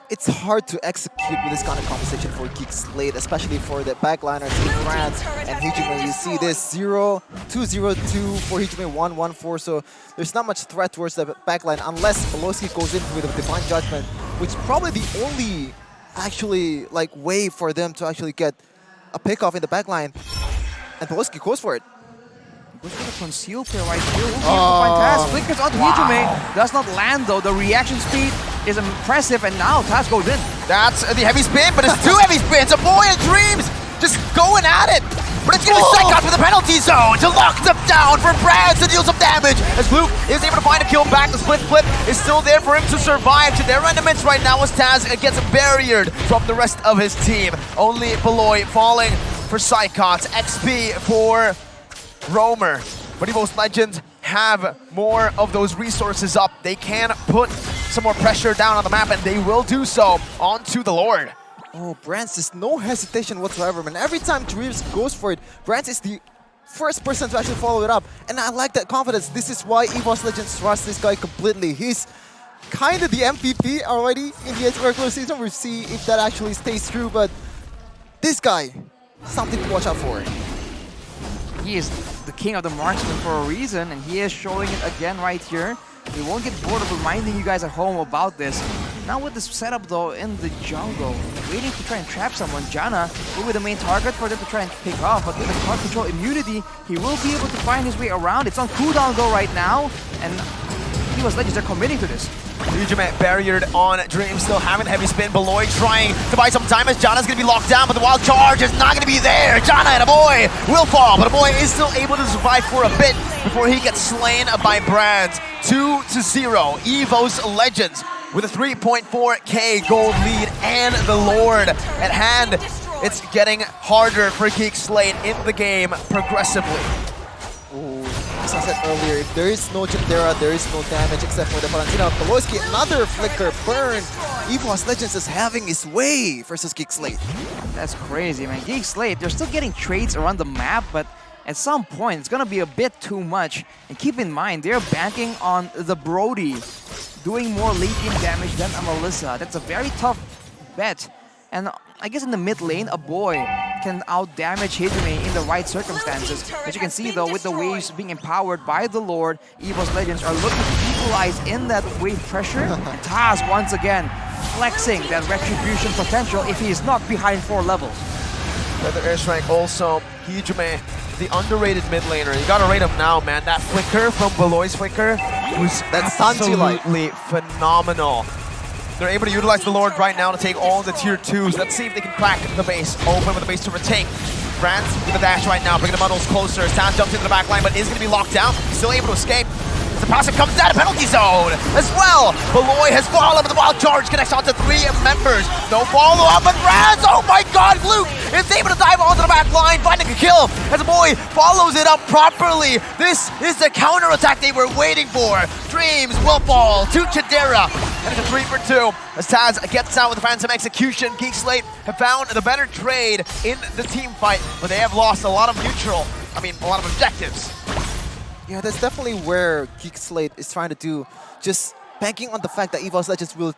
It's hard to execute with this kind of composition for Geek Slate, especially for the backliners in France and Hijime. You see this 0-2-0-2 for Hijime, 1-1-4, so there's not much threat towards the backline unless Voloisky goes in with a Divine Judgment, which is probably the only actually like way for them to actually get a pick-off in the backline. And Voloisky goes for it. Goes for the conceal play right here. We'll be able to find Taz. Flickers onto Hijime. Does not land though. The reaction speed is impressive, and now Taz goes in. That's the heavy spin, but it's 2 heavy spins. A boy in dreams just going at it. But it's going to strike out for the penalty zone to lock them down for Brands to deal some damage. As Luke is able to find a kill back. The split flip is still there for him to survive. To their enemies right now as Taz gets barriered from the rest of his team. Only Beloy falling for Psychots, XP for Roamer. But EVOS Legends have more of those resources up. They can put some more pressure down on the map, and they will do so onto the Lord. Oh, Brands, there's no hesitation whatsoever, man. Every time Dreams goes for it, Brands is the first person to actually follow it up. And I like that confidence. This is why EVOS Legends trust this guy completely. He's kind of the MVP already in the regular season. We'll see if that actually stays true, but this guy, something to watch out for. He is the king of the marksman for a reason, and he is showing it again right here. We won't get bored of reminding you guys at home about this. Now with this setup though in the jungle, waiting to try and trap someone, Janna will be the main target for them to try and pick off, but with the card control immunity, he will be able to find his way around. It's on cooldown though right now, and EVOS Legends are committing to this. Hijime barriered on Dream, still having heavy spin. Beloy trying to buy some time as Janna's going to be locked down, but the wild charge is not going to be there. Janna and a boy will fall, but a boy is still able to survive for a bit before he gets slain by Brands. 2-0, EVOS Legends with a 3.4k gold lead and the Lord at hand. It's getting harder for Geek Slate in the game progressively. As I said earlier, if there is no Jandera, there is no damage except for the Valentina. Voloisky, another flicker burn. EVOS Legends is having his way versus Geek Slate. That's crazy, man. Geek Slate, they're still getting trades around the map, but at some point, it's going to be a bit too much. And keep in mind, they're banking on the Brody doing more late-game damage than a Melissa. That's a very tough bet. And I guess in the mid lane, a boy can out-damage Hijime in the right circumstances. As you can see though, with the waves being empowered by the Lord, EVOS Legends are looking to equalize in that wave pressure. And Taz, once again, flexing that retribution potential if he is not behind 4 levels. Feather airstrike also. Hijime, the underrated mid laner. You gotta rate him now, man. That flicker from Beloy's flicker was absolutely phenomenal. They're able to utilize the Lord right now to take all the tier 2s. Let's see if they can crack the base. Open with the base to retake. Brands with the dash right now, bringing the muddles closer. Stan jumps into the back line, but is going to be locked down. Still able to escape. The passive comes down to penalty zone as well. Beloy has fallen, but the wild charge connects onto 3 members. No follow-up, but Brands, oh my god, Luke is able to dive onto the back line, finding a kill as the boy follows it up properly. This is the counter-attack they were waiting for. Dreams will fall to Chidera. And it's a 3 for 2 as Taz gets out with the Phantom Execution. GEEK SLATE have found the better trade in the team fight, but they have lost a lot of a lot of objectives. Yeah, that's definitely where GEEK SLATE is trying to do. Just banking on the fact that EVOS Legends will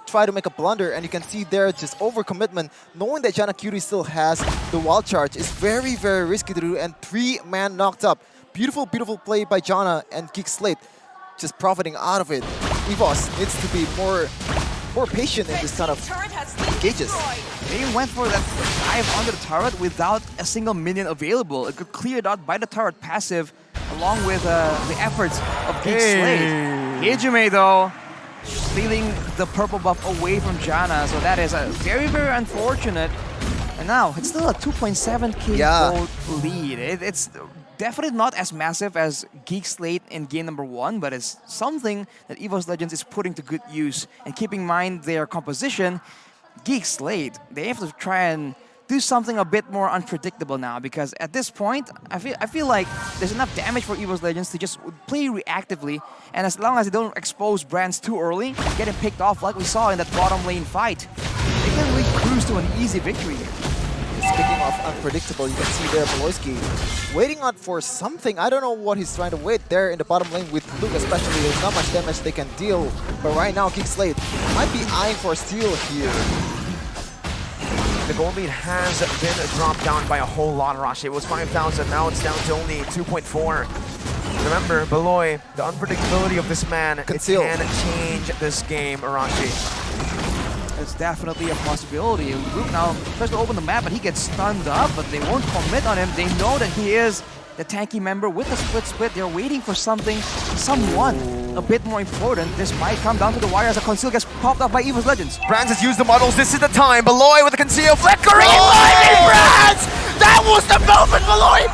try to make a blunder, and you can see there just overcommitment. Knowing that Jana Curie still has the wild charge is very, very risky to do, and 3-man knocked up. Beautiful, beautiful play by Jana, and GEEK SLATE just profiting out of it. EVOS needs to be more patient in this kind of engages. They went for that dive under the turret without a single minion available. It got cleared out by the turret passive, along with the efforts of GEEK SLATE. Hijime, though, stealing the purple buff away from Jana, so that is a very, very unfortunate. And now, it's still a 2.7k gold lead. It's definitely not as massive as GEEK SLATE in game number 1, but it's something that EVOS Legends is putting to good use. And keeping in mind their composition, GEEK SLATE, they have to try and do something a bit more unpredictable now, because at this point, I feel like there's enough damage for EVOS Legends to just play reactively, and as long as they don't expose Brands too early, getting picked off like we saw in that bottom lane fight, they can really cruise to an easy victory here. Speaking of unpredictable, you can see there Beloyski waiting out for something. I don't know what he's trying to wait there in the bottom lane with Luke especially. There's not much damage they can deal, but right now GEEK SLATE might be eyeing for a steal here. The gold lead has been dropped down by a whole lot, Arashi. It was 5,000, now it's down to only 2.4. Remember, Beloy, the unpredictability of this man, it can change this game, Arashi. It's definitely a possibility. Luke now tries to open the map, but he gets stunned up, but they won't commit on him. They know that he is the tanky member with the split. They're waiting for someone a bit more important. This might come down to the wire as a conceal gets popped up by EVOS Legends. Brands has used the muddles. This is the time. Beloy with a conceal flickering. Brands! That was the moment, Beloy!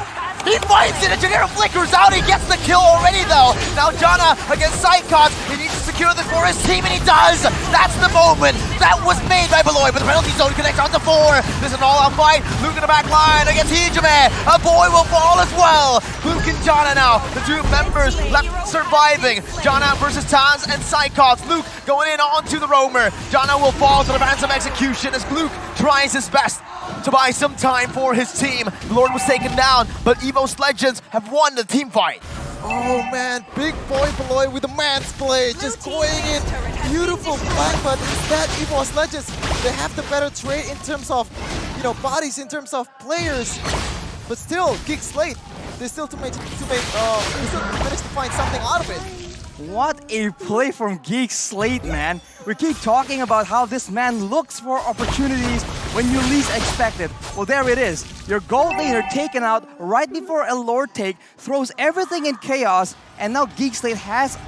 He finds it, and Janero flickers out. He gets the kill already, though. Now Jana against Psychots. He needs to secure this for his team, and he does. That's the moment that was made by Beloy, but the penalty zone connects onto 4. This is an all-out fight. Luke in the back line against Hijime. A boy will fall as well. Luke and Jana now, the 2 members left surviving. Jana versus Taz and Psychots. Luke going in onto the roamer. Jana will fall to the Phantom Execution as Luke tries his best to buy some time for his team. The Lord was taken down, but EVOS Legends have won the team fight. Oh man, big boy Beloy with a man's play, just going in. Beautiful flank, but instead EVOS Legends, they have the better trade in terms of, bodies, in terms of players. But still, GEEK SLATE, they still manage to find something out of it. What a play from GEEK SLATE, man. We keep talking about how this man looks for opportunities when you least expect it. Well, there it is. Your gold laner taken out right before a Lord take, throws everything in chaos, and now GEEK SLATE has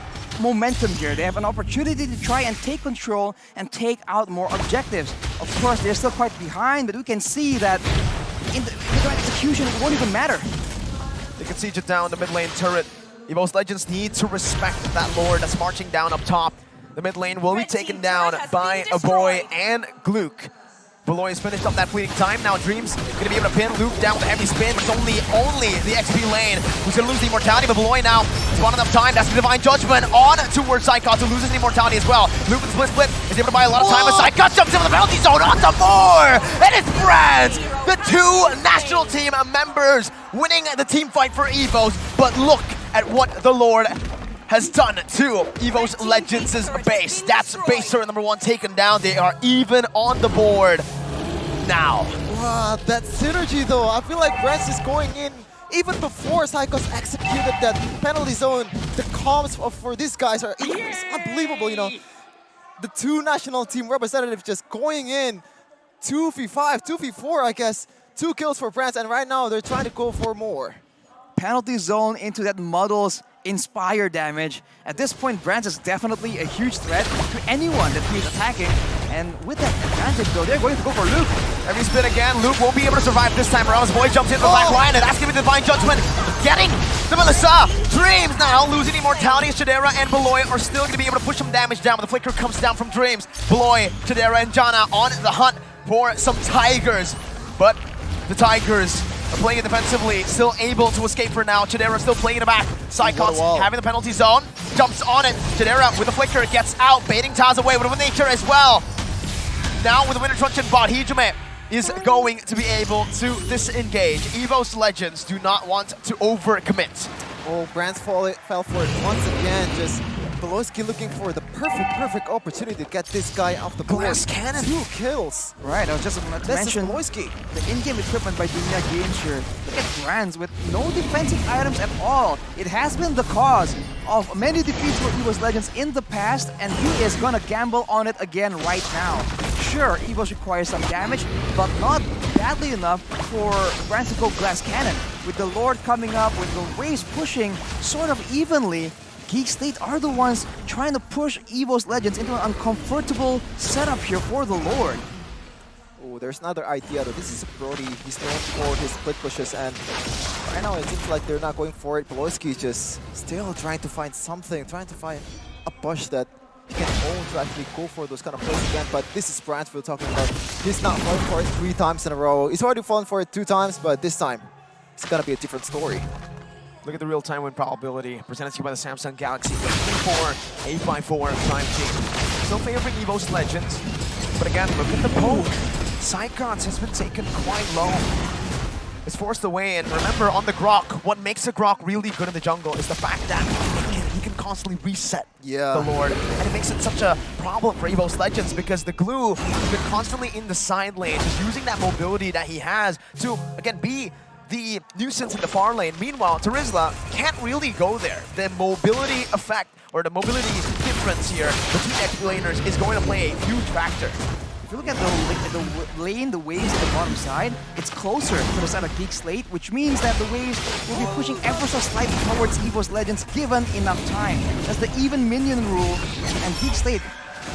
momentum here. They have an opportunity to try and take control and take out more objectives. Of course, they're still quite behind, but we can see that in the execution, it won't even matter. They can siege it down the mid lane turret. EVOS Legends need to respect that Lord that's marching down up top. The mid lane will be taken down by a boy and Gluck. Beloy has finished up that fleeting time. Now Dreams going to be able to pin Luke down with a heavy spin, but it's only the XP lane who's going to lose the immortality. But Beloy now spawned enough time. That's the Divine Judgment on towards Psychots, who loses the immortality as well. Luke with split is able to buy a lot of time, but Psychots jumps into the penalty zone on the 4! And it's Brands, the 2 national team members winning the team fight for EVOS. But look at what the Lord has done to EVOS Legends' base. That's base turret number 1 taken down. They are even on the board now. Wow, that synergy though. I feel like Brands is going in even before Psychos executed that penalty zone. The comms for these guys are it's unbelievable, The 2 national team representatives just going in 2v5, 2v4, I guess. 2 kills for Brands, and right now they're trying to go for more. Penalty zone into that Muddle's Inspire damage. At this point, Brands is definitely a huge threat to anyone that he's attacking. And with that advantage, though, they're going to go for Luke. Every spin again, Luke won't be able to survive this time around. His boy jumps in the back line, and that's going to be Divine Judgment. Getting the Melissa. Dreams now losing immortality. Chidera and Beloy are still going to be able to push some damage down, but the flicker comes down from Dreams. Beloy, Chidera, and Jana on the hunt for some Tigers. But the Tigers are playing it defensively, still able to escape for now. Chidera still playing in the back. Psychots having the penalty zone, jumps on it. Chidera with the flicker gets out, baiting Taz away with nature as well. Now with the Winter Truncheon bot, Hijime is going to be able to disengage. EVOS Legends do not want to overcommit. Oh, Brands fell for it once again. Just Beloyski looking for the perfect opportunity to get this guy off the board. Glass cannon. 2 kills. Right, I was just about to mention the in-game equipment by Dunya Games here. Look at Brands with no defensive items at all. It has been the cause of many defeats for EVOS Legends in the past, and he is gonna gamble on it again right now. Sure, EVOS requires some damage, but not badly enough for Brands to go Glass Cannon. With the Lord coming up, with the Raze pushing sort of evenly, GEEK SLATE are the ones trying to push EVOS Legends into an uncomfortable setup here for the Lord. Oh, there's another idea though. This is Brody. He's known for his split pushes, and right now it seems like they're not going for it. Beloyski is just still trying to find something, trying to find a push that he can own to actually go for those kind of plays again. But this is Brands we're talking about. He's not falling for it 3 times in a row. He's already fallen for it 2 times, but this time it's gonna be a different story. Look at the real-time win probability presented to you by the Samsung Galaxy. 3-4, 8x4 time team. Still favoring EVOS Legends, but again, look at the poke. Psychots has been taken quite low. It's forced away, and remember, on the Grok, what makes a Grok really good in the jungle is the fact that he can constantly reset the Lord, and it makes it such a problem for EVOS Legends because the Glue has been constantly in the side lane, just using that mobility that he has to, again, be the nuisance in the far lane. Meanwhile, Terizla can't really go there. The mobility effect, or the mobility difference here between X laners is going to play a huge factor. If you look at the lane, the waves at the bottom side, it's closer to the side of GEEK SLATE, which means that the waves will be pushing ever so slightly towards EVOS Legends given enough time. That's the even minion rule, and GEEK SLATE,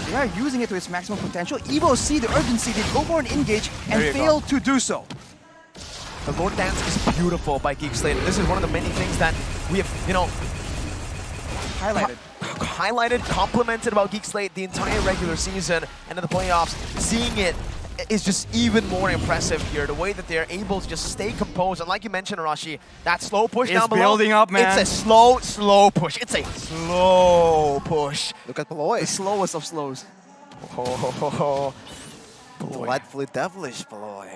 they are using it to its maximum potential. EVOS see the urgency, they go for an engage and fail to do so. The Lord Dance is beautiful by GEEK SLATE. This is one of the many things that we have, you know, highlighted, complimented about GEEK SLATE the entire regular season, and in the playoffs, seeing it is just even more impressive here. The way that they're able to just stay composed, and like you mentioned, Arashi, that slow push down below. Building up, man. It's a slow push. It's a slow push. Look at Beloy. The slowest of slows. Oh, delightfully devilish, Beloy.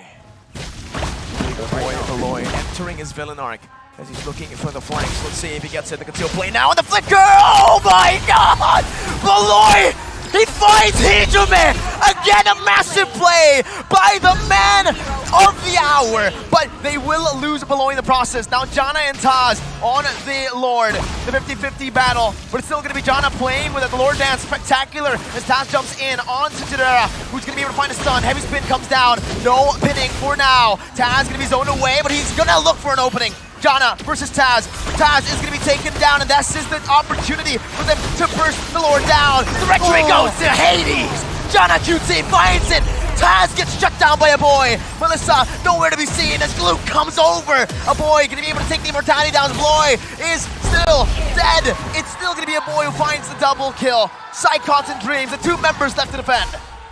Beloy entering his villain arc as he's looking for the flanks. Let's see if he gets it. The conceal play now on the flicker. Oh my god! Beloy! He finds Hijime! Again, a massive play by the man of the hour. But they will lose Beloy in the process. Now Jana and Taz on the Lord. The 50-50 battle. But it's still going to be Jana playing with the Lord Dance. Spectacular as Taz jumps in onto Chidera, who's going to be able to find a stun. Heavy spin comes down. No pinning for now. Taz going to be zoned away, but he's going to look for an opening. Jana versus Taz. Taz is going to be taken down, and this is the opportunity for them to burst the Lord down. The retry goes to Hades. Jana QT finds it. Taz gets shut down by a boy. Melissa nowhere to be seen as Glue comes over. A boy going to be able to take the immortality down. Bloy is still dead. It's still going to be a boy who finds the double kill. Psychots and Dreams, the 2 members left to defend.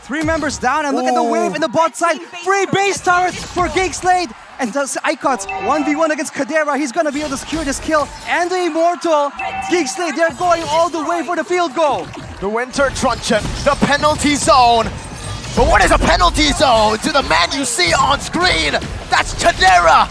3 members down, and look at the wave in the bot side. Free base turret for GEEK SLATE. And does Icons 1v1 against Kadera. He's gonna be able to secure this kill. And the Immortal. GEEK SLATE, they're going all the way for the field goal. The Winter Truncheon, the penalty zone. But what is a penalty zone to the man you see on screen? That's Kadera.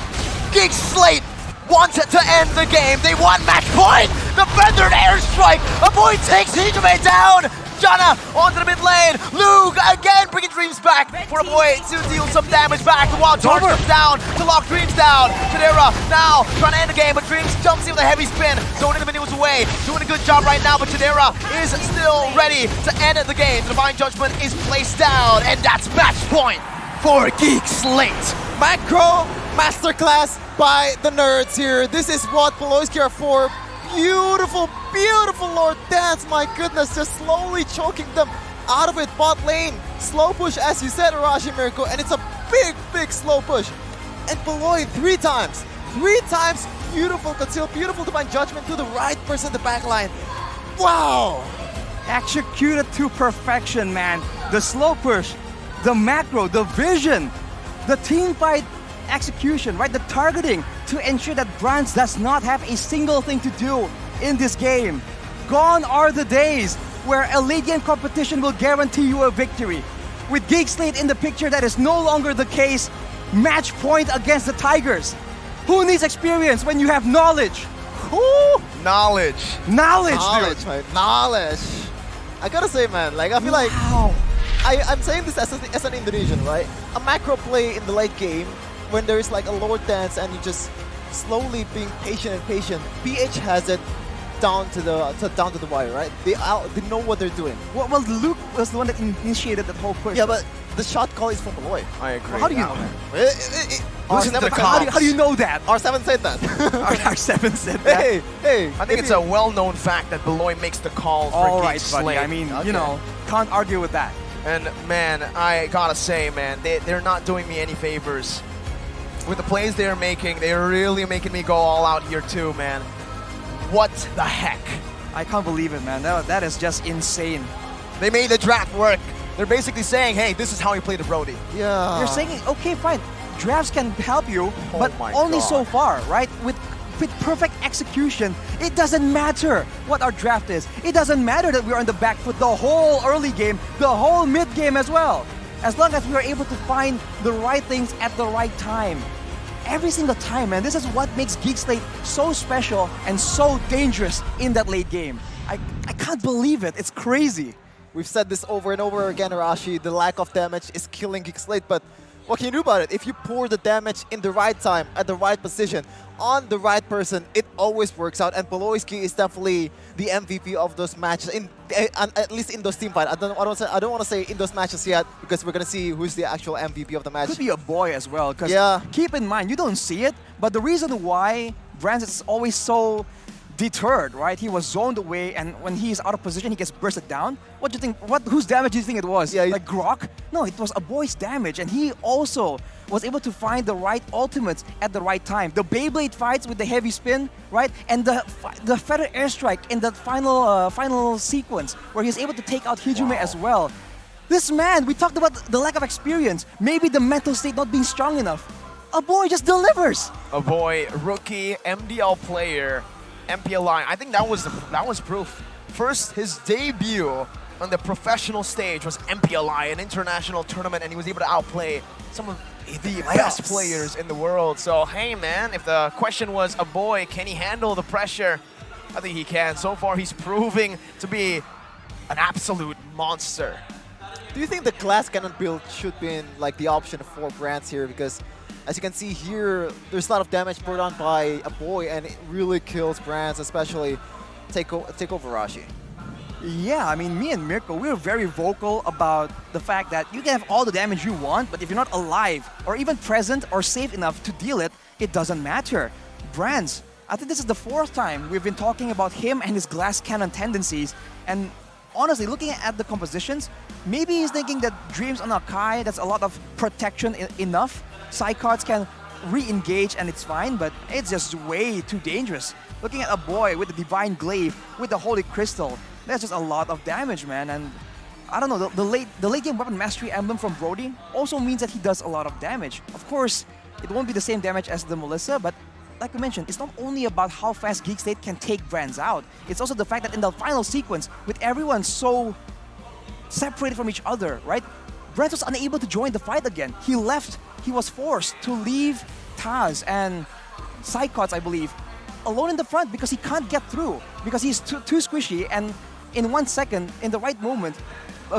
GEEK SLATE wanted to end the game. They want match point. The feathered airstrike. A boy takes Hijime down. Jana onto the mid lane. Luke again bringing Dreams back for a boy to deal some damage back. The Wild Charge comes down to lock Dreams down. Chidera now trying to end the game, but Dreams jumps in with a heavy spin. Zoning the minions away. Doing a good job right now, but Chidera is still ready to end the game. The Divine Judgment is placed down, and that's match point for GEEK SLATE. Macro masterclass by the nerds here. This is what Poloiski are for. Beautiful, beautiful Lord Dance. My goodness, just slowly choking them out of it. Bot lane, slow push as you said, Arashi Miracle, and it's a big, big slow push. And Poloi 3 times. 3 times beautiful conceal, beautiful divine judgment to the right person in the back line. Wow! Executed to perfection, man. The slow push, the macro, the vision, the team fight execution, right? The targeting to ensure that Brands does not have a single thing to do in this game. Gone are the days where a late game competition will guarantee you a victory. With GEEK SLATE in the picture, that is no longer the case. Match point against the Tigers. Who needs experience when you have knowledge? Who? Knowledge. Knowledge, dude. man. Knowledge. I gotta say, man, like, I feel like I'm saying this as an Indonesian, right? A macro play in the late game when there's like a Lord Dance and you just slowly being patient and patient. PH has it down to the wire, right? They know what they're doing. Well, Luke was the one that initiated that whole push. Yeah, but the shot call is from Poloi. I agree. Well, how do you know that? How do you know that? R7 said that. R7 said that. Hey. I think it's a well-known fact that Beloy makes the calls for All GEEK right, buddy. SLATE. I mean, you know, can't argue with that. And man, I gotta say, man, they're not doing me any favors. With the plays they're making, they're really making me go all out here too, man. What the heck? I can't believe it, man. That is just insane. They made the draft work. They're basically saying, hey, this is how you play the Brody. Yeah. They're saying, okay, fine, drafts can help you, but my only God. so far, right? With perfect execution, it doesn't matter what our draft is. It doesn't matter that we're on the back foot the whole early game, the whole mid game as well. As long as we are able to find the right things at the right time. Every single time, man. This is what makes GEEK SLATE so special and so dangerous in that late game. I can't believe it. It's crazy. We've said this over and over again, Arashi. The lack of damage is killing GEEK SLATE, but what can you do about it? If you pour the damage in the right time, at the right position, on the right person, it always works out. And Poloiski is definitely the MVP of those matches, at least in those team fights. I don't want to say in those matches yet, because we're gonna see who's the actual MVP of the match. Could be a boy as well, because keep in mind, you don't see it, but the reason why Brands is always so deterred, right? He was zoned away, and when he's out of position, he gets bursted down. What do you think? Whose damage do you think it was? Yeah, like Grok? No, it was a boy's damage, and he also was able to find the right ultimates at the right time. The Beyblade fights with the heavy spin, right? And the feather airstrike in that final sequence where he's able to take out Hijume as well. This man, we talked about the lack of experience, maybe the mental state not being strong enough. A boy just delivers. A boy, rookie, MDL player, MPL line. I think that was proof. First, his debut on the professional stage was MPLI, an international tournament, and he was able to outplay some of the best players in the world. So, hey man, if the question was a boy, can he handle the pressure? I think he can. So far, he's proving to be an absolute monster. Do you think the glass cannon build should be in like the option for Brands here? Because as you can see here, there's a lot of damage brought on by a boy, and it really kills Brands, especially take over Rashi. Yeah, I mean, me and Mirko, we're very vocal about the fact that you can have all the damage you want, but if you're not alive or even present or safe enough to deal it, it doesn't matter. Brands, I think this is the 4th time we've been talking about him and his glass cannon tendencies, and honestly, looking at the compositions, maybe he's thinking that Dreams on Akai, that's a lot of protection enough. Psychots can re-engage and it's fine, but it's just way too dangerous. Looking at a boy with the Divine Glaive, with the Holy Crystal, that's just a lot of damage, man. And I don't know, the late game weapon mastery emblem from Brody also means that he does a lot of damage. Of course, it won't be the same damage as the Melissa, but like we mentioned, it's not only about how fast GEEK SLATE can take Brands out, it's also the fact that in the final sequence, with everyone so separated from each other, right? Brands was unable to join the fight again. He left, he was forced to leave Taz and Psychots, I believe, alone in the front because he can't get through, because he's too squishy, and in 1 second, in the right moment,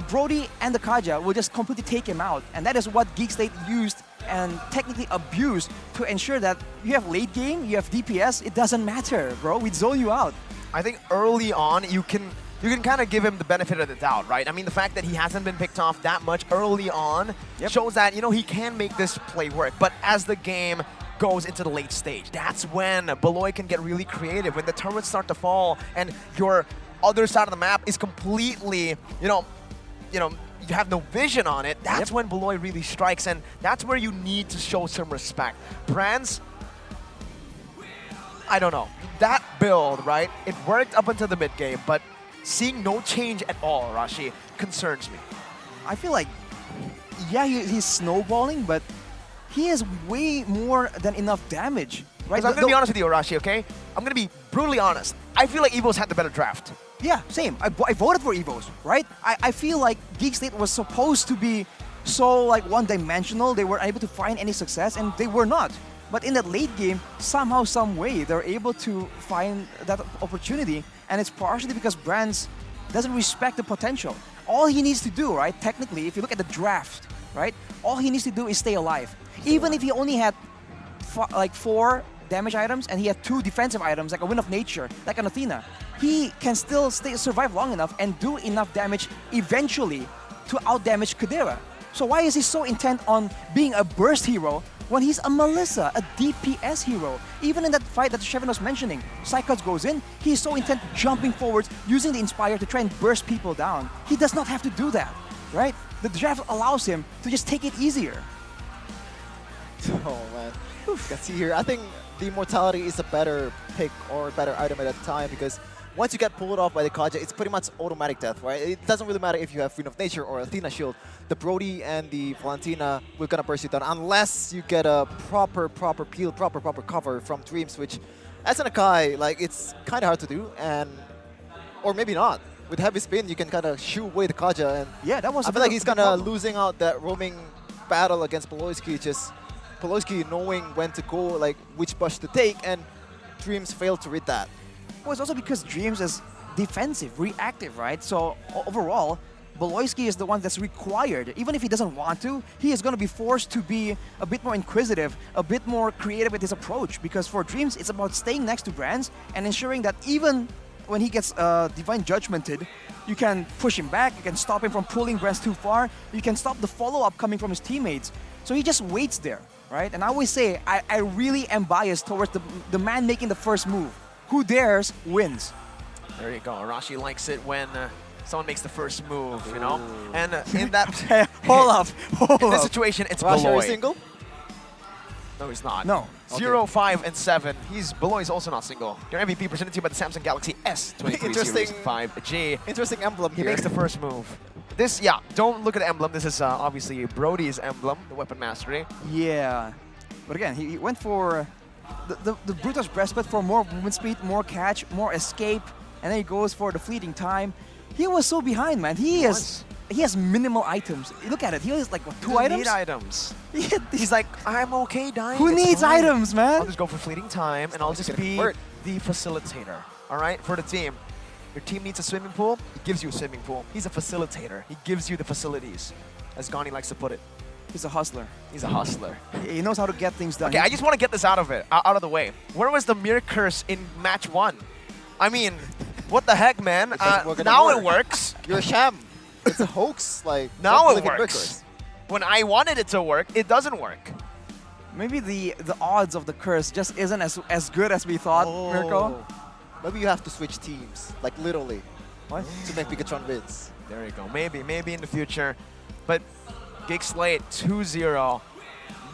Brody and the Kaja will just completely take him out. And that is what GEEK SLATE used and technically abused to ensure that you have late game, you have DPS, it doesn't matter, bro. We zone you out. I think early on, you can you can kind of give him the benefit of the doubt, right? I mean, the fact that he hasn't been picked off that much early on shows that, you know, he can make this play work. But as the game goes into the late stage, that's when Beloy can get really creative, when the turrets start to fall and your other side of the map is completely, you have no vision on it. That's when Beloy really strikes, and that's where you need to show some respect. Brands, I don't know. That build, right? It worked up until the mid game, but seeing no change at all, Rashi, concerns me. I feel like, yeah, he's snowballing, but he has way more than enough damage. Right? I'm going to be honest with you, Arashi, okay? I'm going to be brutally honest. I feel like EVOS had the better draft. Yeah, same. I voted for EVOS, right? I feel like GEEK SLATE was supposed to be so like one-dimensional. They weren't able to find any success, and they were not. But in that late game, somehow, some way, they're able to find that opportunity, and it's partially because Brands doesn't respect the potential. All he needs to do, right, technically, if you look at the draft, right, all he needs to do is stay alive. Even if he only had 4 damage items and he had 2 defensive items, like a Wind of Nature, like an Athena, he can still survive long enough and do enough damage eventually to outdamage Kadera. So why is he so intent on being a burst hero when he's a Melissa, a DPS hero? Even in that fight that Shevin was mentioning, Psychots goes in, he's so intent jumping forwards, using the Inspire to try and burst people down. He does not have to do that, right? The draft allows him to just take it easier. Oh man, you can see here, I think the Immortality is a better pick or better item at that time, because once you get pulled off by the Kaja, it's pretty much automatic death, right? It doesn't really matter if you have Wind of Nature or Athena Shield. The Brody and the Valentina will gonna burst you down unless you get a proper peel, proper cover from Dreams, which as an Akai, like, it's kind of hard to do, or maybe not. With heavy spin, you can kind of shoo away the Kaja, and yeah, that was. I feel like he's kind of losing out that roaming battle against Poloisky, just Poloisky knowing when to go, like which bush to take, and Dreams failed to read that. Well, it's also because Dreams is defensive, reactive, right? So overall, Beloyski is the one that's required. Even if he doesn't want to, he is going to be forced to be a bit more inquisitive, a bit more creative with his approach. Because for Dreams, it's about staying next to Brands and ensuring that even when he gets Divine Judgmented, you can push him back, you can stop him from pulling Brands too far, you can stop the follow-up coming from his teammates. So he just waits there, right? And I always say, I really am biased towards the man making the first move. Who dares wins. There you go. Arashi likes it when someone makes the first move, you know? And in that... Hold up. In this situation, it's Arashi, are you Beloy. single? No, he's not. No. 0, 5, and 7. Beloy is also not single. Your MVP presented to you by the Samsung Galaxy S23 Series 5G. Interesting emblem He here. makes the first move. This, yeah, don't look at the emblem. This is obviously Brody's emblem, the Weapon Mastery. Yeah. But again, he went for the Brutus Breastplate for more movement speed, more catch, more escape, and then he goes for the fleeting time. He was so behind, man. He has minimal items. Look at it. He has like, what, 2 items? Need items. He's like, I'm okay dying. Who needs items, man? I'll just go for fleeting time, and I'll just be the facilitator. All right, for the team. Your team needs a swimming pool. He gives you a swimming pool. He's a facilitator. He gives you the facilities, as Gani likes to put it. He's a hustler. He's a hustler. He knows how to get things done. Okay, I just want to get this out of the way. Where was the mirror curse in match 1? I mean, what the heck, man? Now it works. You're a sham. It's a hoax. Like, now it works. When I wanted it to work, it doesn't work. Maybe the odds of the curse just isn't as good as we thought, Mirko. Maybe you have to switch teams, like literally, to make Bigetron wins. There you go. Maybe in the future. But GEEK SLATE 2-0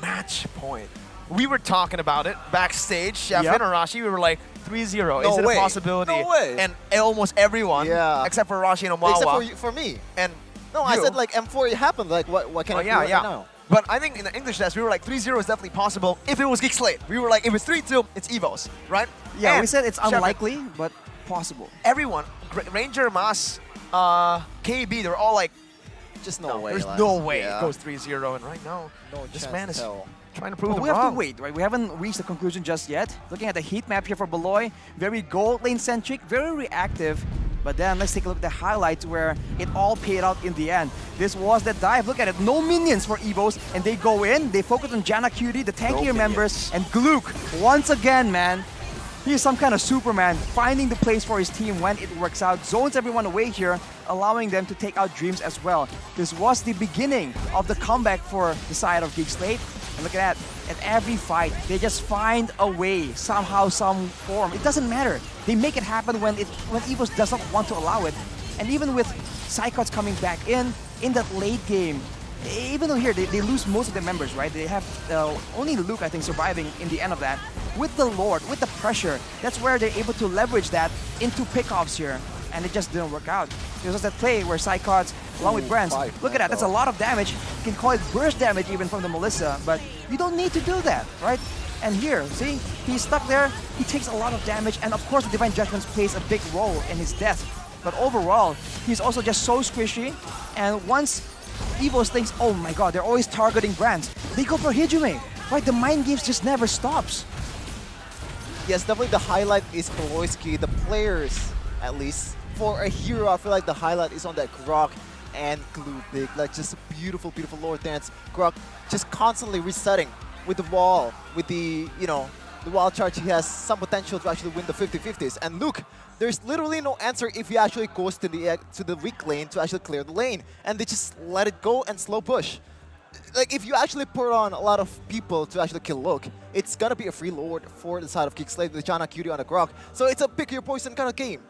match point. We were talking about it backstage. Shevin and Arashi, we were like 3-0. Is it a possibility? No way. And almost everyone, except for Arashi and Omawa. Except for me. And no, I said like M4. It happened. Like what can I do right now? But I think in the English test, we were like 3-0 is definitely possible if it was GEEK SLATE. We were like, if it's 3-2, it's EVOS, right? Yeah, and we said it's unlikely, but possible. Everyone, Ranger, Mas, KB, they're all like, just no way. There's no way it goes 3-0. And right now, this man is trying to prove them we wrong. have to wait, right? We haven't reached the conclusion just yet. Looking at the heat map here for Beloy, very gold lane centric, very reactive. But then let's take a look at the highlights where it all paid out in the end. This was the dive. Look at it. No minions for EVOS, and they go in. They focus on Jana Cutie, the tankier members, and Glook once again, man. He's some kind of Superman, finding the place for his team when it works out, zones everyone away here, allowing them to take out Dreams as well. This was the beginning of the comeback for the side of GEEK SLATE. And look at that, at every fight, they just find a way, somehow, some form. It doesn't matter. They make it happen when EVOS does not want to allow it. And even with Psychots coming back in that late game, even though here they lose most of their members, right? They have only Luke, I think, surviving in the end of that. With the Lord, with the pressure, that's where they're able to leverage that into pickoffs here. And it just didn't work out. There was that play where Psychots, along with Brands, look at that, that's a lot of damage. You can call it burst damage even from the Melissa, but you don't need to do that, right? And here, see, he's stuck there, he takes a lot of damage, and of course the Divine Judgments plays a big role in his death. But overall, he's also just so squishy, and once EVOS thinks, oh my god, they're always targeting Brands, they go for Hijime, right? The mind games just never stops. Yes, definitely the highlight is Poloisky, the players, at least. For a hero, I feel like the highlight is on that Grok and Glubig. Like, just a beautiful, beautiful Lord dance. Grok just constantly resetting with the wall, with the, you know, the wild charge. He has some potential to actually win the 50-50s. And look, there's literally no answer if he actually goes to the weak lane to actually clear the lane. And they just let it go and slow push. Like, if you actually put on a lot of people to actually kill Luke, it's gonna be a free Lord for the side of GEEK SLATE with Jana Cutie on the Grok. So it's a pick your poison kind of game.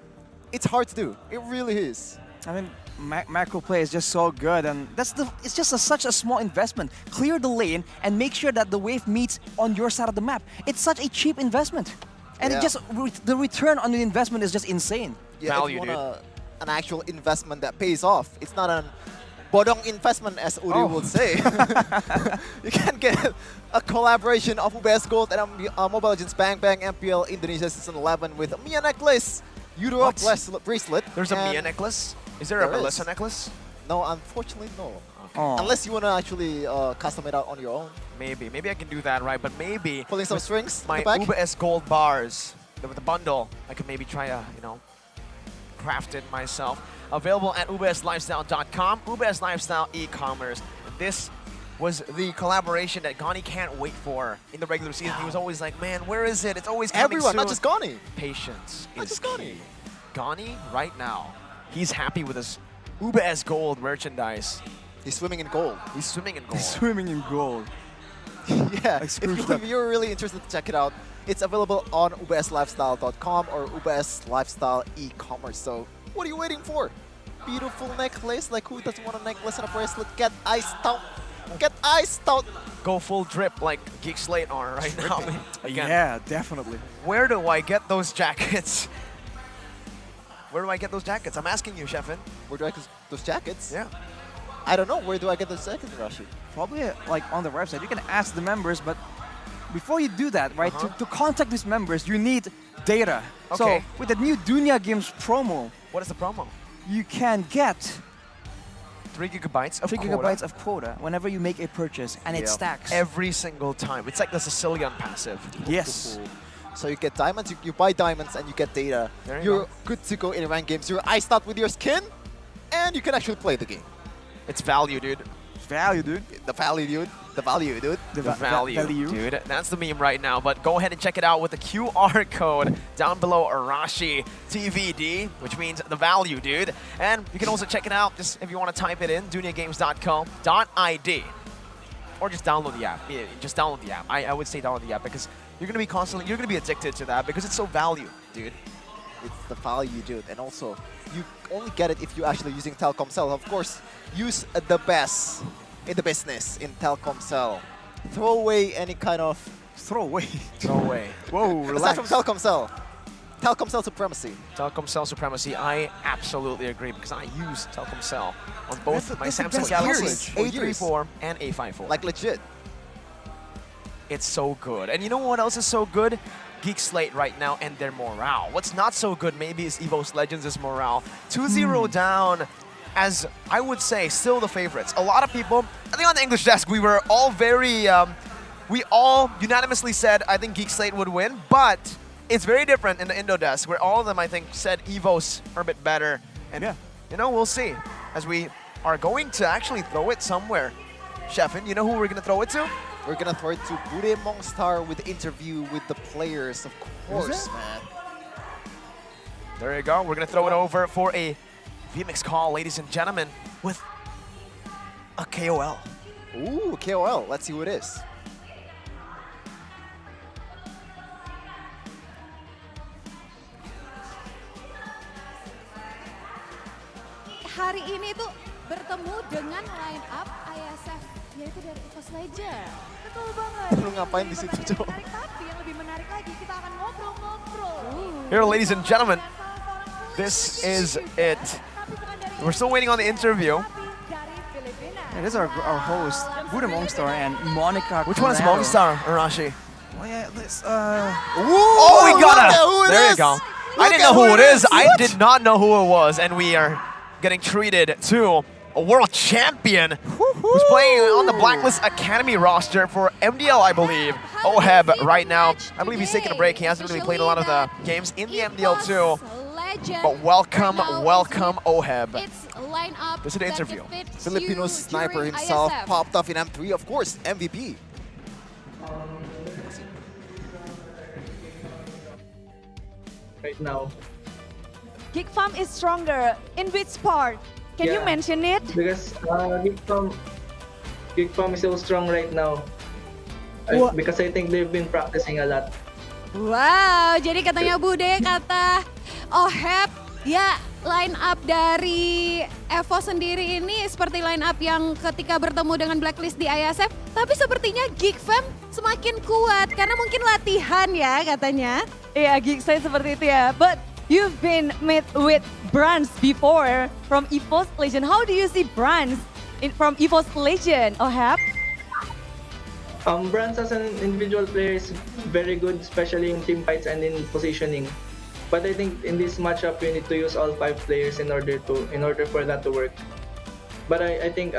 It's hard to do. It really is. I mean, macro play is just so good, and it's just such a small investment. Clear the lane and make sure that the wave meets on your side of the map. It's such a cheap investment, and it just the return on the investment is just insane. Yeah, value, if you want an actual investment that pays off, it's not an bodong investment, as Uri would say. You can get a collaboration of UBS Gold and Mobile Legends Bang Bang MPL Indonesia Season 11 with a Mia necklace, Euro bracelet. There's a Mia necklace? Is there a Melissa necklace? No, unfortunately, no. Okay. Unless you want to actually custom it out on your own. Maybe I can do that, right? But maybe pulling some strings. My UBS Gold bars with the bundle, I could maybe try to, you know, craft it myself. Available at ubslifestyle.com, UBS Lifestyle e-commerce. This was the collaboration that Gani can't wait for in the regular season. He was always like, man, where is it? It's always coming Everyone, soon. not just Gani. Patience is key. Gani, right now, he's happy with his UBS Gold merchandise. He's swimming in gold. He's swimming in gold. He's swimming in gold. Yeah, if you're really interested to check it out, it's available on ubslifestyle.com or UBS Lifestyle e-commerce. So what are you waiting for? Beautiful necklace. Like, who doesn't want a necklace and a bracelet? Get iced out. Get iced out. Go full drip like GEEK SLATE are right now. Again, yeah, definitely. Where do I get those jackets? Where do I get those jackets? I'm asking you, Sheffin. Where do I get those jackets? Yeah. I don't know. Where do I get those jackets, Rashi? Probably like on the website. You can ask the members, but before you do that, right, to contact these members, you need data. Okay. So with the new Dunya Games promo, what is the promo? You can get 3 gigabytes of 3 quota. gigabytes of quota whenever you make a purchase, and it stacks every single time. It's like the Sicilian passive. Yes. So you get diamonds, you buy diamonds, and you get data. You're good to go in ranked games. You're iced out with your skin, and you can actually play the game. It's value, dude. Value, dude. The value, dude. The value, dude. The value, dude. That's the meme right now. But go ahead and check it out with the QR code down below Arashi TVD, which means the value, dude. And you can also check it out just if you want to type it in, dunyagames.com.id. Or just download the app. Yeah, just download the app. I would say download the app because you're going to be addicted to that because it's so value, dude. It's the value, dude. And also, you only get it if you're actually using Telkomsel. Of course, use the best in the business in Telkomsel. Throw away any kind of... Throw away? Throw away. Whoa, relax. Aside from Telkomsel. Telkomsel supremacy. Telkomsel supremacy. I absolutely agree because I use Telkomsel on both my Samsung years. Galaxy A34 and A54. Like legit. It's so good. And you know what else is so good? GEEK SLATE right now and their morale. What's not so good maybe is EVOS Legends' morale. 2-0 down, as I would say, still the favorites. A lot of people, I think on the English desk, we were all very, we all unanimously said, I think GEEK SLATE would win, but it's very different in the Indo desk, where all of them, I think, said EVOS are a bit better. And, you know, we'll see, as we are going to actually throw it somewhere. Sheffin, you know who we're going to throw it to? We're gonna throw it to Bude Mongstar with the interview with the players, of course, man. There you go. We're going to throw it over for a VMix call, ladies and gentlemen, with a KOL. Ooh, KOL. Let's see who it is. Hari ini tuh bertemu dengan line up ISF, yaitu dari EVOS Legends. Betul banget. Lu ngapain di situ, Cok? Tapi yang lebih menarik lagi, kita akan ngobrol-ngobrol. Here, ladies and gentlemen, this is it. We're still waiting on the interview. Yeah, this is our host, Bude Mongstar and Monica. Which one is Mongstar, Arashi? Oh yeah, this Oh, we got it! There you go. I didn't know who it is. I did not know who it was, and we are getting treated to a world champion who's playing on the Blacklist Academy roster for MDL, I believe. Oheb right now. I believe he's taking a break. He hasn't really played a lot of the games in the MDL too. But welcome, welcome, Oheb. This is the interview. Filipino sniper himself popped off in M3, of course, MVP. Right now. Geek Farm is stronger. In which part? Can you mention it? Because Geek Farm is so strong right now. Because I think they've been practicing a lot. Wow, jadi katanya Bude, kata Oheb, ya line up dari EVOS sendiri ini seperti line up yang ketika bertemu dengan Blacklist di ISF, tapi sepertinya Geek Fam semakin kuat karena mungkin latihan ya katanya. Iya, Geek Slate seperti itu ya. But you've been met with brands before from EVOS Legends. How do you see brands from EVOS Legends, Oheb? Brands as an individual player is very good, especially in team fights and in positioning. But I think in this matchup, you need to use all 5 players in order for that to work. But I think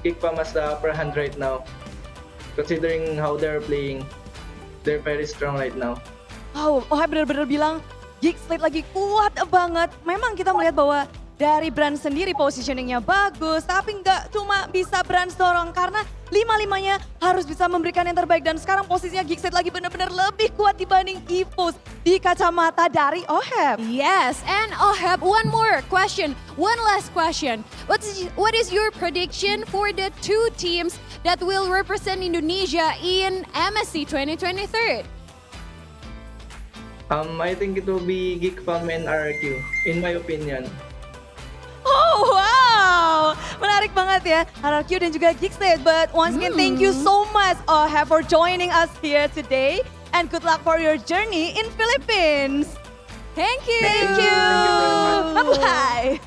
Geek Farm has the upper hand right now, considering how they're playing. They're very strong right now. Oh, Oheb benar-benar bilang Geek Slate lagi kuat banget. Memang kita melihat bahwa dari brand sendiri positioningnya bagus, tapi nggak cuma bisa brand dorong karena lima-limanya harus bisa memberikan yang terbaik. Dan sekarang posisinya Geek Slate lagi benar-benar lebih kuat dibanding EVOS di kacamata dari Oheb. Yes, and Oheb, one more question, one last question. What is your prediction for the 2 teams that will represent Indonesia in MSC 2023? I think it will be Geek Farm and RRQ, in my opinion. Oh wow, menarik banget ya RRQ dan juga Geek Slate. But once again, thank you so much Oheb for joining us here today. And good luck for your journey in Philippines. Thank you. Thank you very much. Bye-bye.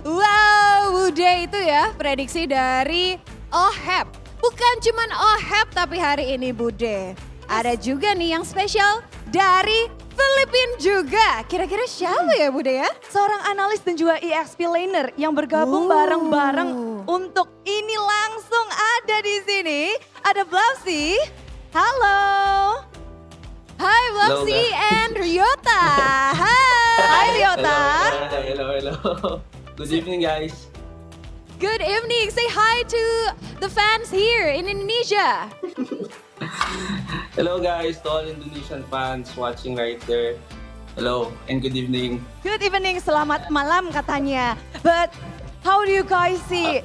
Wow, Bude itu ya prediksi dari Oheb. Bukan cuman Oheb tapi hari ini Bude. Ada juga nih yang spesial dari Filipina juga. Kira-kira siapa ya Bude ya? Seorang analis dan juga EXP laner yang bergabung bareng-bareng untuk ini langsung ada di sini. Ada Blapsy. Halo. Hai Blapsy and Ryota. Hai Ryota. Hello. Good evening guys. Good evening. Say hi to the fans here in Indonesia. Hello guys, to all Indonesian fans watching right there. Hello and good evening. Good evening, selamat malam katanya. But how do you guys see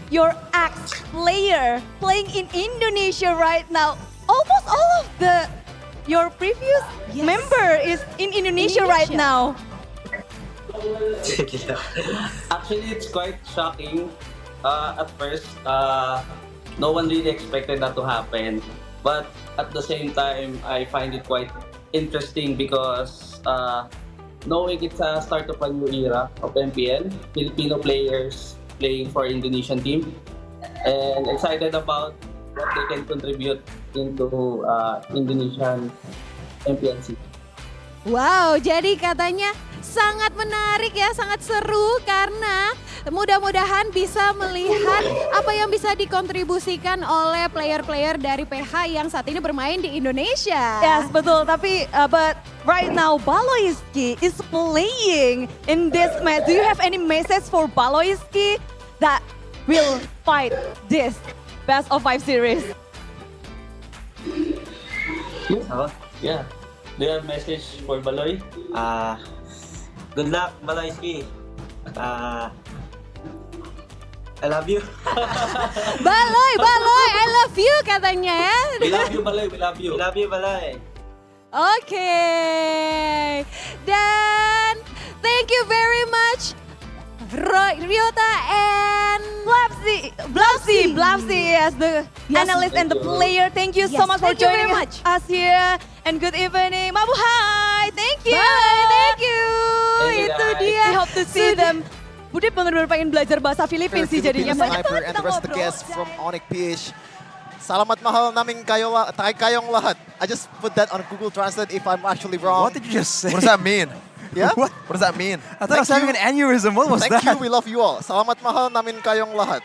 your ex-player playing in Indonesia right now? Almost all of your previous member is in Indonesia right now. Actually, it's quite shocking. At first, no one really expected that to happen. But at the same time, I find it quite interesting because knowing it's a start of a new era of MPL, Filipino players playing for Indonesian team, and excited about what they can contribute into Indonesian MPL scene. Wow, jadi katanya sangat menarik ya, sangat seru karena mudah-mudahan bisa melihat apa yang bisa dikontribusikan oleh player-player dari PH yang saat ini bermain di Indonesia. Yes, betul. Tapi but right now Baloiski is playing in this match. Do you have any message for Baloiski that will fight this best of 5 series? Yeah. Do you have message for Baloy? Good luck, Baloyski. I love you. Baloy, I love you katanya ya. We love you, Baloy. We love you. We love you, Baloy. Oke. Dan thank you very much Ryota and Blapsy as the analyst and the player. Thank you so much for joining us here. And good evening, Mabuhay. Thank you. Thank you. Itu dia. We hope to see them. Bude benar-benar pengen belajar bahasa Filipin sih jadinya. Banyak Sniper banget and kita the rest of the ngobrol. guests from Onyx PH. Salamat mahal naming kayong lahat. I just put that on Google Translate if I'm actually wrong. What did you just say? What does that mean? Yeah? What does that mean? I thought I was Thank having an aneurysm. What was Thank that? you, we love you all. Salamat mahal namin kayong lahat.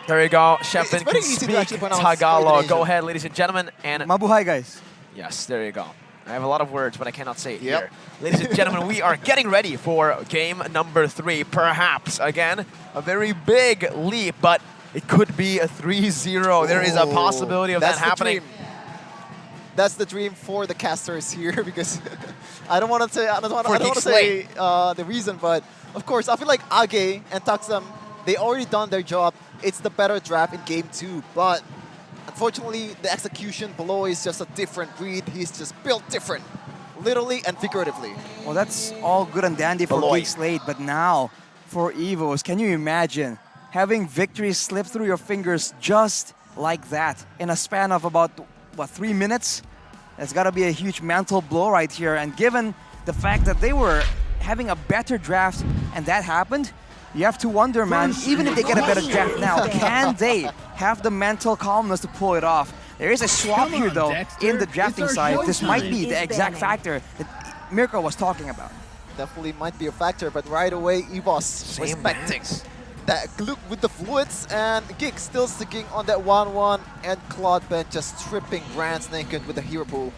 There you go. Shepin very can easy to speak actually pronounce Tagalog. Indonesian. Go ahead, ladies and gentlemen. And Mabuhay, guys. yes, there you go. I have a lot of words, but I cannot say it here. Ladies and gentlemen, we are getting ready for game number 3. Perhaps, again, a very big leap, but it could be a 3-0. There is a possibility of that happening. That's the dream for the casters here because I don't want to say Slate. the reason, but of course I feel like Age and Taksam, they already done their job. It's the better draft in game 2, but unfortunately the execution below is just a different breed. He's just built different, literally and figuratively. Well, that's all good and dandy for GEEK SLATE, but now for EVOS, can you imagine having victory slip through your fingers just like that in a span of about, what, 3 minutes? That's got to be a huge mental blow right here. And given the fact that they were having a better draft and that happened, you have to wonder, man, even if they get a better draft now, can they have the mental calmness to pull it off? There is a swap here, though, in the drafting side. This might be the exact factor that Mirko was talking about. Definitely might be a factor, but right away EVOS respecting that look with the fluids, and GEEK still sticking on that 1-1, and Claude just stripping Brands naked with the hero pool.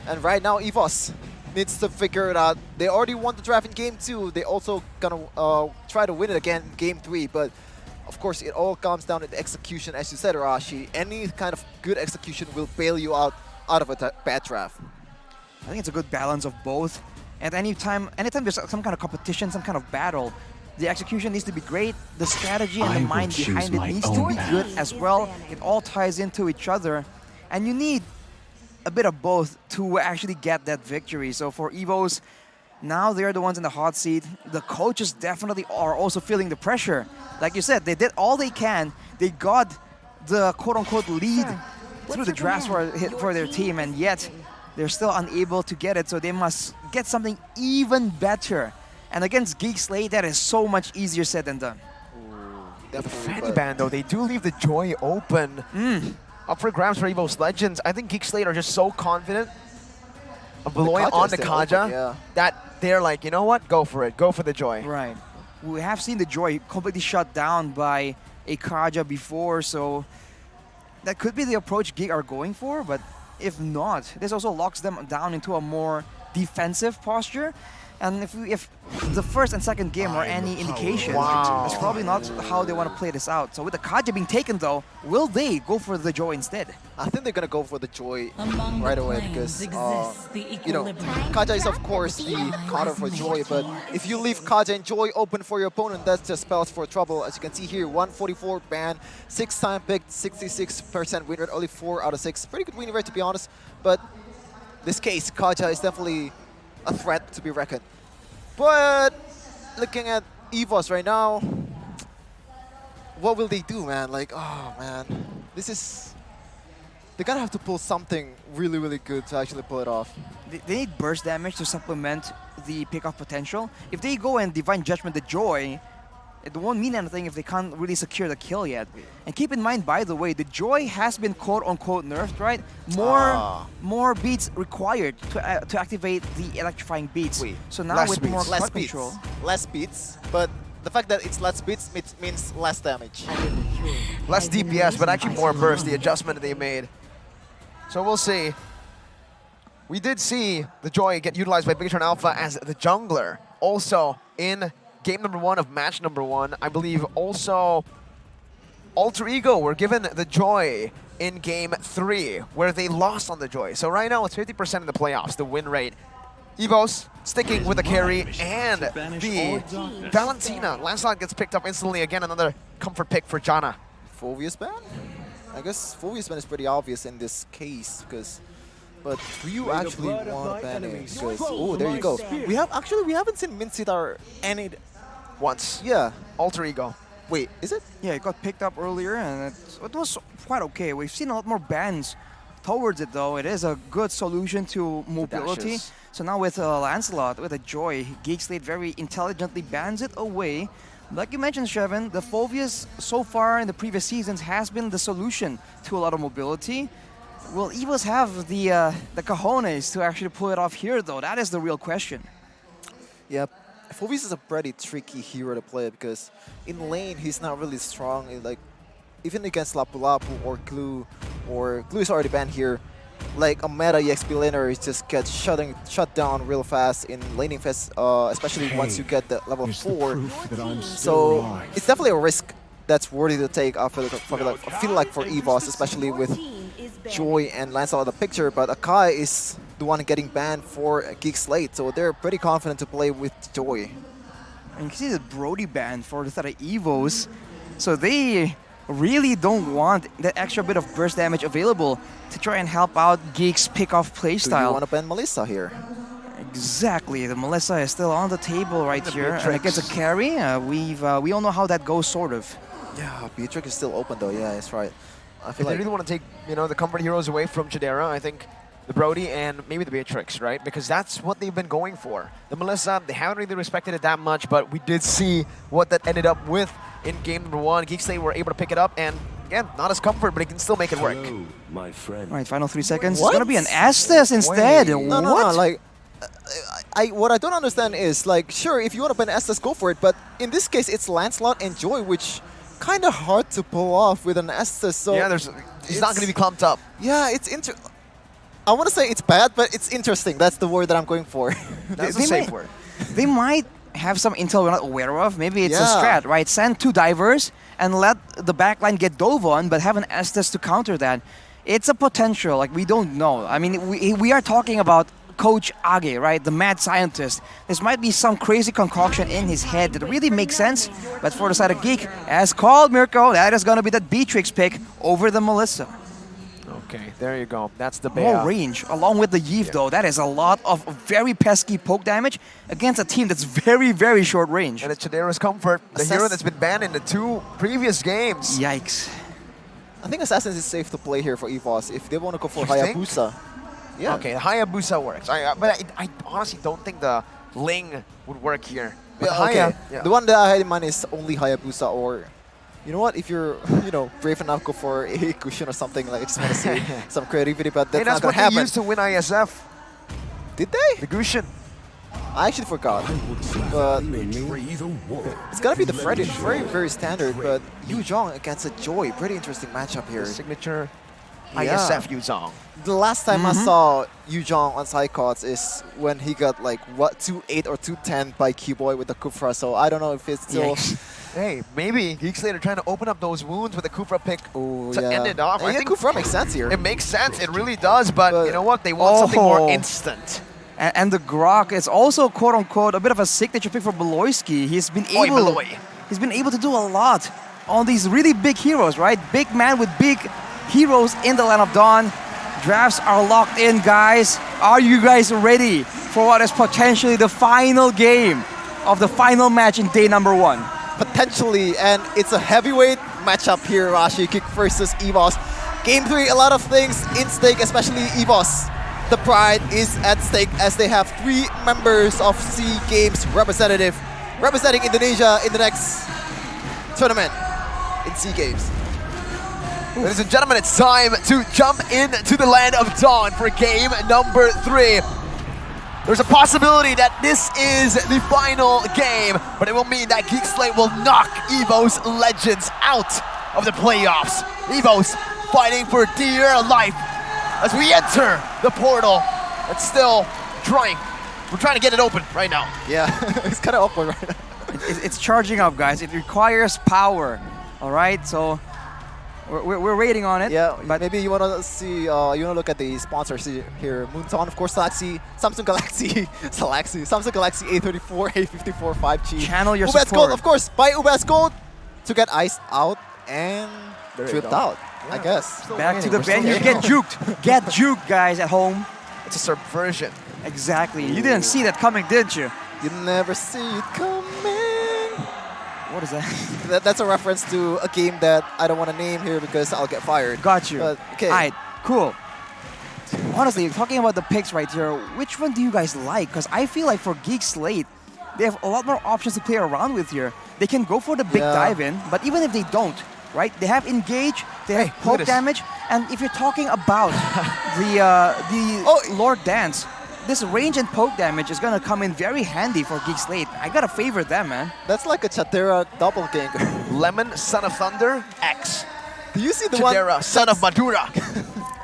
And right now EVOS needs to figure it out. They already won the draft in game 2. They also gonna try to win it again in game 3, but of course it all comes down to the execution, as you said, Arashi. Any kind of good execution will bail you out of a bad draft. I think it's a good balance of both. And anytime there's some kind of competition, some kind of battle, the execution needs to be great, the strategy and the mind behind it needs to be good as well. It all ties into each other. And you need a bit of both to actually get that victory. So for EVOS, now they're the ones in the hot seat. The coaches definitely are also feeling the pressure. Like you said, they did all they can. They got the quote-unquote lead through the drafts for their team, and yet they're still unable to get it. So they must get something even better. And against GEEK SLATE, that is so much easier said than done. The Fanny Band, though, they do leave the Joy open. Up for grabs for EVOS Legends. I think GEEK SLATE are just so confident of Beloy on the Kaja that they're like, you know what? Go for it. Go for the Joy. Right. We have seen the Joy completely shut down by a Kaja before, so that could be the approach GEEK are going for, but if not, this also locks them down into a more defensive posture. And if the first and second game are any indication, that's probably not how they want to play this out. So with the Kaja being taken, though, will they go for the Joy instead? I think they're going to go for the Joy right away because, you know, Kaja is, of course, the counter for Joy. But if you leave Kaja and Joy open for your opponent, that just spells for trouble. As you can see here, 144 ban, 6-time picked, 66% win rate, only 4 out of 6. Pretty good win rate, to be honest. But this case, Kaja is definitely a threat to be reckoned. But looking at EVOS right now, what will they do, man? Like, oh man, this is, they're gonna have to pull something really, really good to actually pull it off. They need burst damage to supplement the pickoff potential. If they go and Divine Judgment the Joy, it won't mean anything if they can't really secure the kill yet. And keep in mind, by the way, the Joy has been quote-unquote nerfed, right? More beats required to activate the electrifying beats. So now with more less crowd beats. control. Less beats, but the fact that it's less beats means less damage. Less DPS, but actually more burst, the adjustment they made. So we'll see. We did see the Joy get utilized by Bigetron Alpha as the jungler. Also in game number 1 of match number 1, I believe also Alter Ego were given the Joy in Game 3, where they lost on the Joy. So right now it's 50% in the playoffs, the win rate. EVOS sticking with the carry, and the Valentina. Lancelot gets picked up instantly. Again, another comfort pick for Jana. Fovius ban? I guess Fovius ban is pretty obvious in this case, but do you actually want to ban it? Because, oh, there you go. We haven't seen Mincidar any once. Yeah. Alter Ego. Wait, is it? Yeah, it got picked up earlier, and it was quite okay. We've seen a lot more bans towards it, though. It is a good solution to mobility. So now with Lancelot, with a Joy, Geek Slate very intelligently bans it away. Like you mentioned, Shevin, the Fovius so far in the previous seasons has been the solution to a lot of mobility. Will EVOS have the cojones to actually pull it off here, though? That is the real question. Yeah, Fovius is a pretty tricky hero to play because in lane he's not really strong. Like even against Lapu Lapu or Glue is already banned here. Like a meta EXP laner just gets shut down real fast in laning phase, especially once you get the level 4. So it's definitely a risk that's worthy to take after I feel like for EVOS, especially with Joy and Lancelot in the picture. But Akai is the one getting banned for Geek Slate, so they're pretty confident to play with Joy. And you can see the Brody ban for the side of EVOS, so they really don't want that extra bit of burst damage available to try and help out Geek's pick-off playstyle. Do you want to ban Melissa here? Exactly, the Melissa is still on the table right here, and it gets a carry. We all know how that goes, sort of. Yeah, Beatrix is still open though. Yeah, that's right. I feel if like they really want to take, the comfort heroes away from Chidera, I think the Brody and maybe the Beatrix, right? Because that's what they've been going for. The Melissa, they haven't really respected it that much, but we did see what that ended up with in game number 1. Geek Slate were able to pick it up, and again, not as comfort, but he can still make it work. Hello, my friend. All right, final 3 seconds. What? It's gonna be an Estes instead. No, like, what I don't understand is, like, sure, if you want to ban Estes, go for it, but in this case, it's Lancelot and Joy, which kind of hard to pull off with an Estes. So yeah, he's not going to be clumped up. Yeah, I want to say it's bad, but it's interesting. That's the word that I'm going for. That's a safe word. They might have some intel we're not aware of. Maybe it's a strat, right? Send 2 divers and let the backline get dove on, but have an Estes to counter that. It's a potential, like we don't know. I mean, we are talking about Coach Age, right? The mad scientist. This might be some crazy concoction in his head that really makes sense, but for the side of Geek, as called, Mirko, that is going to be that Beatrix pick over the Melissa. Okay, there you go. That's the more range, along with the Yeeve, though. That is a lot of very pesky poke damage against a team that's very, very short range. And it's Chidera's comfort, the hero that's been banned in the 2 previous games. Yikes. I think Assassins is safe to play here for EVOS if they want to go for Hayabusa. Yeah. Okay, Hayabusa works. But I honestly don't think the Ling would work here. Yeah, okay. The one that I had in mind is only Hayabusa, or you know what? If you're, brave enough, go for a cushion or something. Like, I just want to see some creativity, but that's not going to happen. That's what they used to win ISF. Did they? The Gushin. I actually forgot. But it's got to be the Freddy. Very, very standard. But Yu Zhong against a Joy. Pretty interesting matchup here. Signature ISF Yu Zhong. The last time I saw Yu Zhong on Psychots is when he got like, 2-8 or 2-10 by Keyboy with the Kufra. So I don't know if it's still... Hey, maybe Geek Slate are trying to open up those wounds with the Kufra pick to end it off. I think Kufra makes sense here. It makes sense. It really does. But you know what? They want something more instant. And the Grok is also, quote-unquote, a bit of a signature pick for Beloyski. He's been able to do a lot on these really big heroes, right? Big man with big heroes in the Land of Dawn. Drafts are locked in, guys. Are you guys ready for what is potentially the final game of the final match in day number 1? Potentially, and it's a heavyweight matchup here, Rashi, Geek versus EVOS. Game 3, a lot of things in stake, especially EVOS. The pride is at stake as they have 3 members of SEA Games representing Indonesia in the next tournament in SEA Games. Ladies and gentlemen, it's time to jump into the Land of Dawn for game number 3. There's a possibility that this is the final game, but it will mean that Geek Slate will knock EVOS Legends out of the playoffs. EVOS fighting for dear life as we enter the portal. It's still trying. We're trying to get it open right now. Yeah, it's kind of awkward right now. It's charging up, guys. It requires power, all right? So We're waiting on it. Yeah, but maybe you want to see, you want to look at the sponsors here. Moonton, of course, Galaxy, Samsung Galaxy, Samsung Galaxy A34, A54, 5G. Channel your Ubas support. Gold, of course, buy Ubas Gold to get iced out and tripped out, I guess. Back to the venue, get juked. Get juked, guys, at home. It's a subversion. Exactly. You didn't see that coming, did you? You never see it coming. What is that? That's a reference to a game that I don't want to name here because I'll get fired. Got you. But, okay. All right, cool. Honestly, talking about the picks right here, which one do you guys like? Because I feel like for GEEK SLATE, they have a lot more options to play around with here. They can go for the big dive in, but even if they don't, right? They have engage, they have poke damage, and if you're talking about the Lord Dance, this range and poke damage is gonna come in very handy for GEEK SLATE. I gotta favor them, man. That's like a Chatera doppelganger. Lemon, Son of Thunder, X. Do you see the Chatera, one? Son of Madura.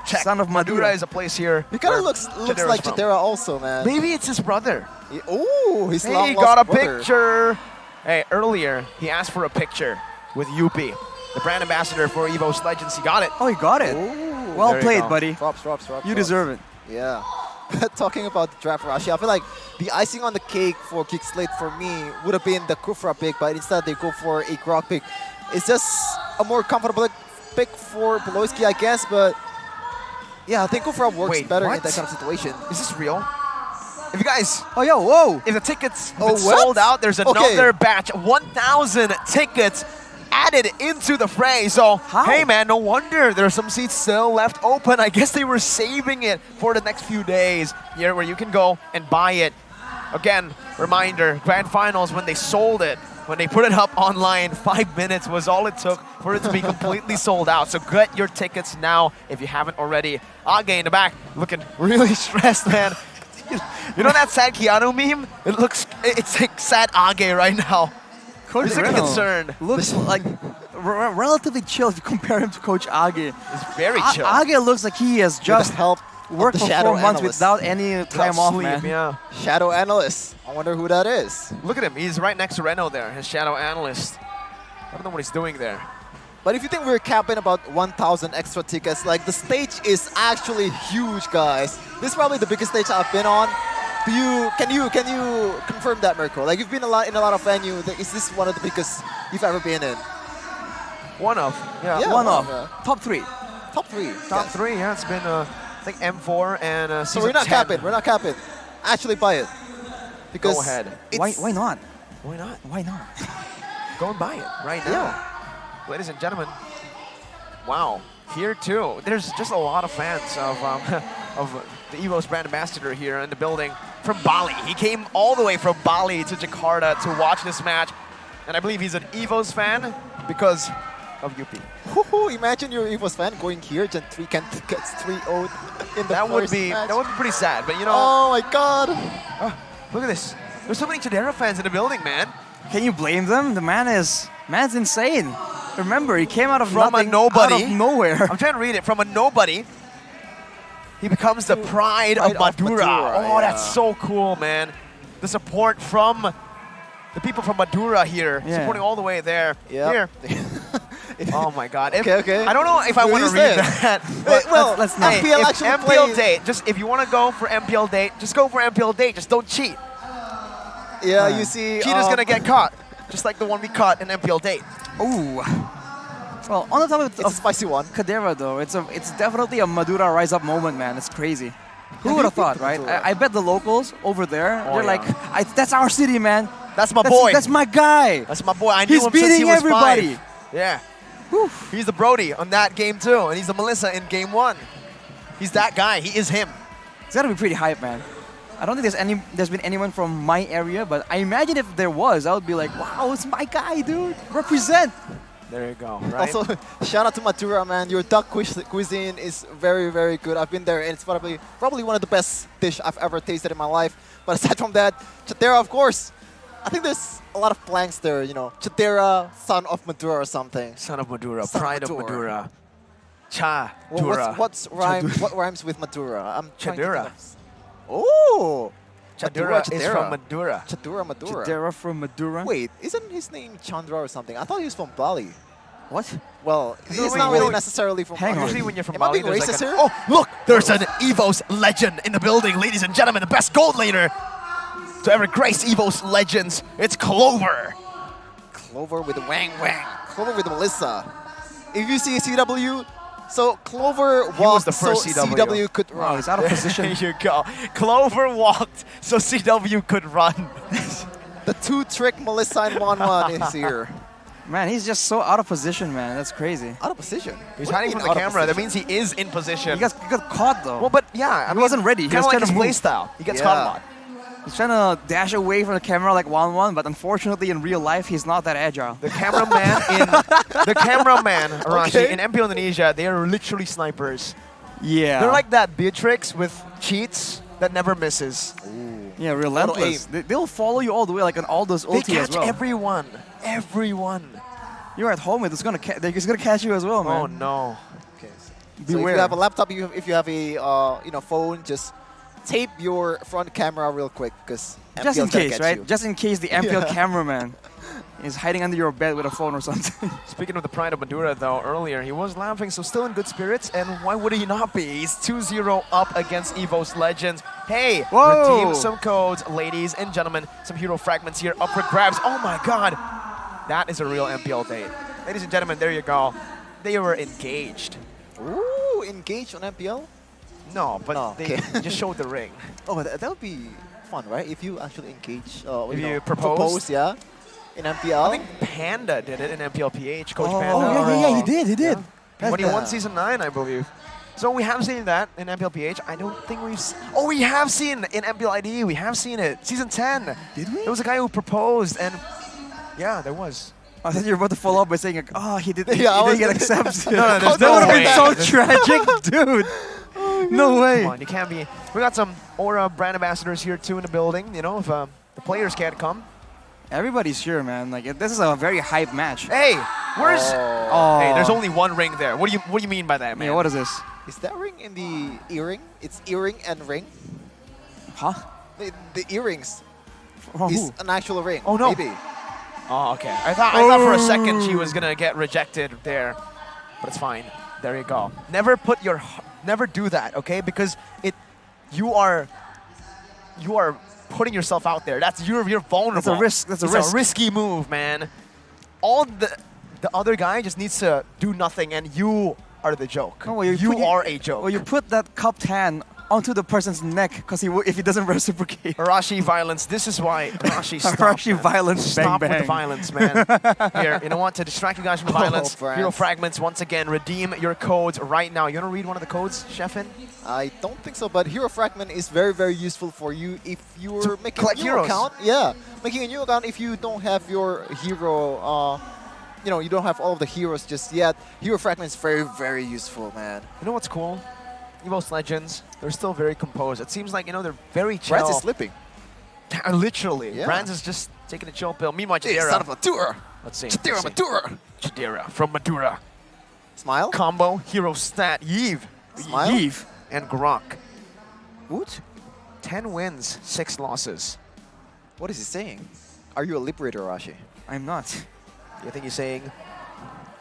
Check. Son of Madura is a place here. He kind of looks like Chatera also, man. Maybe it's his brother. Oh, he's Hey, long he got a brother. picture. Hey, earlier he asked for a picture with Yupi, the brand ambassador for EVOS Legends. He got it. Oh, he got it. Ooh. Well There you played, go. buddy. Props. You deserve it. Yeah. Talking about the draft Rashi, I feel like the icing on the cake for GEEK SLATE for me would have been the Kufra pick, but instead they go for a Grok pick. It's just a more comfortable pick for Poloski, I guess, but yeah, I think Kufra works better in that kind of situation. Is this real? If you guys, whoa! If the tickets Oh, sold out, there's Okay. another batch, 1,000 tickets added into the fray. So, hey man, no wonder there's some seats still left open. I guess they were saving it for the next few days here where you can go and buy it. Again, reminder, grand finals, when they sold it, when they put it up online, 5 minutes was all it took for it to be completely sold out. So get your tickets now if you haven't already. Age in the back, looking really stressed, man. You know that sad Keanu meme? It's like sad Age right now. Coach He's looking Reno concerned. looks like relatively chill if you compare him to Coach Age. He's very chill. Age looks like he has just worked for 4 months without any time off, sleep, man. Yeah. Shadow analyst. I wonder who that is. Look at him. He's right next to Reno there, his shadow analyst. I don't know what he's doing there. But if you think we're capping about 1,000 extra tickets, like the stage is actually huge, guys. This is probably the biggest stage I've been on. Can you confirm that, Mirko? Like you've been in a lot of venues. Is this one of the biggest you've ever been in? One of. Yeah. One of. Top 3. Top 3. Top 3, yeah. It's been, I think, M4 and So we're not capping. We're not capping. Actually buy it. Because go ahead. Why not? Why not? Why not? Go and buy it right now. Ladies and gentlemen, wow. Here too, there's just a lot of fans of the EVOS brand ambassador here in the building from Bali. He came all the way from Bali to Jakarta to watch this match. And I believe he's an EVOS fan because of UP. Imagine you're an EVOS fan going here, Gen 3 can gets 3-0 in the that would first be match. That would be pretty sad, but you know. Oh my god. Look at this. There's so many Chidera fans in the building, man. Can you blame them? The man's insane. Remember, he came out of from nothing, a nobody, out of nowhere. I'm trying to read it. From a nobody, he becomes the pride of Madura. Oh, that's so cool, man. The support from the people from Madura here, supporting all the way there. Here. Oh my God. Okay. I don't know if I want to read that. Well, let's not. MPL if actually MPL date. Just if you want to go for MPL date, just go for MPL date. Just don't cheat. Yeah, you see. Cheat is gonna get caught, just like the one we caught in MPL date. Ooh. Well, on the top of a spicy one. Kadera though, it's definitely a Madura rise up moment, man. It's crazy. Who would have thought, right? I bet the locals over there, they're like, that's our city, man. That's my boy. That's my guy. That's my boy. I knew him since beating he was everybody. 5. Yeah. Whew. He's the Brody on that game too, and he's the Melissa in game 1. He's that guy. He is him. It's gotta be pretty hype, man. I don't think there's been anyone from my area, but I imagine if there was, I would be like, wow, it's my guy, dude. Represent. There you go. Right? Also, shout out to Madura, man. Your duck cuisine is very, very good. I've been there, and it's probably one of the best dish I've ever tasted in my life. But aside from that, Chatera, of course. I think there's a lot of blanks there, you know. Chatera, son of Madura or something. Son of Madura, pride of Madura. Cha-dura. What rhymes with Madura? I'm Chadura. Oh! Chadura is from Madura. Chadura Madura. Chadera from Madura. Wait, isn't his name Chandra or something? I thought he was from Bali. What? Well, it's not really necessarily from Hang on. Usually when you're from Am I Bali, being there's racist like here? oh, look! There's an EVOS legend in the building, ladies and gentlemen. The best gold laner to ever grace EVOS Legends. It's Clover. Clover with Wang Wang. Clover with Melissa. If you see CW, so Clover walked, He was the first so CW. CW could Oh, run. he's out of position. There you go. Clover walked so CW could run. The two-trick Melissa and 1-1 is here. Man, he's just so out of position, man. That's crazy. Out of position? He's What do hiding you from mean the out of camera. That position? means he is in position. He got caught though. Well, but yeah, He wasn't ready. He Kind was of like trying his to move. play style. He gets Yeah. caught a lot. He's trying to dash away from the camera like 1-1, but unfortunately in real life he's not that agile. The cameraman, Arashi, in MPL Indonesia, they are literally snipers. Yeah. They're like that Beatrix with cheats that never misses. Yeah, relentless. They'll follow you all the way like an Aldo's They ulti as catch well. everyone. Everyone. You're at home, it's gonna they're just gonna catch you as well, man. Oh no. Okay. So if Beware. you have a laptop, if you have a phone, just tape your front camera real quick, because Just in case, right? Just in case the MPL cameraman is hiding under your bed with a phone or something. Speaking of the pride of Madura, though, earlier he was laughing, so still in good spirits, and why would he not be? He's 2-0 up against EVOS Legends. Hey, Whoa. redeem some codes, ladies and gentlemen. Some hero fragments here up for grabs. Oh my god, that is a real MPL date. Ladies and gentlemen, there you go. They were engaged. Ooh, engaged on MPL? No, but Oh, they okay. just showed the ring. Oh, but that would be fun, right? If you actually engage, If you proposed? yeah, in MPL. I think Panda did it in MPL PH, Coach Oh, Panda. yeah, he did. When he won Season 9, I believe. So we have seen that in MPL PH. I don't think we've... Oh, we have seen in MPL ID. We have seen it. Season 10. Did we? There was a guy who proposed, and yeah, there was. I thought you were about to follow up by saying, like, oh, he didn't, Yeah, I he was didn't get gonna- accepted. No, there's that no would have way. been so tragic, dude. No way. Come on, you can't be... We got some Aura brand ambassadors here, too, in the building. You know, if the players can't come. Everybody's here, man. Like, this is a very hype match. Hey, where's... Oh. Hey, there's only one ring there. What do you mean by that, man? Yeah, what is this? Is that ring in the earring? It's earring and ring. Huh? The earrings Oh, is who? an actual ring. Oh, no. Maybe. Oh, okay. I thought for a second she was gonna get rejected there, but it's fine. There you go. Never do that, okay? Because you are putting yourself out there. You're vulnerable. That's a risk. That's a It's risk. a risky move, man. All the other guy just needs to do nothing, and you are the joke. Oh, well, you are a joke. Well, you put that cupped hand onto the person's neck because if he doesn't reciprocate. Arashi violence. This is why Arashi stopped. Arashi violence. Stop bang, with the bang. violence, man. Here, you know what? To distract you guys from the violence, France. Hero Fragments, once again, redeem your codes right now. You want to read one of the codes, Sheffin? I don't think so, but Hero Fragment is very, very useful for you if you're making a collect new heroes. account. Yeah, making a new account if you don't have your hero, you don't have all of the heroes just yet. Hero Fragment is very, very useful, man. You know what's cool? EVOS Legends, they're still very composed. It seems like, they're very chill. Brands is slipping. Literally. Yeah. Brands is just taking a chill pill. Meanwhile, Hey, Chidera. son of a Madura. Let's see. Chidera Madura. Chidera from Madura. Smile. Combo, hero stat, Yves. Smile. Yves and Grok. What? 10 wins, 6 losses. What is he saying? Are you a liberator, Arashi? I'm not. You think he's saying,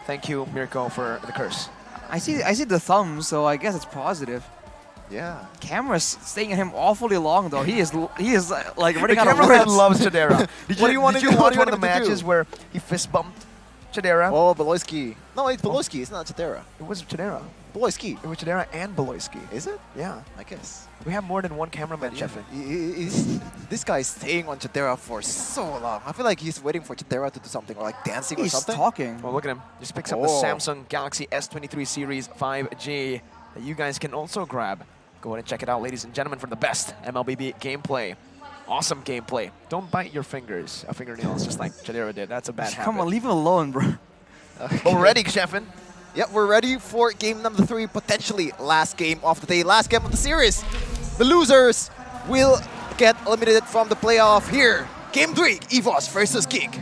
thank you, Mirko, for the curse? I see the thumb, so I guess it's positive. Yeah. Camera's staying at him awfully long, though. He is like The running out of cameraman words. loves Chidera. What do you want to do? Did you What watch do you one of want the him to do? matches where he fist bumped Chidera? Oh, Beloyski. No, it's Beloyski. It's not Chidera. It was Chidera. Beloyski. It was Chidera and Beloyski. Is it? Yeah. I guess. We have more than one cameraman, Sheffin. This guy is staying on Chidera for so long. I feel like he's waiting for Chidera to do something, or like dancing He's or something. talking. Well, look at him. Just picks up the Samsung Galaxy S23 Series 5G that you guys can also grab. Go ahead and check it out, ladies and gentlemen, for the best MLBB gameplay. Awesome gameplay. Don't bite your fingernails just like Chidera did. That's a bad habit. Come on, leave him alone, bro. But we're ready, Sheffin. Yep, we're ready for game number 3, potentially last game of the day, last game of the series. The losers will get eliminated from the playoff here. Game 3, EVOS versus GEEK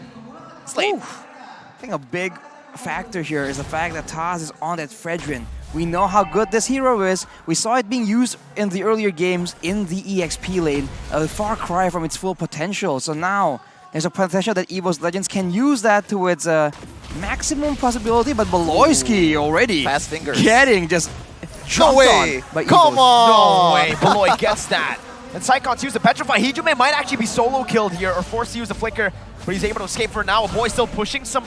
SLATE. I think a big factor here is the fact that Taz is on that Fredrin. We know how good this hero is. We saw it being used in the earlier games in the EXP lane, a far cry from its full potential. So now there's a potential that EVOS Legends can use that to its maximum possibility, but Beloyski already fast fingers. Getting just no way. On by Come EVOS. on. No way, Beloy gets that. And Psychon's used the Petrify. Hijume might actually be solo killed here or forced to use the Flicker, but he's able to escape for now. A boy still pushing some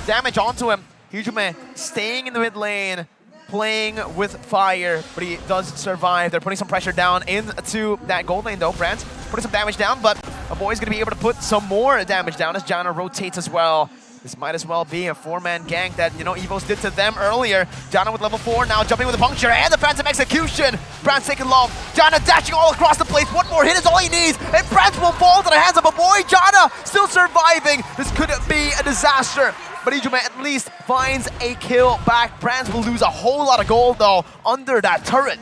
damage onto him. Hijume staying in the mid lane, playing with fire, but he does survive. They're putting some pressure down into that gold lane though. Brands putting some damage down, but a boy's gonna be able to put some more damage down as Janna rotates as well. This might as well be a 4-man gank that, you know, EVOS did to them earlier. Janna with level 4 now, jumping with a puncture and the Phantom Execution. Brands taking long. Janna dashing all across the place. One more hit is all he needs, and Brands will fall to the hands of a boy. Janna still surviving. This could be a disaster, but Hijume at least finds a kill back. Brands will lose a whole lot of gold though under that turret.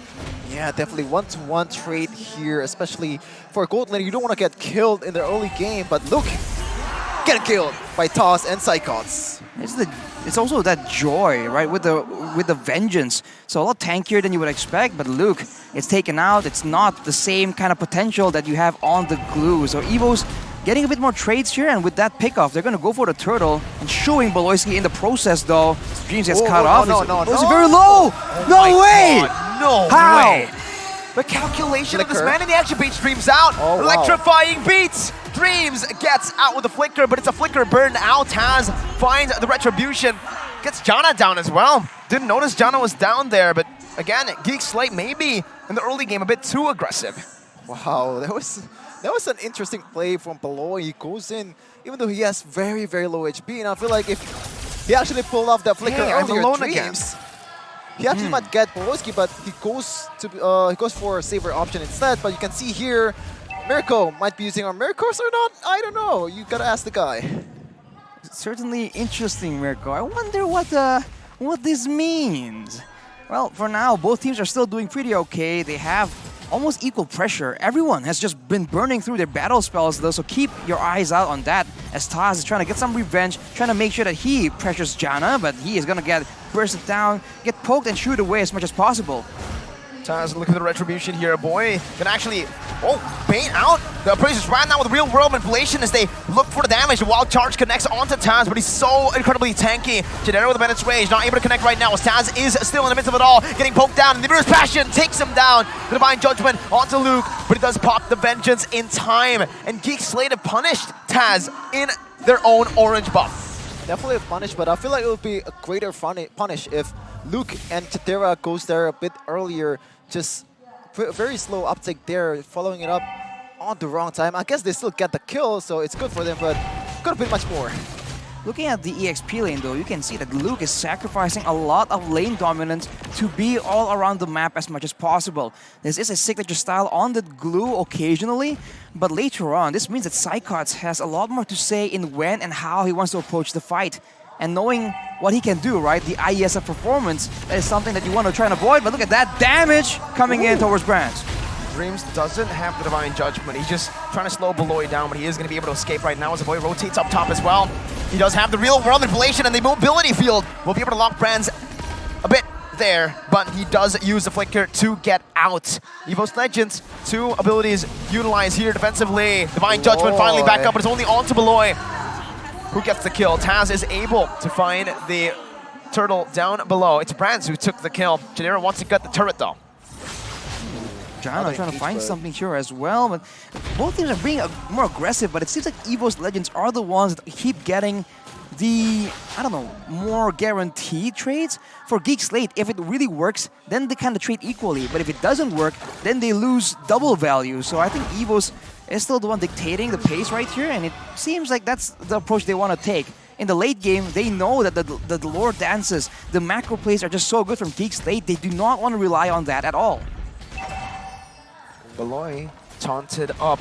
Yeah, definitely one-to-one trade here, especially for a gold laner. You don't want to get killed in the early game, but look, get killed by Toss and Psychons. It's also that joy, right, with the vengeance. So a lot tankier than you would expect, but look, it's taken out. It's not the same kind of potential that you have on the glue. So EVOS getting a bit more trades here, and with that pickoff, they're going to go for the turtle and showing Beloyski in the process though. Dreams gets cut off. It's very low. No way. God, no How? way. The calculation of this man, and he actually beats Dreams out. Oh, wow. Electrifying beats. Dreams gets out with a flicker, but it's a flicker burn out. Taz finds the retribution. Gets Janna down as well. Didn't notice Janna was down there, but again, GEEK SLATE maybe in the early game a bit too aggressive. Wow, that was an interesting play from Beloy. He goes in, even though he has very, very low HP, and I feel like if he actually pulled off that flicker earlier, alone Dreams, he actually might get Beloyski, but he goes for a safer option instead. But you can see here, Mirko might be using our Mirkos or not. I don't know. You gotta ask the guy. Certainly interesting, Mirko. I wonder what this means. Well, for now, both teams are still doing pretty okay. They have almost equal pressure. Everyone has just been burning through their battle spells though, so keep your eyes out on that as Taz is trying to get some revenge, trying to make sure that he pressures Janna, but he is gonna get bursted down, get poked and shoot away as much as possible. Taz, look at the retribution here. Boy can actually, bait out. The appraisers ran now with real world manipulation as they look for the damage. The wild charge connects onto Taz, but he's so incredibly tanky. Jadero with a minute's rage, not able to connect right now as Taz is still in the midst of it all, getting poked down. And the Mirror's Passion takes him down. The Divine Judgment onto Luke, but he does pop the Vengeance in time. And GEEK SLATE have punished Taz in their own orange buff. Definitely a punish, but I feel like it would be a greater punish if Luke and Chitera goes there a bit earlier. Just very slow uptake there, following it up on the wrong time. I guess they still get the kill, so it's good for them, but could have been much more. Looking at the EXP lane though, you can see that Luke is sacrificing a lot of lane dominance to be all around the map as much as possible. This is a signature style on the glue occasionally, but later on, this means that Psychots has a lot more to say in when and how he wants to approach the fight. And knowing what he can do, right, the IESF performance, that is something that you want to try and avoid, but look at that damage coming in towards Brands. Dreams doesn't have the Divine Judgment. He's just trying to slow Beloy down, but he is going to be able to escape right now as the boy rotates up top as well. He does have the real world manipulation, and the mobility field will be able to lock Brands a bit there, but he does use the flicker to get out. EVOS Legends, 2 abilities utilized here defensively. Divine Judgment finally back up, but it's only on to Beloy, who gets the kill. Taz is able to find the turtle down below. It's Brands who took the kill. Jadera wants to gut the turret though. Janna trying to find something here as well, but both teams are being more aggressive, but it seems like EVOS Legends are the ones that keep getting the, I don't know, more guaranteed trades. For GEEK SLATE, if it really works, then they kind of trade equally, but if it doesn't work, then they lose double value. So I think EVOS is still the one dictating the pace right here, and it seems like that's the approach they want to take. In the late game, they know that the lore dances, the macro plays are just so good from GEEK SLATE, they do not want to rely on that at all. Beloy taunted up,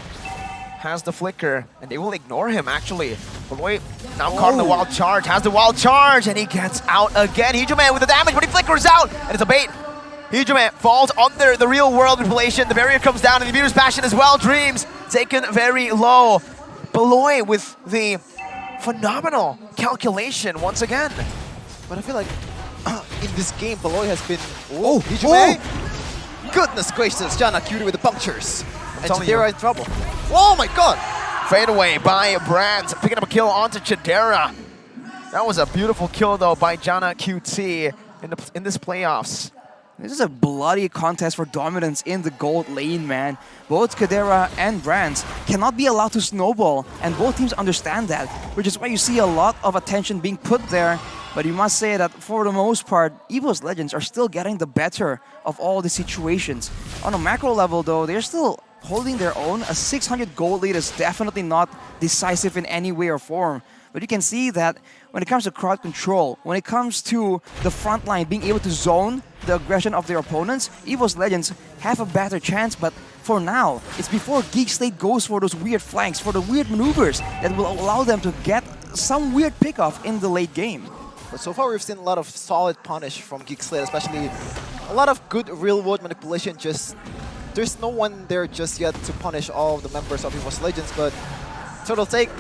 has the flicker, and they will ignore him actually. Beloy now caught in the wild charge, has the wild charge, and he gets out again. Hijume with the damage, but he flickers out, and it's a bait. Hijume falls under the real world manipulation. The barrier comes down, and the Mirror's Passion as well. Dreams taken very low. Beloy with the phenomenal calculation once again. But I feel like in this game, Beloy has been... Hijume! Goodness gracious, Janna cutie with the punctures. And Chidera in trouble. Oh my god! Fade away by Brands, picking up a kill onto Chidera. That was a beautiful kill though by Jana QT in this playoffs. This is a bloody contest for dominance in the gold lane, man. Both Kadera and Brands cannot be allowed to snowball, and both teams understand that, which is why you see a lot of attention being put there. But you must say that for the most part, EVOS Legends are still getting the better of all the situations. On a macro level though, they're still holding their own. A 600 gold lead is definitely not decisive in any way or form. But you can see that when it comes to crowd control, when it comes to the front line being able to zone the aggression of their opponents, EVOS Legends have a better chance. But for now, it's before GEEK SLATE goes for those weird flanks, for the weird maneuvers that will allow them to get some weird pickoff in the late game. But so far, we've seen a lot of solid punish from GEEK SLATE, especially a lot of good real-world manipulation. Just there's no one there just yet to punish all of the members of EVOS Legends, but total take.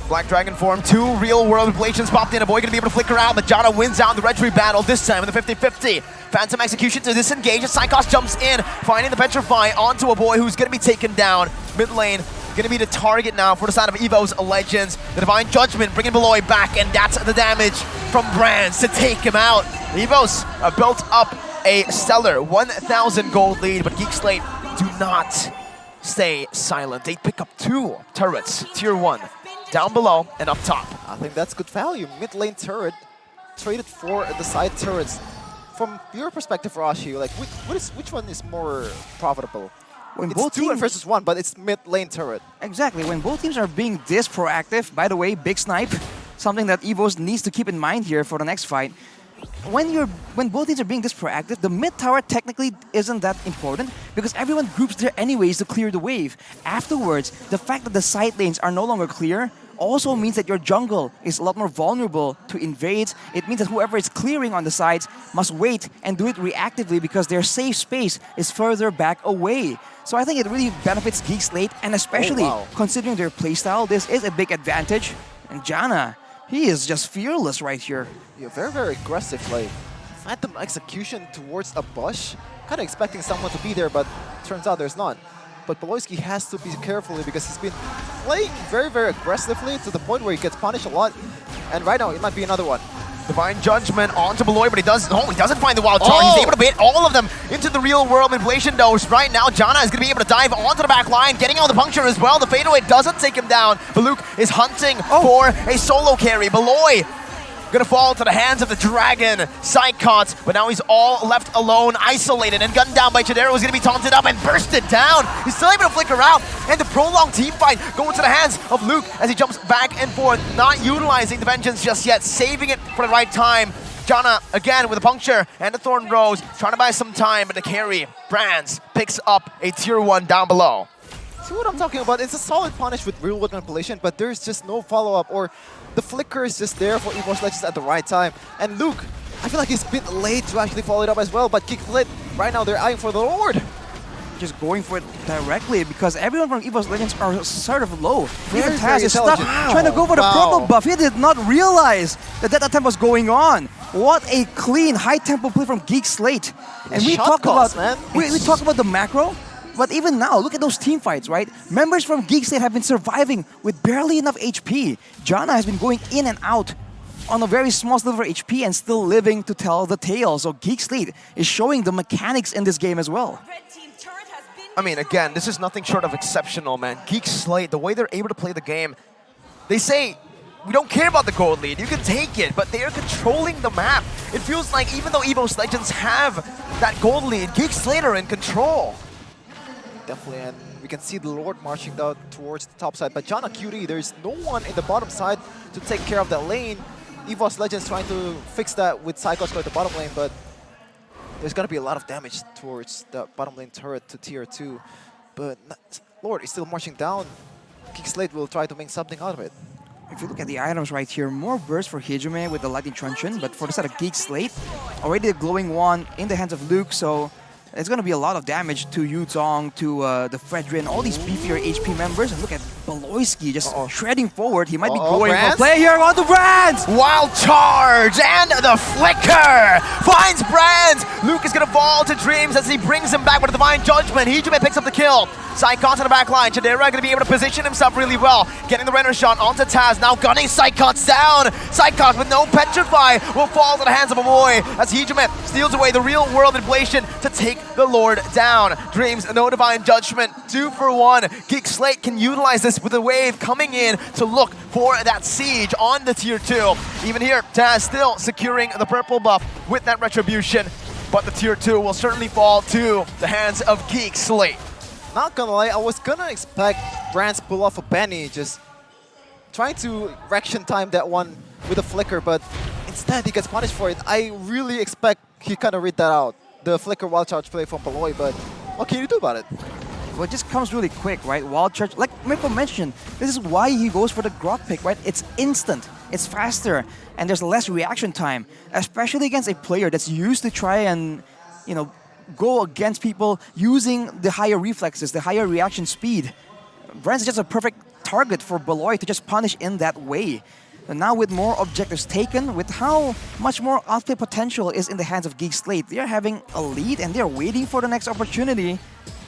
Black Dragon form, 2 real-world manipulations popped in. A boy gonna be able to flicker out, but Jana wins out in the Registry battle, this time in the 50-50. Phantom execution to disengage, as Psychos jumps in, finding the Petrify onto a boy who's gonna be taken down. Mid lane, gonna be the target now for the side of EVOS Legends. The Divine Judgment bringing Beloy back, and that's the damage from Brands to take him out. EVOS built up a stellar 1,000 gold lead, but GEEK SLATE do not stay silent. They pick up 2 turrets, tier 1. Down below and up top. I think that's good value. Mid lane turret traded for the side turrets. From your perspective, Rashi, like which one is more profitable? When it's both 2 teams versus 1, but it's mid lane turret. Exactly. When both teams are being this proactive, by the way, big snipe, something that EVOS needs to keep in mind here for the next fight. When both teams are being this proactive, the mid tower technically isn't that important because everyone groups there anyways to clear the wave. Afterwards, the fact that the side lanes are no longer clear also means that your jungle is a lot more vulnerable to invades. It means that whoever is clearing on the sides must wait and do it reactively because their safe space is further back away. So I think it really benefits GEEK SLATE, and especially considering their playstyle, this is a big advantage. And Jana, he is just fearless right here. Yeah, very, very aggressive. Like, Phantom execution towards a bush. Kind of expecting someone to be there, but turns out there's none. But Poloyski has to be careful because he's been playing very, very aggressively to the point where he gets punished a lot. And right now, it might be another one. Divine Judgment onto Beloy, but he doesn't find the Wild Charge. He's able to bait all of them into the real-world manipulation dose. Right now, Jana is going to be able to dive onto the back line, getting out the puncture as well. The fadeaway doesn't take him down. Baluk is hunting for a solo carry. Beloy gonna fall to the hands of the Dragon Psychots, but now he's all left alone, isolated, and gunned down by Chidera, who's gonna be taunted up and bursted down. He's still able to flicker out, and the prolonged team fight going to the hands of Luke as he jumps back and forth, not utilizing the Vengeance just yet, saving it for the right time. Jana, again, with a puncture and a Thorn Rose, trying to buy some time, but the carry, Brands, picks up a tier 1 down below. See what I'm talking about? It's a solid punish with real-world manipulation, but there's just no follow-up, or the flicker is just there for EVOS Legends at the right time. And Luke, I feel like he's a bit late to actually follow it up as well, but GEEK SLATE, right now they're eyeing for the Lord. Just going for it directly because everyone from EVOS Legends are sort of low. Very, Even Taz very is stuck trying to go for the promo buff. He did not realize that that attempt was going on. What a clean, high-tempo play from GEEK SLATE. And we talked about, we talked about the macro. But even now, look at those team fights, right? Members from GEEK SLATE have been surviving with barely enough HP. Jana has been going in and out on a very small sliver of HP and still living to tell the tale. So GEEK SLATE is showing the mechanics in this game as well. I mean, again, this is nothing short of exceptional, man. GEEK SLATE, the way they're able to play the game, they say, we don't care about the gold lead, you can take it, but they are controlling the map. It feels like even though EVOS Legends have that gold lead, GEEK SLATE are in control. Definitely, and we can see the Lord marching down towards the top side. But Jana QD, there's no one in the bottom side to take care of that lane. EVOS Legends trying to fix that with Psychos going to the bottom lane, but there's going to be a lot of damage towards the bottom lane turret to tier 2. But Lord is still marching down. GEEK SLATE will try to make something out of it. If you look at the items right here, more burst for Hijime with the Lightning Truncheon, but for the side of GEEK SLATE, already the glowing wand in the hands of Luke, so it's going to be a lot of damage to Yu Zhong, to the Fredrin, all these beefier HP members. And look at Beloyski just shredding forward. He might be Uh-oh, going for Brands? play here on the Brands. Wild charge and the flicker finds Brands. Luke is gonna fall to Dreams as he brings him back with a divine judgment. Hijime picks up the kill. Psychon to the back line. Chidera gonna be able to position himself really well. Getting the render shot onto Taz. Now gunning Psychon's down. Psychon with no petrify will fall to the hands of a boy as Hijime steals away the real world inflation to take the Lord down. Dreams, no divine judgment. 2 for 1. Geek Slate can utilize this with a wave coming in to look for that siege on the tier 2. Even here, Taz still securing the purple buff with that retribution. But the tier 2 will certainly fall to the hands of Geek Slate. Not gonna lie, I was gonna expect Brands pull off a Benny, just trying to reaction time that one with a flicker, but instead he gets punished for it. I really expect he kind of read that out. The flicker wild charge play from Beloy, but what can you do about it? Well, it just comes really quick, right? Wild charge, like Mirko mentioned, this is why he goes for the Grok pick, right? It's instant, it's faster, and there's less reaction time, especially against a player that's used to try and, you know, go against people using the higher reflexes, the higher reaction speed. Brands is just a perfect target for Beloy to just punish in that way. And now with more objectives taken, with how much more outplay potential is in the hands of Geek Slate, they're having a lead and they're waiting for the next opportunity.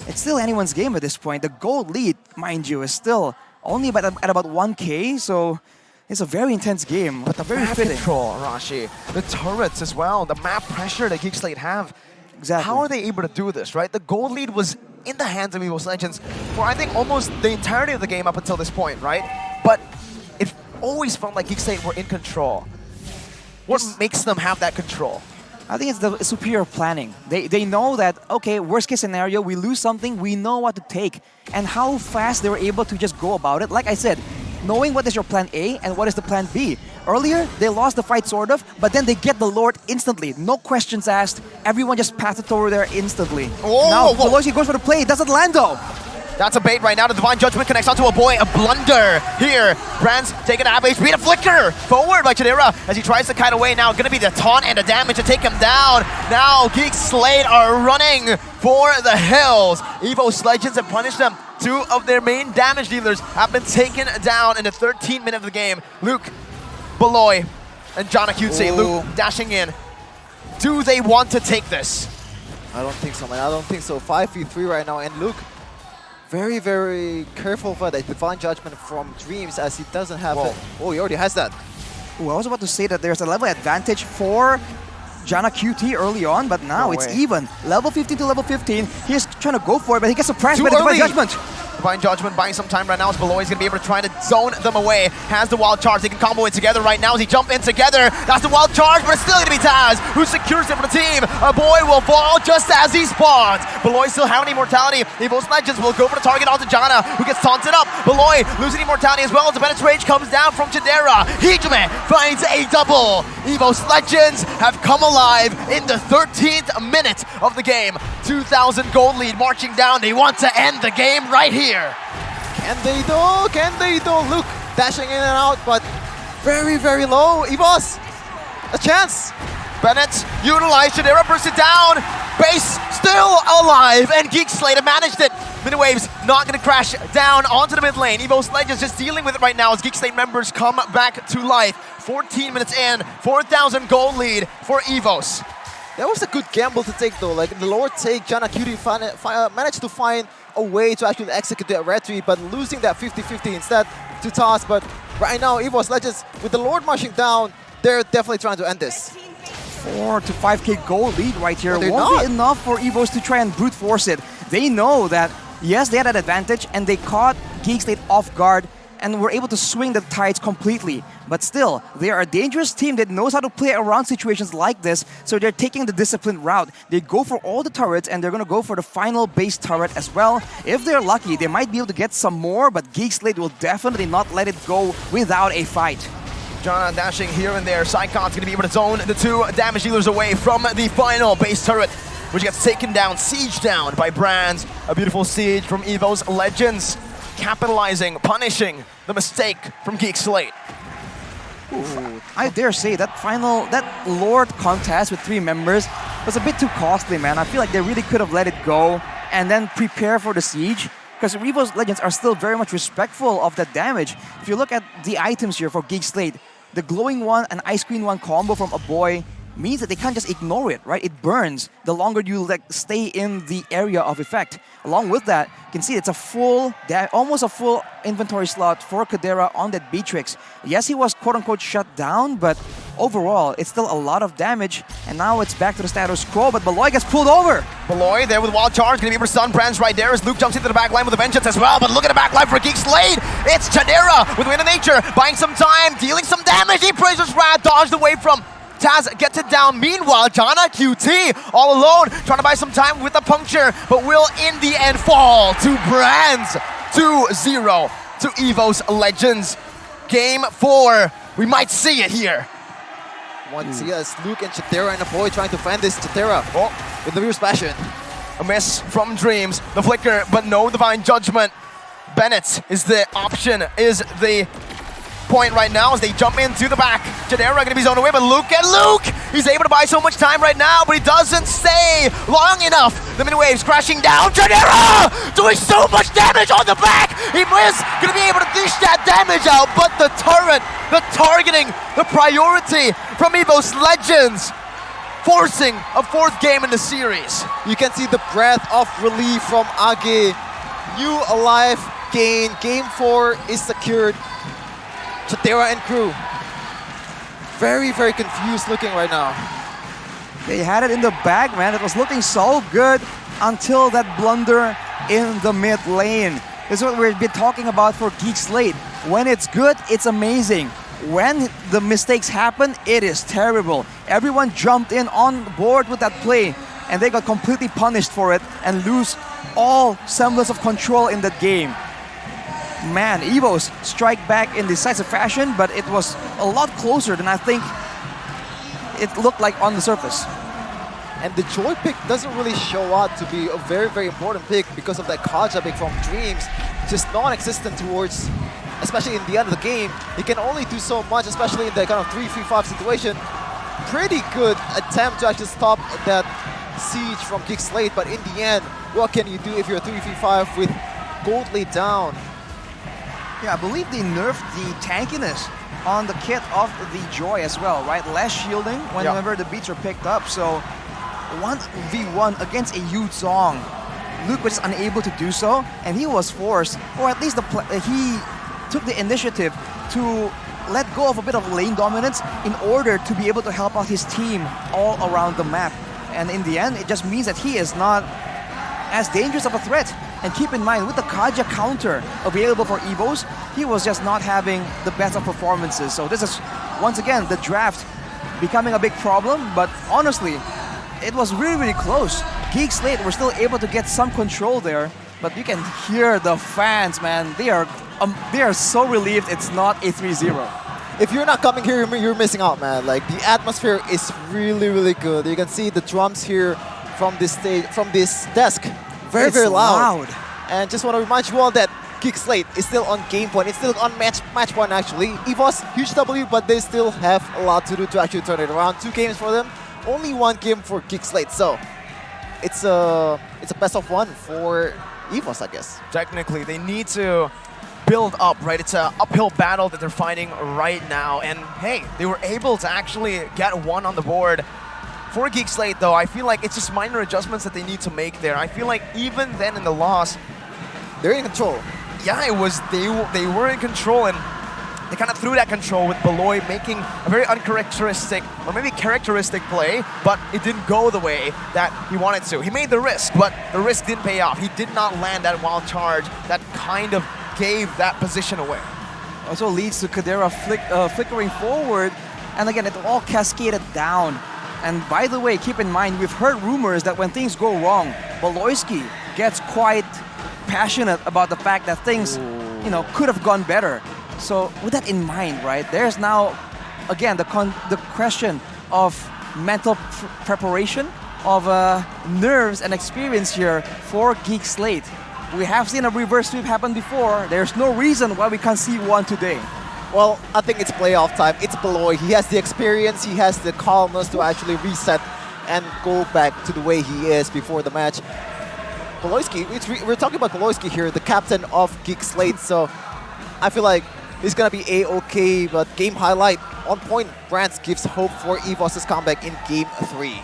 It's still anyone's game at this point. The gold lead, mind you, is still only at about 1k, so it's a very intense game, but very map fitting. Control, Rashi. The turrets as well, the map pressure that Geek Slate have. Exactly. How are they able to do this, right? The gold lead was in the hands of EVOS Legends for I think almost the entirety of the game up until this point, right? But it always felt like Geek Slate were in control. What makes them have that control? I think it's the superior planning. They know that, okay, worst case scenario, we lose something, we know what to take. And how fast they were able to just go about it. Like I said, knowing what is your plan A and what is the plan B. Earlier, they lost the fight sort of, but then they get the Lord instantly. No questions asked. Everyone just passed it over there instantly. Oh, now, Beloyski goes for the play. It doesn't land though. That's a bait right now. The Divine Judgment connects onto a boy. A blunder here. Brands taking a half HP. A flicker forward by Chidera as he tries to kite away. Now going to be the taunt and the damage to take him down. Now Geek Slate are running for the hills. EVOS Legends have punished them. 2 of their main damage dealers have been taken down in the 13th minute of the game. Luke, Beloy, and Jana Cutesy. Luke dashing in. Do they want to take this? I don't think so, man. I don't think so. 5v3 right now, and Luke very, very careful for that divine judgment from Dreams as he doesn't have it. Oh, he already has that. Ooh, I was about to say that there's a level advantage for Jana QT early on, but now it's even. Level 15 to level 15. He's trying to go for it, but he gets suppressed by the Divine Judgment. Divine Judgment buying some time right now as Beloy is going to be able to try to zone them away. Has the wild charge. They can combo it together right now as he jump in together. That's the wild charge, but it's still going to be Taz who secures it for the team. A boy will fall just as he spawns. Beloy still having immortality. EVOS Legends will go for the target onto Jana, who gets taunted up. Beloy losing immortality as well as the Bennett's Rage comes down from Chidera. Hijime finds a double. EVOS Legends have come alive in the 13th minute of the game. 2,000 gold lead marching down. They want to end the game right here. Can they do? Can they do? Luke dashing in and out, but very, very low. EVOS, a chance. Bennett utilized Chidera, burst it down. Base still alive, and Geek Slate have managed it. Miniwave's not going to crash down onto the mid lane. EVOS Legends just dealing with it right now as Geek Slate members come back to life. 14 minutes in, 4,000 gold lead for EVOS. That was a good gamble to take though. Like the lower take, Jana Cutie managed to find a way to actually execute the retry, but losing that 50-50 instead to Toss. But right now, EVOS Legends, with the Lord marching down, they're definitely trying to end this. 4 to 5k gold lead right here. Won't Won't be enough for EVOS to try and brute force it. They know that, yes, they had that advantage, and they caught Geek Slate off guard, and were able to swing the tides completely. But still, they are a dangerous team that knows how to play around situations like this, so they're taking the disciplined route. They go for all the turrets, and they're going to go for the final base turret as well. If they're lucky, they might be able to get some more, but Geek Slate will definitely not let it go without a fight. Jana dashing here and there. Psychon's going to be able to zone the 2 damage dealers away from the final base turret, which gets taken down, sieged down by Brands. A beautiful siege from EVOS Legends, capitalizing, punishing the mistake from Geek Slate. Ooh, I dare say that Lord contest with 3 members was a bit too costly, man. I feel like they really could have let it go and then prepare for the siege. because EVOS Legends are still very much respectful of that damage. If you look at the items here for GEEK SLATE, the glowing one and ice queen one combo from a boy means that they can't just ignore it, right? It burns the longer you like stay in the area of effect. Along with that, you can see it's a full, almost a full inventory slot for Kadera on that Beatrix. Yes, he was quote-unquote shut down, but overall, it's still a lot of damage. And now it's back to the status quo, but Beloy gets pulled over. Beloy there with Wild Charge, gonna be able to stun Brands right there as Luke jumps into the back line with a vengeance as well. But look at the back line for GEEK SLATE. It's Chadera with Wind of Nature, buying some time, dealing some damage. He praises Rad, dodged away from Taz, gets it down. Meanwhile, Jana QT all alone, trying to buy some time with the puncture, but will in the end fall to Brands. 2-0 to EVOS Legends. Game 4, we might see it here. Once yes, Luke and Chitera and a boy trying to find this Chitera with the Reverse Passion. A miss from Dreams, the flicker, but no Divine Judgment. Bennett is the option, is the point right now as they jump into the back. Chidera gonna be zoned away, but look at Luke! He's able to buy so much time right now, but he doesn't stay long enough. The mini waves crashing down. Chidera doing so much damage on the back! He is gonna be able to dish that damage out, but the turret, the targeting, the priority from EVOS Legends, forcing a 4th game in the series. You can see the breath of relief from Age. New alive gain. Game 4 is secured. Chitera and crew. Very, very confused looking right now. They had it in the bag, man. It was looking so good until that blunder in the mid lane. This is what we've been talking about for GEEK SLATE. When it's good, it's amazing. When the mistakes happen, it is terrible. Everyone jumped in on board with that play, and they got completely punished for it and lose all semblance of control in that game. Man, EVOS strike back in decisive fashion, but it was a lot closer than I think it looked like on the surface. And the Joy pick doesn't really show out to be a very, very important pick because of that Kaja pick from Dreams. Just non-existent towards, especially in the end of the game. He can only do so much, especially in the kind of 3-3-5 situation. Pretty good attempt to actually stop that siege from GEEK SLATE, but in the end, what can you do if you're 3-3-5 with gold laid down? Yeah, I believe they nerfed the tankiness on the kit of the Joy as well, right? Less shielding whenever the beats are picked up. So 1v1 against a Yu Zhong. Luke was unable to do so, and he was forced, or at least he took the initiative to let go of a bit of lane dominance in order to be able to help out his team all around the map. And in the end, it just means that he is not as dangerous of a threat. And keep in mind, with the Kaja counter available for EVOS, he was just not having the best of performances. So this is, once again, the draft becoming a big problem, but honestly, it was really, really close. GEEK SLATE were still able to get some control there, but you can hear the fans, man. They are so relieved it's not a 3-0. If you're not coming here, you're missing out, man. Like, the atmosphere is really, really good. You can see the drums here from this stage, from this desk. Very, very loud. And just want to remind you all that GEEK SLATE is still on game point. It's still on match point, actually. EVOS, huge W, but they still have a lot to do to actually turn it around. 2 games for them, only 1 game for GEEK SLATE. So it's a best of 1 for EVOS, I guess. Technically, they need to build up, right? It's an uphill battle that they're fighting right now. And hey, they were able to actually get 1 on the board. For GEEK SLATE, though, I feel like it's just minor adjustments that they need to make there. I feel like even then in the loss, they're in control. Yeah, it was they were in control, and they kind of threw that control with Beloy making a very uncharacteristic, or maybe characteristic play, but it didn't go the way that he wanted to. He made the risk, but the risk didn't pay off. He did not land that wild charge that kind of gave that position away. Also leads to Kadera flickering forward, and again, it all cascaded down. And by the way, keep in mind, we've heard rumors that when things go wrong, Beloyski gets quite passionate about the fact that things, could have gone better. So with that in mind, right, there's now, again, the question of mental preparation, of nerves and experience here for GEEK SLATE. We have seen a reverse sweep happen before. There's no reason why we can't see one today. Well, I think it's playoff time. It's Beloy. He has the experience, he has the calmness to actually reset and go back to the way he is before the match. Boloyski, we're talking about Boloyski here, the captain of GEEK SLATE, so I feel like he's gonna be a-okay, but game highlight on point. Brands gives hope for EVOS' comeback in Game 3.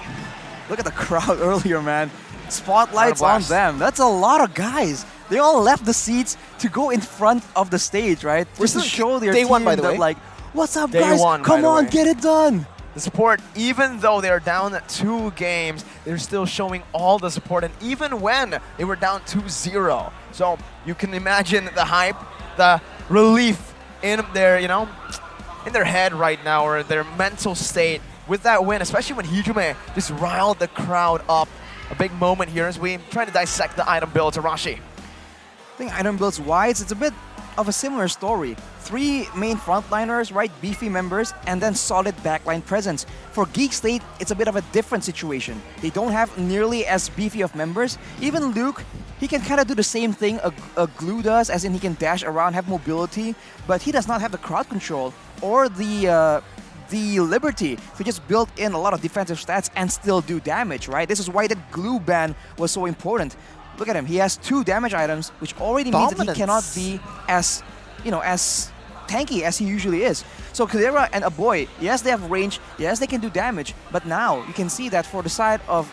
Look at the crowd earlier, man. Spotlights on them. That's a lot of guys. They all left the seats to go in front of the stage, right? Just to show their day team one, by the that way. like, what's up, Day guys? one, Come by the on, way. get it done. The support, even though they're down 2 games, they're still showing all the support, and even when they were down 2-0. So you can imagine the hype, the relief in their, in their head right now, or their mental state with that win, especially when Hijume just riled the crowd up. A big moment here as we try to dissect the item builds. Arashi. I think item builds wise, it's a bit of a similar story. 3 main frontliners, right? Beefy members, and then solid backline presence. For GEEK SLATE, it's a bit of a different situation. They don't have nearly as beefy of members. Even Luke, he can kind of do the same thing a Glue does, as in he can dash around, have mobility, but he does not have the crowd control or the liberty to just build in a lot of defensive stats and still do damage, right? This is why that Glue ban was so important. Look at him, he has 2 damage items, which already means that he cannot be as, as tanky as he usually is. So Kadira and Aboy, yes, they have range, yes, they can do damage, but now you can see that for the side of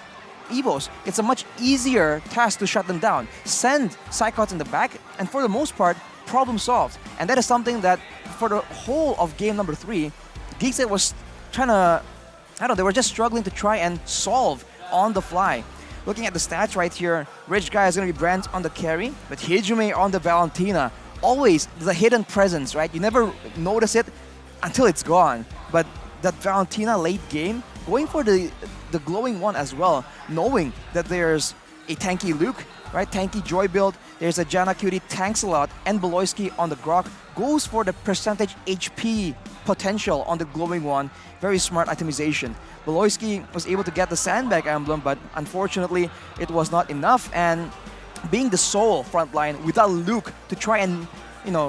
EVOS, it's a much easier task to shut them down. Send Psychots in the back, and for the most part, problem solved. And that is something that for the whole of game number 3, GEEK SLATE was trying to, they were just struggling to try and solve on the fly. Looking at the stats right here, Rich Guy is going to be Brand on the carry, but Hijume on the Valentina. Always the hidden presence, right? You never notice it until it's gone. But that Valentina late game, going for the glowing one as well, knowing that there's a tanky Luke, right? Tanky Joy build, there's a Janna Cutie tanks a lot, and Boloyski on the Grok goes for the percentage HP potential on the glowing one. Very smart itemization. Boloyski was able to get the Sandbag emblem, but unfortunately it was not enough, and being the sole frontline without Luke to try and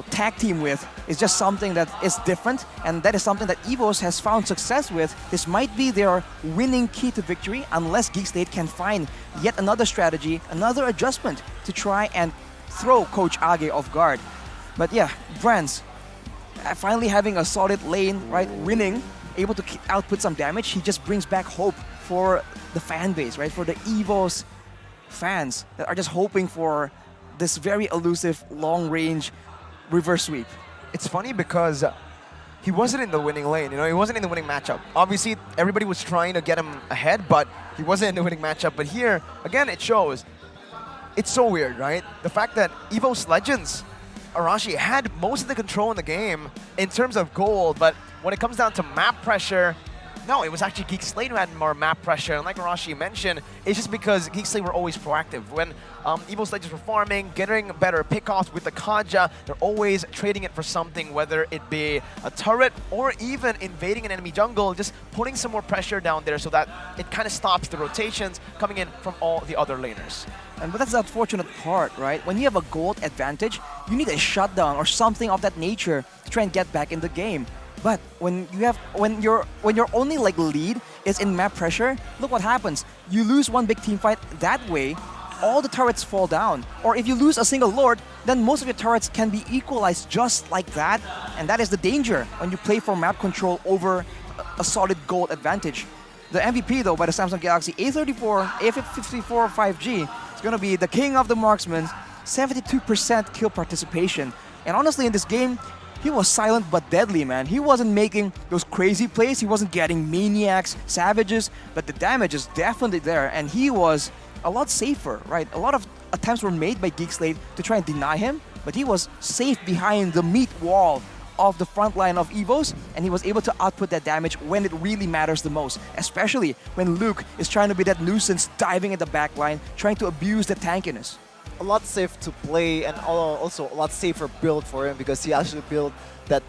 tag team with is just something that is different, and that is something that EVOS has found success with. This might be their winning key to victory unless GEEK SLATE can find yet another strategy, another adjustment to try and throw Coach Age off guard. But yeah, Brands finally having a solid lane, right, winning, able to output some damage. He just brings back hope for the fan base, right, for the EVOS fans that are just hoping for this very elusive long-range reverse sweep. It's funny because he wasn't in the winning lane, he wasn't in the winning matchup. Obviously, everybody was trying to get him ahead, but he wasn't in the winning matchup. But here, again, it shows. It's so weird, right? The fact that EVOS Legends, Arashi had most of the control in the game in terms of gold, but when it comes down to map pressure, no, it was actually GEEK SLATE who had more map pressure. And like Arashi mentioned, it's just because GEEK SLATE were always proactive. When EVOS Legends were farming, getting better pickoffs with the Kaja, they're always trading it for something, whether it be a turret or even invading an enemy jungle, just putting some more pressure down there so that it kind of stops the rotations coming in from all the other laners. But that's the unfortunate part, right? When you have a gold advantage, you need a shutdown or something of that nature to try and get back in the game. But when your only lead is in map pressure, look what happens. You lose one big team fight that way, all the turrets fall down. Or if you lose a single Lord, then most of your turrets can be equalized just like that. And that is the danger when you play for map control over a solid gold advantage. The MVP though by the Samsung Galaxy A54 5G is going to be the king of the marksmen, 72% kill participation. And honestly in this game, he was silent but deadly, man. He wasn't making those crazy plays, he wasn't getting maniacs, savages, but the damage is definitely there, and he was a lot safer, right? A lot of attempts were made by GEEK SLATE to try and deny him, but he was safe behind the meat wall of the front line of EVOS, and he was able to output that damage when it really matters the most, especially when Luke is trying to be that nuisance diving in the back line, trying to abuse the tankiness. A lot safe to play, and also a lot safer build for him because he actually built that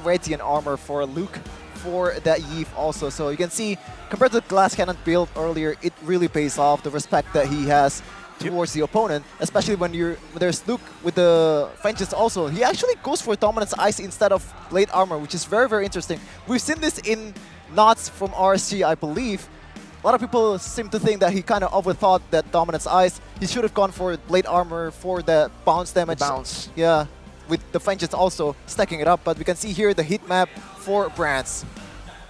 Radiant armor for Luke for that Yeef also. So you can see, compared to the Glass Cannon build earlier, it really pays off the respect that he has towards the opponent, especially when there's Luke with the Vengeance also. He actually goes for Dominance Ice instead of Blade Armor, which is very, very interesting. We've seen this in Knots from RSG, I believe. lot of people seem to think that he kind of overthought that Dominance Ice. He should have gone for Blade Armor for the bounce damage. Bounce. Yeah, with the Vengeance also stacking it up. But we can see here the heat map for Brands.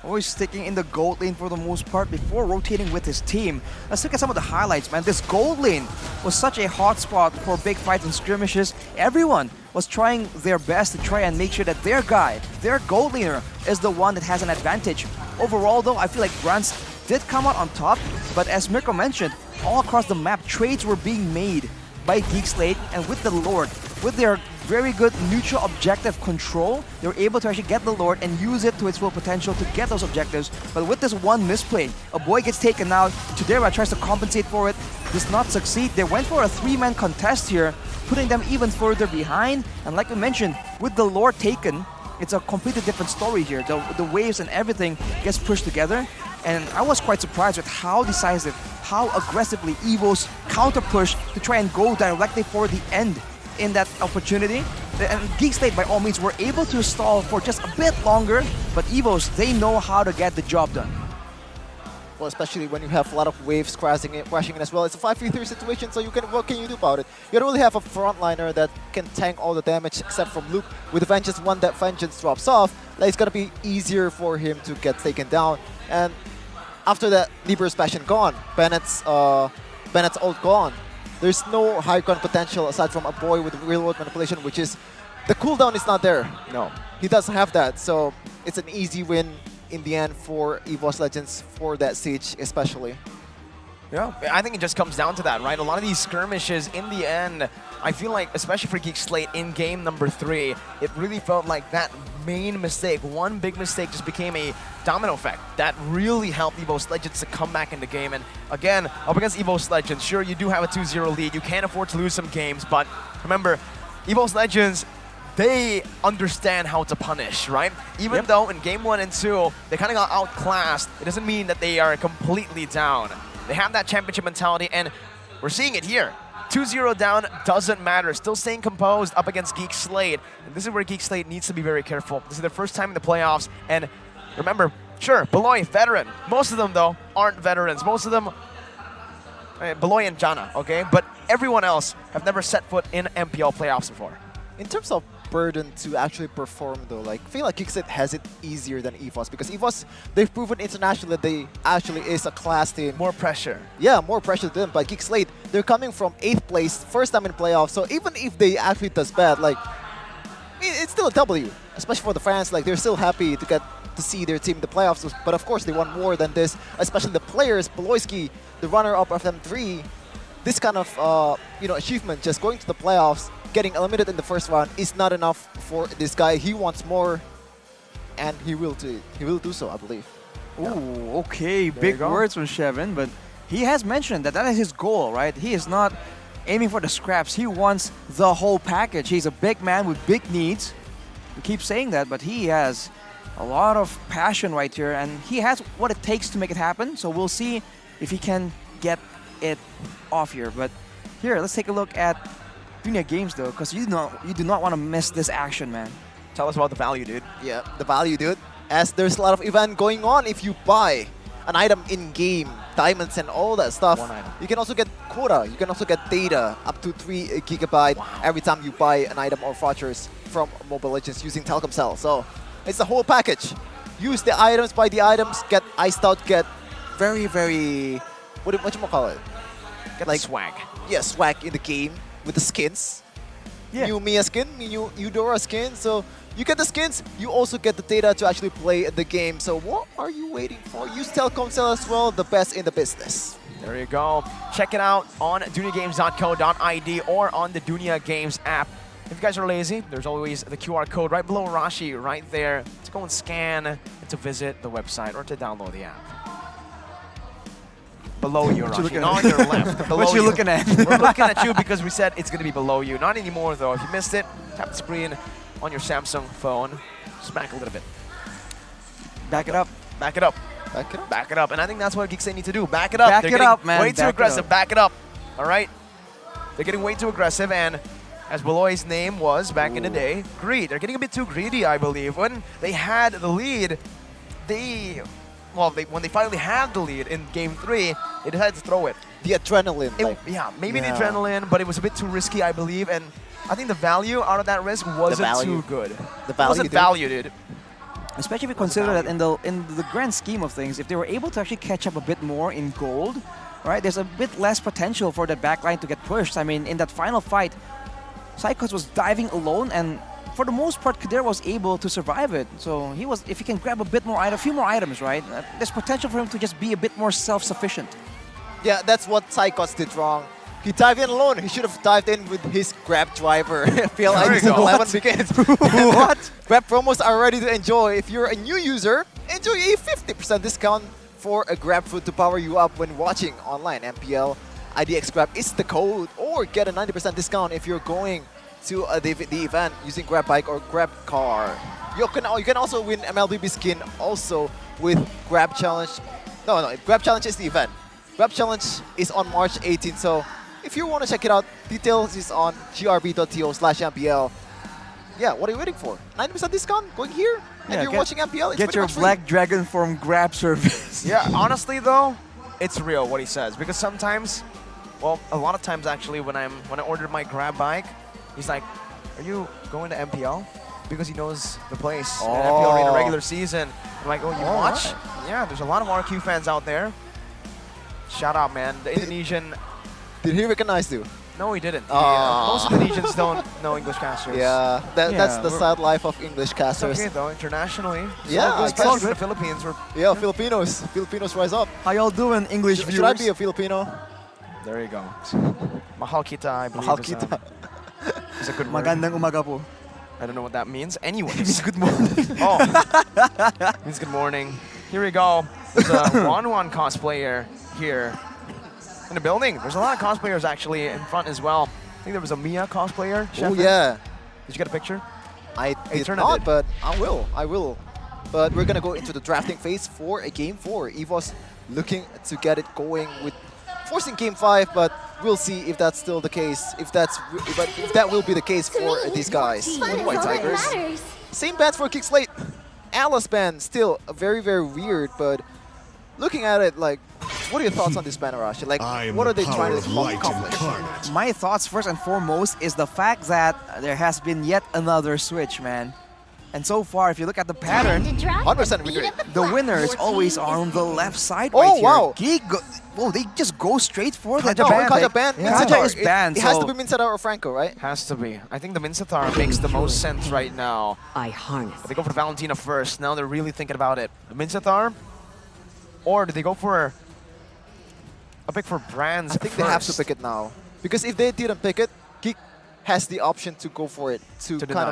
Always sticking in the gold lane for the most part before rotating with his team. Let's look at some of the highlights, man. This gold lane was such a hot spot for big fights and skirmishes. Everyone was trying their best to try and make sure that their guy, their gold laner, is the one that has an advantage. Overall, though, I feel like Brands did come out on top, but as Mirko mentioned, all across the map, trades were being made by GEEK SLATE, and with the Lord, with their very good neutral objective control, they were able to actually get the Lord and use it to its full potential to get those objectives. But with this one misplay, a boy gets taken out, Chidera tries to compensate for it, does not succeed. They went for a 3-man contest here, putting them even further behind, and like we mentioned, with the Lord taken, it's a completely different story here. The waves and everything gets pushed together, and I was quite surprised with how decisive, how aggressively EVOS counter-push to try and go directly for the end in that opportunity. And GEEK SLATE, by all means, were able to stall for just a bit longer, but EVOS, they know how to get the job done. Well, especially when you have a lot of waves crashing in as well. It's a 5v3 situation, so what can you do about it? You don't really have a frontliner that can tank all the damage except from Luke. With Vengeance, when that Vengeance drops off, like, it's gonna be easier for him to get taken down. And after that Liber's Passion gone, Bennett's ult gone, there's no high ground potential aside from a boy with real world manipulation, which is the cooldown is not there. No. He doesn't have that, so it's an easy win in the end for EVOS Legends for that siege especially. Yeah, I think it just comes down to that, right? A lot of these skirmishes, in the end, I feel like, especially for GEEK SLATE in game number 3, it really felt like that main mistake, one big mistake, just became a domino effect that really helped EVOS Legends to come back in the game. And again, up against EVOS Legends, sure, you do have a 2-0 lead, you can't afford to lose some games, but remember, EVOS Legends, they understand how to punish, right? Even though in game 1 and 2, they kind of got outclassed, it doesn't mean that they are completely down. They have that championship mentality, and we're seeing it here. 2-0 down doesn't matter. Still staying composed up against GEEK SLATE. And this is where GEEK SLATE needs to be very careful. This is their first time in the playoffs. And remember, sure, Beloy, veteran. Most of them, though, aren't veterans. Most of them, Beloy and Jana, okay? But everyone else have never set foot in MPL playoffs before. In terms of burden to actually perform though, like, I feel like GEEK SLATE has it easier than EVOS, because EVOS, they've proven internationally that they actually is a class team. More pressure. Yeah, more pressure to them. But GEEK SLATE, they're coming from 8th place, first time in playoffs, so even if they actually does bad, like, it's still a W, especially for the fans. Like, they're still happy to get to see their team in the playoffs, but of course they want more than this, especially the players. Beloyski, the runner-up of M3, this kind of achievement, just going to the playoffs, getting eliminated in the first round, is not enough for this guy. He wants more, and he will do so, I believe. Ooh, okay, big words from Shevin, but he has mentioned that is his goal, right? He is not aiming for the scraps. He wants the whole package. He's a big man with big needs. We keep saying that, but he has a lot of passion right here, and he has what it takes to make it happen. So we'll see if he can get it off here. But here, let's take a look at Dunia Games though, because you do not want to miss this action, man. Tell us about the value, dude. Yeah, the value, dude. As there's a lot of event going on, if you buy an item in-game, diamonds and all that stuff, you can also get quota, you can also get data up to 3 GB every time you buy an item or vouchers from Mobile Legends using Telkomsel. So it's the whole package. Use the items, buy the items, get iced out, get very, what you call it? Get like swag. Yeah, swag in the game with the skins. Yeah. New Mia skin, new Eudora skin. So you get the skins, you also get the data to actually play the game. So what are you waiting for? Use Telkomsel as well, the best in the business. There you go. Check it out on duniagames.co.id or on the Dunia Games app. If you guys are lazy, there's always the QR code right below Rashi right there to go and scan and to visit the website or to download the app. Below you, Rashi, not on your left. Below what you looking at? We're looking at you because we said it's going to be below you. Not anymore, though. If you missed it, tap the screen on your Samsung phone. Smack a little bit. Back it up. Back it up. Back it up. Back it up. And I think that's what GEEK SLATE need to do. Back it up. Back They're it up, man. Way too aggressive. Back it up. All right? They're getting way too aggressive. And as Beloy's name was back in the day, greed. They're getting a bit too greedy, I believe. When they had the lead, they well, when they finally had the lead in Game 3, they decided to throw it. The adrenaline. Yeah, maybe the adrenaline, but it was a bit too risky, I believe, and I think the value out of that risk wasn't too good. The value, wasn't valued. Especially if you consider that in the grand scheme of things, if they were able to actually catch up a bit more in gold, right, there's a bit less potential for that backline to get pushed. I mean, in that final fight, Psychos was diving alone, and for the most part, Kader was able to survive it. So he was, if he can grab a few more items, right, there's potential for him to just be a bit more self-sufficient. Yeah, that's what Psychos did wrong. He dived in alone. He should have dived in with his grab driver. MPL ID S11 begins. What? Grab promos are ready to enjoy. If you're a new user, enjoy a 50% discount for a grab food to power you up when watching online. MPL IDX Grab is the code, or get a 90% discount if you're going to the event using Grab Bike or Grab Car. You can also win MLBB skin also with Grab Challenge. No, Grab Challenge is the event. Grab Challenge is on March 18th, so if you want to check it out, details is on grb.to/MPL. Yeah, what are you waiting for? 90% discount going here? And you're watching MPL? It's get your Black Dragon Form grab service. Yeah, honestly though, it's real what he says, because sometimes, well, a lot of times actually when I ordered my grab bike, he's like, "Are you going to MPL?" Because he knows the place. And MPL in the regular season. I'm like, "Oh, you watch?" Right. Yeah, there's a lot of RQ fans out there. Shout out, man. The Indonesian. Did he recognize you? No, he didn't. Most Indonesians don't know English casters. Yeah, that's the sad life of English casters. It's okay though, internationally. Yeah, especially for the Philippines. Yeah, Filipinos. Filipinos rise up. How y'all doing, English viewers? Should I be a Filipino? There you go. Mahal kita, I believe. Mahal kita. It's a good word. Magandang umaga po. I don't know what that means. Anyways. It means good morning. Oh. Means good morning. Here we go. There's a Wanwan cosplayer here in the building. There's a lot of cosplayers actually in front as well. I think there was a Mia cosplayer. Oh yeah. Did you get a picture? I did not, but I will. But we're gonna go into the drafting phase for a Game 4. EVOS looking to get it going with forcing Game 5, but we'll see if that's still the case. If that will be the case for these guys, for the White Tigers. Same bans for GEEK SLATE. Alice ban still very, very weird, but looking at it, like, what are your thoughts on this ban, Arashi? Like, what are they trying to accomplish? My thoughts, first and foremost, is the fact that there has been yet another switch, man. And so far, if you look at the pattern, 100% win rate. The winners always are on the left side right here. Wow. They just go straight for the Kaja ban. Kaja is banned. It has to be Minsatar or Franco, right? Has to be. I think the Minsatar makes the most sense right now. I harness. But they go for Valentina first. Now they're really thinking about it. The Minsatar? Or do they go for a pick for Brands? I think they have to pick it now. Because if they didn't pick it, GEEK has the option to go for it. To kind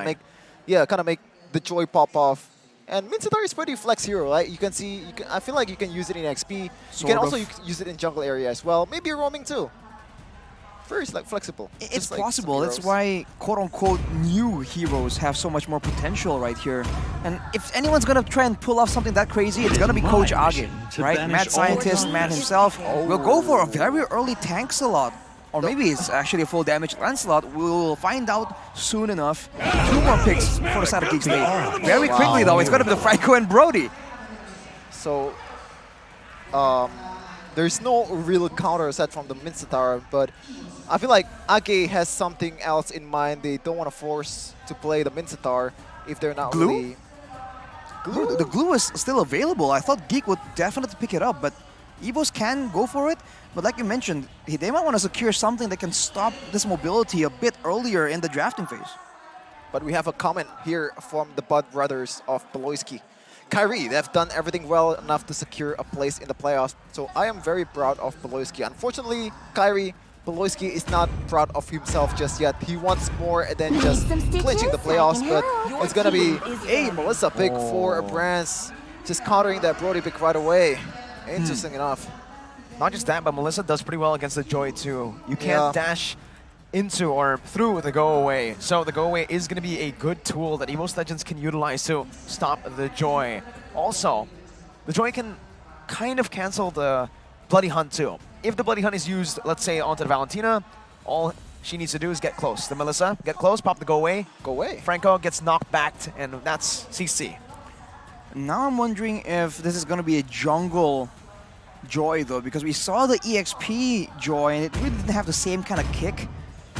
of make the joy pop off. And Minsatar is pretty flex hero, right? You can see, I feel like you can use it in XP. You can also use it in jungle area as well. Maybe roaming too. Very flexible. It's possible. That's why quote-unquote new heroes have so much more potential right here. And if anyone's gonna try and pull off something that crazy, it's gonna be Coach Age, right? Mad scientist, man himself. Will go for a very early tank slot. Or maybe it's actually a full damage Lancelot. We'll find out soon enough. 2 more picks for the side of GEEK SLATE. Very quickly though, it's gonna be the Franco and Brody. So, there's no real counter aside from the Minsatar, but I feel like Age has something else in mind. They don't want to force to play the Minsatar if they're not really... Glue? The glue is still available. I thought GEEK would definitely pick it up, but EVOS can go for it. But like you mentioned, they might want to secure something that can stop this mobility a bit earlier in the drafting phase. But we have a comment here from the Bud brothers of Beloyski. Kyrie, they've done everything well enough to secure a place in the playoffs. So I am very proud of Beloyski. Unfortunately, Kyrie, Beloyski is not proud of himself just yet. He wants more than just clinching the playoffs. But it's going to be a Melissa pick for Brands, just countering that Brody pick right away. Interesting enough. Not just that, but Melissa does pretty well against the Joy too. You can't dash into or through the go away. So the go away is going to be a good tool that EVOS Legends can utilize to stop the Joy. Also, the Joy can kind of cancel the Bloody Hunt too. If the Bloody Hunt is used, let's say, onto the Valentina, all she needs to do is get close. The Melissa, get close, pop the go away. Go away. Franco gets knocked back, and that's CC. Now I'm wondering if this is going to be a jungle Joy though, because we saw the EXP Joy and it really didn't have the same kind of kick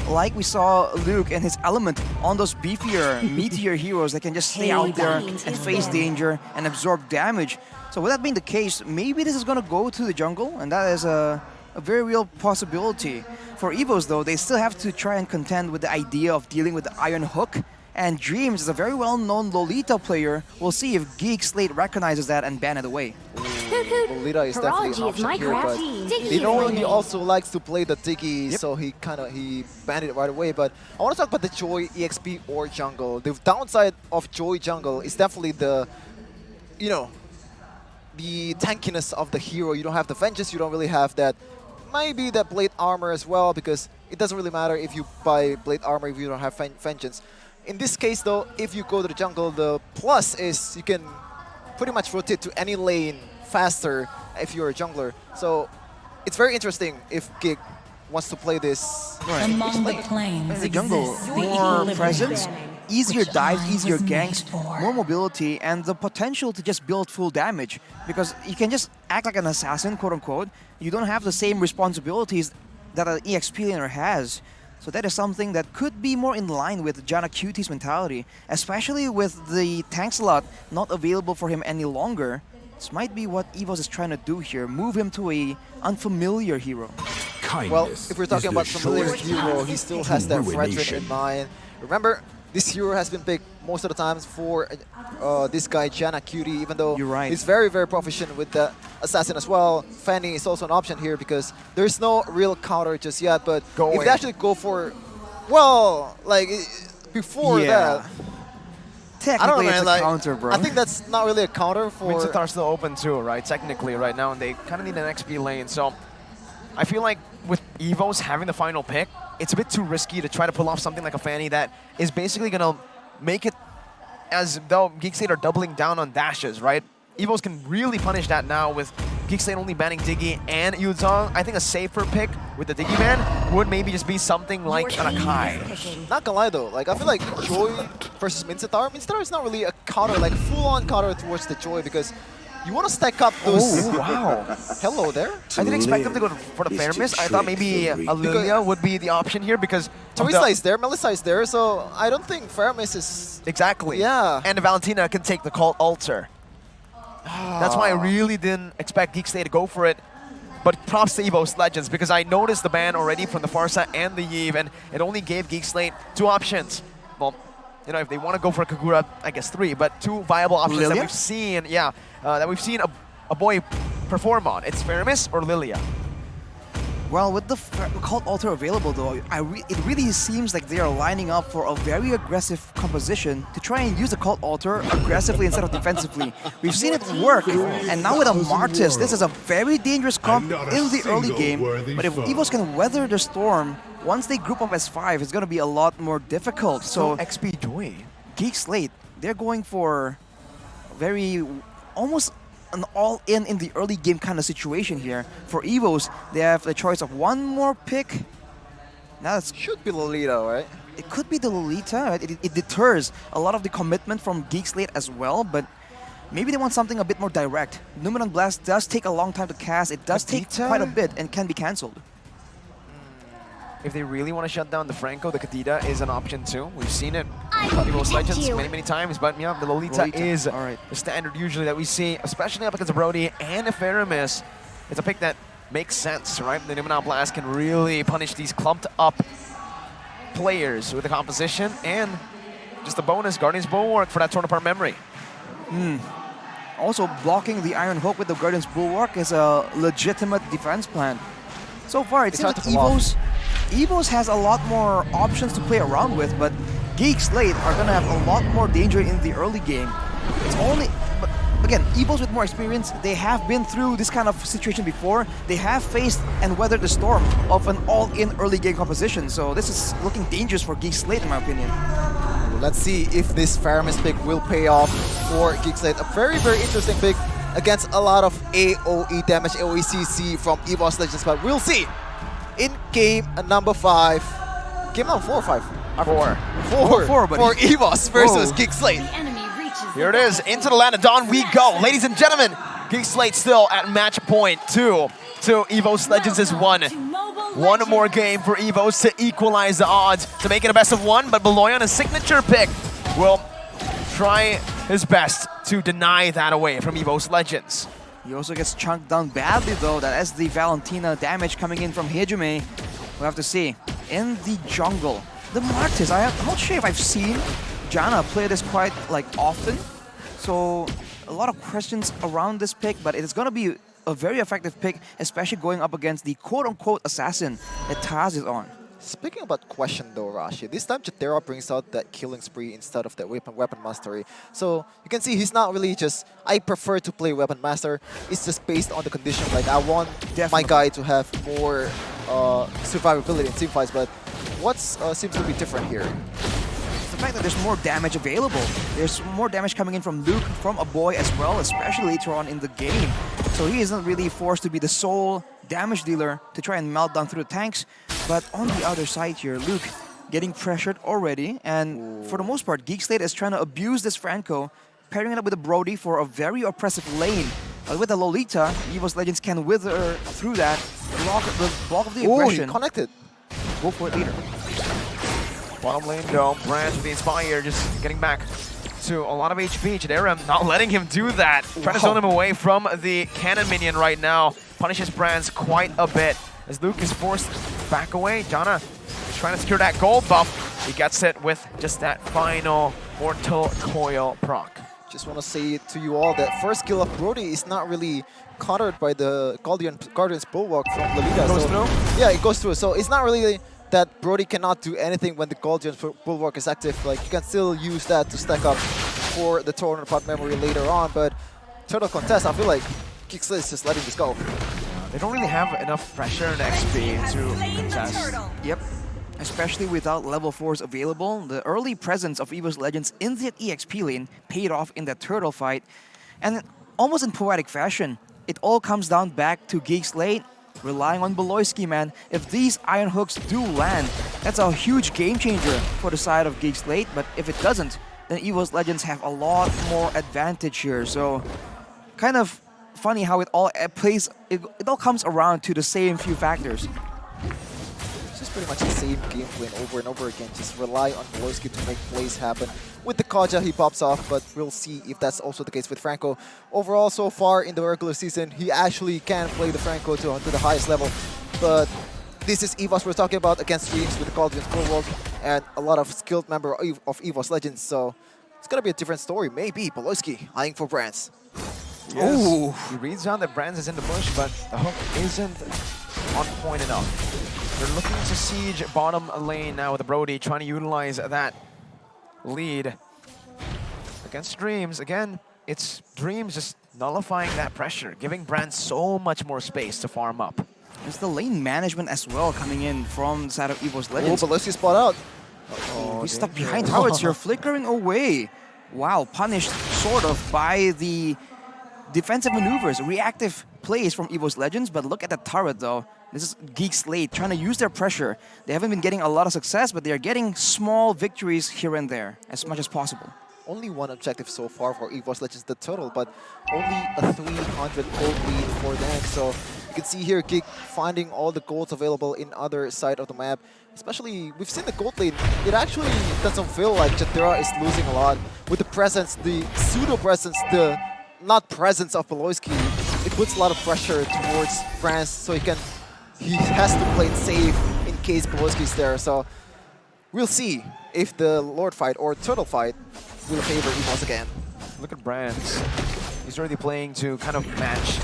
like we saw Luke and his element on those beefier, meteor heroes that can just stay out there and face danger and absorb damage. So with that being the case, maybe this is going to go to the jungle, and that is a very real possibility. For EVOS though, they still have to try and contend with the idea of dealing with the Iron Hook, and Dreams is a very well-known Lolita player. We'll see if Geek Slate recognizes that and ban it away. Lolita is definitely an option here, but they know he also likes to play the Diggy, so he banned it right away. But I want to talk about the Joy EXP or jungle. The downside of Joy jungle is definitely the, the tankiness of the hero. You don't have the Vengeance, you don't really have that, maybe that Blade Armor as well, because it doesn't really matter if you buy Blade Armor if you don't have Vengeance. In this case though, if you go to the jungle, the plus is you can pretty much rotate to any lane faster if you're a jungler. So it's very interesting if Geek wants to play this. Right. Among the planes, in the jungle, more presence, easier dives, easier ganks, more mobility, and the potential to just build full damage. Because you can just act like an assassin, quote unquote. You don't have the same responsibilities that an EXP laner has. So that is something that could be more in line with Jana Qt's mentality, especially with the tank slot not available for him any longer. This might be what EVOS is trying to do here, move him to a unfamiliar hero. Well, if we're talking about familiar hero, he still has that Frederick in mind. Remember, this hero has been picked most of the times for this guy, Jana Qt, even though he's very, very proficient with the assassin as well. Fanny is also an option here because there's no real counter just yet, but if they actually go for, well, like before that, I don't know, man, like, counter, bro. I think that's not really a counter for... Mincetar's still open too, right? Technically right now, and they kind of need an XP lane, so I feel like with EVOS having the final pick, it's a bit too risky to try to pull off something like a Fanny that is basically going to make it as though Geek Slate are doubling down on dashes, right? EVOS can really punish that now with Geek Slate only banning Diggy and Yuzong. I think a safer pick with the Diggy ban would maybe just be something like an Akai. Not gonna lie though, like I feel like Joy versus Mincetar. Mincetar is not really a counter, like full-on counter towards the Joy because you want to stack up those... Oh, wow. Hello there. I didn't expect them to go for the fair miss. I thought maybe a Lilia would be the option here because... Teresa is there, Melissa is there, so I don't think fair miss is... Exactly. Yeah. And Valentina can take the call Alter. That's why I really didn't expect Geek Slate to go for it. But props to EVOS Legends because I noticed the ban already from the Farsa and the Yve, and it only gave Geek Slate 2 options. Well, you know, if they want to go for a Kagura, I guess 3, but 2 viable options Lilia? that we've seen, that we've seen a boy perform on. It's Faramis or Lilia. Well, with the Cult Alter available though, it really seems like they are lining up for a very aggressive composition to try and use the Cult Alter aggressively instead of defensively. We've seen it work, and now with a Martis, this is a very dangerous comp in the early game. But if EVOS can weather the storm, once they group up as 5, it's going to be a lot more difficult. So XP Joy. Geek Slate, they're going for very, almost an all-in the early game kind of situation here. For EVOS, they have the choice of one more pick. Now it should be Lolita, right? It could be the Lolita. Right? It deters a lot of the commitment from Geek Slate as well, but maybe they want something a bit more direct. Numenor Blast does take a long time to cast. It does take quite a bit and can be cancelled. If they really want to shut down the Franco, the Kadita is an option too. We've seen it in EVOS Legends many times, but yeah, the Lolita is the standard usually that we see, especially up against Brody and Epharamis. It's a pick that makes sense, right? The Numenor Blast can really punish these clumped up players with the composition, and just a bonus, Guardian's Bulwark for that Torn Apart memory. Also, blocking the Iron Hook with the Guardian's Bulwark is a legitimate defense plan. So far, it seems like EVOS has a lot more options to play around with, but Geek Slate are going to have a lot more danger in the early game. It's only... But again, EVOS with more experience, they have been through this kind of situation before. They have faced and weathered the storm of an all-in early game composition, so this is looking dangerous for Geek Slate in my opinion. Let's see if this Faramis pick will pay off for Geek Slate. A very, very interesting pick against a lot of AoE damage, AoE CC from EVOS Legends, but we'll see in game number 5. Game number 4 or 5? 4. 4 for EVOS versus Geek Slate. The enemy reaches Here it is, into the land of Dawn we go. Ladies and gentlemen, GEEK SLATE still at match point 2 to EVOS Legends is 1. One more game for EVOS to equalize the odds, to make it a best of 1, but Beloyan, a signature pick, will try his best to deny that away from EVOS Legends. He also gets chunked down badly though. That is the Valentina damage coming in from Hejume. We'll have to see. In the jungle, the Martis, I'm not sure if I've seen Janna play this quite often. So a lot of questions around this pick, but it's going to be a very effective pick, especially going up against the quote-unquote assassin that Taz is on. Speaking about question though, Rashi, this time Jatera brings out that killing spree instead of that weapon mastery. So you can see he's not really just, I prefer to play weapon master. It's just based on the condition. Like I want my guy to have more survivability in team fights, but what seems to be different here? The fact that there's more damage available. There's more damage coming in from Luke, from a boy as well, especially later on in the game. So he isn't really forced to be the sole damage dealer to try and melt down through the tanks. But on the other side here, Luke getting pressured already. And for the most part, GEEK SLATE is trying to abuse this Franco, pairing it up with a Brody for a very oppressive lane. But with the Lolita, EVOS Legends can wither through that, block the bulk of the aggression. He connected. Go for it later. Bottom lane though, Branch with the Inspire just getting back to a lot of HP. Jadera not letting him do that. Trying to zone him away from the cannon minion right now. Punishes Brands quite a bit as Luke is forced back away. Janna trying to secure that gold buff. He gets it with just that final Mortal Coil proc. Just want to say to you all that first kill of Brody is not really countered by the Guardian's Bulwark from Lolita. It goes through? Yeah, it goes through. So it's not really that Brody cannot do anything when the Guardian's Bulwark is active. Like you can still use that to stack up for the tournament part memory later on. But Turtle Contest, I feel like GEEK SLATE is just letting this go. They don't really have enough pressure and XP to contest. Yep. Especially without level 4s available, the early presence of EVOS Legends in the EXP lane paid off in that turtle fight. And almost in poetic fashion, it all comes down back to GEEK SLATE relying on Beloyski, man. If these iron hooks do land, that's a huge game changer for the side of GEEK SLATE. But if it doesn't, then EVOS Legends have a lot more advantage here. So kind of funny how it all plays, it all comes around to the same few factors. It's just pretty much the same game plan over and over again. Just rely on Beloyski to make plays happen. With the Kaja, he pops off, but we'll see if that's also the case with Franco. Overall, so far in the regular season, he actually can play the Franco to the highest level. But this is EVOS we're talking about against Dreams with the Guardian's Bulwark and a lot of skilled member of EVOS Legends. So it's going to be a different story. Maybe Beloyski eyeing for Brands. Yes. Ooh. He reads out that Brands is in the bush, but the hook isn't on point enough. They're looking to siege bottom lane now with the Brody, trying to utilize that lead against Dreams. Again, it's Dreams just nullifying that pressure, giving Brands so much more space to farm up. There's the lane management as well coming in from the side of EVOS Legends. Oh, Beloyski spot out. We stuck behind turrets here, flickering away. Wow, punished sort of by the defensive maneuvers, reactive plays from EVOS Legends. But look at the turret though. This is GEEK SLATE trying to use their pressure. They haven't been getting a lot of success, but they're getting small victories here and there as much as possible. Only one objective so far for EVOS Legends, the total, but only a 300 gold lead for them. So you can see here GEEK finding all the golds available in other side of the map. Especially, we've seen the gold lane. It actually doesn't feel like Jatera is losing a lot. With the presence, the pseudo-presence, the not presence of Beloyski, it puts a lot of pressure towards France, so he has to play it safe in case Beloyski is there. So we'll see if the Lord fight or Turtle fight will favor EVOS again. Look at Brands. He's already playing to kind of match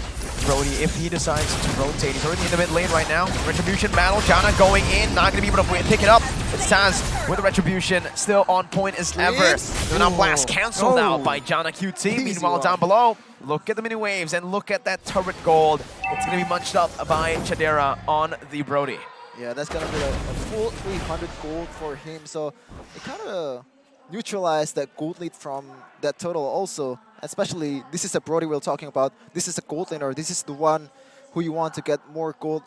Brody if he decides to rotate. He's already in the mid lane right now. Retribution battle. Janna going in. Not going to be able to pick it up. It's Taz with the Retribution. Still on point as ever. The now blast cancelled out by Janna QT. Meanwhile, down below, look at the mini waves and look at that turret gold. It's going to be munched up by Jadera on the Brody. Yeah, that's going to be a full 300 gold for him. So it kind of neutralized that gold lead from that total also. Especially, this is a Brody we're talking about. This is a gold laner. This is the one who you want to get more gold,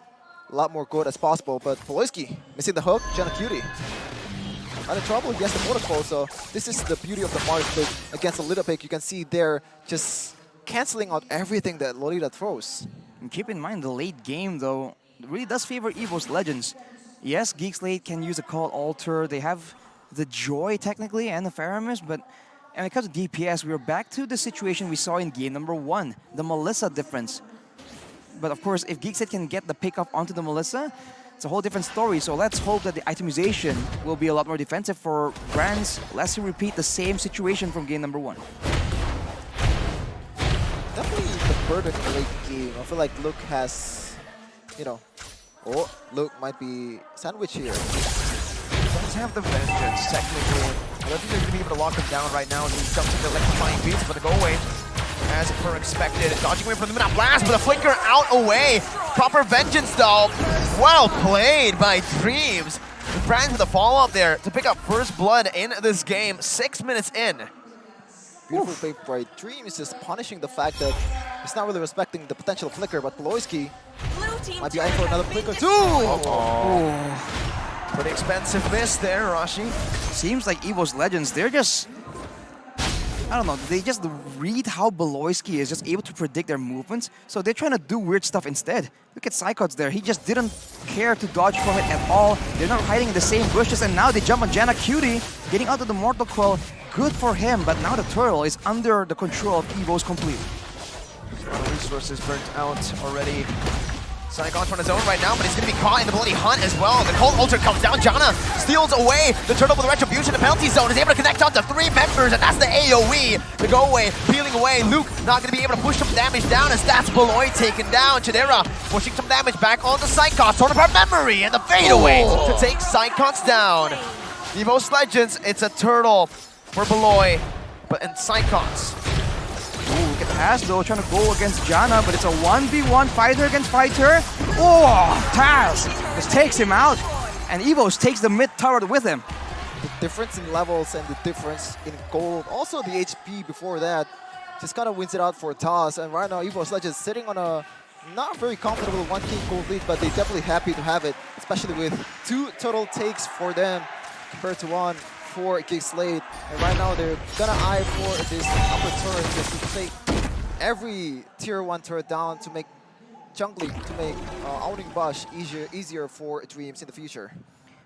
a lot more gold as possible. But Beloyski missing the hook, Janna Cutie. in trouble. He has the protocol, so this is the beauty of the Mars pick against a Little Pick. You can see they're just canceling out everything that Lolita throws. And keep in mind, the late game, though, really does favor EVOS Legends. Yes, GEEK SLATE can use a call Alter. They have the Joy, technically, and the Faramis, but when it comes to DPS, we're back to the situation we saw in game number 1, the Melissa difference. But of course, if GEEK SLATE can get the pickup onto the Melissa, it's a whole different story. So let's hope that the itemization will be a lot more defensive for brands, lest we repeat the same situation from game number 1. Definitely the burden in the late game. I feel like Luke has, you know, oh, Luke might be sandwiched here. Does have the vengeance, technically. I don't think they're going to be able to lock him down right now as he jumps into electrifying beats, but the go away, as per expected. Dodging away from the Midnight Blast, but the flicker out away. Proper vengeance, though. Well played by Dreams. Brands with a follow-up there to pick up first blood in this game, 6 minutes in. Beautiful play by Dreams, just punishing the fact that he's not really respecting the potential flicker, but Poloisky might be eyeing for another flicker too. Pretty expensive miss there, Rashi. Seems like EVOS Legends, they're just, I don't know, they just read how Beloyski is just able to predict their movements, so they're trying to do weird stuff instead. Look at Psychots there, he just didn't care to dodge from it at all. They're not hiding in the same bushes, and now they jump on Jana Cutie, getting out of the Mortal Coil. Good for him, but now the turtle is under the control of EVOS completely. Resources burnt out already. Saigon's on his own right now, but he's going to be caught in the bloody hunt as well. The cold Alter comes down. Jana steals away the turtle with the retribution. The penalty zone is able to connect on to 3 members, and that's the AoE. The go away, peeling away. Luke not going to be able to push some damage down as that's Beloy taken down. Chidera pushing some damage back onto Psychots. Torn apart memory and the fade away to take Psychots down. EVOS Legends, it's a turtle for Beloy, but in Psychots. Ooh, look at Taz though, trying to go against Jana, but it's a 1v1 fighter against fighter. Oh, Taz just takes him out, and EVOS takes the mid tower with him. The difference in levels and the difference in gold, also the HP before that, just kind of wins it out for Taz. And right now, EVOS Legends sitting on a not very comfortable 1k gold lead, but they're definitely happy to have it, especially with 2 total takes for them compared to 1 for GEEK SLATE. And right now they're gonna eye for this upper turret just to take every tier 1 turret down to make jungling, to make outing Bush easier for Dreams in the future.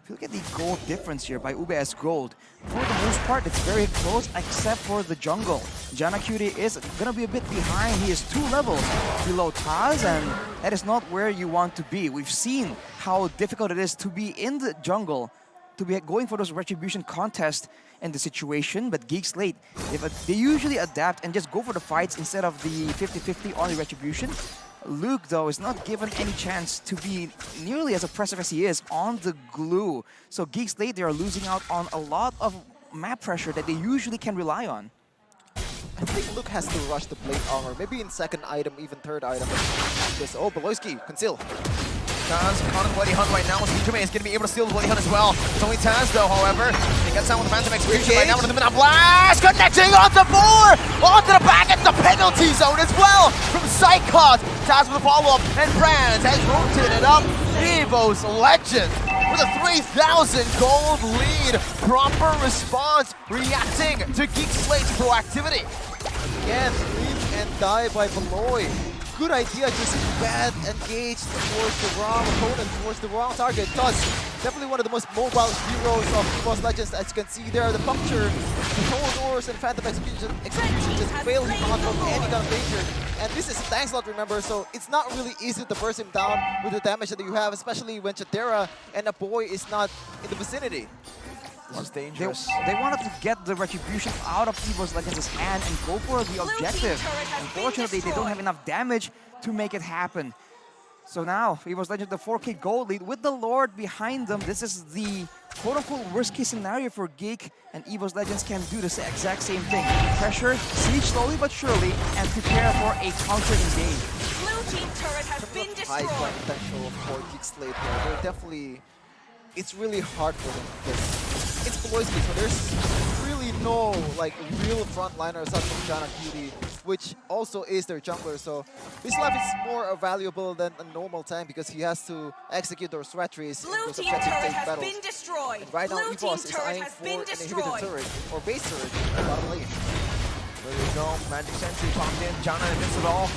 If you look at the gold difference here by UBS Gold, for the most part it's very close except for the jungle. Jana Cutie is gonna be a bit behind. He is 2 levels below Taz, and that is not where you want to be. We've seen how difficult it is to be in the jungle, to be going for those retribution contests in the situation, but GEEK SLATE, they usually adapt and just go for the fights instead of the 50-50 on the retribution. Luke, though, is not given any chance to be nearly as oppressive as he is on the glue. So GEEK SLATE, they are losing out on a lot of map pressure that they usually can rely on. I think Luke has to rush the blade armor, maybe in second item, even third item. Just, oh, Beloyski, conceal. Taz on the bloody hunt right now. Jume is going to be able to steal the bloody hunt as well. It's only Taz though, however. He gets out with the Phantom Execution right now with the Midnight Blast. Connecting onto 4! Onto the back at the penalty zone as well from Psychots. Taz with a follow-up, and Brands has rotated up. EVOS Legends with a 3,000 gold lead. Proper response, reacting to GEEK SLATE's proactivity. Again, leave and die by Beloy. Good idea, just bad engaged towards the wrong opponent, towards the wrong target. Thus, definitely one of the most mobile heroes of EVOS Legends. As you can see there, the puncture, the whole doors and Phantom Execution just fail him out from any kind of danger. And this is tank slot, remember, so it's not really easy to burst him down with the damage that you have, especially when Chatera and a boy is not in the vicinity. This is dangerous. They wanted to get the retribution out of EVOS Legends' hand and go for the objective. Unfortunately, they don't have enough damage to make it happen. So now, EVOS Legends, the 4k gold lead with the Lord behind them. This is the quote-unquote worst-case scenario for GEEK, and EVOS Legends can do the exact same thing. Pressure, siege slowly but surely, and prepare for a counter-engage. High potential for GEEK SLATE here. They're definitely... It's really hard for them because it's Beloyski, so there's really no like real frontliners aside from Jana Cutie. which also is their jungler. So his life is more valuable than a normal tank because he has to execute those strategies in those objective based battles. destroyed. And right now, EVOS is eyeing for an inhibitor turret or base turret in the bottom lane. There you go, Magic Sentry popped in, Jana amidst it all.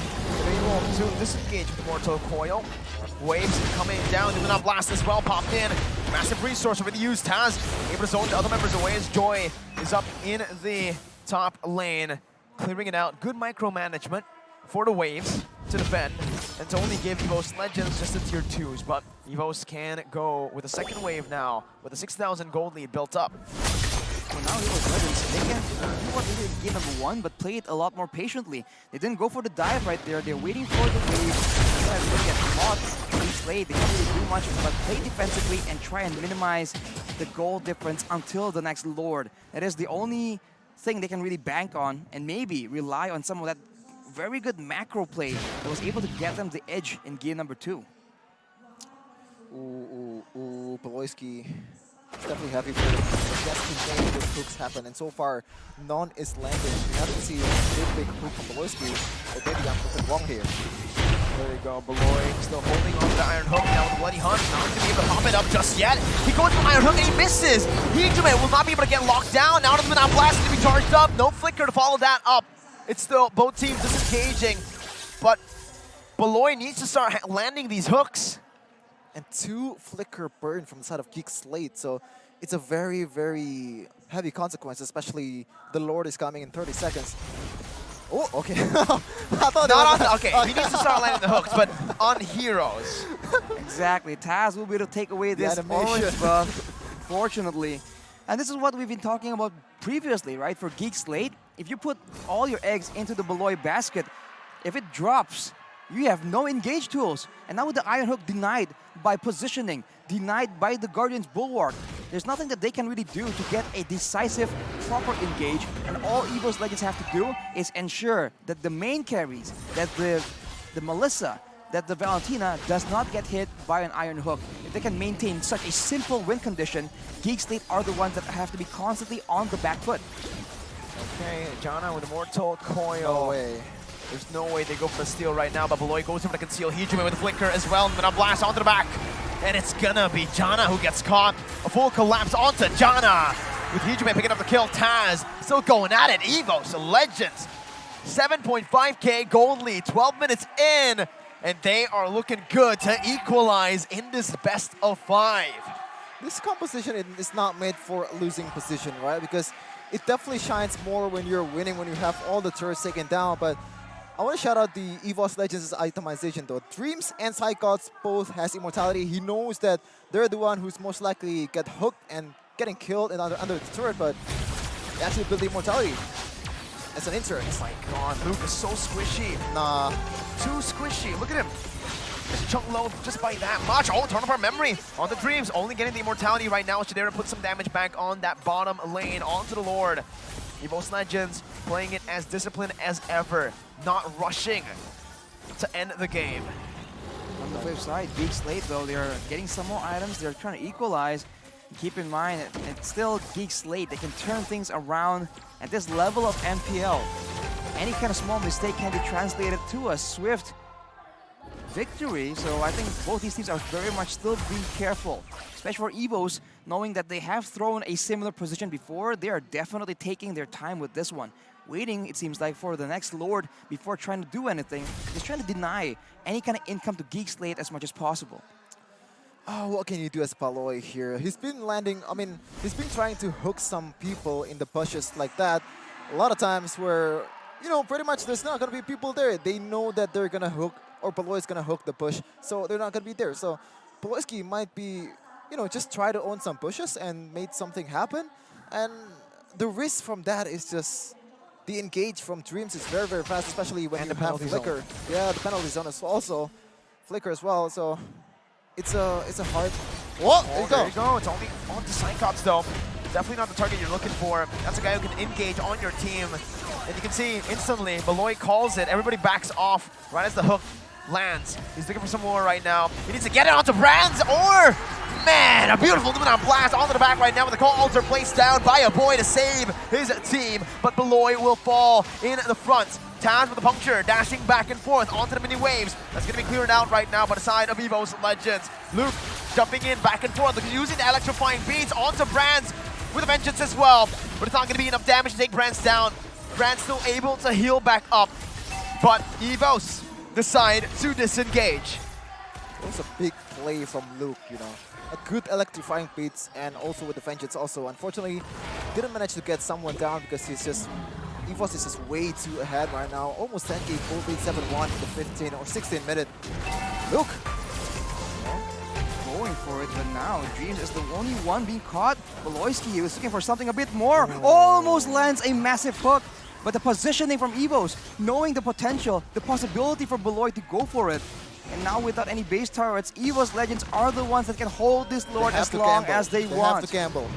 Able to disengage with the Mortal Coil. Waves coming down, Luminant Blast as well popped in. Massive resource already used, Taz able to zone the other members away as Joy is up in the top lane, clearing it out. Good micromanagement for the Waves to defend and to only give EVOS Legends just the tier 2s, but EVOS can go with a second wave now with a 6,000 gold lead built up. Well, now EVOS Legends, they can do what they did in game number 1, but play it a lot more patiently. They didn't go for the dive right there. They're waiting for the wave. Sometimes they get caught. Each late, they can't really do much, but play defensively and try and minimize the goal difference until the next Lord. That is the only thing they can really bank on, and maybe rely on some of that very good macro play that was able to get them the edge in game number 2. Poloisky. It's definitely heavy for him. But that's the thing with hooks happen, and so far, none is landing. We haven't seen a big hook from Poloisky, but maybe I'm looking wrong here. There you go, Beloy still holding on to the Iron Hook now with Bloody Hunt. Not going to be able to pop it up just yet. He goes for the Iron Hook and he misses. Hijime will not be able to get locked down. Now the Luminant Blast is to be charged up. No Flicker to follow that up. It's still both teams disengaging, but Beloy needs to start landing these hooks. And 2 Flicker burn from the side of GEEK SLATE, so it's a very, very heavy consequence, especially the Lord is coming in 30 seconds. Oh, okay. Okay, he needs to start landing the hooks, but on heroes. Exactly. Taz will be able to take away this orange buff, fortunately. And this is what we've been talking about previously, right? For GEEK SLATE, if you put all your eggs into the Beloy basket, if it drops, you have no engage tools. And now with the Iron Hook denied by positioning, denied by the Guardian's Bulwark, there's nothing that they can really do to get a decisive, proper engage. And all EVOS Legends have to do is ensure that the main carries, that the Melissa, that the Valentina does not get hit by an Iron Hook. If they can maintain such a simple win condition, GEEK SLATE are the ones that have to be constantly on the back foot. Okay, Jana with a Mortal Coil. No way. There's no way they go for the steal right now, but Beloy goes over to conceal Hijime with a Flicker as well, and then a blast onto the back. And it's gonna be Jana who gets caught. A full collapse onto Jana, with Hijime picking up the kill. Taz still going at it. EVOS Legends, 7.5k gold lead, 12 minutes in, and they are looking good to equalize in this best of 5. This composition is not made for losing position, right? Because it definitely shines more when you're winning, when you have all the turrets taken down, but I want to shout out the EVOS Legends' itemization though. Dreams and Psychots both has immortality. He knows that they're the one who's most likely get hooked and getting killed and under the turret, but they actually build the immortality as an insert. Oh my god, Luke is so squishy. Nah. Too squishy, look at him. Just chunk load just by that much. Oh, turn off our memory on the Dreams. Only getting the immortality right now. Shadera put some damage back on that bottom lane onto the Lord. EVOS Legends playing it as disciplined as ever. Not rushing to end the game. On the flip side, GEEK SLATE though, they're getting some more items. They're trying to equalize. Keep in mind, it's still GEEK SLATE. They can turn things around at this level of MPL. Any kind of small mistake can be translated to a swift victory. So I think both these teams are very much still being careful, especially for EVOS, knowing that they have thrown a similar position before. They are definitely taking their time with this one. Waiting, it seems like, for the next Lord before trying to do anything. Just trying to deny any kind of income to GEEK SLATE as much as possible. Oh, what can you do as Paloy here? He's been landing, I mean, he's been trying to hook some people in the bushes like that. A lot of times where, you know, pretty much there's not going to be people there. They know that they're going to hook, or Paloy is going to hook the bush, so they're not going to be there. So Poloisky might be, you know, just try to own some bushes and make something happen. And the risk from that is just the engage from Dreams is very, very fast, especially when you have Flicker. Yeah, the penalty zone is also Flicker as well. So it's a hard. Whoa, there you go. It's only on to Cyclops though. Definitely not the target you're looking for. That's a guy who can engage on your team. And you can see instantly, Beloy calls it. Everybody backs off right as the hook lands. He's looking for some more right now. He needs to get it onto Brands, or man, a beautiful Luminant Blast onto the back right now with the call Alter placed down by a boy to save his team. But Beloy will fall in the front. Taz with the puncture, dashing back and forth onto the mini waves. That's going to be cleared out right now by the side of EVOS Legends. Luke jumping in back and forth, using the electrifying beats onto Brands with a vengeance as well. But it's not going to be enough damage to take Brands down. Brands still able to heal back up. But EVOS decide to disengage. It was a big play from Luke, you know. A good electrifying beats and also with the vengeance also. Unfortunately, didn't manage to get someone down because EVOS is just way too ahead right now. Almost 10k full lead, 7-1 in the 15 or 16 minute. Luke! Going for it, but now Dreams is the only one being caught. Beloyski was looking for something a bit more. Almost lands a massive hook. But the positioning from EVOS, knowing the potential, the possibility for Beloy to go for it. And now without any base turrets, EVOS Legends are the ones that can hold this Lord as long as they want. They have to gamble.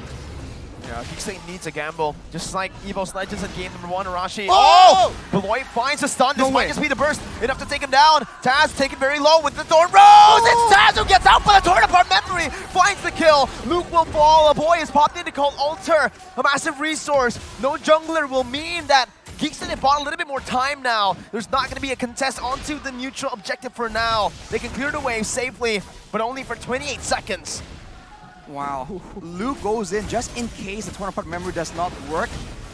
Yeah, GEEK SLATE needs a gamble, just like EVOS Legends in game number 1, Arashi. Oh! Beloy finds a stun. This might just be the burst enough to take him down. Taz taken very low with the Thorn Rose. It's Taz who gets out for the Torn Apart Memory. Finds the kill. Luke will fall. A boy is popped in to call Alter. A massive resource. No jungler will mean that GEEK SLATE bought a little bit more time now. There's not going to be a contest onto the neutral objective for now. They can clear the wave safely, but only for 28 seconds. Wow. Luke goes in just in case the Torn Apart Memory does not work.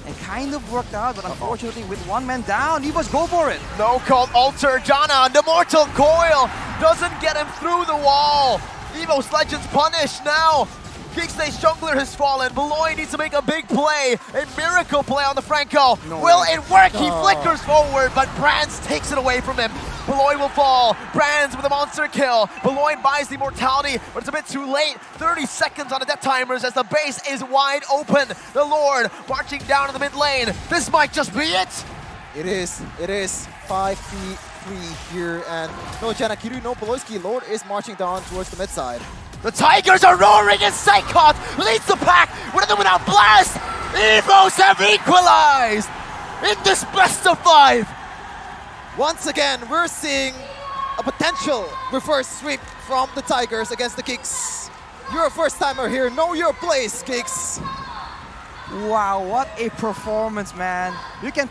And kind of worked out, but unfortunately with one man down, EVOS go for it. No called Alter. Jana, the Mortal Coil, doesn't get him through the wall. EVOS Legends punished now. GEEK SLATE's jungler has fallen. Beloy needs to make a big play. A miracle play on the Franco. Will it work? He flickers forward, but Brands takes it away from him. Beloy will fall. Brands with a monster kill. Beloy buys the immortality, but it's a bit too late. 30 seconds on the death timers as the base is wide open. The Lord marching down in the mid lane. This might just be it. It is. 5v3 here, and no Janakiru, no Beloyski. Lord is marching down towards the mid side. The Tigers are roaring and Psychot leads the pack. What are they without blast? EVOS have equalized in this best of 5. Once again, we're seeing a potential reverse sweep from the Tigers against the GEEKs. You're a first timer here. Know your place, GEEKs. Wow, what a performance, man. You can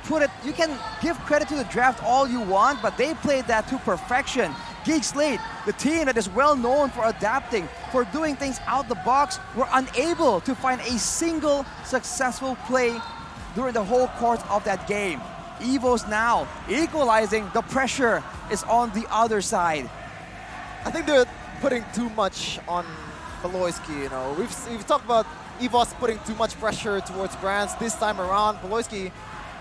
give credit to the draft all you want, but they played that to perfection. GEEK SLATE, the team that is well known for adapting, for doing things out the box, were unable to find a single successful play during the whole course of that game. EVOS now equalizing, the pressure is on the other side. I think they're putting too much on Beloyski, you know. We've talked about EVOS putting too much pressure towards Brands. This time around, Beloyski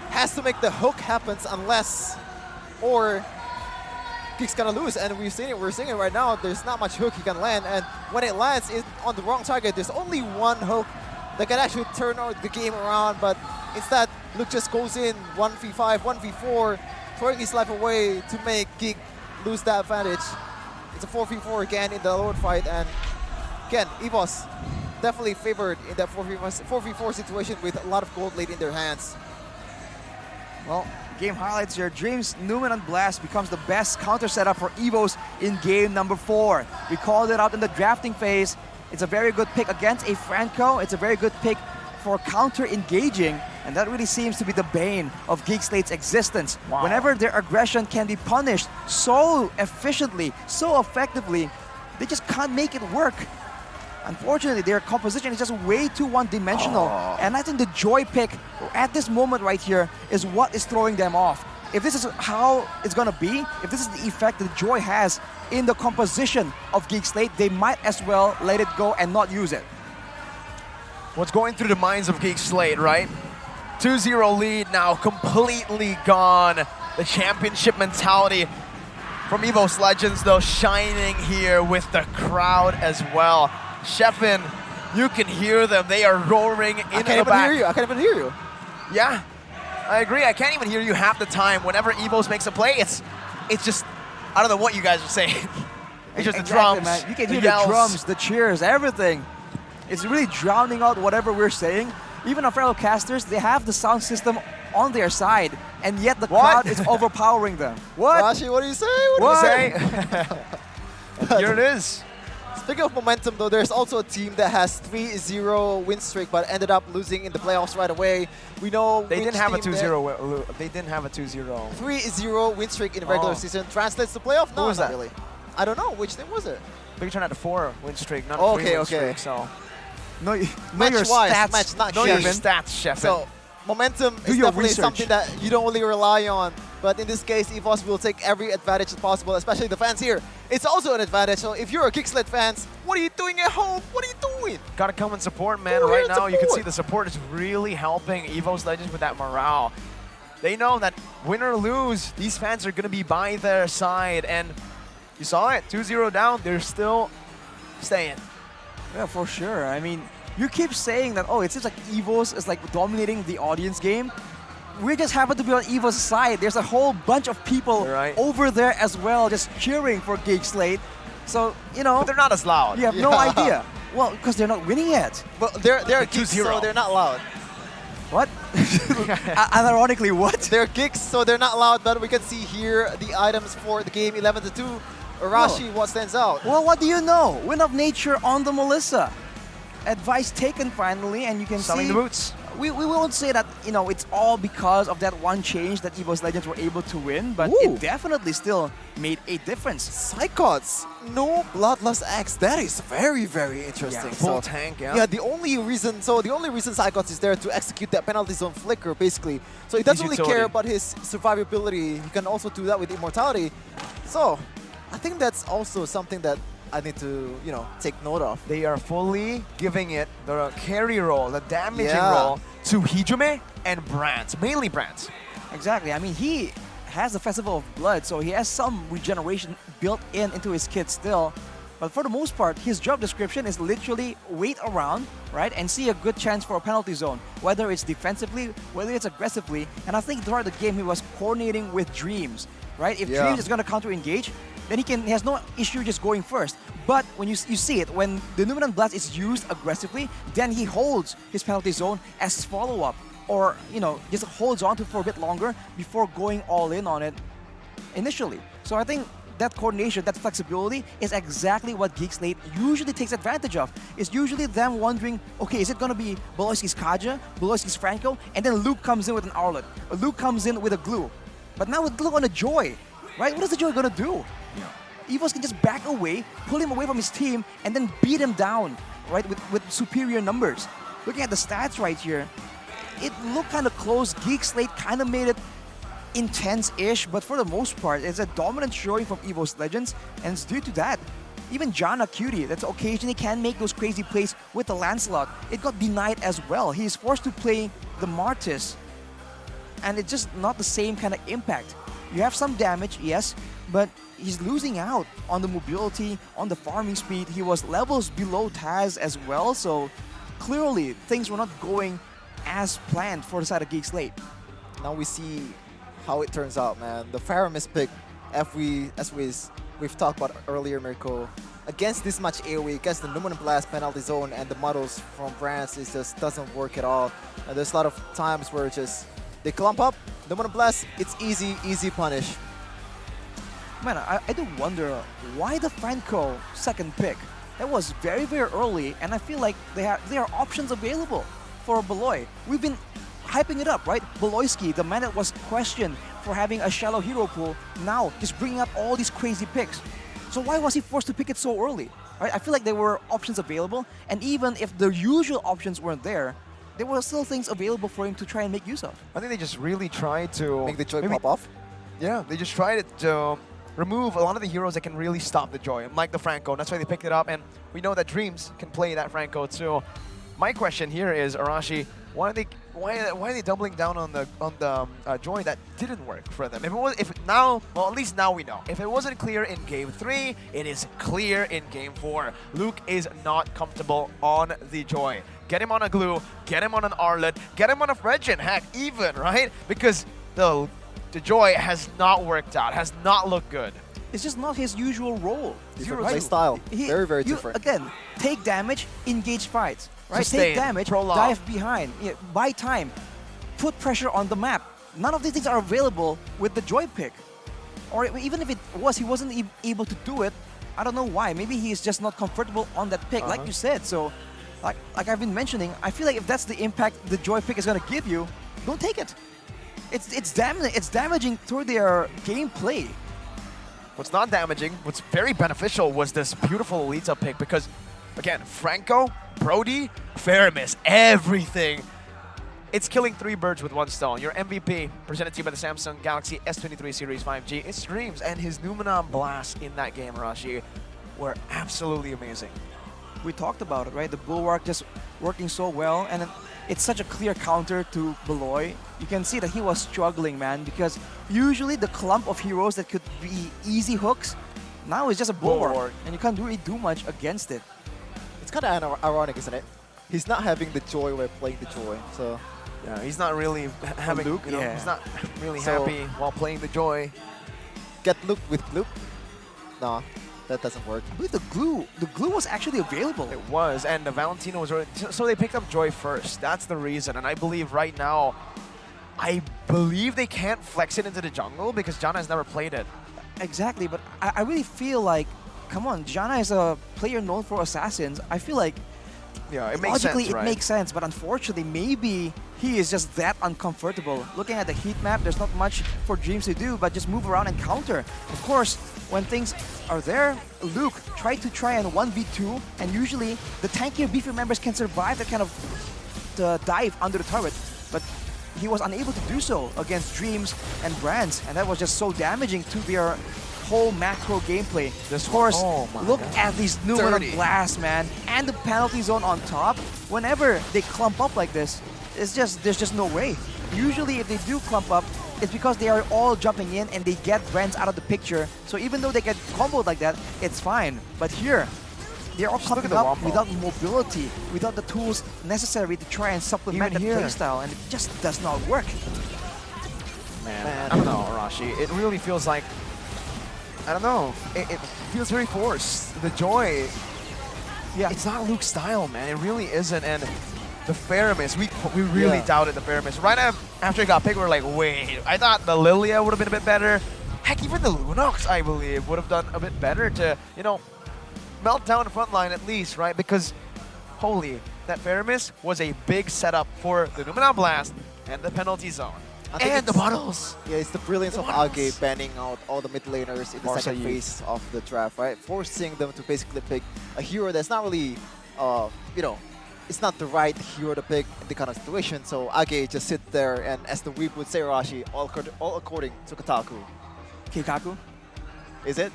has to make the hook happen unless or GEEK's gonna lose, and we're seeing it right now. There's not much hook he can land, and when it lands on the wrong target, there's only one hook that can actually turn the game around, but instead, Luke just goes in 1v5, 1v4, throwing his life away to make GEEK lose that advantage. It's a 4v4 again in the Lord fight, and again, EVOS definitely favored in that 4v4 situation with a lot of gold late in their hands. Well, game highlights here. Dreams Numinant Blast becomes the best counter setup for EVOS in game number 4. We called it out in the drafting phase. It's a very good pick against a Franco. It's a very good pick for counter engaging, and that really seems to be the bane of GEEK SLATE's existence. Wow. Whenever their aggression can be punished so efficiently, so effectively, they just can't make it work. Unfortunately, their composition is just way too one-dimensional, and I think the Joy pick at this moment right here is what is throwing them off. If this is how it's gonna be, if this is the effect that Joy has in the composition of GEEK SLATE, they might as well let it go and not use it. What's going through the minds of GEEK SLATE, right? 2-0 lead now completely gone. The championship mentality from EVOS Legends, though, shining here with the crowd as well. Sheffin, you can hear them. They are roaring in the back. I can't even hear you. Yeah, I agree. I can't even hear you half the time. Whenever EVOS makes a play, it's just, I don't know what you guys are saying. It's just the drums, man. You can the hear yells. the drums, the cheers, everything. It's really drowning out whatever we're saying. Even our fellow casters, they have the sound system on their side, and yet the crowd is overpowering them. What? Rashi, what do you say? What do you say? Here it is. Speaking of momentum, though, there's also a team that has 3-0 win streak, but ended up losing in the playoffs right away. We know They didn't have a team 2-0. They didn't have a 2-0. 3-0 win streak in the regular season translates to playoff. No, was not that? really. I don't know which team was it. Bigetron had a 4 win streak, not a 3 Okay, win okay. streak. So know your Match-wise, stats. match, not know your Shevin. stats, Shevin. So momentum Do is your definitely research. something that you don't really rely on. But in this case, EVOS will take every advantage possible, especially the fans here. It's also an advantage. So if you're a GEEK SLATE fans, what are you doing at home? What are you doing? Gotta come and support, man. Go here Right and now, you can support. see the support is really helping EVOS Legends with that morale. They know that win or lose, these fans are gonna be by their side. And you saw it, 2-0 down, they're still staying. Yeah, for sure. I mean, you keep saying that, oh, it seems like EVOS is like dominating the audience game. We just happen to be on EVOS' side. There's a whole bunch of people over there as well just cheering for GEEK SLATE. So, you know. But they're not as loud. You have no idea. Well, because they're not winning yet. Well, they're geeks, so they're not loud. What? Unironically, what? They're geeks, so they're not loud, but we can see here the items for the game 11-2. Arashi, what stands out? Well, what do you know? Win of nature on the Melissa. Advice taken finally, and you can Selling see the boots. We won't say that, you know, it's all because of that one change that EVOS Legends were able to win, but it definitely still made a difference. Psychots, no Bloodlust X. That is very, very interesting. Yeah, full tank, yeah. Yeah, the only reason Psychots is there to execute that penalty zone flicker, basically. So he doesn't really care about his survivability. He can also do that with immortality. So I think that's also something that I need to, you know, take note of. They are fully giving it the carry role, the damaging role to Hijime and Brands, mainly Brands. Exactly. I mean, he has the Festival of Blood, so he has some regeneration built into his kit still. But for the most part, his job description is literally wait around, right, and see a good chance for a penalty zone, whether it's defensively, whether it's aggressively. And I think throughout the game, he was coordinating with Dreams, right? If Dreams is going to counter-engage, then he has no issue just going first. But when you see it, when the Numinant Blast is used aggressively, then he holds his penalty zone as follow-up, or, you know, just holds on to it for a bit longer before going all in on it initially. So I think that coordination, that flexibility is exactly what GEEK SLATE usually takes advantage of. It's usually them wondering, okay, is it going to be Beloyski's Kaja, Beloyski's Franco, and then Luke comes in with an Arlet, or Luke comes in with a Glue. But now with Glue on a Joy, right? What is the Joy going to do? EVOS can just back away, pull him away from his team, and then beat him down, right, with superior numbers. Looking at the stats right here, it looked kind of close. GEEK SLATE kind of made it intense-ish, but for the most part, it's a dominant showing from EVOS Legends, and it's due to that. Even Jana Cutie, that occasionally can make those crazy plays with the Lancelot, it got denied as well. He is forced to play the Martis, and it's just not the same kind of impact. You have some damage, yes, but he's losing out on the mobility, on the farming speed. He was levels below Taz as well, so clearly things were not going as planned for the side of GEEK SLATE. Now we see how it turns out, man. The Faramis pick, as we've talked about earlier, Mirko, against this much AoE, against the Numinant Blast penalty zone and the models from Brands, it just doesn't work at all. And there's a lot of times where they clump up, Numinant Blast, it's easy punish. Man, I do wonder why the Franco second pick. That was very, very early, and I feel like there are options available for Beloy. We've been hyping it up, right? Beloyski, the man that was questioned for having a shallow hero pool, now just bringing up all these crazy picks. So why was he forced to pick it so early? Right? I feel like there were options available, and even if the usual options weren't there were still things available for him to try and make use of. I think they just really tried to make the Joy pop off? Yeah, they just tried to remove a lot of the heroes that can really stop the Joy, like the Franco. That's why they picked it up, and we know that Dreams can play that Franco too. My question here is, Arashi, why are they doubling down on the Joy that didn't work for them? At least now we know. If it wasn't clear in Game 3, it is clear in Game 4. Luke is not comfortable on the Joy. Get him on a Glue, get him on an Arlet, get him on a Fredgen, heck, even, right? Because the Joy has not worked out, has not looked good. It's just not his usual role. Different play style. Very different. Again, take damage, engage fights. Right? Sustain, take damage, prolong. dive behind, buy time, put pressure on the map. None of these things are available with the Joy pick. Or even if it was, he wasn't able to do it I don't know why. Maybe he's just not comfortable on that pick, like you said. So, like I've been mentioning, I feel like if that's the impact the Joy pick is gonna give you, don't take it. It's damaging through their gameplay. What's not damaging, what's very beneficial was this beautiful Alita pick because, again, Franco, Brody, Faramis, everything. It's killing 3 birds with 1 stone. Your MVP, presented to you by the Samsung Galaxy S23 Series 5G. It streams, and his Numenon blasts in that game, Rashi, were absolutely amazing. We talked about it, right? The Bulwark just working so well, and it's such a clear counter to Beloy. You can see that he was struggling, man, because usually the clump of heroes that could be easy hooks, now it's just a Bulwark, and you can't really do much against it. It's kind of ironic, isn't it? He's not having the joy while playing the joy, so... Yeah, he's not really having, Luke, you know, yeah. he's not really So- happy while playing the joy. Get Luke with Luke? Nah, that doesn't work. I believe the glue was actually available. It was, and the Valentino was already, so they picked up Joy first. That's the reason, and I believe right now, I believe they can't flex it into the jungle because Janna has never played it. Exactly, but I really feel like, come on, Janna is a player known for assassins. I feel like yeah, it makes logically sense, right? it makes sense, but unfortunately, maybe he is just that uncomfortable. Looking at the heat map, there's not much for Dreams to do, but just move around and counter. Of course, when things are there, Luke tried to try and 1v2, and usually the tankier, beefier members can survive that kind of dive under the turret, but he was unable to do so against Dreams and Brands, and that was just so damaging to their whole macro gameplay. Of course, look at these Numenon blasts, man, and the penalty zone on top. Whenever they clump up like this, there's just no way. Usually, if they do clump up, it's because they are all jumping in and they get Brands out of the picture. So even though they get comboed like that, it's fine. But here, they're all clumping up without mobility, without the tools necessary to try and supplement the playstyle, and it just does not work. Man, I don't know, Arashi. It really feels like, I don't know, it feels very forced. The joy, yeah, it's not Luke's style, man. It really isn't. And the Faramis, we really doubted the Faramis. Right after it got picked, we were like, wait, I thought the Lilia would have been a bit better. Heck, even the Lunox, I believe, would have done a bit better to, you know, melt down the front line at least, right? Because, holy, that Faramis was a big setup for the Numenon Blast and the penalty zone. And the bottles. Yeah, it's the brilliance of Age banning out all the mid laners in the second phase of the draft, right? Forcing them to basically pick a hero that's not really, you know, it's not the right hero to pick in the kind of situation. So Age just sit there and, as the weeb would say, Rashi, all according to Kotaku. Keikaku? Is it?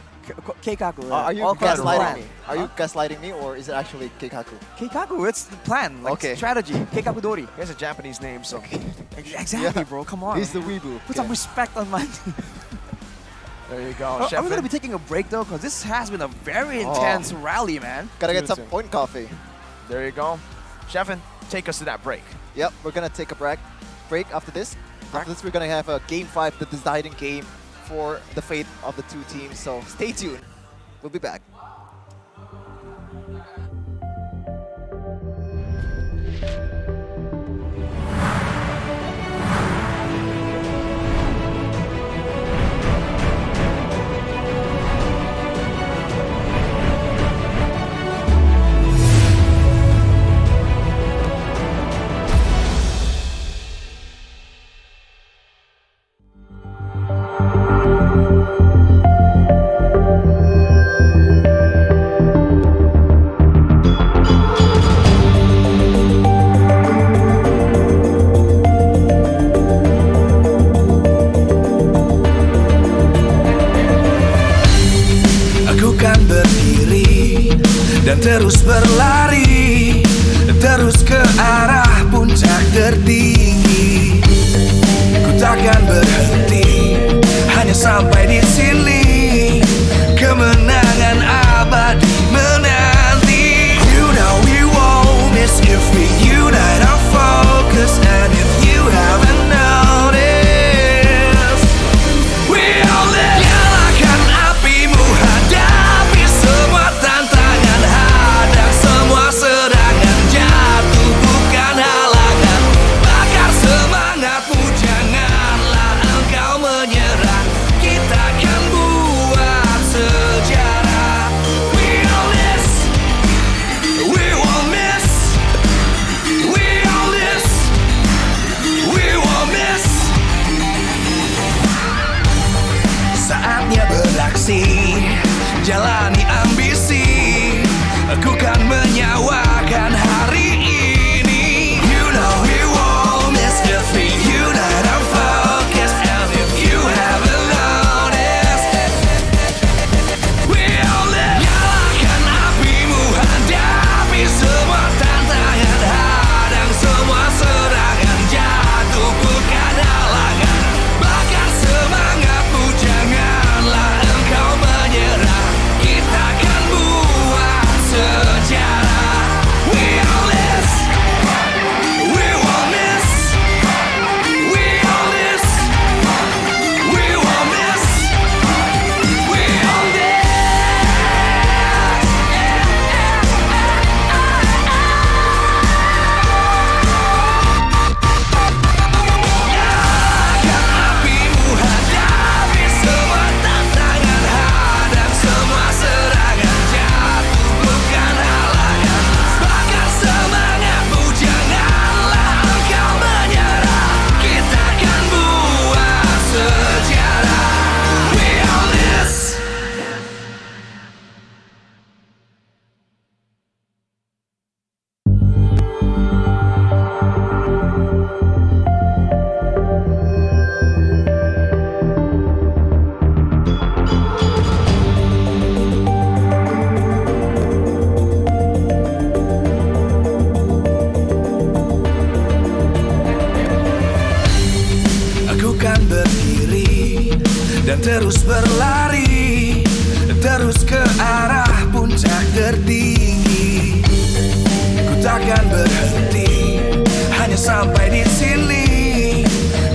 Keikaku. Are you gaslighting me? Are you gaslighting me, or is it actually Keikaku? Keikaku, it's the plan, like strategy. Keikaku Dori. He has a Japanese name, so. Exactly, bro. Come on. He's the weeboo. Put some respect on my. There you go. Are we gonna be taking a break though? Because this has been a very intense rally, man. Gotta get some point coffee. There you go. Sheffin, take us to that break. Yep, we're gonna take a break after this. After this, we're gonna have a Game 5, the deciding game for the fate of the two teams. So stay tuned. We'll be back. Dan terus berlari, terus ke arah puncak tertinggi. Ku takkan berhenti, hanya sampai di sini. Kemenangan abadi menanti. You know we won't miss if we unite our focus. And if you haven't noticed, we'll nyalakan apimu, hadapi semua tantangan, hadang semua serangan, jatuh bukan halangan, bakar semangatmu, janganlah engkau menyerah, kita akan buat sejarah. beraksi, jalani ambisi. Aku kan menyawakan hari ini. You know we won't miss if we unite our focus. And if you haven't noticed, we all live. Nyalakan apimu, hadapi semua tantangan, hadang semua serangan, jatuh bukan halangan. Bakar semangatmu, janganlah engkau menyerah. Kita akan buat sejarah. We all this, we won't miss. We all this, we won't miss. We all this. Nyalakan apimu, hadapi semua tantangan, hadang semua serangan, jatuh bukan halangan. Bakar semangatmu, janganlah engkau menyerah. Kita akan buat sejarah. We all this. Aku kan berdiri dan terus berlari, terus ke arah puncak tertinggi. Ku takkan berhenti, hanya sampai di sini.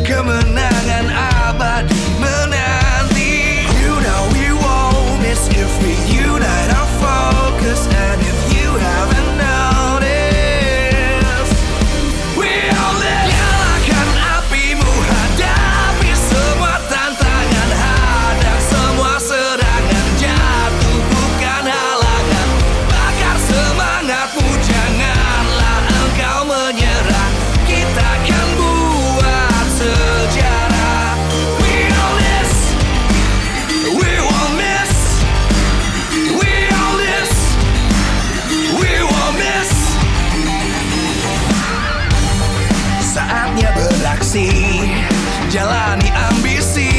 Kemenangan abadi menanti. You know we won't miss if we unite our focus. And if you haven't noticed, we all live. Nyalakan apimu, hadapi semua tantangan, hadang semua serangan, jatuh bukan halangan. Bakar semangatmu, janganlah engkau menyerah. Kita akan buat sejarah. We all this, we won't miss. We all this, we won't miss. Saatnya beraksi, jalani ambisi.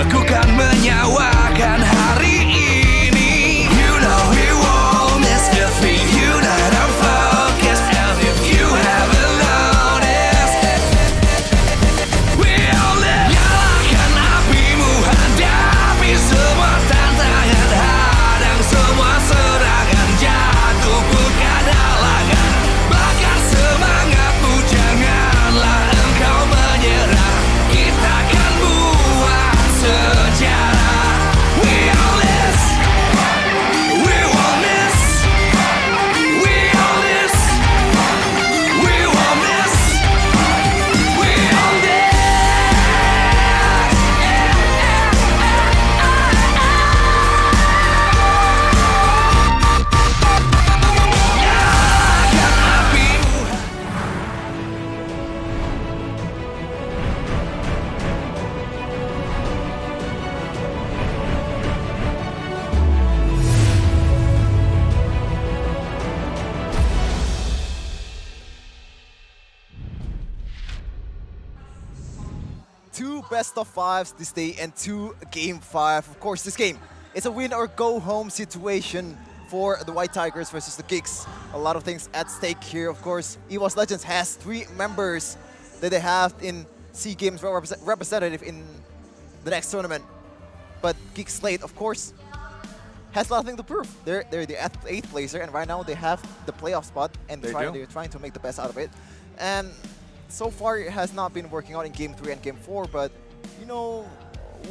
Aku kan menyawakan hari ini. You know we won't miss if we unite our focus. And if you haven't noticed, we all live. Nyalakan apimu, hadapi semua tantangan, hadang semua serangan, jatuh bukan halangan. Bakar semangatmu, janganlah engkau menyerah. Kita akan buat sejarah. We all this, we won't miss. We all this, we won't miss. We all this. Nyalakan apimu. Two best of fives this day and two game five. Of course, this game is a win or go home situation for the White Tigers versus the Geeks. A lot of things at stake here. Of course, EVOS Legends has 3 members that they have in SEA Games representative in the next tournament. But GEEK SLATE, of course, has nothing to prove. They're the 8th placer, and right now they have the playoff spot, and they're trying to make the best out of it. And so far, it has not been working out in Game 3 and Game 4, but you know,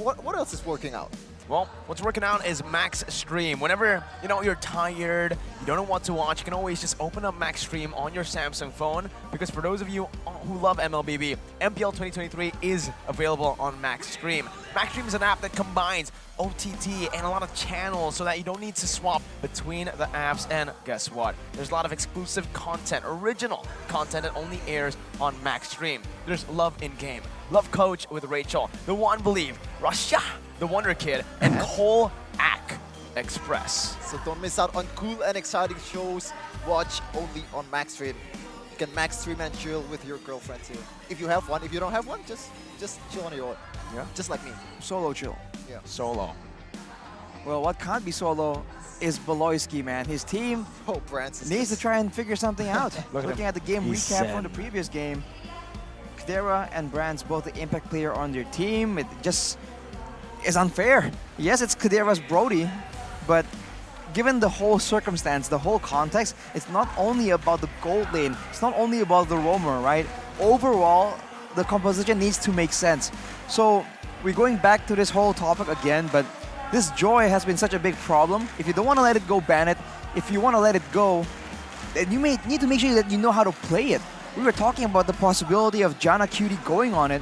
what else is working out? Well, what's working out is Max Stream. Whenever, you know, you're tired, you don't know what to watch, you can always just open up Max Stream on your Samsung phone. Because for those of you who love MLBB, MPL 2023 is available on Max Stream. Max Stream is an app that combines OTT and a lot of channels so that you don't need to swap between the apps. And guess what? There's a lot of exclusive content, original content that only airs on Max Stream. There's Love in Game, Love Coach with Rachel, The One Believe, Russia, the Wonder Kid, and Cole Ack Express. So don't miss out on cool and exciting shows. Watch only on Max Stream. You can Max Stream and chill with your girlfriend too. If you have one. If you don't have one, just chill on your own. Yeah. Just like me. Solo chill. Yeah. Solo. Well, what can't be solo is Beloyski, man. His team needs to try and figure something out. Looking at the game recap from the previous game, Kadera and Brands, both the impact player on their team. It just is unfair. Yes, it's Kadera's Brody, but given the whole circumstance, the whole context, it's not only about the gold lane, it's not only about the roamer, right? Overall, the composition needs to make sense. So we're going back to this whole topic again, but this Joy has been such a big problem. If you don't want to let it go, ban it. If you want to let it go, then you may need to make sure that you know how to play it. We were talking about the possibility of Janna QD going on it,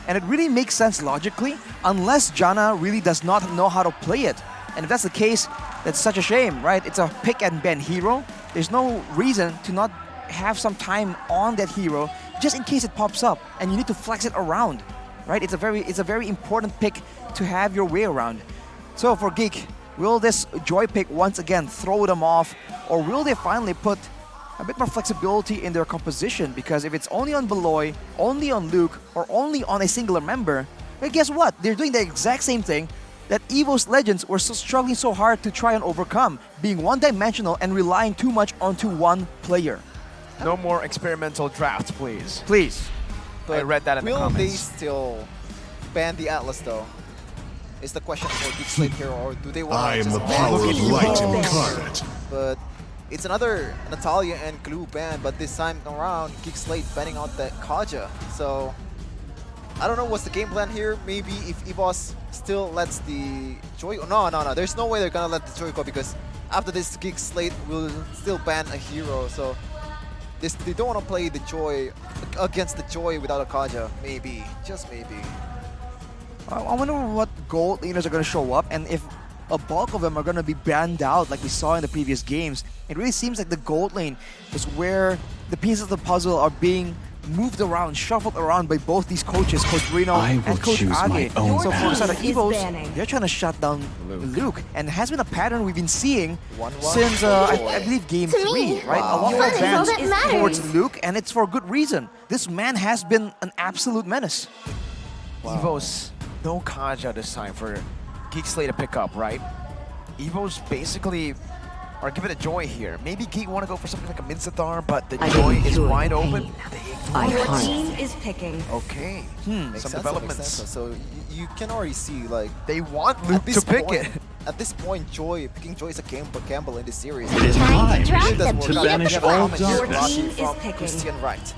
and it really makes sense logically, unless Janna really does not know how to play it. And if that's the case, that's such a shame, right? It's a pick and ban hero. There's no reason to not have some time on that hero, just in case it pops up, and you need to flex it around, right? It's a very important pick to have your way around. So for Geek, will this Joy pick once again throw them off, or will they finally put a bit more flexibility in their composition? Because if it's only on Beloy, only on Luke, or only on a singular member, well, guess what? They're doing the exact same thing that EVOS Legends were struggling so hard to try and overcome, being one-dimensional and relying too much onto one player. No more experimental drafts, please. Please. I read that in the comments. Will they still ban the Atlas though? Is the question for Geek Slate here, or do they want I to am the just power ban of light incarnate. But it's another Natalia and Glue ban, but this time around, Geek Slate banning out that Kaja. So I don't know what's the game plan here. Maybe if EVOS still lets the Joy... No. There's no way they're gonna let the Joy go, because after this, Geek Slate will still ban a hero. So they don't want to play the Joy against the Joy without a Kaja. Maybe. Just maybe. I wonder what gold laners are going to show up, and if a bulk of them are going to be banned out like we saw in the previous games. It really seems like the gold lane is where the pieces of the puzzle are being moved around, shuffled around by both these coaches, Coach Reno and Coach Age. So for the side of EVOS, they're trying to shut down Luke. And it has been a pattern we've been seeing since, I believe, Game 3, right? A lot of bans towards Luke, and it's for good reason. This man has been an absolute menace. EVOS, no Kaja this time for Geek Slate to pick up, right? EVOS basically are giving it Joy here. Maybe Geek want to go for something like a Minsathar, but the Joy is wide open. Your team is picking. Okay, some developments. So you can already see, like, they want Luke to pick it. At this point, picking Joy is a gamble in this series. It is time to banish all doubts. Your team is picking. Christian Wright.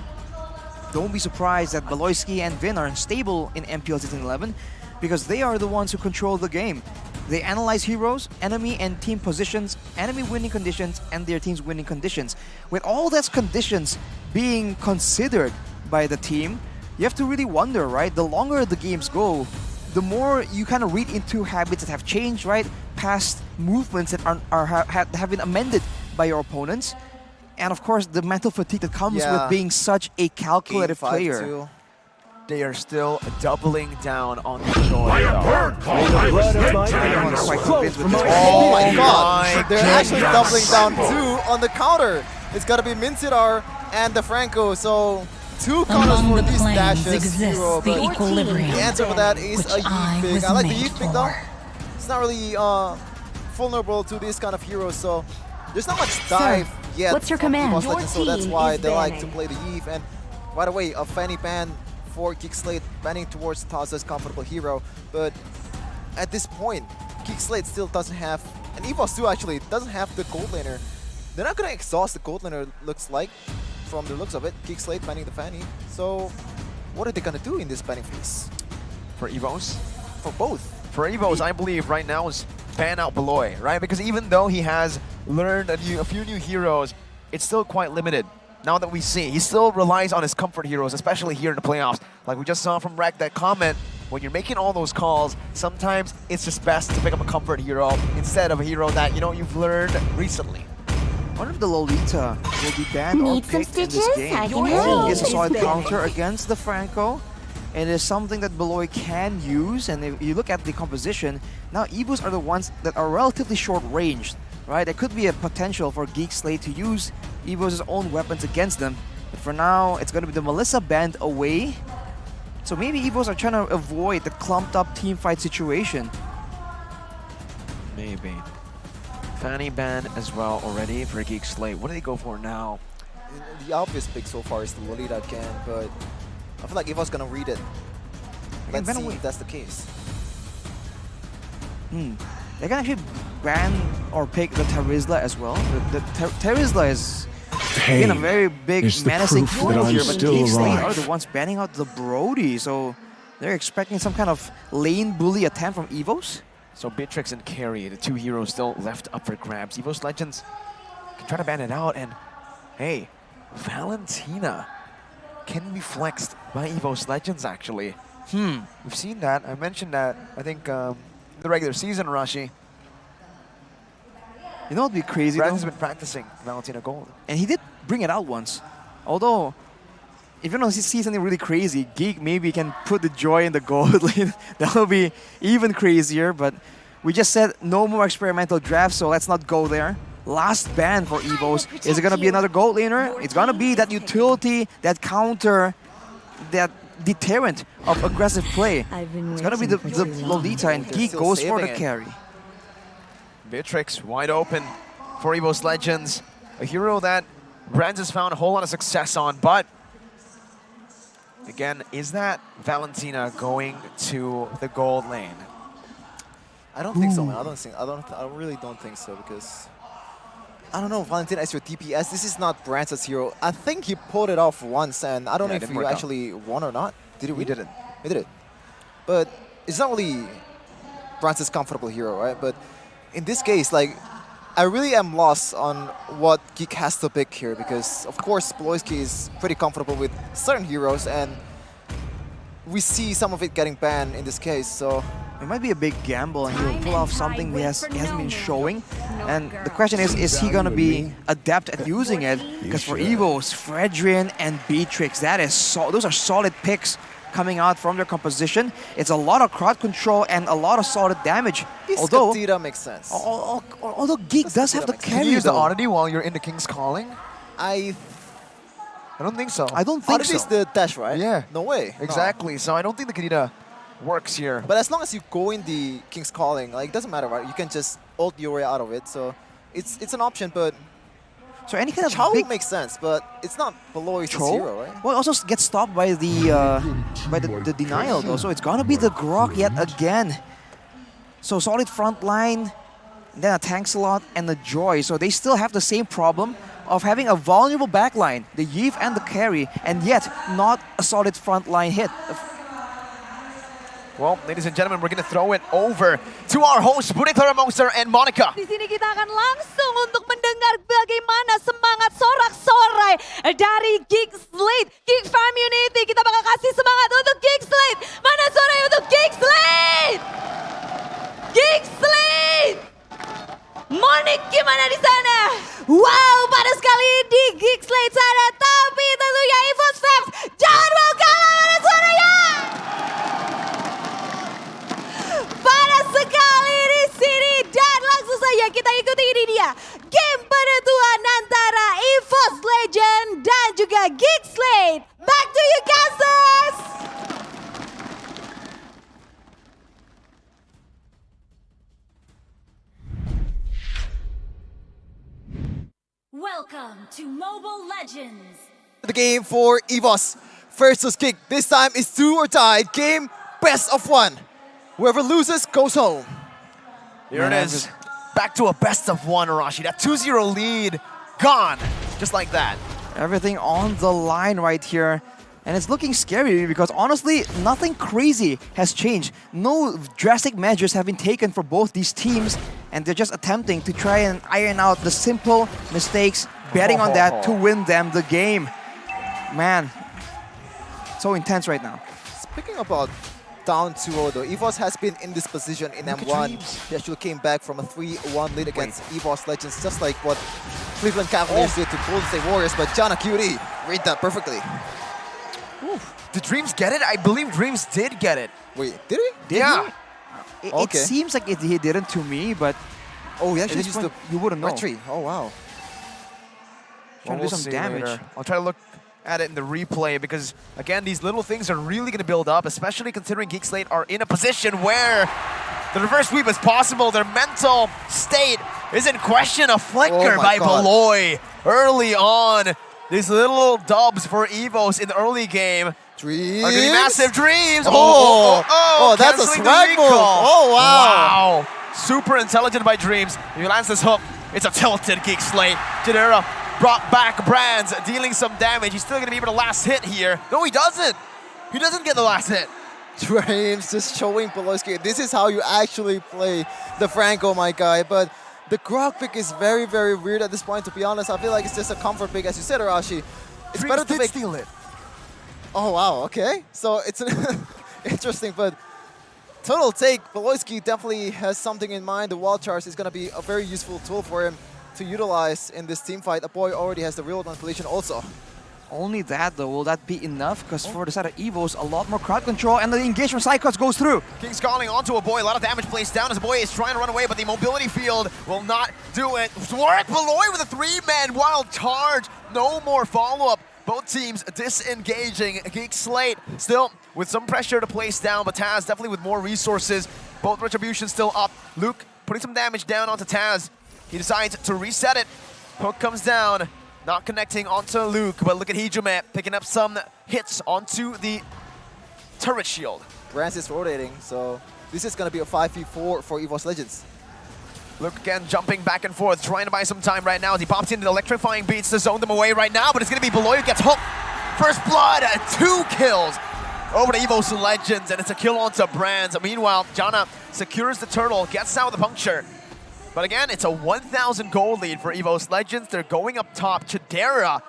Don't be surprised that Beloyski and Vin are unstable in MPL Season 11 because they are the ones who control the game. They analyze heroes, enemy and team positions, enemy winning conditions, and their team's winning conditions. With all those conditions being considered by the team, you have to really wonder, right? The longer the games go, the more you kind of read into habits that have changed, right? Past movements that have been amended by your opponents. And of course, the mental fatigue that comes with being such a calculated player. They are still doubling down on the Joy. Oh my god! They're actually doubling down too on the counter. It's gotta be Mincidar and the Franco. So 2 counters for these dashes. Hero, but the answer for that is a Yeet pick. I like the Yeet pick though. It's not really vulnerable to this kind of heroes, so there's not much dive yet. What's your command? So that's why they like to play the Yeet. And by the way, a Fanny ban for Geek Slate, banning towards Taza's comfortable hero. But at this point, Geek Slate still doesn't have, and EVOS too actually, doesn't have the gold laner. They're not going to exhaust the gold laner, looks like, from the looks of it. Geek Slate banning the Fanny. So what are they going to do in this banning phase? For EVOS? For both. For EVOS, I believe right now is ban out Beloy, right? Because even though he has learned a few new heroes, it's still quite limited. Now that we see, he still relies on his comfort heroes, especially here in the playoffs. Like we just saw from Rek, that comment, when you're making all those calls, sometimes it's just best to pick up a comfort hero instead of a hero that, you know, you've learned recently. I wonder if the Lolita will be banned or picked in this game. He is a solid counter against the Franco. It is something that Beloy can use, and if you look at the composition, now EVOS are the ones that are relatively short-ranged, right? There could be a potential for GEEK SLATE to use EVOS' own weapons against them, but for now, it's going to be the Melissa band away. So maybe EVOS are trying to avoid the clumped-up team fight situation. Maybe. Fanny band as well already for GEEK SLATE. What do they go for now? The obvious pick so far is the Lolita again, but I feel like EVO's gonna read it. Let's see if that's the case. They can actually ban or pick the Terizla as well. The Terizla is again a very big menacing hero here, but GEEK SLATE are the ones banning out the Brody, so they're expecting some kind of lane bully attempt from EVOS. So Bitrix and Carry, the two heroes still left up for grabs. EVOS Legends can try to ban it out, and hey, Valentina can be flexed by EVOS Legends actually. We've seen that. I mentioned that, I think, in the regular season, Rashi. You know what would be crazy Brandon's been practicing Valentina Gold. And he did bring it out once. Although, if you don't see something really crazy, GEEK maybe can put the joy in the gold lane. That will be even crazier, but we just said no more experimental drafts, so let's not go there. Last ban for EVOS. Is it going to be another gold laner? It's going to be that utility, that counter, that deterrent of aggressive play. It's going to be the Lolita, and GEEK goes for the carry. Bitrix wide open for EVOS Legends. A hero that Brands has found a whole lot of success on, but again, is that Valentina going to the gold lane? I don't think so, man. I really don't think so, because I don't know, Valentina is your DPS. This is not Brands' hero. I think he pulled it off once, and I don't know if he actually won or not. Did he win? He didn't. He did it. But it's not really Brands' comfortable hero, right? But in this case, like, I really am lost on what GEEK has to pick here, because of course Ployski is pretty comfortable with certain heroes, and we see some of it getting banned in this case, so it might be a big gamble, and he'll pull off something he hasn't been showing. And the question is he gonna be adept at using it? Because for EVOS, Fredrin and Beatrix, those are solid picks coming out from their composition. It's a lot of crowd control and a lot of solid damage. Although Iskatira makes sense. Although GEEK does have the carry. Can you use the oddity while you're in the King's Calling? I don't think so. I don't think so. Oddity is the dash, right? Yeah. No way. Exactly. No. So I don't think the Kadita works here. But as long as you go in the King's Calling, like, it doesn't matter, right? You can just ult your way out of it. So it's an option, but so any kind of Chow big makes sense, but it's not below his hero, right? Well, it also gets stopped by the denial though, so it's gonna be the Grok yet again. So solid front line, then a tank slot and the Joy. So they still have the same problem of having a vulnerable backline, the Yeeve and the carry, and yet not a solid front line hit. Well, ladies and gentlemen, we're going to throw it over to our host, Bigetron Alpha and Monica. Di sini kita akan langsung untuk mendengar bagaimana semangat sorak-sorai dari GEEK SLATE, GEEK Community. Kita bakal kasih semangat untuk GEEK SLATE. Mana suaranya untuk GEEK SLATE? GEEK SLATE! Monik gimana di sana? Wow, pada sekali di GEEK SLATE sana, tapi tentunya EVOS fans jangan mau kalah, mana suaranya? Panas sekali di sini, dan langsung saja kita ikuti, ini dia game penentuan antara EVOS Legends dan juga GEEK SLATE. Back to you, Kansas! Welcome to Mobile Legends. The game for EVOS versus GEEK. This time it's do or die. Game best of one. Whoever loses goes home. Here it is. Back to a best of one, Arashi. That 2-0 lead, gone. Just like that. Everything on the line right here. And it's looking scary because honestly, nothing crazy has changed. No drastic measures have been taken for both these teams, and they're just attempting to try and iron out the simple mistakes, betting on that to win them the game. Man, so intense right now. Speaking about down 2-0 though, EVOS has been in this position in M1. They actually came back from a 3-1 lead against EVOS Legends, just like what Cleveland Cavaliers did to Golden State Warriors, but Jana QD read that perfectly. Oof. Did Dreams get it? I believe Dreams did get it. Wait, did he? Yeah. It seems like he didn't to me, but oh, he actually used the you wouldn't know. retry. Oh wow. Trying to do some damage. Later. I'll try to look at it in the replay because again, these little things are really going to build up, especially considering GEEK SLATE are in a position where the reverse sweep is possible. Their mental state is in question. A flicker by Beloy early on. These little dubs for EVOS in the early game. Dreams. Are going to be massive dreams. Oh, that's a swag move. Oh, wow. Wow. Super intelligent by Dreams. If he lands this hook, it's a tilted GEEK SLATE. Jadera brought back Brands, dealing some damage. He's still going to be able to last hit here. No, he doesn't. He doesn't get the last hit. Dreams just showing Poloski. This is how you actually play the Franco, my guy. But the Grog pick is very, very weird at this point, to be honest. I feel like it's just a comfort pick, as you said, Arashi. It's better to make... steal it. Oh, wow, okay. So it's interesting, but total take, Poloski definitely has something in mind. The wall charge is going to be a very useful tool for him to utilize in this team fight. A boy already has the real manipulation also. Only that though, will that be enough? Because for the side of EVOS, a lot more crowd control and the engagement Psychots goes through. King's calling onto a boy, a lot of damage placed down as a boy is trying to run away, but the mobility field will not do it. Warwick Beloy with a 3-man wild charge. No more follow-up. Both teams disengaging. GEEK SLATE still with some pressure to place down, but Taz definitely with more resources. Both retributions still up. Luke putting some damage down onto Taz. He decides to reset it. Hook comes down, not connecting onto Luke, but look at Hijime picking up some hits onto the turret shield. Brands is rotating, so this is going to be a 5v4 for EVOS Legends. Luke again jumping back and forth, trying to buy some time right now as he pops into the electrifying beats to zone them away right now, but it's going to be Beloy who gets hooked. First blood, 2 kills over to EVOS Legends, and it's a kill onto Brands. Meanwhile, Jana secures the turtle, gets out with the puncture. But again, it's a 1,000 gold lead for EVOS Legends. They're going up top. Chidera,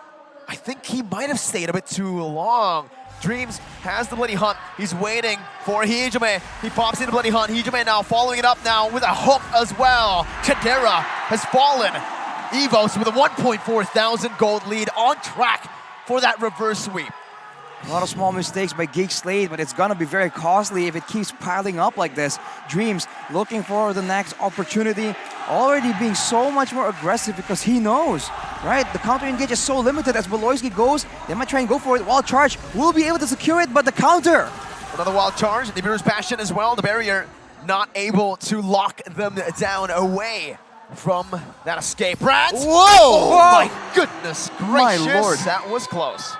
I think he might have stayed a bit too long. Dreams has the Bloody Hunt. He's waiting for Hijime. He pops into Bloody Hunt. Hijime now following it up now with a hook as well. Chidera has fallen. EVOS with a 1.4 thousand gold lead on track for that reverse sweep. A lot of small mistakes by GEEK SLATE, but it's gonna be very costly if it keeps piling up like this. Dreams looking for the next opportunity, already being so much more aggressive because he knows, right? The counter engage is so limited as Beloyski goes. They might try and go for it. Wild charge will be able to secure it, but the counter. Another wild charge, the Nibiru's Passion as well. The barrier not able to lock them down away from that escape. Brands! Whoa! Oh my goodness gracious, my lord. That was close.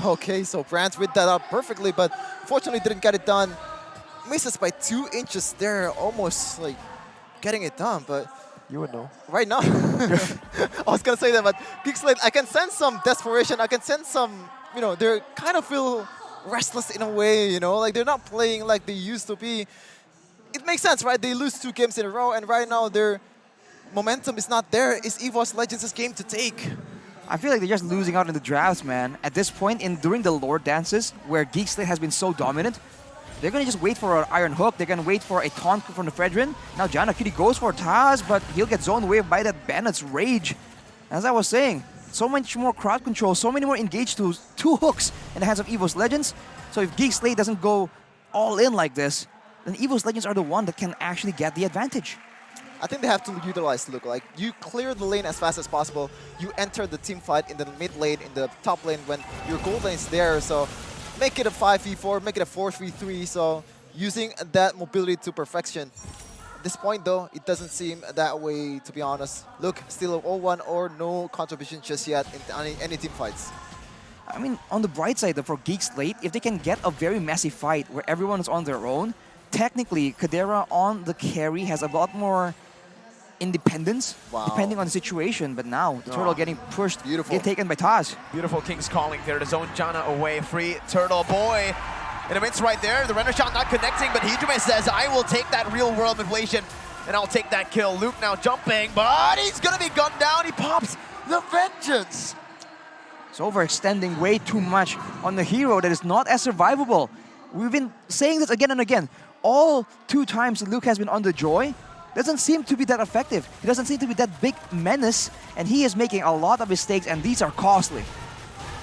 Okay, so Brands read that up perfectly, but fortunately didn't get it done. Misses by 2 inches there, almost like getting it done, but you would know. Right now, I was gonna say that, but GEEK SLATE, I can sense some desperation. I can sense some, you know, they kind of feel restless in a way, you know, like they're not playing like they used to be. It makes sense, right? They lose 2 games in a row, and right now their momentum is not there. It's EVOS Legends' game to take. I feel like they're just losing out in the drafts, man. At this point, during the Lord dances, where GEEK SLATE has been so dominant, they're gonna just wait for an Iron Hook. They're gonna wait for a taunt from the Fredrin. Now Jana Kitty goes for Taz, but he'll get zoned away by that Bandit's Rage. As I was saying, so much more crowd control, so many more engaged tools, 2 hooks in the hands of EVOS Legends. So if GEEK SLATE doesn't go all in like this, then EVOS Legends are the one that can actually get the advantage. I think they have to utilize Luke. Like, you clear the lane as fast as possible. You enter the team fight in the mid lane, in the top lane when your gold lane is there. So make it a 5v4, make it a 4v3. So using that mobility to perfection. At this point, though, it doesn't seem that way, to be honest. Look, still a 0-1 or no contribution just yet in any team fights. I mean, on the bright side, though, for GEEK SLATE, if they can get a very messy fight where everyone is on their own, technically, Kadera on the carry has a lot more independence, depending on the situation. But now, the turtle getting pushed, get taken by Taz. Beautiful King's calling there to zone Jana away. Free Turtle Boy. In a midst right there, the render shot not connecting, but Hijime says, I will take that real world manipulation and I'll take that kill. Luke now jumping, but he's gonna be gunned down. He pops the Vengeance. It's overextending way too much on the hero that is not as survivable. We've been saying this again and again. All 2 times Luke has been on the Joy, doesn't seem to be that effective. He doesn't seem to be that big menace, and he is making a lot of mistakes, and these are costly.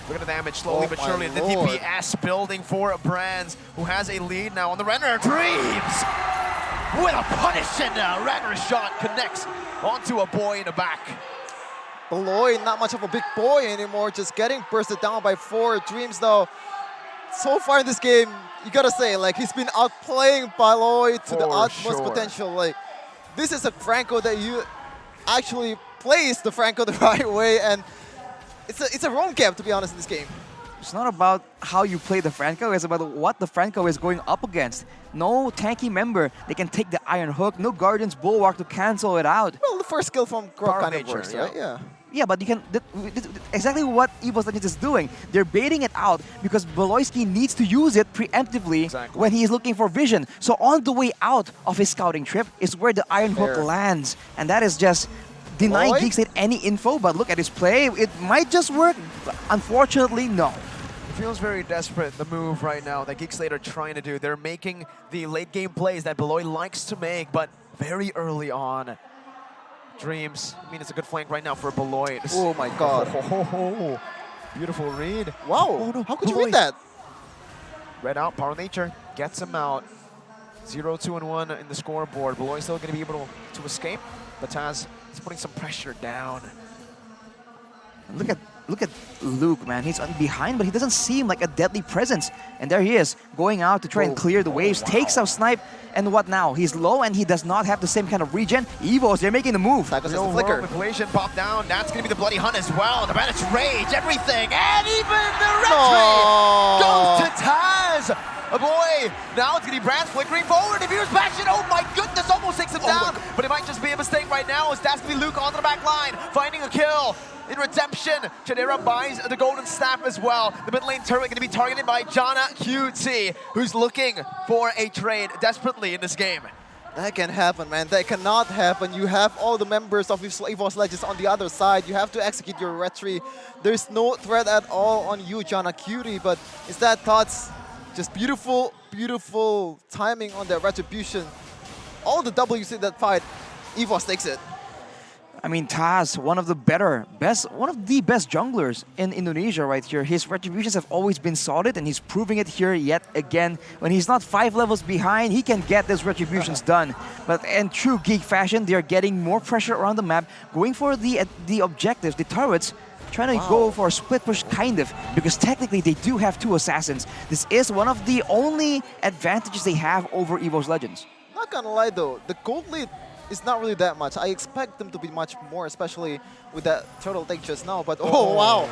Look at the damage slowly but surely. The DPS building for Brands, who has a lead now on the Renner. Dreams with a punishing Renner shot connects onto a boy in the back. Beloy, not much of a big boy anymore, just getting bursted down by 4. Dreams, though, so far in this game, you gotta say, like, he's been outplaying Beloy to the utmost potential. Like, this is a Franco that you actually plays the Franco the right way, and it's a roam camp, to be honest, in this game. It's not about how you play the Franco, it's about what the Franco is going up against. No tanky member, they can take the Iron Hook, no Guardian's Bulwark to cancel it out. Well, the first skill from Grok kind of works, right? Yeah. Yeah, but you can. Exactly what EVOS Legends is doing. They're baiting it out because Beloyski needs to use it preemptively when he is looking for vision. So on the way out of his scouting trip is where the Iron Hook lands. And that is just denying GEEK SLATE any info. But look at his play. It might just work. Unfortunately, no. It feels very desperate, the move right now that GEEK SLATE are trying to do. They're making the late game plays that Beloy likes to make, but very early on. Dreams, I mean, it's a good flank right now for Beloy. Oh my god. Beautiful read. Wow, oh, no. How could you read that? Red out, Power Nature gets him out. 0, 2, and 1 in the scoreboard. Beloy still going to be able to escape, but Taz is putting some pressure down. Look at Luke, man. He's behind, but he doesn't seem like a deadly presence. And there he is, going out to try and clear the waves, takes out Snipe, and what now? He's low and he does not have the same kind of regen. EVOS, they're making the move. Real flicker. Manipulation pop down. That's going to be the Bloody Hunt as well. The Bandit's Rage, everything, and even the Red goes to Taz. Oh boy, now it's going to be Brands flickering forward. If he was bashing, oh my goodness, almost takes him down. But it might just be a mistake right now as that's going to be Luke onto the back line, finding a kill. In redemption, Chadera buys the golden staff as well. The mid lane turret going to be targeted by Jana QT, who's looking for a trade desperately in this game. That can happen, man. That cannot happen. You have all the members of EVOS Legends on the other side. You have to execute your retry. There's no threat at all on you, Jana QT, but instead Thoughts, just beautiful, beautiful timing on that retribution. All the W's in that fight, EVOS takes it. I mean, Taz, one of the best junglers in Indonesia right here. His retributions have always been solid, and he's proving it here yet again. When he's not 5 levels behind, he can get these retributions done. But in true GEEK fashion, they are getting more pressure around the map, going for the objectives, the turrets, trying to go for a split push kind of, because technically they do have 2 assassins. This is one of the only advantages they have over EVOS Legends. Not gonna lie though, the gold lead is not really that much. I expect them to be much more, especially with that turtle take just now. But oh wow,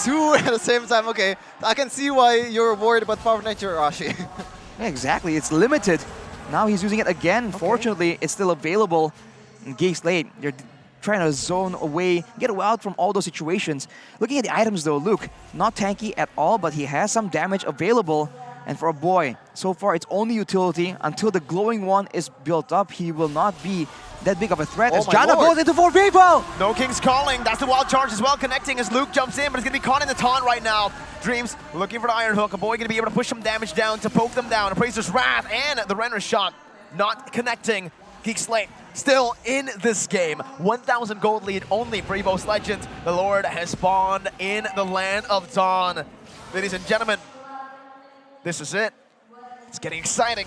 2 at the same time. Okay, I can see why you're worried about Power Nature, Rashi. Yeah, exactly, it's limited. Now he's using it again. Fortunately, it's still available in GEEK SLATE. They're trying to zone away, get out from all those situations. Looking at the items though, Luke, not tanky at all, but he has some damage available. And for a boy, so far it's only utility. Until the glowing one is built up, he will not be that big of a threat as Jana goes into 4 people! No King's Calling, that's the wild charge as well, connecting as Luke jumps in, but he's going to be caught in the taunt right now. Dreams looking for the Iron Hook, a boy going to be able to push some damage down to poke them down. Appraiser's Wrath and the Renner shot not connecting. GEEK SLATE still in this game. 1,000 gold lead only for EVOS Legends. The Lord has spawned in the land of Dawn. Ladies and gentlemen, this is it. It's getting exciting.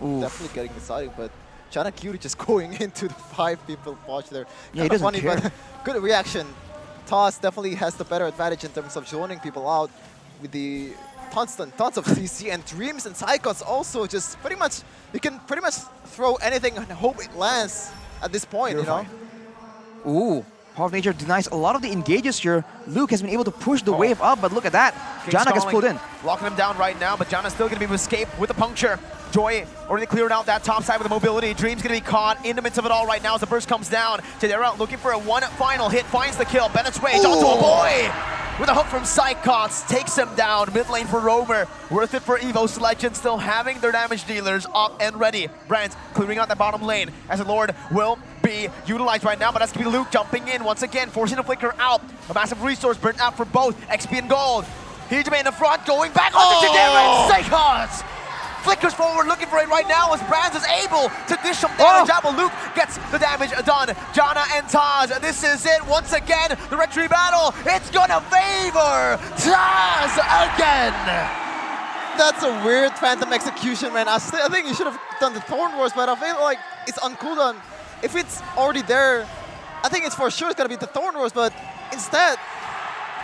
Oof. Definitely getting exciting, but Jana QT just going into the 5 people watch there. Yeah, he doesn't funny, care. But good reaction. Toss definitely has the better advantage in terms of zoning people out with the tons of CC, and Dreams and Psychos also just pretty much, you can pretty much throw anything and hope it lands at this point, you know? Ooh. Power of Nature denies a lot of the engages here. Luke has been able to push the wave up, but look at that. Jana gets pulled in. Locking him down right now, but Jana's still going to be able to escape with a puncture. Joy already cleared out that top side with the mobility. Dream's going to be caught in the midst of it all right now as the burst comes down. Chidera looking for a one final hit, finds the kill. Bennett's Rage onto a boy with a hook from Psychots, takes him down. Mid lane for Roamer. Worth it for EVOS Legends, still having their damage dealers up and ready. Brands clearing out that bottom lane as the Lord will be utilized right now, but that's going to be Luke jumping in once again, forcing the flicker out. A massive resource burnt out for both XP and gold. Hijime in the front, going back onto Chidera and Psychots. Flickers forward, looking for it right now as Brands is able to dish some damage out, but Luke gets the damage done. Jana and Taz, this is it. Once again, the retry battle, it's gonna favor Taz again. That's a weird Phantom execution, man. I think you should have done the Thorn Wars, but I feel like it's on cooldown. If it's already there, I think it's for sure it's gonna be the Thorn Wars, but instead,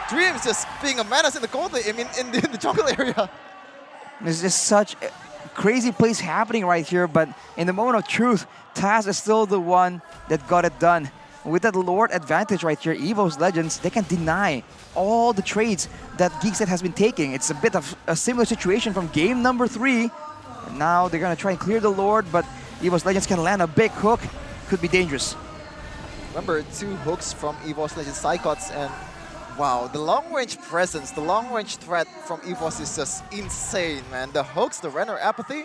Dreams just being a menace in the cold, I mean, in the jungle area. There's just such a crazy plays happening right here, but in the moment of truth, Taz is still the one that got it done. With that Lord advantage right here, EVOS Legends, they can deny all the trades that GEEK SLATE has been taking. It's a bit of a similar situation from game number 3. And now they're gonna try and clear the Lord, but EVOS Legends can land a big hook. Could be dangerous. Remember, 2 hooks from EVOS Legends Psychots, and wow, the long-range presence, the long-range threat from EVOS is just insane, man. The hooks, the Renner Apathy,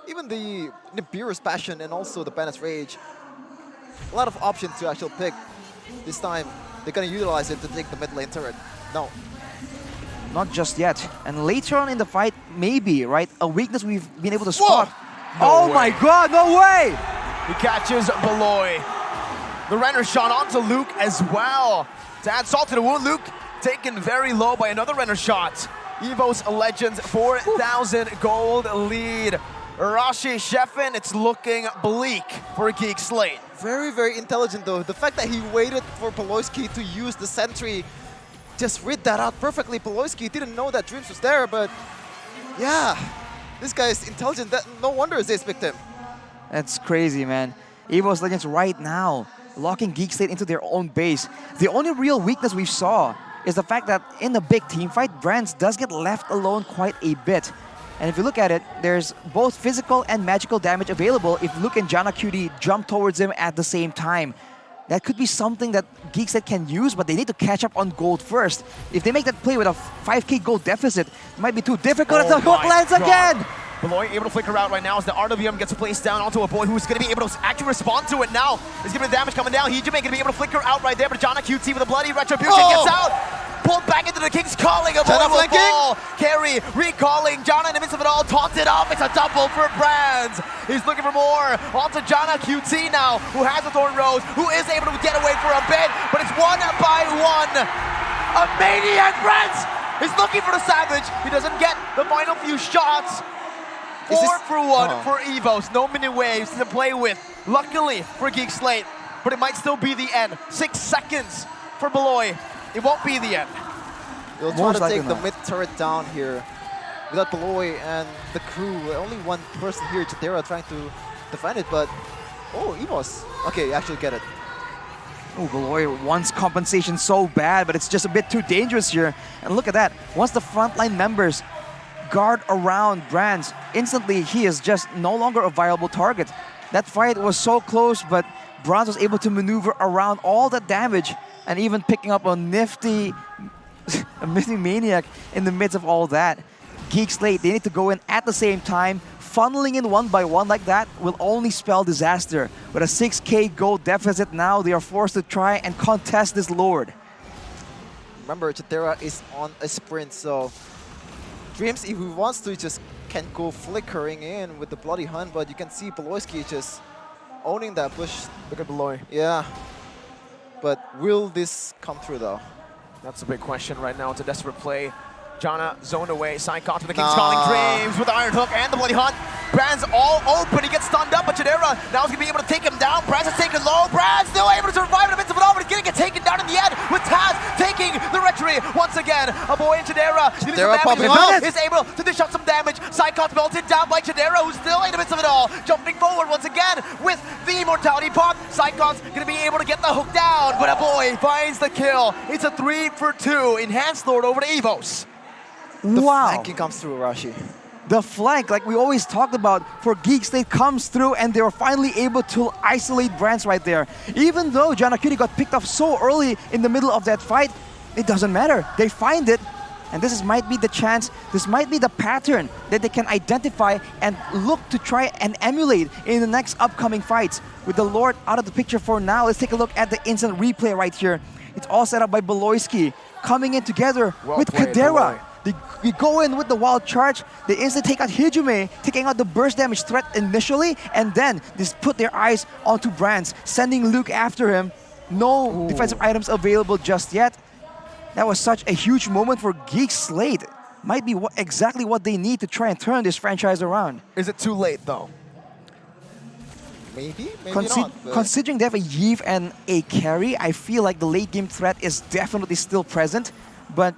even the Nibiru's Passion, and also the Bandit's Rage. A lot of options to actually pick. This time, they're gonna utilize it to take the mid lane turret. No. Not just yet. And later on in the fight, maybe, right? A weakness we've been able to spot. No oh my god, no way! He catches Beloy. The Renner shot onto Luke as well. To add salt to the wound, Luke taken very low by another Renner shot. EVOS Legends, 4,000 gold lead. Rashi Sheffin, it's looking bleak for GEEK SLATE. Very, very intelligent though. The fact that he waited for Poloisky to use the sentry, just read that out perfectly. Poloisky didn't know that Dreams was there, but yeah, this guy is intelligent. No wonder Zace picked him. That's crazy, man. EVOS Legends right now locking GEEK SLATE into their own base. The only real weakness we saw is the fact that in the big team fight, Brands does get left alone quite a bit. And if you look at it, there's both physical and magical damage available if Luke and Jana QD jump towards him at the same time. That could be something that GEEK SLATE can use, but they need to catch up on gold first. If they make that play with a 5k gold deficit, it might be too difficult as the hook lands again! Beloy able to flicker out right now as the RWM gets placed down onto a boy who's going to be able to actually respond to it now. He's giving the damage coming down. Heejime going to be able to flicker out right there, but Jana QT with a bloody retribution gets out. Pulled back into the King's Calling. A boy will fall. Carry recalling. Jana in the midst of it all taunted up. It's a double for Brands. He's looking for more. Onto Jana QT now, who has the Thorn Rose, who is able to get away for a bit, but it's 1 by 1. A maniac Brands is looking for the Savage. He doesn't get the final few shots. 4 for 1 for EVOS. No mini waves to play with. Luckily for GEEK SLATE, but it might still be the end. 6 seconds for Beloy. It won't be the end. They'll try to take the mid turret down here without Beloy and the crew. Only one person here, Jadera, trying to defend it, but oh, EVOS. Okay, actually get it. Oh, Beloy wants compensation so bad, but it's just a bit too dangerous here. And look at that. Once the frontline members guard around Brands, instantly he is just no longer a viable target. That fight was so close, but Brands was able to maneuver around all that damage and even picking up a nifty maniac in the midst of all that. GEEK SLATE, they need to go in at the same time. Funneling in 1 by 1 like that will only spell disaster. With a 6k gold deficit now, they are forced to try and contest this Lord. Remember, Jadera is on a sprint, so Dreams, if he wants to, just can go flickering in with the Bloody Hunt, but you can see Poloisky just owning that push. Look at Beloy. Yeah. But will this come through though? That's a big question right now. It's a desperate play. Jana zoned away. Psychot with the King's Calling. Dreams with the Iron Hook and the Bloody Hunt. Brands all open. He gets stunned up, but Jadera now is going to be able to take him down. Brands is taken low. Brands still able to survive in the midst of it all, but he's going to get taken down in the end with Taz taking the retry once again. A boy in Jadera is able to dish out some damage. Psychot melted down by Jadera, who's still in the midst of it all. Jumping forward once again with the Immortality Pop. Psychot's going to be able to get the hook down, but a boy finds the kill. It's a 3 for 2. Enhanced Lord over to EVOS. The flanking comes through, Rashi. The flank, like we always talked about, for GEEK SLATE comes through, and they were finally able to isolate Brands right there. Even though Jana QD got picked off so early in the middle of that fight, it doesn't matter. They find it, and this might be the chance, this might be the pattern that they can identify and look to try and emulate in the next upcoming fights. With the Lord out of the picture for now, let's take a look at the instant replay right here. It's all set up by Beloyski, coming in together with Kadera. They go in with the wild charge. They instantly take out Hijime, taking out the burst damage threat initially, and then just put their eyes onto Brands, sending Luke after him. No defensive items available just yet. That was such a huge moment for GEEK SLATE. Might be exactly what they need to try and turn this franchise around. Is it too late though? Maybe not. Considering they have a Yves and a carry, I feel like the late game threat is definitely still present, but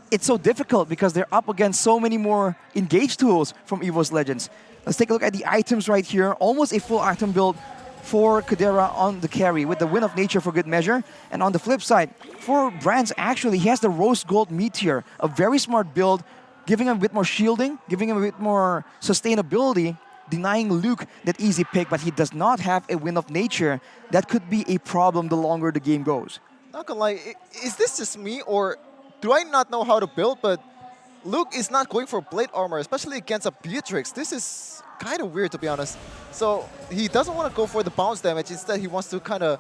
it's so difficult because they're up against so many more engage tools from EVOS Legends. Let's take a look at the items right here. Almost a full item build for Kadera on the carry with the Wind of Nature for good measure. And on the flip side, for Brands, actually, he has the Rose Gold Meteor, a very smart build, giving him a bit more shielding, giving him a bit more sustainability, denying Luke that easy pick, but he does not have a Wind of Nature. That could be a problem the longer the game goes. Not gonna lie, is this just me or do I not know how to build? But Luke is not going for plate armor, especially against a Beatrix. This is kind of weird, to be honest. So he doesn't want to go for the bounce damage. Instead, he wants to kind of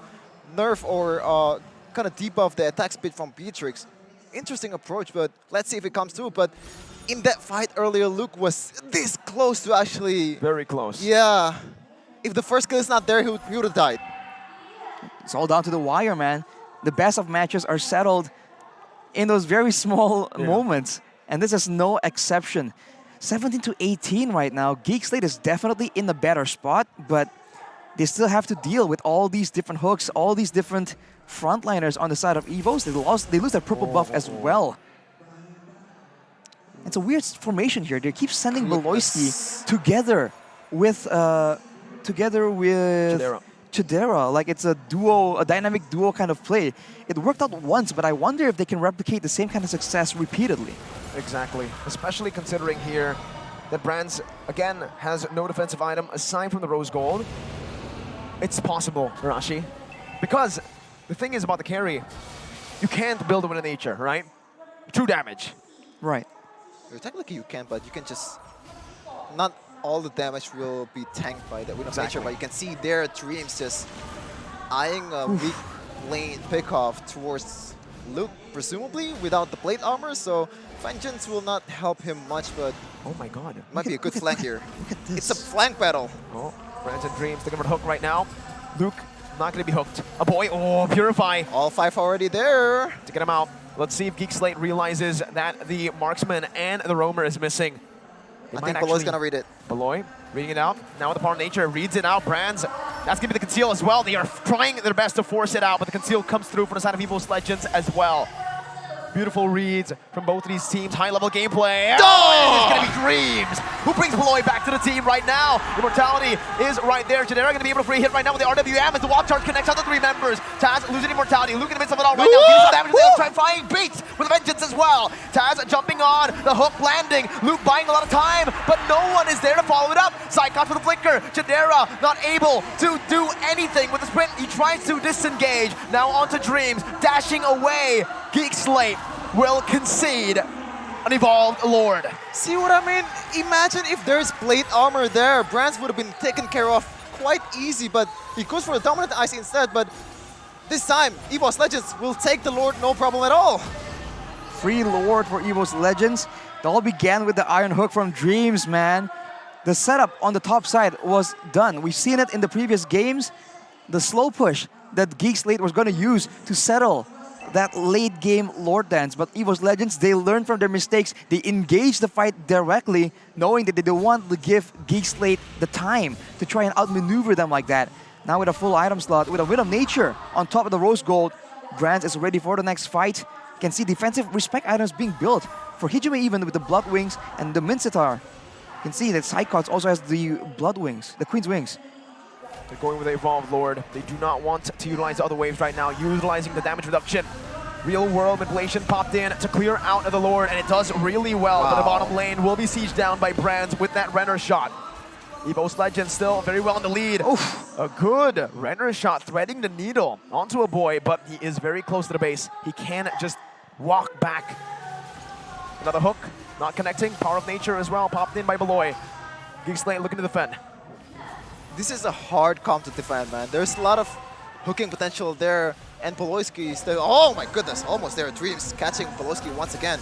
nerf or kind of debuff the attack speed from Beatrix. Interesting approach, but let's see if it comes through. But in that fight earlier, Luke was this close to actually... Very close. Yeah. If the first kill is not there, he would have died. It's all down to the wire, man. The best of matches are settled in those very small moments. And this is no exception. 17-18 right now. GEEK SLATE is definitely in the better spot, but they still have to deal with all these different hooks, all these different frontliners on the side of EVOS. They lose their purple buff as well. It's a weird formation here. They keep sending Beloyski together with Chidera. Like it's a duo, a dynamic duo kind of play. It worked out once, but I wonder if they can replicate the same kind of success repeatedly. Exactly, especially considering here that Brands, again, has no defensive item aside from the Rose Gold. It's possible, Rashi. Because the thing is about the carry, you can't build a Wind of Nature, right? True damage. Right. Technically you can, but you can just... Not all the damage will be tanked by the Wind of Nature, but you can see their Dreams just eyeing a weak lane pickoff towards Luke, presumably, without the plate armor, so Vengeance will not help him much, but... Oh my god. Might be a good flank here. It's a flank battle. Oh, Brands and Dreams looking for the hook right now. Luke not going to be hooked. A boy, Purify. All 5 already there. To get him out. Let's see if GEEK SLATE realizes that the Marksman and the Roamer is missing. I think Beloy's going to read it. Beloy reading it out. Now with the Power of Nature, reads it out. Brands, that's going to be the Conceal as well. They are trying their best to force it out, but the Conceal comes through from the side of EVOS Legends as well. Beautiful reads from both of these teams. High-level gameplay. Oh, it's going to be Dreams, who brings Beloy back to the team right now. Immortality is right there. Genera going to be able to free hit right now with the RWM as the walk charge connects out the 3 members. Taz losing Immortality. Luke in the midst of it all right now. Getting some damage. They'll try flying beats with Vengeance as well. Taz jumping on, the hook landing. Luke buying a lot of time, but no one is there to follow it up. Psychos with the flicker. Genera not able to do anything with the sprint. He tries to disengage. Now onto Dreams, dashing away. GEEK SLATE will concede an Evolved Lord. See what I mean? Imagine if there's plate armor there. Brands would have been taken care of quite easy, but he goes for the Dominant Ice instead. But this time, EVOS Legends will take the Lord no problem at all. Free Lord for EVOS Legends. It all began with the Iron Hook from Dreams, man. The setup on the top side was done. We've seen it in the previous games. The slow push that GEEK SLATE was going to use to settle that late game Lord dance. But EVOS Legends, they learn from their mistakes. They engage the fight directly, knowing that they don't want to give GEEK SLATE the time to try and outmaneuver them like that. Now with a full item slot, with a Wind of Nature on top of the Rose Gold, Brands is ready for the next fight. You can see defensive respect items being built for Hijime even with the Blood Wings and the Mincetar. You can see that Psychots also has the Blood Wings, the Queen's Wings. They're going with the Evolved Lord. They do not want to utilize the other waves right now, utilizing the damage reduction. Real world manipulation popped in to clear out of the Lord, and it does really well. But the bottom lane will be sieged down by Brands with that Renner shot. EVOS Legends still very well in the lead. Oof. A good Renner shot threading the needle onto a boy, but he is very close to the base. He can just walk back. Another hook, not connecting. Power of Nature as well, popped in by Beloy. GEEK SLATE looking to defend. This is a hard comp to defend, man. There's a lot of hooking potential there, and Beloyski is still, oh my goodness, almost there. Dreams catching Beloyski once again.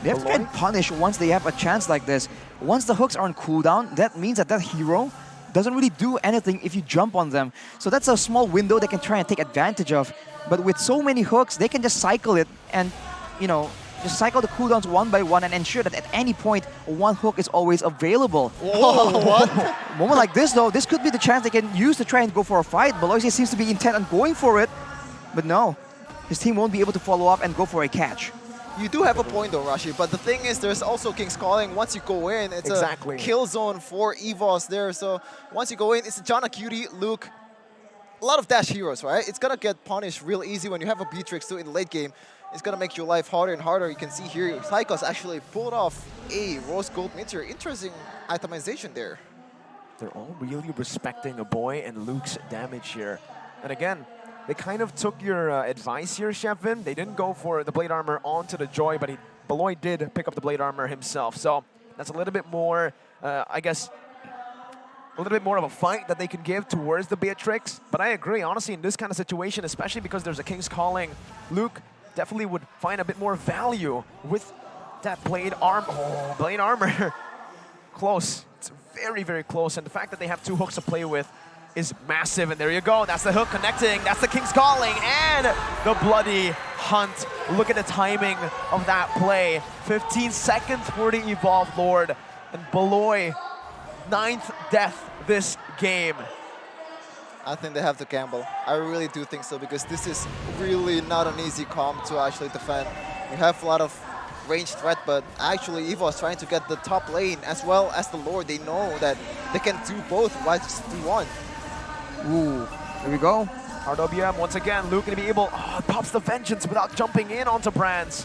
They have to try and punish once they have a chance like this. Once the hooks are on cooldown, that means that that hero doesn't really do anything if you jump on them. So that's a small window they can try and take advantage of. But with so many hooks, they can just cycle it and, you know, just cycle the cooldowns one by one and ensure that at any point, one hook is always available. Whoa, what? Moment like this, though, this could be the chance they can use to try and go for a fight. Beloise seems to be intent on going for it, but no. His team won't be able to follow up and go for a catch. You do have a point though, Rashi, but the thing is there's also King's Calling. Once you go in, it's a kill zone for EVOS there. So once you go in, it's Jana, Cutie, Luke, a lot of dash heroes, right? It's gonna get punished real easy when you have a Beatrix too in the late game. It's gonna make your life harder and harder. You can see here, Psychos actually pulled off a Rose Gold Meteor. Interesting itemization there. They're all really respecting a boy and Luke's damage here. And again, they kind of took your advice here, Chefvin. They didn't go for the Blade Armor onto the Joy, but Beloy did pick up the Blade Armor himself. So that's a little bit more, I guess, a little bit more of a fight that they can give towards the Beatrix. But I agree, honestly, in this kind of situation, especially because there's a King's Calling, Luke definitely would find a bit more value with that Blade Armor. Oh, Blade Armor. Close. It's very, very close. And the fact that they have two hooks to play with is massive, and there you go. That's the hook connecting. That's the King's Calling and the Bloody Hunt. Look at the timing of that play. 15 seconds for the Evolved Lord, and Beloy, 9th death this game. I think they have to gamble. I really do think so, because this is really not an easy comp to actually defend. You have a lot of ranged threat, but actually EVOS trying to get the top lane as well as the Lord. They know that they can do both. Why just do one? Ooh, there we go. RWM once again. Luke gonna be able, pops the Vengeance without jumping in onto Brands.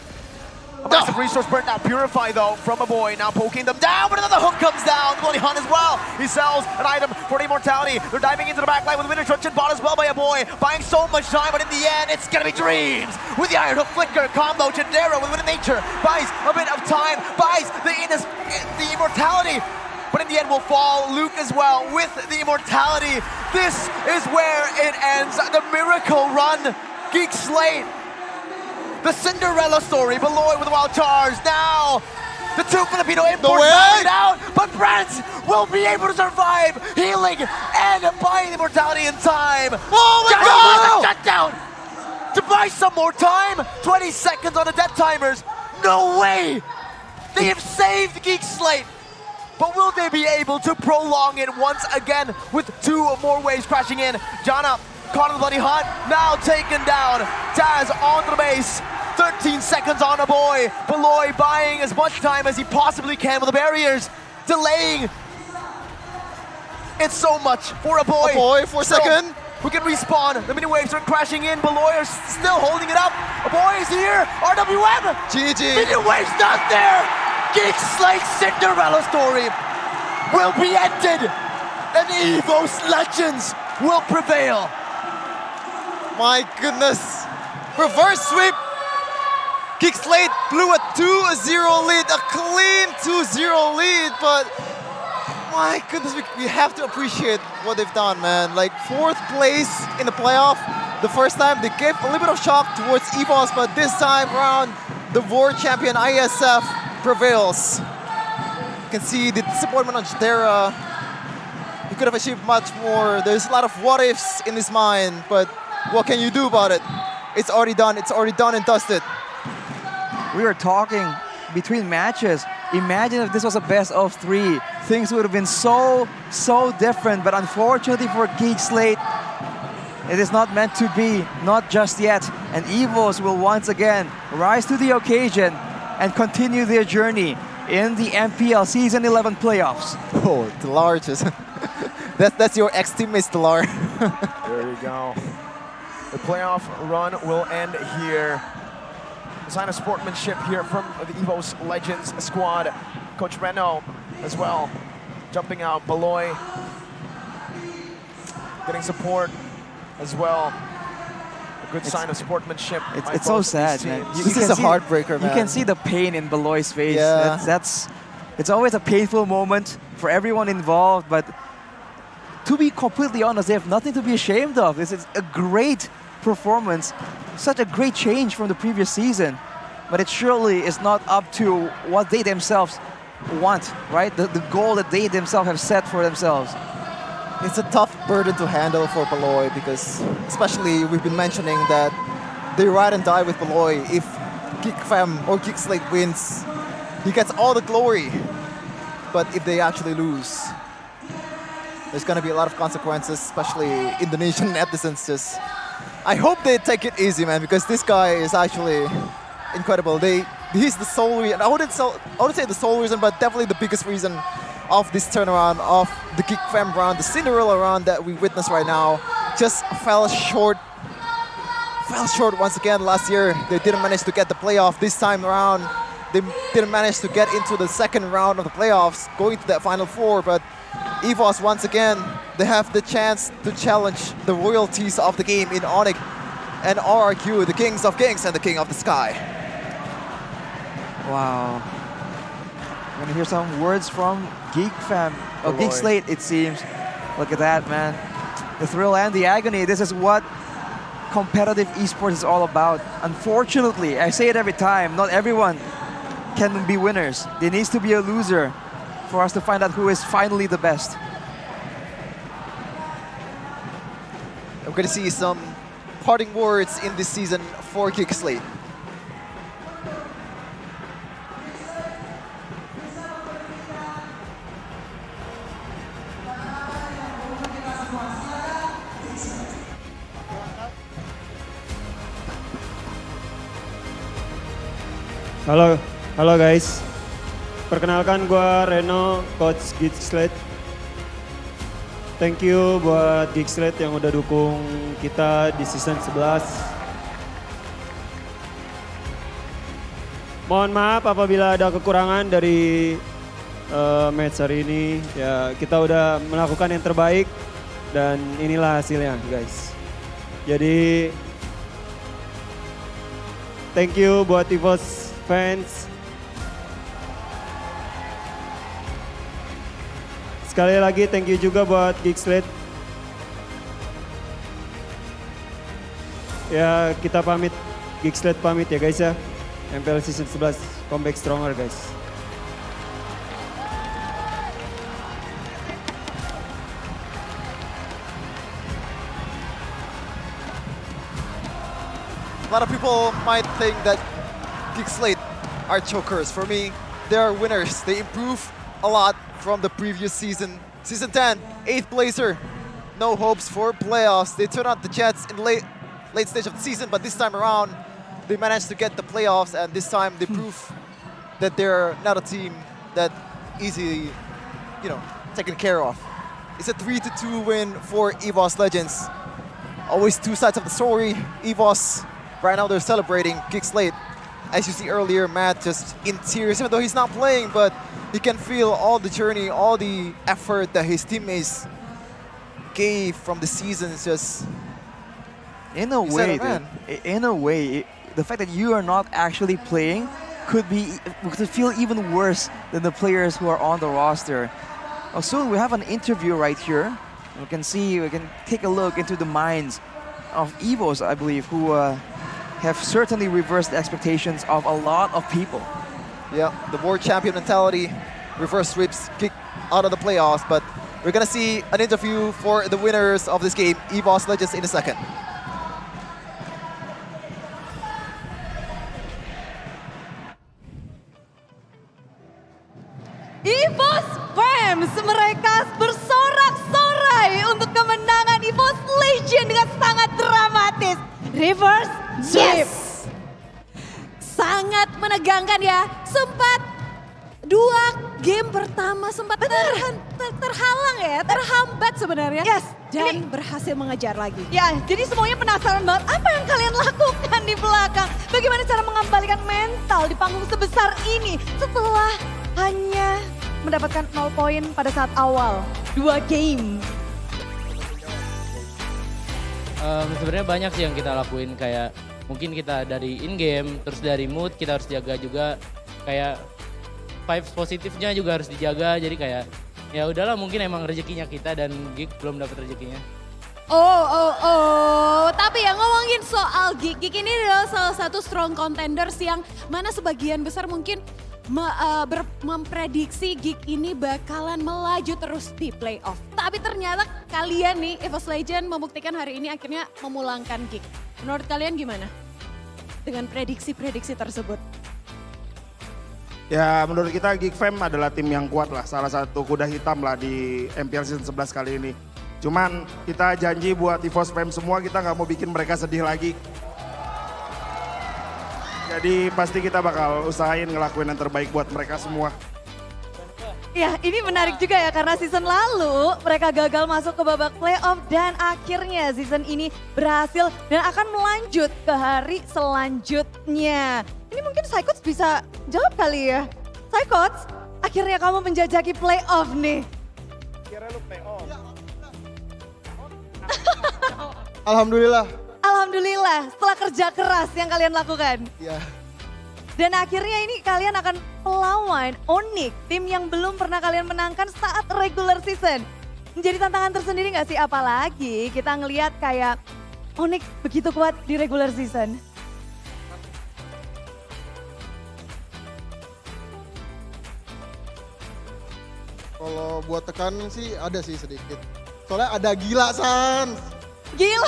A massive resource burn now. Purify though from a boy, now poking them down, but another hook comes down. Bloody Hunt as well. He sells an item for the immortality. They're diving into the back line with Winter Truncheon bought as well by a boy, buying so much time, but in the end, it's gonna be Dreams with the Iron Hook Flicker combo. Jadera with Winter Nature buys a bit of time, buys the immortality, but in the end will fall. Luke as well with the immortality. This is where it ends. The miracle run. Geek Slate. The Cinderella story. Beloy with the Wild Charge. Now, the two Filipino imports it out, but Brands will be able to survive, healing and buying immortality in time. Oh my God! Shutdown to buy some more time. 20 seconds on the death timers. No way! They have saved Geek Slate. But will they be able to prolong it once again with two more waves crashing in? Jana caught in the Bloody Hunt, now taken down. Taz on the base, 13 seconds on a boy. Beloy buying as much time as he possibly can with the barriers, delaying. It's so much for a boy. A boy, 4 seconds. Who can respawn? The mini waves are crashing in. Beloy are still holding it up. A boy is here. RWM. GG. Mini waves not there. Geek Slate Cinderella story will be ended, and EVOS Legends will prevail. My goodness. Reverse sweep. Geek Slate blew a 2-0 lead, a clean 2-0 lead, but my goodness, we have to appreciate what they've done, man. Like 4th place in the playoff. The first time they gave a little bit of shock towards EVOS, but this time around, the world champion ISF prevails. You can see the disappointment on Jadera. He could have achieved much more. There's a lot of what ifs in his mind, but what can you do about it? It's already done. It's already done and dusted. We were talking between matches. Imagine if this was a best of 3. Things would have been so different, but unfortunately for Geek Slate, it is not meant to be, not just yet. And EVOS will once again rise to the occasion and continue their journey in the MPL Season 11 Playoffs. Oh, the largest. that's your ex-teammate, Delar. There you go. The playoff run will end here. A sign of sportsmanship here from the EVOS Legends squad. Coach Reno as well, jumping out. Beloy getting support as well. A good sign of sportsmanship. It's so sad, man. This is a heartbreaker, man. You can see the pain in Beloy's face. Yeah. It's always a painful moment for everyone involved, but to be completely honest, they have nothing to be ashamed of. This is a great performance, such a great change from the previous season. but it surely is not up to what they themselves want, right? The goal that they themselves have set for themselves. It's a tough burden to handle for Paloy because especially we've been mentioning that they ride and die with Paloy. If GEEK Fam or GEEK Slate wins, he gets all the glory. But if they actually lose, there's going to be a lot of consequences, especially Indonesian netizens. I hope they take it easy, man, because this guy is actually incredible. He's the sole reason, I wouldn't say the sole reason, but definitely the biggest reason of this turnaround, of the GEEK Fam round, the Cinderella round that we witness right now. Just fell short once again last year. They didn't manage to get the playoff this time around. They didn't manage to get into the second round of the playoffs, going to that Final Four, but EVOS, once again, they have the chance to challenge the royalties of the game in Onyx and RRQ, the kings of kings and the king of the sky. Wow. We're gonna hear some words from GEEK Fam, GEEK Slate, it seems. Look at that, man. The thrill and the agony. This is what competitive esports is all about. Unfortunately, I say it every time, not everyone can be winners. There needs to be a loser for us to find out who is finally the best. We're going to see some parting words in this season for GEEK Slate. Halo guys. Perkenalkan gue Reno, coach GEEK Slate. Thank you buat GEEK Slate yang udah dukung kita di season 11. Mohon maaf apabila ada kekurangan dari match hari ini. Ya, kita udah melakukan yang terbaik dan inilah hasilnya guys. Jadi thank you buat EVOS fans. Sekali lagi thank you juga buat GEEK Slate. Ya kita pamit, GEEK Slate pamit ya guys ya. MPL Season 11, comeback stronger guys. A lot of people might think that GEEK Slate are chokers. For me, they are winners. They improve a lot from the previous season. Season 10, 8th placer. No hopes for playoffs. They turn out the Jets in late stage of the season, but this time around, they managed to get the playoffs, and this time they prove that they're not a team that easily, taken care of. It's a 3-2 win for EVOS Legends. Always two sides of the story. EVOS, right now they're celebrating. GEEK Slate, as you see earlier, Matt just in tears, even though he's not playing, but he can feel all the journey, all the effort that his teammates gave from the season. It's just, in a way, the fact that you are not actually playing could feel even worse than the players who are on the roster. Well, soon we have an interview right here. We can take a look into the minds of EVOS, I believe, who have certainly reversed the expectations of a lot of people. Yeah, the world champion mentality reverse sweeps GEEK out of the playoffs, but we're gonna see an interview for the winners of this game, EVOS Legends, in a second. EVOS Fans, mereka bersorak-sorai untuk kemenangan EVOS Legends dengan sangat dramatis. Reverse sweep. Yes! Sangat menegangkan ya. Sempat 2 game pertama sempat terhalang ya, terhambat sebenarnya. Yes. Dan berhasil mengejar lagi. Ya, jadi semuanya penasaran banget apa yang kalian lakukan di belakang. Bagaimana cara mengembalikan mental di panggung sebesar ini setelah hanya mendapatkan 0 poin pada saat awal 2 game. Sebenarnya banyak sih yang kita lakuin, kayak mungkin kita dari in-game, terus dari mood kita harus jaga juga, kayak vibes positifnya juga harus dijaga, jadi kayak ya udahlah mungkin emang rezekinya kita dan GEEK belum dapat rezekinya. Tapi ya ngomongin Ngomongin soal GEEK, GEEK ini adalah salah satu strong contenders yang mana sebagian besar mungkin memprediksi GEEK ini bakalan melaju terus di playoff. Tapi ternyata kalian nih, EVOS Legends membuktikan hari ini akhirnya memulangkan GEEK. Menurut kalian gimana dengan prediksi-prediksi tersebut? Ya menurut kita GEEK Fam adalah tim yang kuat lah, salah satu kuda hitam lah di MPL Season 11 kali ini. Cuman kita janji buat EVOS Fam semua kita nggak mau bikin mereka sedih lagi. Jadi pasti kita bakal usahain ngelakuin yang terbaik buat mereka semua. Ya ini menarik juga ya karena season lalu mereka gagal masuk ke babak playoff dan akhirnya season ini berhasil dan akan melanjut ke hari selanjutnya. Ini mungkin Psychots bisa jawab kali ya. Psychots, akhirnya kamu menjajaki playoff nih. Kira lu playoff. Alhamdulillah. Alhamdulillah setelah kerja keras yang kalian lakukan. Iya. Dan akhirnya ini kalian akan melawan Onyx, tim yang belum pernah kalian menangkan saat regular season. Menjadi tantangan tersendiri gak sih? Apalagi kita ngelihat kayak Onyx begitu kuat di regular season. Kalau buat tekanan sih ada sih sedikit. Soalnya ada gila Sans. Gila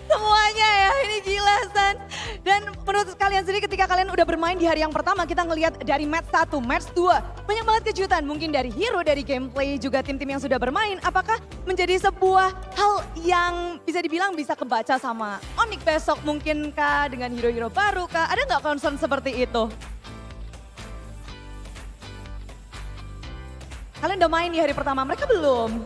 Semuanya ya ini gila San. Dan menurut kalian sendiri ketika kalian udah bermain di hari yang pertama kita ngelihat dari match 1, match 2. Banyak banget kejutan mungkin dari hero, dari gameplay juga tim-tim yang sudah bermain. Apakah menjadi sebuah hal yang bisa dibilang bisa kebaca sama Onyx besok mungkin kah dengan hero-hero baru kah? Ada nggak concern seperti itu? Kalian udah main di hari pertama, mereka belum.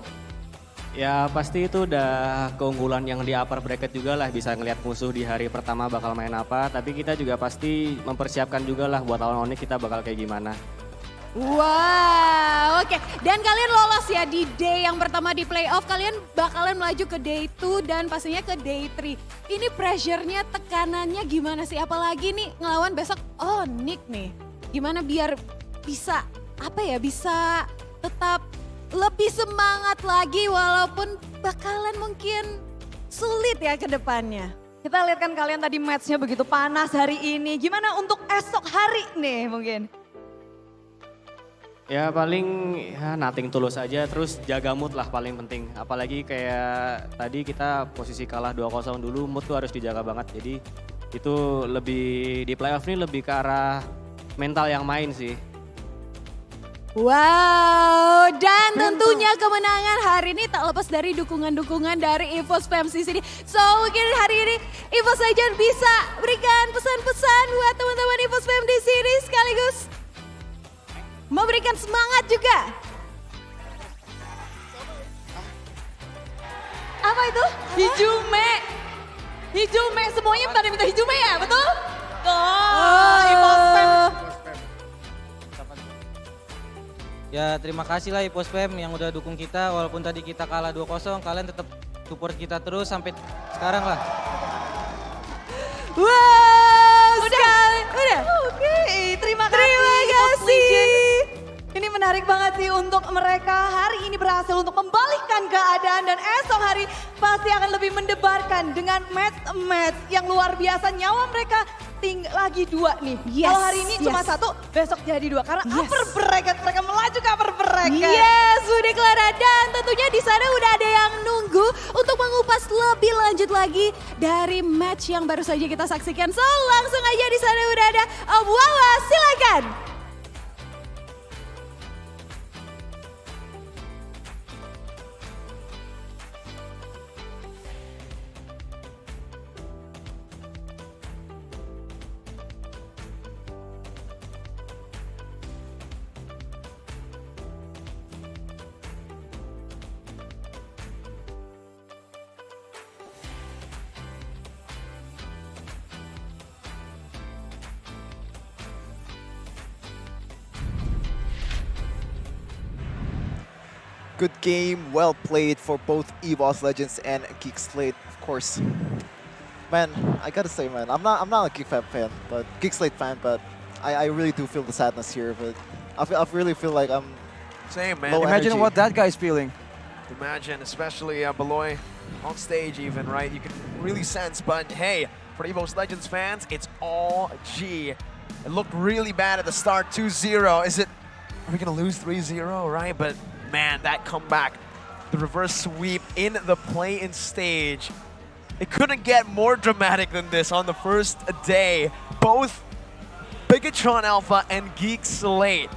Ya pasti itu udah keunggulan yang di upper bracket juga lah, bisa ngelihat musuh di hari pertama bakal main apa. Tapi kita juga pasti mempersiapkan juga lah buat lawan Onyx kita bakal kayak gimana. Wow, oke. Dan kalian lolos ya di day yang pertama di playoff, kalian bakalan melaju ke day 2 dan pastinya ke day 3. Ini pressure-nya, tekanannya gimana sih? Apalagi nih ngelawan besok Onyx nih. Gimana biar bisa, bisa tetap lebih semangat lagi walaupun bakalan mungkin sulit ya ke depannya. Kita lihat kan kalian tadi match-nya begitu panas hari ini. Gimana untuk esok hari nih mungkin? Ya paling nothing tulus aja, terus jaga mood lah paling penting. Apalagi kayak tadi kita posisi kalah 2-0 dulu, mood tuh harus dijaga banget. Jadi itu lebih di playoff ini lebih ke arah mental yang main sih. Wow, dan tentunya kemenangan hari ini tak lepas dari dukungan-dukungan dari EVOS Fans di sini. So mungkin hari ini EVOS Legends bisa berikan pesan-pesan buat teman-teman EVOS Fans di sini sekaligus memberikan semangat juga. Apa itu? Hijume. Hijume, semuanya pada minta hijume ya, betul? Oh, EVOS Fans. Ya terima kasih lah EVOS Fam yang udah dukung kita walaupun tadi kita kalah 2-0, kalian tetap support kita terus sampai sekarang lah. Wow, udah. Oke, terima kasih. Ini menarik banget sih untuk mereka hari ini berhasil untuk membalikkan keadaan dan esok hari pasti akan lebih mendebarkan dengan match-match yang luar biasa. Nyawa mereka lagi 2 nih. Kalau hari ini cuma 1, besok jadi 2 karena upper bracket mereka melaju ke upper bracket. Yes, sudah Clara, dan tentunya di sana udah ada yang nunggu untuk mengupas lebih lanjut lagi dari match yang baru saja kita saksikan. So langsung aja di sana udah ada Om Wawa, silakan. Good game, well played for both EVOS Legends and GEEK SLATE, of course. Man, I gotta say, man, I'm not a GEEK fan, but GEEK SLATE fan, but I really do feel the sadness here. But I really feel like I'm same, man. Low Imagine energy. what that guy's feeling. Imagine, especially Beloy on stage even, right? You can really sense, but hey, for EVOS Legends fans, it's all G. It looked really bad at the start, 2-0. Are we gonna lose 3-0, right? But man, that comeback, the reverse sweep in the play-in stage. It couldn't get more dramatic than this on the first day. Both Bigetron Alpha and GEEK SLATE,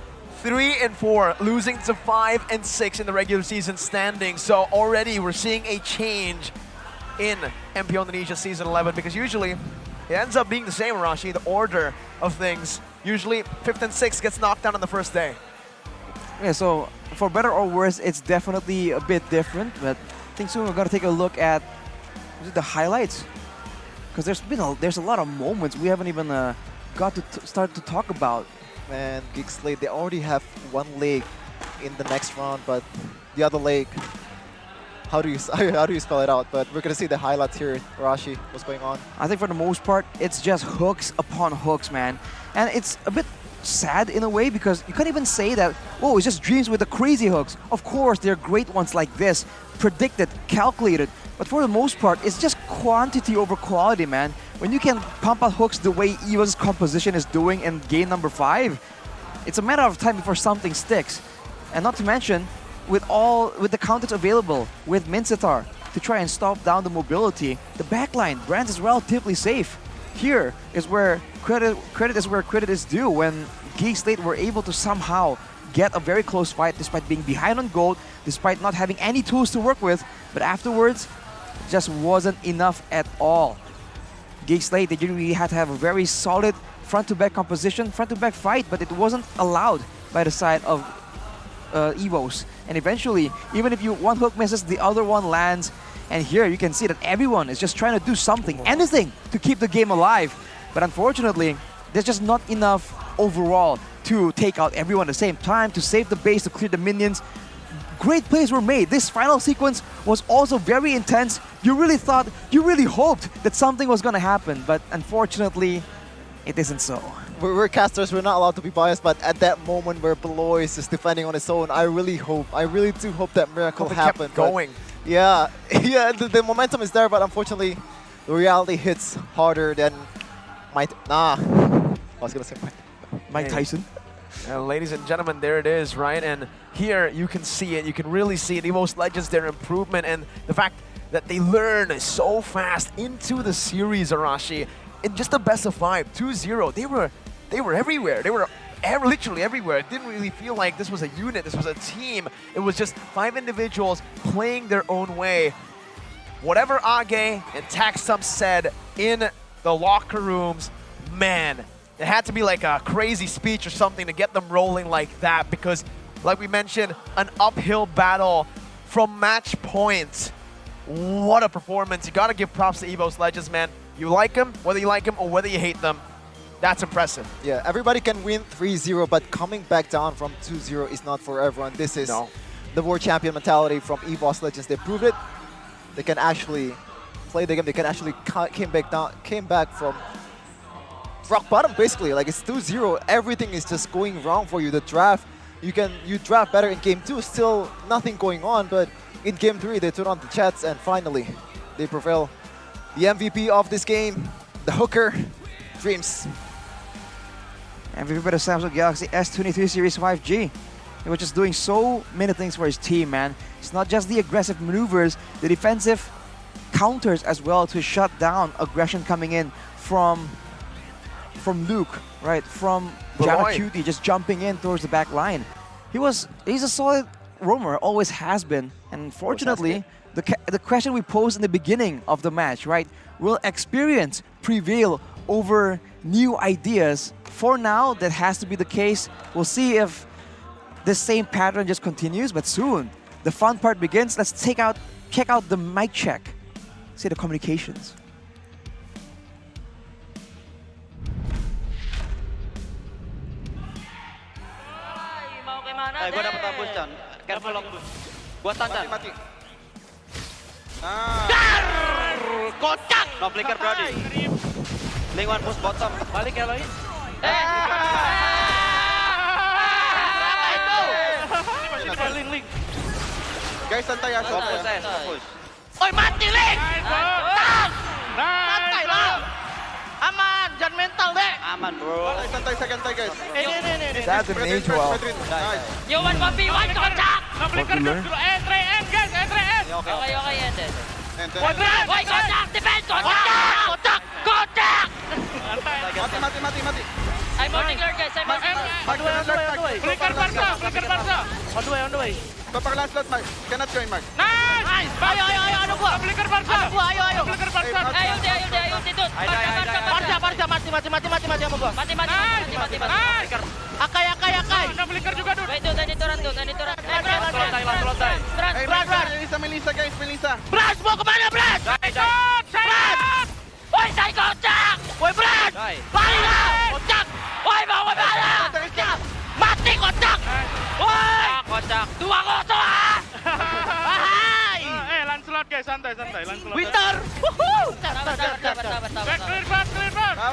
3 and 4, losing to 5 and 6 in the regular season standing. So already we're seeing a change in MPL Indonesia Season 11, because usually it ends up being the same, Arashi, the order of things. Usually 5th and 6th gets knocked down on the first day. Yeah, so for better or worse, it's definitely a bit different, but I think soon we're gonna take a look at the highlights, because there's a lot of moments we haven't even got to start to talk about. Man, GEEK SLATE, they already have one leg in the next round, but the other leg, how do you spell it out? But we're gonna see the highlights here. Rashi, what's going on? I think for the most part, it's just hooks upon hooks, man, and it's a bit sad in a way, because you can't even say that, oh, it's just dreams with the crazy hooks. Of course, they're great ones like this, predicted, calculated, but for the most part, it's just quantity over quality, man. When you can pump out hooks the way EVOS composition is doing in game number 5, it's a matter of time before something sticks. And not to mention, with the counters available, with Mincetar to try and stop down the mobility, the backline, Brands is relatively safe. Here is where credit is where credit is due, when GEEK SLATE were able to somehow get a very close fight despite being behind on gold, despite not having any tools to work with, but afterwards, it just wasn't enough at all. GEEK SLATE, they really had to have a very solid front-to-back composition, front-to-back fight, but it wasn't allowed by the side of EVOS. And eventually, even if one hook misses, the other one lands. And here you can see that everyone is just trying to do something, anything, to keep the game alive. But unfortunately, there's just not enough overall to take out everyone at the same time, to save the base, to clear the minions. Great plays were made. This final sequence was also very intense. You really thought, you really hoped that something was going to happen, but unfortunately, it isn't so. We're casters, we're not allowed to be biased, but at that moment where Beloy is just defending on his own, I really do hope that miracle happened. Going. Yeah, the momentum is there, but unfortunately, the reality hits harder than I was gonna say Mike Tyson. Ladies and gentlemen, there it is, right? And here you can see it, you can really see it. EVOS Legends, their improvement, and the fact that they learn so fast into the series, Arashi. In just the best of 5, 2-0, they were everywhere. They were literally everywhere. It didn't really feel like this was a unit, this was a team. It was just 5 individuals playing their own way. Whatever Age and Taxum said in the locker rooms, man, it had to be like a crazy speech or something to get them rolling like that, because like we mentioned, an uphill battle from match point. What a performance. You gotta give props to EVOS Legends, man. You like them, whether you like them or whether you hate them, that's impressive. Yeah, everybody can win 3-0, but coming back down from 2-0 is not for everyone. This is the world champion mentality from EVOS Legends. They proved it. They can actually play the game. They can actually came back from rock bottom, basically. Like, it's 2-0. Everything is just going wrong for you. The draft, you draft better in game 2. Still nothing going on, but in game 3, they turn on the chats and finally they prevail. The MVP of this game, the hooker, Dreams. MVP by the Samsung Galaxy S23 Series 5G. He was just doing so many things for his team, man. It's not just the aggressive maneuvers, the defensive counters as well to shut down aggression coming in from Luke, right? From Jamacuti just jumping in towards the back line. He's a solid roamer, always has been. And unfortunately, the question we posed in the beginning of the match, right? Will experience prevail over new ideas? For now, that has to be the case. We'll see if this same pattern just continues, but soon the fun part begins. Let's check out the mic check. See the communications. Gua dapat ambus, Chan. Careful lock boost. Gua tahan. Mati. Kocak! No flicker, Brody. Link one push bottom. Balik ya, Lois. Link. Guys, santai ya. Oi, mati, Ling! Tenang! Santai lah! Aman, jangan mental, deh! Aman, bro. Santai, guys. Ini. That's an age well. Yo, 1v1, kocak! Flicker dulu, N, guys, N. Oke, ya, deh. Woi, kocak, defense, kocak! Mati. I'm mounting lord, guys, I'm mounting lord. Flicker Barca. On the way. Papa last slot, Mark. Cannot join, Mark. Nice! Ayo, ano gua? Flicker Barca. Ayo. Flicker Barca. Ayo, titut. Barca, mati sama gua. Mati. Akai. Nah, flicker juga, Dun. Itu, tadi turun. Melissa, guys, Melissa. Bras, mau kemana, Bras? Bras! Woi, saya kocak! Woi, Bras! Balik lah! Kocak! Woi, mau kemana? Mati, kocak! Woi! Kocak! 2-0, ah! Hai! Lancelot guys, santai. Lancelot. Winter! Clear bar. 2-0,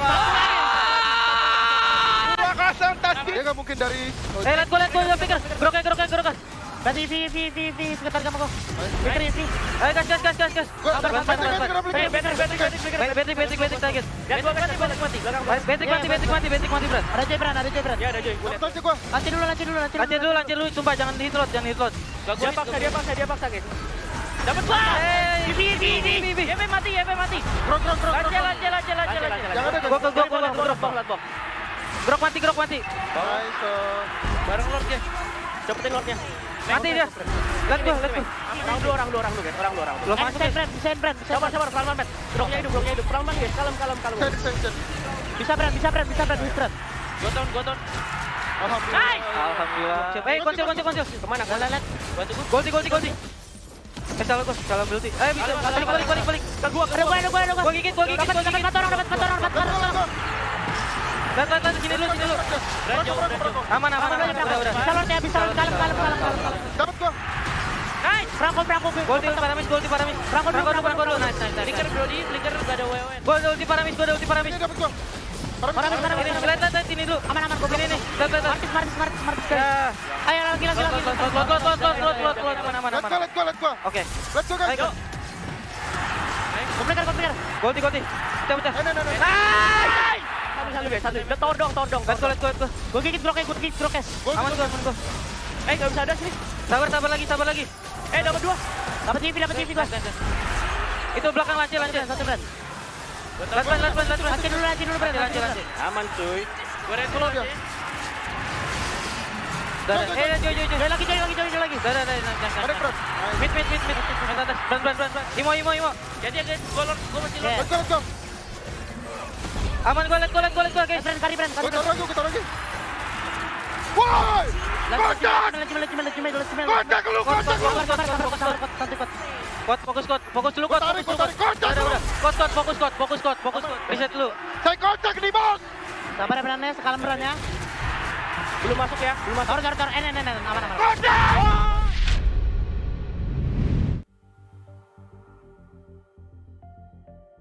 Tasty. Dia nggak mungkin dari... Lihat gua, pikir. Geroknya. Kasih V, sekitar kamu kok. Pikir V. Ayo, gas. Betik, target. Lihat gua, betik mati, berat. Ada J, Bran. Ya, ada J. Lanci dulu, sumpah, jangan hit load. Dia paksa, guys. Dapat gua! V, mati. Grok. Gua. Grok mati. Bareng lordnya. Dapetin lordnya. Mati dia. Lihat gua. Orang dua guys. Belum masuk. Bisa Brand. Sabar, pelan-pelan, Bet. Groknya hidup. Pelan-pelan guys. Kalem. Bisa Brand. Goton. Alhamdulillah. Kocil. Kemana? Lihat. Gol. Salah multi. Bisa. Balik. Ke gua. Gua gigit. Dapat 4 Lihat, sini dulu. Aman. Udah. Bisa kalem. Dapat gua. Nice. Perangko. Gol di Paramis. Perangko dulu. Nice. Flicker udah ada WWN. Gol ulti Paramis. Ini dapat gua. Paramis. Lihat, sini dulu. Aman. Gua ini. Lihat. Martis. Ya. Ayo, lagi. Lot. Aman. Let's go. Oke. Let's go, guys. Ayo. Komplikar. Gol. Pecah. Nice. Satu. Udah todong. Let's go. Gua gigit groknya. Aman gua. Gak bisa ada sini. Sabar lagi. Dapat 2. Dapat TV gua. Itu belakang lanci. Satu Brand. Lanci dulu Brand. Aman cuy. Gua ready dulu dia. Joy lagi. Mid. Atas. Brand. Imo. Jadi guys, gua masih low. Let's go. Aman gua, let's go guys. Brand. Gua taruh lagi. Woi! Kocak lu. Fokus dulu. Tarik. Fokus. Reset dulu. Saya kocak nih, Bos. Sabar ya Brandnya, sekalem Brandnya. Belum masuk ya. Taruh. Aman. Kocak!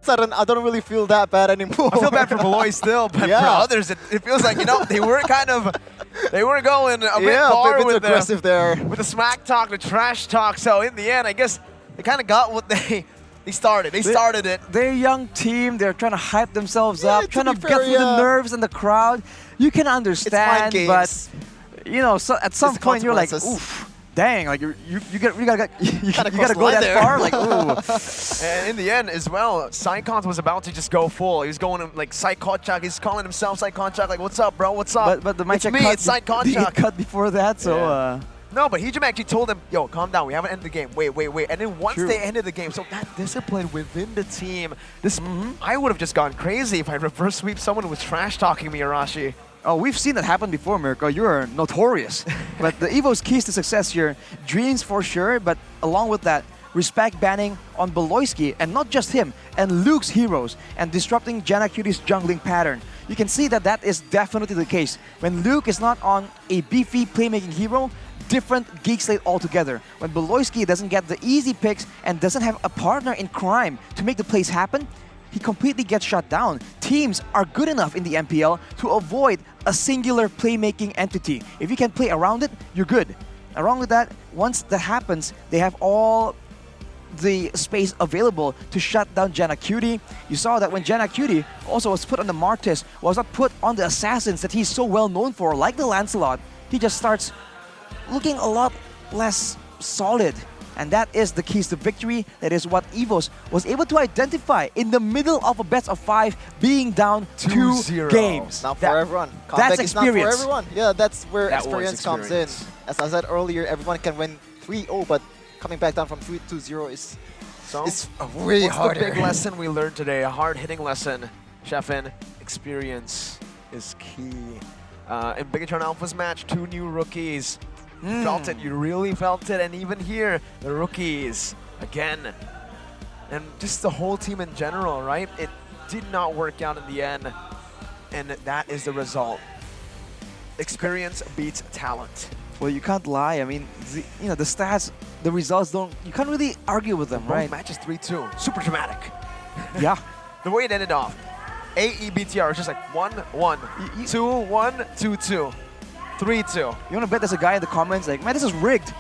Sudden, I don't really feel that bad anymore. I feel bad for Beloy still, but for others, it feels like, they were going a bit far a bit with aggressive there. With the smack talk, the trash talk. So in the end, I guess they kind of got what they started. They started it. They're a young team. They're trying to hype themselves up, trying to get through the nerves and the crowd. You can understand, but so at some point you're like, oof. Dang, like you gotta go that far, like ooh. And in the end as well, Psycons was about to just go full. He was going like Psyconchak. He's calling himself Psyconchak. Like, what's up, bro? What's up? But the it's me. It's Psyconchak. Cut before that, so. No, but Hijim actually told him, yo, calm down. We haven't ended the game. Wait. And then once they ended the game, so that discipline within the team, I would have just gone crazy if I reverse sweep someone who was trash talking me, Arashi. Oh, we've seen that happen before, Mirko. You're notorious. But the EVO's keys to success here, dreams for sure, but along with that, respect banning on Beloyski, and not just him, and Luke's heroes, and disrupting Janna Cuties' jungling pattern. You can see that is definitely the case. When Luke is not on a beefy playmaking hero, different GEEK SLATE altogether. When Beloyski doesn't get the easy picks and doesn't have a partner in crime to make the plays happen, he completely gets shut down. Teams are good enough in the MPL to avoid a singular playmaking entity. If you can play around it, you're good. along with that, once that happens, they have all the space available to shut down Janna Cutie. You saw that when Janna Cutie also was put on the Martis, was not put on the assassins that he's so well known for, like the Lancelot, he just starts looking a lot less solid. And that is the keys to victory. That is what EVOS was able to identify in the middle of a best of 5, being down 2 games. Not for everyone. Comeback That's is not for experience. everyone. Yeah, that's where That was experience comes in. As I said earlier, everyone can win 3-0, but coming back down from 3-0 is way what's harder. the big lesson we learned today? A hard-hitting lesson. Sheffin, experience is key. In Bigetron Alpha's match, 2 new rookies. You felt it, you really felt it, and even here, the rookies, again. And just the whole team in general, right? It did not work out in the end, and that is the result. Experience beats talent. Well, you can't lie. I mean, the stats, the results you can't really argue with them, right? Both matches 3-2, super dramatic. Yeah. The way it ended off, AEBTR is just like 1-1, 2-1, 2-2. 3-2. You want to bet there's a guy in the comments like, man, this is rigged.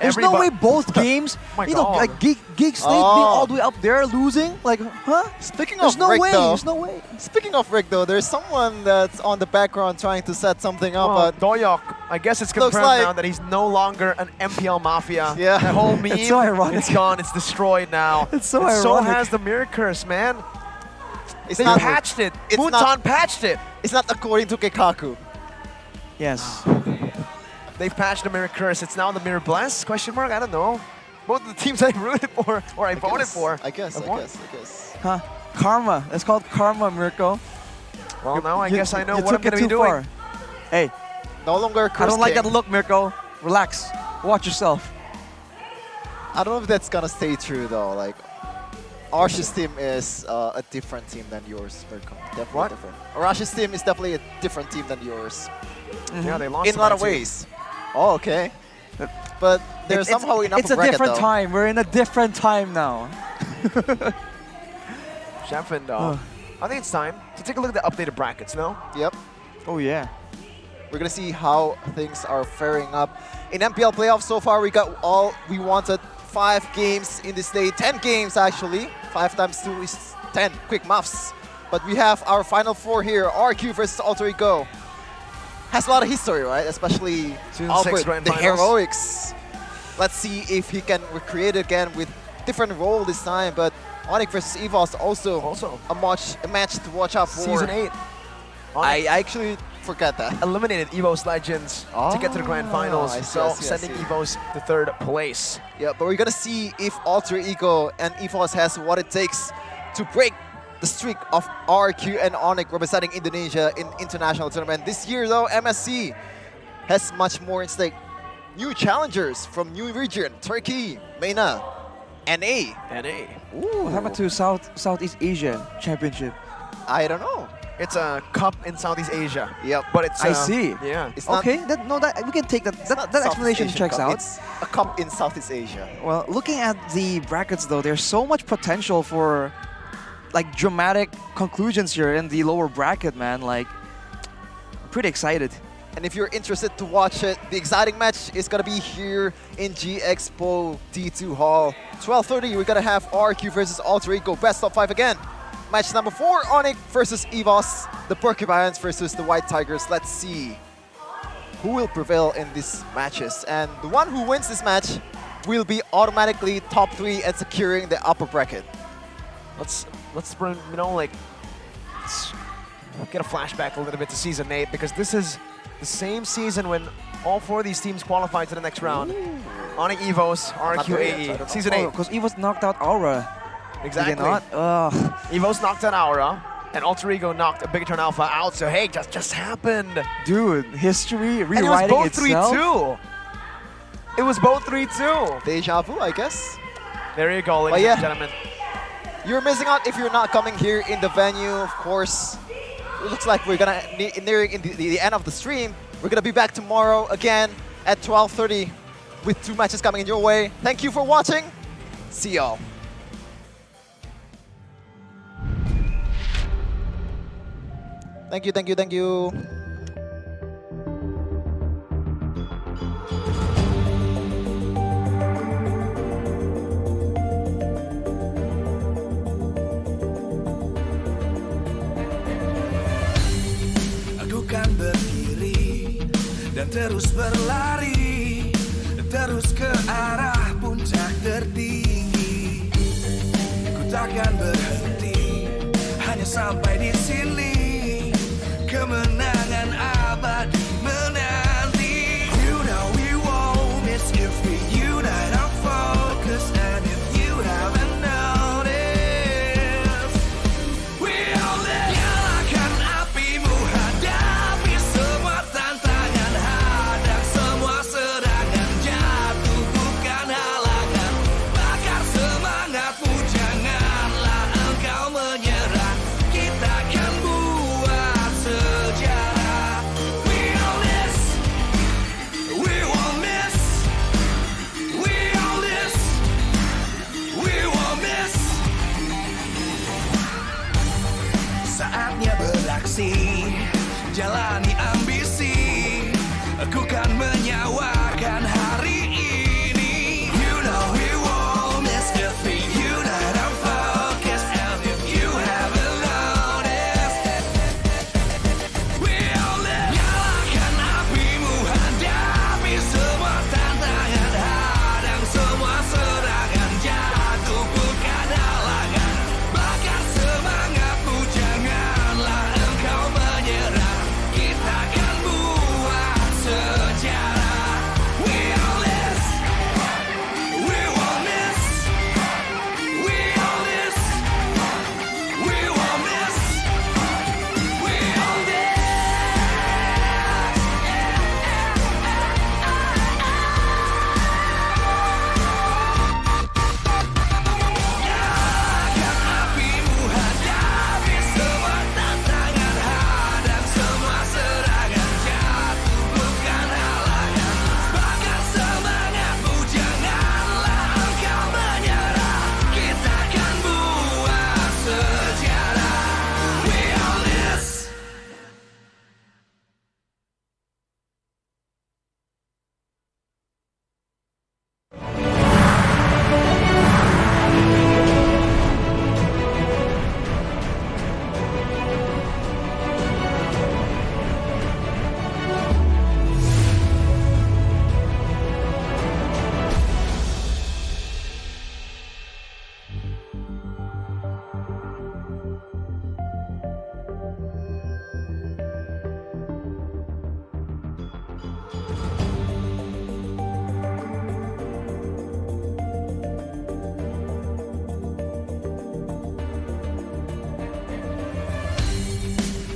There's no way both games, like GEEK SLATE being all the way up there losing. Like, huh? Speaking there's of no rigged, way. though, There's no way. Speaking of rigged, though, there's someone that's on the background trying to set something up. Well, But Doyok, I guess it's confirmed now that he's no longer an MPL Mafia. Yeah. That whole meme, It's so ironic. it's gone, it's destroyed now. It's so and so ironic. has the Mirror Curse, man. It's They not patched it. It's Moonton not- patched it. it's not according to Kekaku. Yes. They've patched the Mirror Curse. It's now the Mirror Bless? Question mark? I don't know. Both of the teams I rooted for or I voted for. I guess. Huh? Karma. That's called karma, Mirko. Well, now I guess I know you what I'm took it going to be too doing. far. Hey, No longer I don't like King. that look, Mirko. Relax. Watch yourself. I don't know if that's gonna stay true though. Like, Arsh's team is a different team than yours, Mirko. Definitely different. Arsh's team is definitely a different team than yours. Yeah, they lost in a lot of tonight, too. ways. Oh, okay. But they're somehow in upper It's a bracket, different though. time. We're in a different time now. Sheffin, I think it's time to take a look at the updated brackets, no? Yep. Oh, yeah. We're gonna see how things are faring up. In MPL playoffs so far, we got all we wanted. 5 games in this day, 10 games actually. 5 times 2 is 10, quick muffs. But we have our final 4 here, RQ versus Alter Ego. Has a lot of history, right? Especially Season 6 Albert, grand the finals. heroics. Let's see if he can recreate it again with different role this time. But Onyx versus EVOS also a match to watch out for. Season 8. I actually forgot that. Eliminated EVOS Legends to get to the grand finals, I see, so I see, I sending see. EVOS to 3rd place. Yeah, but we're gonna see if Alter Ego and EVOS has what it takes to break the streak of RQ and Onyx representing Indonesia in international tournament. This year though, MSC has much more in stake. New challengers from new region, Turkey, MENA, NA. What happened to Southeast Asia Championship? I don't know. It's a cup in Southeast Asia. Yep. But it's I see. Yeah. It's not- Okay, we can take that. That Southeast explanation Asian checks Cup, out. It's a cup in Southeast Asia. Well, looking at the brackets though, there's so much potential for like dramatic conclusions here in the lower bracket, man. Like, I'm pretty excited. And if you're interested to watch it, the exciting match is gonna be here in G Expo D2 Hall. 12:30, we're gonna have RQ versus Alter Ego, best of 5 again. Match number 4, Onyx versus EVOS, the Porcupines versus the White Tigers. Let's see who will prevail in these matches. And the one who wins this match will be automatically top 3 and securing the upper bracket. Let's bring, let's get a flashback a little bit to Season 8, because this is the same season when all 4 of these teams qualified to the next round. Onyx, EVOS, RQAE, Season 8. Because EVOS knocked out Aura. Exactly. Did they not? Ugh. EVOS knocked out Aura, and Alter Ego knocked Bigetron Alpha out, so hey, just happened. Dude, history And rewriting it was both itself. 3-2. It was both 3-2. Deja vu, I guess. There you go, ladies and gentlemen. You're missing out if you're not coming here in the venue, of course. It looks like we're gonna nearing the end of the stream. We're gonna be back tomorrow again at 12:30 with 2 matches coming in your way. Thank you for watching. See y'all. Thank you. terus berlari, terus ke arah puncak tertinggi. Ku takkan berhenti, hanya sampai di sini. Kemenangan abadi menanti. You know we won't miss if we unite our focus. And if you haven't noticed, we all live. Nyalakan apimu, hadapi semua tantangan, hadang semua serangan, jatuh bukan halangan. Bakar semangatmu, janganlah engkau menyerah. Kita akan buat sejarah. We all this, we won't miss. We all this, we won't miss. Saatnya beraksi, jalani ambisi. Aku kan menyawakan hari ini. You know we won't miss if we unite our focus. And if you haven't noticed, we all live. Nyalakan apimu, hadapi semua tantangan, hadang semua serangan, jatuh bukan halangan. Bakar semangatmu, janganlah engkau menyerah. Kita akan buat sejarah. We all this, we won't miss. We all this, we won't miss. We all this. Nyalakan apimu, hadapi semua tantangan, hadang semua serangan, jatuh bukan halangan. Bakar semangatmu, janganlah engkau menyerah. Kita akan buat sejarah. We all this.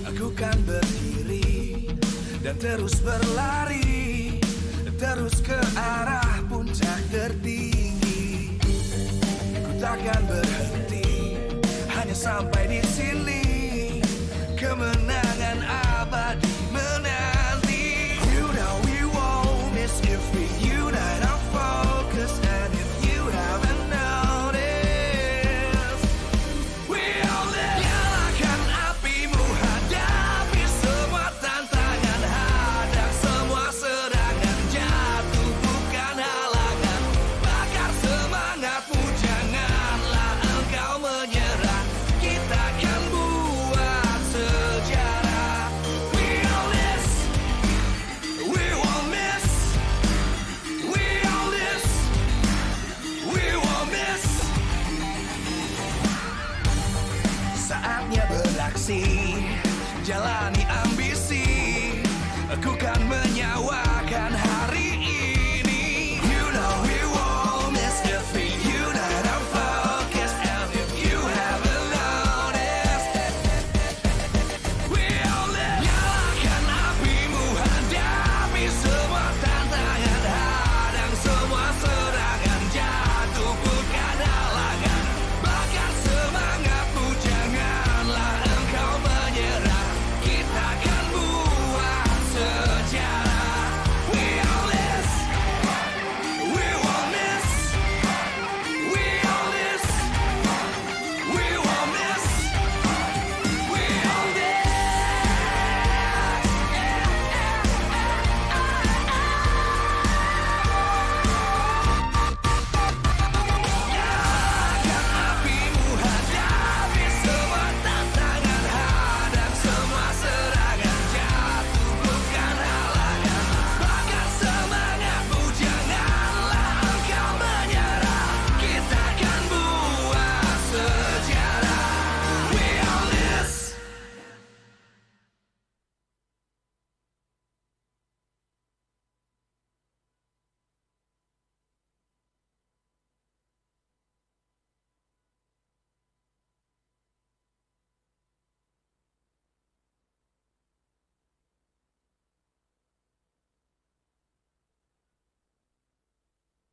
Aku kan berdiri dan terus berlari, terus ke arah puncak tertinggi. Ku takkan berhenti, hanya sampai di sini. Kemenangan abadi menanti. You know we won't miss if we unite our focus. And if you haven't noticed, we all live. Nyalakan apimu, hadapi semua tantangan, hadang semua serangan, jatuh bukan halangan. Bakar semangatmu, janganlah engkau menyerah. Kita akan buat sejarah. We all this, we won't miss. We all this, we won't miss. Saatnya beraksi, jalan